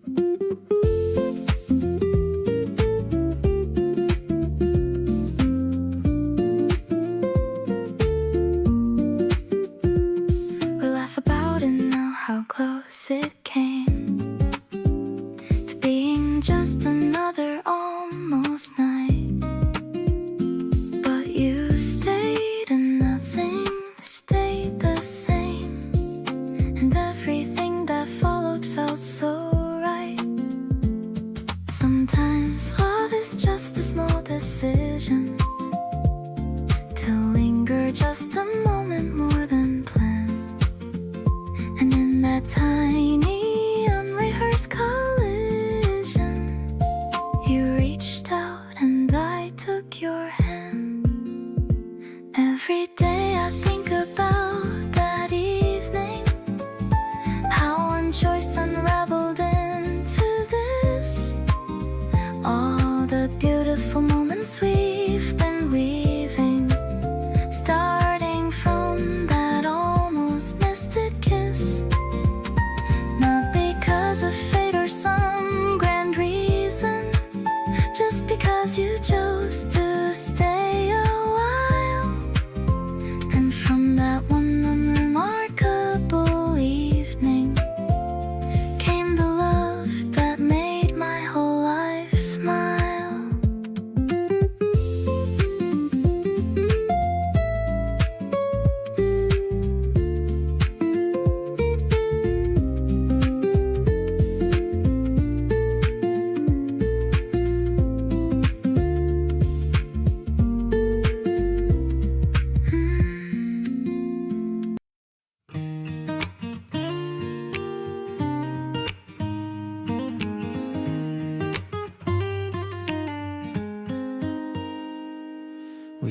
A: We laugh about it now, how close it came to being just another almost night. But you stayed and nothing stayed the same, and everything that followed felt so right. Sometimes love is just a small decision, to linger just a moment more than planned. And in that tiny unrehearsed collision, you reached out and I took your hand. Every day I think about that evening, how one choice unraveled into this. All the beautiful moments we've been weaving, starting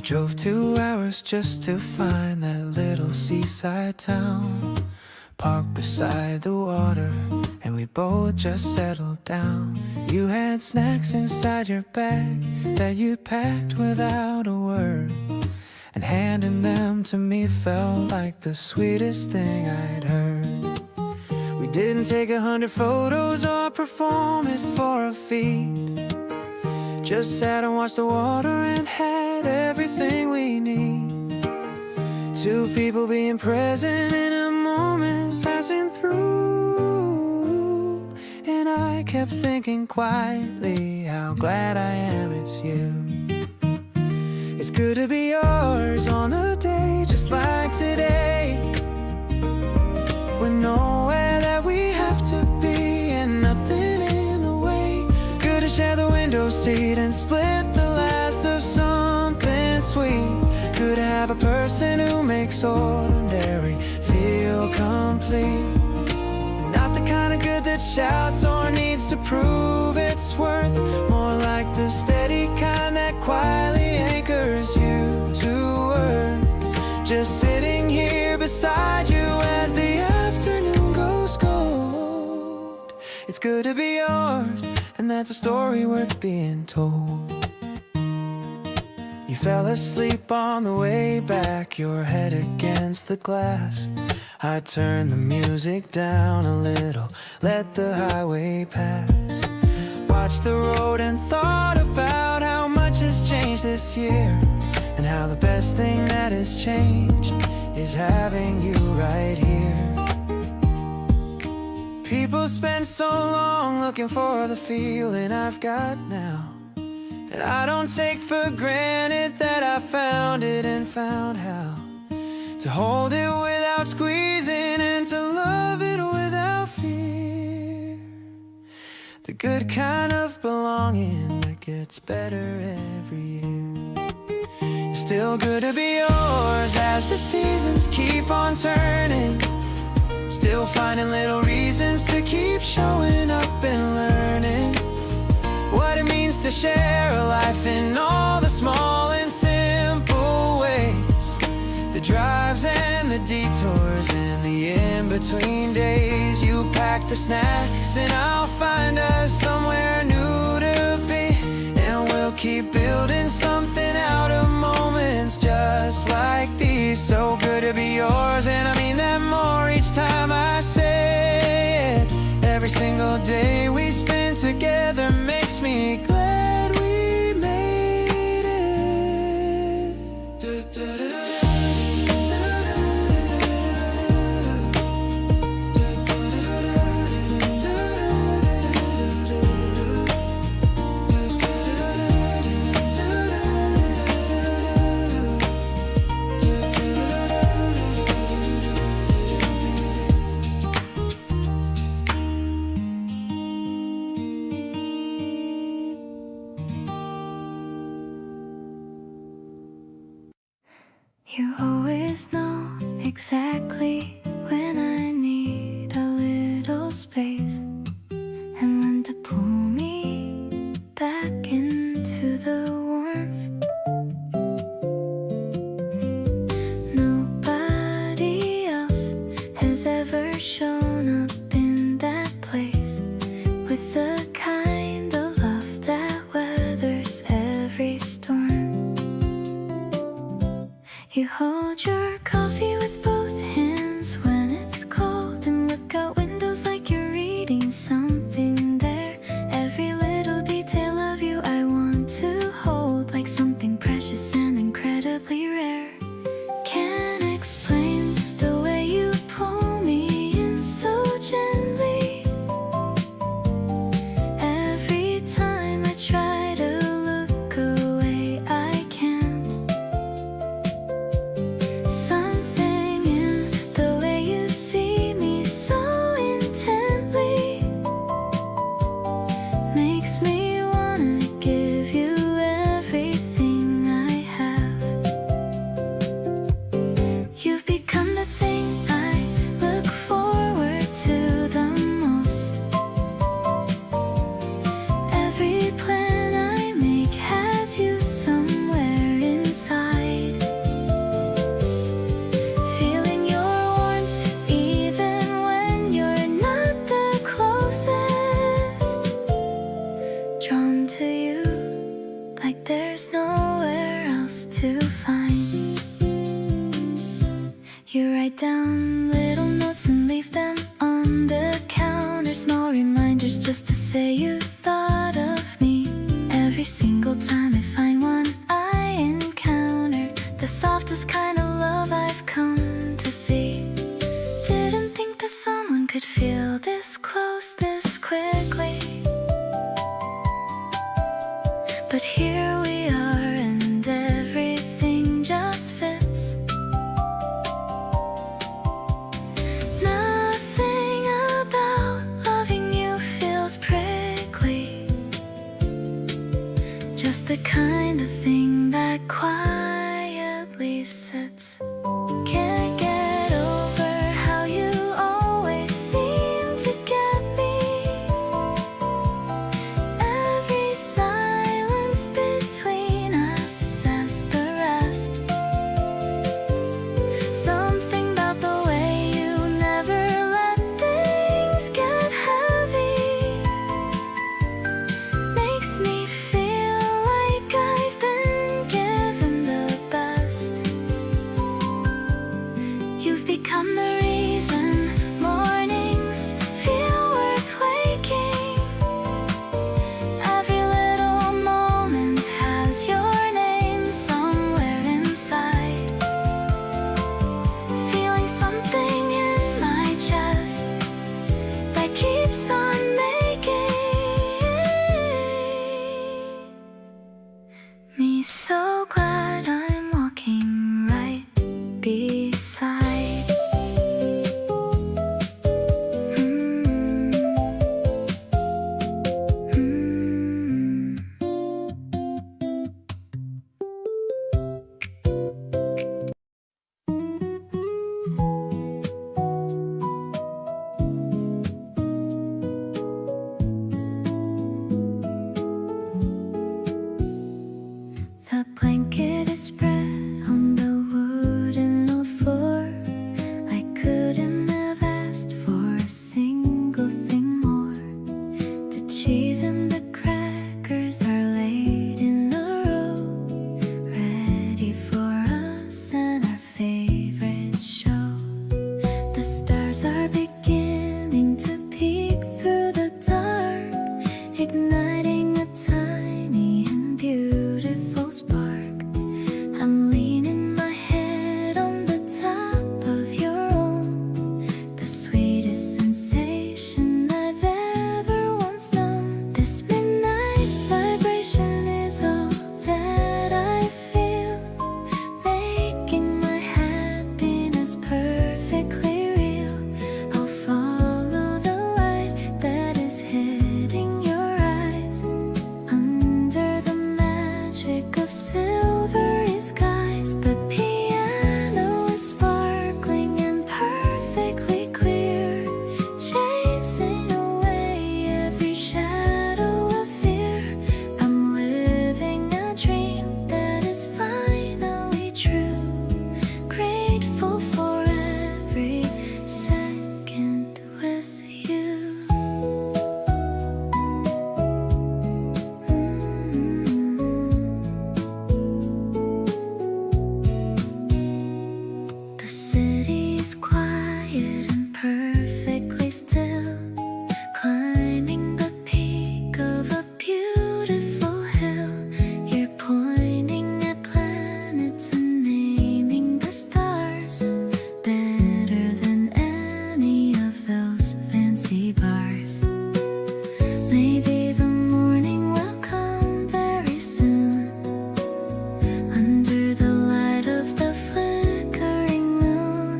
B: drove 2 hours just to find that little seaside town, parked beside the water, and we both just settled down. You had snacks inside your bag that you packed without a word, and handing them to me felt like the sweetest thing I'd heard. We didn't take 100 photos or perform it for a feed, just sat and watched the water and had everything we need. 2 people being present in a moment passing through, and I kept thinking quietly how glad I am it's you. It's good to be yours on a day just like today, with nowhere that we have to be and nothing in the way. Good to share the window seat and split the last of something sweet. Good to have a person who makes ordinary feel complete. Not the kind of good that shouts or needs to prove its worth, more like the steady kind that quietly anchors you to earth. Just sitting here beside you as the afternoon goes cold. It's good to be yours, and that's a story worth being told. You fell asleep on the way back, your head against the glass. I turned the music down a little, let the highway pass. Watched the road and thought about how much has changed this year, and how the best thing that has changed is having you right here. People spend so long looking for the feeling I've got now, and I don't take for granted that I found it and found how to hold it without squeezing and to love it without fear. The good kind of belonging that gets better every year. It's still good to be yours as the seasons keep on turning, still finding little reasons to keep showing up and learning what it means to share a life in all the small and simple ways. The drives and the detours and the in-between days. You pack the snacks and I'll find us somewhere new to be, and we'll keep building something out of moments just like these. So good to be yours, and I mean that more each time I say it. Every single day we spend together makes me glad we made it.
A: You always know exactly when I need a little space, and when to pull me back into the warmth. Nobody else has ever shown up in that place with the kind of love that weathers every storm. You hold your coffee with both hands when it's cold, and look out windows like you're reading something there. Every little detail of you I want to hold, like something precious and incredibly rare. Can't explain the way you pull me in so gently. Every time I try to look away, I can't. Something in the way you see me so intently makes me wanna give you everything I have. You've become the thing I look forward to the most. Every plan I make has you somewhere inside. write down little notes and leave them on the counter. Small reminders just to say you thought of me. Every single time I find one I encountered the softest kind of love I've come to see. Didn't think that someone could feel this close this quickly, but here we are and everything just fits. Nothing about loving you feels prickly, just the kind of thing that quietly sits. Can't get over how you always seem to get me. Every silence between us says the rest. Something about the way you never let things get heavy makes me feel like I've been given the best. You've become the reason mornings feel worth waking. Every little moment has your name somewhere inside. Feeling something in my chest that keeps on making me so glad I'm walking right beside. The blanket is spread on the wooden old floor. I couldn't have asked for a single thing more. The cheese and the crackers are laid in a row, ready for us and our favorite show. The stars are beginning to peek through the dark, igniting a tiny and beautiful spark. I'm leaning my head on the top of your own, the sweetest sensation I've ever once known. This midnight vibration is all that I feel, making my happiness perfectly real. I'll follow the light that is hitting your eyes, under the magic of silvery skies. The piano is sparkling and perfectly clear, chasing away every shadow of fear. I'm living a dream that is finally true, grateful for every second with you. The city's quiet and perfectly still, climbing the peak of a beautiful hill. You're pointing at planets and naming the stars, better than any of those fancy bars. Maybe the morning will come very soon, under the light of the flickering moon.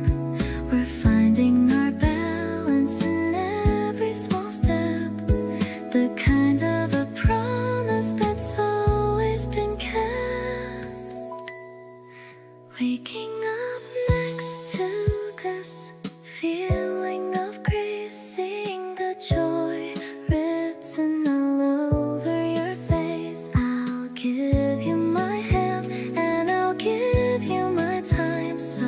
A: We're finding our balance in every small step, the kind of a promise that's always been kept. Waking up next to this feeling of grace, seeing the joy written all over your face. I'll give you my hand and I'll give you my time. So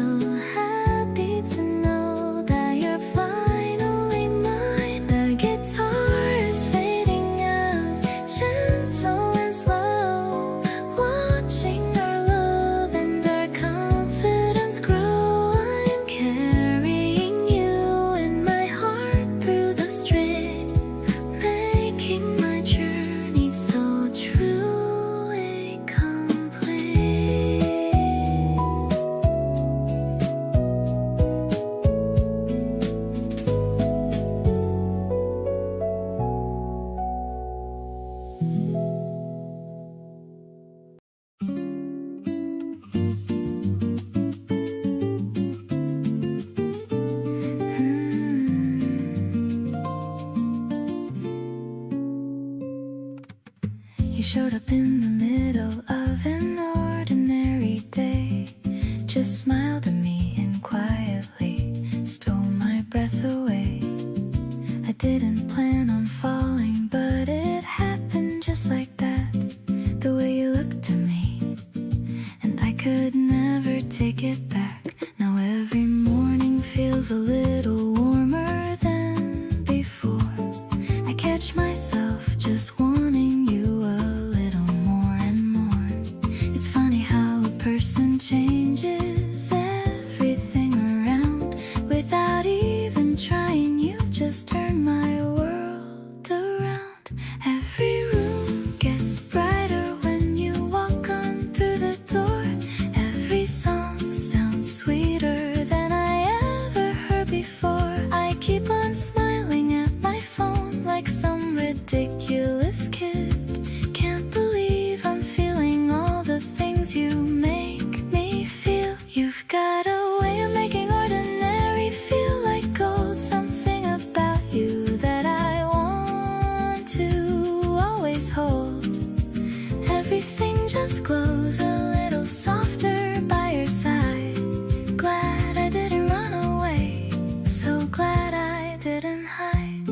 A: happy to know that you're finally mine. The guitar is fading out, gentle and slow, watching our love and our confidence showed up in the middle of an ordinary day, just smiled at me and quietly stole my breath away. I didn't plan on falling, but it happened just like that, the way you looked at me, and I could never take it back. Now every morning feels a little warmer than before. I catch myself just wanting you a little more and more. It's funny how a person changes everything around without even trying. You just turn my world around. Every room gets brighter when you walk on through the door. Every song sounds sweeter than I ever heard before. I keep on smiling at my phone like some ridiculous kid. Can't believe I'm feeling all the things you make me feel. You've got a way of making ordinary feel like gold. Something about you that I want to always hold. Everything just glows a little softer by your side. Glad I didn't run away, so glad I didn't hide.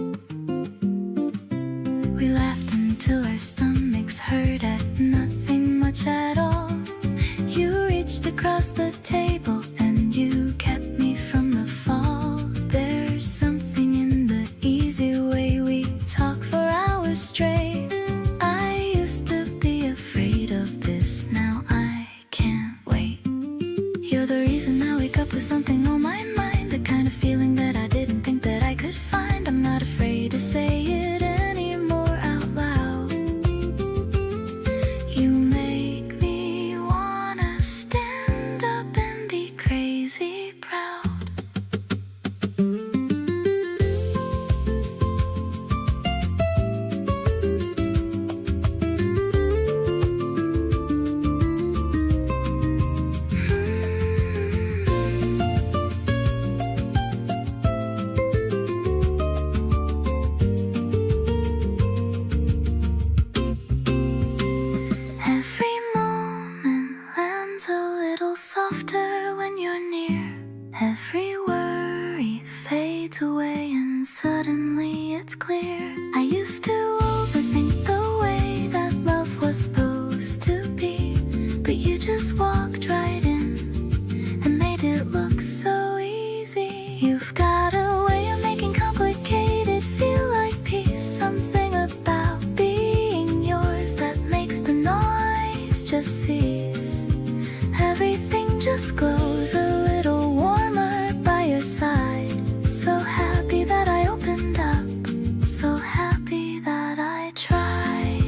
A: We laughed until our stomachs hurt at nothing much at all. You reached across the table and you kept me from the fall. There's something in the easy way we talk for hours straight. I used to be afraid of this, now I can't wait. You're the reason I wake up with something on my mind, the kind of feeling that I didn't think that I could find. I'm not afraid to say it anymore out loud. You make me wanna stand up and be crazy proud. Every moment lands a little softer when you're near. Every worry fades away and suddenly it's clear. I used to overthink the way that love was supposed to be, but you just walked right in and made it look so easy. You've got a way of making complicated feel like peace. Something about being yours that makes the noise just cease. Everything just glows a little warmer by your side. So happy that I opened up, so happy that I tried.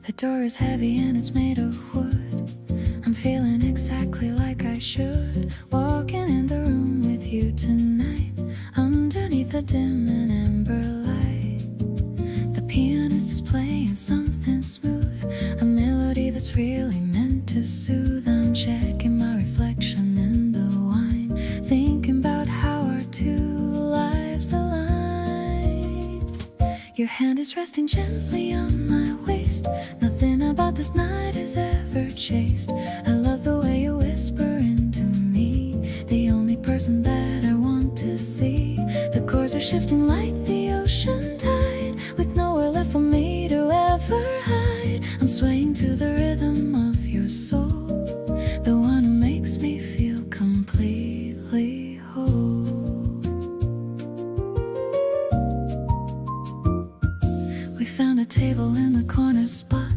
A: The door is heavy and it's made of wood. I'm feeling exactly like I should. Walking in the room with you tonight, underneath the dim and amber light. The pianist is playing something smooth, a melody that's really meant to soothe. I'm checking my reflection in the wine, thinking about how our two lives align. Your hand is resting gently on my waist. Nothing about this night is ever chased. I love the way you whisper into me, the only person that I want to see. The chords are shifting like the ocean tide, with nowhere left for me to ever hide. I'm swaying to the rhythm of your soul, the one who makes me feel completely whole. We found a table in the corner spot,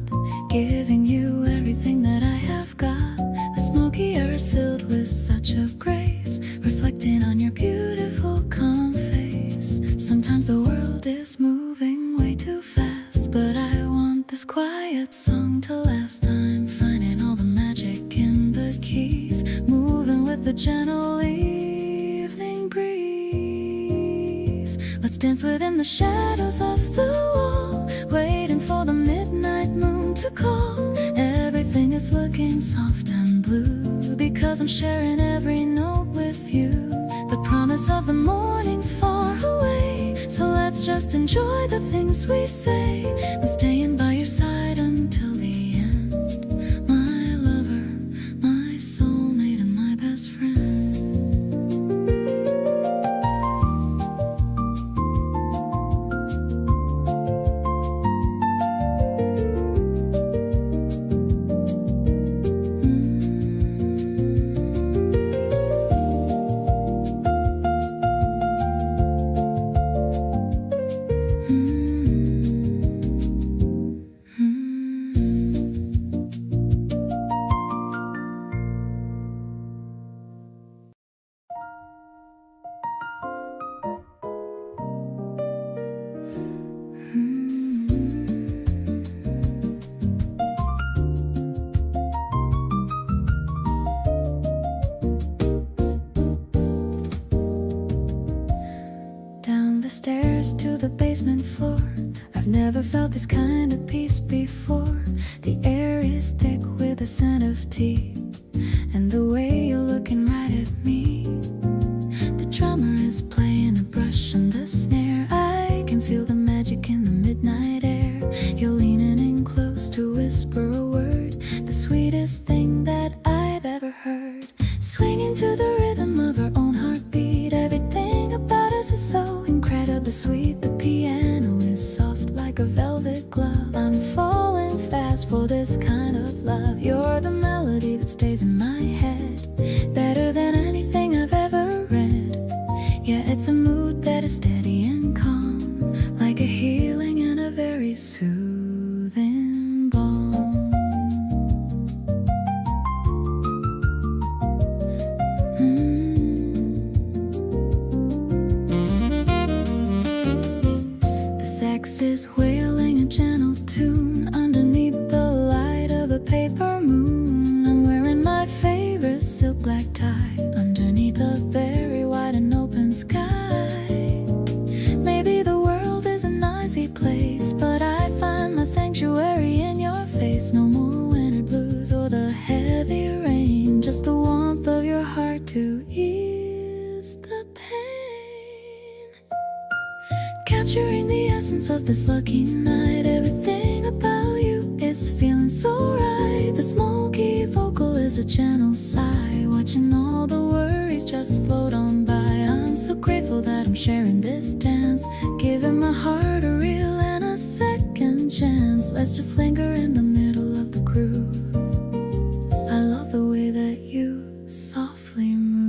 A: giving you everything that I have got. The smoky air is filled with such a grace, reflecting on your beautiful calm face. Sometimes the world is moving way too fast, but I want this quiet song to last. I'm finding all the magic Let's dance within the shadows of the wall, waiting for the midnight moon to call. Everything is looking soft and blue, because I'm sharing every note with you. The promise of the morning's far away, so let's just enjoy the things we say. I'm staying by your side until the end, my lover, my soulmate, and my best friend. Down the stairs to the basement floor, I've never felt this kind of peace before. The air is thick with the scent of tea, and the way you're looking right at me. The drummer is playing a brush on the snare. I can feel the magic in the midnight air. You're leaning in close to whisper a word, the sweetest thing that I've ever heard. Swinging to the rhythm of our own heartbeat, everything about us is so incredibly sweet. The piano is soft like a velvet glove. I'm falling fast for this kind of love. You're the melody that stays in my head, better than anything I've ever read. Yeah, it's a mood that is steady and calm, like a healing and a very soothing balm. The sax is wailing a gentle tune underneath the light of a paper moon. I'm wearing my favorite silk black tie underneath a very wide and open sky. Maybe the world is a noisy place, but I find my sanctuary in your face. No more winter blues or the heavy rain, just the warmth of your heart to ease the pain. Capturing the essence of this lucky night, everything about you is feeling so right. The smoky vocal is a gentle sigh, watching all the worries just float on by. I'm so grateful that I'm sharing this dance, giving my heart a real and a second chance. Let's just linger in the middle of the groove. I love the way that you softly move.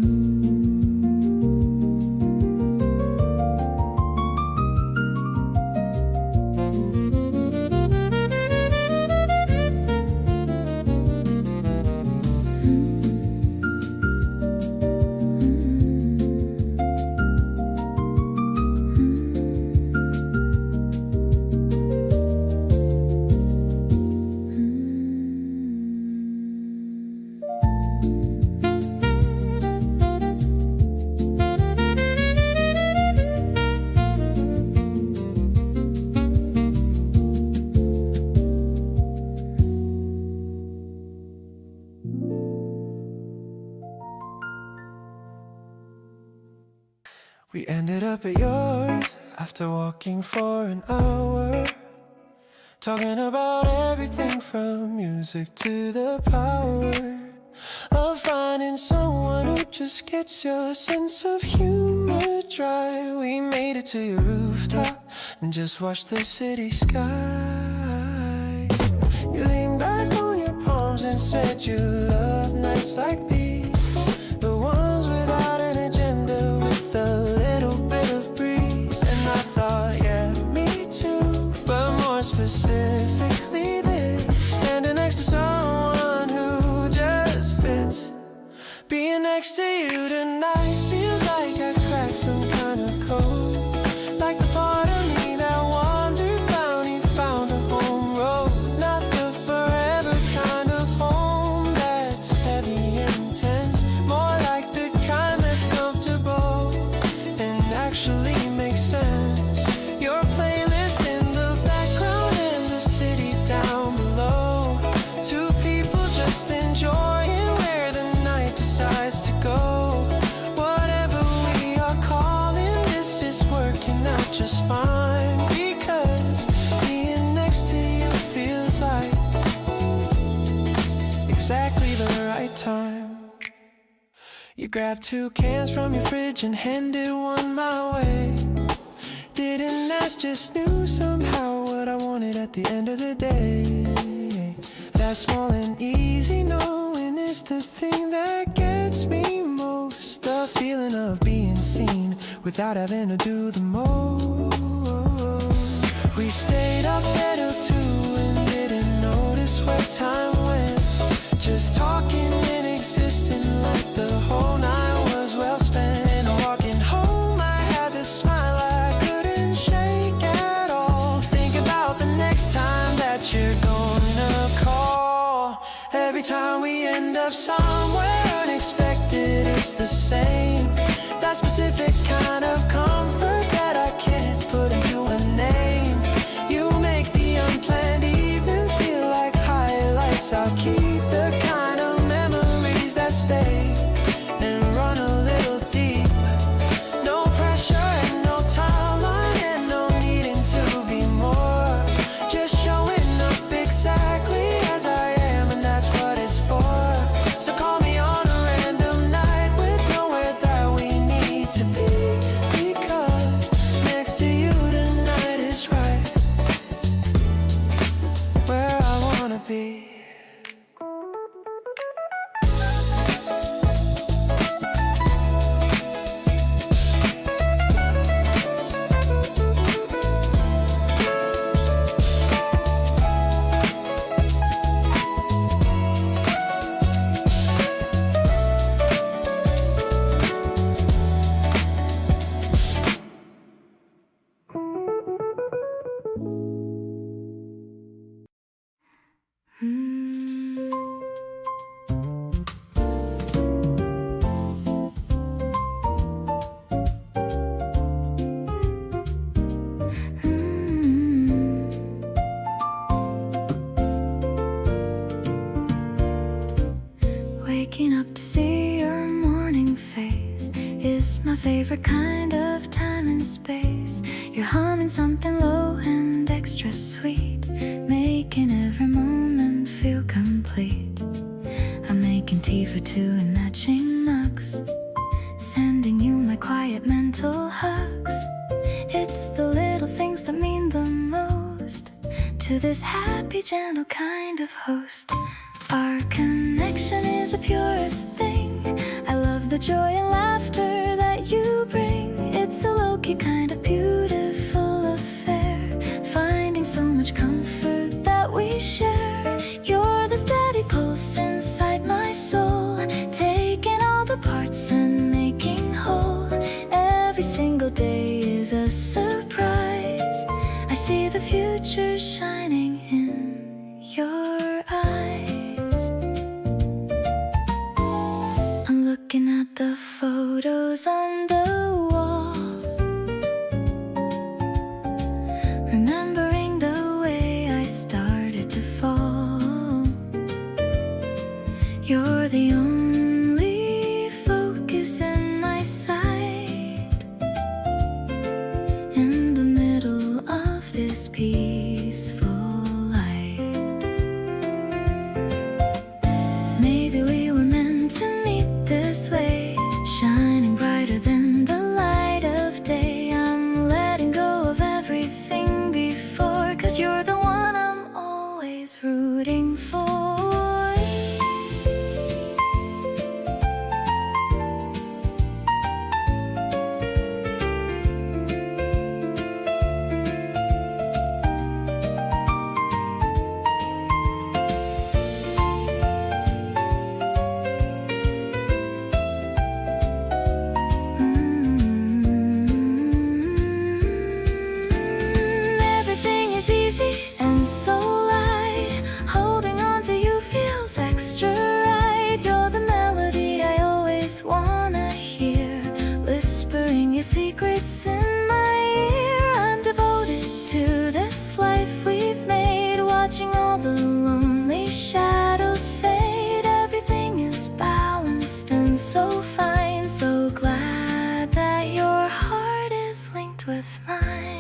B: We ended up at yours after walking for an hour, talking about everything from music to the power of finding someone who just gets your sense of humor dry. We made it to your rooftop and just watched the city sky. You leaned back on your palms and said you love nights like these, the ones without an agenda, with a little bit of breeze. And I thought, yeah, me too, but more specifically this, standing next to someone who just fits. Being next to you tonight feels like I cracked some kind of code, like the part of me that wandered, found a home road. Not the forever kind of home that's heavy and just fine, because being next to you feels like exactly the right time. You grabbed 2 cans from your fridge and handed one my way. Didn't ask, just knew somehow what I wanted at the end of the day. That small and easy knowing is the thing that gets me most. The feeling of being seen without having to do the most. We stayed up there till 2 and didn't notice where time went. Just talking and existing like the whole night was well spent. And walking home I had this smile I couldn't shake at all. Think about the next time that you're gonna call. Every time we end up somewhere unexpected, it's the same. That specific kind of comfort that I can't put into a name. You make the unplanned evenings feel like highlights. I'll keep the kind of memories that stay and run a little deep. No pressure and no timeline and no needing to be more. Just showing up exactly as I am, and that's what it's for. So call me on a random night with nowhere that we need to be, because next to you tonight is right where I wanna be.
A: Waking up to see your morning face is my favorite kind of time and space. You're humming something low and extra sweet, making every moment feel complete. I'm making tea for 2 and matching mugs, sending you my quiet mental hugs. It's the little things that mean the most to this happy, gentle kind of host. Our connection is the purest thing. I love the joy and laughter that you bring. It's a low-key kind of beautiful affair, finding so much comfort that we share. You're the steady pulse inside my soul, taking all the parts and making whole. Every single day is a surprise. I see the future shining in your eyes. Looking at the photos on the wall, remembering the way I started to fall. You're the only focus in my sight, in the middle of this peaceful light. Maybe we were meant to meet this way, shining brighter than the light of day. I'm letting go of everything before, 'cause you're the one I'm always rooting for. Everything is easy and so light. Holding on to you feels extra right. You're the melody I always wanna hear, whispering your secrets in my ear. I'm devoted to this life we've made, watching all the lonely shadows fade. Everything is balanced and so fine. So glad that your heart is linked with mine.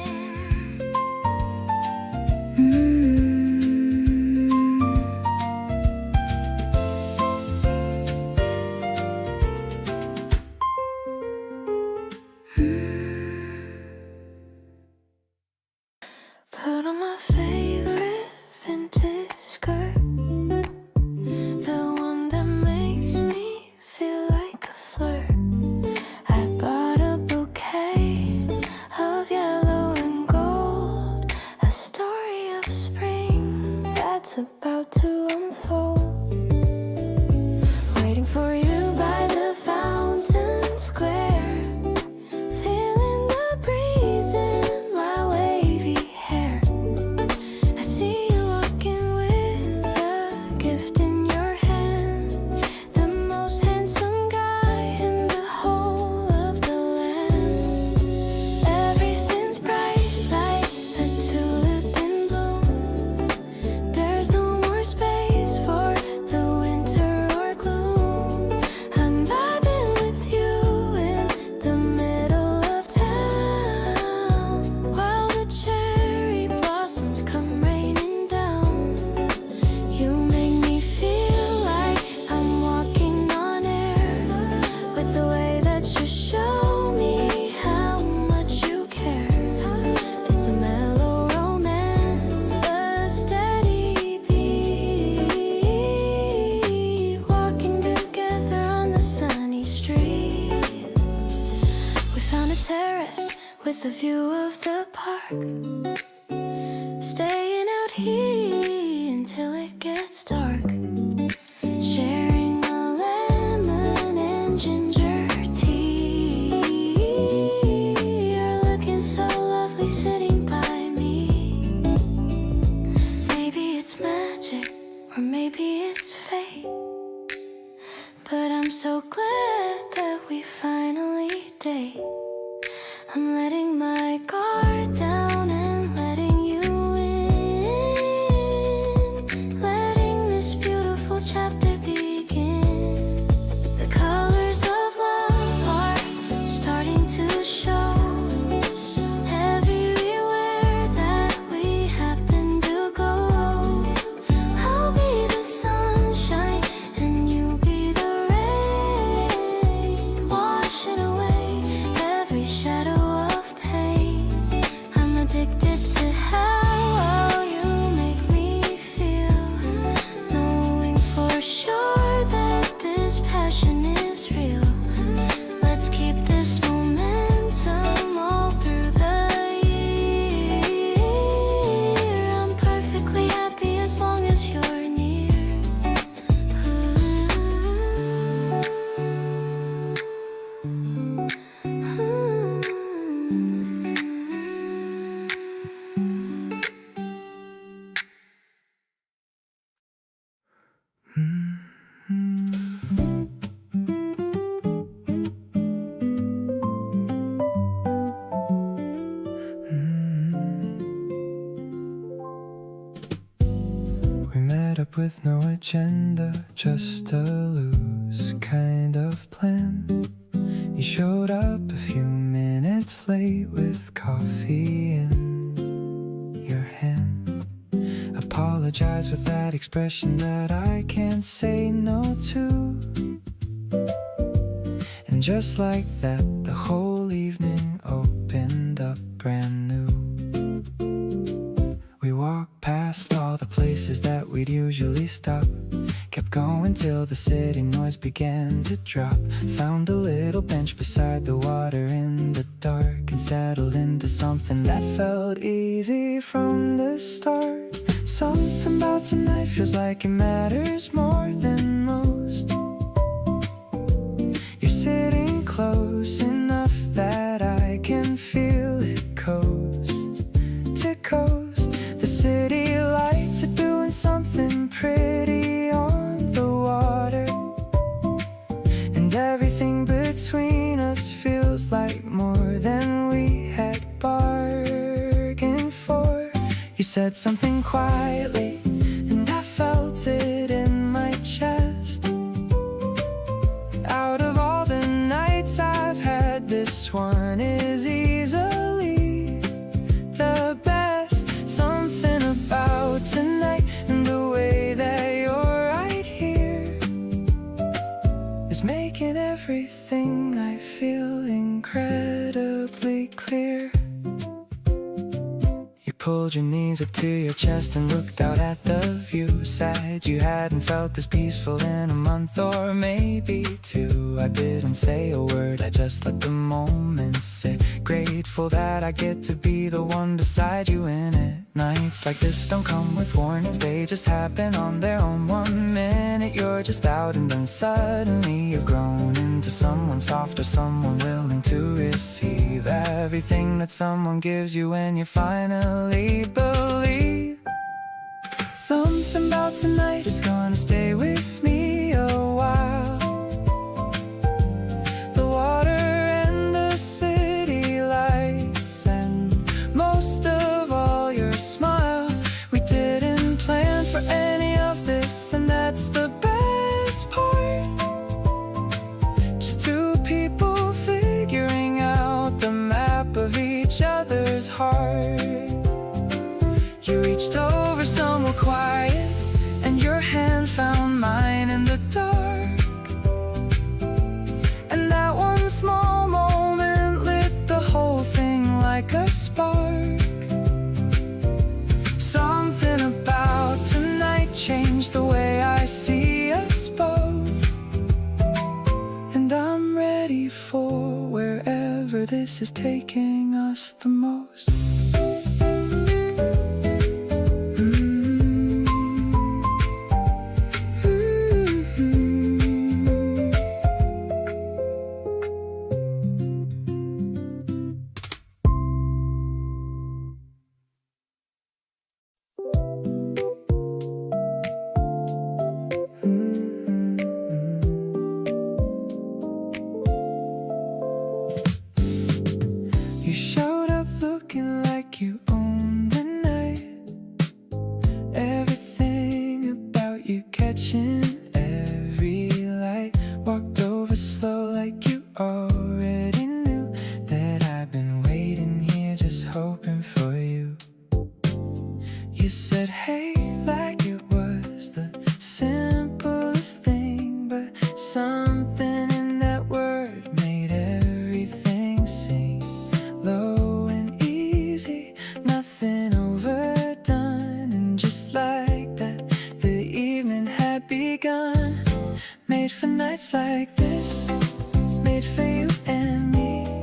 A: terrace with a view of the park. Staying out here until it gets dark. Sharing a lemon and ginger tea. You're looking so lovely sitting by me. Maybe it's magic, or maybe it's fate. But I'm so glad that we finally date. I'm letting my guard down and letting you in. Letting this beautiful chapter begin. The colors of love are starting to show. Everywhere that we happen to go. I'll be the sunshine and you be the rain. Washing away every shadow of pain. I'm addicted to how you make me feel. Knowing for sure that this passion is real. Let's keep this momentum all through the year. I'm perfectly happy as long as you're near.
B: We met up with no agenda, just a loose kind of plan. You showed up a few minutes late with coffee in your hand. Apologize with that expression that I can't say no to. And just like that, the whole evening opened up brand new. We walked past all the places that we'd usually stop. Kept going till the city noise began to drop. Found a little bench beside the water in the dark, and settled into something that felt easy from the start. Something about tonight feels like it matters more than most. You're sitting close enough that I can feel it coast to coast. The city lights are doing something pretty on the water, and everything between us feels like more than we had bargained for. You said something quietly, and I felt it in my chest. Out of all the nights I've had, this one is easily the best. Something about tonight and the way that you're right here is making everything I feel incredibly clear. You pulled your knees up to your chest and looked out at the view. Said you hadn't felt this peaceful in a month or maybe two. I didn't say a word, I just let the moment sit. Grateful that I get to be the one beside you in it. Nights like this don't come with warnings, they just happen on their own. 1 minute you're just out, and then suddenly you've grown into someone softer, someone willing to receive everything that someone gives you when you finally believe. Something about tonight is gonna stay with me a while. The water and the city lights, and most of all your smile. We didn't plan for any of this, and that's the best part. Just two people figuring out the map of each other's heart. You reached over somewhere quiet, and your hand found mine in the dark. And that one small moment lit the whole thing like a spark. Something about tonight changed the way I see us both. And I'm ready for wherever this this is taking us the most. You showed up looking like you owned the night. Everything about you catching every light. Walked over slow like you already knew that I've been waiting here just hoping for you. You said hey like it was the simplest thing, but something in that word made everything seem low and easy, nothing overdone. And just like that, the evening had begun. Made for nights like this, made for you and me,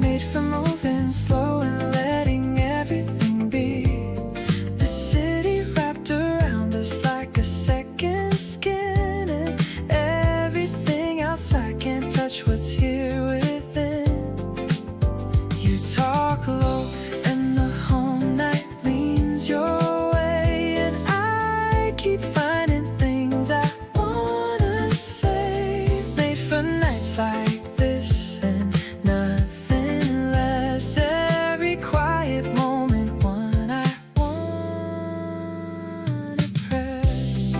B: made for moving slow and letting everything be. The city wrapped around us like a second skin, and everything outside can't touch what's here within. You talk low and the whole night leans your way, and I keep finding things I wanna say. Made for nights like this and nothing less. Every quiet moment, one I wanna press.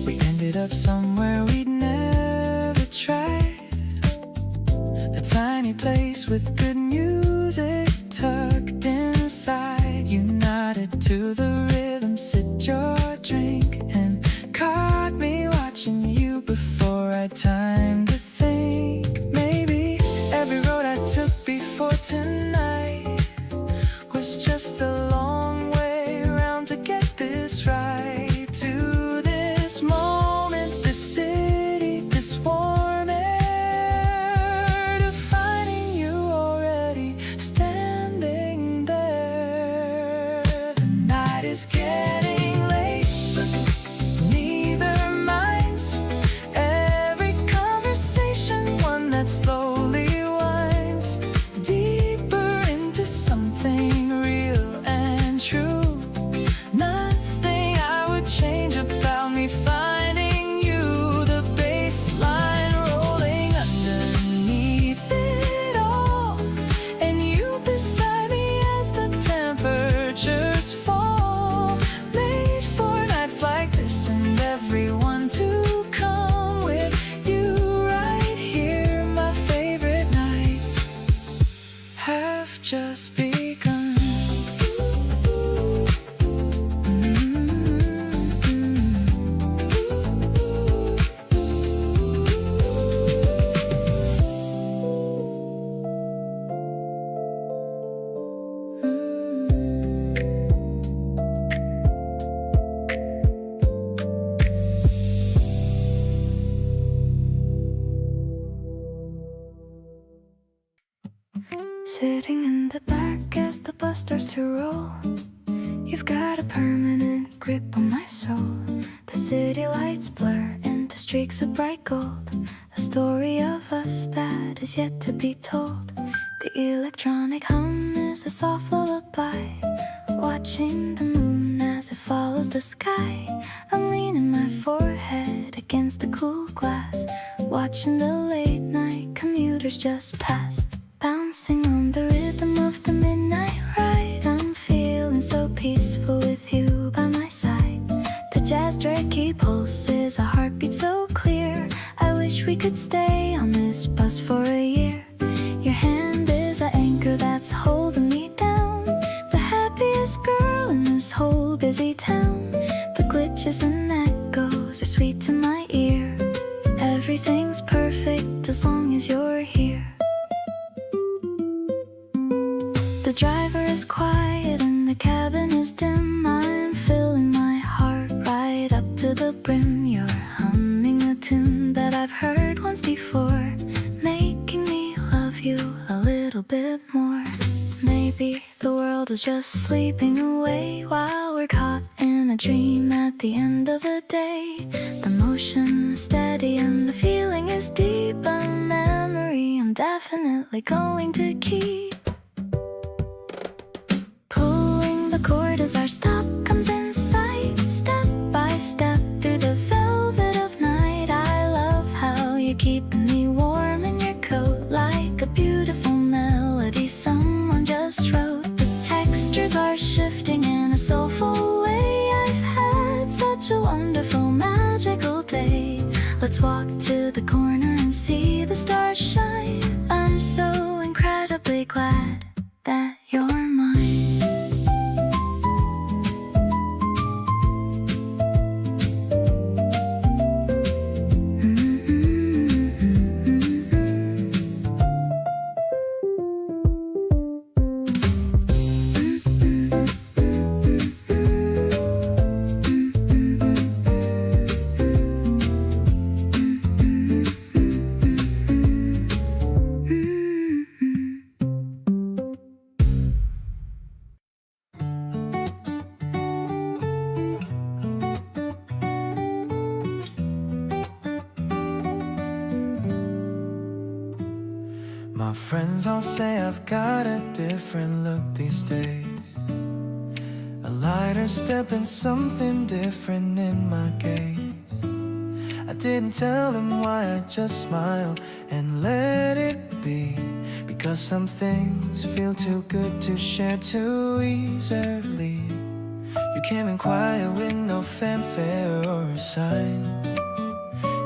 B: We ended up somewhere we'd never tried, a tiny place with good music tucked inside. You nodded to the rhythm, sipped your drink, and caught me watching you before I had time to think. Maybe every road I took before tonight was just a long way around to get this right. To this moment, this city, this warm air, to finding you already standing there. The night is getting late, but neither minds. Every conversation, one that slowly winds deeper into something real and true. Nothing I would change about me finding you. The bass line rolling underneath it all, and you beside me as the temperatures fall. Made for nights like this and everyone to come with you right here. My favorite nights have just begun.
A: Sitting in the back as the bus starts to roll, you've got a permanent grip on my soul. The city lights blur into streaks of bright gold, a story of us that is yet to be told. The electronic hum is a soft lullaby, watching the moon as it follows the sky. I'm leaning my forehead against the cool glass, watching the late night commuters just pass. Bouncing on the rhythm of the midnight ride, I'm feeling so peaceful with you by my side. The jazz jerky pulses, a heartbeat so clear. I wish we could stay on this bus for a year. Your hand is an anchor that's holding me down, the happiest girl in this whole busy town. The glitches and echoes are sweet to my ear. Everything's perfect as long as you're here. The driver is quiet and the cabin is dim. I'm filling my heart right up to the brim. You're humming a tune that I've world is just sleeping away while we're caught in a dream at the end of the day. The motion is steady and the feeling is deep. A memory I'm definitely going to keep. Pulling the cord as our stop comes in sight. Step by step through the velvet of night. I love how you're keeping me warm in your coat, like a beautiful melody someone just wrote. The textures are shifting in a soulful way. I've had such a wonderful, magical day. Let's walk to the corner and see the stars shine. I'm so incredibly glad that you're mine.
B: My friends all say I've got a different look these days. A lighter step and something different in my gaze. I didn't tell them why, I just smiled and let it be. Because some things feel too good to share too easily. You came in quiet with no fanfare or a sign.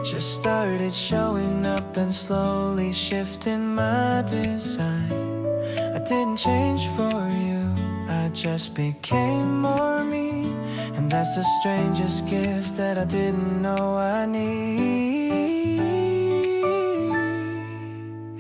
B: Just started showing up and slowly shifting my design. I didn't change for you, I just became more me. And that's the strangest gift that I didn't know I need.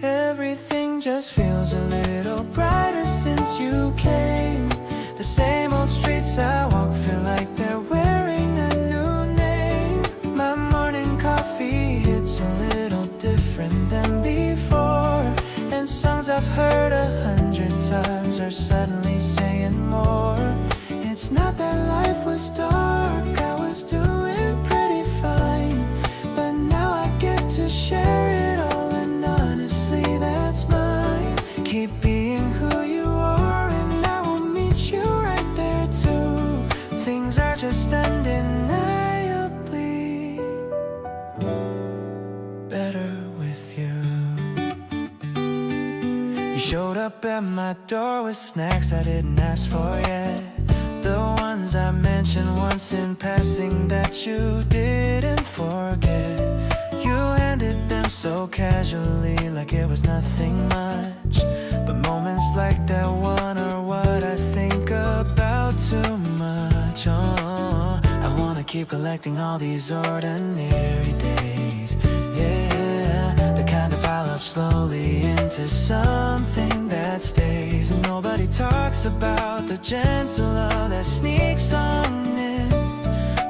B: Everything just feels a little brighter since you came. The same old streets I walk feel like they're wearing a new name. My morning coffee hits a little different than before. And songs I've heard 100 times are suddenly saying more. It's not that life was dark, I was doing pretty fine. But now I get to share it all, and honestly that's mine. Keep being who you are and I will meet you right there too. Things are just undeniably better with you. You showed up at my door with snacks I didn't ask for yet. The ones I mentioned once in passing that you didn't forget. You handed them so casually like it was nothing much. But moments like that one are what I think about too much. Oh, I wanna keep collecting all these ordinary days. Yeah, the kind that pile up slowly into something that stays. And nobody talks about the gentle love that sneaks on in.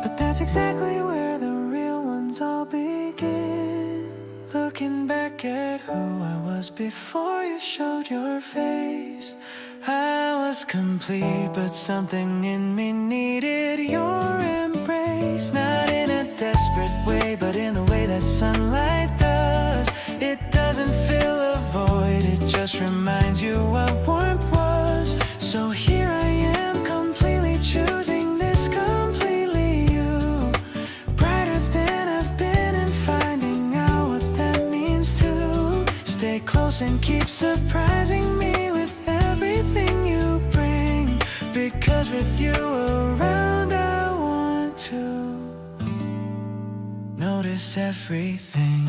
B: But that's exactly where the real ones all begin. Looking back at who I was before you showed your face, I was complete, but something in me needed your embrace. Not in a desperate way, but in the way that sunlight does. It doesn't fill a void, it just reminds you what warmth was. So here I am, completely choosing this, completely you. Brighter than I've been and finding out what that means too. Stay close and keep surprising me with everything you bring. Because with you around I want to notice everything.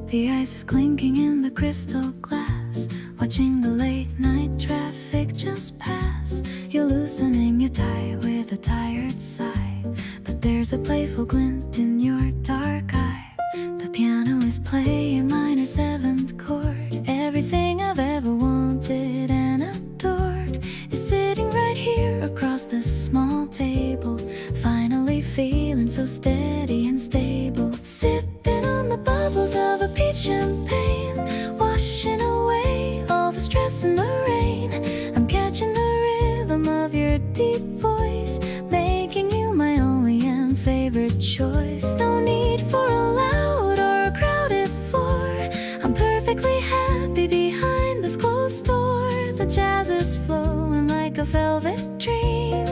A: The ice is clinking in the crystal glass, watching the late night traffic just pass. You're loosening your tie with a tired sigh, but There's a playful glint in your dark eye. The piano is playing minor 7th chord. Everything I've ever wanted and adored is sitting right here across this small table. Finally feeling so steady and stable. Sipping on the bubbles of a peach champagne, washing away all the stress and the rain. I'm catching the rhythm of your deep voice, making you my only and favorite choice. No need for a loud or a crowded floor. I'm perfectly happy behind this closed door. The jazz is flowing like a velvet dream.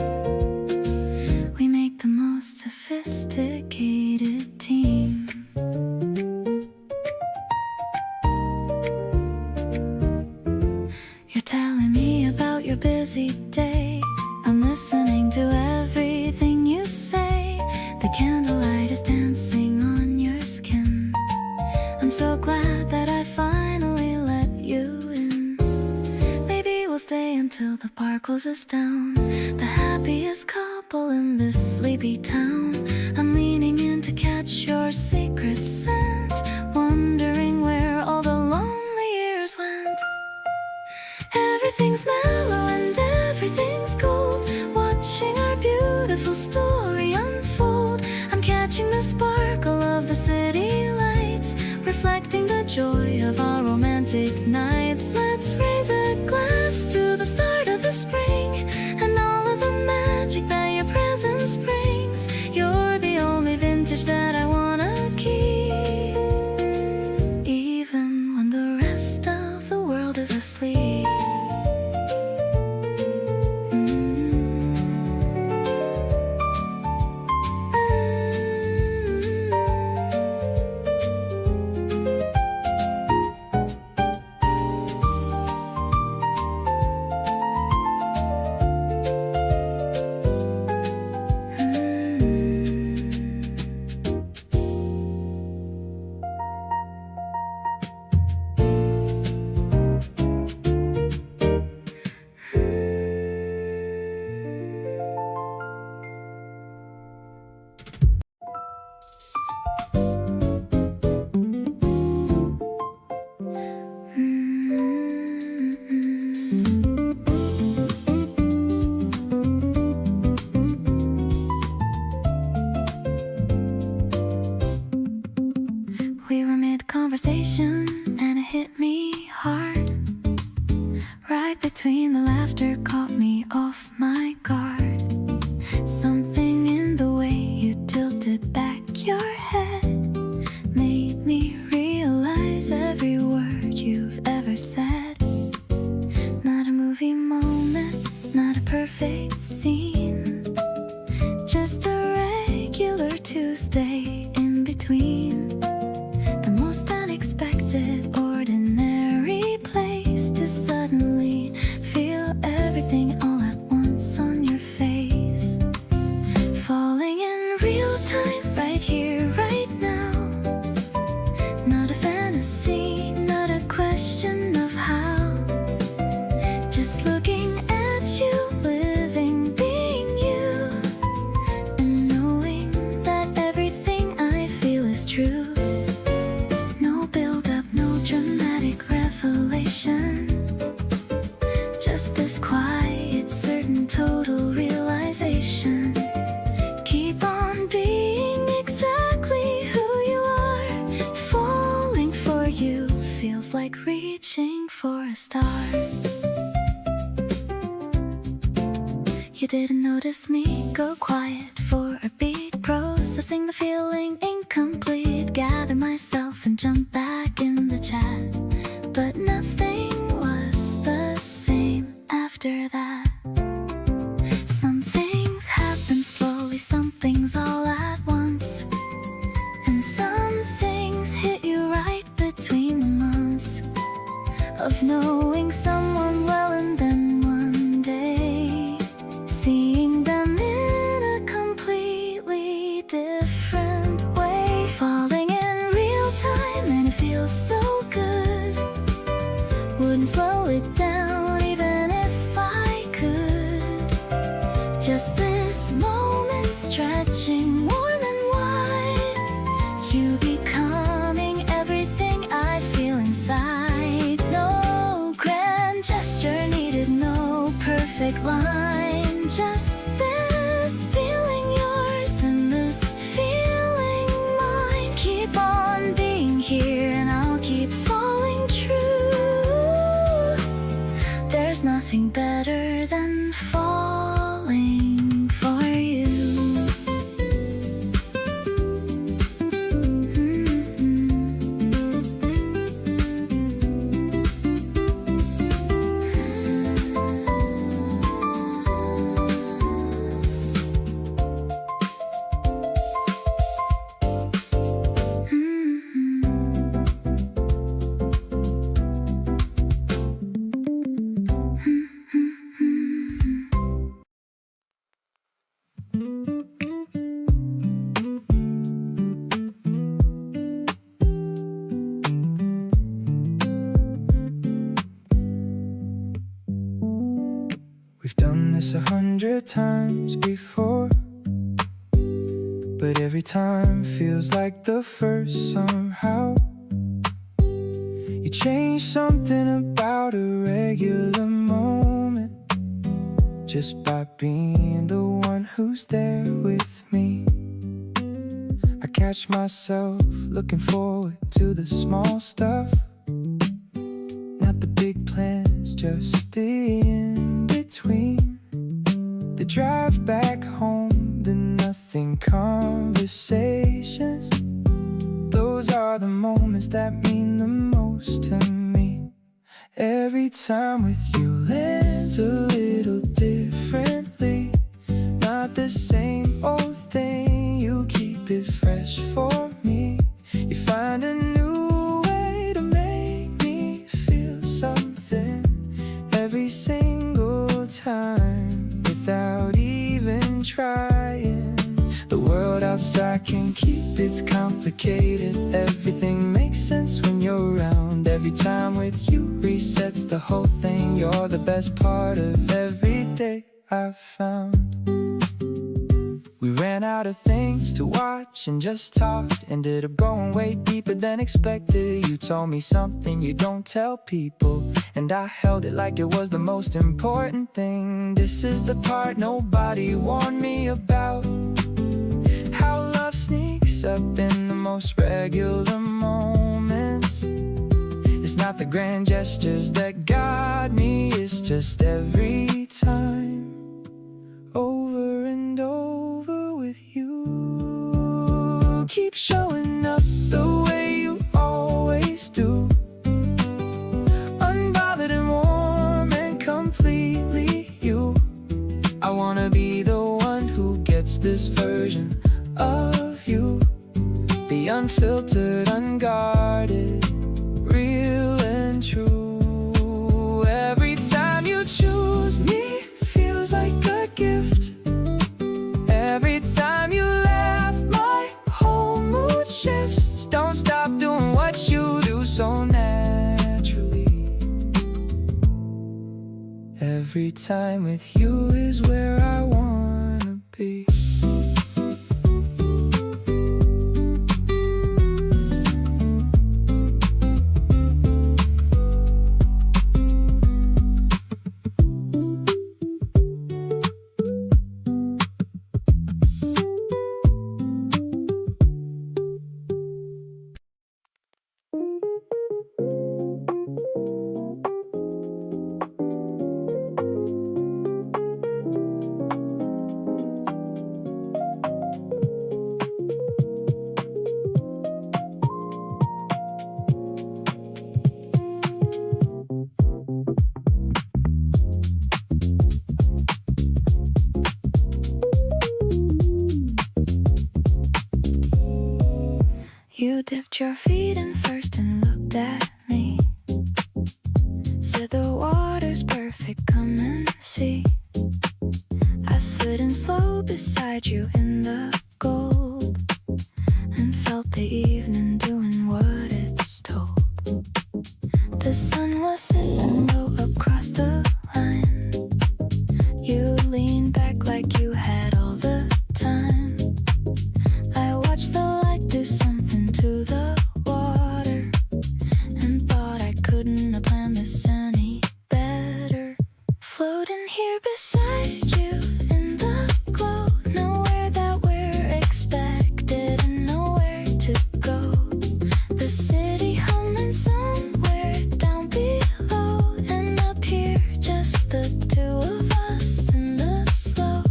A: We make the most sophisticated team. You're telling me about your busy day. I'm listening to everything you say. The candlelight is dancing on your skin. I'm so glad that I finally let you in. Maybe we'll stay until the bar closes down. The happiest couple in this sleepy town. I'm leaning in to catch your secret scent, wondering where all the lonely years went. Everything's mellow and everything's gold, watching our beautiful story unfold. I'm catching the sparkle of the city lights, reflecting the joy of our romantic nights. Let's raise a glass to the start of the spring and all of the magic that your presence brings. You're the only vintage that I wanna keep, even when the rest of the world is asleep. We were mid-conversation and it hit me hard. Right between the laughter caught me off my guard. Something in the way you tilted back your head made me realize every word you've ever said. Not a movie moment, not a perfect scene, just a regular Tuesday in between. The most unexpected, ordinary place to suddenly feel everything all at once on your face. Falling in real time, right here, right now. Not a fantasy, not a question of how. Just looking at you, living, being you, and knowing that everything I feel is true. No build-up, no dramatic revelation, just this quiet, certain, total realization. Keep on being exactly who you are. Falling for you feels like reaching for a star. You didn't notice me go quiet for a beat, processing the feeling incomplete. Gather myself and jump back in the chat, but nothing was the same after that. Some things happen slowly, some things all at once, and some things hit you right between the months of knowing someone well, and then one day seeing them in a completely different way. Falling in real time and it feels so good. Wouldn't slow it down even if I could. Just this moment stretching line. Just this feeling yours and this feeling mine. Keep on being here and I'll keep falling true. There's nothing better than falling for you.
B: We've done this 100 times before, but every time feels like the first somehow. You change something about a regular moment just by being the one who's there with me. I catch myself looking forward to the small stuff, not the big plans, just the in-between. The drive back home, the nothing conversations. Those are the moments that mean the most to me. Every time with you lands a little differently. Not the same old thing, you keep it fresh for me. You find a new way to make me feel something every single time without even trying. The world outside can keep its complicated. Everything makes sense when you're around. Every time with you resets the whole thing. You're the best part of every day I've found. We ran out of things to watch and just talked. Ended up going way deeper than expected. You told me something you don't tell people, and I held it like it was the most important thing. This is the part nobody warned me about. How love sneaks up in the most regular moments. It's not the grand gestures that got me, it's just every time, over and over with you. Keep showing up the way you always do, unbothered and warm and completely you. I wanna be the one who gets this version of you. Be unfiltered, unguarded, real and true. Every time you choose me feels like a gift. Every time you laugh, my whole mood shifts. Don't stop doing what you do so naturally. Every time with you is where I wanna be.
A: You dipped your feet in first and looked at me. Said the water's perfect, come and see. I slid in slow beside you in the gold, and felt the evening doing what it's told. The sun was sitting low across the line. You leaned back like you had all the time. I watched the light do something to the water, and thought I couldn't have planned this any better. Floating here beside you in the glow, nowhere that we're expected and nowhere to go. The city humming somewhere down below, and up here just the two of us in the slow.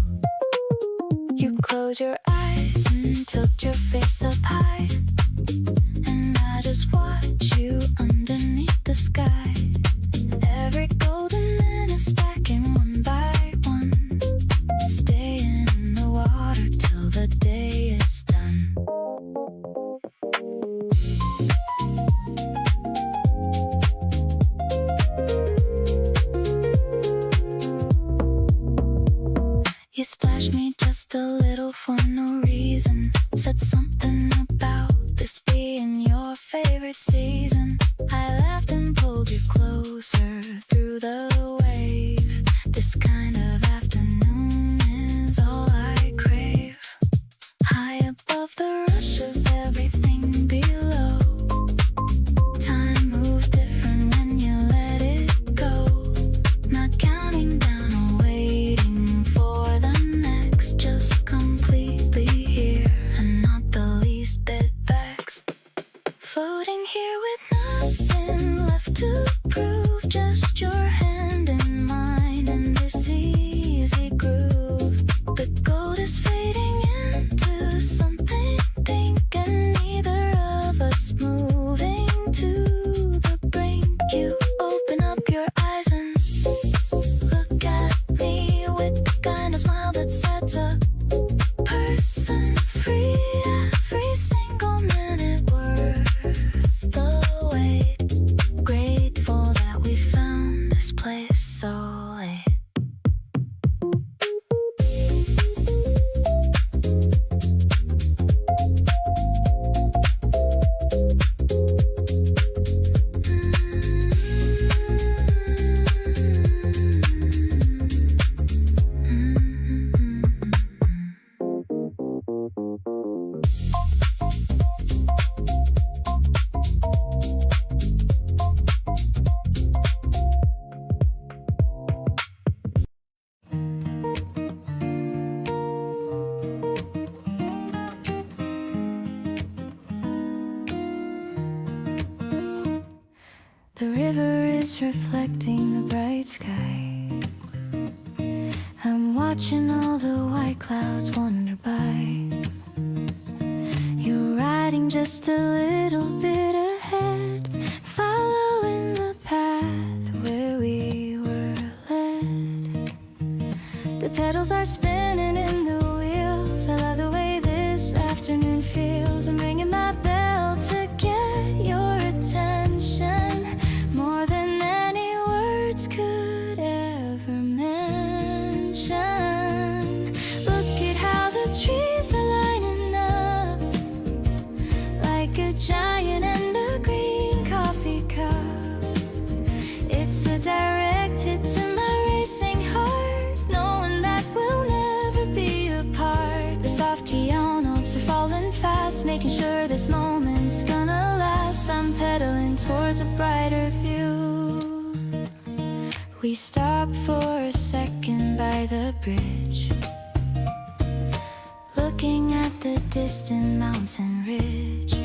A: You close your eyes and tilt your face up high, and I just watch you underneath the sky. Every golden minute stacking one by one, staying in the water till the day is done. You splashed me just a little for no reason. Said something about this being your favorite season. I laughed and pulled you closer through the wave. This kind of afternoon is all I crave. High above the rush of everything below. Time moves different when you let it go. Not counting down or waiting for the next. Just completely here and not the least bit vexed. Floating here with nothing left to prove. Just your hand in mine in this easy groove. The gold is fading into something pink, and neither of us moving to the brink. You open up your eyes and look at me with the kind of smile that sets a person free. Every single minute worth the wait. Grateful that we found this place so late. The river is reflecting the bright sky. I'm watching all the white clouds wander by. You're riding just a little bit ahead, following the path where we were led. The pedals are spinning in the wheels. I love the way this afternoon feels. I'm ringing my bell to get your attention, more than any words could ever mention. Look at how the trees are lining up, like a giant and a green coffee cup. It's so directed to my racing heart, knowing that we'll never be apart. The soft piano notes are falling fast, making sure this moment's gonna last. I'm pedaling towards a brighter view. We stop for a second by the bridge, looking at the distant mountain ridge.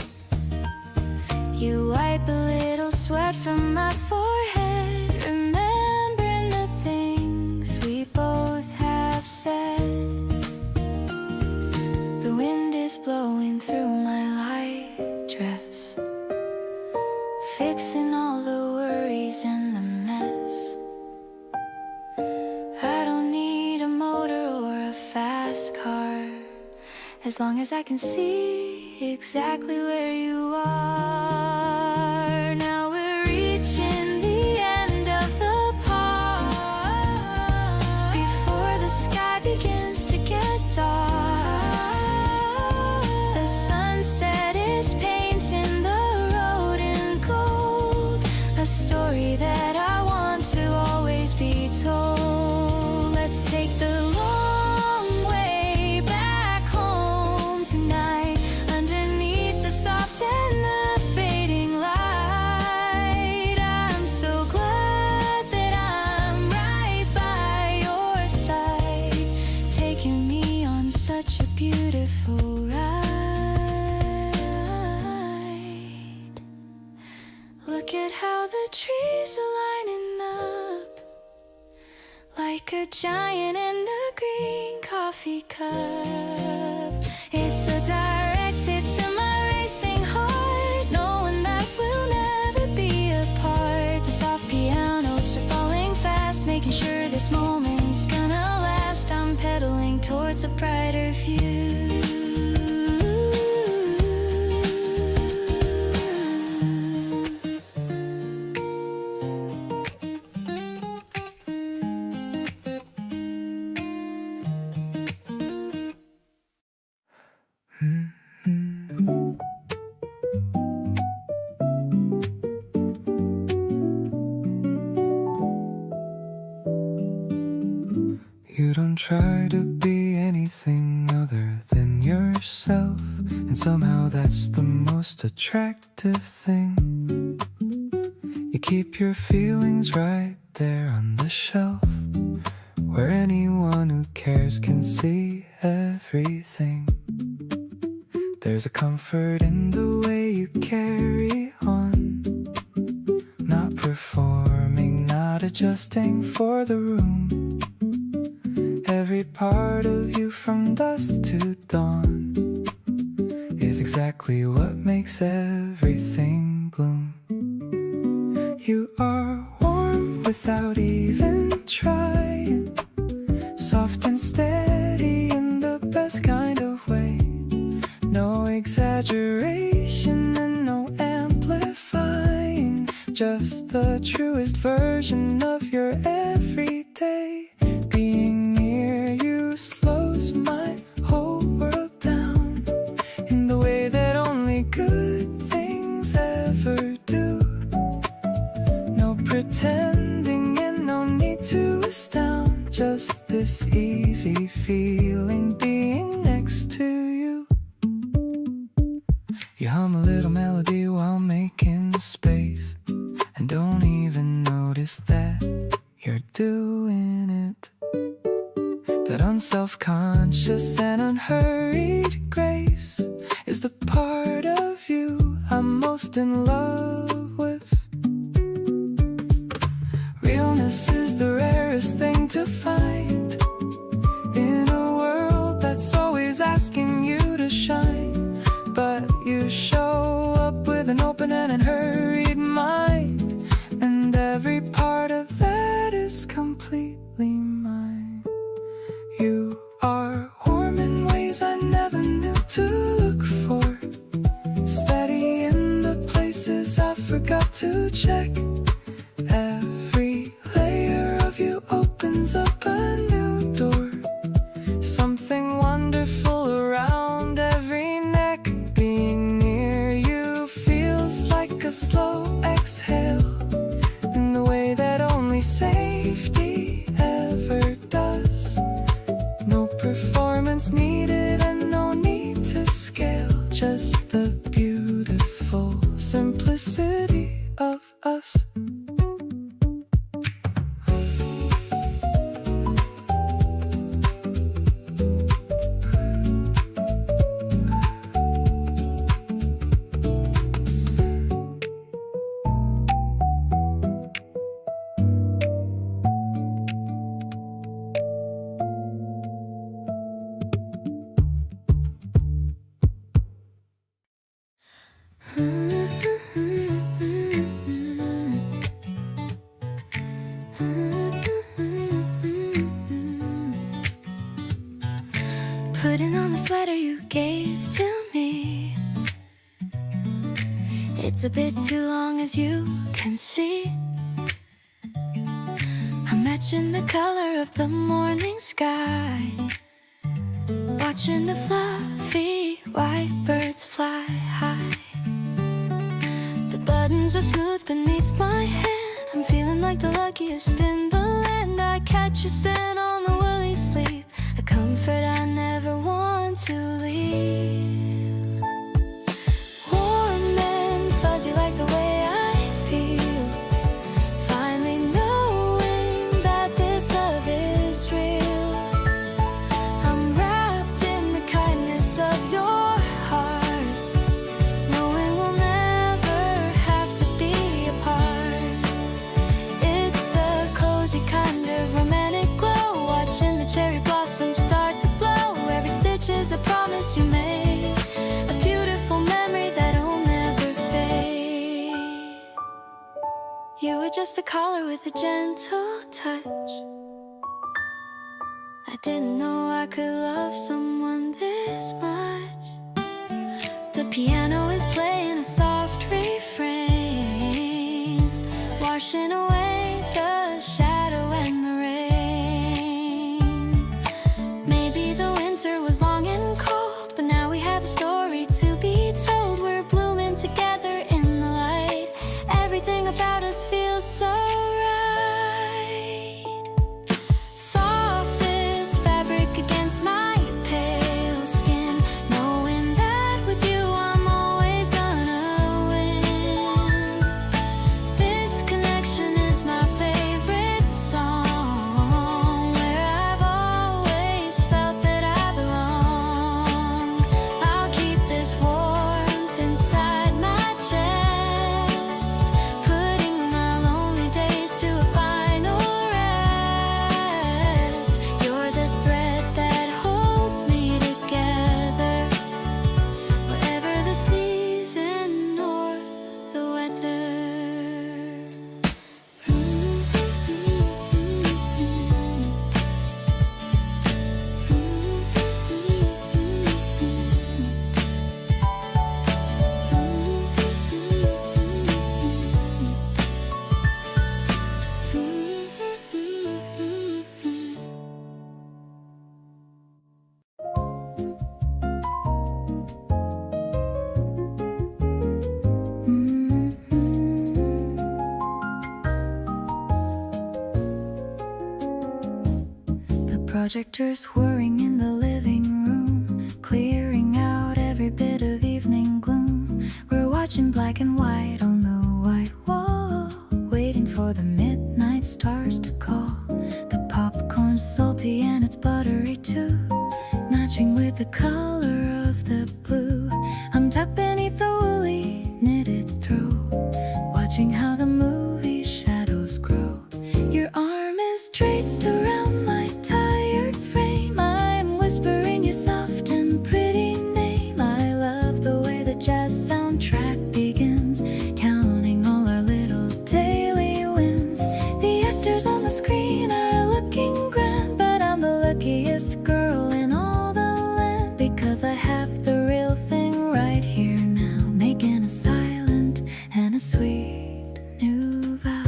A: You wipe a little sweat from my forehead, remembering the things we both have said. The wind is blowing through my light dress, fixing all the worries and the mess. I don't need a motor or a fast car, as long as I can see exactly where you are. Now we're reaching the end of the park, before the sky begins to get dark. The sunset is painting the road in gold, a story that I want to always be told. Let's take the long way back home tonight, underneath the soft and the like a giant in a green coffee cup. It's so directed to my racing heart, knowing that we'll never be apart. The soft piano notes are falling fast, making sure this moment's gonna last. I'm pedaling towards a brighter view.
B: You don't try to be anything other than yourself, and somehow that's the most attractive thing. You keep your feelings right there on the shelf, where anyone who cares can see everything. There's a comfort in the way you carry on, not performing, not adjusting for the room. Every part of you from dusk to dawn is exactly what makes everything bloom. You are warm without even trying, soft and steady in the best kind of way. No exaggeration and no amplifying, just the truest version of your everyday. Being near you slows my whole world down in the way that only good things ever do. No pretending and no need to astound, just this easy feeling being next to you. You hum a little melody while making space, and don't even notice that you're doing it. That unself-conscious and unhurried grace is the part of you I'm most in love with. Realness is the rarest thing to find in a world that's always asking you to shine. But you show up with an open and unhurried mind, and every part of that is completely mine. You are warm in ways I never knew to look for, steady in the places I forgot to check. Every layer of you opens up a new door, something wonderful around every neck. Being near you feels like a slow exhale, in the way that only safety ever does. No performance needed and no need to scale, just the beautiful simplicity of us.
A: Putting on the sweater you gave to me, it's a bit too long as you can see. I'm matching the color of the morning sky, watching the fluffy white birds fly high. The buttons are smooth beneath my hand, I'm feeling like the luckiest in the land. I catch you sitting on the woolly sleeve, a comfort I never want to leave. Warm and fuzzy like the way I feel, finally knowing that this love is real. I'm wrapped in the kindness of your heart, knowing we'll never have to be apart. It's a cozy kind of romantic promise you made, a beautiful memory that'll never fade. You were just a caller with a gentle touch. I didn't know I could love someone this much. The piano is playing a soft refrain, washing away the shadow and the rain. Maybe the winter was long and cold, but now we have a story to be told. We're blooming together in the light. Everything about us feels so right. Soft as fabric against my pale skin, knowing that with you I'm always gonna win. This connection is my favorite song, where I've always felt that I belong. I'll keep this warmth inside my chest, putting my lonely days to a final rest. You're the thread that holds me together, whatever the season or the weather. The projector's whirring in the living room, clearing out every bit of evening gloom. We're watching black and white on the white wall, waiting for the midnight stars to call. The popcorn's salty and it's buttery too, matching with the color of the blue. I'm tucked beneath the woolly knitted throw, watching how the movie shadows grow. Your arm is draped around my tired frame. I'm whispering your soft and pretty name. I love the way the jazz soundtrack begins, counting all our little daily wins. The actors on the screen are looking grand, but I'm the luckiest girl in all the land, because I have the real thing right here now, making a silent and a sweet new vow.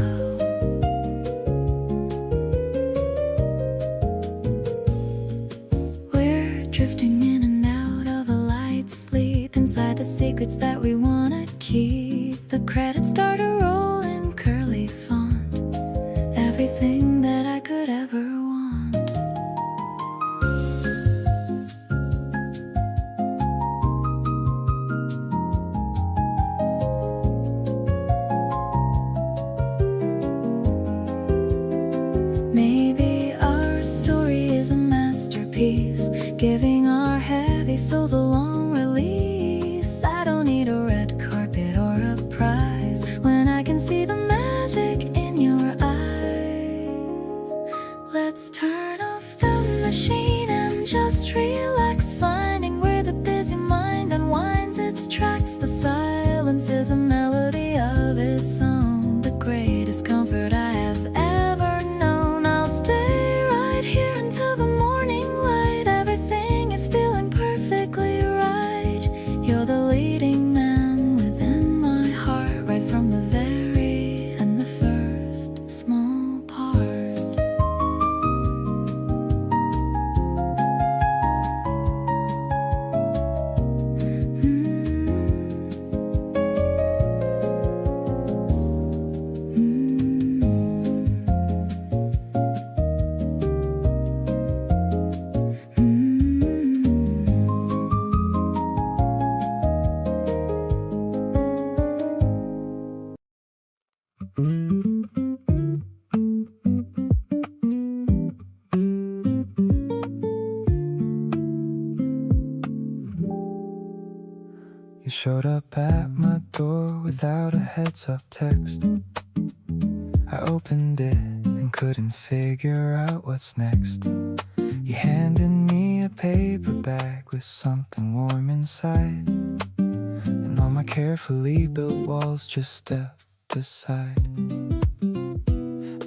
A: We're drifting in and out of a light sleep, inside the secrets that we wanna keep. The credits start to roll in curly font, everything that I could ever want. Maybe our story is a masterpiece, giving our heavy souls a long release. I don't need a red carpet or a prize when I can see the magic in your eyes. Let's turn off the machine and just relax, finding where the busy mind unwinds its tracks. The silence is a melody of its own, the greatest comfort I have ever known. I'll stay right here until the morning light. Everything is feeling perfectly right. You're the leading man within my heart, right from the very and the first small part.
B: You showed up at my door without a heads-up text. I opened it and couldn't figure out what's next. You handed me a paper bag with something warm inside, and all my carefully built walls just step aside.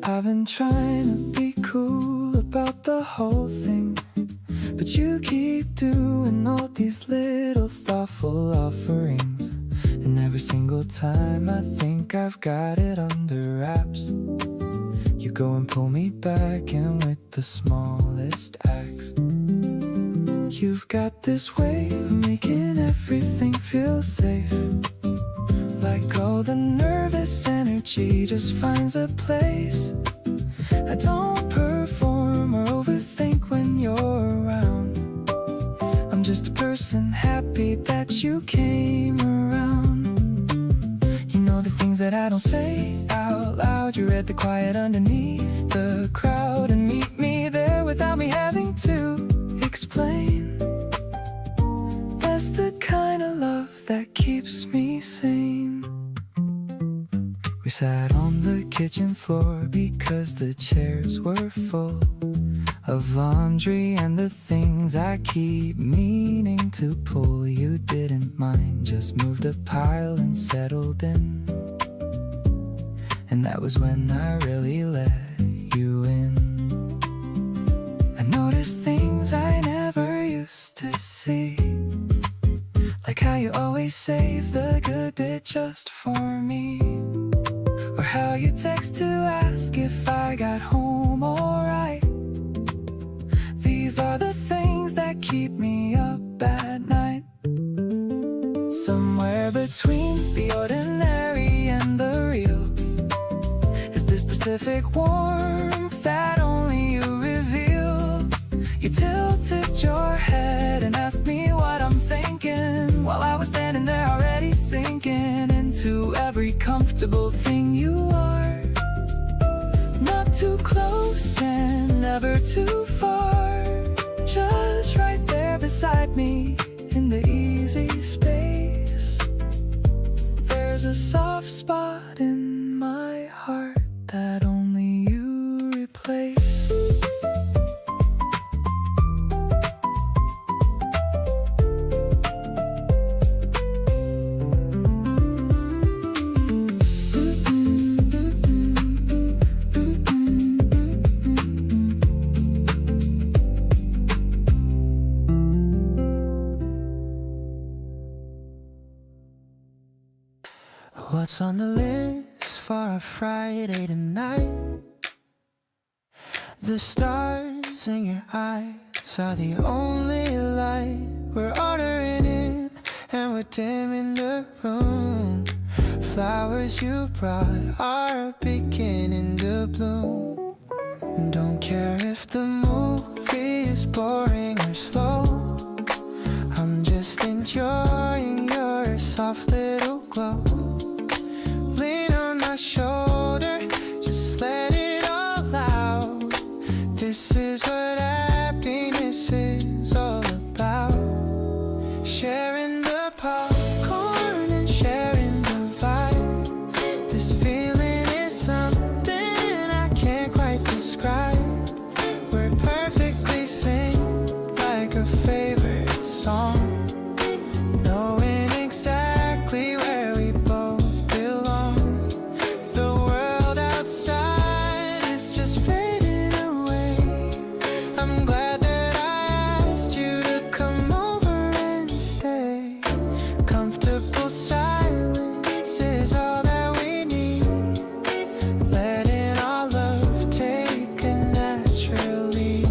B: I've been trying to be cool about the whole thing, but you keep doing all these little thoughtful offerings, and every single time I think I've got it under wraps, you go and pull me back in with the smallest acts. You've got this way of making everything feel safe, like all the nervous energy just finds a place. I don't perform or overthink when you're around. I'm just a person happy that you came around. You know the things that I don't say out loud. You read the quiet underneath the crowd and meet me there without me having to explain. That's the kind of love that keeps me sane. We sat on the kitchen floor because the chairs were full of laundry and the things I keep meaning to pull. You didn't mind, just moved a pile and settled in, and that was when I really let you in. I noticed things I never used to see, like how you always save the good bit just for me, or how you text to ask if I got home alright. These are the things that keep me up at night. Somewhere between the ordinary and the real is this specific warmth that only you reveal. You tilted your head and asked me what I'm thinking, while I was standing there already sinking into every comfortable thing you are. Not too close and never too far, just right there beside me in the easy space. There's a soft spot in my heart that only you replace.
D: What's on the list for a Friday tonight? The stars in your eyes are the only light. We're ordering in and we're dimming the room. Flowers you brought are beginning to bloom. Don't care if the movie is boring or slow, I'm just enjoying your soft little glow. Lean on my shoulder, just let it all out. This is what happiness is all about. Sharing the popcorn and sharing the vibe. This feeling is something I can't quite describe. We're perfectly synced like a favorite song, knowing exactly where we both belong. The world outside is just fading away. I'm glad that I asked you to come over and stay. Comfortable silence is all that we need, letting our love take a natural lead.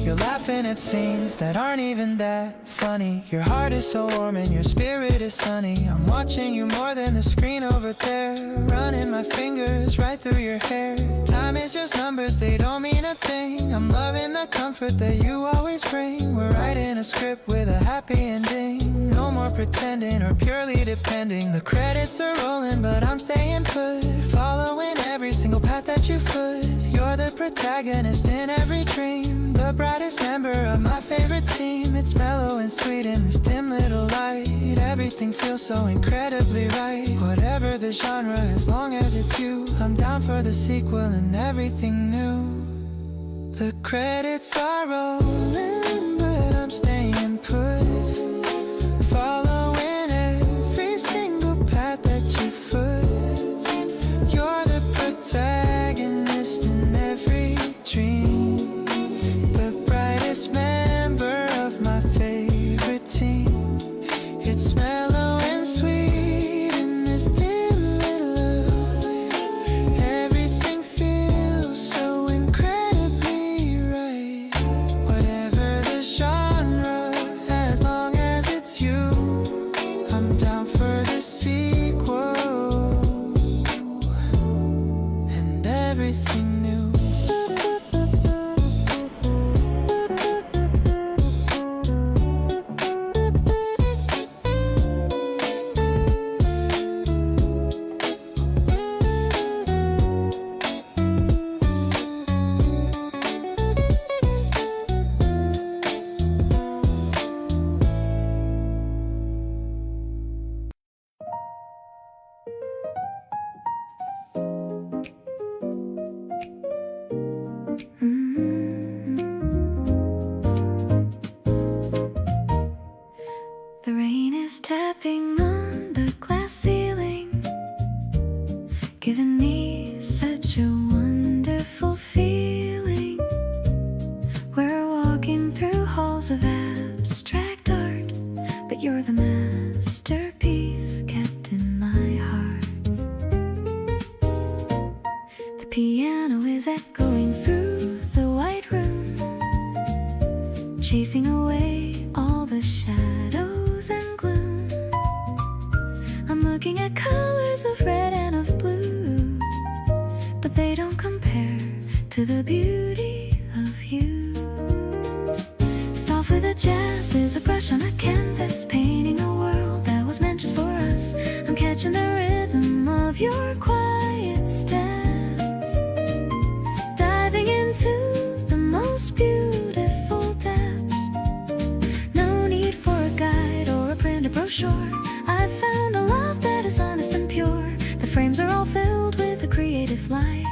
D: You're laughing at scenes that aren't even that funny. Your heart is so warm and your spirit is sunny. I'm watching you more than the screen over there, running my fingers right through your hair. Time is just numbers, they don't mean a thing. I'm loving the comfort that you always bring. We're writing a script with a happy ending. No more pretending or purely depending. The credits are rolling but I'm staying put, following every single path that you foot. You're the protagonist in every dream, the brightest member of my favorite team. It's mellow and sweet in this dim little light. Everything feels so incredibly right. Whatever the genre, as long as it's you, I'm down for the sequel and everything new. The credits are rolling, but I'm staying put, following every single path that you foot. You're the protagonist in every dream, the brightest member of my favorite team. It's mellow and sweet in this dim little room. Everything feels so incredibly right. Whatever the genre, as long as it's you, I'm down for the sequel and everything new.
A: The rain is tapping on the glass ceiling, giving me such a wonderful feeling. We're walking through halls of abstract art, but you're the masterpiece kept in my heart. The piano is echoing through the white room, chasing away all the shadows and gloom. I'm looking at colors of red and of blue, but they don't compare to the beauty of you. Softly the jazz is a brush on a canvas, painting a world that was meant just for us. I'm catching the rhythm of your quiet steps, diving into the most beautiful depths. No need for a guide or a printed brochure. I found a love that is honest and pure. The frames are all filled with a creative light.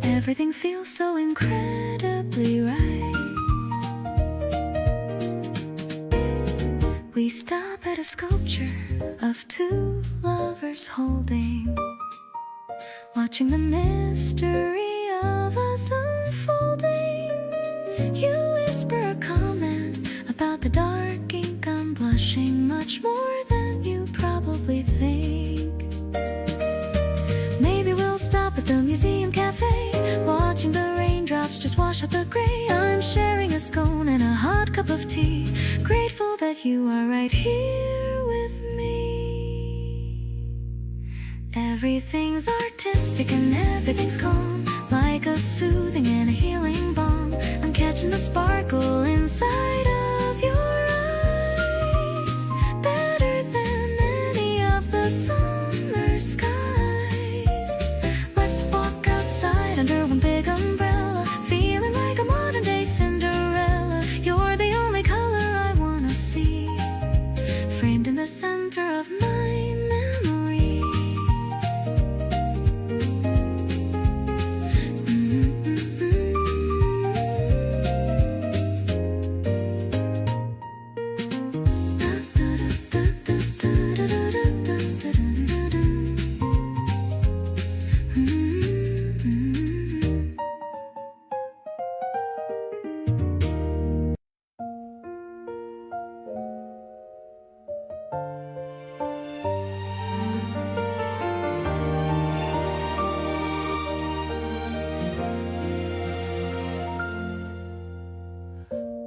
A: Everything feels so incredibly right. We stop at a sculpture of two lovers holding, watching the mystery of us unfolding. You whisper a comment about the dark ink. I'm blushing much more than you probably think. Maybe we'll stop at the museum cafe, watching the raindrops just wash out the gray. I'm sharing a scone and a hot cup of tea, grateful that you are right here with me. Everything's artistic and everything's calm, like a soothing and a healing balm. I'm catching the sparkle inside of your eyes, better than any of the summer skies. Let's walk outside under one big umbrella, feeling like a modern day Cinderella. You're the only color I wanna see, framed in the center of my memory.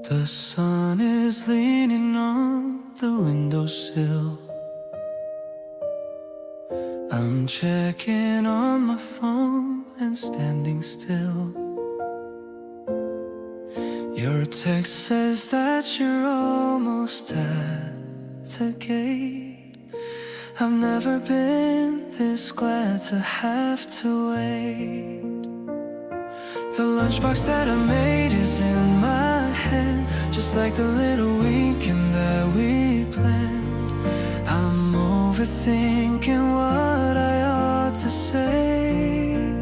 B: The sun is leaning on the windowsill. I'm checking on my phone and standing still. Your text says that you're almost at the gate. I've never been this glad to have to wait. The lunchbox that I made is in my hand, just like the little weekend that we planned. I'm overthinking what I ought to say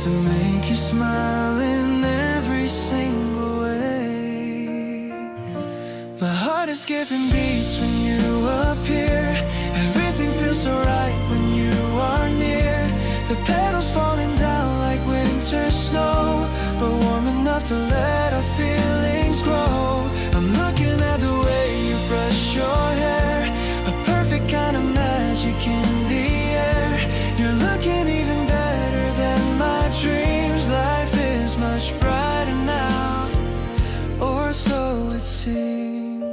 D: to make you smile in every single way. My heart is skipping beats when you appear. Everything feels so right when you are near. The petals falling down like winter snow, but warm enough to let our feelings grow. I'm looking at the way you brush your hair, a perfect kind of magic in the air. You're looking even better than my dreams. Life is much brighter now, or so it seems.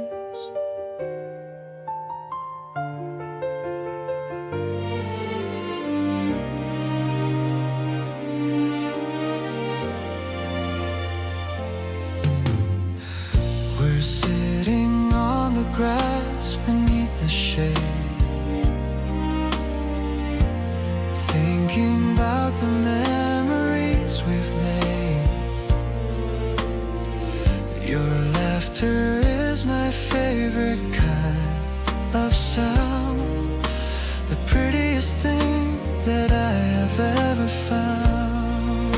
D: We're sitting on the grass beneath the shade, thinking about the memories we've made. Your laughter is my favorite kind of sound, the prettiest thing that I have ever found.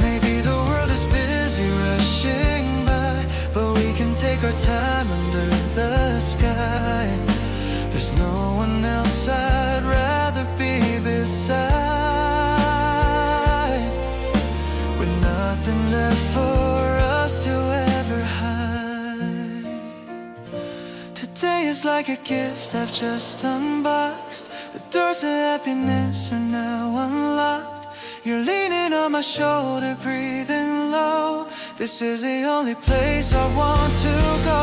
D: Maybe the world is busy rushing by, but we can take our time under the sky. There's no one else I'd rather be beside, with nothing left for us to ever hide. Today is like a gift I've just unboxed. The doors of happiness are now unlocked. You're leaning on my shoulder, breathing low. This is the only place I want to go.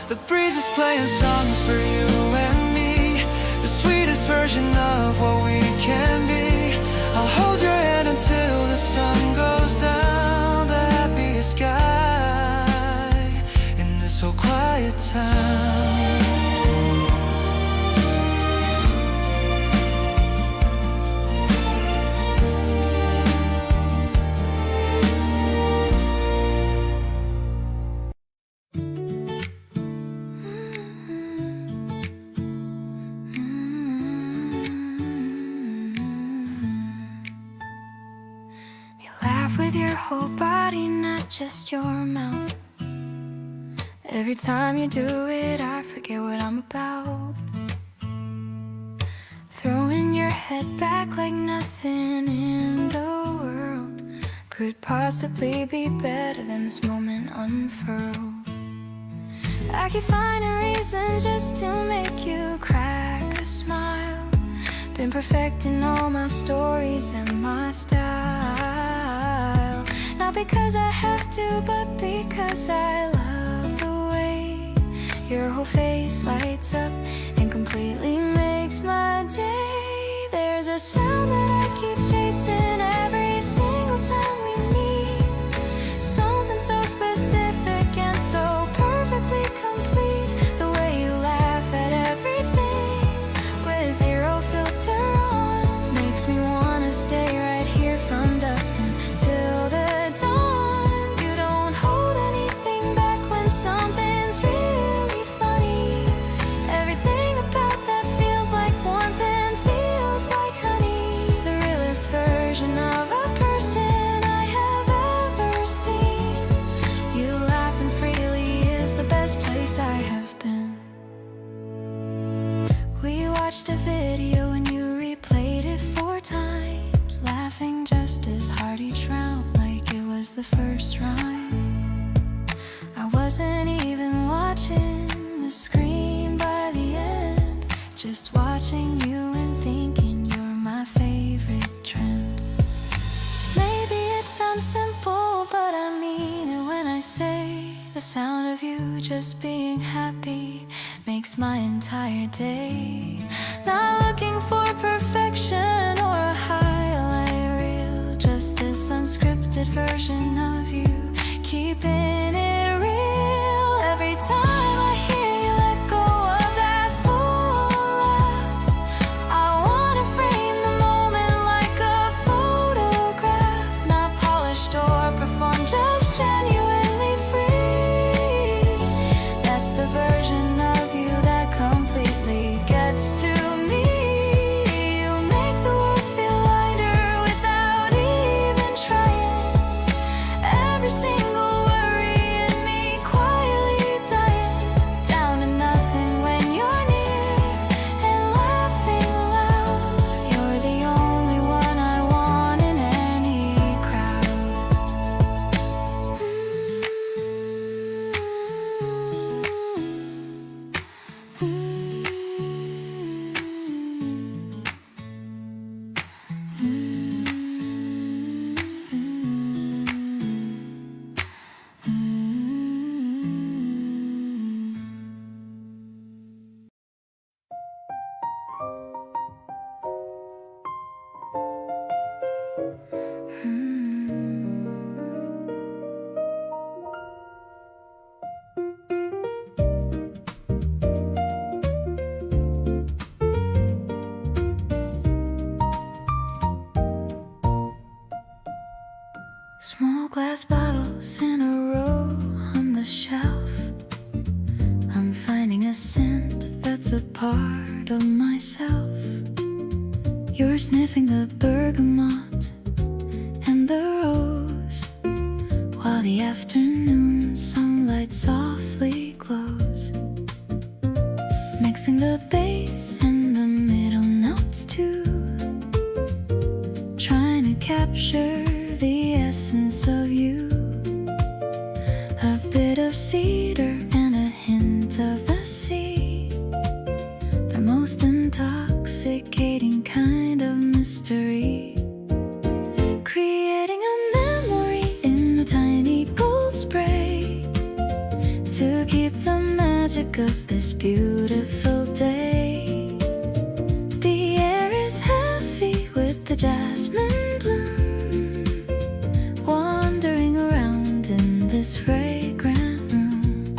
D: The breeze is playing songs for you and me, the sweetest version of what we can be. I'll hold your hand until the sun goes down, the happiest guy in this whole quiet town.
A: With your whole body, not just your mouth. Every time you do it, I forget what I'm about. Throwing your head back like nothing in the world could possibly be better than this moment unfurled. I keep finding reasons just to make you crack a smile. Been perfecting all my stories and my style, not because I have to, but because I love the way your whole face lights up and completely makes my day. There's a sound that I keep chasing every single time we meet, something so specific and so perfectly complete. The way you laugh at everything with zero filter on makes me wanna stay right here from dusk until the dawn. You don't hold anything back when something's really funny. Everything about that feels like warmth and feels like honey. The realest version of a person I have ever seen. You laughing freely is the best place I have been. We watched a video and you replayed it 4 times, laughing just as hard each round like it was the first rhyme. I wasn't even watching the screen by the end, just watching you and thinking you're my favorite trend. Maybe it sounds simple, but I mean it when I say the sound of you just being happy makes my entire day. Not looking for perfection or a highlight reel, just this unscripted version of you, keeping it real. Every time I hear you let go of that full laugh, I wanna frame the moment like a photograph, not polished or performed, just genuinely free. That's the version of you that completely gets to me. You make the world feel lighter without Small glass bottles in a row on the shelf. I'm finding a scent that's a part of myself. You're sniffing the bergamot and the rose, while the afternoon sunlight softly glows, mixing the bass and the middle notes too, trying to capture the essence of you. A bit of cedar and a hint of the sea, the most intoxicating kind of mystery, creating a memory in a tiny gold spray to keep the magic of this beautiful day. The air is heavy with the jasmine bloom, wandering around in this fragrant room.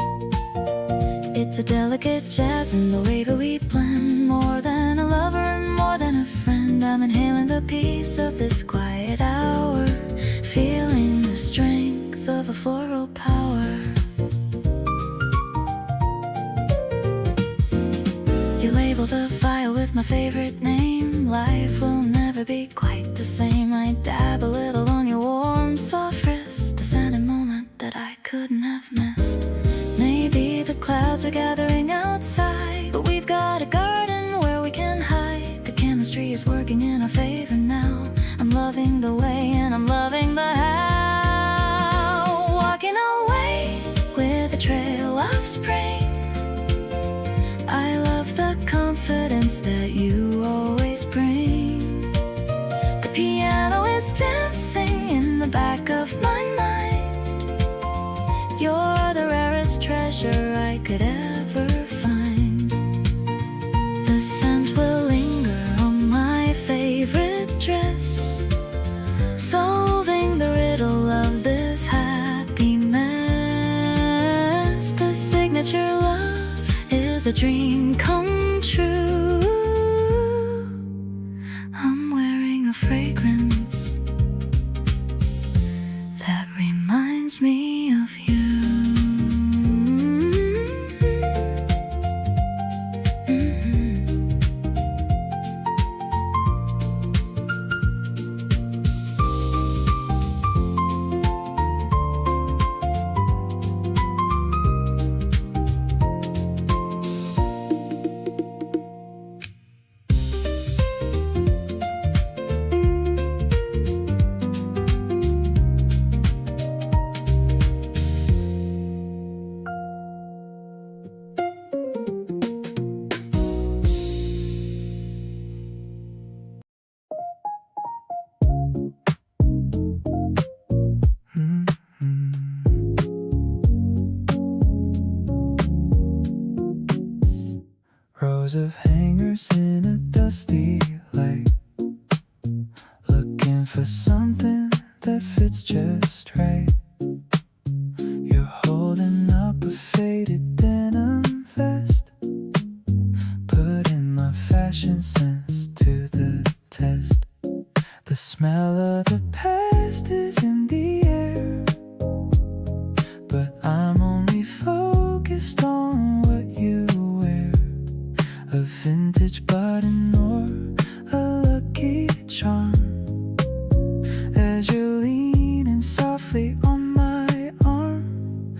A: It's a delicate jazz in the way that we blend, more than a lover, more than a friend. I'm inhaling the peace of this quiet hour, feeling the strength of a floral power. You label the vial with my favorite name. Life will never be quite the same. I dab a little on your warm, soft wrist, a sad moment that I couldn't have missed. Maybe the clouds are gathering outside, but we've got a garden where we can hide. The chemistry is working in our favor now. I'm loving the way and I'm loving the how. Walking away with a trail of spring, I love the confidence that you always bring. The piano is dancing in the back of my mind. You're the rarest treasure I could ever find. The scent will linger on my favorite dress, solving the riddle of this happy mess. The signature love is a dream come true. I'm wearing a fragrance that reminds me of you.
B: Rows of hangers in a dusty light, looking for something that fits just right. You're holding up a faded denim vest, putting my fashion sense to the test. The smell of the past is in the air, but I'm only focused on what you wear. A vintage button or a lucky charm, as you're leaning softly on my arm,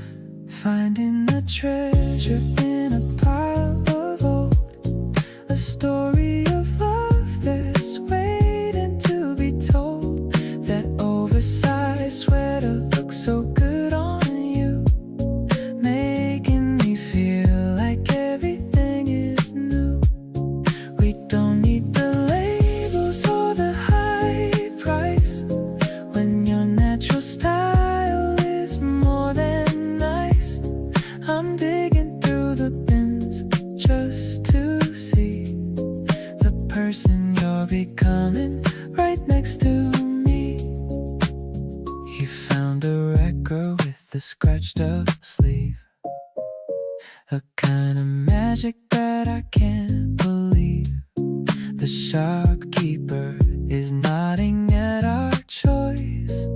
B: finding a treasure in a pile of old, a story of love that's waiting to be told. That oversized sweater looks so good on you, making me feel like everything is new. We don't need the labels or the high price, when your natural style is more than nice. I'm digging through the bins just to see the person you're becoming right next to me. You found a record with a scratched up sleeve, a kind of magic that I can't believe. The shopkeeper is nodding at our choice,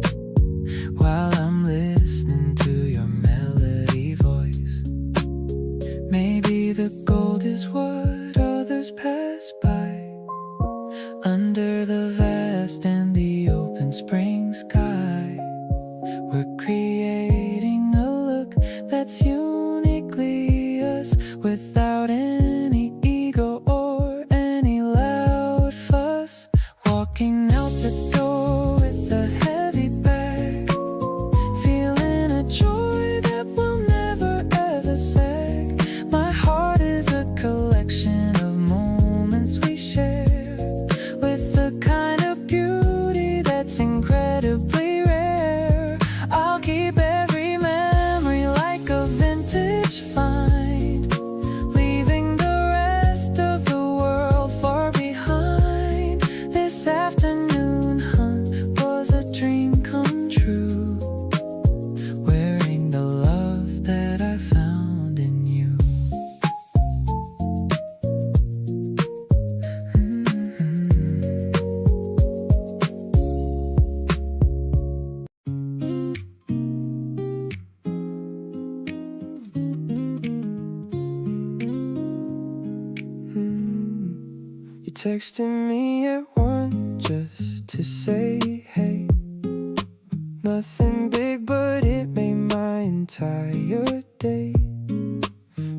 B: sky. We're creating a look that's uniquely us, without any ego or any loud fuss. Walking out the door with a heavy bag, feeling a joy that will never ever sag. My heart is a collection of moments we share, with the kind of beauty that's incredibly rare. I'll keep every memory like a vintage find, leaving the rest of the world far behind. This afternoon hunt was a dream come true, wearing the love that I found in you. You texted me at 1 just to say hey. Nothing big, but it made my entire day.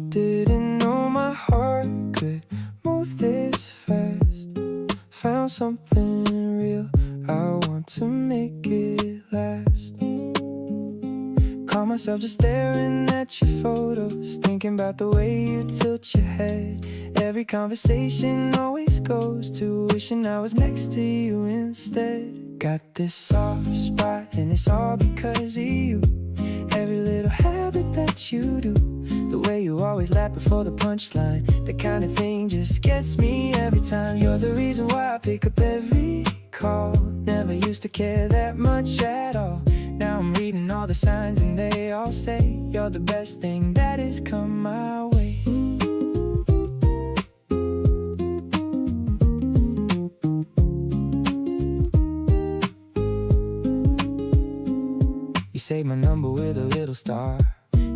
B: Didn't know my heart could move this fast. Found something real, I want to make it last. Caught myself just staring at your photos, thinking about the way you tilt your head. Every conversation always goes to wishing I was next to you instead. Got this soft spot and it's all because of you. Every little habit that you do, the way you always laugh before the punchline, that kind of thing just gets me every time. You're the reason why I pick up every call. Never used to care that much at all. Now I'm reading all the signs and they all say you're the best thing that has come my way. You saved my number with a little star,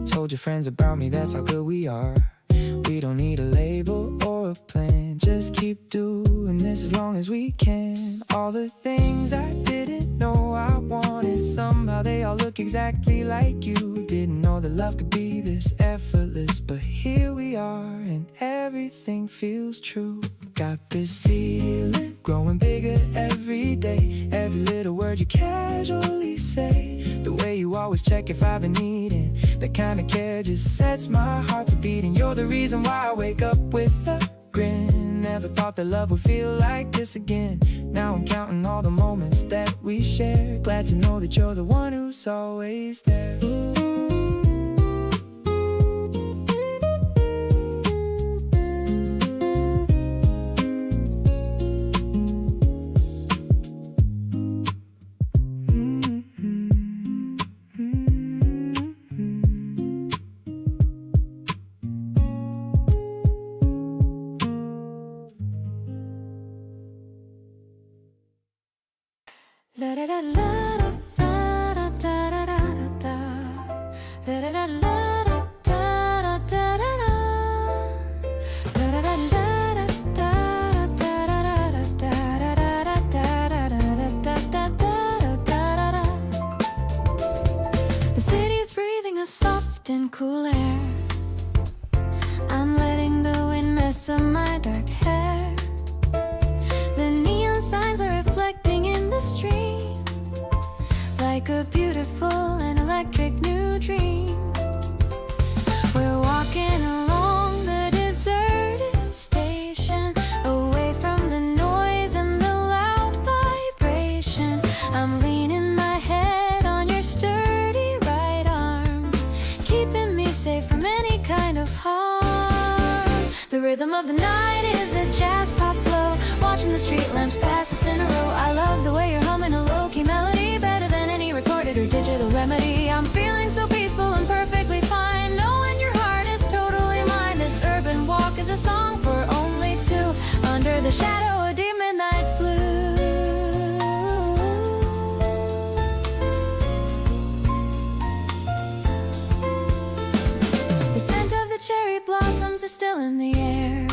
B: told your friends about me, that's how good we are. We don't need a label or a plan, just keep doing this as long as we can. All the things I didn't know I wanted, somehow they all look exactly like you. Didn't know that love could be this effortless, but here we are and everything feels true. Got this feeling growing bigger every day. Every little word you casually say, the way you always check if I've been eating, that kind of care just sets my heart to beating. You're the reason why I wake up with a grin. Never thought that love would feel like this again. Now I'm counting all the moments that we share. Glad to know that you're the one who's always there.
A: The city's breathing a soft and cool air. I'm letting the wind mess up my dark hair. The neon signs are reflecting in the stream, like a beautiful and electric new dream. We're walking along the deserted station, away from the noise and the loud vibration. I'm leaning my head on your sturdy right arm, keeping me safe from any kind of harm. The rhythm of the night is a jazz pop flow, watching the street lamps pass us in a row. I love the way you're humming a low-key melody, better than any recorded or digital remedy. I'm feeling so peaceful and perfectly fine, knowing your heart is totally mine. This urban walk is a song for only two, under the shadow of deep midnight blue. The scent of the cherry blossoms is still in the air.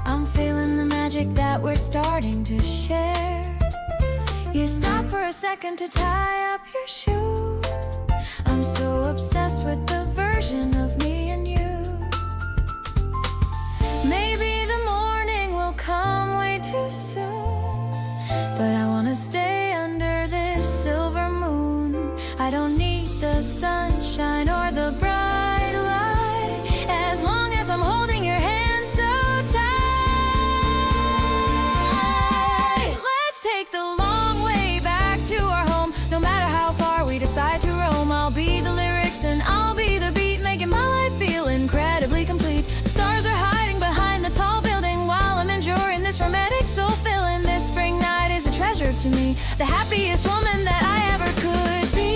A: I'm feeling the magic that we're starting to share. You stop for a second to tie up your shoe. I'm so obsessed with the version of me and you. Maybe the morning will come way too soon, but I wanna stay under this silver moon. I don't need the sunshine or the bright light, as long as I'm holding your hand so tight. Let's take the long way back to our home. No matter how far we decide to roam, I'll be the lyrics and I'll be the beat, making my life feel incredibly complete. The stars are hiding behind the tall building while I'm enjoying this romantic soul filling. This spring night is a treasure to me, the happiest woman that I ever could be.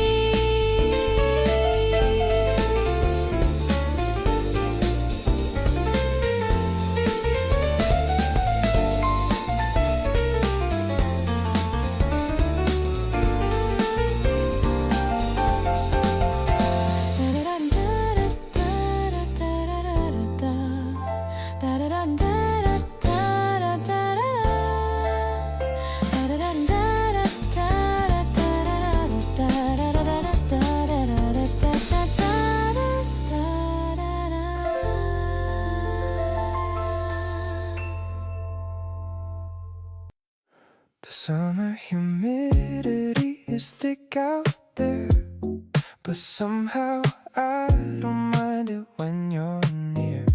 B: The summer humidity is thick out there, but somehow I don't mind it when you're near.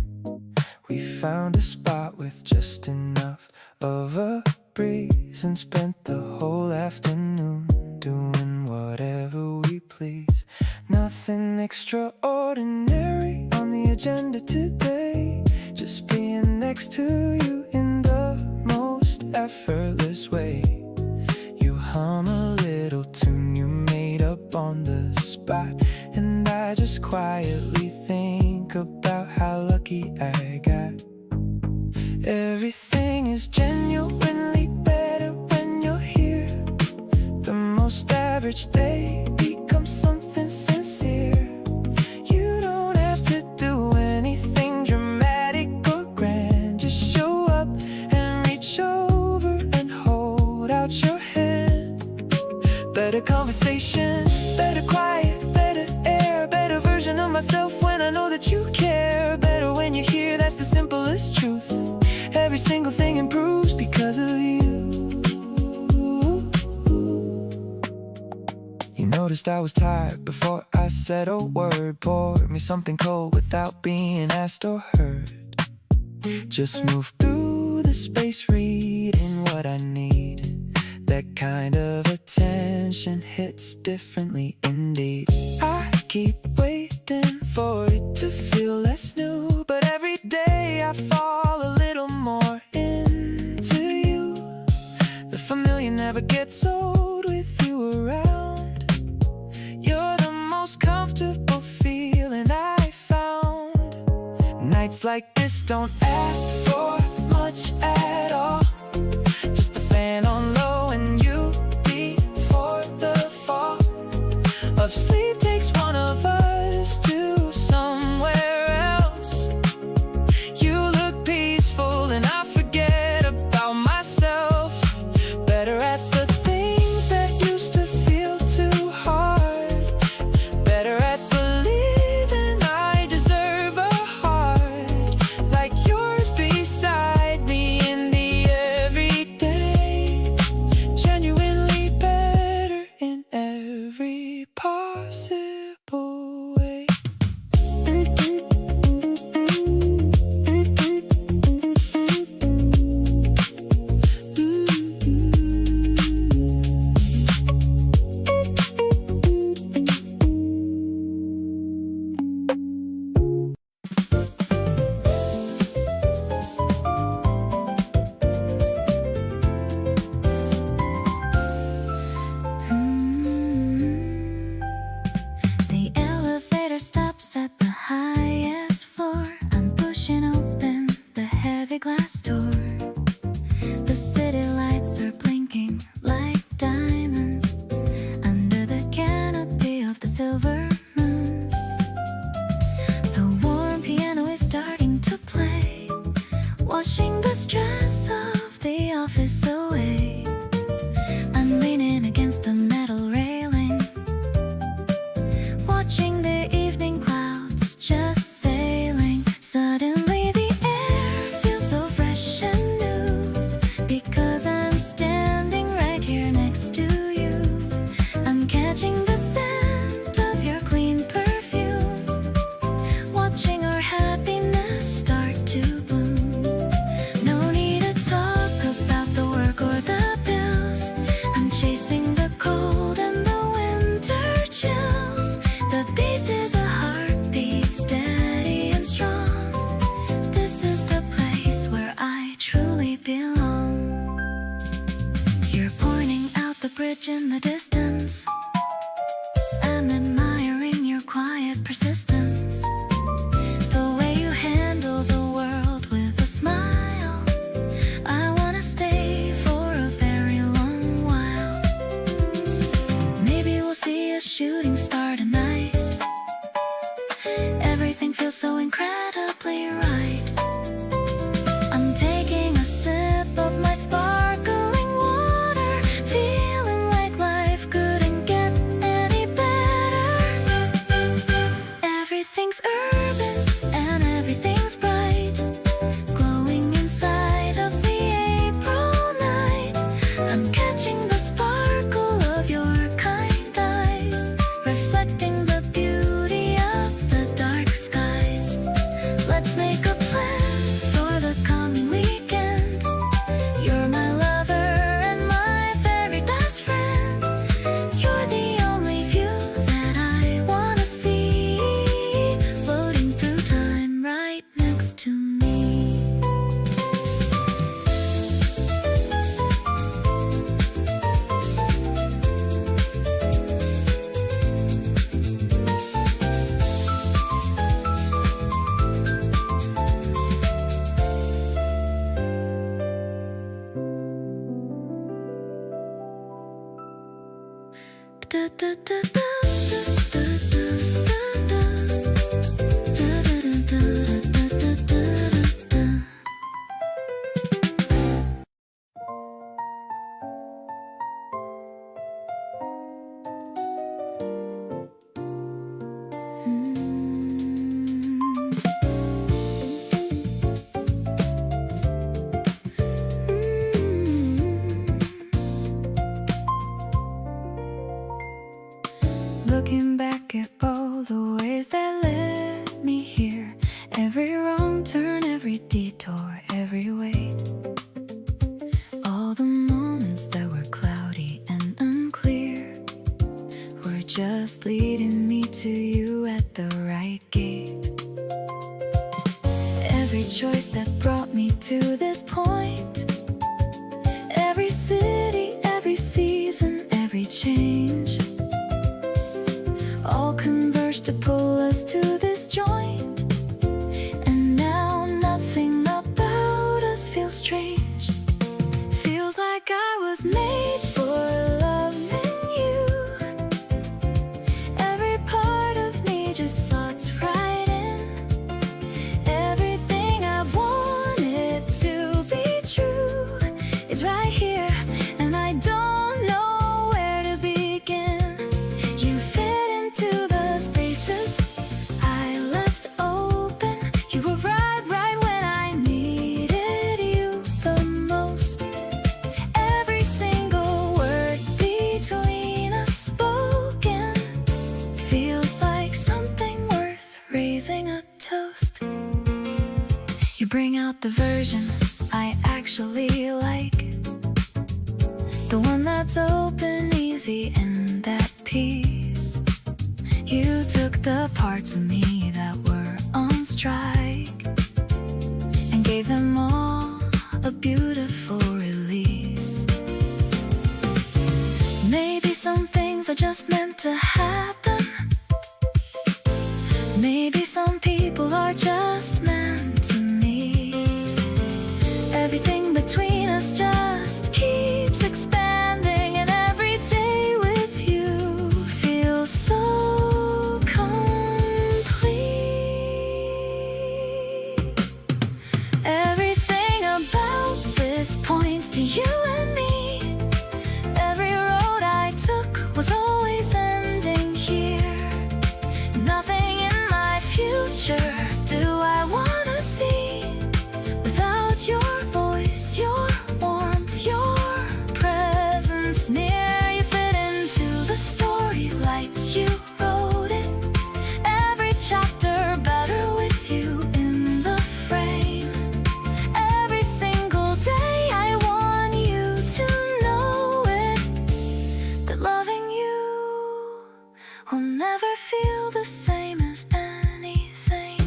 B: We found a spot with just enough of a breeze and spent the whole afternoon doing whatever we please. Nothing extraordinary on the agenda today, just being next to you in the most effortless way. You hum a little tune you made up on the spot, and I just quietly think about how lucky I got. Everything is genuinely better when you're here. The most average day becomes something sincere. You don't have to do anything dramatic or grand, just show up and reach over and hold out your hand. Better conversation, better quiet, better air, better version of myself when I know that you care. Better when you're here, that's the simplest truth. Every single thing improves because of you. You noticed I was tired before I said a word. Poured me something cold without being asked or heard. Just move through the space, reading what I need. That kind of attention hits differently indeed. I keep waiting for it to feel less new, but every day I fall a little more into you. The familiar never gets old with you around. You're the most comfortable feeling I found. Nights like this don't ask for much at all, just a fan on low and you before the fall of sleep takes one of us to somewhere else. You look peaceful and I forget about myself. Better at the things that used to feel too hard. Better at believing I deserve a heart like yours beside me in the
A: watch in the distance. I'm admiring your quiet persistence. The way you handle the world with a smile. I wanna stay for a very long while. Maybe we'll see a shooting star tonight. Everything feels so incredibly right. I'm taking a sip of my sparkling water, feeling like life couldn't get any better. Everything's urban and everything's bright, glowing inside of the April night. I'm catching the sparkle of your kind eyes, reflecting the beauty of the dark skies. Let's make a plan for the coming weekend. You're my lover and my very best friend. You're the only view that I wanna see, floating through time right next to me. Looking back at all the ways that led me here, every wrong turn, every detour, every wait, all the moments that were cloudy and unclear were just leading me to you at the right gate. Every choice that brought me to this point, every city, every season, every change, all converged to pull us to this joint. And now nothing about us feels strange. Feels like I was made for loving you. Every part of me just slots right in. Everything I've wanted to be true is right here, and I don't know where to begin. You fit into the spaces I left open. You were right when I needed you the most. Every single word between us spoken feels like something worth raising a toast. You bring out the version I actually like, the one that's open, easy, and at peace. You took the parts of me that were on strike and gave them all a beautiful release. Maybe some things are just meant to happen. Maybe some people are just meant to meet. Everything between us just keeps expanding, and every day with you feels so complete. Everything about this points to you and me. Every road I took was always ending here. Nothing in my future do I wanna see without your voice, your warmth, your presence near. You fit into the story like you wrote it. Every chapter better with you in the frame. Every single day I want you to know it, that loving you will never feel the same as anything.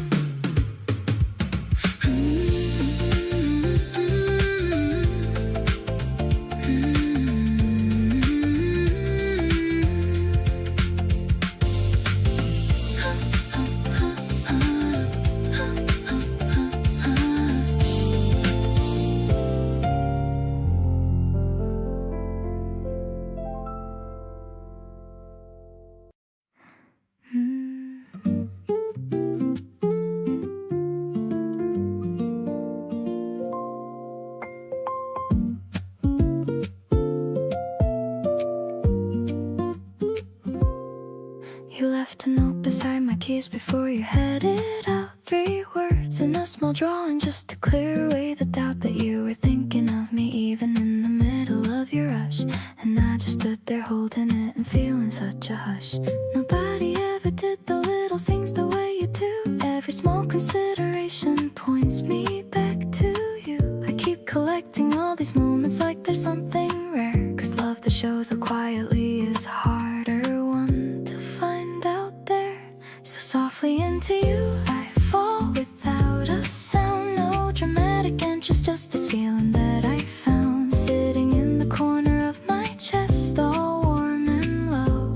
A: You left a note beside my keys before you headed out. 3 words in a small drawing just to clear away the doubt that you were thinking of me even in the middle of your rush. And I just stood there holding it and feeling such a hush. Nobody ever did the little things the way you do. Every small consideration points me back to you. I keep collecting all these moments like there's something rare, 'cause love that shows up quietly is harder one to find out there. So softly into you I fall without a sound. No dramatic entrance, just this feeling that I found sitting in the corner of my chest, all warm and low,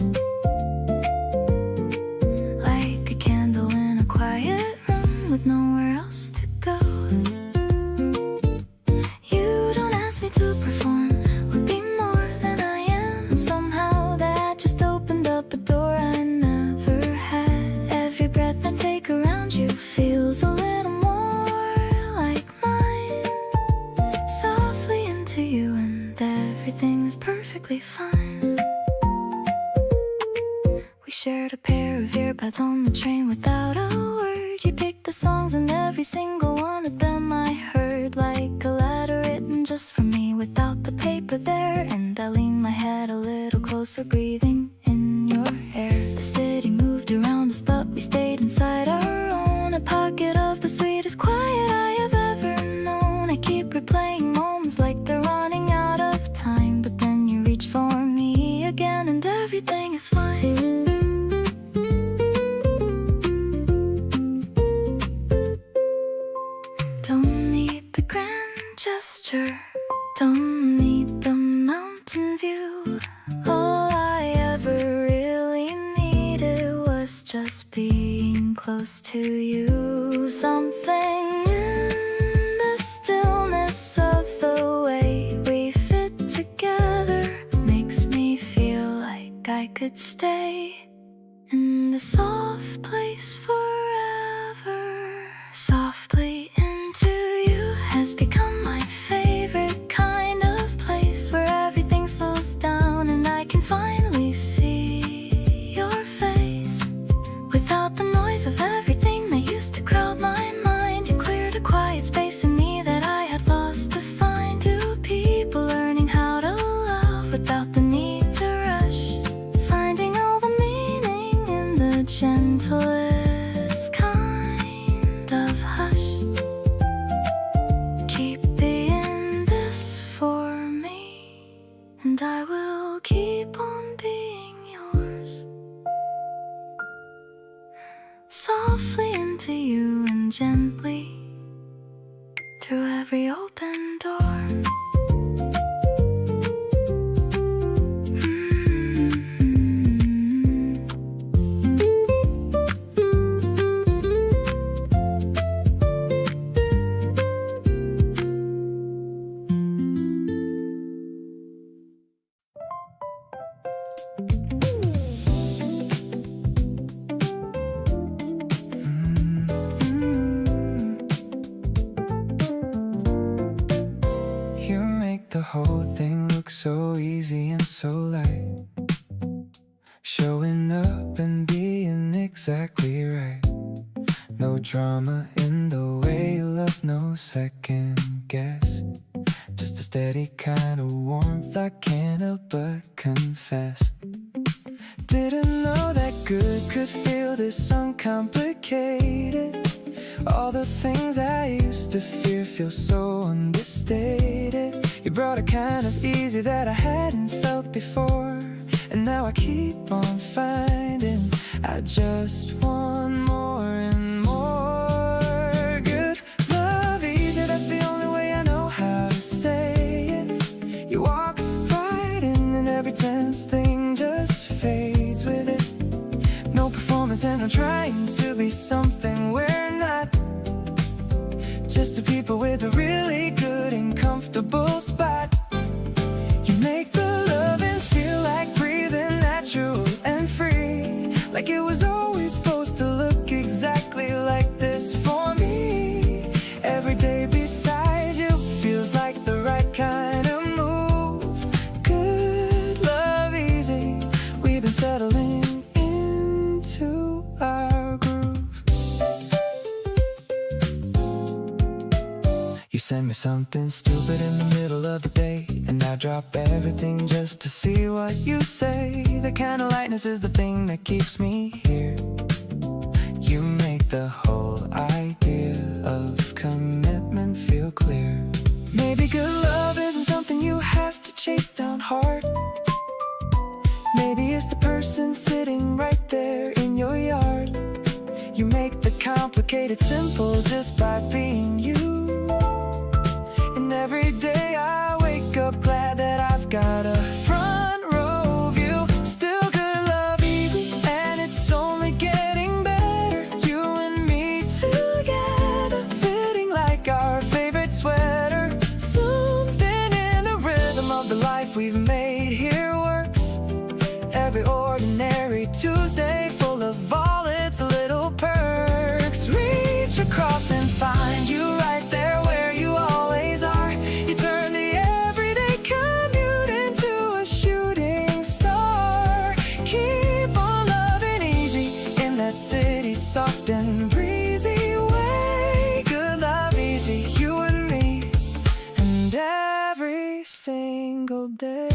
A: like a candle in a quiet room with nowhere else to go. You don't ask me to perform or be more than I am. Somehow that just opened up a door I never had. Every breath I take around you feels a little more like mine. Softly into you and everything is perfectly fine. We shared a pair of earbuds on the train without a word. You picked the songs and every single one of them I heard, like a letter written just for me without the paper there. And I leaned my head a little closer, breathing in your hair. The city moved around us but we stayed inside our own, a pocket of the sweetest quiet I have ever known. I keep replaying moments like they're running out of time, but then you reach for me again and everything is fine. Don't need the grand gesture, don't need the mountain view. All I ever really needed was just being close to you. Something in the stillness of the way we fit together makes me feel like I could stay in this soft place forever. Softly into you has become my favorite kind of place, where everything slows down and I can finally see your face. Without the noise of everything that used to crowd my mind, you cleared a quiet space in me that I had lost to find. 2 people learning how to love without the need to rush, finding all the meaning in the gentlest kind of hush. Keep being this for me, and I will keep on being yours. Softly into you and gently through every open door.
B: You make the whole thing look so easy and so light, showing up and being exactly right. No drama in the way you love, no second guess, just a steady kind of warmth I can't help but confess. Didn't know that good could feel this uncomplicated. All the things I used to fear feel so understated. You brought a kind of easy that I hadn't felt before, and now I keep on finding I just want more and more. Good love easy, that's the only way I know how to say it. You walk right in and every tense thing just fades with it. No performance and no trying to be something we're not, just two people with a really good and comfortable spot. You make the loving feel like breathing natural and free, like it was always supposed to look exactly like this for me. Every day beside you feels like the right kind of move. Good love easy, we've been settling in send me something stupid in the middle of the day, and I drop everything just to see what you say. The kind of lightness is the thing that keeps me here. You make the whole idea of commitment feel clear. Maybe good love isn't something you have to chase down hard. Maybe it's the person sitting right there in your yard. You make the complicated simple just by being you. And every day I wake up glad that I've got a front row view. Still good love easy, and it's only getting better. You and me together, fitting like our favorite sweater. Something in the rhythm of the life we've made here works. Every ordinary Tuesday full of all its little perks. Reach across and find you right there where you always are. You turn the everyday commute into a shooting star. Keep on loving easy in that city, soft and breezy way. Good love easy, you and me, and every single day.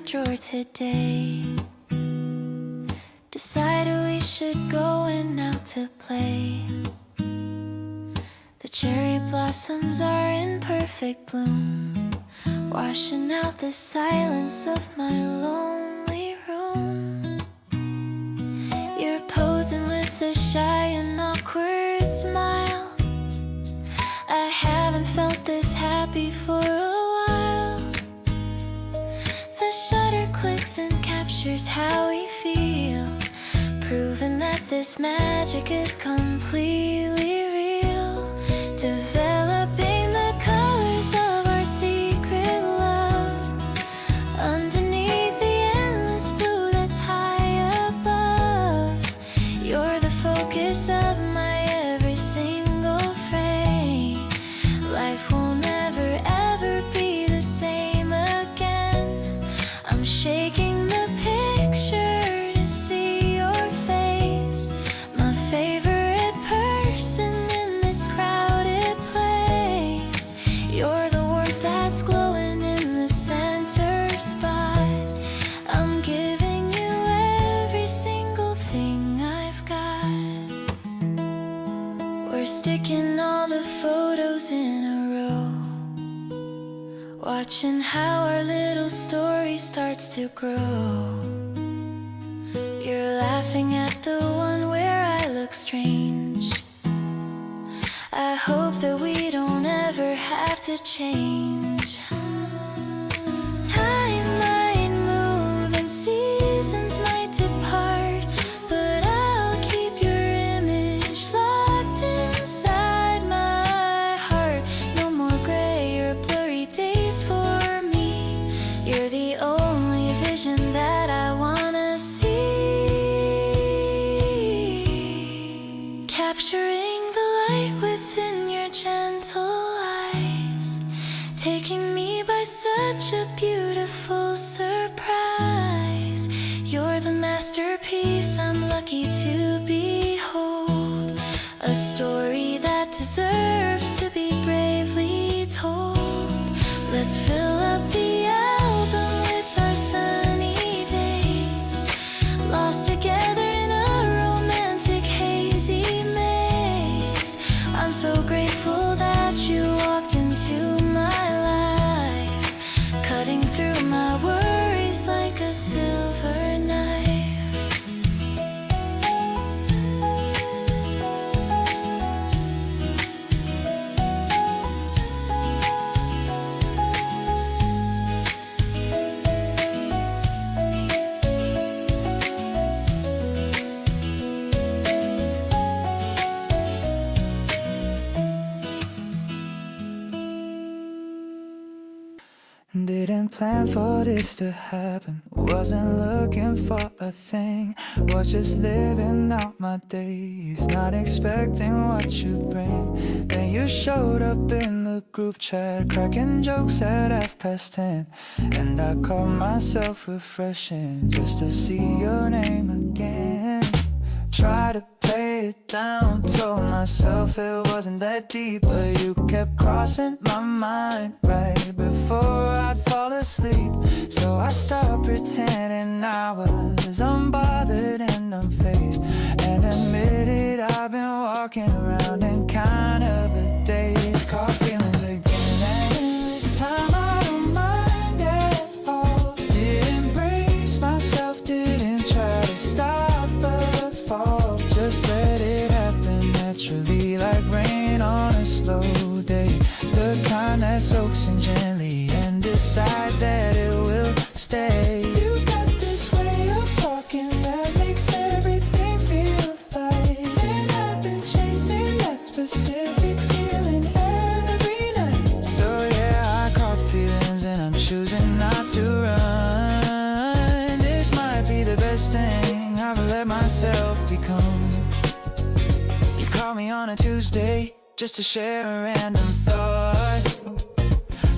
A: Drawer today. Decided we should go out to play. The cherry blossoms are in perfect bloom, washing out the silence of my lonely room. You're posing with a shy and awkward smile. I haven't felt this happy for a while. The shutter clicks and captures how we feel, proving that this magic is completely real. Developing the colors of our secret love underneath the endless blue that's high above. You're the focus of my every single frame. Life will never ever be the same again. I'm shaking the picture to see your face, my favorite person in this crowded place. You're the warmth that's glowing in the center spot. I'm giving you every single thing I've got. We're sticking all the photos in a row, watching how our little story starts to grow. You're laughing at the one where I look strange. I hope that we don't ever have to change. Time might move and seasons might depart, but I'll keep your image locked inside my heart. No more gray or blurry days for me. You're the only vision that I wanna see. Capturing the light within your gentle eyes, taking me by such a beautiful surprise. You're the masterpiece I'm lucky to behold, a story that deserves to be bravely told. Let's fill up the album with our sunny days, lost together in a romantic hazy maze. I'm so grateful that you walked into my life, cutting through my worries like a silver knife.
B: Didn't plan for this to happen. Wasn't looking for a thing. Was just living out my days, not expecting what you bring. Then you showed up in the group chat, cracking jokes at 10:30. And I caught myself refreshing just to see your name again. Try to play it down, told myself it wasn't that deep, but you kept crossing my mind right before I'd fall asleep. So I stopped pretending I was unbothered and unfazed, and admitted I've been walking around in kind of a daze. Caught feelings again, and this time I don't mind at all. Didn't brace myself, didn't try to stop the fall. Just let it happen naturally, like rain on a slow day. The kind that soaks in gently and decides that it will stay. You've got this way of talking that makes everything feel light. And I've been chasing that specific feeling every night. So yeah, I caught feelings and I'm choosing not to run. This might be the best thing I've let myself become. You call me on a Tuesday just to share a random thought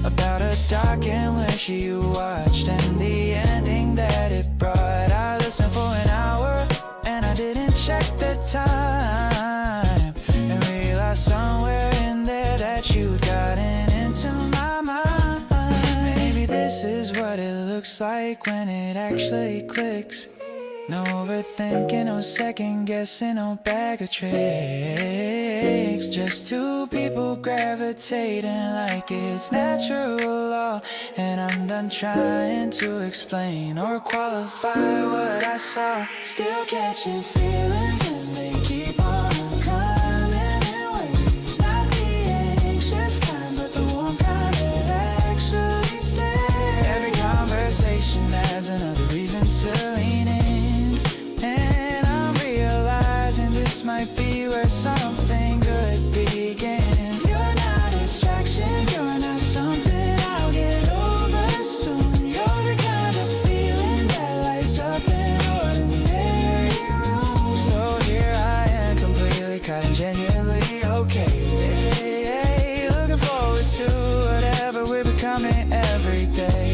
B: about a doc in which you watched and the ending that it brought. I listened for an hour and I didn't check the time, and realized somewhere in there that you'd gotten into my mind. Maybe this is what it looks like when it actually clicks. No overthinking, no second guessing, no bag of tricks. Just two people gravitating like it's natural law. And I'm done trying to explain or qualify what I saw. Still catching feelings and they keep on coming in waves. Not the anxious kind, but the warm kind that actually stays. Every conversation adds another reason to lean in. And I'm realizing this might be where something good begins. You're not distractions, you're not something I'll get over soon. You're the kind of feeling that lights up an ordinary room. So here I am, completely caught and genuinely okay. Hey, looking forward to whatever we're becoming every day.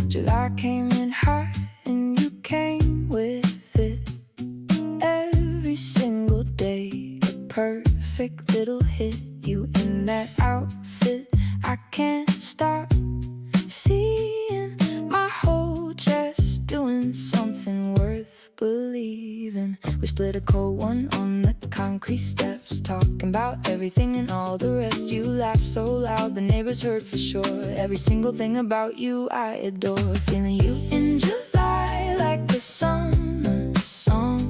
B: July came in hot and you came with it. Every single day, a perfect little hit. You in that outfit, I can't stop seeing my whole chest doing something worth believing. We split a cold one on the concrete steps, talking about everything and all the rest. You laughed so loud the neighbors heard for sure. Every single thing about you I adore. Feeling you in July like a summer song,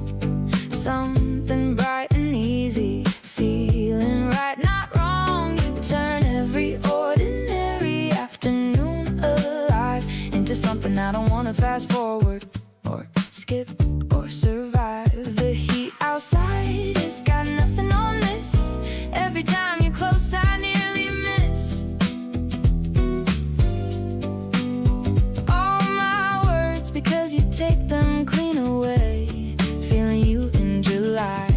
B: something bright and easy, feeling right, not wrong. You turn every ordinary afternoon alive into something I don't wanna fast forward or skip or survive. The heat outside has got nothing on this. Every time you're close I nearly miss all my words because you take them clean away. Feeling you in July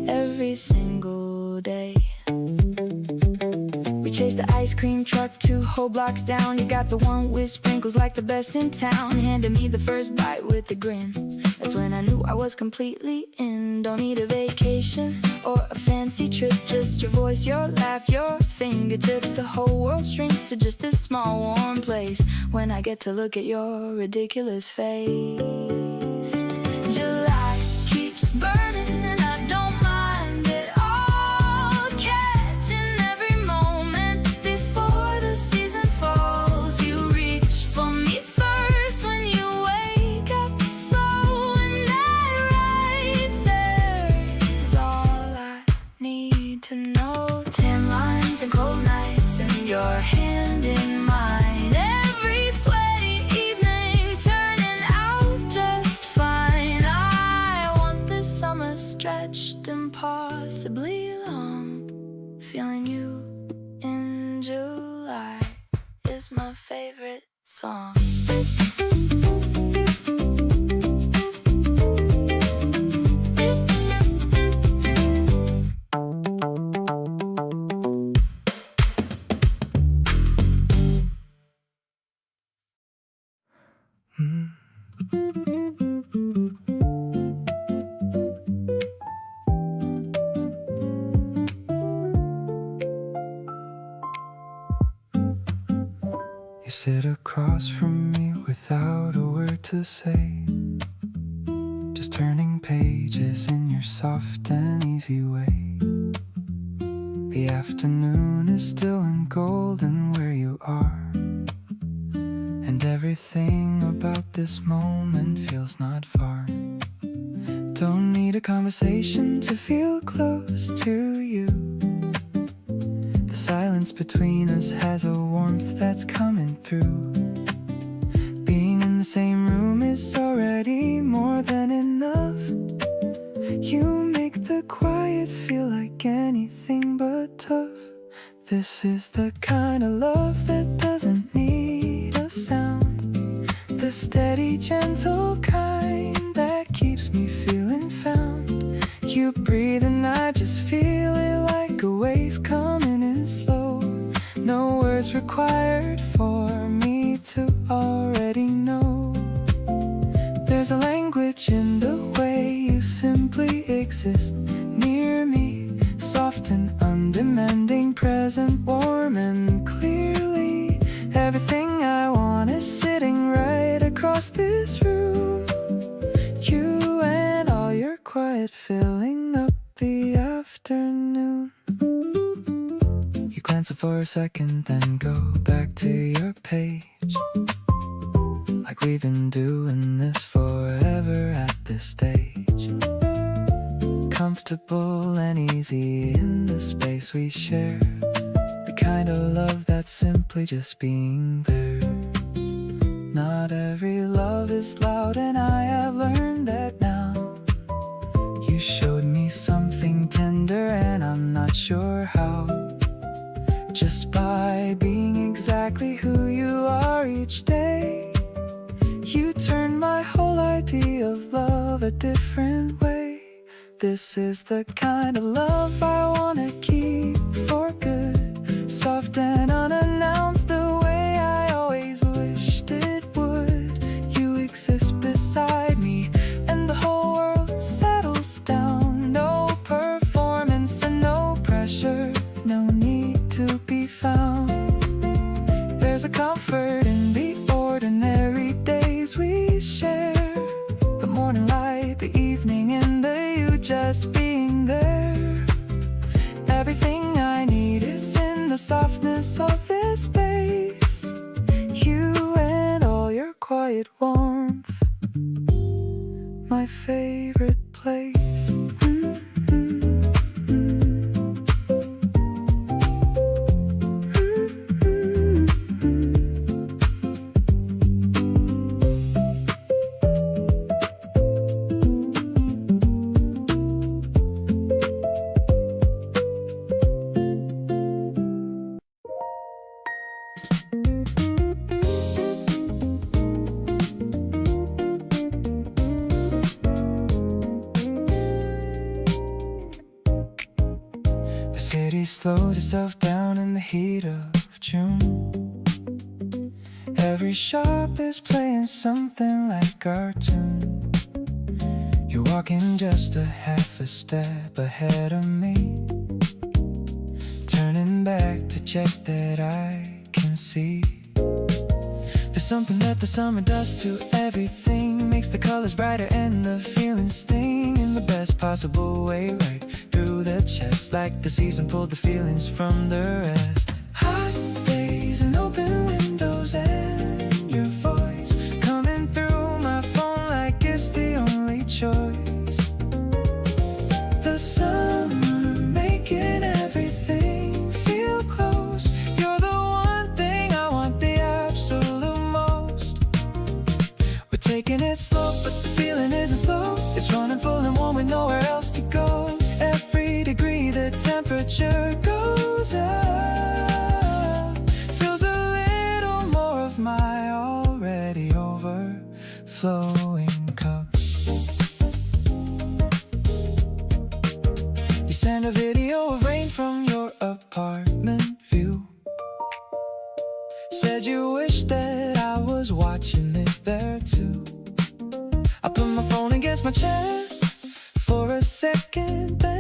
B: every single day. We chased the ice cream truck 2 whole blocks down. You got the one with sprinkles like the best in town. Handed me the first bite with a grin. That's when I knew I was completely in. Don't need a vacation or a fancy trip, just your voice, your laugh, your fingertips. The whole world shrinks to just this small warm place when I get to look at your ridiculous face. July keeps burning and I don't mind it all.
A: to know. Tan lines and cold nights and your hand in mine. Every sweaty evening turning out just fine. I want this summer stretched impossibly long. Feeling you in July is my favorite song.
B: You sit across from me without a word to say, just turning pages in your soft and easy way. The afternoon is still and golden where you are, and everything about this moment feels not far. Don't need a conversation to feel close to you. The silence between us has a warmth that's coming through. Being in the same room is already more than enough. You make the quiet feel like anything but tough. This is the kind of love that doesn't need a sound. The steady, gentle kind that keeps me feeling found. You breathe and I just feel it like a wave coming in slow. No words required for me to already know. There's a language in the way you simply exist near me. Soft and undemanding, present, warm and clearly. Everything I want is sitting right across this room. You and all your quiet filling up the afternoon. You glance up for a second, then go back to your page. Like we've been doing this forever at this stage. Comfortable and easy in the space we share. The kind of love that's simply just being there. Not every love is loud, and I have learned that now. You showed me something tender and I'm not sure how. Just by being exactly who you are each day, you turned my whole idea of love a different way. This is the kind of love I wanna keep for good. Soft and unannounced, the way I always wished it would. You exist beside me and the whole world settles down. No performance and no pressure, no need to be found. There's a comfort in the ordinary days we share. The morning light, the evening, and the you just being there. Everything I need is in the softness of this space. You and all your quiet warmth, my favorite place. City slowed itself down in the heat of June. Every shop is playing something like cartoon. You're walking just a half a step ahead of me, turning back to check that I can see. There's something that the summer does to everything, makes the colors brighter and the feelings sting in the best possible way, right through the chest, like the season pulled the feelings from the rest. Hot days and open windows and your voice coming through my phone like it's the only choice. The summer making temperature goes up, fills a little more of my already overflowing cup. You sent a video of rain from your apartment view. Said you wish that I was watching it there too. I put my phone against my chest for a second, then